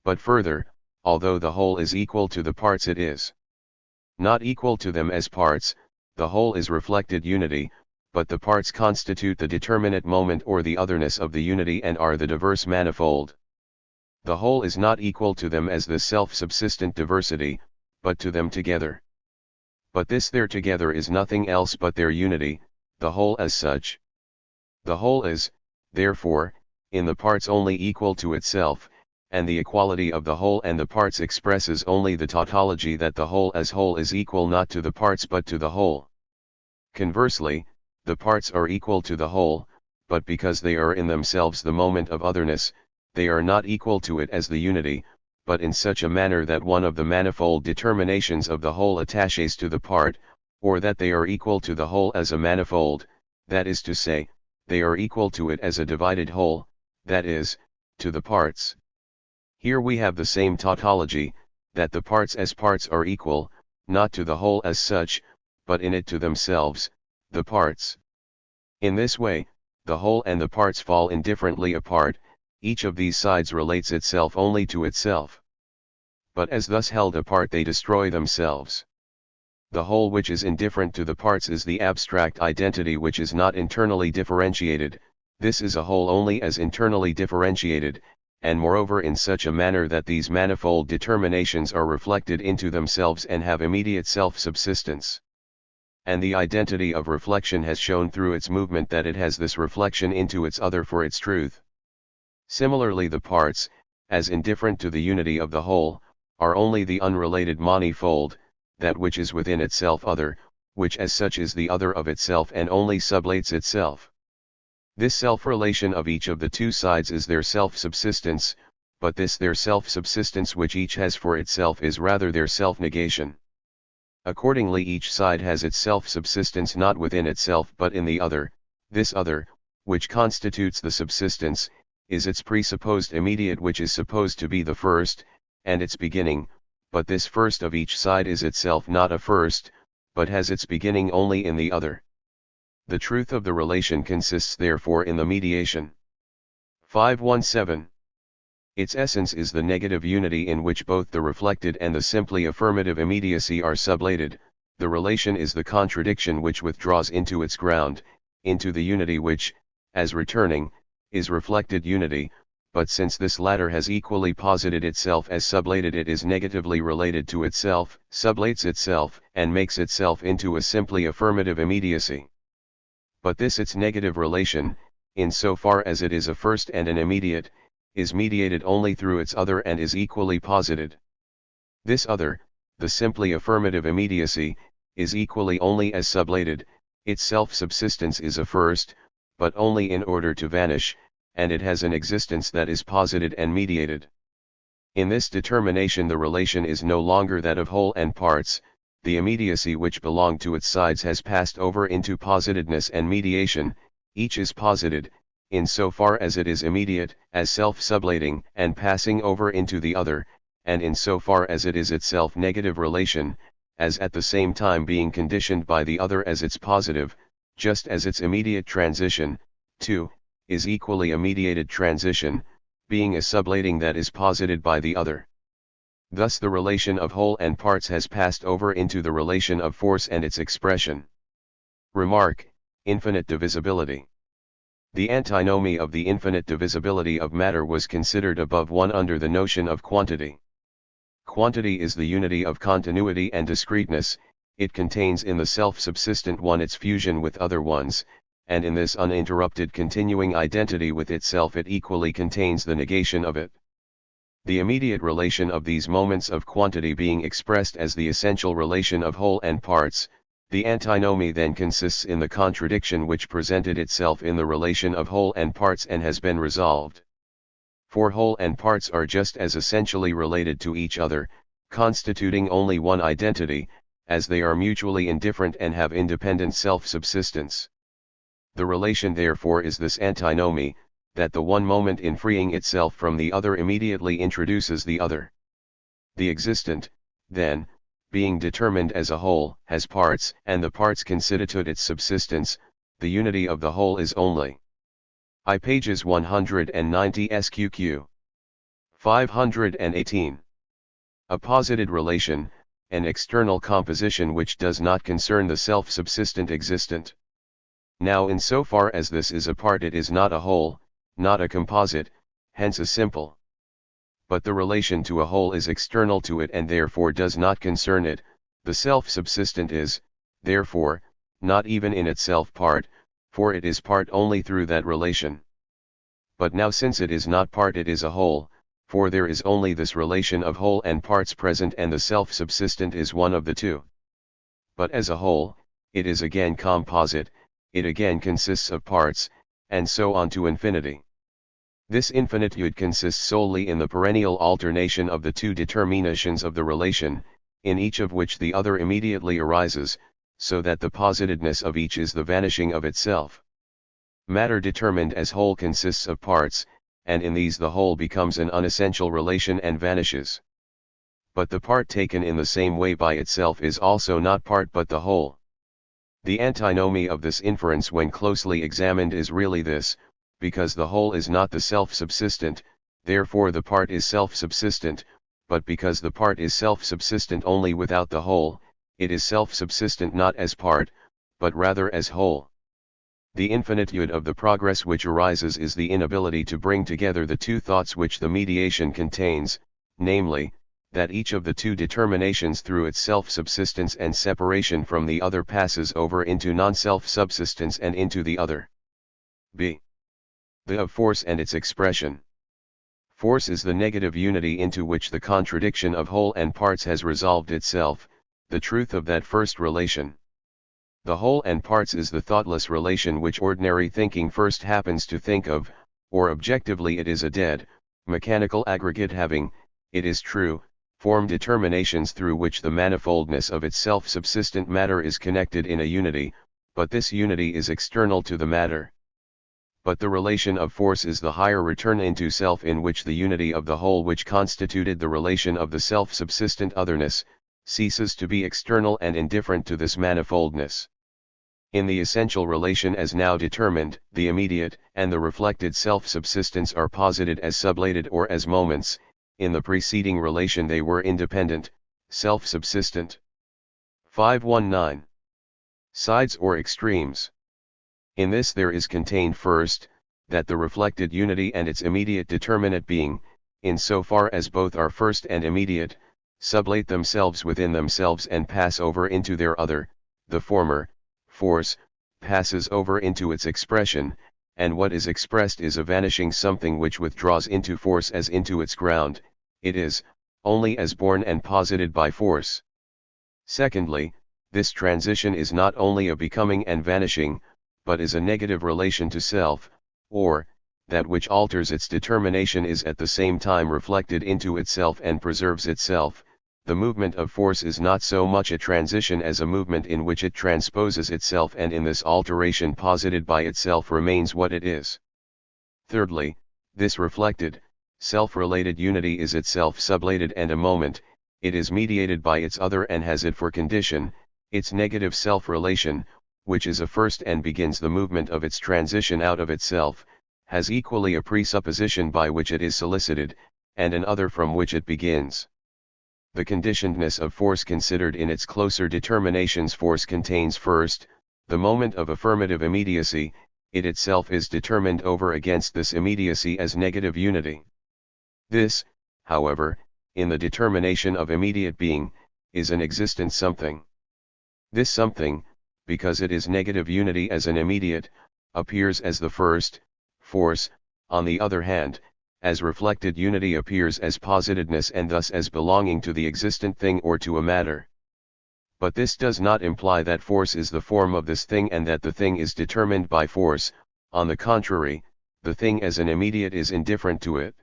But further, although the whole is equal to the parts it is not equal to them as parts, the whole is reflected unity, but the parts constitute the determinate moment or the otherness of the unity and are the diverse manifold. The whole is not equal to them as the self-subsistent diversity, but to them together. But this their together is nothing else but their unity, the whole as such. The whole is, therefore, in the parts only equal to itself, and the equality of the whole and the parts expresses only the tautology that the whole as whole is equal not to the parts but to the whole. Conversely, the parts are equal to the whole, but because they are in themselves the moment of otherness, they are not equal to it as the unity, but in such a manner that one of the manifold determinations of the whole attaches to the part, or that they are equal to the whole as a manifold, that is to say, they are equal to it as a divided whole, that is, to the parts. Here we have the same tautology, that the parts as parts are equal, not to the whole as such, but in it to themselves, the parts. In this way, the whole and the parts fall indifferently apart, each of these sides relates itself only to itself. But as thus held apart they destroy themselves. The whole which is indifferent to the parts is the abstract identity which is not internally differentiated, this is a whole only as internally differentiated, and moreover in such a manner that these manifold determinations are reflected into themselves and have immediate self-subsistence. And the identity of reflection has shown through its movement that it has this reflection into its other for its truth. Similarly the parts, as indifferent to the unity of the whole, are only the unrelated manifold, that which is within itself other, which as such is the other of itself and only sublates itself. This self-relation of each of the two sides is their self-subsistence, but this their self-subsistence which each has for itself is rather their self-negation. Accordingly each side has its self-subsistence not within itself but in the other. This other, which constitutes the subsistence, is its presupposed immediate which is supposed to be the first, and its beginning, but this first of each side is itself not a first, but has its beginning only in the other. The truth of the relation consists therefore in the mediation. 517. Its essence is the negative unity in which both the reflected and the simply affirmative immediacy are sublated. The relation is the contradiction which withdraws into its ground, into the unity which, as returning, is reflected unity, but since this latter has equally posited itself as sublated, it is negatively related to itself, sublates itself, and makes itself into a simply affirmative immediacy. But this its negative relation, in so far as it is a first and an immediate, is mediated only through its other and is equally posited. This other, the simply affirmative immediacy, is equally only as sublated. Its self-subsistence is a first, but only in order to vanish, and it has an existence that is posited and mediated. In this determination the relation is no longer that of whole and parts. The immediacy which belonged to its sides has passed over into positedness and mediation. Each is posited, in so far as it is immediate, as self-sublating and passing over into the other, and in so far as it is itself negative relation, as at the same time being conditioned by the other as its positive, just as its immediate transition, too, is equally a mediated transition, being a sublating that is posited by the other. Thus the relation of whole and parts has passed over into the relation of force and its expression. Remark: infinite divisibility. The antinomy of the infinite divisibility of matter was considered above one under the notion of quantity. Quantity is the unity of continuity and discreteness. It contains in the self-subsistent one its fusion with other ones, and in this uninterrupted continuing identity with itself it equally contains the negation of it. The immediate relation of these moments of quantity being expressed as the essential relation of whole and parts, the antinomy then consists in the contradiction which presented itself in the relation of whole and parts and has been resolved. For whole and parts are just as essentially related to each other, constituting only one identity, as they are mutually indifferent and have independent self-subsistence. The relation therefore is this antinomy, that the one moment in freeing itself from the other immediately introduces the other. The existent, then, being determined as a whole, has parts, and the parts constitute its subsistence. The unity of the whole is only. I pages 190 SQQ. 518. A posited relation, an external composition which does not concern the self-subsistent existent. Now in so far as this is a part it is not a whole, not a composite, hence a simple. But the relation to a whole is external to it and therefore does not concern it. The self-subsistent is, therefore, not even in itself part, for it is part only through that relation. But now since it is not part it is a whole, for there is only this relation of whole and parts present and the self-subsistent is one of the two. But as a whole, it is again composite, it again consists of parts, and so on to infinity. This infinitude consists solely in the perennial alternation of the two determinations of the relation, in each of which the other immediately arises, so that the positedness of each is the vanishing of itself. Matter determined as whole consists of parts, and in these the whole becomes an unessential relation and vanishes. But the part taken in the same way by itself is also not part but the whole. The antinomy of this inference when closely examined is really this: because the whole is not the self-subsistent, therefore the part is self-subsistent, but because the part is self-subsistent only without the whole, it is self-subsistent not as part, but rather as whole. The infinitude of the progress which arises is the inability to bring together the two thoughts which the mediation contains, namely, that each of the two determinations through its self-subsistence and separation from the other passes over into non-self-subsistence and into the other. b. The of force and its expression. Force is the negative unity into which the contradiction of whole and parts has resolved itself, the truth of that first relation. The whole and parts is the thoughtless relation which ordinary thinking first happens to think of, or objectively it is a dead, mechanical aggregate having, it is true, form determinations through which the manifoldness of its self-subsistent matter is connected in a unity, but this unity is external to the matter. But the relation of force is the higher return into self in which the unity of the whole which constituted the relation of the self-subsistent otherness, ceases to be external and indifferent to this manifoldness. In the essential relation as now determined, the immediate and the reflected self-subsistence are posited as sublated or as moments. In the preceding relation they were independent, self-subsistent. 519. Sides or extremes. In this there is contained first, that the reflected unity and its immediate determinate being, in so far as both are first and immediate, sublate themselves within themselves and pass over into their other, the former, force, passes over into its expression, and what is expressed is a vanishing something which withdraws into force as into its ground, it is, only as born and posited by force. Secondly, this transition is not only a becoming and vanishing, but is a negative relation to self, or, that which alters its determination is at the same time reflected into itself and preserves itself. The movement of force is not so much a transition as a movement in which it transposes itself, and in this alteration posited by itself remains what it is. Thirdly, this reflected, self-related unity is itself sublated and a moment, it is mediated by its other and has it for condition, its negative self-relation, which is a first and begins the movement of its transition out of itself, has equally a presupposition by which it is solicited, and an other from which it begins. The conditionedness of force considered in its closer determinations. Force contains first, the moment of affirmative immediacy, it itself is determined over against this immediacy as negative unity. This, however, in the determination of immediate being, is an existent something. This something, because it is negative unity as an immediate, appears as the first, force, on the other hand, as reflected unity appears as positedness and thus as belonging to the existent thing or to a matter. But this does not imply that force is the form of this thing and that the thing is determined by force. On the contrary, the thing as an immediate is indifferent to it.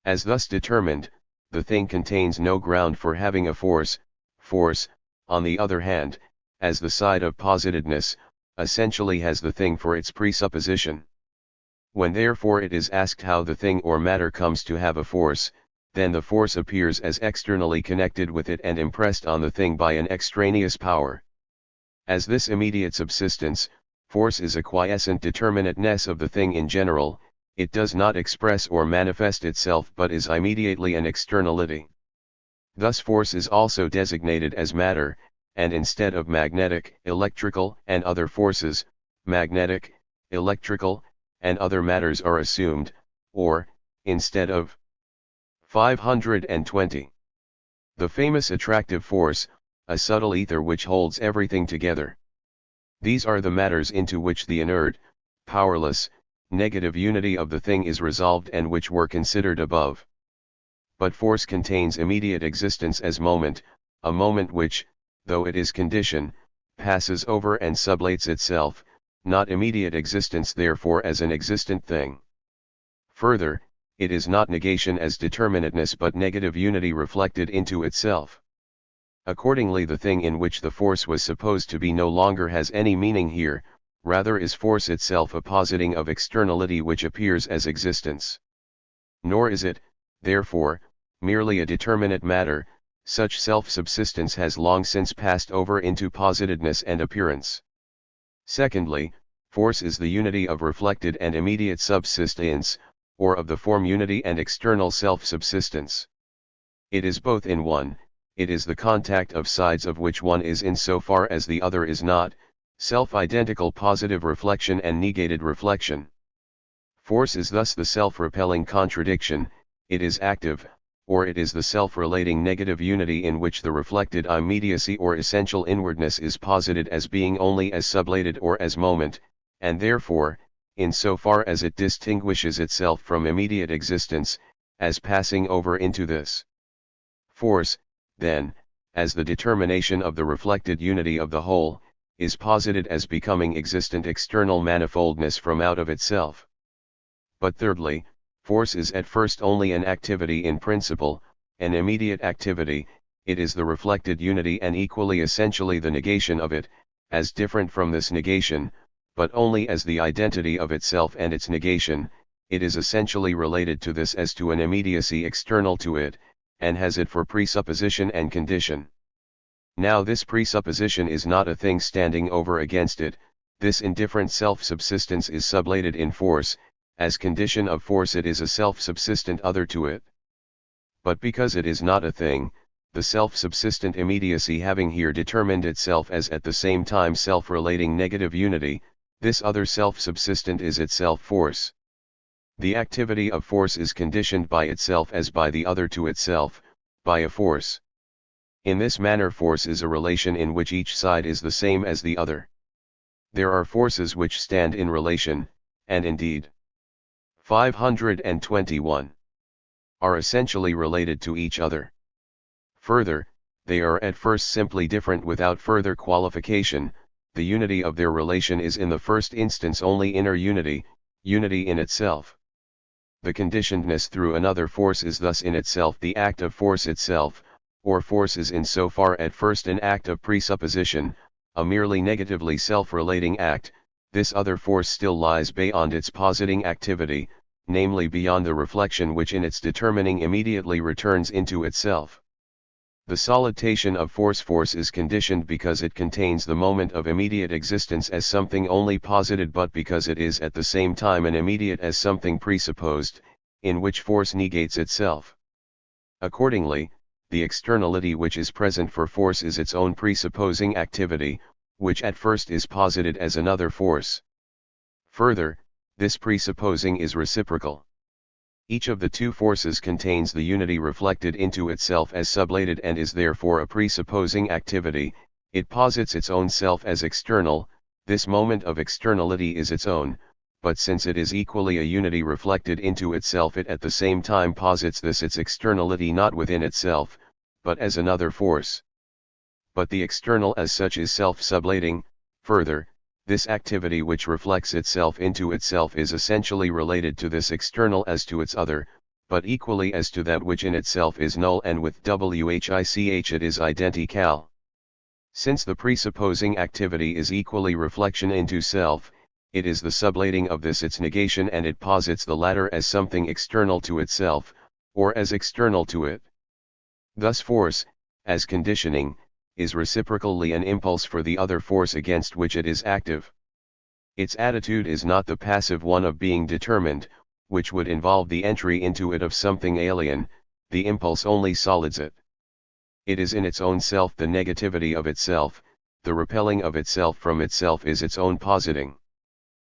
As thus determined, the thing contains no ground for having a force. Force, on the other hand, as the side of positedness, essentially has the thing for its presupposition. When therefore it is asked how the thing or matter comes to have a force, then the force appears as externally connected with it and impressed on the thing by an extraneous power. As this immediate subsistence, force is a quiescent determinateness of the thing in general, it does not express or manifest itself but is immediately an externality. Thus force is also designated as matter, and instead of magnetic, electrical, and other forces, magnetic, electrical, and other matters are assumed, or, instead of 520. The famous attractive force, a subtle ether which holds everything together. These are the matters into which the inert, powerless, negative unity of the thing is resolved and which were considered above. But force contains immediate existence as moment, a moment which, though it is condition, passes over and sublates itself, not immediate existence therefore as an existent thing. Further, it is not negation as determinateness but negative unity reflected into itself. Accordingly the thing in which the force was supposed to be no longer has any meaning here, rather is force itself a positing of externality which appears as existence. Nor is it, therefore, merely a determinate matter, such self-subsistence has long since passed over into positedness and appearance. Secondly, force is the unity of reflected and immediate subsistence, or of the form unity and external self-subsistence. It is both in one, it is the contact of sides of which one is in so far as the other is not, self-identical positive reflection and negated reflection. Force is thus the self-repelling contradiction, it is active, or it is the self-relating negative unity in which the reflected immediacy or essential inwardness is posited as being only as sublated or as moment, and therefore, in so far as it distinguishes itself from immediate existence, as passing over into this. Force, then, as the determination of the reflected unity of the whole, is posited as becoming existent external manifoldness from out of itself. But thirdly, Force is at first only an activity in principle, an immediate activity. It is the reflected unity and equally essentially the negation of it, as different from this negation, but only as the identity of itself and its negation. It is essentially related to this as to an immediacy external to it, and has it for presupposition and condition. Now this presupposition is not a thing standing over against it, this indifferent self-subsistence is sublated in force, as condition of force it is a self-subsistent other to it. But because it is not a thing, the self-subsistent immediacy having here determined itself as at the same time self-relating negative unity, this other self-subsistent is itself force. The activity of force is conditioned by itself as by the other to itself, by a force. In this manner force is a relation in which each side is the same as the other. There are forces which stand in relation, and indeed 521 are essentially related to each other. Further, they are at first simply different without further qualification. The unity of their relation is in the first instance only inner unity, unity in itself. The conditionedness through another force is thus in itself the act of force itself, or force is in so far at first an act of presupposition, a merely negatively self-relating act. This other force still lies beyond its positing activity, namely beyond the reflection which in its determining immediately returns into itself. The solitation of force is conditioned because it contains the moment of immediate existence as something only posited, but because it is at the same time an immediate as something presupposed, in which force negates itself. Accordingly, the externality which is present for force is its own presupposing activity, which at first is posited as another force. Further, this presupposing is reciprocal. Each of the two forces contains the unity reflected into itself as sublated and is therefore a presupposing activity. It posits its own self as external. This moment of externality is its own, but since it is equally a unity reflected into itself, it at the same time posits this its externality not within itself, but as another force. But the external as such is self-sublating. Further, this activity which reflects itself into itself is essentially related to this external as to its other, but equally as to that which in itself is null, and with which it is identical. Since the presupposing activity is equally reflection into self, it is the sublating of this its negation, and it posits the latter as something external to itself, or as external to it. Thus force, as conditioning, is reciprocally an impulse for the other force against which it is active. Its attitude is not the passive one of being determined, which would involve the entry into it of something alien. The impulse only solids it. It is in its own self the negativity of itself, the repelling of itself from itself is its own positing.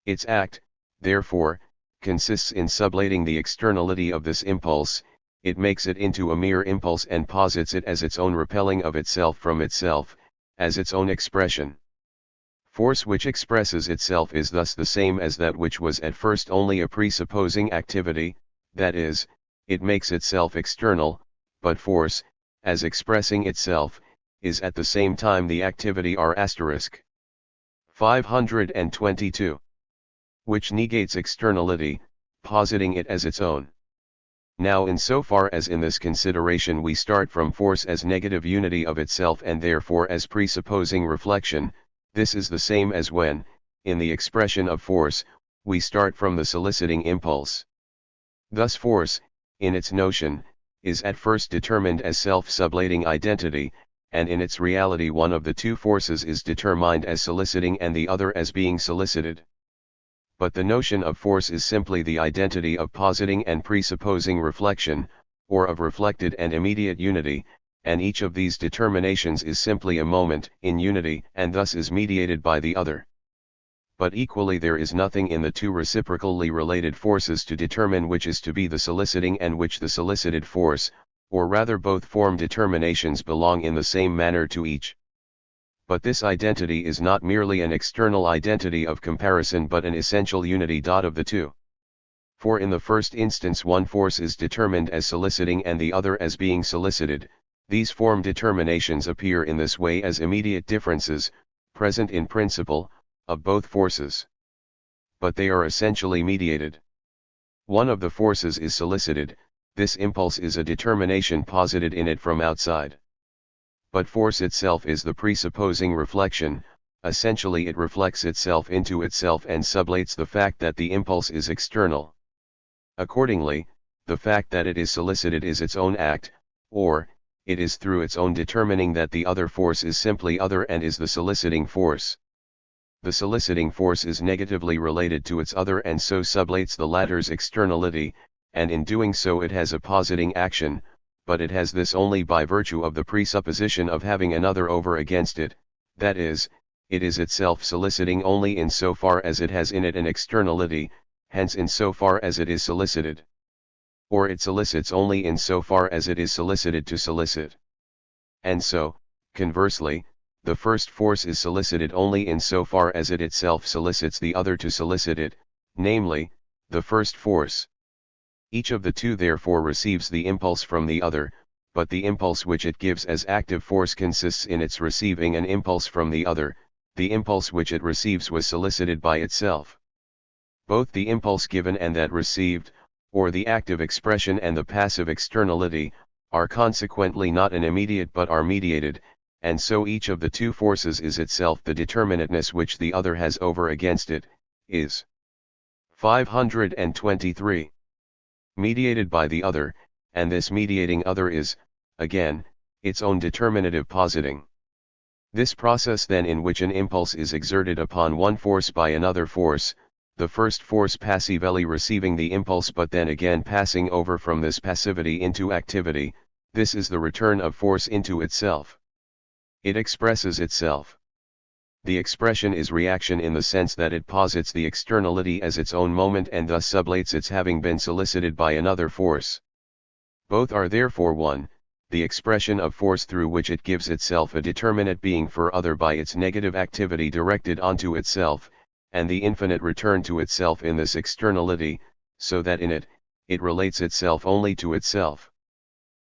Its act, therefore, consists in sublating the externality of this impulse. It makes it into a mere impulse and posits it as its own repelling of itself from itself, as its own expression. Force which expresses itself is thus the same as that which was at first only a presupposing activity, that is, it makes itself external, but force, as expressing itself, is at the same time the activity r*. 522. Which negates externality, positing it as its own. Now insofar as in this consideration we start from force as negative unity of itself and therefore as presupposing reflection, this is the same as when, in the expression of force, we start from the soliciting impulse. Thus force, in its notion, is at first determined as self-sublating identity, and in its reality one of the two forces is determined as soliciting and the other as being solicited. But the notion of force is simply the identity of positing and presupposing reflection, or of reflected and immediate unity, and each of these determinations is simply a moment in unity and thus is mediated by the other. But equally there is nothing in the two reciprocally related forces to determine which is to be the soliciting and which the solicited force, or rather both form determinations belong in the same manner to each. But this identity is not merely an external identity of comparison but an essential unity of the two. For in the first instance one force is determined as soliciting and the other as being solicited. These form determinations appear in this way as immediate differences, present in principle, of both forces. But they are essentially mediated. One of the forces is solicited, this impulse is a determination posited in it from outside. But force itself is the presupposing reflection, essentially it reflects itself into itself and sublates the fact that the impulse is external. Accordingly, the fact that it is solicited is its own act, or, it is through its own determining that the other force is simply other and is the soliciting force. The soliciting force is negatively related to its other and so sublates the latter's externality, and in doing so it has a positing action, but it has this only by virtue of the presupposition of having another over against it, that is, it is itself soliciting only in so far as it has in it an externality, hence in so far as it is solicited. Or it solicits only in so far as it is solicited to solicit. And so, conversely, the first force is solicited only in so far as it itself solicits the other to solicit it, namely, the first force. Each of the two therefore receives the impulse from the other, but the impulse which it gives as active force consists in its receiving an impulse from the other. The impulse which it receives was solicited by itself. Both the impulse given and that received, or the active expression and the passive externality, are consequently not an immediate but are mediated, and so each of the two forces is itself the determinateness which the other has over against it, is 523. Mediated by the other, and this mediating other is, again, its own determinative positing. This process then in which an impulse is exerted upon one force by another force, the first force passively receiving the impulse but then again passing over from this passivity into activity, this is the return of force into itself. It expresses itself. The expression is reaction in the sense that it posits the externality as its own moment and thus sublates its having been solicited by another force. Both are therefore one, the expression of force through which it gives itself a determinate being for other by its negative activity directed onto itself, and the infinite return to itself in this externality, so that in it, it relates itself only to itself.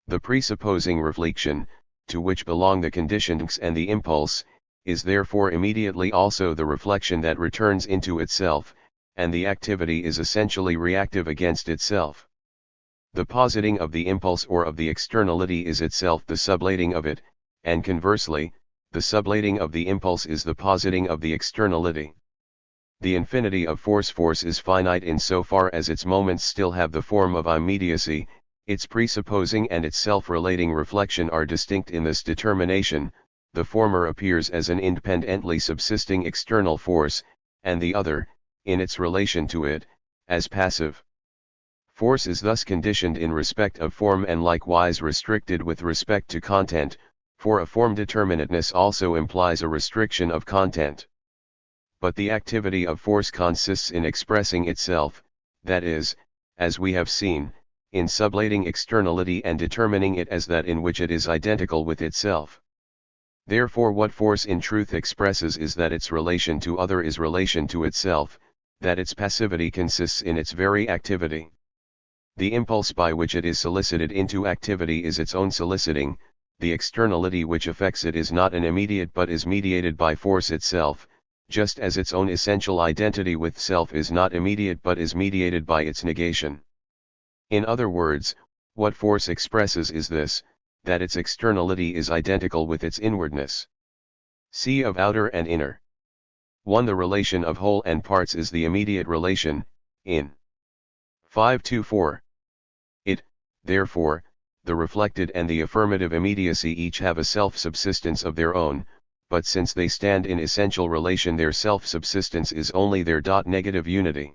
The presupposing reflection, to which belong the conditions and the impulse, is therefore immediately also the reflection that returns into itself, and the activity is essentially reactive against itself. The positing of the impulse or of the externality is itself the sublating of it, and conversely, the sublating of the impulse is the positing of the externality. The infinity of force is finite in so far as its moments still have the form of immediacy, its presupposing and its self-relating reflection are distinct in this determination, the former appears as an independently subsisting external force, and the other, in its relation to it, as passive. Force is thus conditioned in respect of form and likewise restricted with respect to content, for a form determinateness also implies a restriction of content. But the activity of force consists in expressing itself, that is, as we have seen, in sublating externality and determining it as that in which it is identical with itself. Therefore what force in truth expresses is that its relation to other is relation to itself, that its passivity consists in its very activity. The impulse by which it is solicited into activity is its own soliciting, the externality which affects it is not an immediate but is mediated by force itself, just as its own essential identity with self is not immediate but is mediated by its negation. In other words, what force expresses is this, that its externality is identical with its inwardness. See of outer and inner. 1. The relation of whole and parts is the immediate relation, in 524. It, therefore, the reflected and the affirmative immediacy each have a self-subsistence of their own, but since they stand in essential relation their self-subsistence is only their negative unity.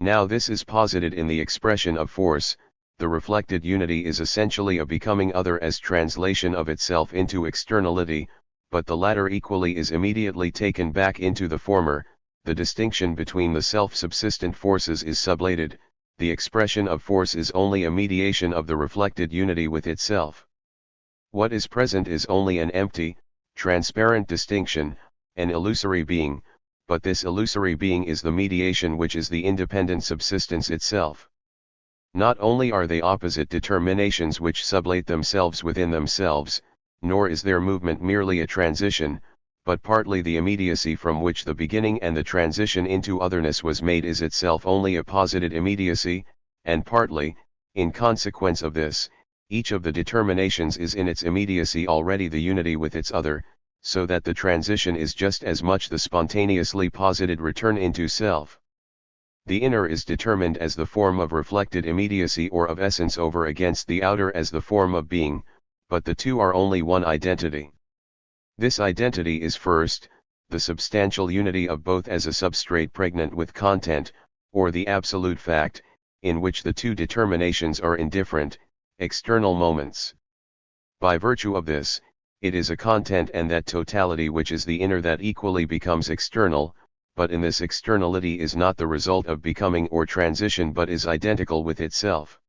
Now this is posited in the expression of force, the reflected unity is essentially a becoming other as translation of itself into externality, but the latter equally is immediately taken back into the former, the distinction between the self-subsistent forces is sublated, the expression of force is only a mediation of the reflected unity with itself. What is present is only an empty, transparent distinction, an illusory being, but this illusory being is the mediation which is the independent subsistence itself. Not only are they opposite determinations which sublate themselves within themselves, nor is their movement merely a transition, but partly the immediacy from which the beginning and the transition into otherness was made is itself only a posited immediacy, and partly, in consequence of this, each of the determinations is in its immediacy already the unity with its other, so that the transition is just as much the spontaneously posited return into self. The inner is determined as the form of reflected immediacy or of essence over against the outer as the form of being, but the two are only one identity. This identity is first, the substantial unity of both as a substrate pregnant with content, or the absolute fact, in which the two determinations are indifferent, external moments. By virtue of this, it is a content and that totality which is the inner that equally becomes external, but in this externality is not the result of becoming or transition but is identical with itself.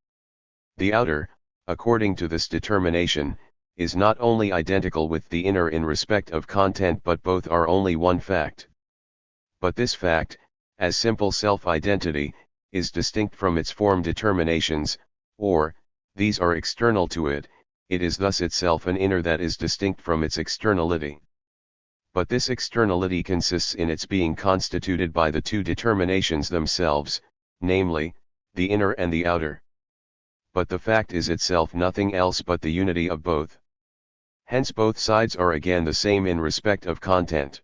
The outer, according to this determination, is not only identical with the inner in respect of content but both are only one fact. But this fact, as simple self-identity, is distinct from its form determinations, or, these are external to it, it is thus itself an inner that is distinct from its externality. But this externality consists in its being constituted by the two determinations themselves, namely, the inner and the outer. But the fact is itself nothing else but the unity of both. Hence both sides are again the same in respect of content.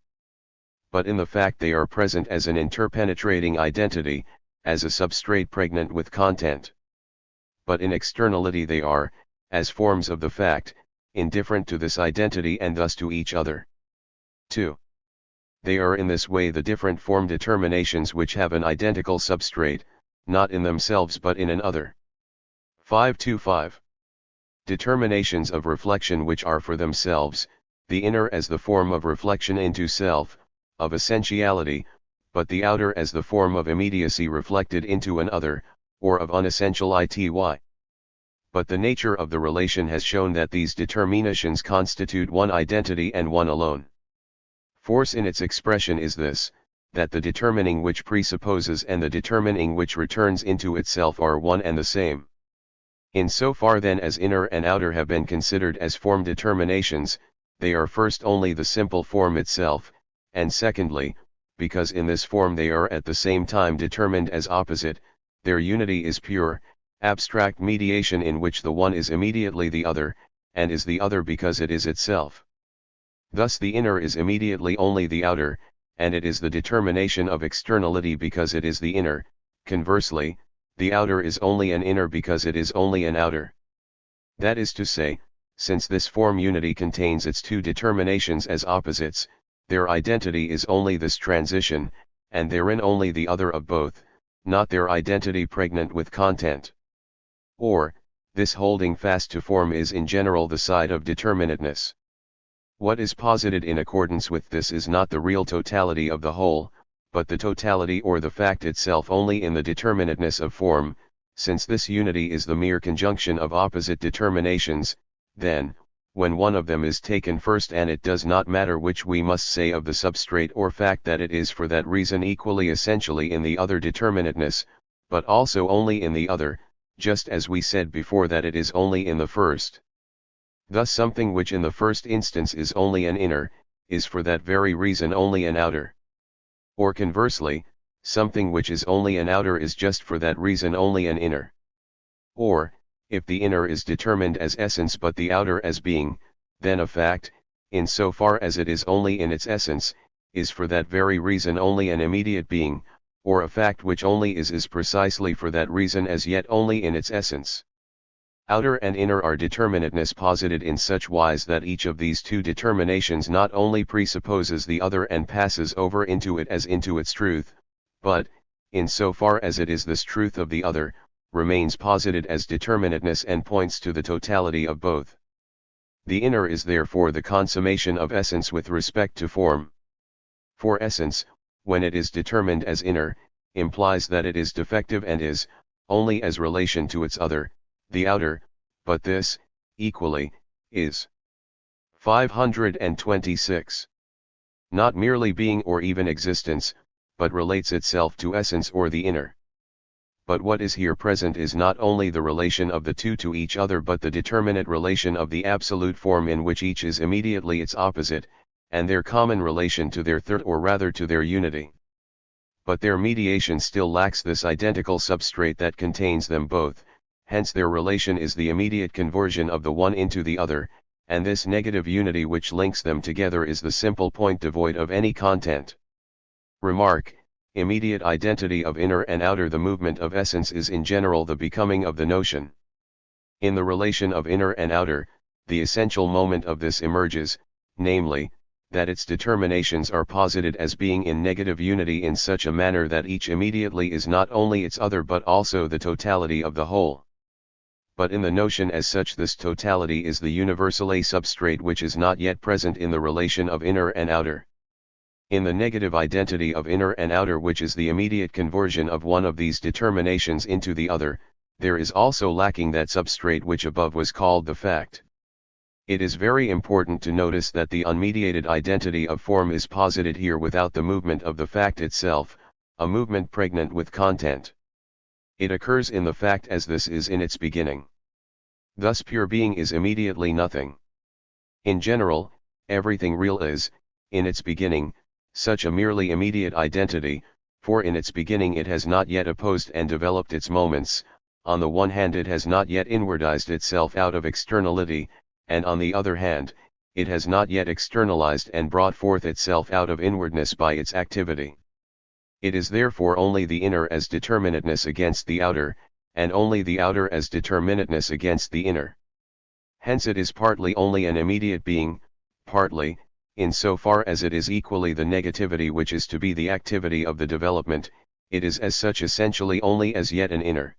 But in the fact they are present as an interpenetrating identity, as a substrate pregnant with content. But in externality they are, as forms of the fact, indifferent to this identity and thus to each other. 2. They are in this way the different form determinations which have an identical substrate, not in themselves but in an other. 525. Determinations of reflection which are for themselves, the inner as the form of reflection into self, of essentiality, but the outer as the form of immediacy reflected into an other, or of unessential ity. But the nature of the relation has shown that these determinations constitute one identity and one alone. Force in its expression is this, that the determining which presupposes and the determining which returns into itself are one and the same. In so far then as inner and outer have been considered as form determinations, they are first only the simple form itself, and secondly, because in this form they are at the same time determined as opposite, their unity is pure, abstract mediation in which the one is immediately the other, and is the other because it is itself. Thus the inner is immediately only the outer, and it is the determination of externality because it is the inner. Conversely, the outer is only an inner because it is only an outer. That is to say, since this form unity contains its two determinations as opposites, their identity is only this transition, and therein only the other of both, not their identity pregnant with content. Or, this holding fast to form is in general the side of determinateness. What is posited in accordance with this is not the real totality of the whole, but the totality or the fact itself only in the determinateness of form. Since this unity is the mere conjunction of opposite determinations, then, when one of them is taken first, and it does not matter which, we must say of the substrate or fact that it is for that reason equally essentially in the other determinateness, but also only in the other, just as we said before that it is only in the first. Thus something which in the first instance is only an inner, is for that very reason only an outer. Or conversely, something which is only an outer is just for that reason only an inner. Or, if the inner is determined as essence but the outer as being, then a fact, in so far as it is only in its essence, is for that very reason only an immediate being, or a fact which only is precisely for that reason as yet only in its essence. Outer and inner are determinateness posited in such wise that each of these two determinations not only presupposes the other and passes over into it as into its truth, but, in so far as it is this truth of the other, remains posited as determinateness and points to the totality of both. The inner is therefore the consummation of essence with respect to form. For essence, when it is determined as inner, implies that it is defective and is, only as relation to its other, the outer, but this, equally, is 526. Not merely being or even existence, but relates itself to essence or the inner. But what is here present is not only the relation of the two to each other but the determinate relation of the absolute form in which each is immediately its opposite, and their common relation to their third, or rather to their unity. But their mediation still lacks this identical substrate that contains them both, hence their relation is the immediate conversion of the one into the other, and this negative unity which links them together is the simple point devoid of any content. Remark: immediate identity of inner and outer. The movement of essence is in general the becoming of the notion. In the relation of inner and outer, the essential moment of this emerges, namely, that its determinations are posited as being in negative unity in such a manner that each immediately is not only its other but also the totality of the whole. But in the notion as such, this totality is the universale substrate which is not yet present in the relation of inner and outer. In the negative identity of inner and outer, which is the immediate conversion of one of these determinations into the other, there is also lacking that substrate which above was called the fact. It is very important to notice that the unmediated identity of form is posited here without the movement of the fact itself, a movement pregnant with content. It occurs in the fact as this is in its beginning. Thus pure being is immediately nothing. In general, everything real is, in its beginning, such a merely immediate identity, for in its beginning it has not yet opposed and developed its moments. On the one hand, it has not yet inwardized itself out of externality, and on the other hand, it has not yet externalized and brought forth itself out of inwardness by its activity. It is therefore only the inner as determinateness against the outer, and only the outer as determinateness against the inner. Hence it is partly only an immediate being, partly, in so far as it is equally the negativity which is to be the activity of the development, it is as such essentially only as yet an inner.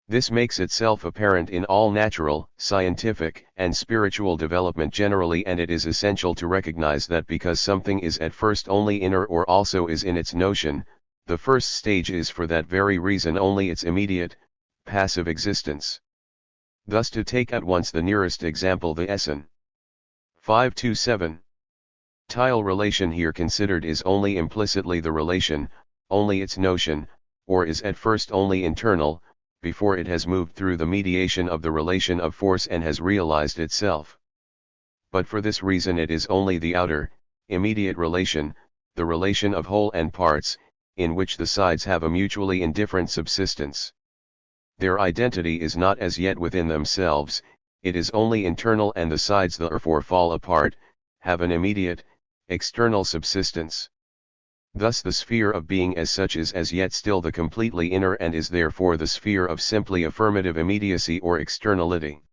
This makes itself apparent in all natural, scientific, and spiritual development generally, and it is essential to recognize that because something is at first only inner or also is in its notion, the first stage is for that very reason only its immediate, passive existence. Thus, to take at once the nearest example, the SN 527 tile relation here considered is only implicitly the relation, only its notion, or is at first only internal, before it has moved through the mediation of the relation of force and has realized itself. But for this reason it is only the outer, immediate relation, the relation of whole and parts, in which the sides have a mutually indifferent subsistence. Their identity is not as yet within themselves, it is only internal, and the sides therefore fall apart, have an immediate, external subsistence. Thus the sphere of being as such is as yet still the completely inner, and is therefore the sphere of simply affirmative immediacy or externality.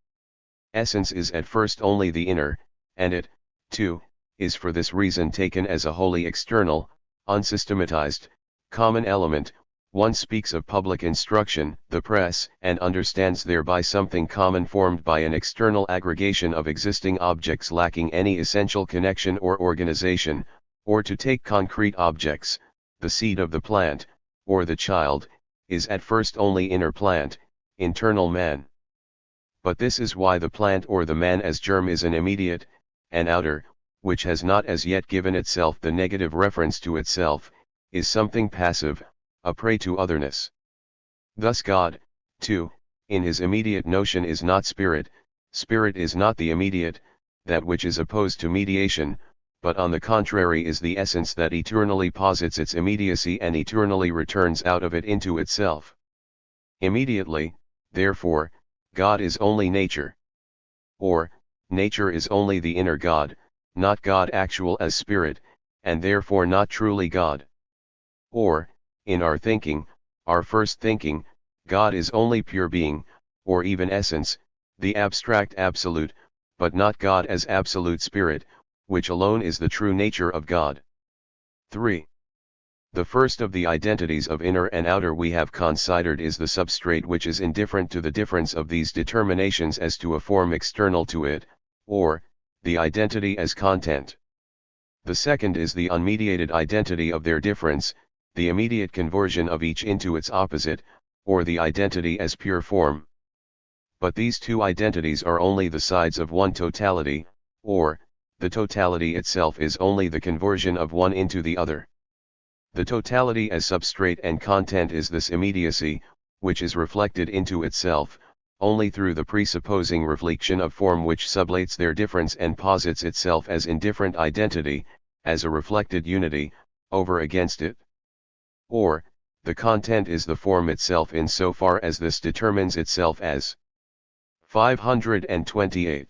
Essence is at first only the inner, and it, too, is for this reason taken as a wholly external, unsystematized, common element. One speaks of public instruction, the press, and understands thereby something common formed by an external aggregation of existing objects lacking any essential connection or organization. Or to take concrete objects, the seed of the plant, or the child, is at first only inner plant, internal man. But this is why the plant or the man as germ is an immediate, and outer, which has not as yet given itself the negative reference to itself, is something passive, a prey to otherness. Thus God, too, in his immediate notion is not spirit, spirit is not the immediate, that which is opposed to mediation, but on the contrary is the essence that eternally posits its immediacy and eternally returns out of it into itself. Immediately, therefore, God is only nature. Or, nature is only the inner God, not God actual as spirit, and therefore not truly God. Or, in our thinking, our first thinking, God is only pure being, or even essence, the abstract absolute, but not God as absolute spirit, which alone is the true nature of God. 3. The first of the identities of inner and outer we have considered is the substrate, which is indifferent to the difference of these determinations as to a form external to it, or, the identity as content. The second is the unmediated identity of their difference, the immediate conversion of each into its opposite, or the identity as pure form. But these two identities are only the sides of one totality, or, the totality itself is only the conversion of one into the other. The totality as substrate and content is this immediacy, which is reflected into itself, only through the presupposing reflection of form which sublates their difference and posits itself as indifferent identity, as a reflected unity, over against it. Or, the content is the form itself in so far as this determines itself as 528.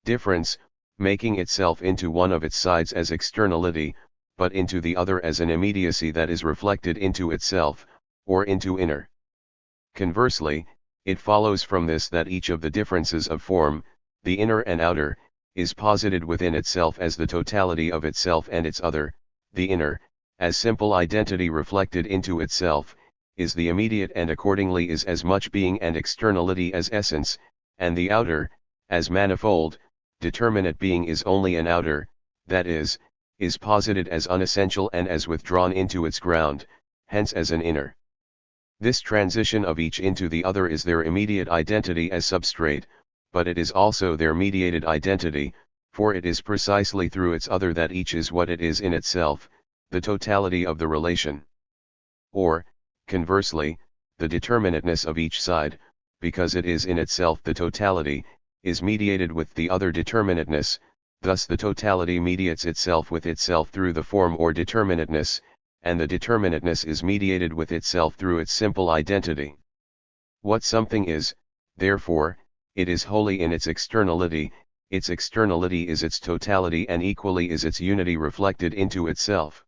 Difference, making itself into one of its sides as externality, but into the other as an immediacy that is reflected into itself, or into inner. Conversely, it follows from this that each of the differences of form, the inner and outer, is posited within itself as the totality of itself, and its other, the inner, as simple identity reflected into itself, is the immediate and accordingly is as much being and externality as essence, and the outer, as manifold, determinate being is only an outer, that is posited as unessential and as withdrawn into its ground, hence as an inner. This transition of each into the other is their immediate identity as substrate, but it is also their mediated identity, for it is precisely through its other that each is what it is in itself, the totality of the relation. Or, conversely, the determinateness of each side, because it is in itself the totality, is mediated with the other determinateness, thus the totality mediates itself with itself through the form or determinateness, and the determinateness is mediated with itself through its simple identity. What something is, therefore, it is wholly in its externality is its totality and equally is its unity reflected into itself.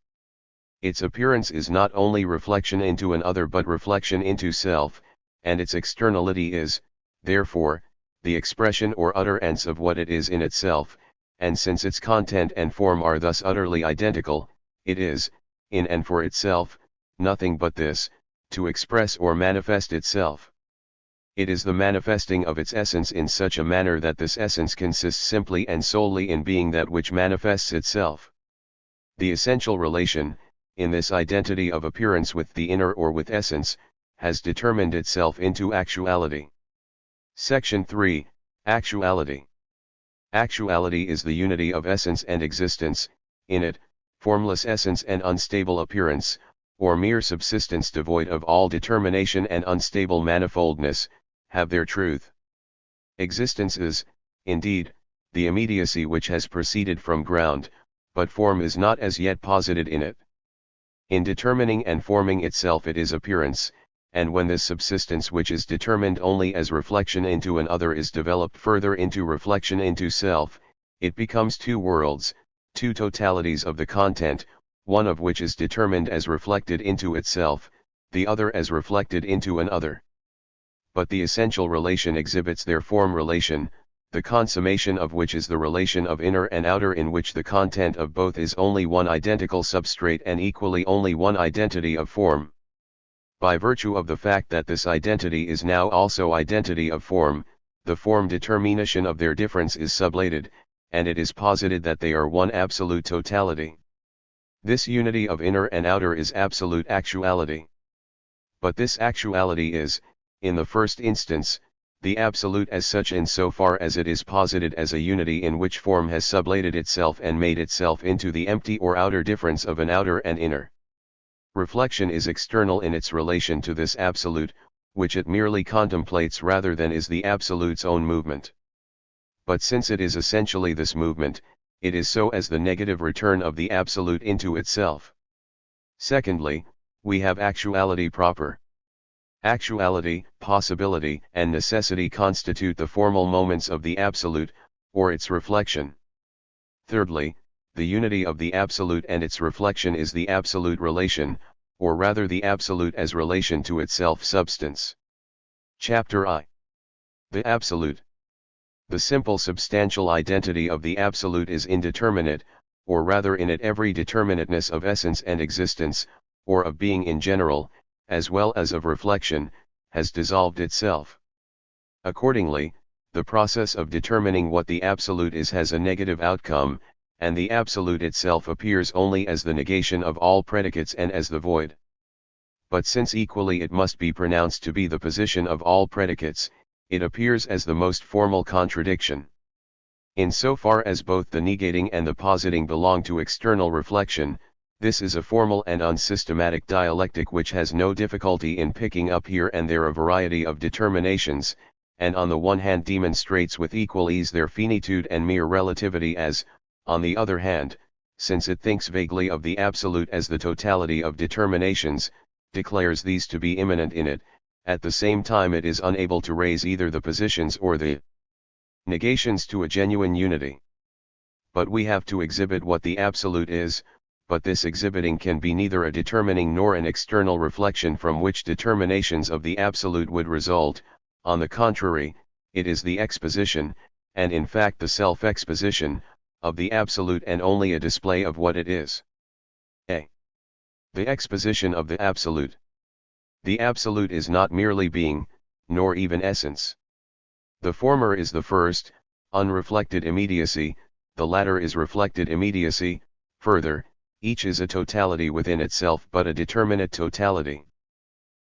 Its appearance is not only reflection into an other but reflection into self, and its externality is, therefore, the expression or utterance of what it is in itself, and since its content and form are thus utterly identical, it is, in and for itself, nothing but this, to express or manifest itself. It is the manifesting of its essence in such a manner that this essence consists simply and solely in being that which manifests itself. The essential relation, in this identity of appearance with the inner or with essence, has determined itself into actuality. Section 3, Actuality. Actuality is the unity of essence and existence, in it, formless essence and unstable appearance, or mere subsistence devoid of all determination and unstable manifoldness, have their truth. Existence is, indeed, the immediacy which has proceeded from ground, but form is not as yet posited in it. In determining and forming itself it is appearance, and when this subsistence which is determined only as reflection into an other is developed further into reflection into self, it becomes two worlds, two totalities of the content, one of which is determined as reflected into itself, the other as reflected into an other. But the essential relation exhibits their form relation, the consummation of which is the relation of inner and outer, in which the content of both is only one identical substrate and equally only one identity of form. By virtue of the fact that this identity is now also identity of form, the form determination of their difference is sublated, and it is posited that they are one absolute totality. This unity of inner and outer is absolute actuality. But this actuality is, in the first instance, the absolute as such in so far as it is posited as a unity in which form has sublated itself and made itself into the empty or outer difference of an outer and inner. Reflection is external in its relation to this absolute, which it merely contemplates rather than is the absolute's own movement. But since it is essentially this movement, it is so as the negative return of the absolute into itself. Secondly, we have actuality proper. Actuality, possibility, and necessity constitute the formal moments of the absolute, or its reflection. Thirdly, the unity of the absolute and its reflection is the absolute relation, or rather the absolute as relation to itself substance. Chapter I. The Absolute. The simple substantial identity of the absolute is indeterminate, or rather in it every determinateness of essence and existence, or of being in general, as well as of reflection, has dissolved itself. Accordingly, the process of determining what the absolute is has a negative outcome, and the absolute itself appears only as the negation of all predicates and as the void. But since equally it must be pronounced to be the position of all predicates, it appears as the most formal contradiction. In so far as both the negating and the positing belong to external reflection, this is a formal and unsystematic dialectic which has no difficulty in picking up here and there a variety of determinations, and on the one hand demonstrates with equal ease their finitude and mere relativity as, on the other hand, since it thinks vaguely of the absolute as the totality of determinations, declares these to be immanent in it, at the same time it is unable to raise either the positions or the negations to a genuine unity. But we have to exhibit what the absolute is, but this exhibiting can be neither a determining nor an external reflection from which determinations of the absolute would result. On the contrary, it is the exposition, and in fact the self-exposition, of the absolute and only a display of what it is. A. The exposition of the absolute. The absolute is not merely being, nor even essence. The former is the first, unreflected immediacy, the latter is reflected immediacy. Further, each is a totality within itself but a determinate totality.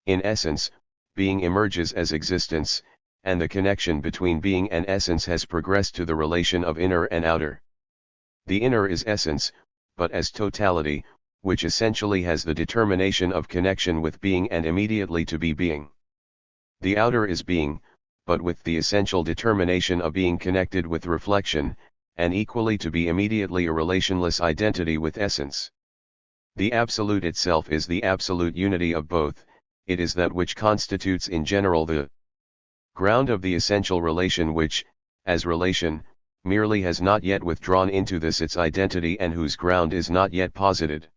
In essence, being emerges as existence, and the connection between being and essence has progressed to the relation of inner and outer. The inner is essence, but as totality, which essentially has the determination of connection with being and immediately to be being. The outer is being, but with the essential determination of being connected with reflection, and equally to be immediately a relationless identity with essence. The absolute itself is the absolute unity of both. It is that which constitutes in general the ground of the essential relation which, as relation, merely has not yet withdrawn into this its identity and whose ground is not yet posited.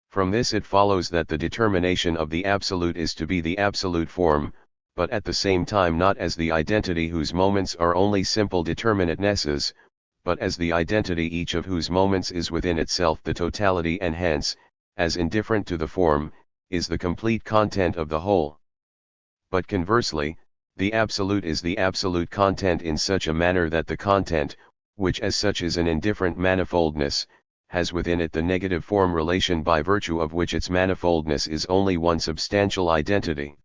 From this it follows that the determination of the absolute is to be the absolute form, but at the same time not as the identity whose moments are only simple determinatenesses, but as the identity each of whose moments is within itself the totality and hence, as indifferent to the form, is the complete content of the whole. But conversely, the absolute is the absolute content in such a manner that the content, which as such is an indifferent manifoldness, has within it the negative form relation by virtue of which its manifoldness is only one substantial identity.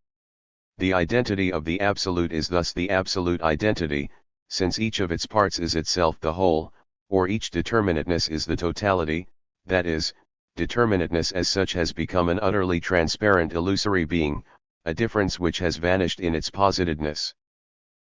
The identity of the absolute is thus the absolute identity, since each of its parts is itself the whole, or each determinateness is the totality, that is, determinateness as such has become an utterly transparent illusory being, a difference which has vanished in its positedness.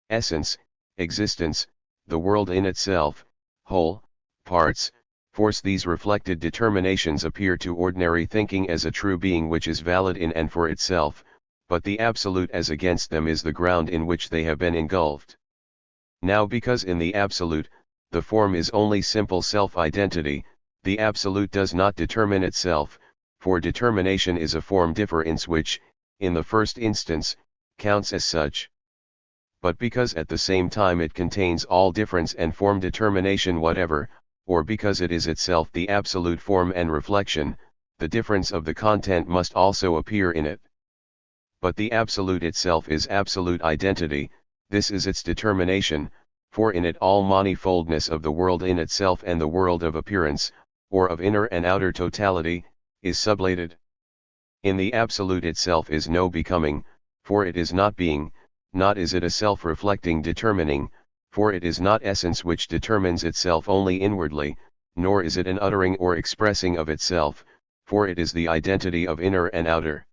Essence, existence, the world in itself, whole, parts, force these reflected determinations appear to ordinary thinking as a true being which is valid in and for itself, but the absolute as against them is the ground in which they have been engulfed. Now because in the absolute, the form is only simple self-identity, the absolute does not determine itself, for determination is a form difference which, in the first instance, counts as such. But because at the same time it contains all difference and form determination whatever, or because it is itself the absolute form and reflection, the difference of the content must also appear in it. But the absolute itself is absolute identity, this is its determination, for in it all manifoldness of the world in itself and the world of appearance, or of inner and outer totality, is sublated. In the absolute itself is no becoming, for it is not being, not is it a self-reflecting determining, for it is not essence which determines itself only inwardly, nor is it an uttering or expressing of itself, for it is the identity of inner and outer.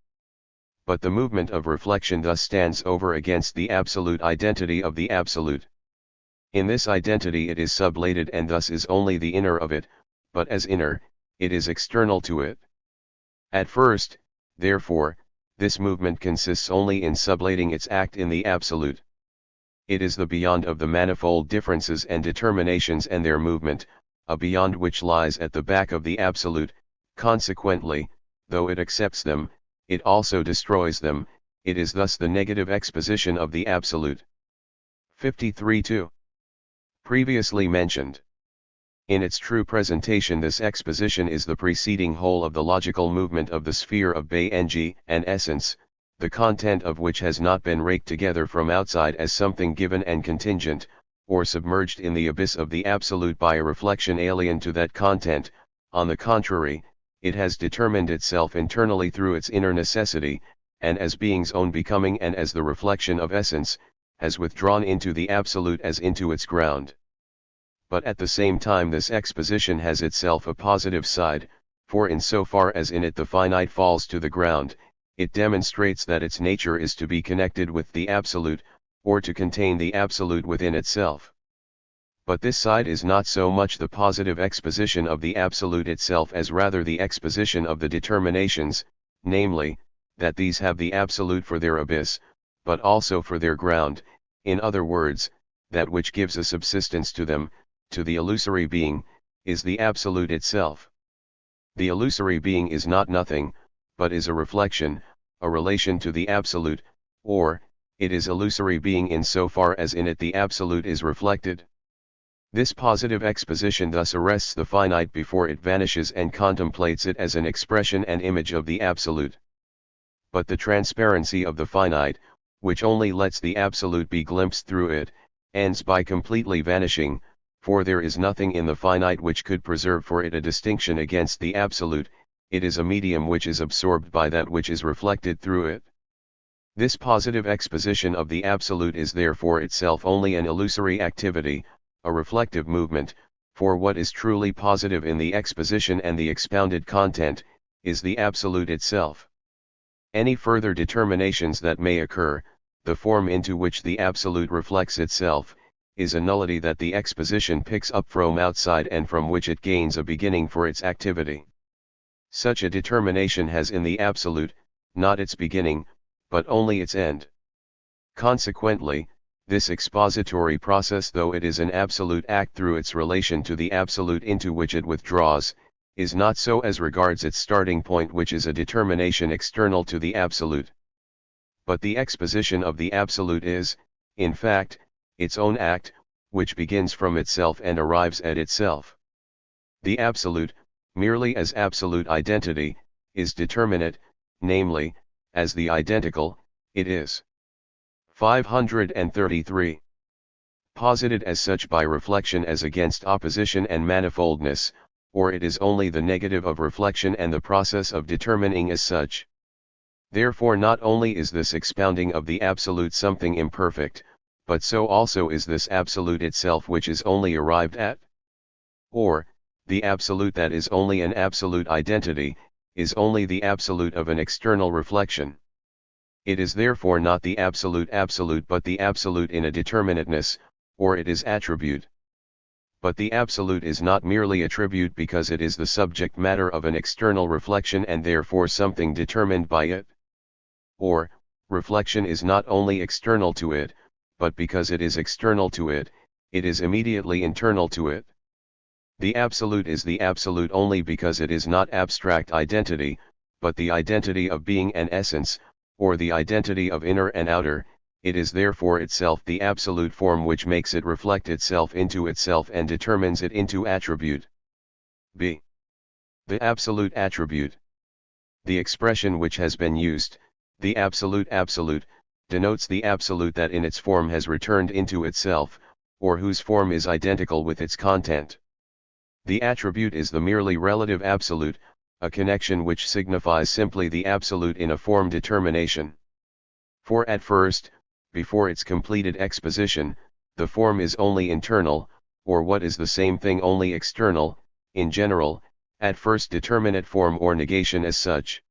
But the movement of reflection thus stands over against the absolute identity of the absolute. In this identity it is sublated and thus is only the inner of it, but as inner, it is external to it. At first, therefore, this movement consists only in sublating its act in the absolute. It is the beyond of the manifold differences and determinations and their movement, a beyond which lies at the back of the absolute. Consequently, though it accepts them, it also destroys them, it is thus the negative exposition of the absolute. 53.2. Previously mentioned. In its true presentation this exposition is the preceding whole of the logical movement of the sphere of Being and essence, the content of which has not been raked together from outside as something given and contingent, or submerged in the abyss of the absolute by a reflection alien to that content. On the contrary, it has determined itself internally through its inner necessity, and as being's own becoming and as the reflection of essence, has withdrawn into the absolute as into its ground. But at the same time this exposition has itself a positive side, for in so far as in it the finite falls to the ground, it demonstrates that its nature is to be connected with the absolute, or to contain the absolute within itself. But this side is not so much the positive exposition of the absolute itself as rather the exposition of the determinations, namely, that these have the absolute for their abyss, but also for their ground, in other words, that which gives a subsistence to them, to the illusory being, is the absolute itself. The illusory being is not nothing, but is a reflection, a relation to the absolute, or, it is illusory being in so far as in it the absolute is reflected. This positive exposition thus arrests the finite before it vanishes and contemplates it as an expression and image of the absolute. But the transparency of the finite, which only lets the absolute be glimpsed through it, ends by completely vanishing, for there is nothing in the finite which could preserve for it a distinction against the absolute. It is a medium which is absorbed by that which is reflected through it. This positive exposition of the absolute is therefore itself only an illusory activity, a reflective movement, for what is truly positive in the exposition and the expounded content, is the absolute itself. Any further determinations that may occur, the form into which the absolute reflects itself, is a nullity that the exposition picks up from outside and from which it gains a beginning for its activity. Such a determination has in the absolute, not its beginning, but only its end. Consequently, this expository process, though it is an absolute act through its relation to the absolute into which it withdraws, is not so as regards its starting point, which is a determination external to the absolute. But the exposition of the absolute is, in fact, its own act, which begins from itself and arrives at itself. The absolute, merely as absolute identity, is determinate, namely, as the identical, it is. 533. Posited as such by reflection as against opposition and manifoldness, or it is only the negative of reflection and the process of determining as such. Therefore not only is this expounding of the absolute something imperfect, but so also is this absolute itself which is only arrived at. Or, the absolute that is only an absolute identity, is only the absolute of an external reflection. It is therefore not the absolute but the absolute in a determinateness, or it is attribute. But the absolute is not merely attribute because it is the subject matter of an external reflection and therefore something determined by it. Or, reflection is not only external to it, but because it is external to it, it is immediately internal to it. The absolute is the absolute only because it is not abstract identity, but the identity of being and essence, or the identity of inner and outer. It is therefore itself the absolute form which makes it reflect itself into itself and determines it into attribute. b. The absolute attribute. The expression which has been used, the absolute, denotes the absolute that in its form has returned into itself, or whose form is identical with its content. The attribute is the merely relative absolute, a connection which signifies simply the absolute in a form determination. For at first, before its completed exposition, the form is only internal, or what is the same thing only external, in general, at first determinate form or negation as such.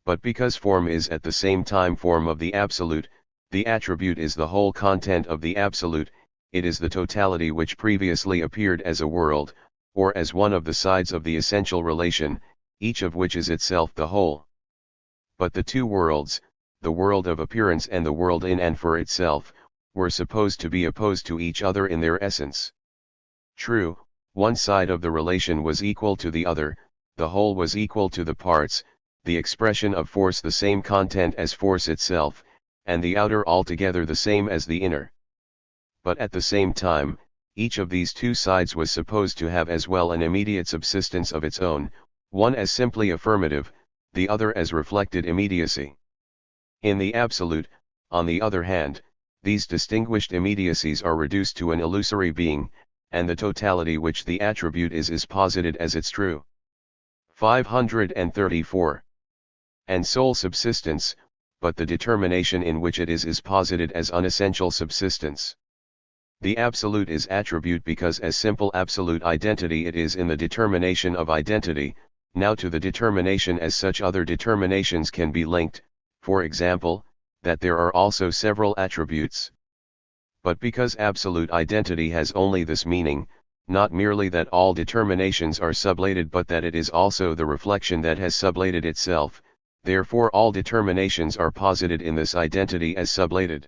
But because form is at the same time form of the absolute, the attribute is the whole content of the absolute, it is the totality which previously appeared as a world, or as one of the sides of the essential relation, each of which is itself the whole. But the two worlds, the world of appearance and the world in and for itself, were supposed to be opposed to each other in their essence. True, one side of the relation was equal to the other, the whole was equal to the parts, the expression of force the same content as force itself, and the outer altogether the same as the inner. But at the same time, each of these two sides was supposed to have as well an immediate subsistence of its own, one as simply affirmative, the other as reflected immediacy. In the absolute, on the other hand, these distinguished immediacies are reduced to an illusory being, and the totality which the attribute is posited as its true. 534. And sole subsistence, but the determination in which it is posited as unessential subsistence. The absolute is attribute because as simple absolute identity it is in the determination of identity. Now to the determination as such other determinations can be linked, for example, that there are also several attributes. But because absolute identity has only this meaning, not merely that all determinations are sublated but that it is also the reflection that has sublated itself, therefore all determinations are posited in this identity as sublated.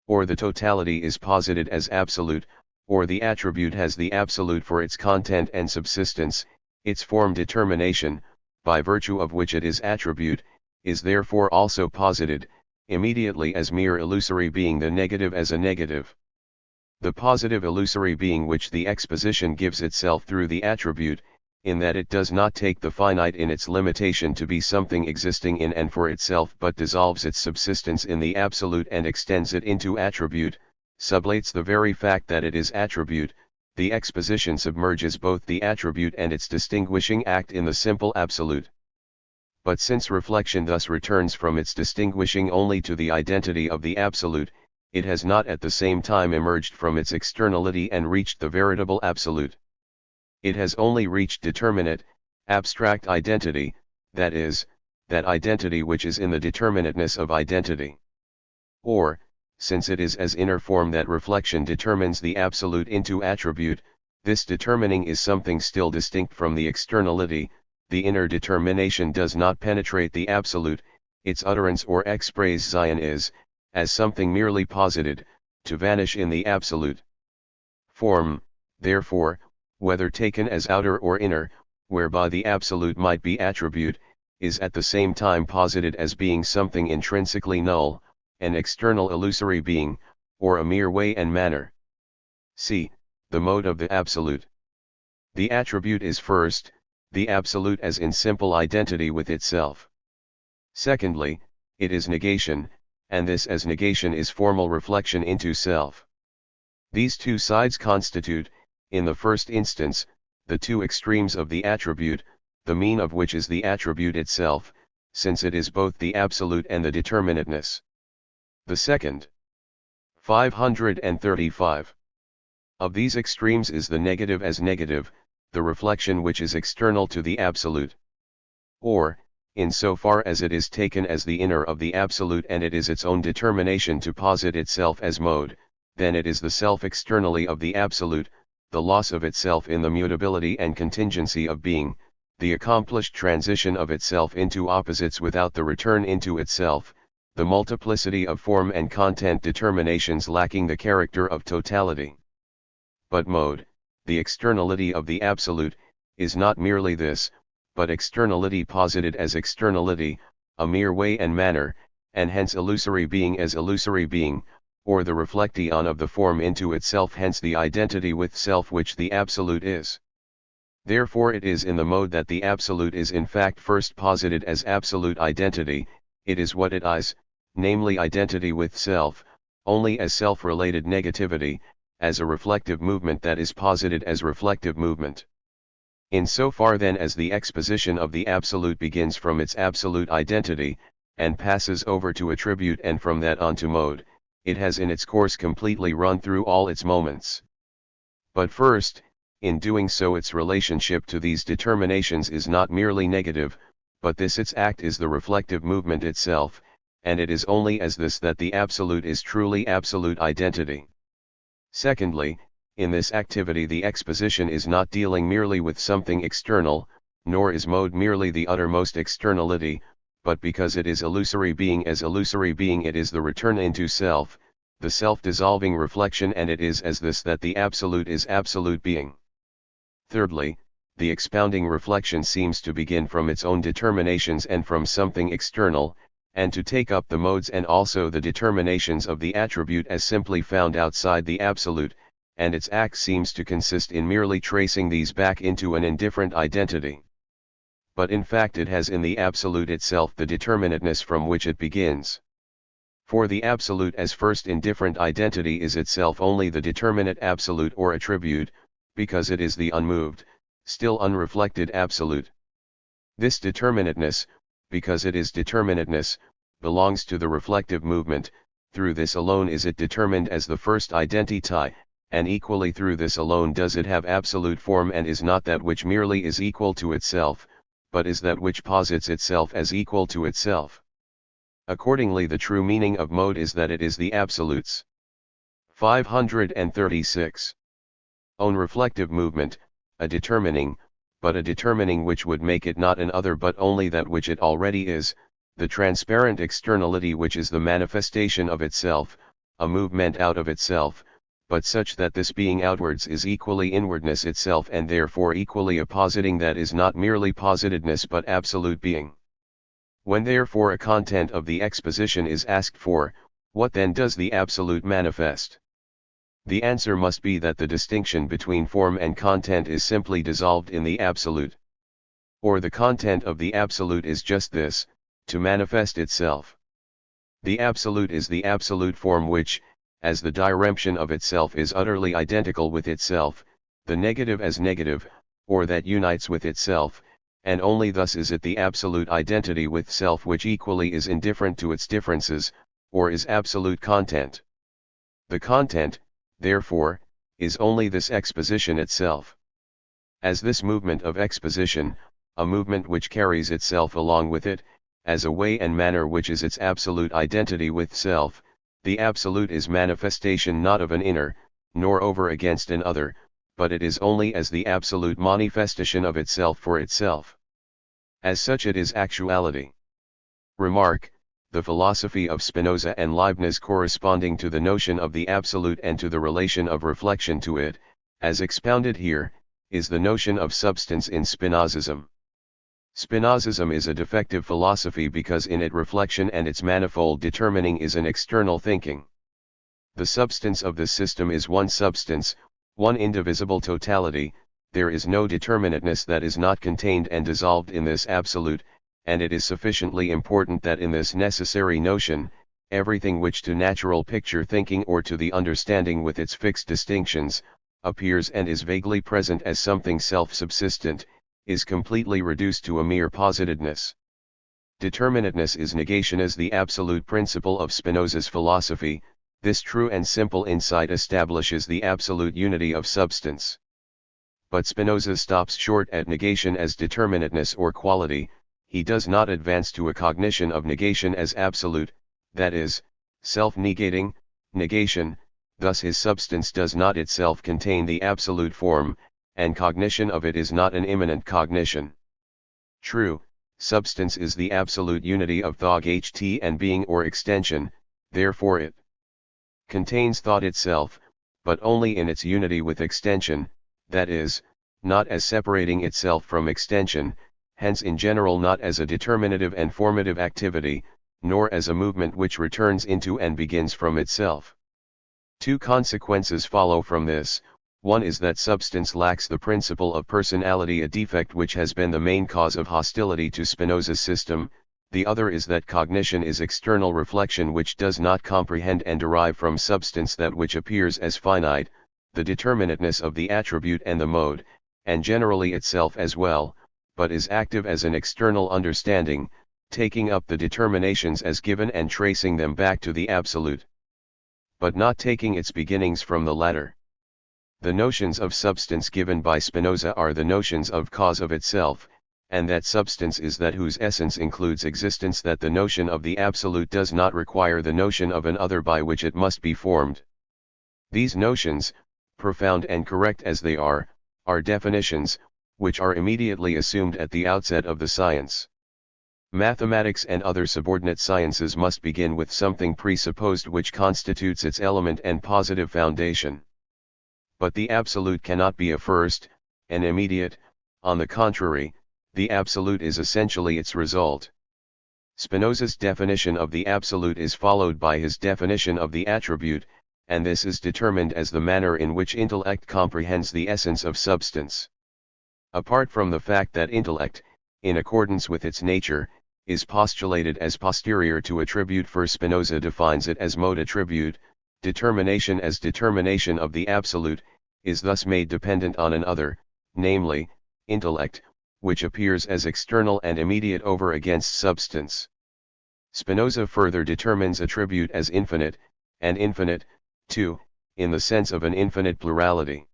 Or the totality is posited as absolute, or the attribute has the absolute for its content and subsistence, its form determination, by virtue of which it is attribute, is therefore also posited, immediately as mere illusory being, the negative as a negative. The positive illusory being which the exposition gives itself through the attribute, in that it does not take the finite in its limitation to be something existing in and for itself but dissolves its subsistence in the absolute and extends it into attribute, sublates the very fact that it is attribute. The exposition submerges both the attribute and its distinguishing act in the simple absolute. But since reflection thus returns from its distinguishing only to the identity of the absolute, it has not at the same time emerged from its externality and reached the veritable absolute. It has only reached determinate, abstract identity, that is, that identity which is in the determinateness of identity. Or, since it is as inner form that reflection determines the absolute into attribute, this determining is something still distinct from the externality. The inner determination does not penetrate the absolute, its utterance or expressión is, as something merely posited, to vanish in the absolute. Form, therefore, whether taken as outer or inner, whereby the absolute might be attribute, is at the same time posited as being something intrinsically null, an external illusory being, or a mere way and manner. C. The mode of the absolute. The attribute is first, the absolute as in simple identity with itself. Secondly, it is negation, and this as negation is formal reflection into self. These two sides constitute, in the first instance, the two extremes of the attribute, the mean of which is the attribute itself, since it is both the absolute and the determinateness. The second. 535. Of these extremes is the negative as negative, the reflection which is external to the absolute. Or, in so far as it is taken as the inner of the absolute and it is its own determination to posit itself as mode, then it is the self externally of the absolute, the loss of itself in the mutability and contingency of being, the accomplished transition of itself into opposites without the return into itself, the multiplicity of form and content determinations lacking the character of totality. But mode, the externality of the absolute, is not merely this, but externality posited as externality, a mere way and manner, and hence illusory being as illusory being, or the reflection of the form into itself, hence the identity with self which the absolute is. Therefore it is in the mode that the absolute is in fact first posited as absolute identity, it is what it is, namely identity with self, only as self-related negativity, as a reflective movement that is posited as reflective movement. In so far then as the exposition of the absolute begins from its absolute identity, and passes over to attribute and from that on to mode, it has in its course completely run through all its moments. But first, in doing so its relationship to these determinations is not merely negative, but this its act is the reflective movement itself, and it is only as this that the absolute is truly absolute identity. Secondly, in this activity the exposition is not dealing merely with something external, nor is mode merely the uttermost externality, but because it is illusory being as illusory being it is the return into self, the self-dissolving reflection, and it is as this that the absolute is absolute being. Thirdly, the expounding reflection seems to begin from its own determinations and from something external, and to take up the modes and also the determinations of the attribute as simply found outside the absolute, and its act seems to consist in merely tracing these back into an indifferent identity. But in fact it has in the absolute itself the determinateness from which it begins. For the absolute as first indifferent identity is itself only the determinate absolute or attribute, because it is the unmoved, still unreflected absolute. This determinateness, because it is determinateness, belongs to the reflective movement, through this alone is it determined as the first identity, and equally through this alone does it have absolute form and is not that which merely is equal to itself, but is that which posits itself as equal to itself. Accordingly the true meaning of mode is that it is the absolute's 536. Own reflective movement, a determining, but a determining which would make it not an other but only that which it already is, the transparent externality which is the manifestation of itself, a movement out of itself, but such that this being outwards is equally inwardness itself and therefore equally a positing that is not merely positedness but absolute being. When therefore a content of the exposition is asked for, what then does the absolute manifest? The answer must be that the distinction between form and content is simply dissolved in the absolute. Or the content of the absolute is just this, to manifest itself. The absolute is the absolute form which, as the diremption of itself is utterly identical with itself, the negative as negative, or that unites with itself, and only thus is it the absolute identity with self which equally is indifferent to its differences, or is absolute content. The content, therefore, is only this exposition itself. As this movement of exposition, a movement which carries itself along with it, as a way and manner which is its absolute identity with self, the absolute is manifestation not of an inner, nor over against an other, but it is only as the absolute manifestation of itself for itself. As such it is actuality. Remark, the philosophy of Spinoza and Leibniz corresponding to the notion of the absolute and to the relation of reflection to it, as expounded here, is the notion of substance in Spinozism. Spinozism is a defective philosophy because in it reflection and its manifold determining is an external thinking. The substance of this system is one substance, one indivisible totality, there is no determinateness that is not contained and dissolved in this absolute, and it is sufficiently important that in this necessary notion, everything which to natural picture thinking or to the understanding with its fixed distinctions, appears and is vaguely present as something self-subsistent, is completely reduced to a mere positedness. Determinateness is negation as the absolute principle of Spinoza's philosophy. This true and simple insight establishes the absolute unity of substance. But Spinoza stops short at negation as determinateness or quality. He does not advance to a cognition of negation as absolute, that is, self-negating, negation, thus his substance does not itself contain the absolute form, and cognition of it is not an immanent cognition. True, substance is the absolute unity of thought and being or extension, therefore it contains thought itself, but only in its unity with extension, that is, not as separating itself from extension, hence in general not as a determinative and formative activity, nor as a movement which returns into and begins from itself. Two consequences follow from this. One is that substance lacks the principle of personality, a defect which has been the main cause of hostility to Spinoza's system. The other is that cognition is external reflection which does not comprehend and derive from substance that which appears as finite, the determinateness of the attribute and the mode, and generally itself as well, but is active as an external understanding, taking up the determinations as given and tracing them back to the absolute, but not taking its beginnings from the latter. The notions of substance given by Spinoza are the notions of cause of itself, and that substance is that whose essence includes existence, that the notion of the absolute does not require the notion of an other by which it must be formed. These notions, profound and correct as they are definitions, which are immediately assumed at the outset of the science. Mathematics and other subordinate sciences must begin with something presupposed which constitutes its element and positive foundation. But the absolute cannot be a first, an immediate, on the contrary, the absolute is essentially its result. Spinoza's definition of the absolute is followed by his definition of the attribute, and this is determined as the manner in which intellect comprehends the essence of substance. Apart from the fact that intellect, in accordance with its nature, is postulated as posterior to attribute, for Spinoza defines it as mode attribute, determination as determination of the absolute, is thus made dependent on an other, namely, intellect, which appears as external and immediate over against substance. Spinoza further determines attribute as infinite, and infinite, too, in the sense of an infinite plurality.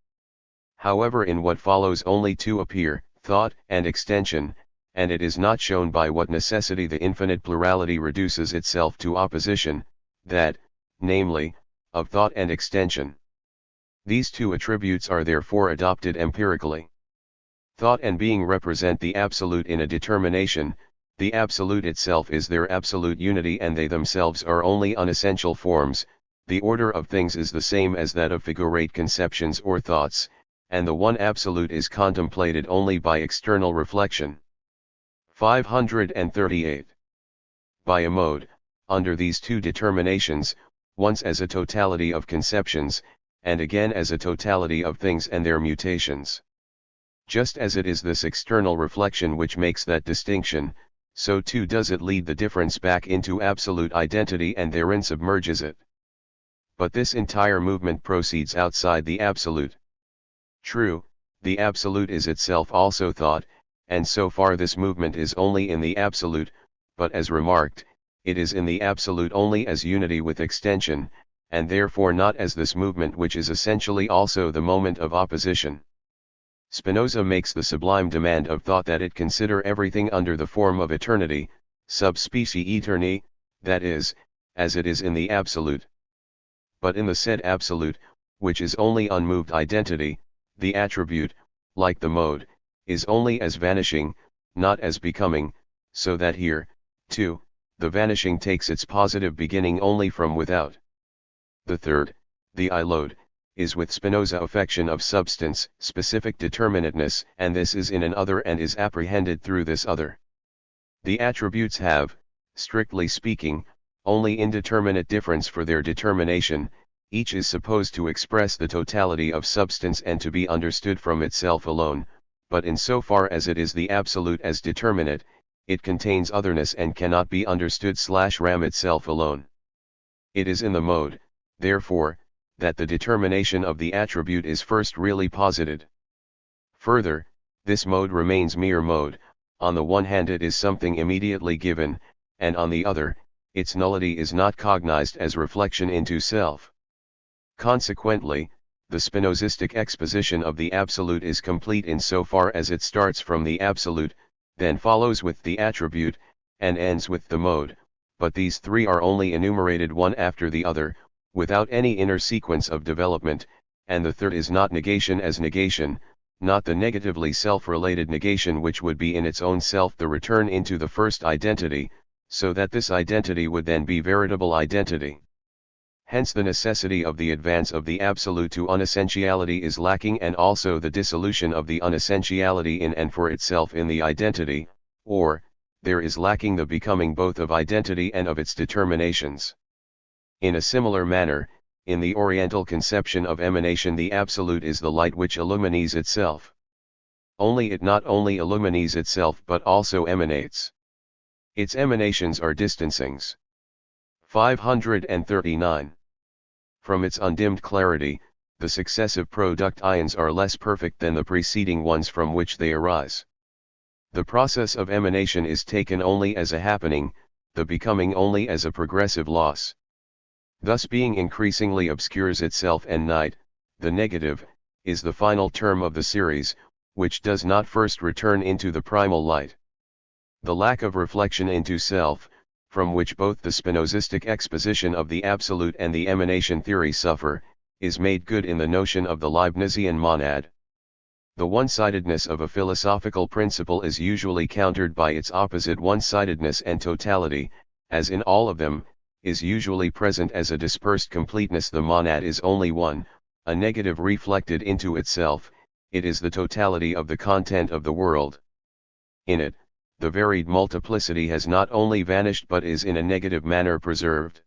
However, in what follows only two appear, thought and extension, and it is not shown by what necessity the infinite plurality reduces itself to opposition, that, namely, of thought and extension. These two attributes are therefore adopted empirically. Thought and being represent the absolute in a determination, the absolute itself is their absolute unity and they themselves are only unessential forms, the order of things is the same as that of figurate conceptions or thoughts, and the one absolute is contemplated only by external reflection. 538. By a mode, under these two determinations, once as a totality of conceptions, and again as a totality of things and their mutations. Just as it is this external reflection which makes that distinction, so too does it lead the difference back into absolute identity and therein submerges it. But this entire movement proceeds outside the absolute. True, the absolute is itself also thought, and so far this movement is only in the absolute, but as remarked, it is in the absolute only as unity with extension, and therefore not as this movement which is essentially also the moment of opposition. Spinoza makes the sublime demand of thought that it consider everything under the form of eternity, sub specie aeterni, that is, as it is in the absolute. But in the said absolute, which is only unmoved identity, the attribute, like the mode, is only as vanishing, not as becoming, so that here, too, the vanishing takes its positive beginning only from without. The third, the I-lode, is with Spinoza affection of substance, specific determinateness, and this is in an other and is apprehended through this other. The attributes have, strictly speaking, only indeterminate difference for their determination, each is supposed to express the totality of substance and to be understood from itself alone, but in so far as it is the absolute as determinate, it contains otherness and cannot be understood/ram itself alone. It is in the mode, therefore, that the determination of the attribute is first really posited. Further, this mode remains mere mode, on the one hand it is something immediately given, and on the other, its nullity is not cognized as reflection into self. Consequently, the Spinozistic exposition of the absolute is complete in so far as it starts from the absolute, then follows with the attribute, and ends with the mode, but these three are only enumerated one after the other, without any inner sequence of development, and the third is not negation as negation, not the negatively self-related negation which would be in its own self the return into the first identity, so that this identity would then be veritable identity. Hence the necessity of the advance of the absolute to unessentiality is lacking, and also the dissolution of the unessentiality in and for itself in the identity, or, there is lacking the becoming both of identity and of its determinations. In a similar manner, in the Oriental conception of emanation the absolute is the light which illumines itself. Only it not only illumines itself but also emanates. Its emanations are distancings. 539. From its undimmed clarity, the successive product ions are less perfect than the preceding ones from which they arise. The process of emanation is taken only as a happening, the becoming only as a progressive loss. Thus being increasingly obscures itself and night, the negative, is the final term of the series, which does not first return into the primal light. The lack of reflection into self, from which both the Spinozistic exposition of the absolute and the emanation theory suffer, is made good in the notion of the Leibnizian monad. The one-sidedness of a philosophical principle is usually countered by its opposite one-sidedness, and totality, as in all of them, is usually present as a dispersed completeness. The monad is only one, a negative reflected into itself, it is the totality of the content of the world. In it, the varied multiplicity has not only vanished but is in a negative manner preserved.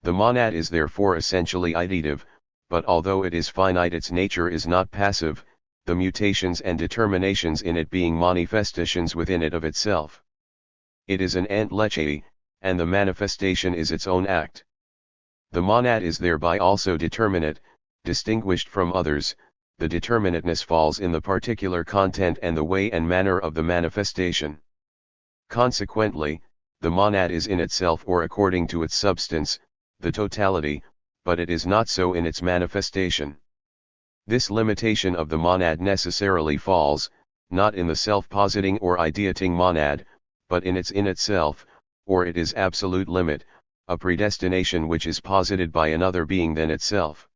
The monad is therefore essentially ideative, but although it is finite its nature is not passive, the mutations and determinations in it being manifestations within it of itself. It is an entelecheity, and the manifestation is its own act. The monad is thereby also determinate, distinguished from others. The determinateness falls in the particular content and the way and manner of the manifestation. Consequently, the monad is in itself, or according to its substance, the totality, but it is not so in its manifestation. This limitation of the monad necessarily falls, not in the self-positing or ideating monad, but in its in itself, or it is absolute limit, a predestination which is posited by another being than itself.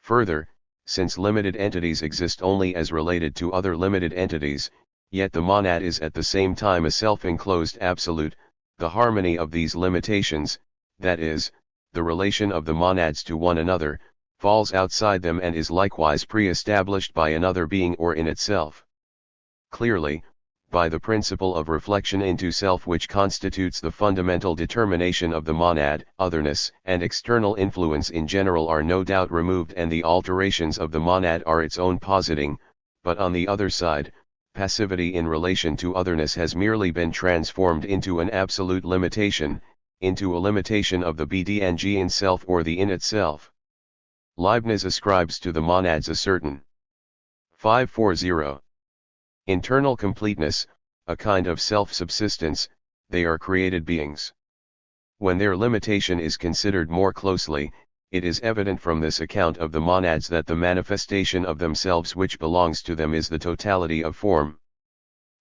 Further, since limited entities exist only as related to other limited entities, yet the monad is at the same time a self-enclosed absolute, the harmony of these limitations, that is, the relation of the monads to one another, falls outside them and is likewise pre-established by another being or in itself. Clearly, by the principle of reflection into self which constitutes the fundamental determination of the monad, otherness and external influence in general are no doubt removed and the alterations of the monad are its own positing, but on the other side, passivity in relation to otherness has merely been transformed into an absolute limitation, into a limitation of the BDNG in self or the in itself. Leibniz ascribes to the monads a certain 540 internal completeness, a kind of self-subsistence. They are created beings. When their limitation is considered more closely, it is evident from this account of the monads that the manifestation of themselves which belongs to them is the totality of form.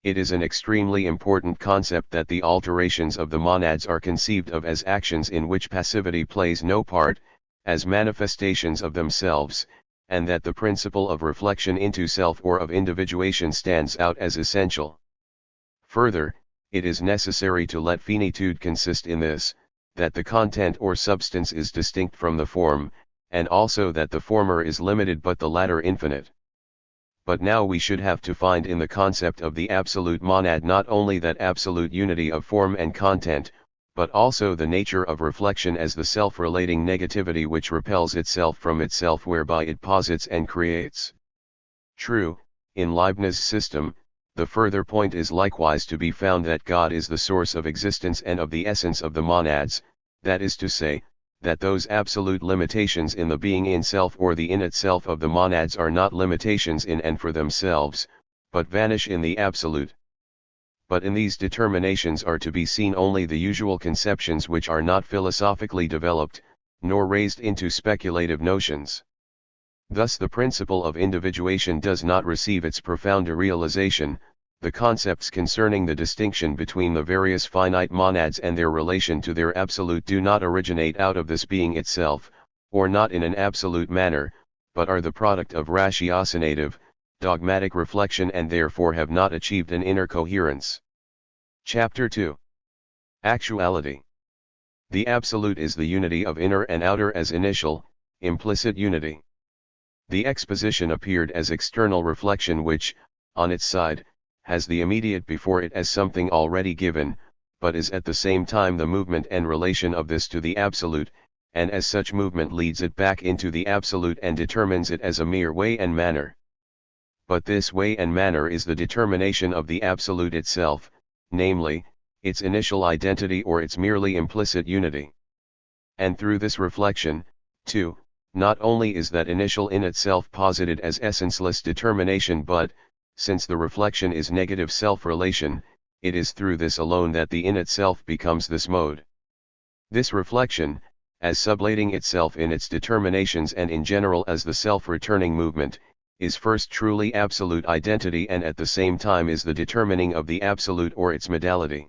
It is an extremely important concept that the alterations of the monads are conceived of as actions in which passivity plays no part, as manifestations of themselves, and that the principle of reflection into self or of individuation stands out as essential. Further, it is necessary to let finitude consist in this, that the content or substance is distinct from the form, and also that the former is limited but the latter infinite. But now we should have to find in the concept of the absolute monad not only that absolute unity of form and content, but also the nature of reflection as the self-relating negativity which repels itself from itself whereby it posits and creates. True, in Leibniz's system, the further point is likewise to be found that God is the source of existence and of the essence of the monads, that is to say, that those absolute limitations in the being in self or the in itself of the monads are not limitations in and for themselves, but vanish in the absolute. But in these determinations are to be seen only the usual conceptions which are not philosophically developed, nor raised into speculative notions. Thus the principle of individuation does not receive its profounder realization. The concepts concerning the distinction between the various finite monads and their relation to their absolute do not originate out of this being itself, or not in an absolute manner, but are the product of ratiocinative, dogmatic reflection and therefore have not achieved an inner coherence. Chapter 2. Actuality. The absolute is the unity of inner and outer as initial, implicit unity. The exposition appeared as external reflection which, on its side, has the immediate before it as something already given, but is at the same time the movement and relation of this to the absolute, and as such movement leads it back into the absolute and determines it as a mere way and manner. But this way and manner is the determination of the absolute itself, namely, its initial identity or its merely implicit unity. And through this reflection, too, not only is that initial in itself posited as essenceless determination but, since the reflection is negative self-relation, it is through this alone that the in itself becomes this mode. This reflection, as sublating itself in its determinations and in general as the self-returning movement, is first truly absolute identity and at the same time is the determining of the absolute or its modality.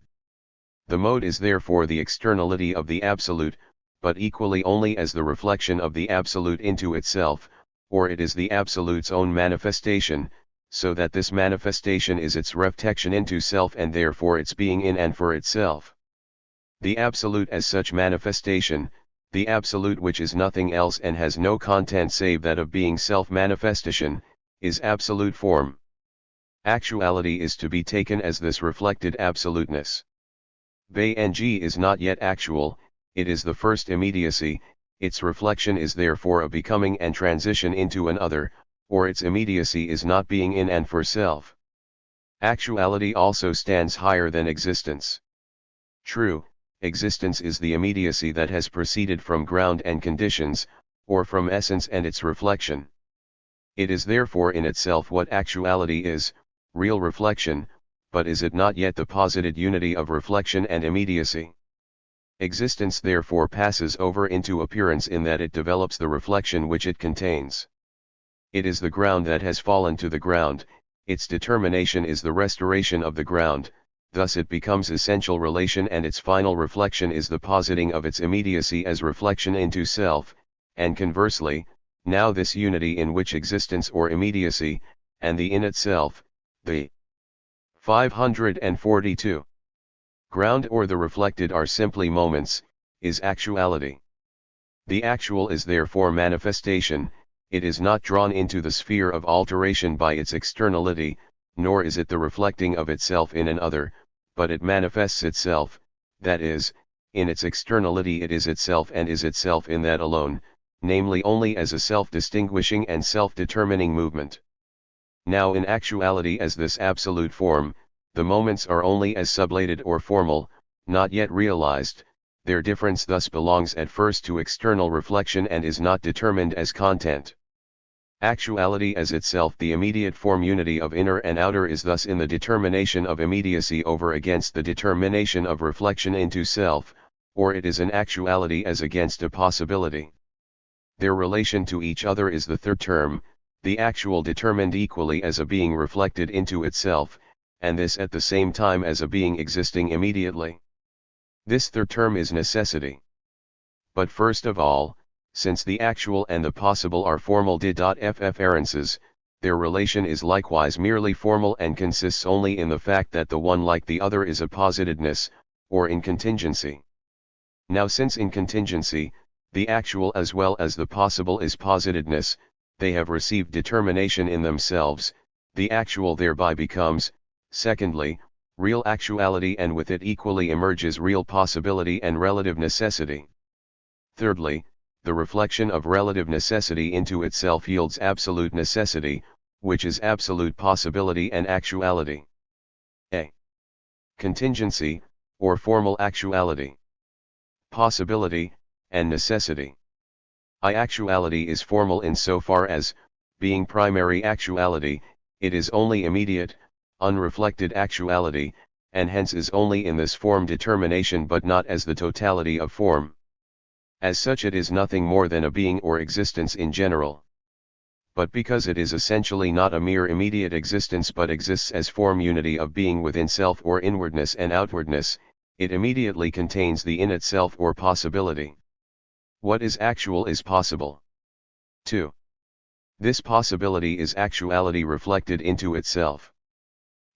The mode is therefore the externality of the absolute, but equally only as the reflection of the absolute into itself, or it is the absolute's own manifestation, so that this manifestation is its reflection into self and therefore its being in and for itself. The absolute as such manifestation, the absolute which is nothing else and has no content save that of being self-manifestation, is absolute form. Actuality is to be taken as this reflected absoluteness. BNG is not yet actual, it is the first immediacy, its reflection is therefore a becoming and transition into an other, or its immediacy is not being in and for self. Actuality also stands higher than existence. True, existence is the immediacy that has proceeded from ground and conditions, or from essence and its reflection. It is therefore in itself what actuality is, real reflection, but is it not yet the posited unity of reflection and immediacy? Existence therefore passes over into appearance in that it develops the reflection which it contains. It is the ground that has fallen to the ground, its determination is the restoration of the ground, thus it becomes essential relation, and its final reflection is the positing of its immediacy as reflection into self, and conversely, now this unity in which existence or immediacy, and the in itself, the 542 ground or the reflected are simply moments, is actuality. The actual is therefore manifestation. It is not drawn into the sphere of alteration by its externality, nor is it the reflecting of itself in an other, but it manifests itself, that is, in its externality it is itself and is itself in that alone, namely only as a self-distinguishing and self-determining movement. Now in actuality as this absolute form, the moments are only as sublated or formal, not yet realized. Their difference thus belongs at first to external reflection and is not determined as content. Actuality as itself, the immediate form unity of inner and outer, is thus in the determination of immediacy over against the determination of reflection into self, or it is an actuality as against a possibility. Their relation to each other is the third term, the actual determined equally as a being reflected into itself, and this at the same time as a being existing immediately. This third term is necessity. But first of all, since the actual and the possible are formal differences, their relation is likewise merely formal and consists only in the fact that the one like the other is a positedness, or in contingency. Now since in contingency, the actual as well as the possible is positedness, they have received determination in themselves, the actual thereby becomes, secondly, real actuality, and with it equally emerges real possibility and relative necessity. Thirdly, the reflection of relative necessity into itself yields absolute necessity, which is absolute possibility and actuality. A. Contingency, or formal actuality. Possibility, and necessity. Actuality is formal insofar as, being primary actuality, it is only immediate, unreflected actuality, and hence is only in this form determination but not as the totality of form. As such it is nothing more than a being or existence in general. But because it is essentially not a mere immediate existence but exists as form unity of being within self or inwardness and outwardness, it immediately contains the in itself or possibility. What is actual is possible. 2. This possibility is actuality reflected into itself.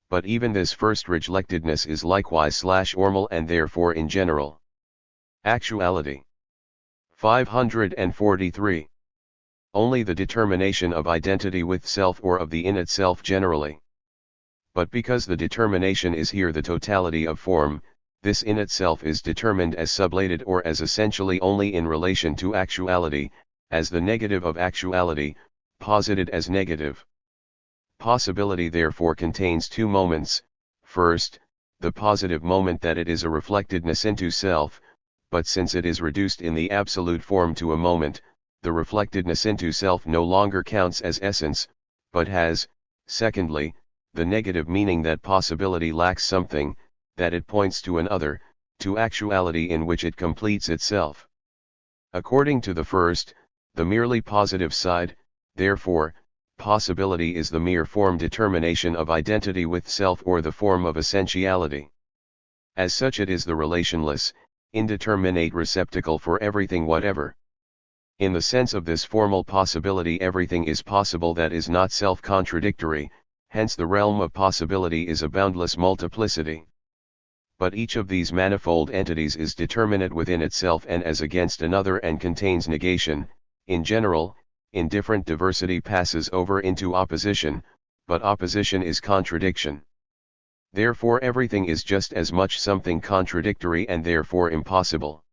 But even this first reflectedness is likewise formal and therefore in general. Actuality. 543. Only the determination of identity with self or of the in itself generally. But because the determination is here the totality of form, this in itself is determined as sublated or as essentially only in relation to actuality, as the negative of actuality, posited as negative. Possibility therefore contains two moments: first, the positive moment that it is a reflectedness into self, but since it is reduced in the absolute form to a moment, the reflectedness into self no longer counts as essence, but has, secondly, the negative meaning that possibility lacks something, that it points to an other, to actuality in which it completes itself. According to the first, the merely positive side, therefore, possibility is the mere form determination of identity with self or the form of essentiality. As such it is the relationless, indeterminate receptacle for everything whatever. In the sense of this formal possibility everything is possible that is not self-contradictory, hence the realm of possibility is a boundless multiplicity. But each of these manifold entities is determinate within itself and as against another and contains negation. In general, indifferent diversity passes over into opposition, but opposition is contradiction. Therefore everything is just as much something contradictory and therefore impossible.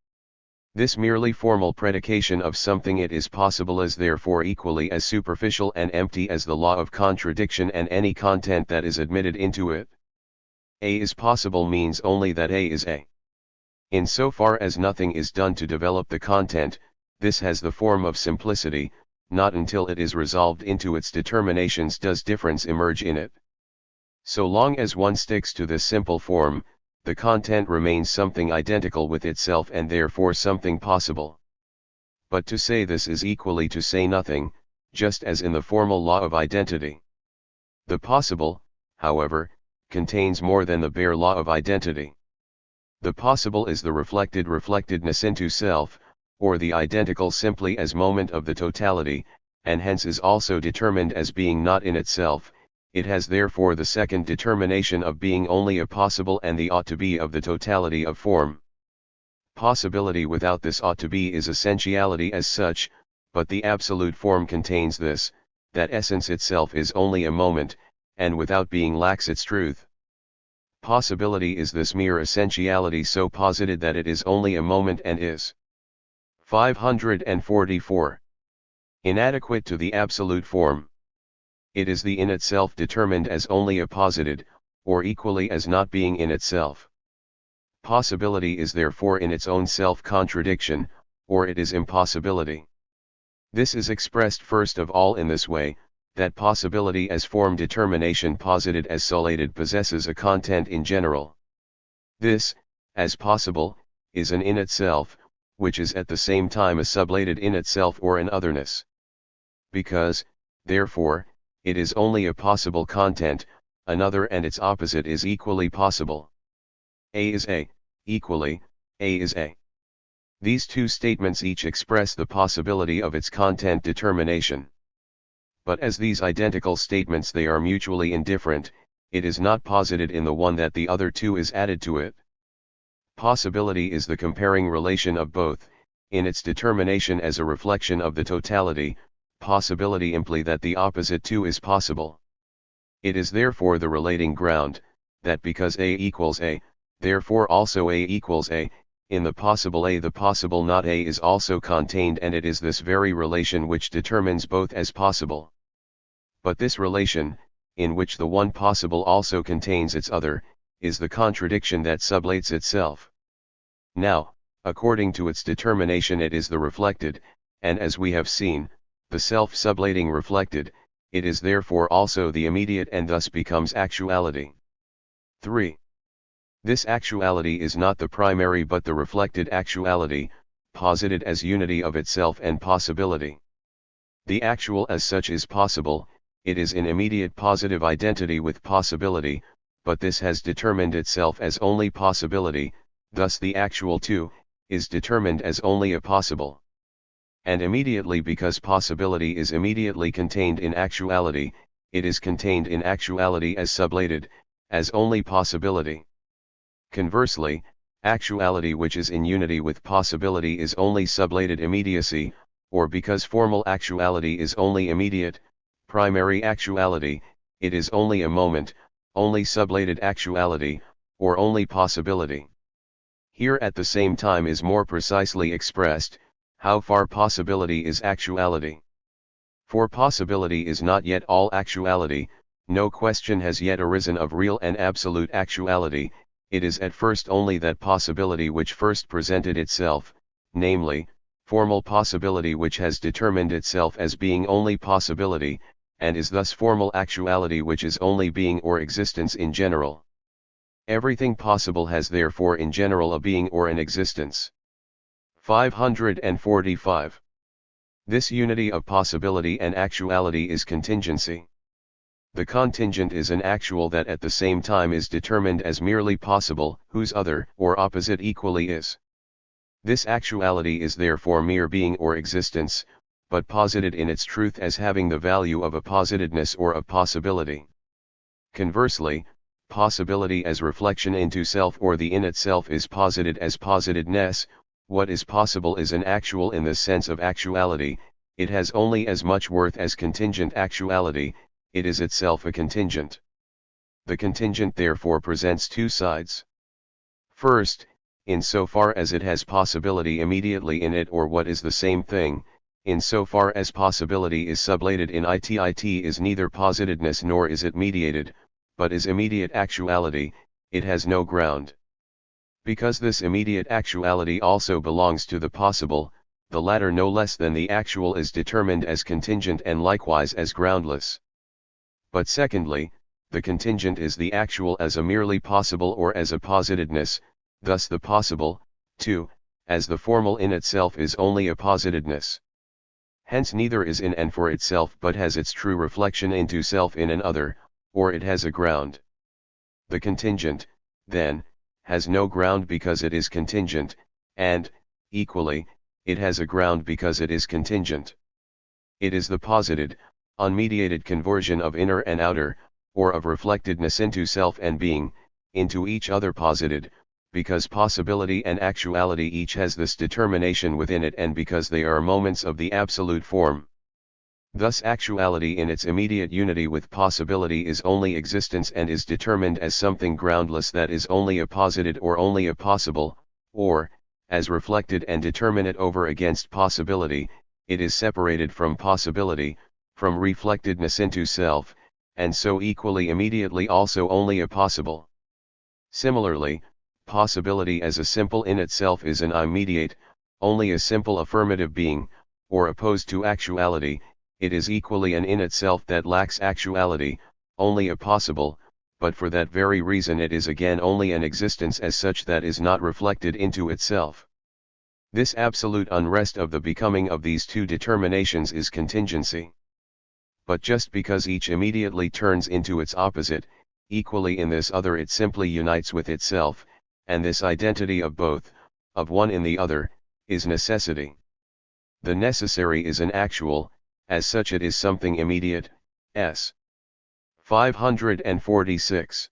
This merely formal predication of something it is possible is therefore equally as superficial and empty as the law of contradiction and any content that is admitted into it. A is possible means only that A is A. In so far as nothing is done to develop the content, this has the form of simplicity. Not until it is resolved into its determinations does difference emerge in it. So long as one sticks to this simple form, the content remains something identical with itself and therefore something possible. But to say this is equally to say nothing, just as in the formal law of identity. The possible, however, contains more than the bare law of identity. The possible is the reflected reflectedness into self, or the identical simply as moment of the totality, and hence is also determined as being not in itself. It has therefore the second determination of being only a possible and the ought to be of the totality of form. Possibility without this ought to be is essentiality as such, but the absolute form contains this, that essence itself is only a moment, and without being lacks its truth. Possibility is this mere essentiality so posited that it is only a moment and is 544. Inadequate to the absolute form. It is the in itself determined as only a posited, or equally as not being in itself. Possibility is therefore in its own self-contradiction, or it is impossibility. This is expressed first of all in this way, that possibility as form determination posited as solated possesses a content in general. This, as possible, is an in itself, which is at the same time a sublated in itself or an otherness. Because, therefore, it is only a possible content, another and its opposite is equally possible. A is A, equally, A is A. These two statements each express the possibility of its content determination. But as these identical statements they are mutually indifferent, it is not posited in the one that the other two is added to it. Possibility is the comparing relation of both, in its determination as a reflection of the totality, possibility imply that the opposite too is possible. It is therefore the relating ground, that because A equals A, therefore also A equals A, in the possible not A is also contained, and it is this very relation which determines both as possible. But this relation, in which the one possible also contains its other, is the contradiction that sublates itself. Now, according to its determination it is the reflected, and as we have seen, the self-sublating reflected, it is therefore also the immediate and thus becomes actuality. 3. This actuality is not the primary but the reflected actuality, posited as unity of itself and possibility. The actual as such is possible, it is in immediate positive identity with possibility, but this has determined itself as only possibility, thus the actual too, is determined as only a possible. And immediately because possibility is immediately contained in actuality, it is contained in actuality as sublated, as only possibility. Conversely, actuality which is in unity with possibility is only sublated immediacy, or because formal actuality is only immediate, primary actuality, it is only a moment, only sublated actuality, or only possibility. Here at the same time is more precisely expressed, how far possibility is actuality. For possibility is not yet all actuality, no question has yet arisen of real and absolute actuality, it is at first only that possibility which first presented itself, namely, formal possibility which has determined itself as being only possibility, and is thus formal actuality which is only being or existence in general. Everything possible has therefore in general a being or an existence. 545. This unity of possibility and actuality is contingency. The contingent is an actual that at the same time is determined as merely possible, whose other or opposite equally is. This actuality is therefore mere being or existence, but posited in its truth as having the value of a positedness or of possibility. Conversely, possibility as reflection into self or the in itself is posited as positedness. What is possible is an actual in the sense of actuality, it has only as much worth as contingent actuality, it is itself a contingent. The contingent therefore presents two sides. First, in so far as it has possibility immediately in it, or what is the same thing, in so far as possibility is sublated in it is neither positedness nor is it mediated, but is immediate actuality, it has no ground. Because this immediate actuality also belongs to the possible, the latter no less than the actual is determined as contingent and likewise as groundless. But secondly, the contingent is the actual as a merely possible or as a positedness, thus the possible, too, as the formal in itself is only a positedness. Hence neither is in and for itself but has its true reflection into self in an other, or it has a ground. The contingent, then, has no ground because it is contingent, and, equally, it has a ground because it is contingent. It is the posited, unmediated conversion of inner and outer, or of reflectedness into self and being, into each other posited, because possibility and actuality each has this determination within it and because they are moments of the absolute form. Thus actuality in its immediate unity with possibility is only existence and is determined as something groundless that is only a posited or only a possible, or, as reflected and determinate over against possibility, it is separated from possibility, from reflectedness into self, and so equally immediately also only a possible. Similarly, possibility as a simple in itself is an immediate, only a simple affirmative being, or opposed to actuality. It is equally an in itself that lacks actuality, only a possible, but for that very reason it is again only an existence as such that is not reflected into itself. This absolute unrest of the becoming of these two determinations is contingency. But just because each immediately turns into its opposite, equally in this other it simply unites with itself, and this identity of both, of one in the other, is necessity. The necessary is an actual, as such it is something immediate, s. 546.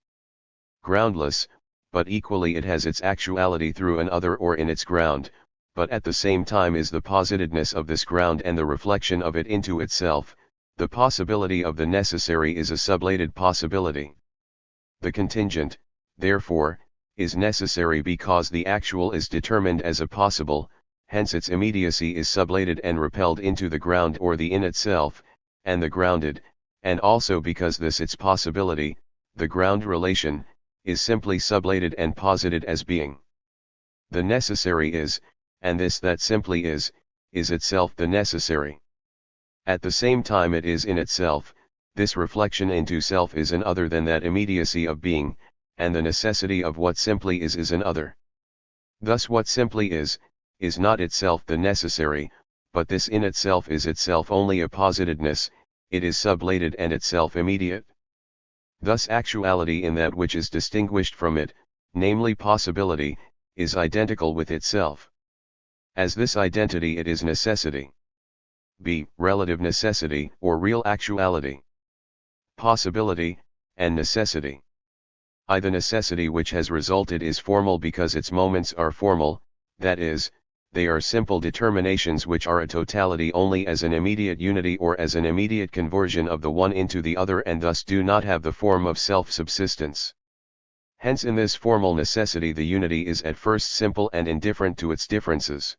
Groundless, but equally it has its actuality through an other or in its ground, but at the same time is the positedness of this ground and the reflection of it into itself. The possibility of the necessary is a sublated possibility. The contingent, therefore, is necessary because the actual is determined as a possible, hence its immediacy is sublated and repelled into the ground or the in itself, and the grounded, and also because this its possibility, the ground relation, is simply sublated and posited as being. The necessary is, and this that simply is itself the necessary. At the same time it is in itself, this reflection into self is an other than that immediacy of being, and the necessity of what simply is an other. Thus what simply is not itself the necessary, but this in itself is itself only a positedness, it is sublated and itself immediate. Thus actuality in that which is distinguished from it, namely possibility, is identical with itself. As this identity it is necessity. B. Relative necessity or real actuality. Possibility, and necessity. I. The necessity which has resulted is formal because its moments are formal, that is, they are simple determinations which are a totality only as an immediate unity or as an immediate conversion of the one into the other and thus do not have the form of self-subsistence. Hence in this formal necessity the unity is at first simple and indifferent to its differences.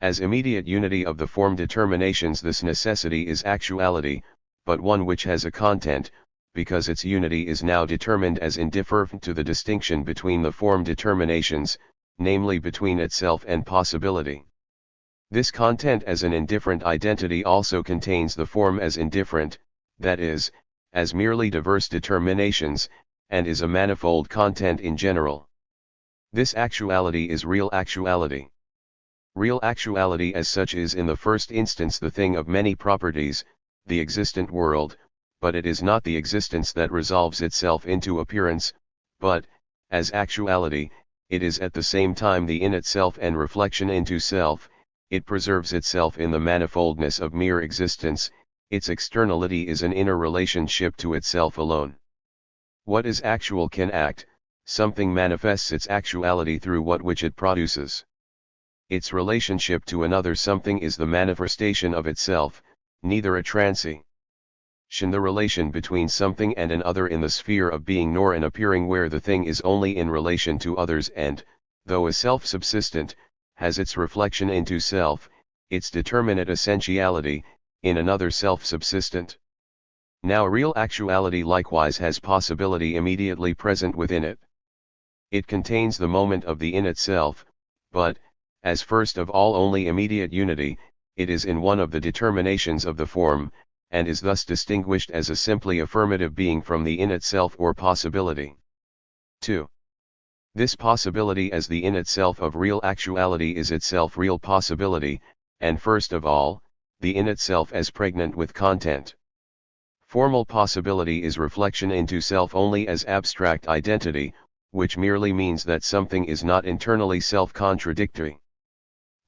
As immediate unity of the form determinations this necessity is actuality, but one which has a content, because its unity is now determined as indifferent to the distinction between the form determinations, namely between itself and possibility. This content as an indifferent identity also contains the form as indifferent, that is, as merely diverse determinations, and is a manifold content in general. This actuality is real actuality. Real actuality as such is in the first instance the thing of many properties, the existent world, but it is not the existence that resolves itself into appearance, but, as actuality, it is at the same time the in itself and reflection into self, it preserves itself in the manifoldness of mere existence, its externality is an inner relationship to itself alone. What is actual can act, something manifests its actuality through what which it produces. Its relationship to another something is the manifestation of itself, neither a transition the relation between something and an other in the sphere of being nor an appearing where the thing is only in relation to others and, though a self-subsistent, has its reflection into self, its determinate essentiality, in another self-subsistent. Now real actuality likewise has possibility immediately present within it. It contains the moment of the in itself, but, as first of all only immediate unity, it is in one of the determinations of the form, and is thus distinguished as a simply affirmative being from the in itself or possibility. 2. This possibility as the in itself of real actuality is itself real possibility, and first of all, the in itself as pregnant with content. Formal possibility is reflection into self only as abstract identity, which merely means that something is not internally self-contradictory.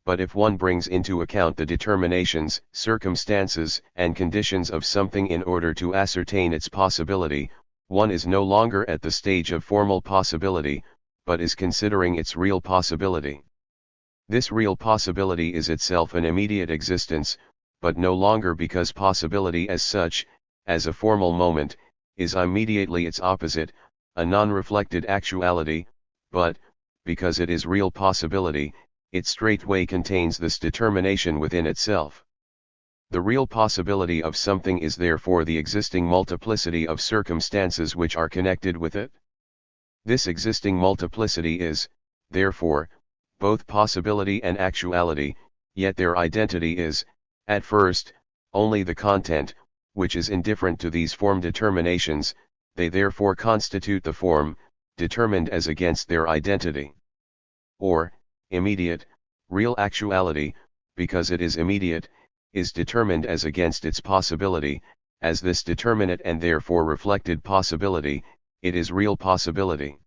But if one brings into account the determinations, circumstances, and conditions of something in order to ascertain its possibility, one is no longer at the stage of formal possibility, but is considering its real possibility. This real possibility is itself an immediate existence, but no longer because possibility as such, as a formal moment, is immediately its opposite, a non-reflected actuality, but, because it is real possibility, it straightway contains this determination within itself. The real possibility of something is therefore the existing multiplicity of circumstances which are connected with it. This existing multiplicity is, therefore, both possibility and actuality, yet their identity is, at first, only the content, which is indifferent to these form determinations. They therefore constitute the form, determined as against their identity. Or, immediate, real actuality, because it is immediate, is determined as against its possibility, as this determinate and therefore reflected possibility, it is real possibility.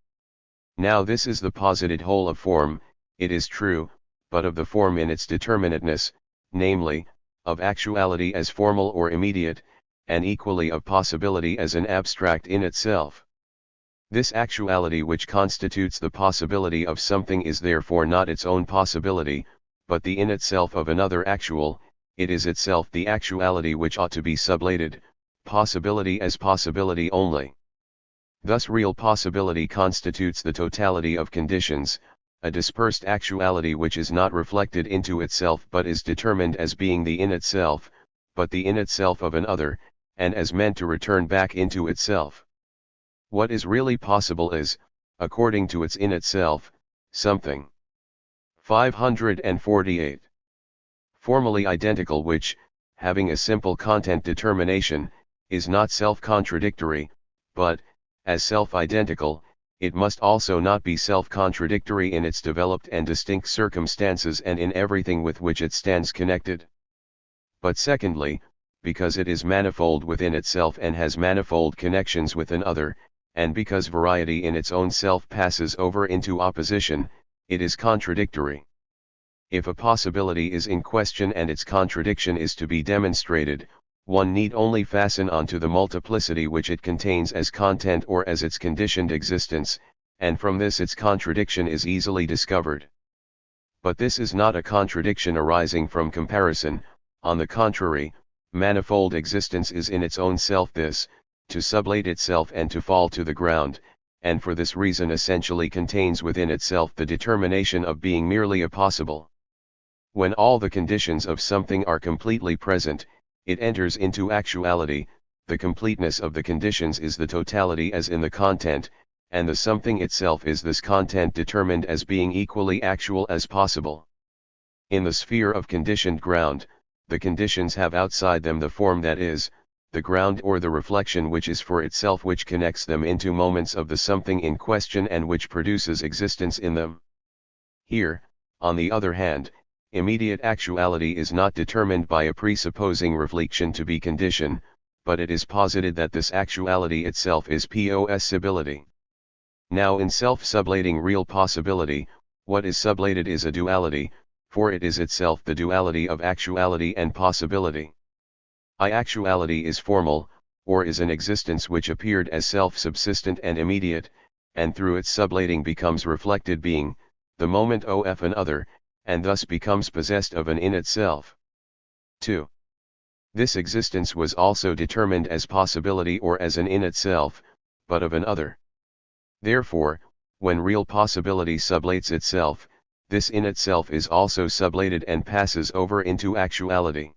Now this is the posited whole of form, it is true, but of the form in its determinateness, namely, of actuality as formal or immediate, and equally of possibility as an abstract in itself. This actuality which constitutes the possibility of something is therefore not its own possibility, but the in itself of another actual, it is itself the actuality which ought to be sublated, possibility as possibility only. Thus real possibility constitutes the totality of conditions, a dispersed actuality which is not reflected into itself but is determined as being the in itself, but the in itself of another, and as meant to return back into itself. What is really possible is, according to its in itself, something. 548. Formally identical which, having a simple content determination, is not self-contradictory, but, as self-identical, it must also not be self-contradictory in its developed and distinct circumstances and in everything with which it stands connected. But secondly, because it is manifold within itself and has manifold connections with another, and because variety in its own self passes over into opposition, it is contradictory. If a possibility is in question and its contradiction is to be demonstrated, one need only fasten onto the multiplicity which it contains as content or as its conditioned existence, and from this its contradiction is easily discovered. But this is not a contradiction arising from comparison, on the contrary, manifold existence is in its own self this, to sublate itself and to fall to the ground, and for this reason essentially contains within itself the determination of being merely a possible. When all the conditions of something are completely present, it enters into actuality, the completeness of the conditions is the totality as in the content, and the something itself is this content determined as being equally actual as possible. In the sphere of conditioned ground, the conditions have outside them the form that is, the ground or the reflection which is for itself which connects them into moments of the something in question and which produces existence in them. Here, on the other hand, immediate actuality is not determined by a presupposing reflection to be condition, but it is posited that this actuality itself is possibility. Now in self-sublating real possibility, what is sublated is a duality, for it is itself the duality of actuality and possibility. Actuality is formal, or is an existence which appeared as self-subsistent and immediate, and through its sublating becomes reflected being, the moment of an other, and thus becomes possessed of an in itself. 2. This existence was also determined as possibility or as an in itself, but of an other. Therefore, when real possibility sublates itself, this in itself is also sublated and passes over into actuality.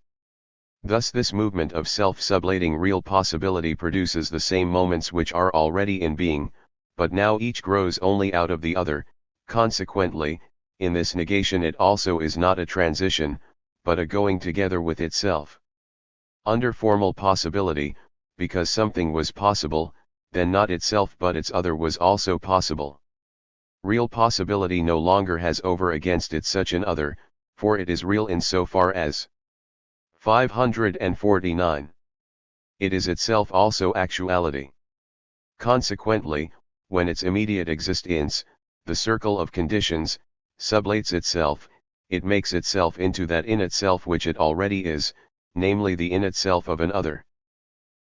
Thus this movement of self-sublating real possibility produces the same moments which are already in being, but now each grows only out of the other. Consequently, in this negation it also is not a transition, but a going together with itself. Under formal possibility, because something was possible, then not itself but its other was also possible. Real possibility no longer has over against it such an other, for it is real in so far as 549. it is itself also actuality. Consequently, when its immediate existence, the circle of conditions, sublates itself, it makes itself into that in itself which it already is, namely the in itself of an other.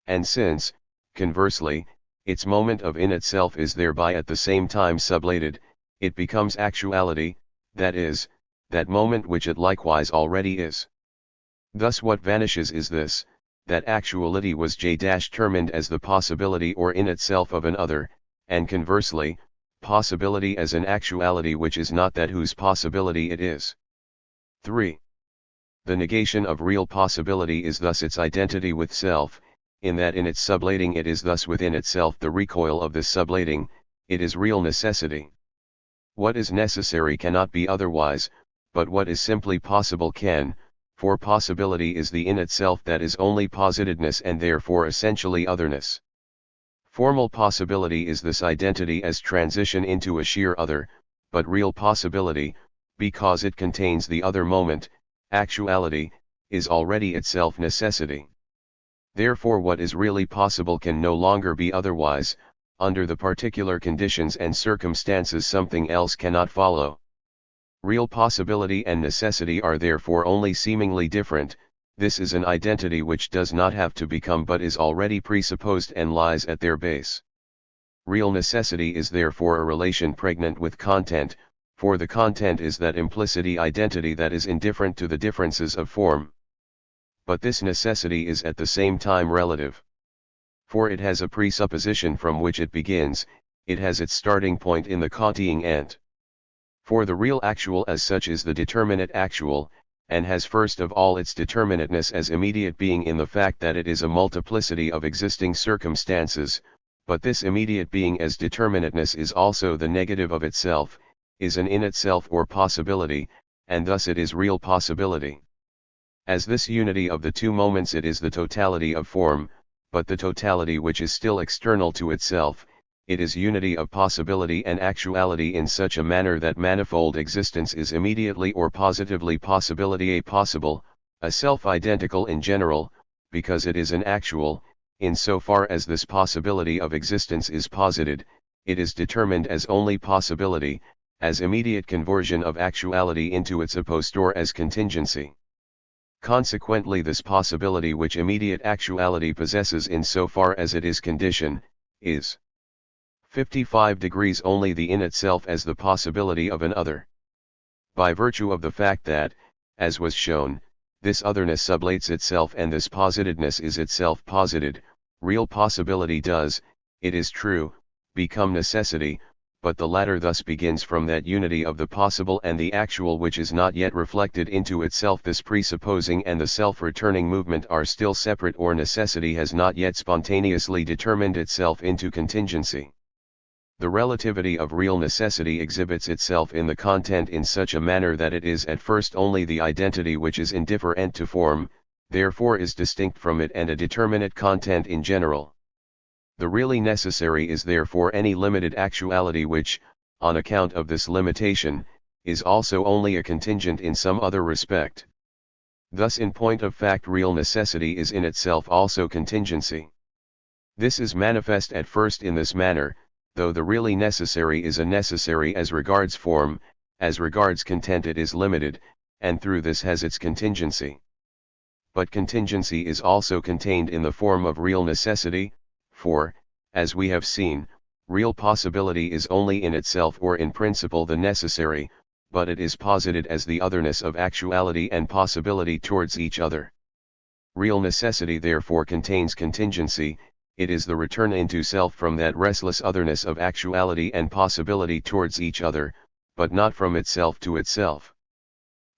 And since, conversely, its moment of in itself is thereby at the same time sublated, it becomes actuality, that is, that moment which it likewise already is. Thus what vanishes is this, that actuality was j-termined as the possibility or in itself of an other, and conversely, possibility as an actuality which is not that whose possibility it is. 3. The negation of real possibility is thus its identity with self, in that in its sublating it is thus within itself the recoil of this sublating, it is real necessity. What is necessary cannot be otherwise, but what is simply possible can, for possibility is the in itself that is only positedness and therefore essentially otherness. Formal possibility is this identity as transition into a sheer other, but real possibility, because it contains the other moment, actuality, is already itself necessity. Therefore what is really possible can no longer be otherwise, under the particular conditions and circumstances something else cannot follow. Real possibility and necessity are therefore only seemingly different. This is an identity which does not have to become but is already presupposed and lies at their base. Real necessity is therefore a relation pregnant with content, for the content is that implicity identity that is indifferent to the differences of form. But this necessity is at the same time relative. For it has a presupposition from which it begins, it has its starting point in the Kantian ant. For the real actual as such is the determinate actual, and has first of all its determinateness as immediate being in the fact that it is a multiplicity of existing circumstances, but this immediate being as determinateness is also the negative of itself, is an in itself or possibility, and thus it is real possibility. As this unity of the two moments it is the totality of form, but the totality which is still external to itself, it is unity of possibility and actuality in such a manner that manifold existence is immediately or positively possibility a possible, a self-identical in general, because it is an actual, in so far as this possibility of existence is posited, it is determined as only possibility, as immediate conversion of actuality into its oppostor as contingency. Consequently this possibility which immediate actuality possesses in so far as it is condition, is 55 degrees only the in itself as the possibility of an other. By virtue of the fact that, as was shown, this otherness sublates itself and this positedness is itself posited, real possibility does, it is true, become necessity, but the latter thus begins from that unity of the possible and the actual which is not yet reflected into itself. This presupposing and the self-returning movement are still separate, or necessity has not yet spontaneously determined itself into contingency. The relativity of real necessity exhibits itself in the content in such a manner that it is at first only the identity which is indifferent to form, therefore is distinct from it and a determinate content in general. The really necessary is therefore any limited actuality which, on account of this limitation, is also only a contingent in some other respect. Thus in point of fact real necessity is in itself also contingency. This is manifest at first in this manner, though the really necessary is a necessary as regards form, as regards content it is limited, and through this has its contingency. But contingency is also contained in the form of real necessity, for, as we have seen, real possibility is only in itself or in principle the necessary, but it is posited as the otherness of actuality and possibility towards each other. Real necessity therefore contains contingency, it is the return into self from that restless otherness of actuality and possibility towards each other, but not from itself to itself.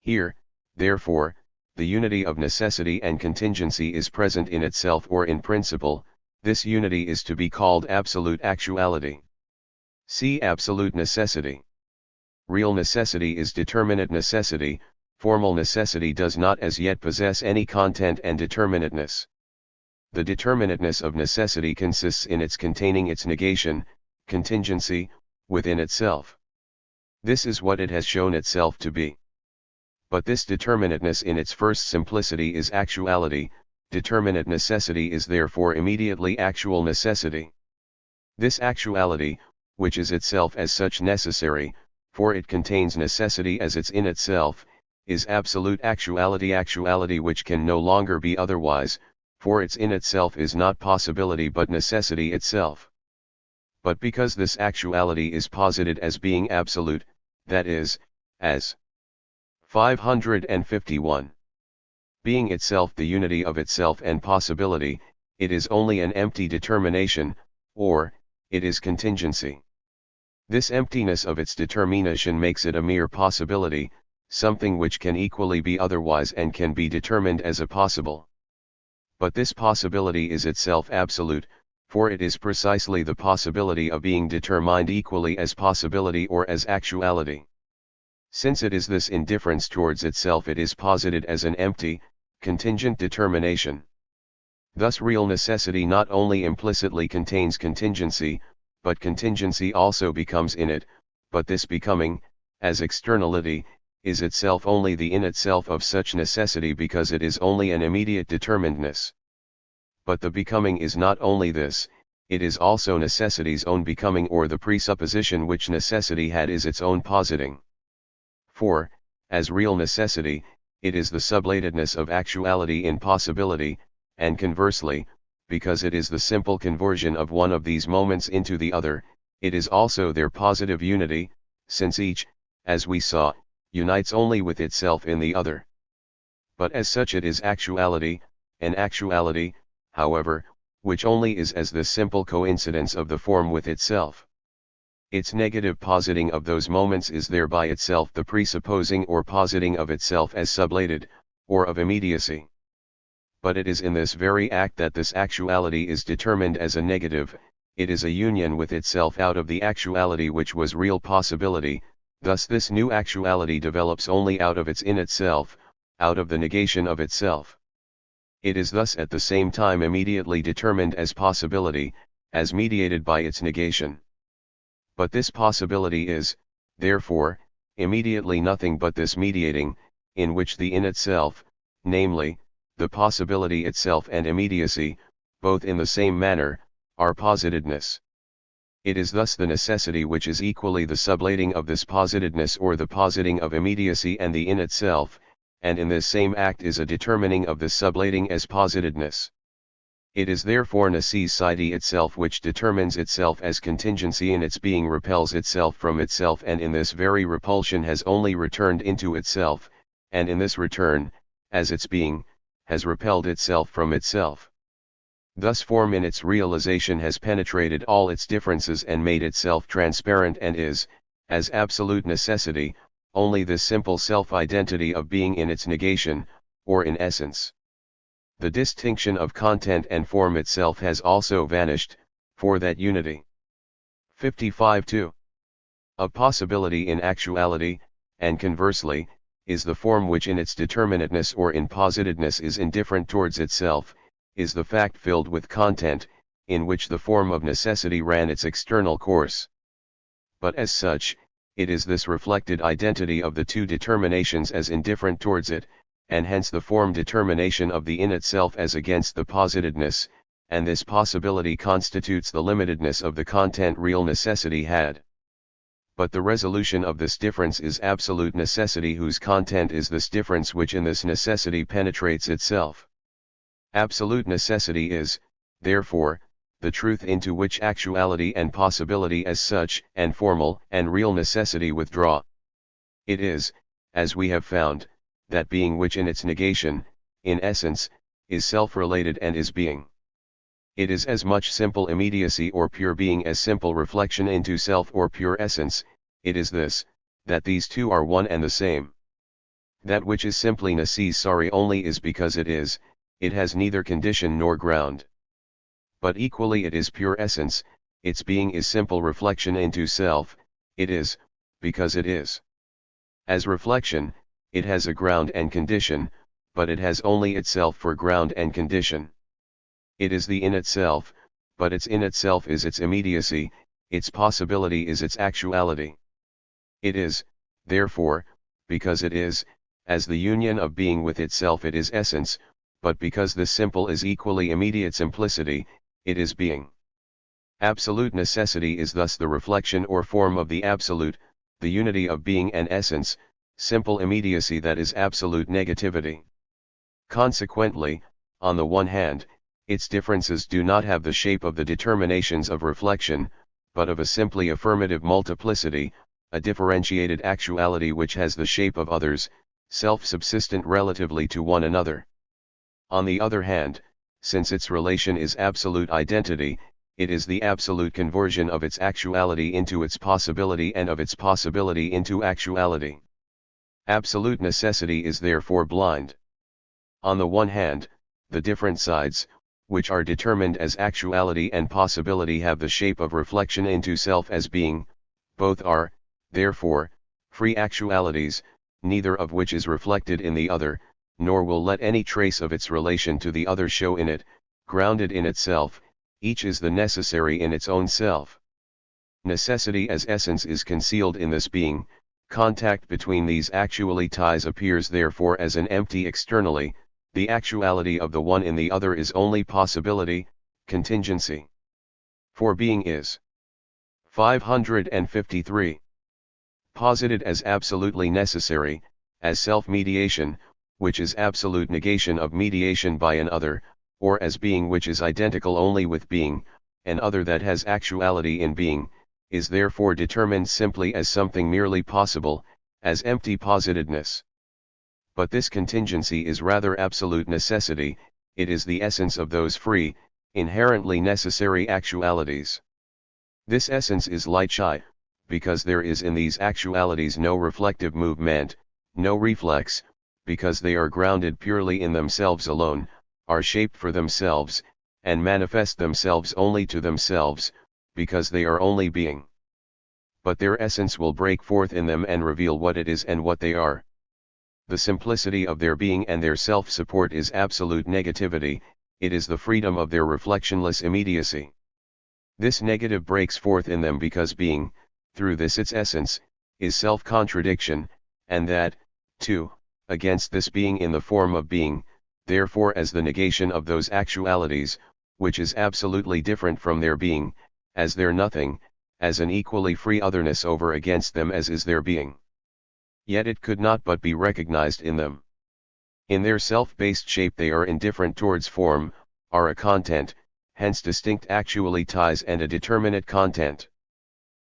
Here, therefore, the unity of necessity and contingency is present in itself or in principle. This unity is to be called absolute actuality. See absolute necessity. Real necessity is determinate necessity, formal necessity does not as yet possess any content and determinateness. The determinateness of necessity consists in its containing its negation, contingency, within itself. This is what it has shown itself to be. But this determinateness in its first simplicity is actuality, determinate necessity is therefore immediately actual necessity. This actuality, which is itself as such necessary, for it contains necessity as its in itself, is absolute actuality, actuality which can no longer be otherwise, for its in itself is not possibility but necessity itself. But because this actuality is posited as being absolute, that is, as 551. Being itself the unity of itself and possibility, it is only an empty determination, or, it is contingency. This emptiness of its determination makes it a mere possibility, something which can equally be otherwise and can be determined as a possible. But this possibility is itself absolute, for it is precisely the possibility of being determined equally as possibility or as actuality. Since it is this indifference towards itself, it is posited as an empty, contingent determination. Thus real necessity not only implicitly contains contingency, but contingency also becomes in it, but this becoming, as externality, is itself only the in itself of such necessity because it is only an immediate determinedness. But the becoming is not only this, it is also necessity's own becoming, or the presupposition which necessity had is its own positing. For, as real necessity, it is the sublatedness of actuality in possibility, and conversely, because it is the simple conversion of one of these moments into the other, it is also their positive unity, since each, as we saw, unites only with itself in the other. But as such it is actuality, an actuality, however, which only is as the simple coincidence of the form with itself. Its negative positing of those moments is thereby itself the presupposing or positing of itself as sublated, or of immediacy. But it is in this very act that this actuality is determined as a negative, it is a union with itself out of the actuality which was real possibility, thus this new actuality develops only out of its in itself, out of the negation of itself. It is thus at the same time immediately determined as possibility, as mediated by its negation. But this possibility is, therefore, immediately nothing but this mediating, in which the in itself, namely, the possibility itself and immediacy, both in the same manner, are positedness. It is thus the necessity which is equally the sublating of this positedness or the positing of immediacy and the in itself, and in this same act is a determining of this sublating as positedness. It is therefore necessity itself which determines itself as contingency in its being, repels itself from itself, and in this very repulsion has only returned into itself, and in this return, as its being, has repelled itself from itself. Thus form in its realization has penetrated all its differences and made itself transparent, and is, as absolute necessity, only this simple self-identity of being in its negation, or in essence. The distinction of content and form itself has also vanished, for that unity. 55-2. Of possibility in actuality, and conversely, is the form which in its determinateness or in positedness is indifferent towards itself, is the fact filled with content, in which the form of necessity ran its external course. But as such, it is this reflected identity of the two determinations as indifferent towards it, and hence the form determination of the in itself as against the positedness, and this possibility constitutes the limitedness of the content real necessity had. But the resolution of this difference is absolute necessity, whose content is this difference which in this necessity penetrates itself. Absolute necessity is, therefore, the truth into which actuality and possibility as such, and formal and real necessity withdraw. It is, as we have found, that being which in its negation, in essence, is self-related and is being. It is as much simple immediacy or pure being as simple reflection into self or pure essence. It is this, that these two are one and the same. That which is simply necessary only is because it is, it has neither condition nor ground. But equally it is pure essence, its being is simple reflection into self, it is, because it is. As reflection, it has a ground and condition, but it has only itself for ground and condition. It is the in itself, but its in itself is its immediacy, its possibility is its actuality. It is, therefore, because it is, as the union of being with itself it is essence, but because this simple is equally immediate simplicity, it is being. Absolute necessity is thus the reflection or form of the absolute, the unity of being and essence, simple immediacy that is absolute negativity. Consequently, on the one hand, its differences do not have the shape of the determinations of reflection, but of a simply affirmative multiplicity, a differentiated actuality which has the shape of others, self-subsistent relatively to one another. On the other hand, since its relation is absolute identity, it is the absolute conversion of its actuality into its possibility and of its possibility into actuality. Absolute necessity is therefore blind. On the one hand, the different sides, which are determined as actuality and possibility, have the shape of reflection into self as being, both are, therefore, free actualities, neither of which is reflected in the other, nor will let any trace of its relation to the other show in it, grounded in itself, each is the necessary in its own self. Necessity as essence is concealed in this being, contact between these actually ties appears therefore as an empty externally, the actuality of the one in the other is only possibility, contingency. For being is 553. Posited as absolutely necessary, as self-mediation, which is absolute negation of mediation by an other, or as being which is identical only with being, an other that has actuality in being, is therefore determined simply as something merely possible, as empty positedness. But this contingency is rather absolute necessity, it is the essence of those free, inherently necessary actualities. This essence is light-shy, because there is in these actualities no reflective movement, no reflex, because they are grounded purely in themselves alone, are shaped for themselves, and manifest themselves only to themselves, because they are only being. But their essence will break forth in them and reveal what it is and what they are. The simplicity of their being and their self-support is absolute negativity, it is the freedom of their reflectionless immediacy. This negative breaks forth in them because being, through this its essence, is self-contradiction, and that, too, against this being in the form of being, therefore as the negation of those actualities, which is absolutely different from their being, as their nothing, as an equally free otherness over against them as is their being. Yet it could not but be recognized in them. In their self-based shape they are indifferent towards form, are a content, hence distinct actually ties and a determinate content.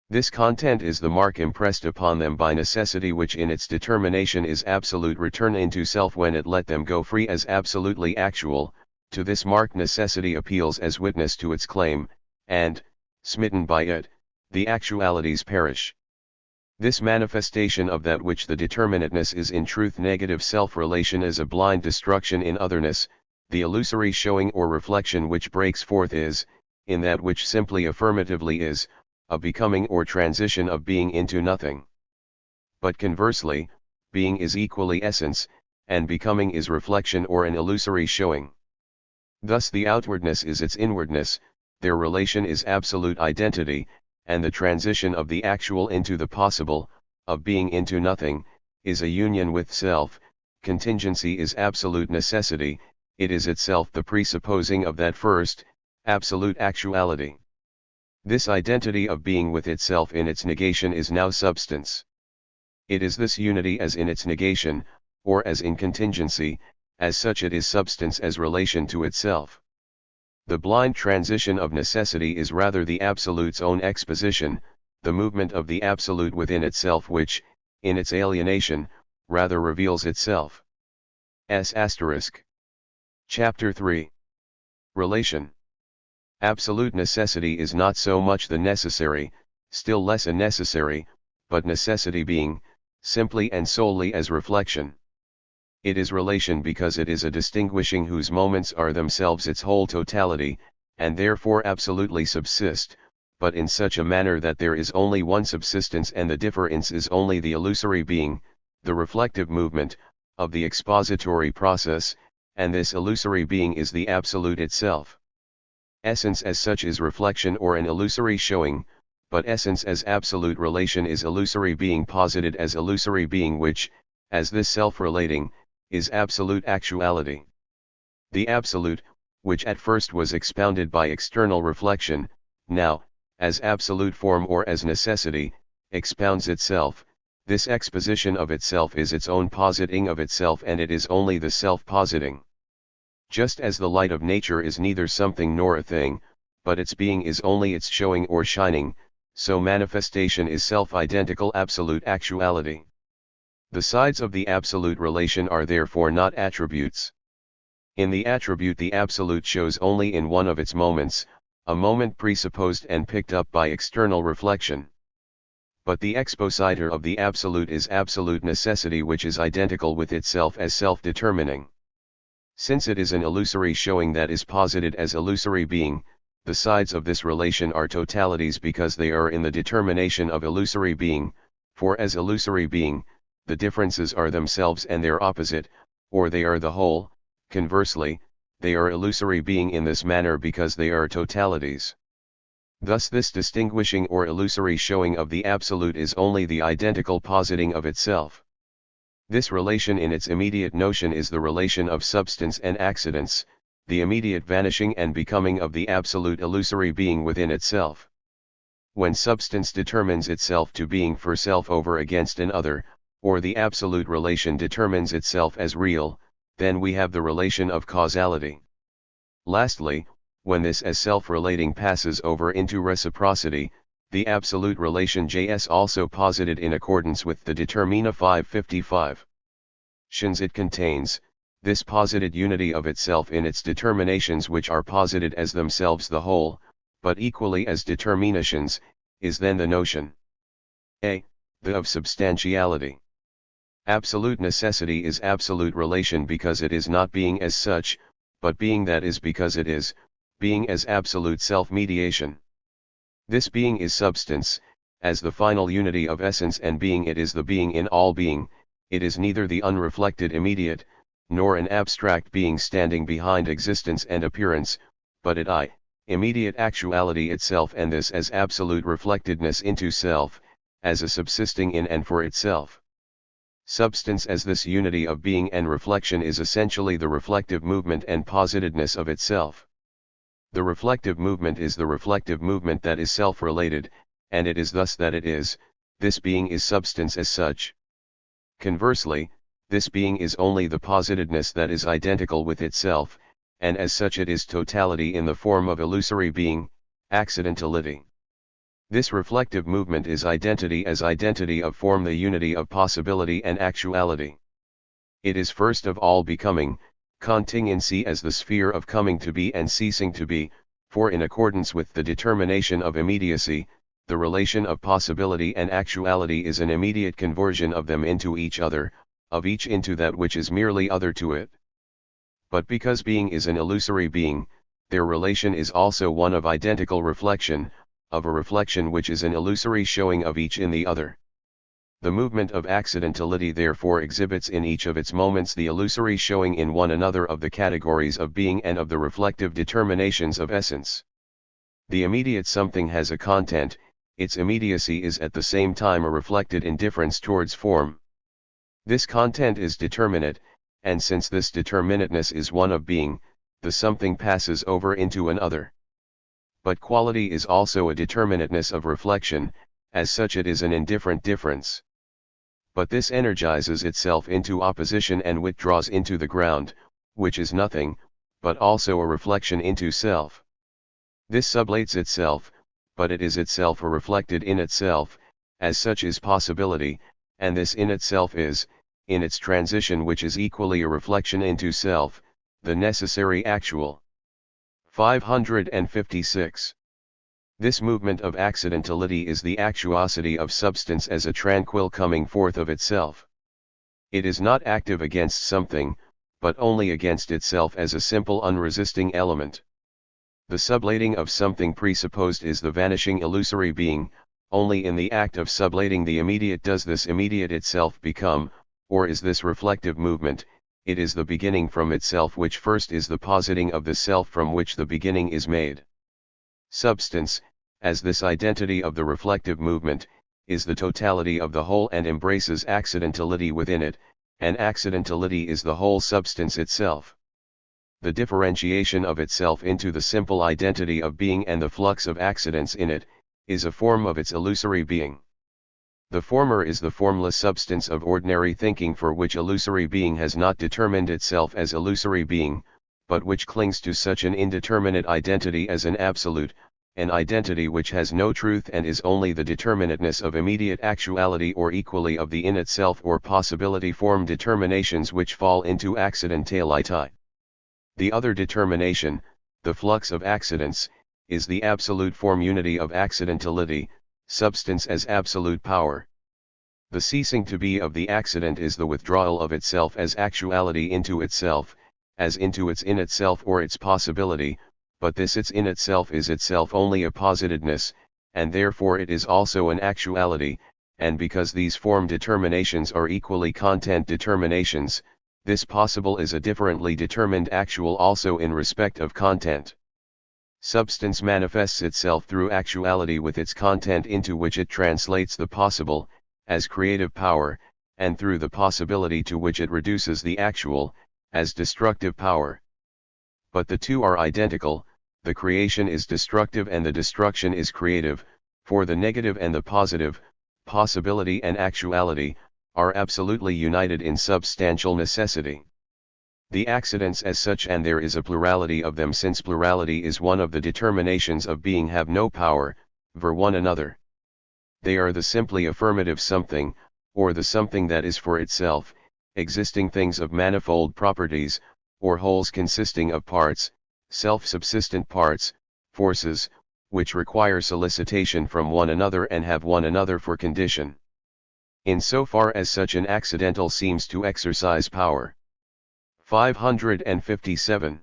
This content is the mark impressed upon them by necessity, which in its determination is absolute return into self when it let them go free as absolutely actual. To this mark necessity appeals as witness to its claim, and, smitten by it, the actualities perish. This manifestation of that which the determinateness is in truth negative self-relation is a blind destruction in otherness, the illusory showing or reflection which breaks forth is, in that which simply affirmatively is, a becoming or transition of being into nothing. But conversely, being is equally essence, and becoming is reflection or an illusory showing. Thus the outwardness is its inwardness, their relation is absolute identity, and the transition of the actual into the possible, of being into nothing, is a union with self. Contingency is absolute necessity, it is itself the presupposing of that first, absolute actuality. This identity of being with itself in its negation is now substance. It is this unity as in its negation, or as in contingency, as such it is substance as relation to itself. The blind transition of necessity is rather the absolute's own exposition, the movement of the absolute within itself which, in its alienation, rather reveals itself. Chapter 3. Relation. Absolute necessity is not so much the necessary, still less a necessary, but necessity being, simply and solely as reflection. It is relation because it is a distinguishing whose moments are themselves its whole totality, and therefore absolutely subsist, but in such a manner that there is only one subsistence and the difference is only the illusory being, the reflective movement, of the expository process, and this illusory being is the absolute itself. Essence as such is reflection or an illusory showing, but essence as absolute relation is illusory being posited as illusory being which, as this self-relating, is absolute actuality. The absolute, which at first was expounded by external reflection, now, as absolute form or as necessity, expounds itself. This exposition of itself is its own positing of itself, and it is only the self-positing. Just as the light of nature is neither something nor a thing, but its being is only its showing or shining, so manifestation is self-identical absolute actuality. The sides of the absolute relation are therefore not attributes. In the attribute the absolute shows only in one of its moments, a moment presupposed and picked up by external reflection. But the expositor of the absolute is absolute necessity, which is identical with itself as self-determining. Since it is an illusory showing that is posited as illusory being, the sides of this relation are totalities because they are in the determination of illusory being, for as illusory being, the differences are themselves and their opposite, or they are the whole. Conversely, they are illusory being in this manner because they are totalities. Thus this distinguishing or illusory showing of the absolute is only the identical positing of itself. This relation in its immediate notion is the relation of substance and accidents, the immediate vanishing and becoming of the absolute illusory being within itself. When substance determines itself to being for self over against an other, or the absolute relation determines itself as real, then we have the relation of causality. Lastly, when this as self-relating passes over into reciprocity, the absolute relation Js also posited in accordance with the Determina 555. Tions it contains, this posited unity of itself in its determinations which are posited as themselves the whole, but equally as determinations, is then the notion a. The of substantiality. Absolute necessity is absolute relation because it is not being as such, but being that is because it is, being as absolute self-mediation. This being is substance, as the final unity of essence and being. It is the being in all being, it is neither the unreflected immediate, nor an abstract being standing behind existence and appearance, but it immediate actuality itself, and this as absolute reflectedness into self, as a subsisting in and for itself. Substance as this unity of being and reflection is essentially the reflective movement and positedness of itself. The reflective movement is the reflective movement that is self-related, and it is thus that it is, this being is substance as such. Conversely, this being is only the positedness that is identical with itself, and as such it is totality in the form of illusory being, accidentality. This reflective movement is identity as identity of form, the unity of possibility and actuality. It is first of all becoming, contingency as the sphere of coming to be and ceasing to be, for in accordance with the determination of immediacy, the relation of possibility and actuality is an immediate conversion of them into each other, of each into that which is merely other to it. But because being is an illusory being, their relation is also one of identical reflection, of a reflection which is an illusory showing of each in the other. The movement of accidentality therefore exhibits in each of its moments the illusory showing in one another of the categories of being and of the reflective determinations of essence. The immediate something has a content, its immediacy is at the same time a reflected indifference towards form. This content is determinate, and since this determinateness is one of being, the something passes over into an other. But quality is also a determinateness of reflection, as such it is an indifferent difference. But this energizes itself into opposition and withdraws into the ground, which is nothing, but also a reflection into self. This sublates itself, but it is itself a reflected in itself, as such is possibility, and this in itself is, in its transition which is equally a reflection into self, the necessary actual. 556. This movement of accidentality is the actuosity of substance as a tranquil coming forth of itself. It is not active against something, but only against itself as a simple unresisting element. The sublating of something presupposed is the vanishing illusory being, only in the act of sublating the immediate does this immediate itself become, or is this reflective movement. It is the beginning from itself which first is the positing of the self from which the beginning is made. Substance, as this identity of the reflective movement, is the totality of the whole and embraces accidentality within it, and accidentality is the whole substance itself. the differentiation of itself into the simple identity of being and the flux of accidents in it, is a form of its illusory being. The former is the formless substance of ordinary thinking for which illusory being has not determined itself as illusory being, but which clings to such an indeterminate identity as an absolute, an identity which has no truth and is only the determinateness of immediate actuality or equally of the in itself or possibility form determinations which fall into accidentality. The other determination, the flux of accidents, is the absolute form unity of accidentality, substance as absolute power. The ceasing to be of the accident is the withdrawal of itself as actuality into itself, as into its in itself or its possibility, but this its in itself is itself only a positedness, and therefore it is also an actuality, and because these form determinations are equally content determinations, this possible is a differently determined actual also in respect of content. Substance manifests itself through actuality with its content into which it translates the possible, as creative power, and through the possibility to which it reduces the actual, as destructive power. But the two are identical, the creation is destructive and the destruction is creative, for the negative and the positive, possibility and actuality, are absolutely united in substantial necessity. The accidents as such, and there is a plurality of them since plurality is one of the determinations of being, have no power, ver one another. They are the simply affirmative something, or the something that is for itself, existing things of manifold properties, or wholes consisting of parts, self-subsistent parts, forces, which require solicitation from one another and have one another for condition. In so far as such an accidental seems to exercise power. 557.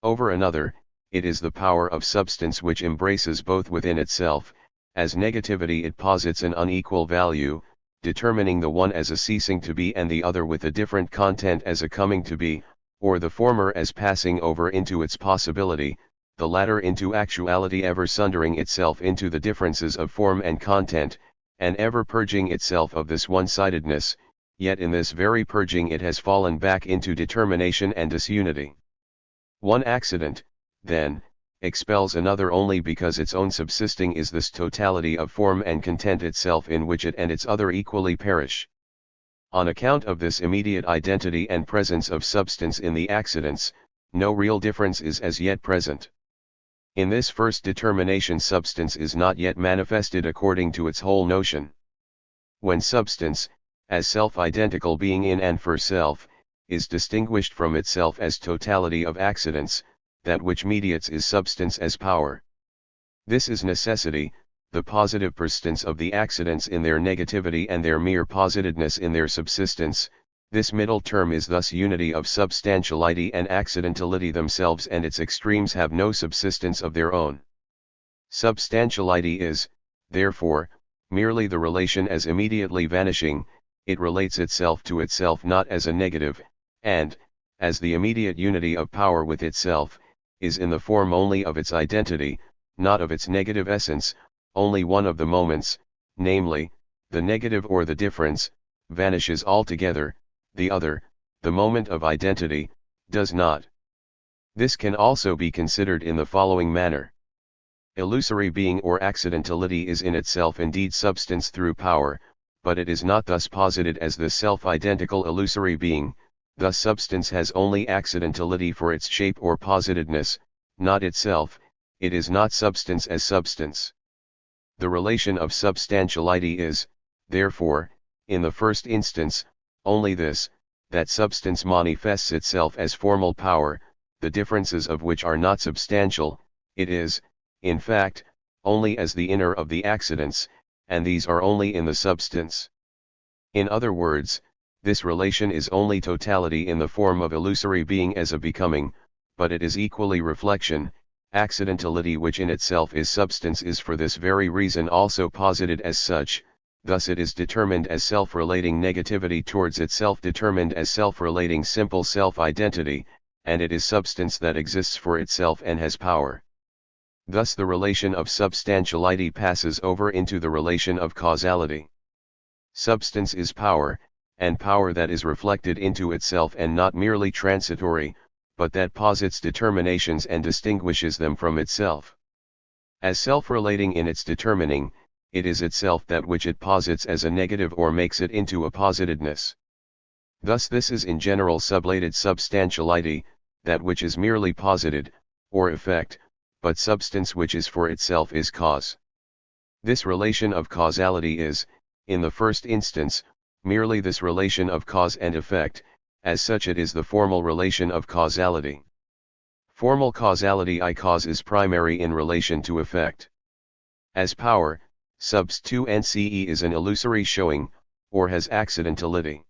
Over another, it is the power of substance which embraces both within itself, as negativity it posits an unequal value, determining the one as a ceasing to be and the other with a different content as a coming to be, or the former as passing over into its possibility, the latter into actuality, ever sundering itself into the differences of form and content, and ever purging itself of this one-sidedness, yet in this very purging it has fallen back into determination and disunity. One accident, then, expels another only because its own subsisting is this totality of form and content itself in which it and its other equally perish. On account of this immediate identity and presence of substance in the accidents, no real difference is as yet present. In this first determination substance is not yet manifested according to its whole notion. When substance, as self-identical being in and for self, is distinguished from itself as totality of accidents, that which mediates is substance as power. This is necessity, the positive persistence of the accidents in their negativity and their mere positedness in their subsistence. This middle term is thus unity of substantiality and accidentality themselves, and its extremes have no subsistence of their own. Substantiality is, therefore, merely the relation as immediately vanishing, it relates itself to itself not as a negative, and, as the immediate unity of power with itself, is in the form only of its identity, not of its negative essence, only one of the moments, namely, the negative or the difference, vanishes altogether, the other, the moment of identity, does not. This can also be considered in the following manner. Illusory being or accidentality is in itself indeed substance through power, but it is not thus posited as the self-identical illusory being. Thus substance has only accidentality for its shape or positedness, not itself, it is not substance as substance. The relation of substantiality is, therefore, in the first instance, only this, that substance manifests itself as formal power, the differences of which are not substantial, it is, in fact, only as the inner of the accidents, and these are only in the substance. In other words, this relation is only totality in the form of illusory being as a becoming, but it is equally reflection. Accidentality which in itself is substance is for this very reason also posited as such, thus it is determined as self-relating negativity towards itself, determined as self-relating simple self-identity, and it is substance that exists for itself and has power. Thus the relation of substantiality passes over into the relation of causality. Substance is power, and power that is reflected into itself and not merely transitory, but that posits determinations and distinguishes them from itself. As self-relating in its determining, it is itself that which it posits as a negative or makes it into a positedness. Thus this is in general sublated substantiality, that which is merely posited, or effect, but substance which is for itself is cause. This relation of causality is, in the first instance, merely this relation of cause and effect, as such it is the formal relation of causality. Formal causality I cause is primary in relation to effect. As power, subs 2 nce is an illusory showing, or has accidentality.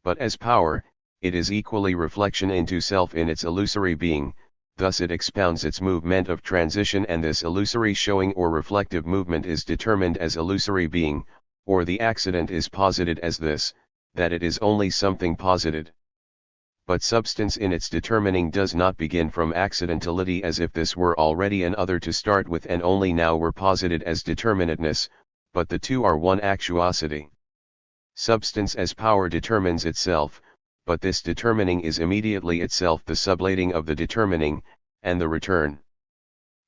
But as power, it is equally reflection into self in its illusory being, thus it expounds its movement of transition, and this illusory showing or reflective movement is determined as illusory being, or the accident is posited as this, that it is only something posited. But substance in its determining does not begin from accidentality as if this were already an other to start with and only now were posited as determinateness, but the two are one actuosity. Substance as power determines itself, but this determining is immediately itself the sublating of the determining, and the return.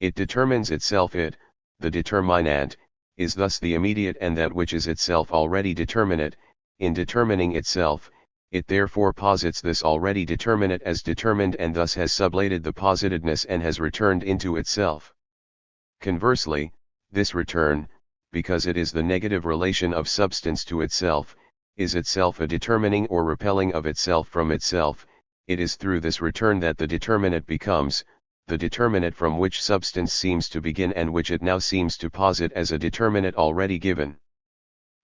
It determines itself. It, the determinant, is thus the immediate and that which is itself already determinate. In determining itself, it therefore posits this already determinate as determined and thus has sublated the positedness and has returned into itself. Conversely, this return, because it is the negative relation of substance to itself, is itself a determining or repelling of itself from itself. It is through this return that the determinate becomes, the determinate from which substance seems to begin and which it now seems to posit as a determinate already given.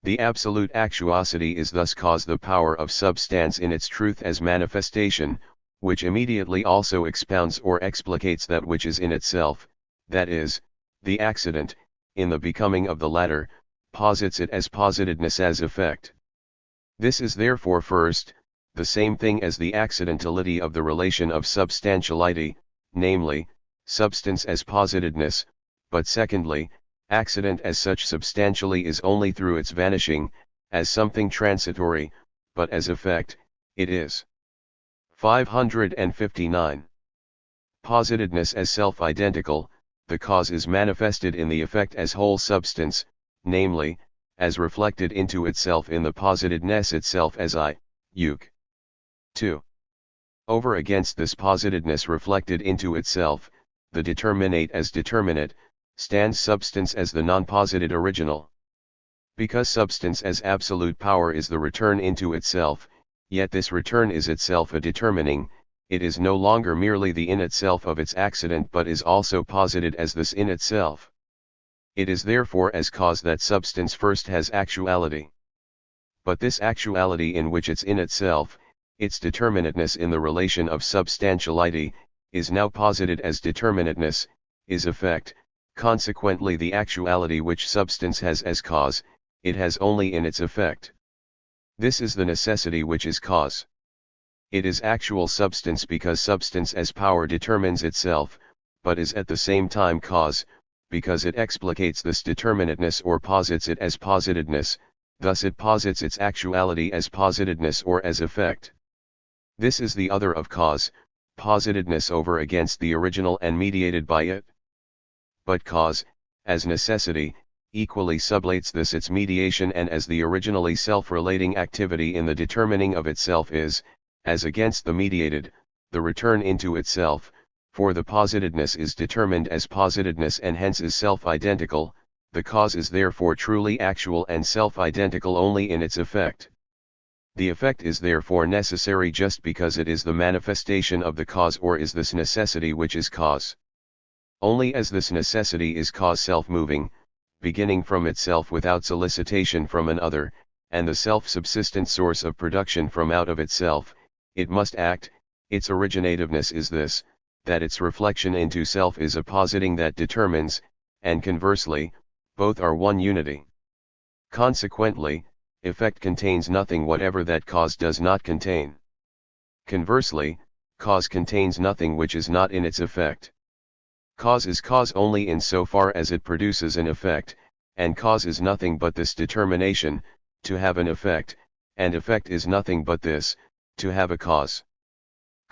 The absolute actuosity is thus cause the power of substance in its truth as manifestation, which immediately also expounds or explicates that which is in itself, that is, the accident, in the becoming of the latter, posits it as positedness as effect. This is therefore first, the same thing as the accidentality of the relation of substantiality, namely, substance as positedness, but secondly, accident as such substantially is only through its vanishing, as something transitory, but as effect, it is. 559. Positedness as self-identical, the cause is manifested in the effect as whole substance, namely, as reflected into itself in the positedness itself as I, uc. 2. Over against this positedness reflected into itself, the determinate as determinate, stands substance as the non-posited original. Because substance as absolute power is the return into itself, yet this return is itself a determining, it is no longer merely the in itself of its accident but is also posited as this in itself. It is therefore as cause that substance first has actuality. But this actuality in which it's in itself, its determinateness in the relation of substantiality, is now posited as determinateness, is effect. Consequently the actuality which substance has as cause, it has only in its effect. This is the necessity which is cause. It is actual substance because substance as power determines itself, but is at the same time cause, because it explicates this determinateness or posits it as positedness, thus it posits its actuality as positedness or as effect. This is the other of cause, positedness over against the original and mediated by it. But cause, as necessity, equally sublates this its mediation and as the originally self-relating activity in the determining of itself is, as against the mediated, the return into itself, for the positedness is determined as positedness and hence is self-identical, the cause is therefore truly actual and self-identical only in its effect. The effect is therefore necessary just because it is the manifestation of the cause or is this necessity which is cause. Only as this necessity is cause self-moving, beginning from itself without solicitation from an other, and the self-subsistent source of production from out of itself, it must act. Its originativeness is this, that its reflection into self is a positing that determines, and conversely, both are one unity. Consequently, effect contains nothing whatever that cause does not contain. Conversely, cause contains nothing which is not in its effect. Cause is cause only in so far as it produces an effect, and cause is nothing but this determination, to have an effect, and effect is nothing but this, to have a cause.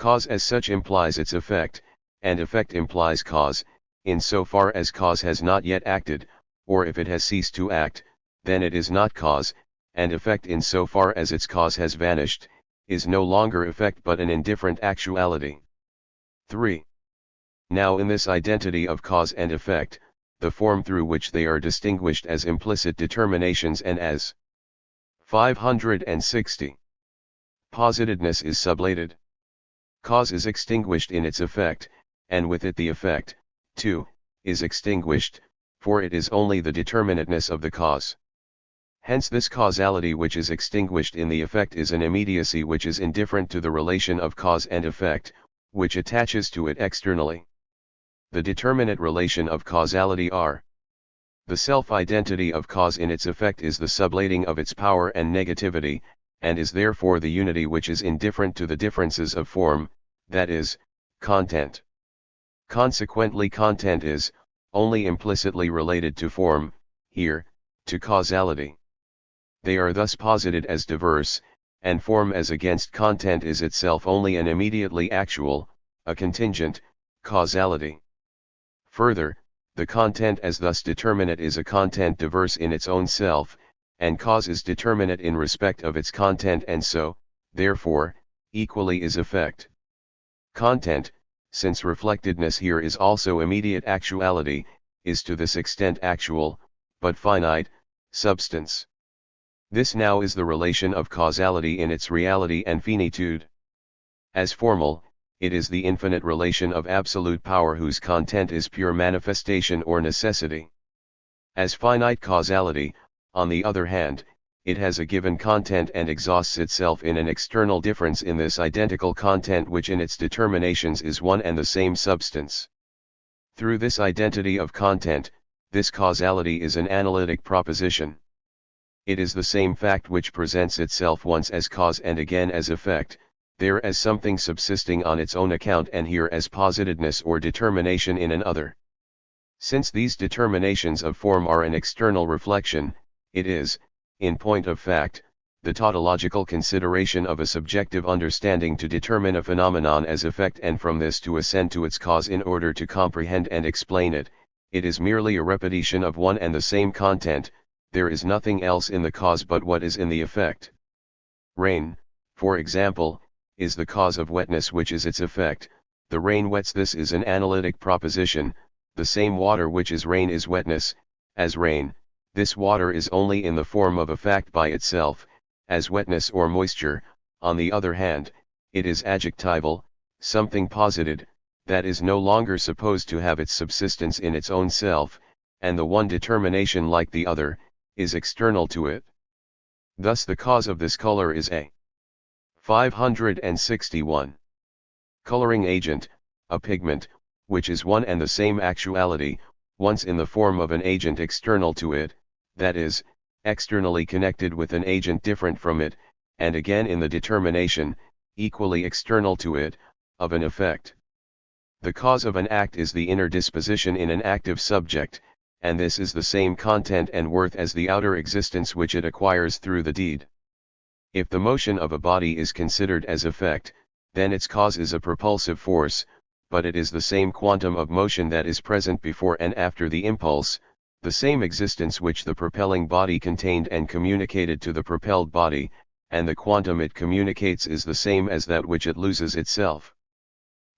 Cause as such implies its effect, and effect implies cause, insofar as cause has not yet acted, or if it has ceased to act, then it is not cause, and effect insofar as its cause has vanished, is no longer effect but an indifferent actuality. 3. Now in this identity of cause and effect, the form through which they are distinguished as implicit determinations and as 560. Positedness is sublated. Cause is extinguished in its effect, and with it the effect, too, is extinguished, for it is only the determinateness of the cause. Hence this causality which is extinguished in the effect is an immediacy which is indifferent to the relation of cause and effect, which attaches to it externally. The determinate relation of causality are. The self-identity of cause in its effect is the sublating of its power and negativity, and is therefore the unity which is indifferent to the differences of form, that is, content. Consequently content is, only implicitly related to form, here, to causality. They are thus posited as diverse, and form as against content is itself only an immediately actual, a contingent, causality. Further, the content as thus determinate is a content diverse in its own self, and cause is determinate in respect of its content and so, therefore, equally is effect. Content, since reflectedness here is also immediate actuality, is to this extent actual, but finite, substance. This now is the relation of causality in its reality and finitude. As formal, it is the infinite relation of absolute power whose content is pure manifestation or necessity. As finite causality, on the other hand, it has a given content and exhausts itself in an external difference in this identical content which in its determinations is one and the same substance. Through this identity of content, this causality is an analytic proposition. It is the same fact which presents itself once as cause and again as effect, there as something subsisting on its own account and here as positedness or determination in another. Since these determinations of form are an external reflection, it is, in point of fact, the tautological consideration of a subjective understanding to determine a phenomenon as effect and from this to ascend to its cause in order to comprehend and explain it. It is merely a repetition of one and the same content, there is nothing else in the cause but what is in the effect. Rain, for example, is the cause of wetness which is its effect. The rain wets, this is an analytic proposition. The same water which is rain is wetness, as rain. This water is only in the form of a fact by itself, as wetness or moisture. On the other hand, it is adjectival, something posited, that is no longer supposed to have its subsistence in its own self, and the one determination like the other, is external to it. Thus the cause of this color is a 561. Coloring agent, a pigment, which is one and the same actuality, once in the form of an agent external to it, that is, externally connected with an agent different from it, and again in the determination, equally external to it, of an effect. The cause of an act is the inner disposition in an active subject, and this is the same content and worth as the outer existence which it acquires through the deed. If the motion of a body is considered as effect, then its cause is a propulsive force, but it is the same quantum of motion that is present before and after the impulse, the same existence which the propelling body contained and communicated to the propelled body, and the quantum it communicates is the same as that which it loses itself.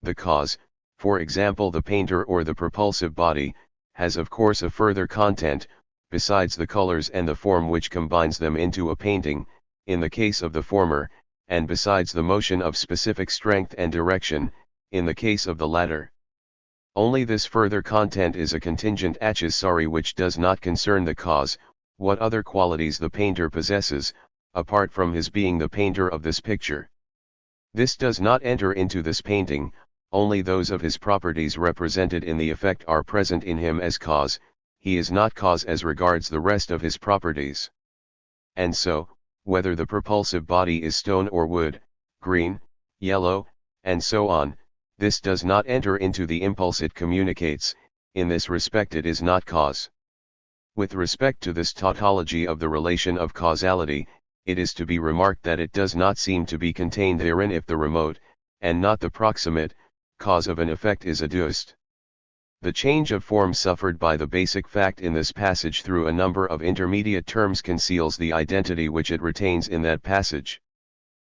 The cause, for example the painter or the propulsive body, has of course a further content, besides the colors and the form which combines them into a painting, in the case of the former, and besides the motion of specific strength and direction, in the case of the latter. Only this further content is a contingent accessory which does not concern the cause, what other qualities the painter possesses, apart from his being the painter of this picture. This does not enter into this painting, only those of his properties represented in the effect are present in him as cause, he is not cause as regards the rest of his properties. And so, whether the propulsive body is stone or wood, green, yellow, and so on, this does not enter into the impulse it communicates, in this respect it is not cause. With respect to this tautology of the relation of causality, it is to be remarked that it does not seem to be contained therein if the remote, and not the proximate, cause of an effect is adduced. The change of form suffered by the basic fact in this passage through a number of intermediate terms conceals the identity which it retains in that passage.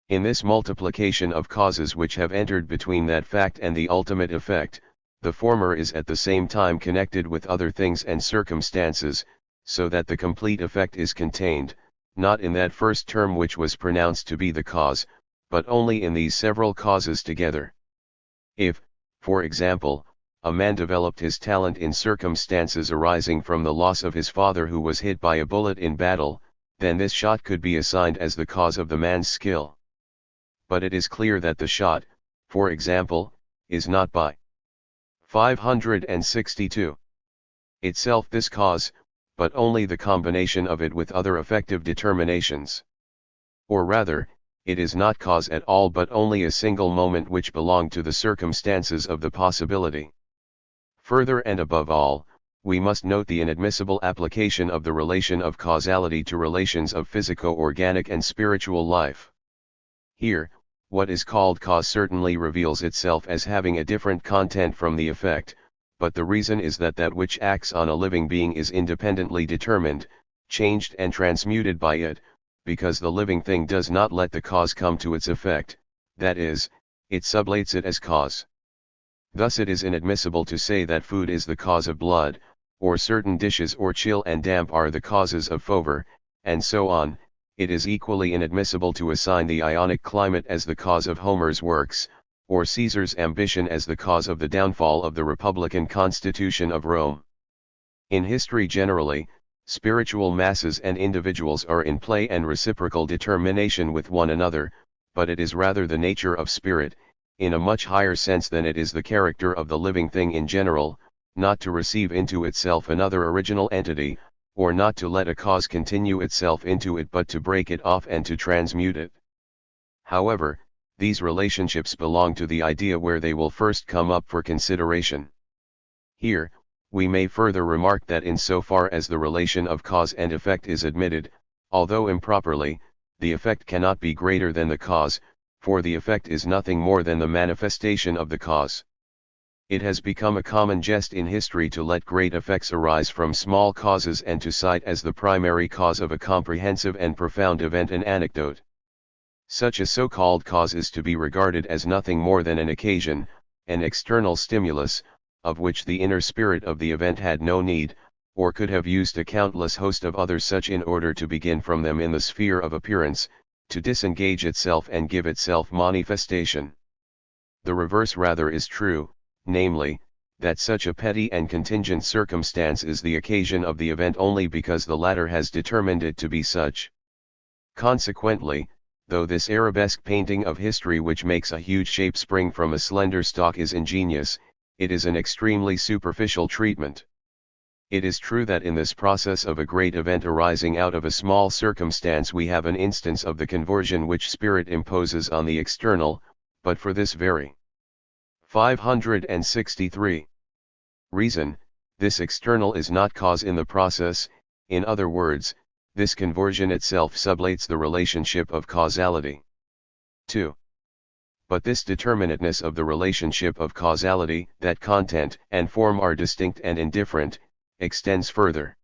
In this multiplication of causes which have entered between that fact and the ultimate effect, the former is at the same time connected with other things and circumstances, so that the complete effect is contained, not in that first term which was pronounced to be the cause, but only in these several causes together. If, for example, a man developed his talent in circumstances arising from the loss of his father who was hit by a bullet in battle, then this shot could be assigned as the cause of the man's skill. But it is clear that the shot, for example, is not by 562 itself this cause, but only the combination of it with other effective determinations. Or rather, it is not cause at all but only a single moment which belonged to the circumstances of the possibility. Further and above all, we must note the inadmissible application of the relation of causality to relations of physico-organic and spiritual life. Here, what is called cause certainly reveals itself as having a different content from the effect, but the reason is that that which acts on a living being is independently determined, changed and transmuted by it, because the living thing does not let the cause come to its effect, that is, it sublates it as cause. Thus it is inadmissible to say that food is the cause of blood, or certain dishes or chill and damp are the causes of fever, and so on. It is equally inadmissible to assign the Ionic climate as the cause of Homer's works, or Caesar's ambition as the cause of the downfall of the Republican Constitution of Rome. In history generally, spiritual masses and individuals are in play and reciprocal determination with one another, but it is rather the nature of spirit, in a much higher sense than it is the character of the living thing in general, not to receive into itself another original entity, or not to let a cause continue itself into it but to break it off and to transmute it. However, these relationships belong to the idea where they will first come up for consideration. Here, we may further remark that in so far as the relation of cause and effect is admitted, although improperly, the effect cannot be greater than the cause, for the effect is nothing more than the manifestation of the cause. It has become a common jest in history to let great effects arise from small causes and to cite as the primary cause of a comprehensive and profound event an anecdote. Such a so-called cause is to be regarded as nothing more than an occasion, an external stimulus, of which the inner spirit of the event had no need, or could have used a countless host of others such in order to begin from them in the sphere of appearance, to disengage itself and give itself manifestation. The reverse rather is true, namely, that such a petty and contingent circumstance is the occasion of the event only because the latter has determined it to be such. Consequently, though this arabesque painting of history which makes a huge shape spring from a slender stalk is ingenious, it is an extremely superficial treatment. It is true that in this process of a great event arising out of a small circumstance we have an instance of the conversion which spirit imposes on the external, but for this very 563 reason, this external is not cause in the process. In other words, this conversion itself sublates the relationship of causality. 2. But this determinateness of the relationship of causality, that content and form are distinct and indifferent, extends further.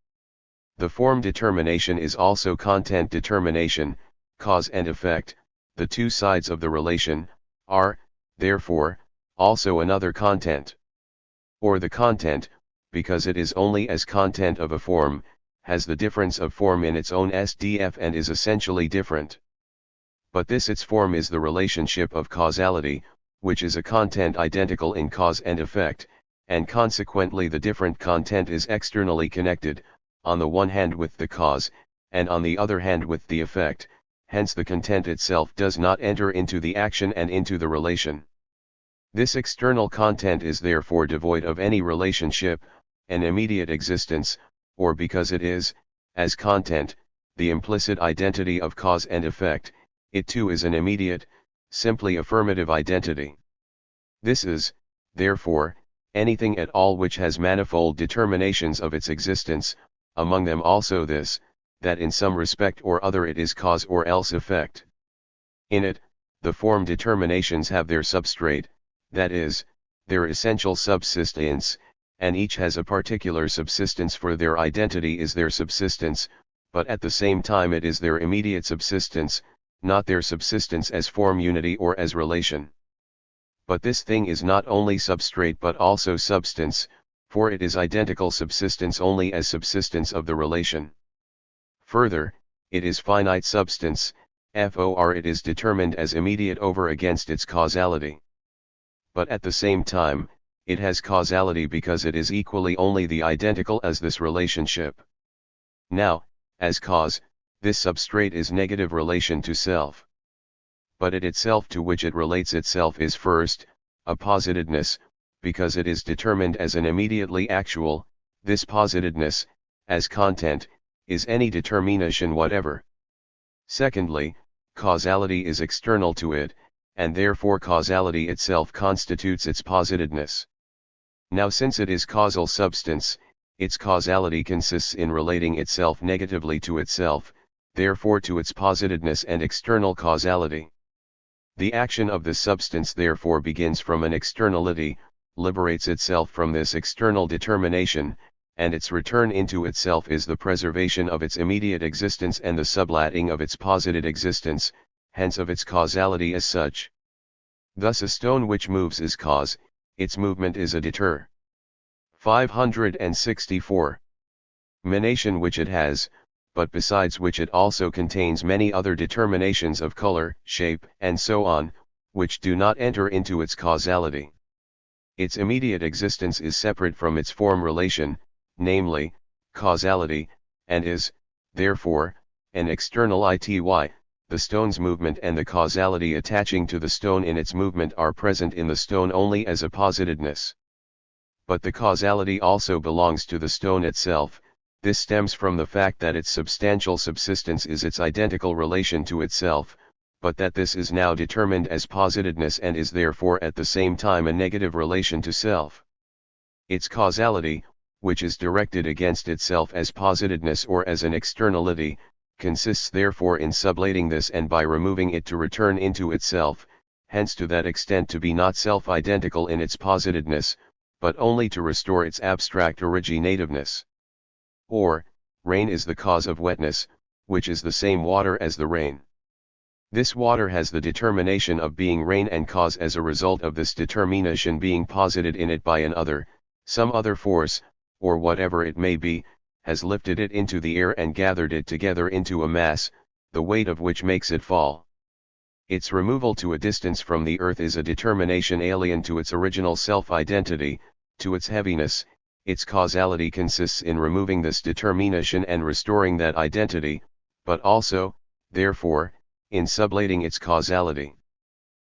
The form determination is also content determination. Cause and effect, the two sides of the relation, are, therefore, also another content. Or the content, because it is only as content of a form, has the difference of form in its own SDF and is essentially different. But this its form is the relationship of causality, which is a content identical in cause and effect, and consequently the different content is externally connected, on the one hand with the cause, and on the other hand with the effect, hence the content itself does not enter into the action and into the relation. This external content is therefore devoid of any relationship, an immediate existence, or because it is, as content, the implicit identity of cause and effect, it too is an immediate, simply affirmative identity. This is, therefore, anything at all which has manifold determinations of its existence, among them also this, that in some respect or other it is cause or else effect. In it, the form determinations have their substrate, that is, their essential subsistence, and each has a particular subsistence, for their identity is their subsistence, but at the same time it is their immediate subsistence, not their subsistence as form unity or as relation. But this thing is not only substrate but also substance, for it is identical subsistence only as subsistence of the relation. Further, it is finite substance, for it is determined as immediate over against its causality. But at the same time, it has causality because it is equally only the identical as this relationship. Now, as cause, this substrate is negative relation to self. But it itself to which it relates itself is first, a positedness, because it is determined as an immediately actual. This positedness, as content, is any determination whatever. Secondly, causality is external to it, and therefore causality itself constitutes its positedness. Now since it is causal substance, its causality consists in relating itself negatively to itself, therefore to its positedness and external causality. The action of the substance therefore begins from an externality, liberates itself from this external determination, and its return into itself is the preservation of its immediate existence and the sublating of its posited existence, hence of its causality as such. Thus a stone which moves is cause, its movement is a deter. 564. Menation which it has, but besides which it also contains many other determinations of color, shape, and so on, which do not enter into its causality. Its immediate existence is separate from its form relation, namely, causality, and is, therefore, an external ity. The stone's movement and the causality attaching to the stone in its movement are present in the stone only as a positedness. But the causality also belongs to the stone itself. This stems from the fact that its substantial subsistence is its identical relation to itself, but that this is now determined as positedness and is therefore at the same time a negative relation to self. Its causality, which is directed against itself as positedness or as an externality, consists therefore in sublating this and by removing it to return into itself, hence to that extent to be not self-identical in its positedness, but only to restore its abstract originativeness. Or, rain is the cause of wetness, which is the same water as the rain. This water has the determination of being rain and cause as a result of this determination being posited in it by an other, some other force, or whatever it may be, has lifted it into the air and gathered it together into a mass, the weight of which makes it fall. Its removal to a distance from the earth is a determination alien to its original self-identity, to its heaviness. Its causality consists in removing this determination and restoring that identity, but also, therefore, in sublating its causality.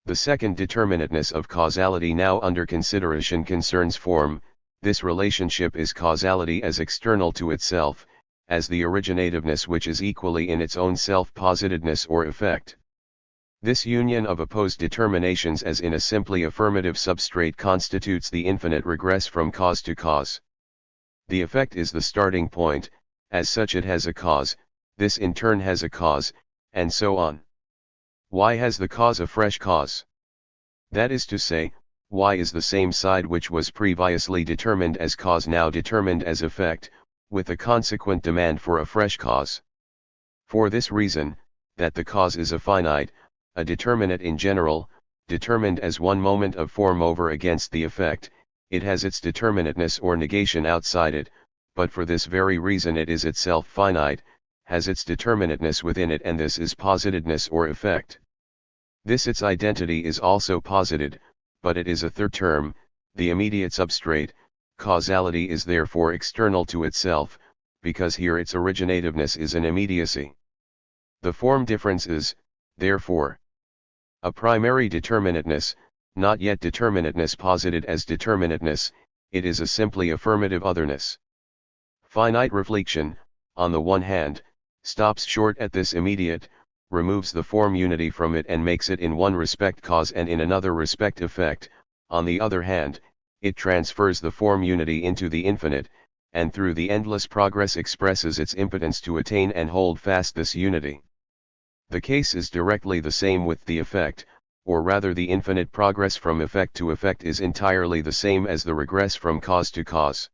The second determinateness of causality now under consideration concerns form. This relationship is causality as external to itself, as the originativeness which is equally in its own self-positedness or effect. This union of opposed determinations as in a simply affirmative substrate constitutes the infinite regress from cause to cause. The effect is the starting point, as such it has a cause, this in turn has a cause, and so on. Why has the cause a fresh cause? That is to say, why is the same side which was previously determined as cause now determined as effect, with a consequent demand for a fresh cause? For this reason, that the cause is a finite, a determinate in general, determined as one moment of form over against the effect, it has its determinateness or negation outside it, but for this very reason it is itself finite, has its determinateness within it, and this is positedness or effect. This its identity is also posited, but it is a third term, the immediate substrate. Causality is therefore external to itself, because here its originativeness is an immediacy. The form difference is, therefore, a primary determinateness, not yet determinateness posited as determinateness, it is a simply affirmative otherness. Finite reflection, on the one hand, stops short at this immediate, removes the form unity from it and makes it in one respect cause and in another respect effect. On the other hand, it transfers the form unity into the infinite, and through the endless progress expresses its impotence to attain and hold fast this unity. The case is directly the same with the effect, or rather the infinite progress from effect to effect is entirely the same as the regress from cause to cause.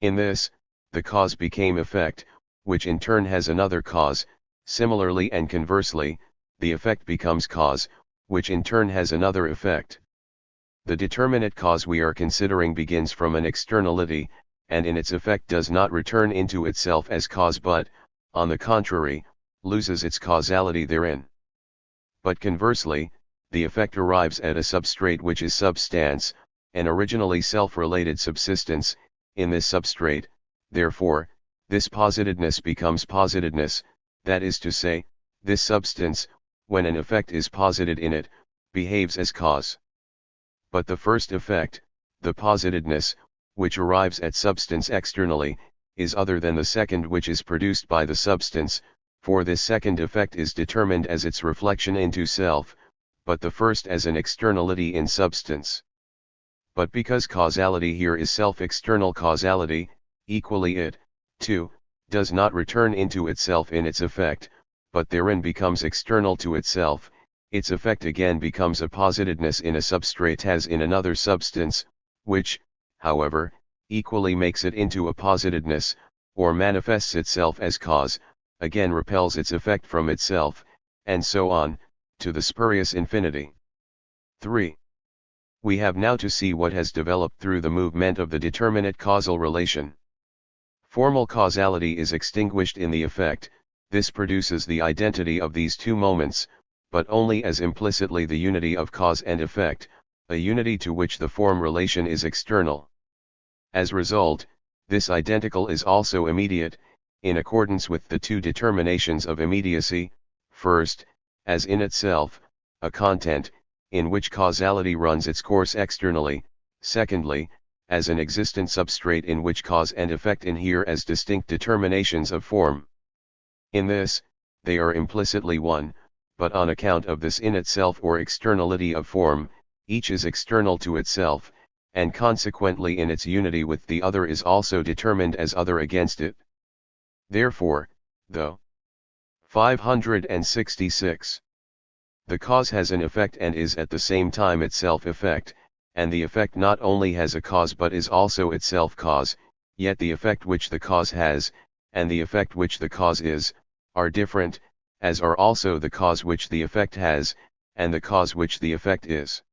In this, the cause became effect, which in turn has another cause. Similarly and conversely, the effect becomes cause, which in turn has another effect. The determinate cause we are considering begins from an externality, and in its effect does not return into itself as cause but, on the contrary, loses its causality therein. But conversely, the effect arrives at a substrate which is substance, an originally self-related subsistence. In this substrate, therefore, this positedness becomes positedness, that is to say, this substance, when an effect is posited in it, behaves as cause. But the first effect, the positedness, which arrives at substance externally, is other than the second which is produced by the substance, for this second effect is determined as its reflection into self, but the first as an externality in substance. But because causality here is self-external causality, equally it, too, does not return into itself in its effect, but therein becomes external to itself. Its effect again becomes a positedness in a substrate as in another substance, which, however, equally makes it into a positedness, or manifests itself as cause, again repels its effect from itself, and so on, to the spurious infinity. 3. We have now to see what has developed through the movement of the determinate causal relation. Formal causality is extinguished in the effect. This produces the identity of these two moments, but only as implicitly the unity of cause and effect, a unity to which the form relation is external. As result, this identical is also immediate, in accordance with the two determinations of immediacy. First, as in itself, a content, in which causality runs its course externally. Secondly, as an existent substrate in which cause and effect inhere as distinct determinations of form. In this, they are implicitly one, but on account of this in itself or externality of form, each is external to itself, and consequently in its unity with the other is also determined as other against it. Therefore, though 566. The cause has an effect and is at the same time itself effect, and the effect not only has a cause but is also itself cause, yet the effect which the cause has, and the effect which the cause is, are different, as are also the cause which the effect has, and the cause which the effect is.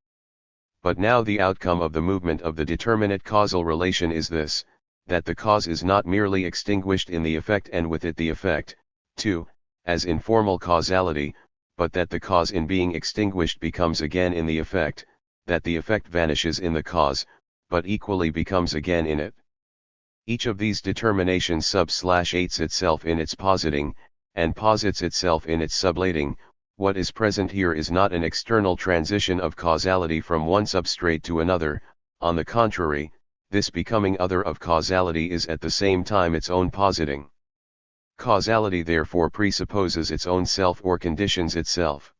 But now the outcome of the movement of the determinate causal relation is this, that the cause is not merely extinguished in the effect and with it the effect, too, as in formal causality, but that the cause in being extinguished becomes again in the effect, that the effect vanishes in the cause, but equally becomes again in it. Each of these determinations sub/8s itself in its positing, and posits itself in its sublating. What is present here is not an external transition of causality from one substrate to another. On the contrary, this becoming other of causality is at the same time its own positing. Causality therefore presupposes its own self or conditions itself.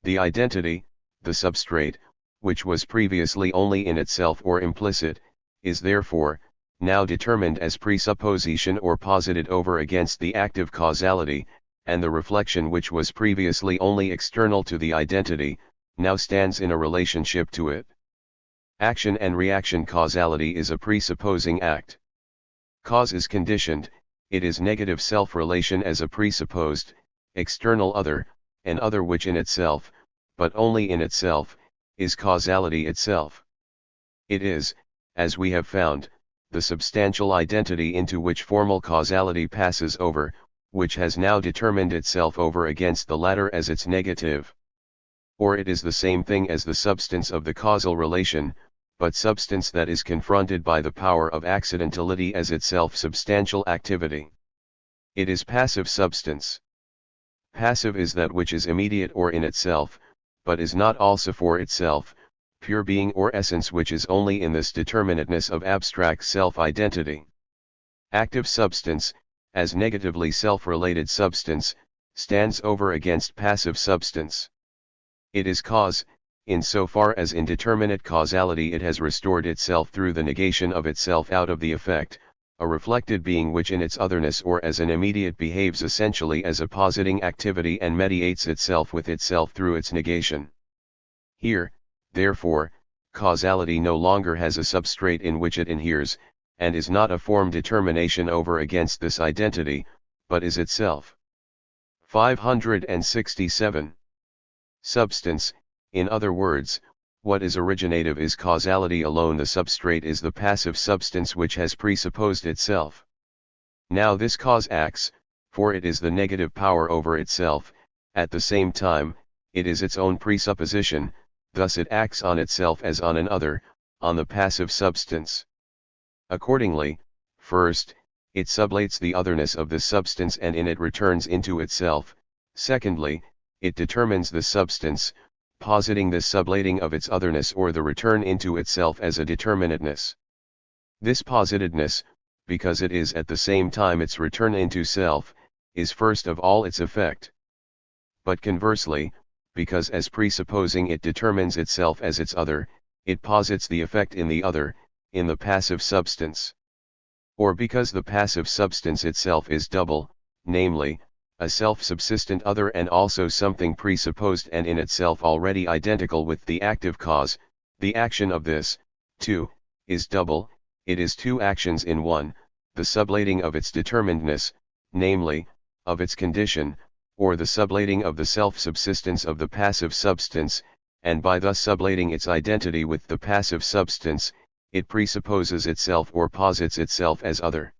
The identity, the substrate, which was previously only in itself or implicit, is therefore, now determined as presupposition or posited over against the active causality, and the reflection which was previously only external to the identity, now stands in a relationship to it. Action and reaction causality is a presupposing act. Cause is conditioned, it is negative self-relation as a presupposed, external other, an other which in itself, but only in itself, is causality itself. It is, as we have found, the substantial identity into which formal causality passes over, which has now determined itself over against the latter as its negative. Or it is the same thing as the substance of the causal relation, but substance that is confronted by the power of accidentality as itself substantial activity. It is passive substance. Passive is that which is immediate or in itself, but is not also for itself, pure being or essence which is only in this determinateness of abstract self-identity. Active substance, as negatively self-related substance, stands over against passive substance. It is cause, in so far as in determinate causality it has restored itself through the negation of itself out of the effect, a reflected being which in its otherness or as an immediate behaves essentially as a positing activity and mediates itself with itself through its negation. Here, therefore, causality no longer has a substrate in which it inheres, and is not a form determination over against this identity, but is itself. 567. Substance, in other words, what is originative is causality alone. The substrate is the passive substance which has presupposed itself. Now this cause acts, for it is the negative power over itself, at the same time, it is its own presupposition, thus it acts on itself as on an other, on the passive substance. Accordingly, first, it sublates the otherness of this substance and in it returns into itself. Secondly, it determines the substance, positing this sublating of its otherness or the return into itself as a determinateness. This positedness, because it is at the same time its return into self, is first of all its effect. But conversely, because as presupposing it determines itself as its other, it posits the effect in the other, in the passive substance. Or because the passive substance itself is double, namely, a self-subsistent other and also something presupposed and in itself already identical with the active cause, the action of this, too, is double, it is two actions in one, the sublating of its determinedness, namely, of its condition, or the sublating of the self-subsistence of the passive substance, and by thus sublating its identity with the passive substance, it presupposes itself or posits itself as other.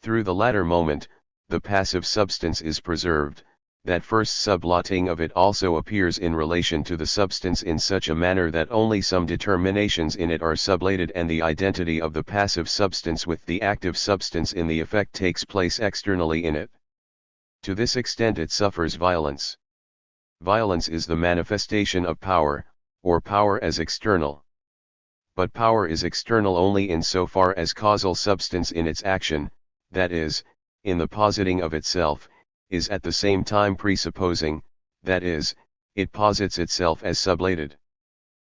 Through the latter moment, the passive substance is preserved, that first sublating of it also appears in relation to the substance in such a manner that only some determinations in it are sublated and the identity of the passive substance with the active substance in the effect takes place externally in it. To this extent it suffers violence. Violence is the manifestation of power, or power as external. But power is external only in so far as causal substance in its action, that is, in the positing of itself, is at the same time presupposing, that is, it posits itself as sublated.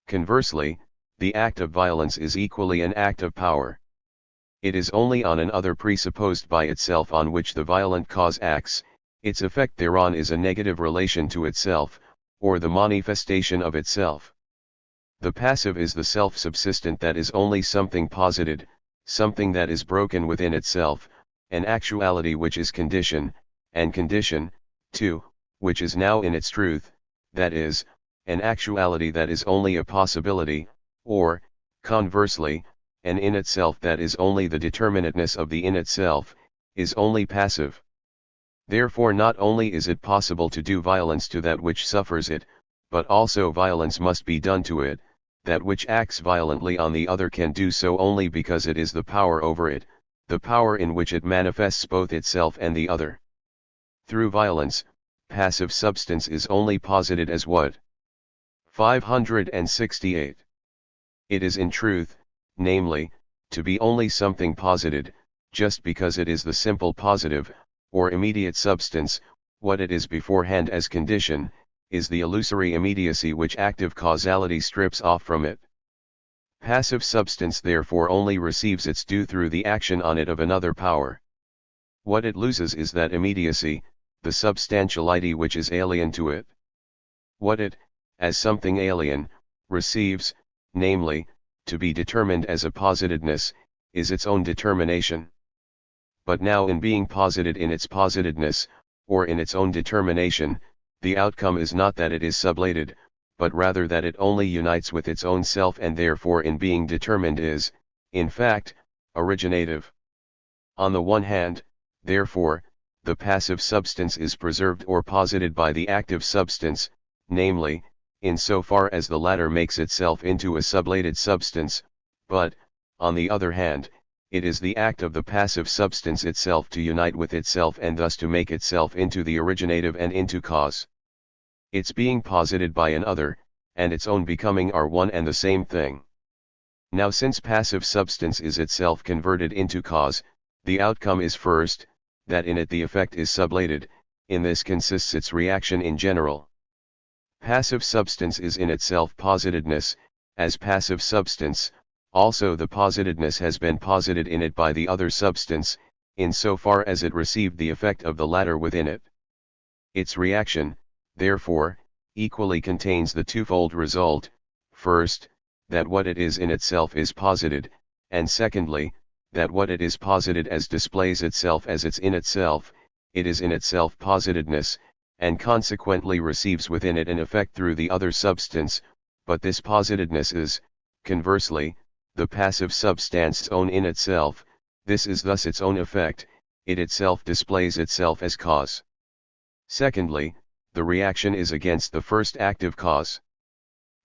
Conversely, the act of violence is equally an act of power. It is only on an other presupposed by itself on which the violent cause acts, its effect thereon is a negative relation to itself, or the manifestation of itself. The passive is the self-subsistent that is only something posited, something that is broken within itself, an actuality which is condition, and condition, too, which is now in its truth, that is, an actuality that is only a possibility, or, conversely, an in itself that is only the determinateness of the in itself, is only passive. Therefore not only is it possible to do violence to that which suffers it, but also violence must be done to it, that which acts violently on the other can do so only because it is the power over it, the power in which it manifests both itself and the other. Through violence, passive substance is only posited as what? 568. It is in truth, namely, to be only something posited, just because it is the simple positive, or immediate substance, what it is beforehand as condition, is the illusory immediacy which active causality strips off from it. Passive substance therefore only receives its due through the action on it of another power. What it loses is that immediacy, the substantiality which is alien to it. What it, as something alien, receives, namely, to be determined as a positedness, is its own determination. But now in being posited in its positedness, or in its own determination, the outcome is not that it is sublated, but rather that it only unites with its own self and therefore in being determined is, in fact, originative. On the one hand, therefore, the passive substance is preserved or posited by the active substance, namely, in so far as the latter makes itself into a sublated substance, but, on the other hand, it is the act of the passive substance itself to unite with itself and thus to make itself into the originative and into cause. Its being posited by an other, and its own becoming are one and the same thing. Now since passive substance is itself converted into cause, the outcome is first, that in it the effect is sublated, in this consists its reaction in general. Passive substance is in itself positedness, as passive substance, also the positedness has been posited in it by the other substance, in so far as it received the effect of the latter within it. Its reaction, therefore, equally contains the twofold result: first, that what it is in itself is posited, and secondly, that what it is posited as displays itself as its in itself, it is in itself positedness, and consequently receives within it an effect through the other substance, but this positedness is, conversely, the passive substance's own in itself. This is thus its own effect, it itself displays itself as cause. Secondly, the reaction is against the first active cause.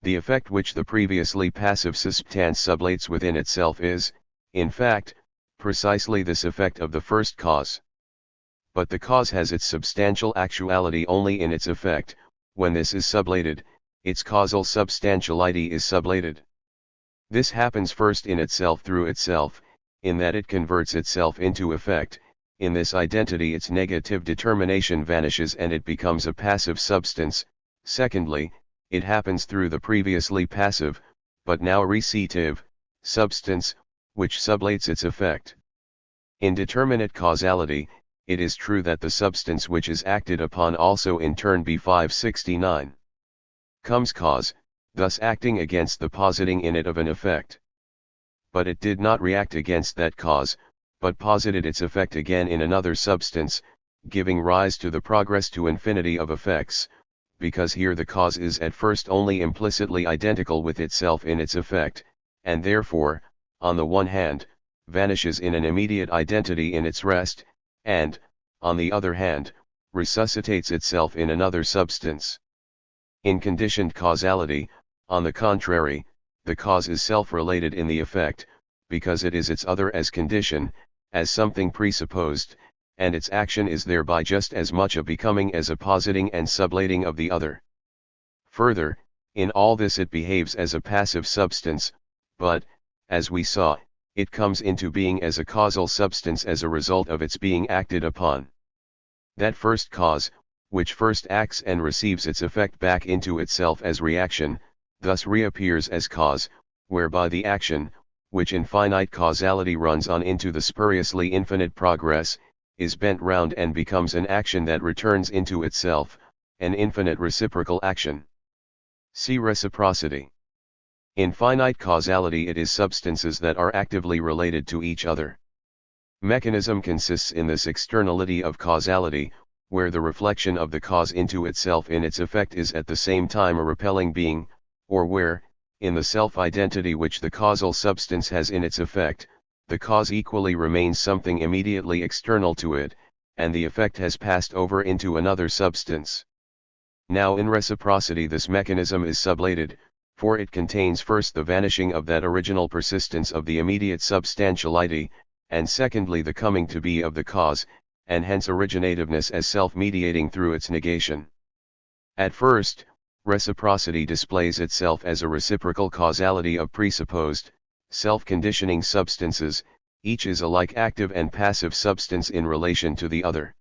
The effect which the previously passive substance sublates within itself is, in fact, precisely this effect of the first cause. But the cause has its substantial actuality only in its effect. When this is sublated, its causal substantiality is sublated. This happens first in itself through itself, in that it converts itself into effect. In this identity its negative determination vanishes and it becomes a passive substance. Secondly, it happens through the previously passive, but now recitative, substance, which sublates its effect. In determinate causality, it is true that the substance which is acted upon also in turn b. 569 comes cause, thus acting against the positing in it of an effect. But it did not react against that cause, but posited its effect again in another substance, giving rise to the progress to infinity of effects, because here the cause is at first only implicitly identical with itself in its effect, and therefore, on the one hand, vanishes in an immediate identity in its rest, and, on the other hand, resuscitates itself in another substance. In conditioned causality, on the contrary, the cause is self-related in the effect, because it is its other as condition, as something presupposed, and its action is thereby just as much a becoming as a positing and sublating of the other. Further, in all this it behaves as a passive substance, but, as we saw, it comes into being as a causal substance as a result of its being acted upon. That first cause, which first acts and receives its effect back into itself as reaction, thus reappears as cause, whereby the action, which in finite causality runs on into the spuriously infinite progress, is bent round and becomes an action that returns into itself, an infinite reciprocal action. See reciprocity. In finite causality it is substances that are actively related to each other. Mechanism consists in this externality of causality, where the reflection of the cause into itself in its effect is at the same time a repelling being, or where, in the self-identity which the causal substance has in its effect, the cause equally remains something immediately external to it, and the effect has passed over into another substance. Now in reciprocity this mechanism is sublated, for it contains first the vanishing of that original persistence of the immediate substantiality, and secondly the coming to be of the cause, and hence originativeness as self-mediating through its negation. At first, reciprocity displays itself as a reciprocal causality of presupposed, self-conditioning substances, each is alike active and passive substance in relation to the other.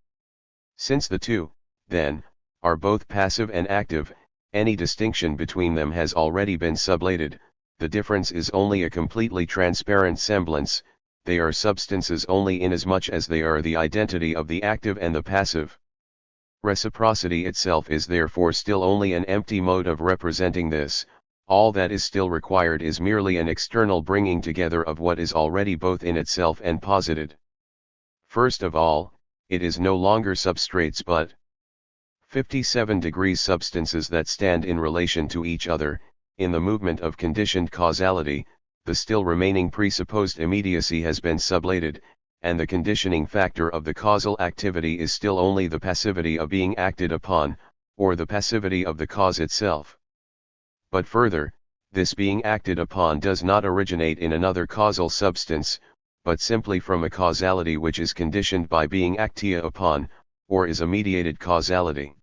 Since the two, then, are both passive and active, any distinction between them has already been sublated, the difference is only a completely transparent semblance, they are substances only inasmuch as they are the identity of the active and the passive. Reciprocity itself is therefore still only an empty mode of representing this, all that is still required is merely an external bringing together of what is already both in itself and posited. First of all, it is no longer substrates but 57 degrees substances that stand in relation to each other. In the movement of conditioned causality, the still remaining presupposed immediacy has been sublated, and the conditioning factor of the causal activity is still only the passivity of being acted upon, or the passivity of the cause itself. But further, this being acted upon does not originate in another causal substance, but simply from a causality which is conditioned by being actia upon, or is a mediated causality.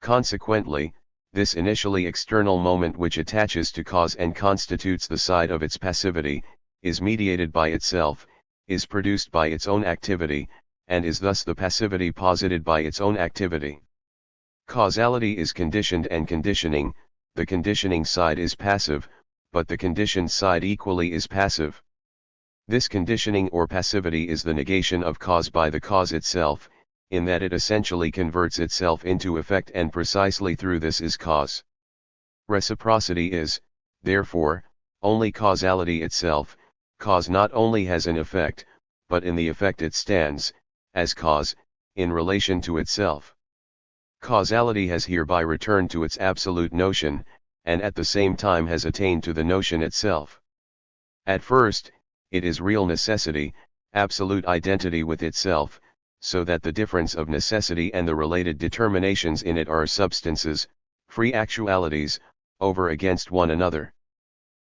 Consequently, this initially external moment which attaches to cause and constitutes the side of its passivity, is mediated by itself, is produced by its own activity, and is thus the passivity posited by its own activity. Causality is conditioned and conditioning, the conditioning side is passive, but the conditioned side equally is passive. This conditioning or passivity is the negation of cause by the cause itself, in that it essentially converts itself into effect, and precisely through this is cause. Reciprocity is, therefore, only causality itself. Cause not only has an effect, but in the effect it stands, as cause, in relation to itself. Causality has hereby returned to its absolute notion, and at the same time has attained to the notion itself. At first, it is real necessity, absolute identity with itself, so that the difference of necessity and the related determinations in it are substances, free actualities, over against one another.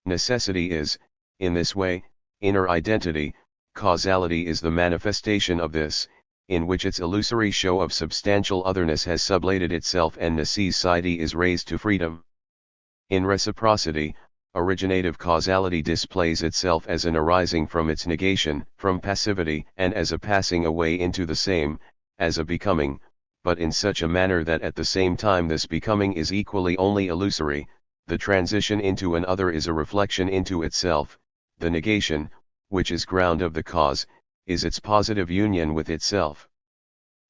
Necessity is, in this way, inner identity. Causality is the manifestation of this, in which its illusory show of substantial otherness has sublated itself and necessity is raised to freedom. In reciprocity, originative causality displays itself as an arising from its negation, from passivity, and as a passing away into the same, as a becoming, but in such a manner that at the same time this becoming is equally only illusory. The transition into an other is a reflection into itself. The negation, which is ground of the cause, is its positive union with itself.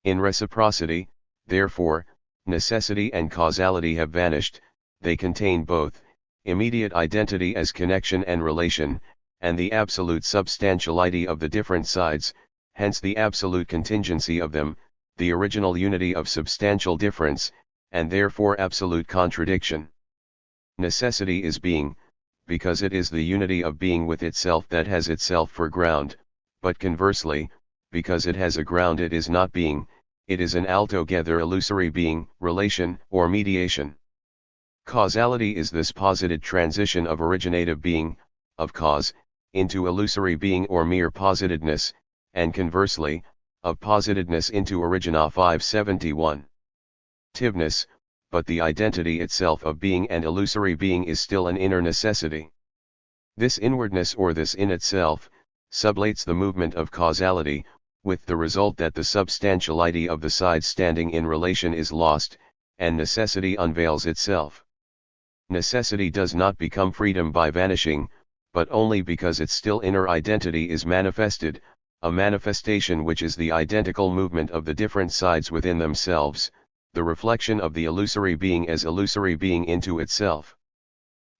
In reciprocity, therefore, necessity and causality have vanished. They contain both immediate identity as connection and relation, and the absolute substantiality of the different sides, hence the absolute contingency of them, the original unity of substantial difference, and therefore absolute contradiction. Necessity is being, because it is the unity of being with itself that has itself for ground, but conversely, because it has a ground it is not being, it is an altogether illusory being, relation, or mediation. Causality is this posited transition of originative being, of cause, into illusory being or mere positedness, and conversely, of positedness into origina 571. Tivness, but the identity itself of being and illusory being is still an inner necessity. This inwardness or this in itself, sublates the movement of causality, with the result that the substantiality of the side standing in relation is lost, and necessity unveils itself. Necessity does not become freedom by vanishing, but only because its still inner identity is manifested, a manifestation which is the identical movement of the different sides within themselves, the reflection of the illusory being as illusory being into itself.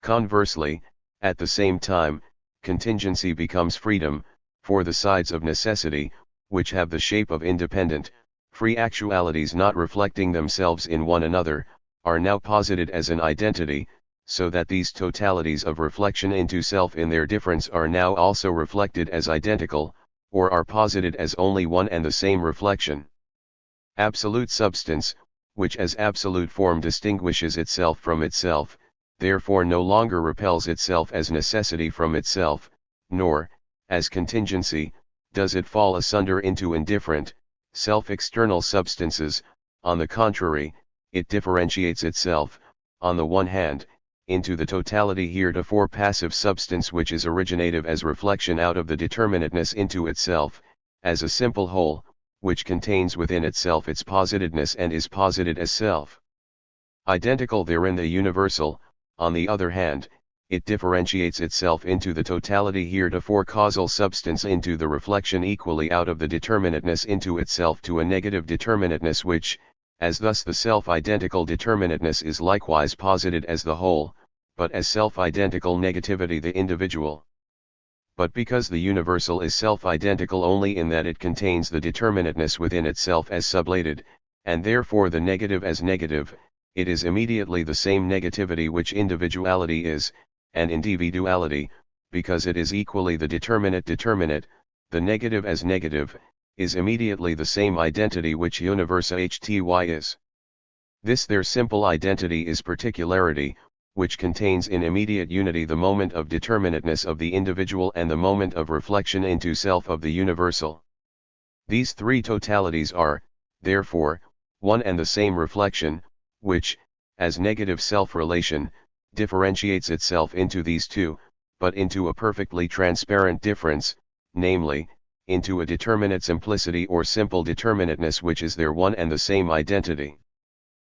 Conversely, at the same time, contingency becomes freedom, for the sides of necessity, which have the shape of independent, free actualities not reflecting themselves in one another, are now posited as an identity, so that these totalities of reflection into self in their difference are now also reflected as identical, or are posited as only one and the same reflection. Absolute substance, which as absolute form distinguishes itself from itself, therefore no longer repels itself as necessity from itself, nor, as contingency, does it fall asunder into indifferent, self-external substances. On the contrary, it differentiates itself, on the one hand, into the totality heretofore passive substance which is originative as reflection out of the determinateness into itself, as a simple whole, which contains within itself its positedness and is posited as self. Identical therein the universal, on the other hand, it differentiates itself into the totality heretofore causal substance into the reflection equally out of the determinateness into itself to a negative determinateness which, as thus the self-identical determinateness is likewise posited as the whole, but as self-identical negativity the individual. But because the universal is self-identical only in that it contains the determinateness within itself as sublated, and therefore the negative as negative, it is immediately the same negativity which individuality is, and individuality, because it is equally the determinate, the negative as negative, is immediately the same identity which universa is. This their simple identity is particularity, which contains in immediate unity the moment of determinateness of the individual and the moment of reflection into self of the universal. These three totalities are, therefore, one and the same reflection, which, as negative self-relation, differentiates itself into these two, but into a perfectly transparent difference, namely, into a determinate simplicity or simple determinateness which is their one and the same identity.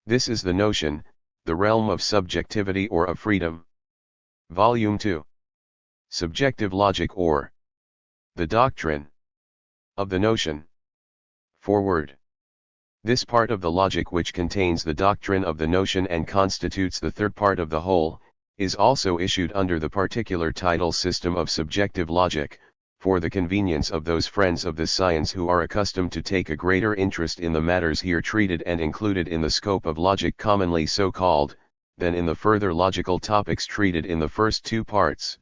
This is the notion, the realm of subjectivity or of freedom. Volume 2. Subjective Logic or the Doctrine of the Notion. Foreword. This part of the logic which contains the doctrine of the notion and constitutes the third part of the whole, is also issued under the particular title system of subjective logic, for the convenience of those friends of this science who are accustomed to take a greater interest in the matters here treated and included in the scope of logic commonly so called, than in the further logical topics treated in the first two parts.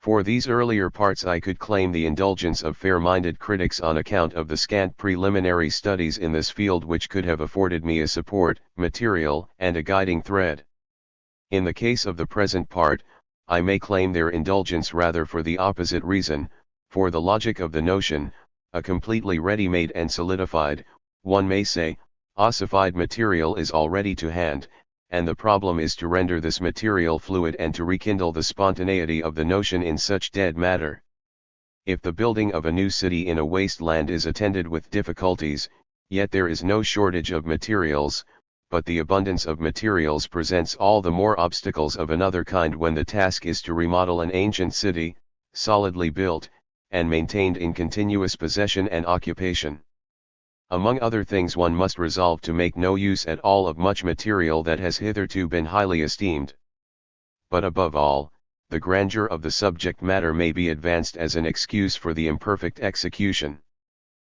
For these earlier parts I could claim the indulgence of fair-minded critics on account of the scant preliminary studies in this field which could have afforded me a support, material, and a guiding thread. In the case of the present part, I may claim their indulgence rather for the opposite reason, for the logic of the notion, a completely ready-made and solidified, one may say, ossified material is already to hand, and the problem is to render this material fluid and to rekindle the spontaneity of the notion in such dead matter. If the building of a new city in a waste land is attended with difficulties, yet there is no shortage of materials, but the abundance of materials presents all the more obstacles of another kind when the task is to remodel an ancient city, solidly built, and maintained in continuous possession and occupation. Among other things, one must resolve to make no use at all of much material that has hitherto been highly esteemed. But above all, the grandeur of the subject matter may be advanced as an excuse for the imperfect execution.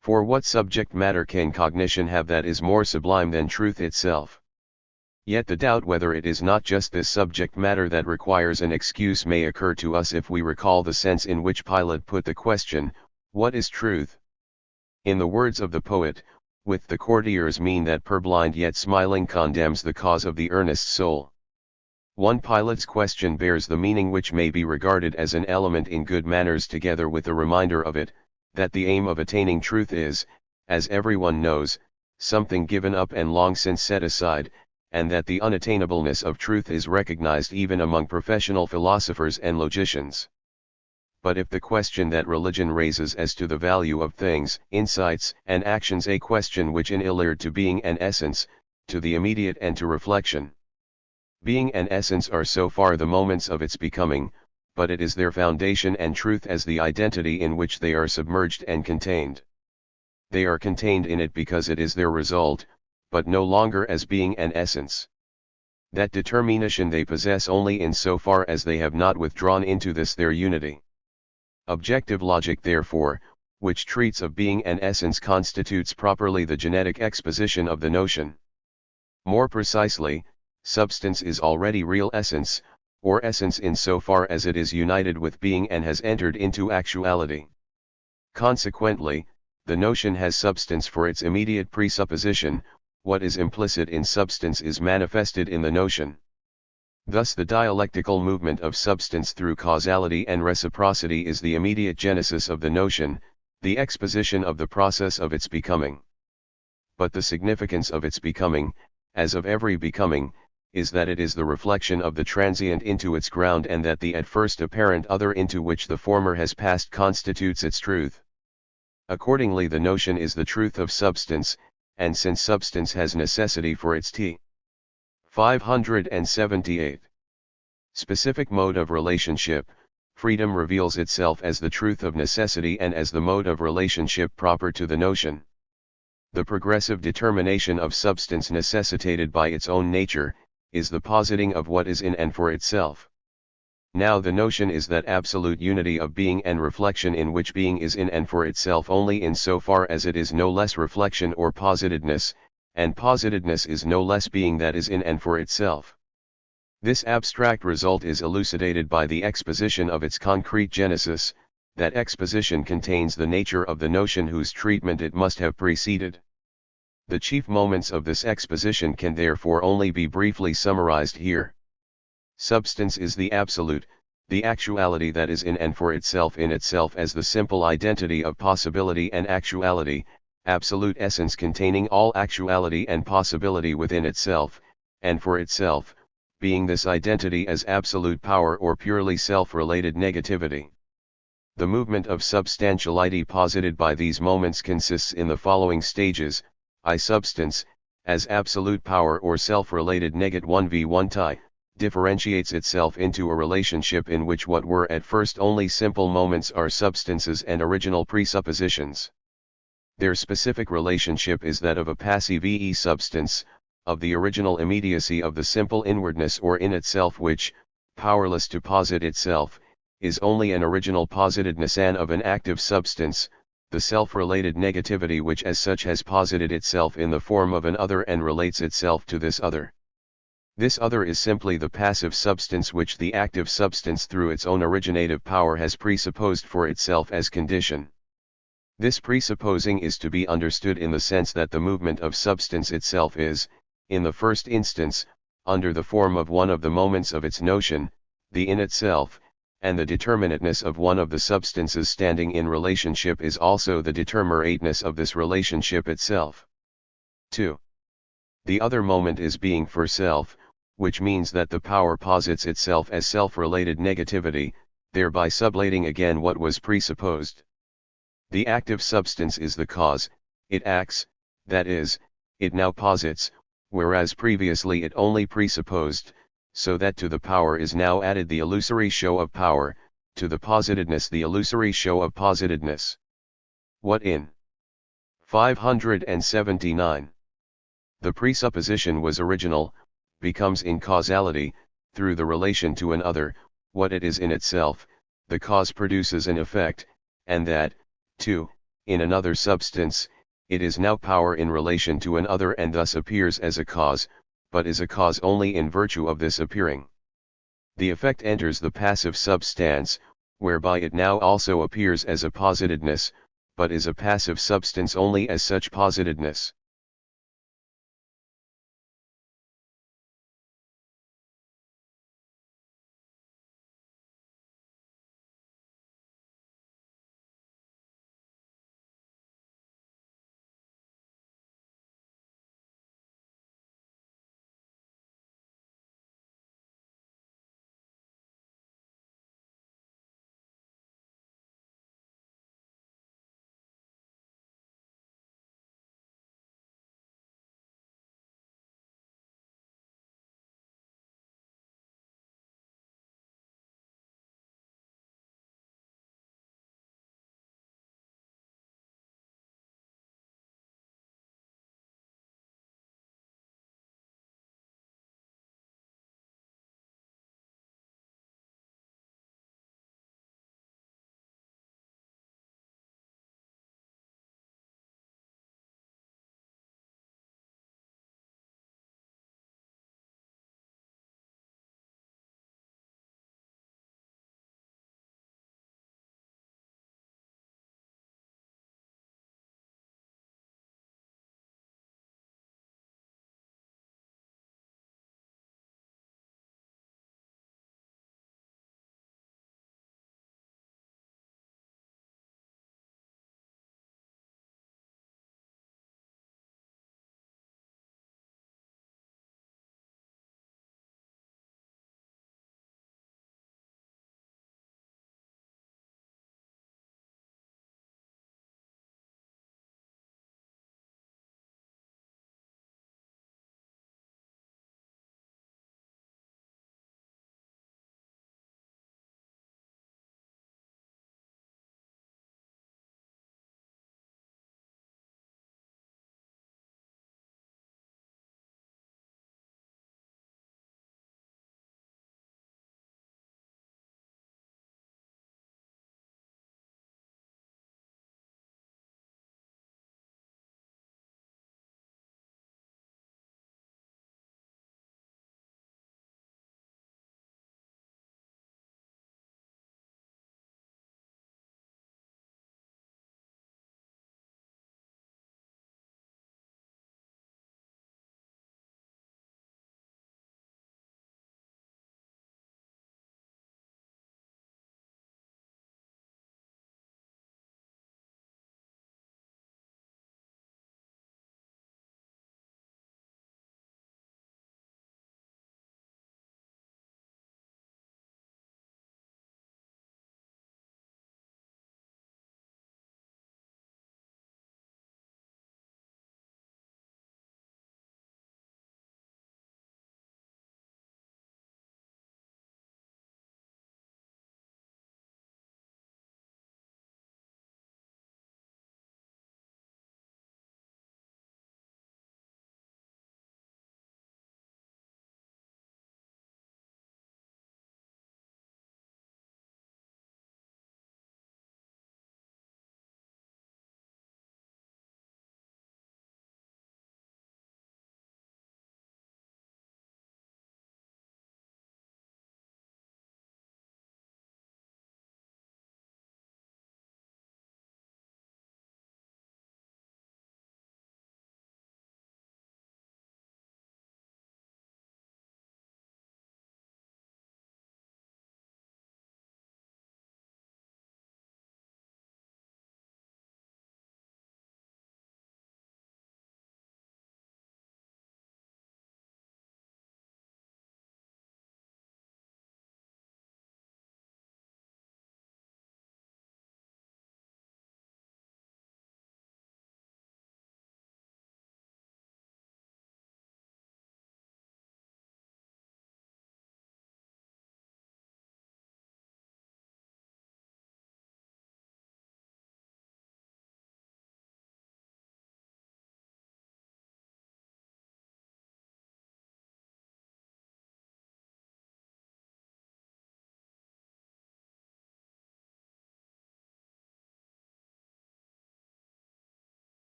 For what subject matter can cognition have that is more sublime than truth itself? Yet the doubt whether it is not just this subject matter that requires an excuse may occur to us if we recall the sense in which Pilate put the question, "What is truth?" In the words of the poet, with the courtiers mean that purblind yet smiling condemns the cause of the earnest soul. One Pilate's question bears the meaning which may be regarded as an element in good manners together with a reminder of it, that the aim of attaining truth is, as everyone knows, something given up and long since set aside, and that the unattainableness of truth is recognized even among professional philosophers and logicians. But if the question that religion raises as to the value of things, insights, and actions a question which inallured to being and essence, to the immediate and to reflection. Being and essence are so far the moments of its becoming, but it is their foundation and truth as the identity in which they are submerged and contained. They are contained in it because it is their result, but no longer as being and essence. That determination they possess only in so far as they have not withdrawn into this their unity. Objective logic, therefore, which treats of being and essence, constitutes properly the genetic exposition of the notion. More precisely, substance is already real essence, or essence in so far as it is united with being and has entered into actuality. Consequently, the notion has substance for its immediate presupposition. What is implicit in substance is manifested in the notion. Thus the dialectical movement of substance through causality and reciprocity is the immediate genesis of the notion, the exposition of the process of its becoming. But the significance of its becoming, as of every becoming, is that it is the reflection of the transient into its ground, and that the at first apparent other into which the former has passed constitutes its truth. Accordingly the notion is the truth of substance, and since substance has necessity for its 578 specific mode of relationship, freedom reveals itself as the truth of necessity and as the mode of relationship proper to the notion. The progressive determination of substance necessitated by its own nature, is the positing of what is in and for itself. Now the notion is that absolute unity of being and reflection in which being is in and for itself only in so far as it is no less reflection or positedness, and positedness is no less being that is in and for itself. This abstract result is elucidated by the exposition of its concrete genesis. That exposition contains the nature of the notion whose treatment it must have preceded. The chief moments of this exposition can therefore only be briefly summarized here. Substance is the absolute, the actuality that is in and for itself in itself as the simple identity of possibility and actuality, absolute essence containing all actuality and possibility within itself, and for itself, being this identity as absolute power or purely self-related negativity. The movement of substantiality posited by these moments consists in the following stages: I substance, as absolute power or self-related negate 1v1 tie, differentiates itself into a relationship in which what were at first only simple moments are substances and original presuppositions. Their specific relationship is that of a passive substance, of the original immediacy of the simple inwardness or in itself which, powerless to posit itself, is only an original positedness, and of an active substance, the self-related negativity which as such has posited itself in the form of an other and relates itself to this other. This other is simply the passive substance which the active substance through its own originative power has presupposed for itself as condition. This presupposing is to be understood in the sense that the movement of substance itself is, in the first instance, under the form of one of the moments of its notion, the in itself, and the determinateness of one of the substances standing in relationship is also the determinateness of this relationship itself. 2. The other moment is being for self, which means that the power posits itself as self-related negativity, thereby sublating again what was presupposed. The active substance is the cause, it acts, that is, it now posits, whereas previously it only presupposed, so that to the power is now added the illusory show of power, to the positedness the illusory show of positedness. What in 579. The presupposition was original, becomes in causality, through the relation to an other, what it is in itself, the cause produces an effect, and that, too, in another substance, it is now power in relation to an other and thus appears as a cause, but is a cause only in virtue of this appearing. The effect enters the passive substance, whereby it now also appears as a positedness, but is a passive substance only as such positedness.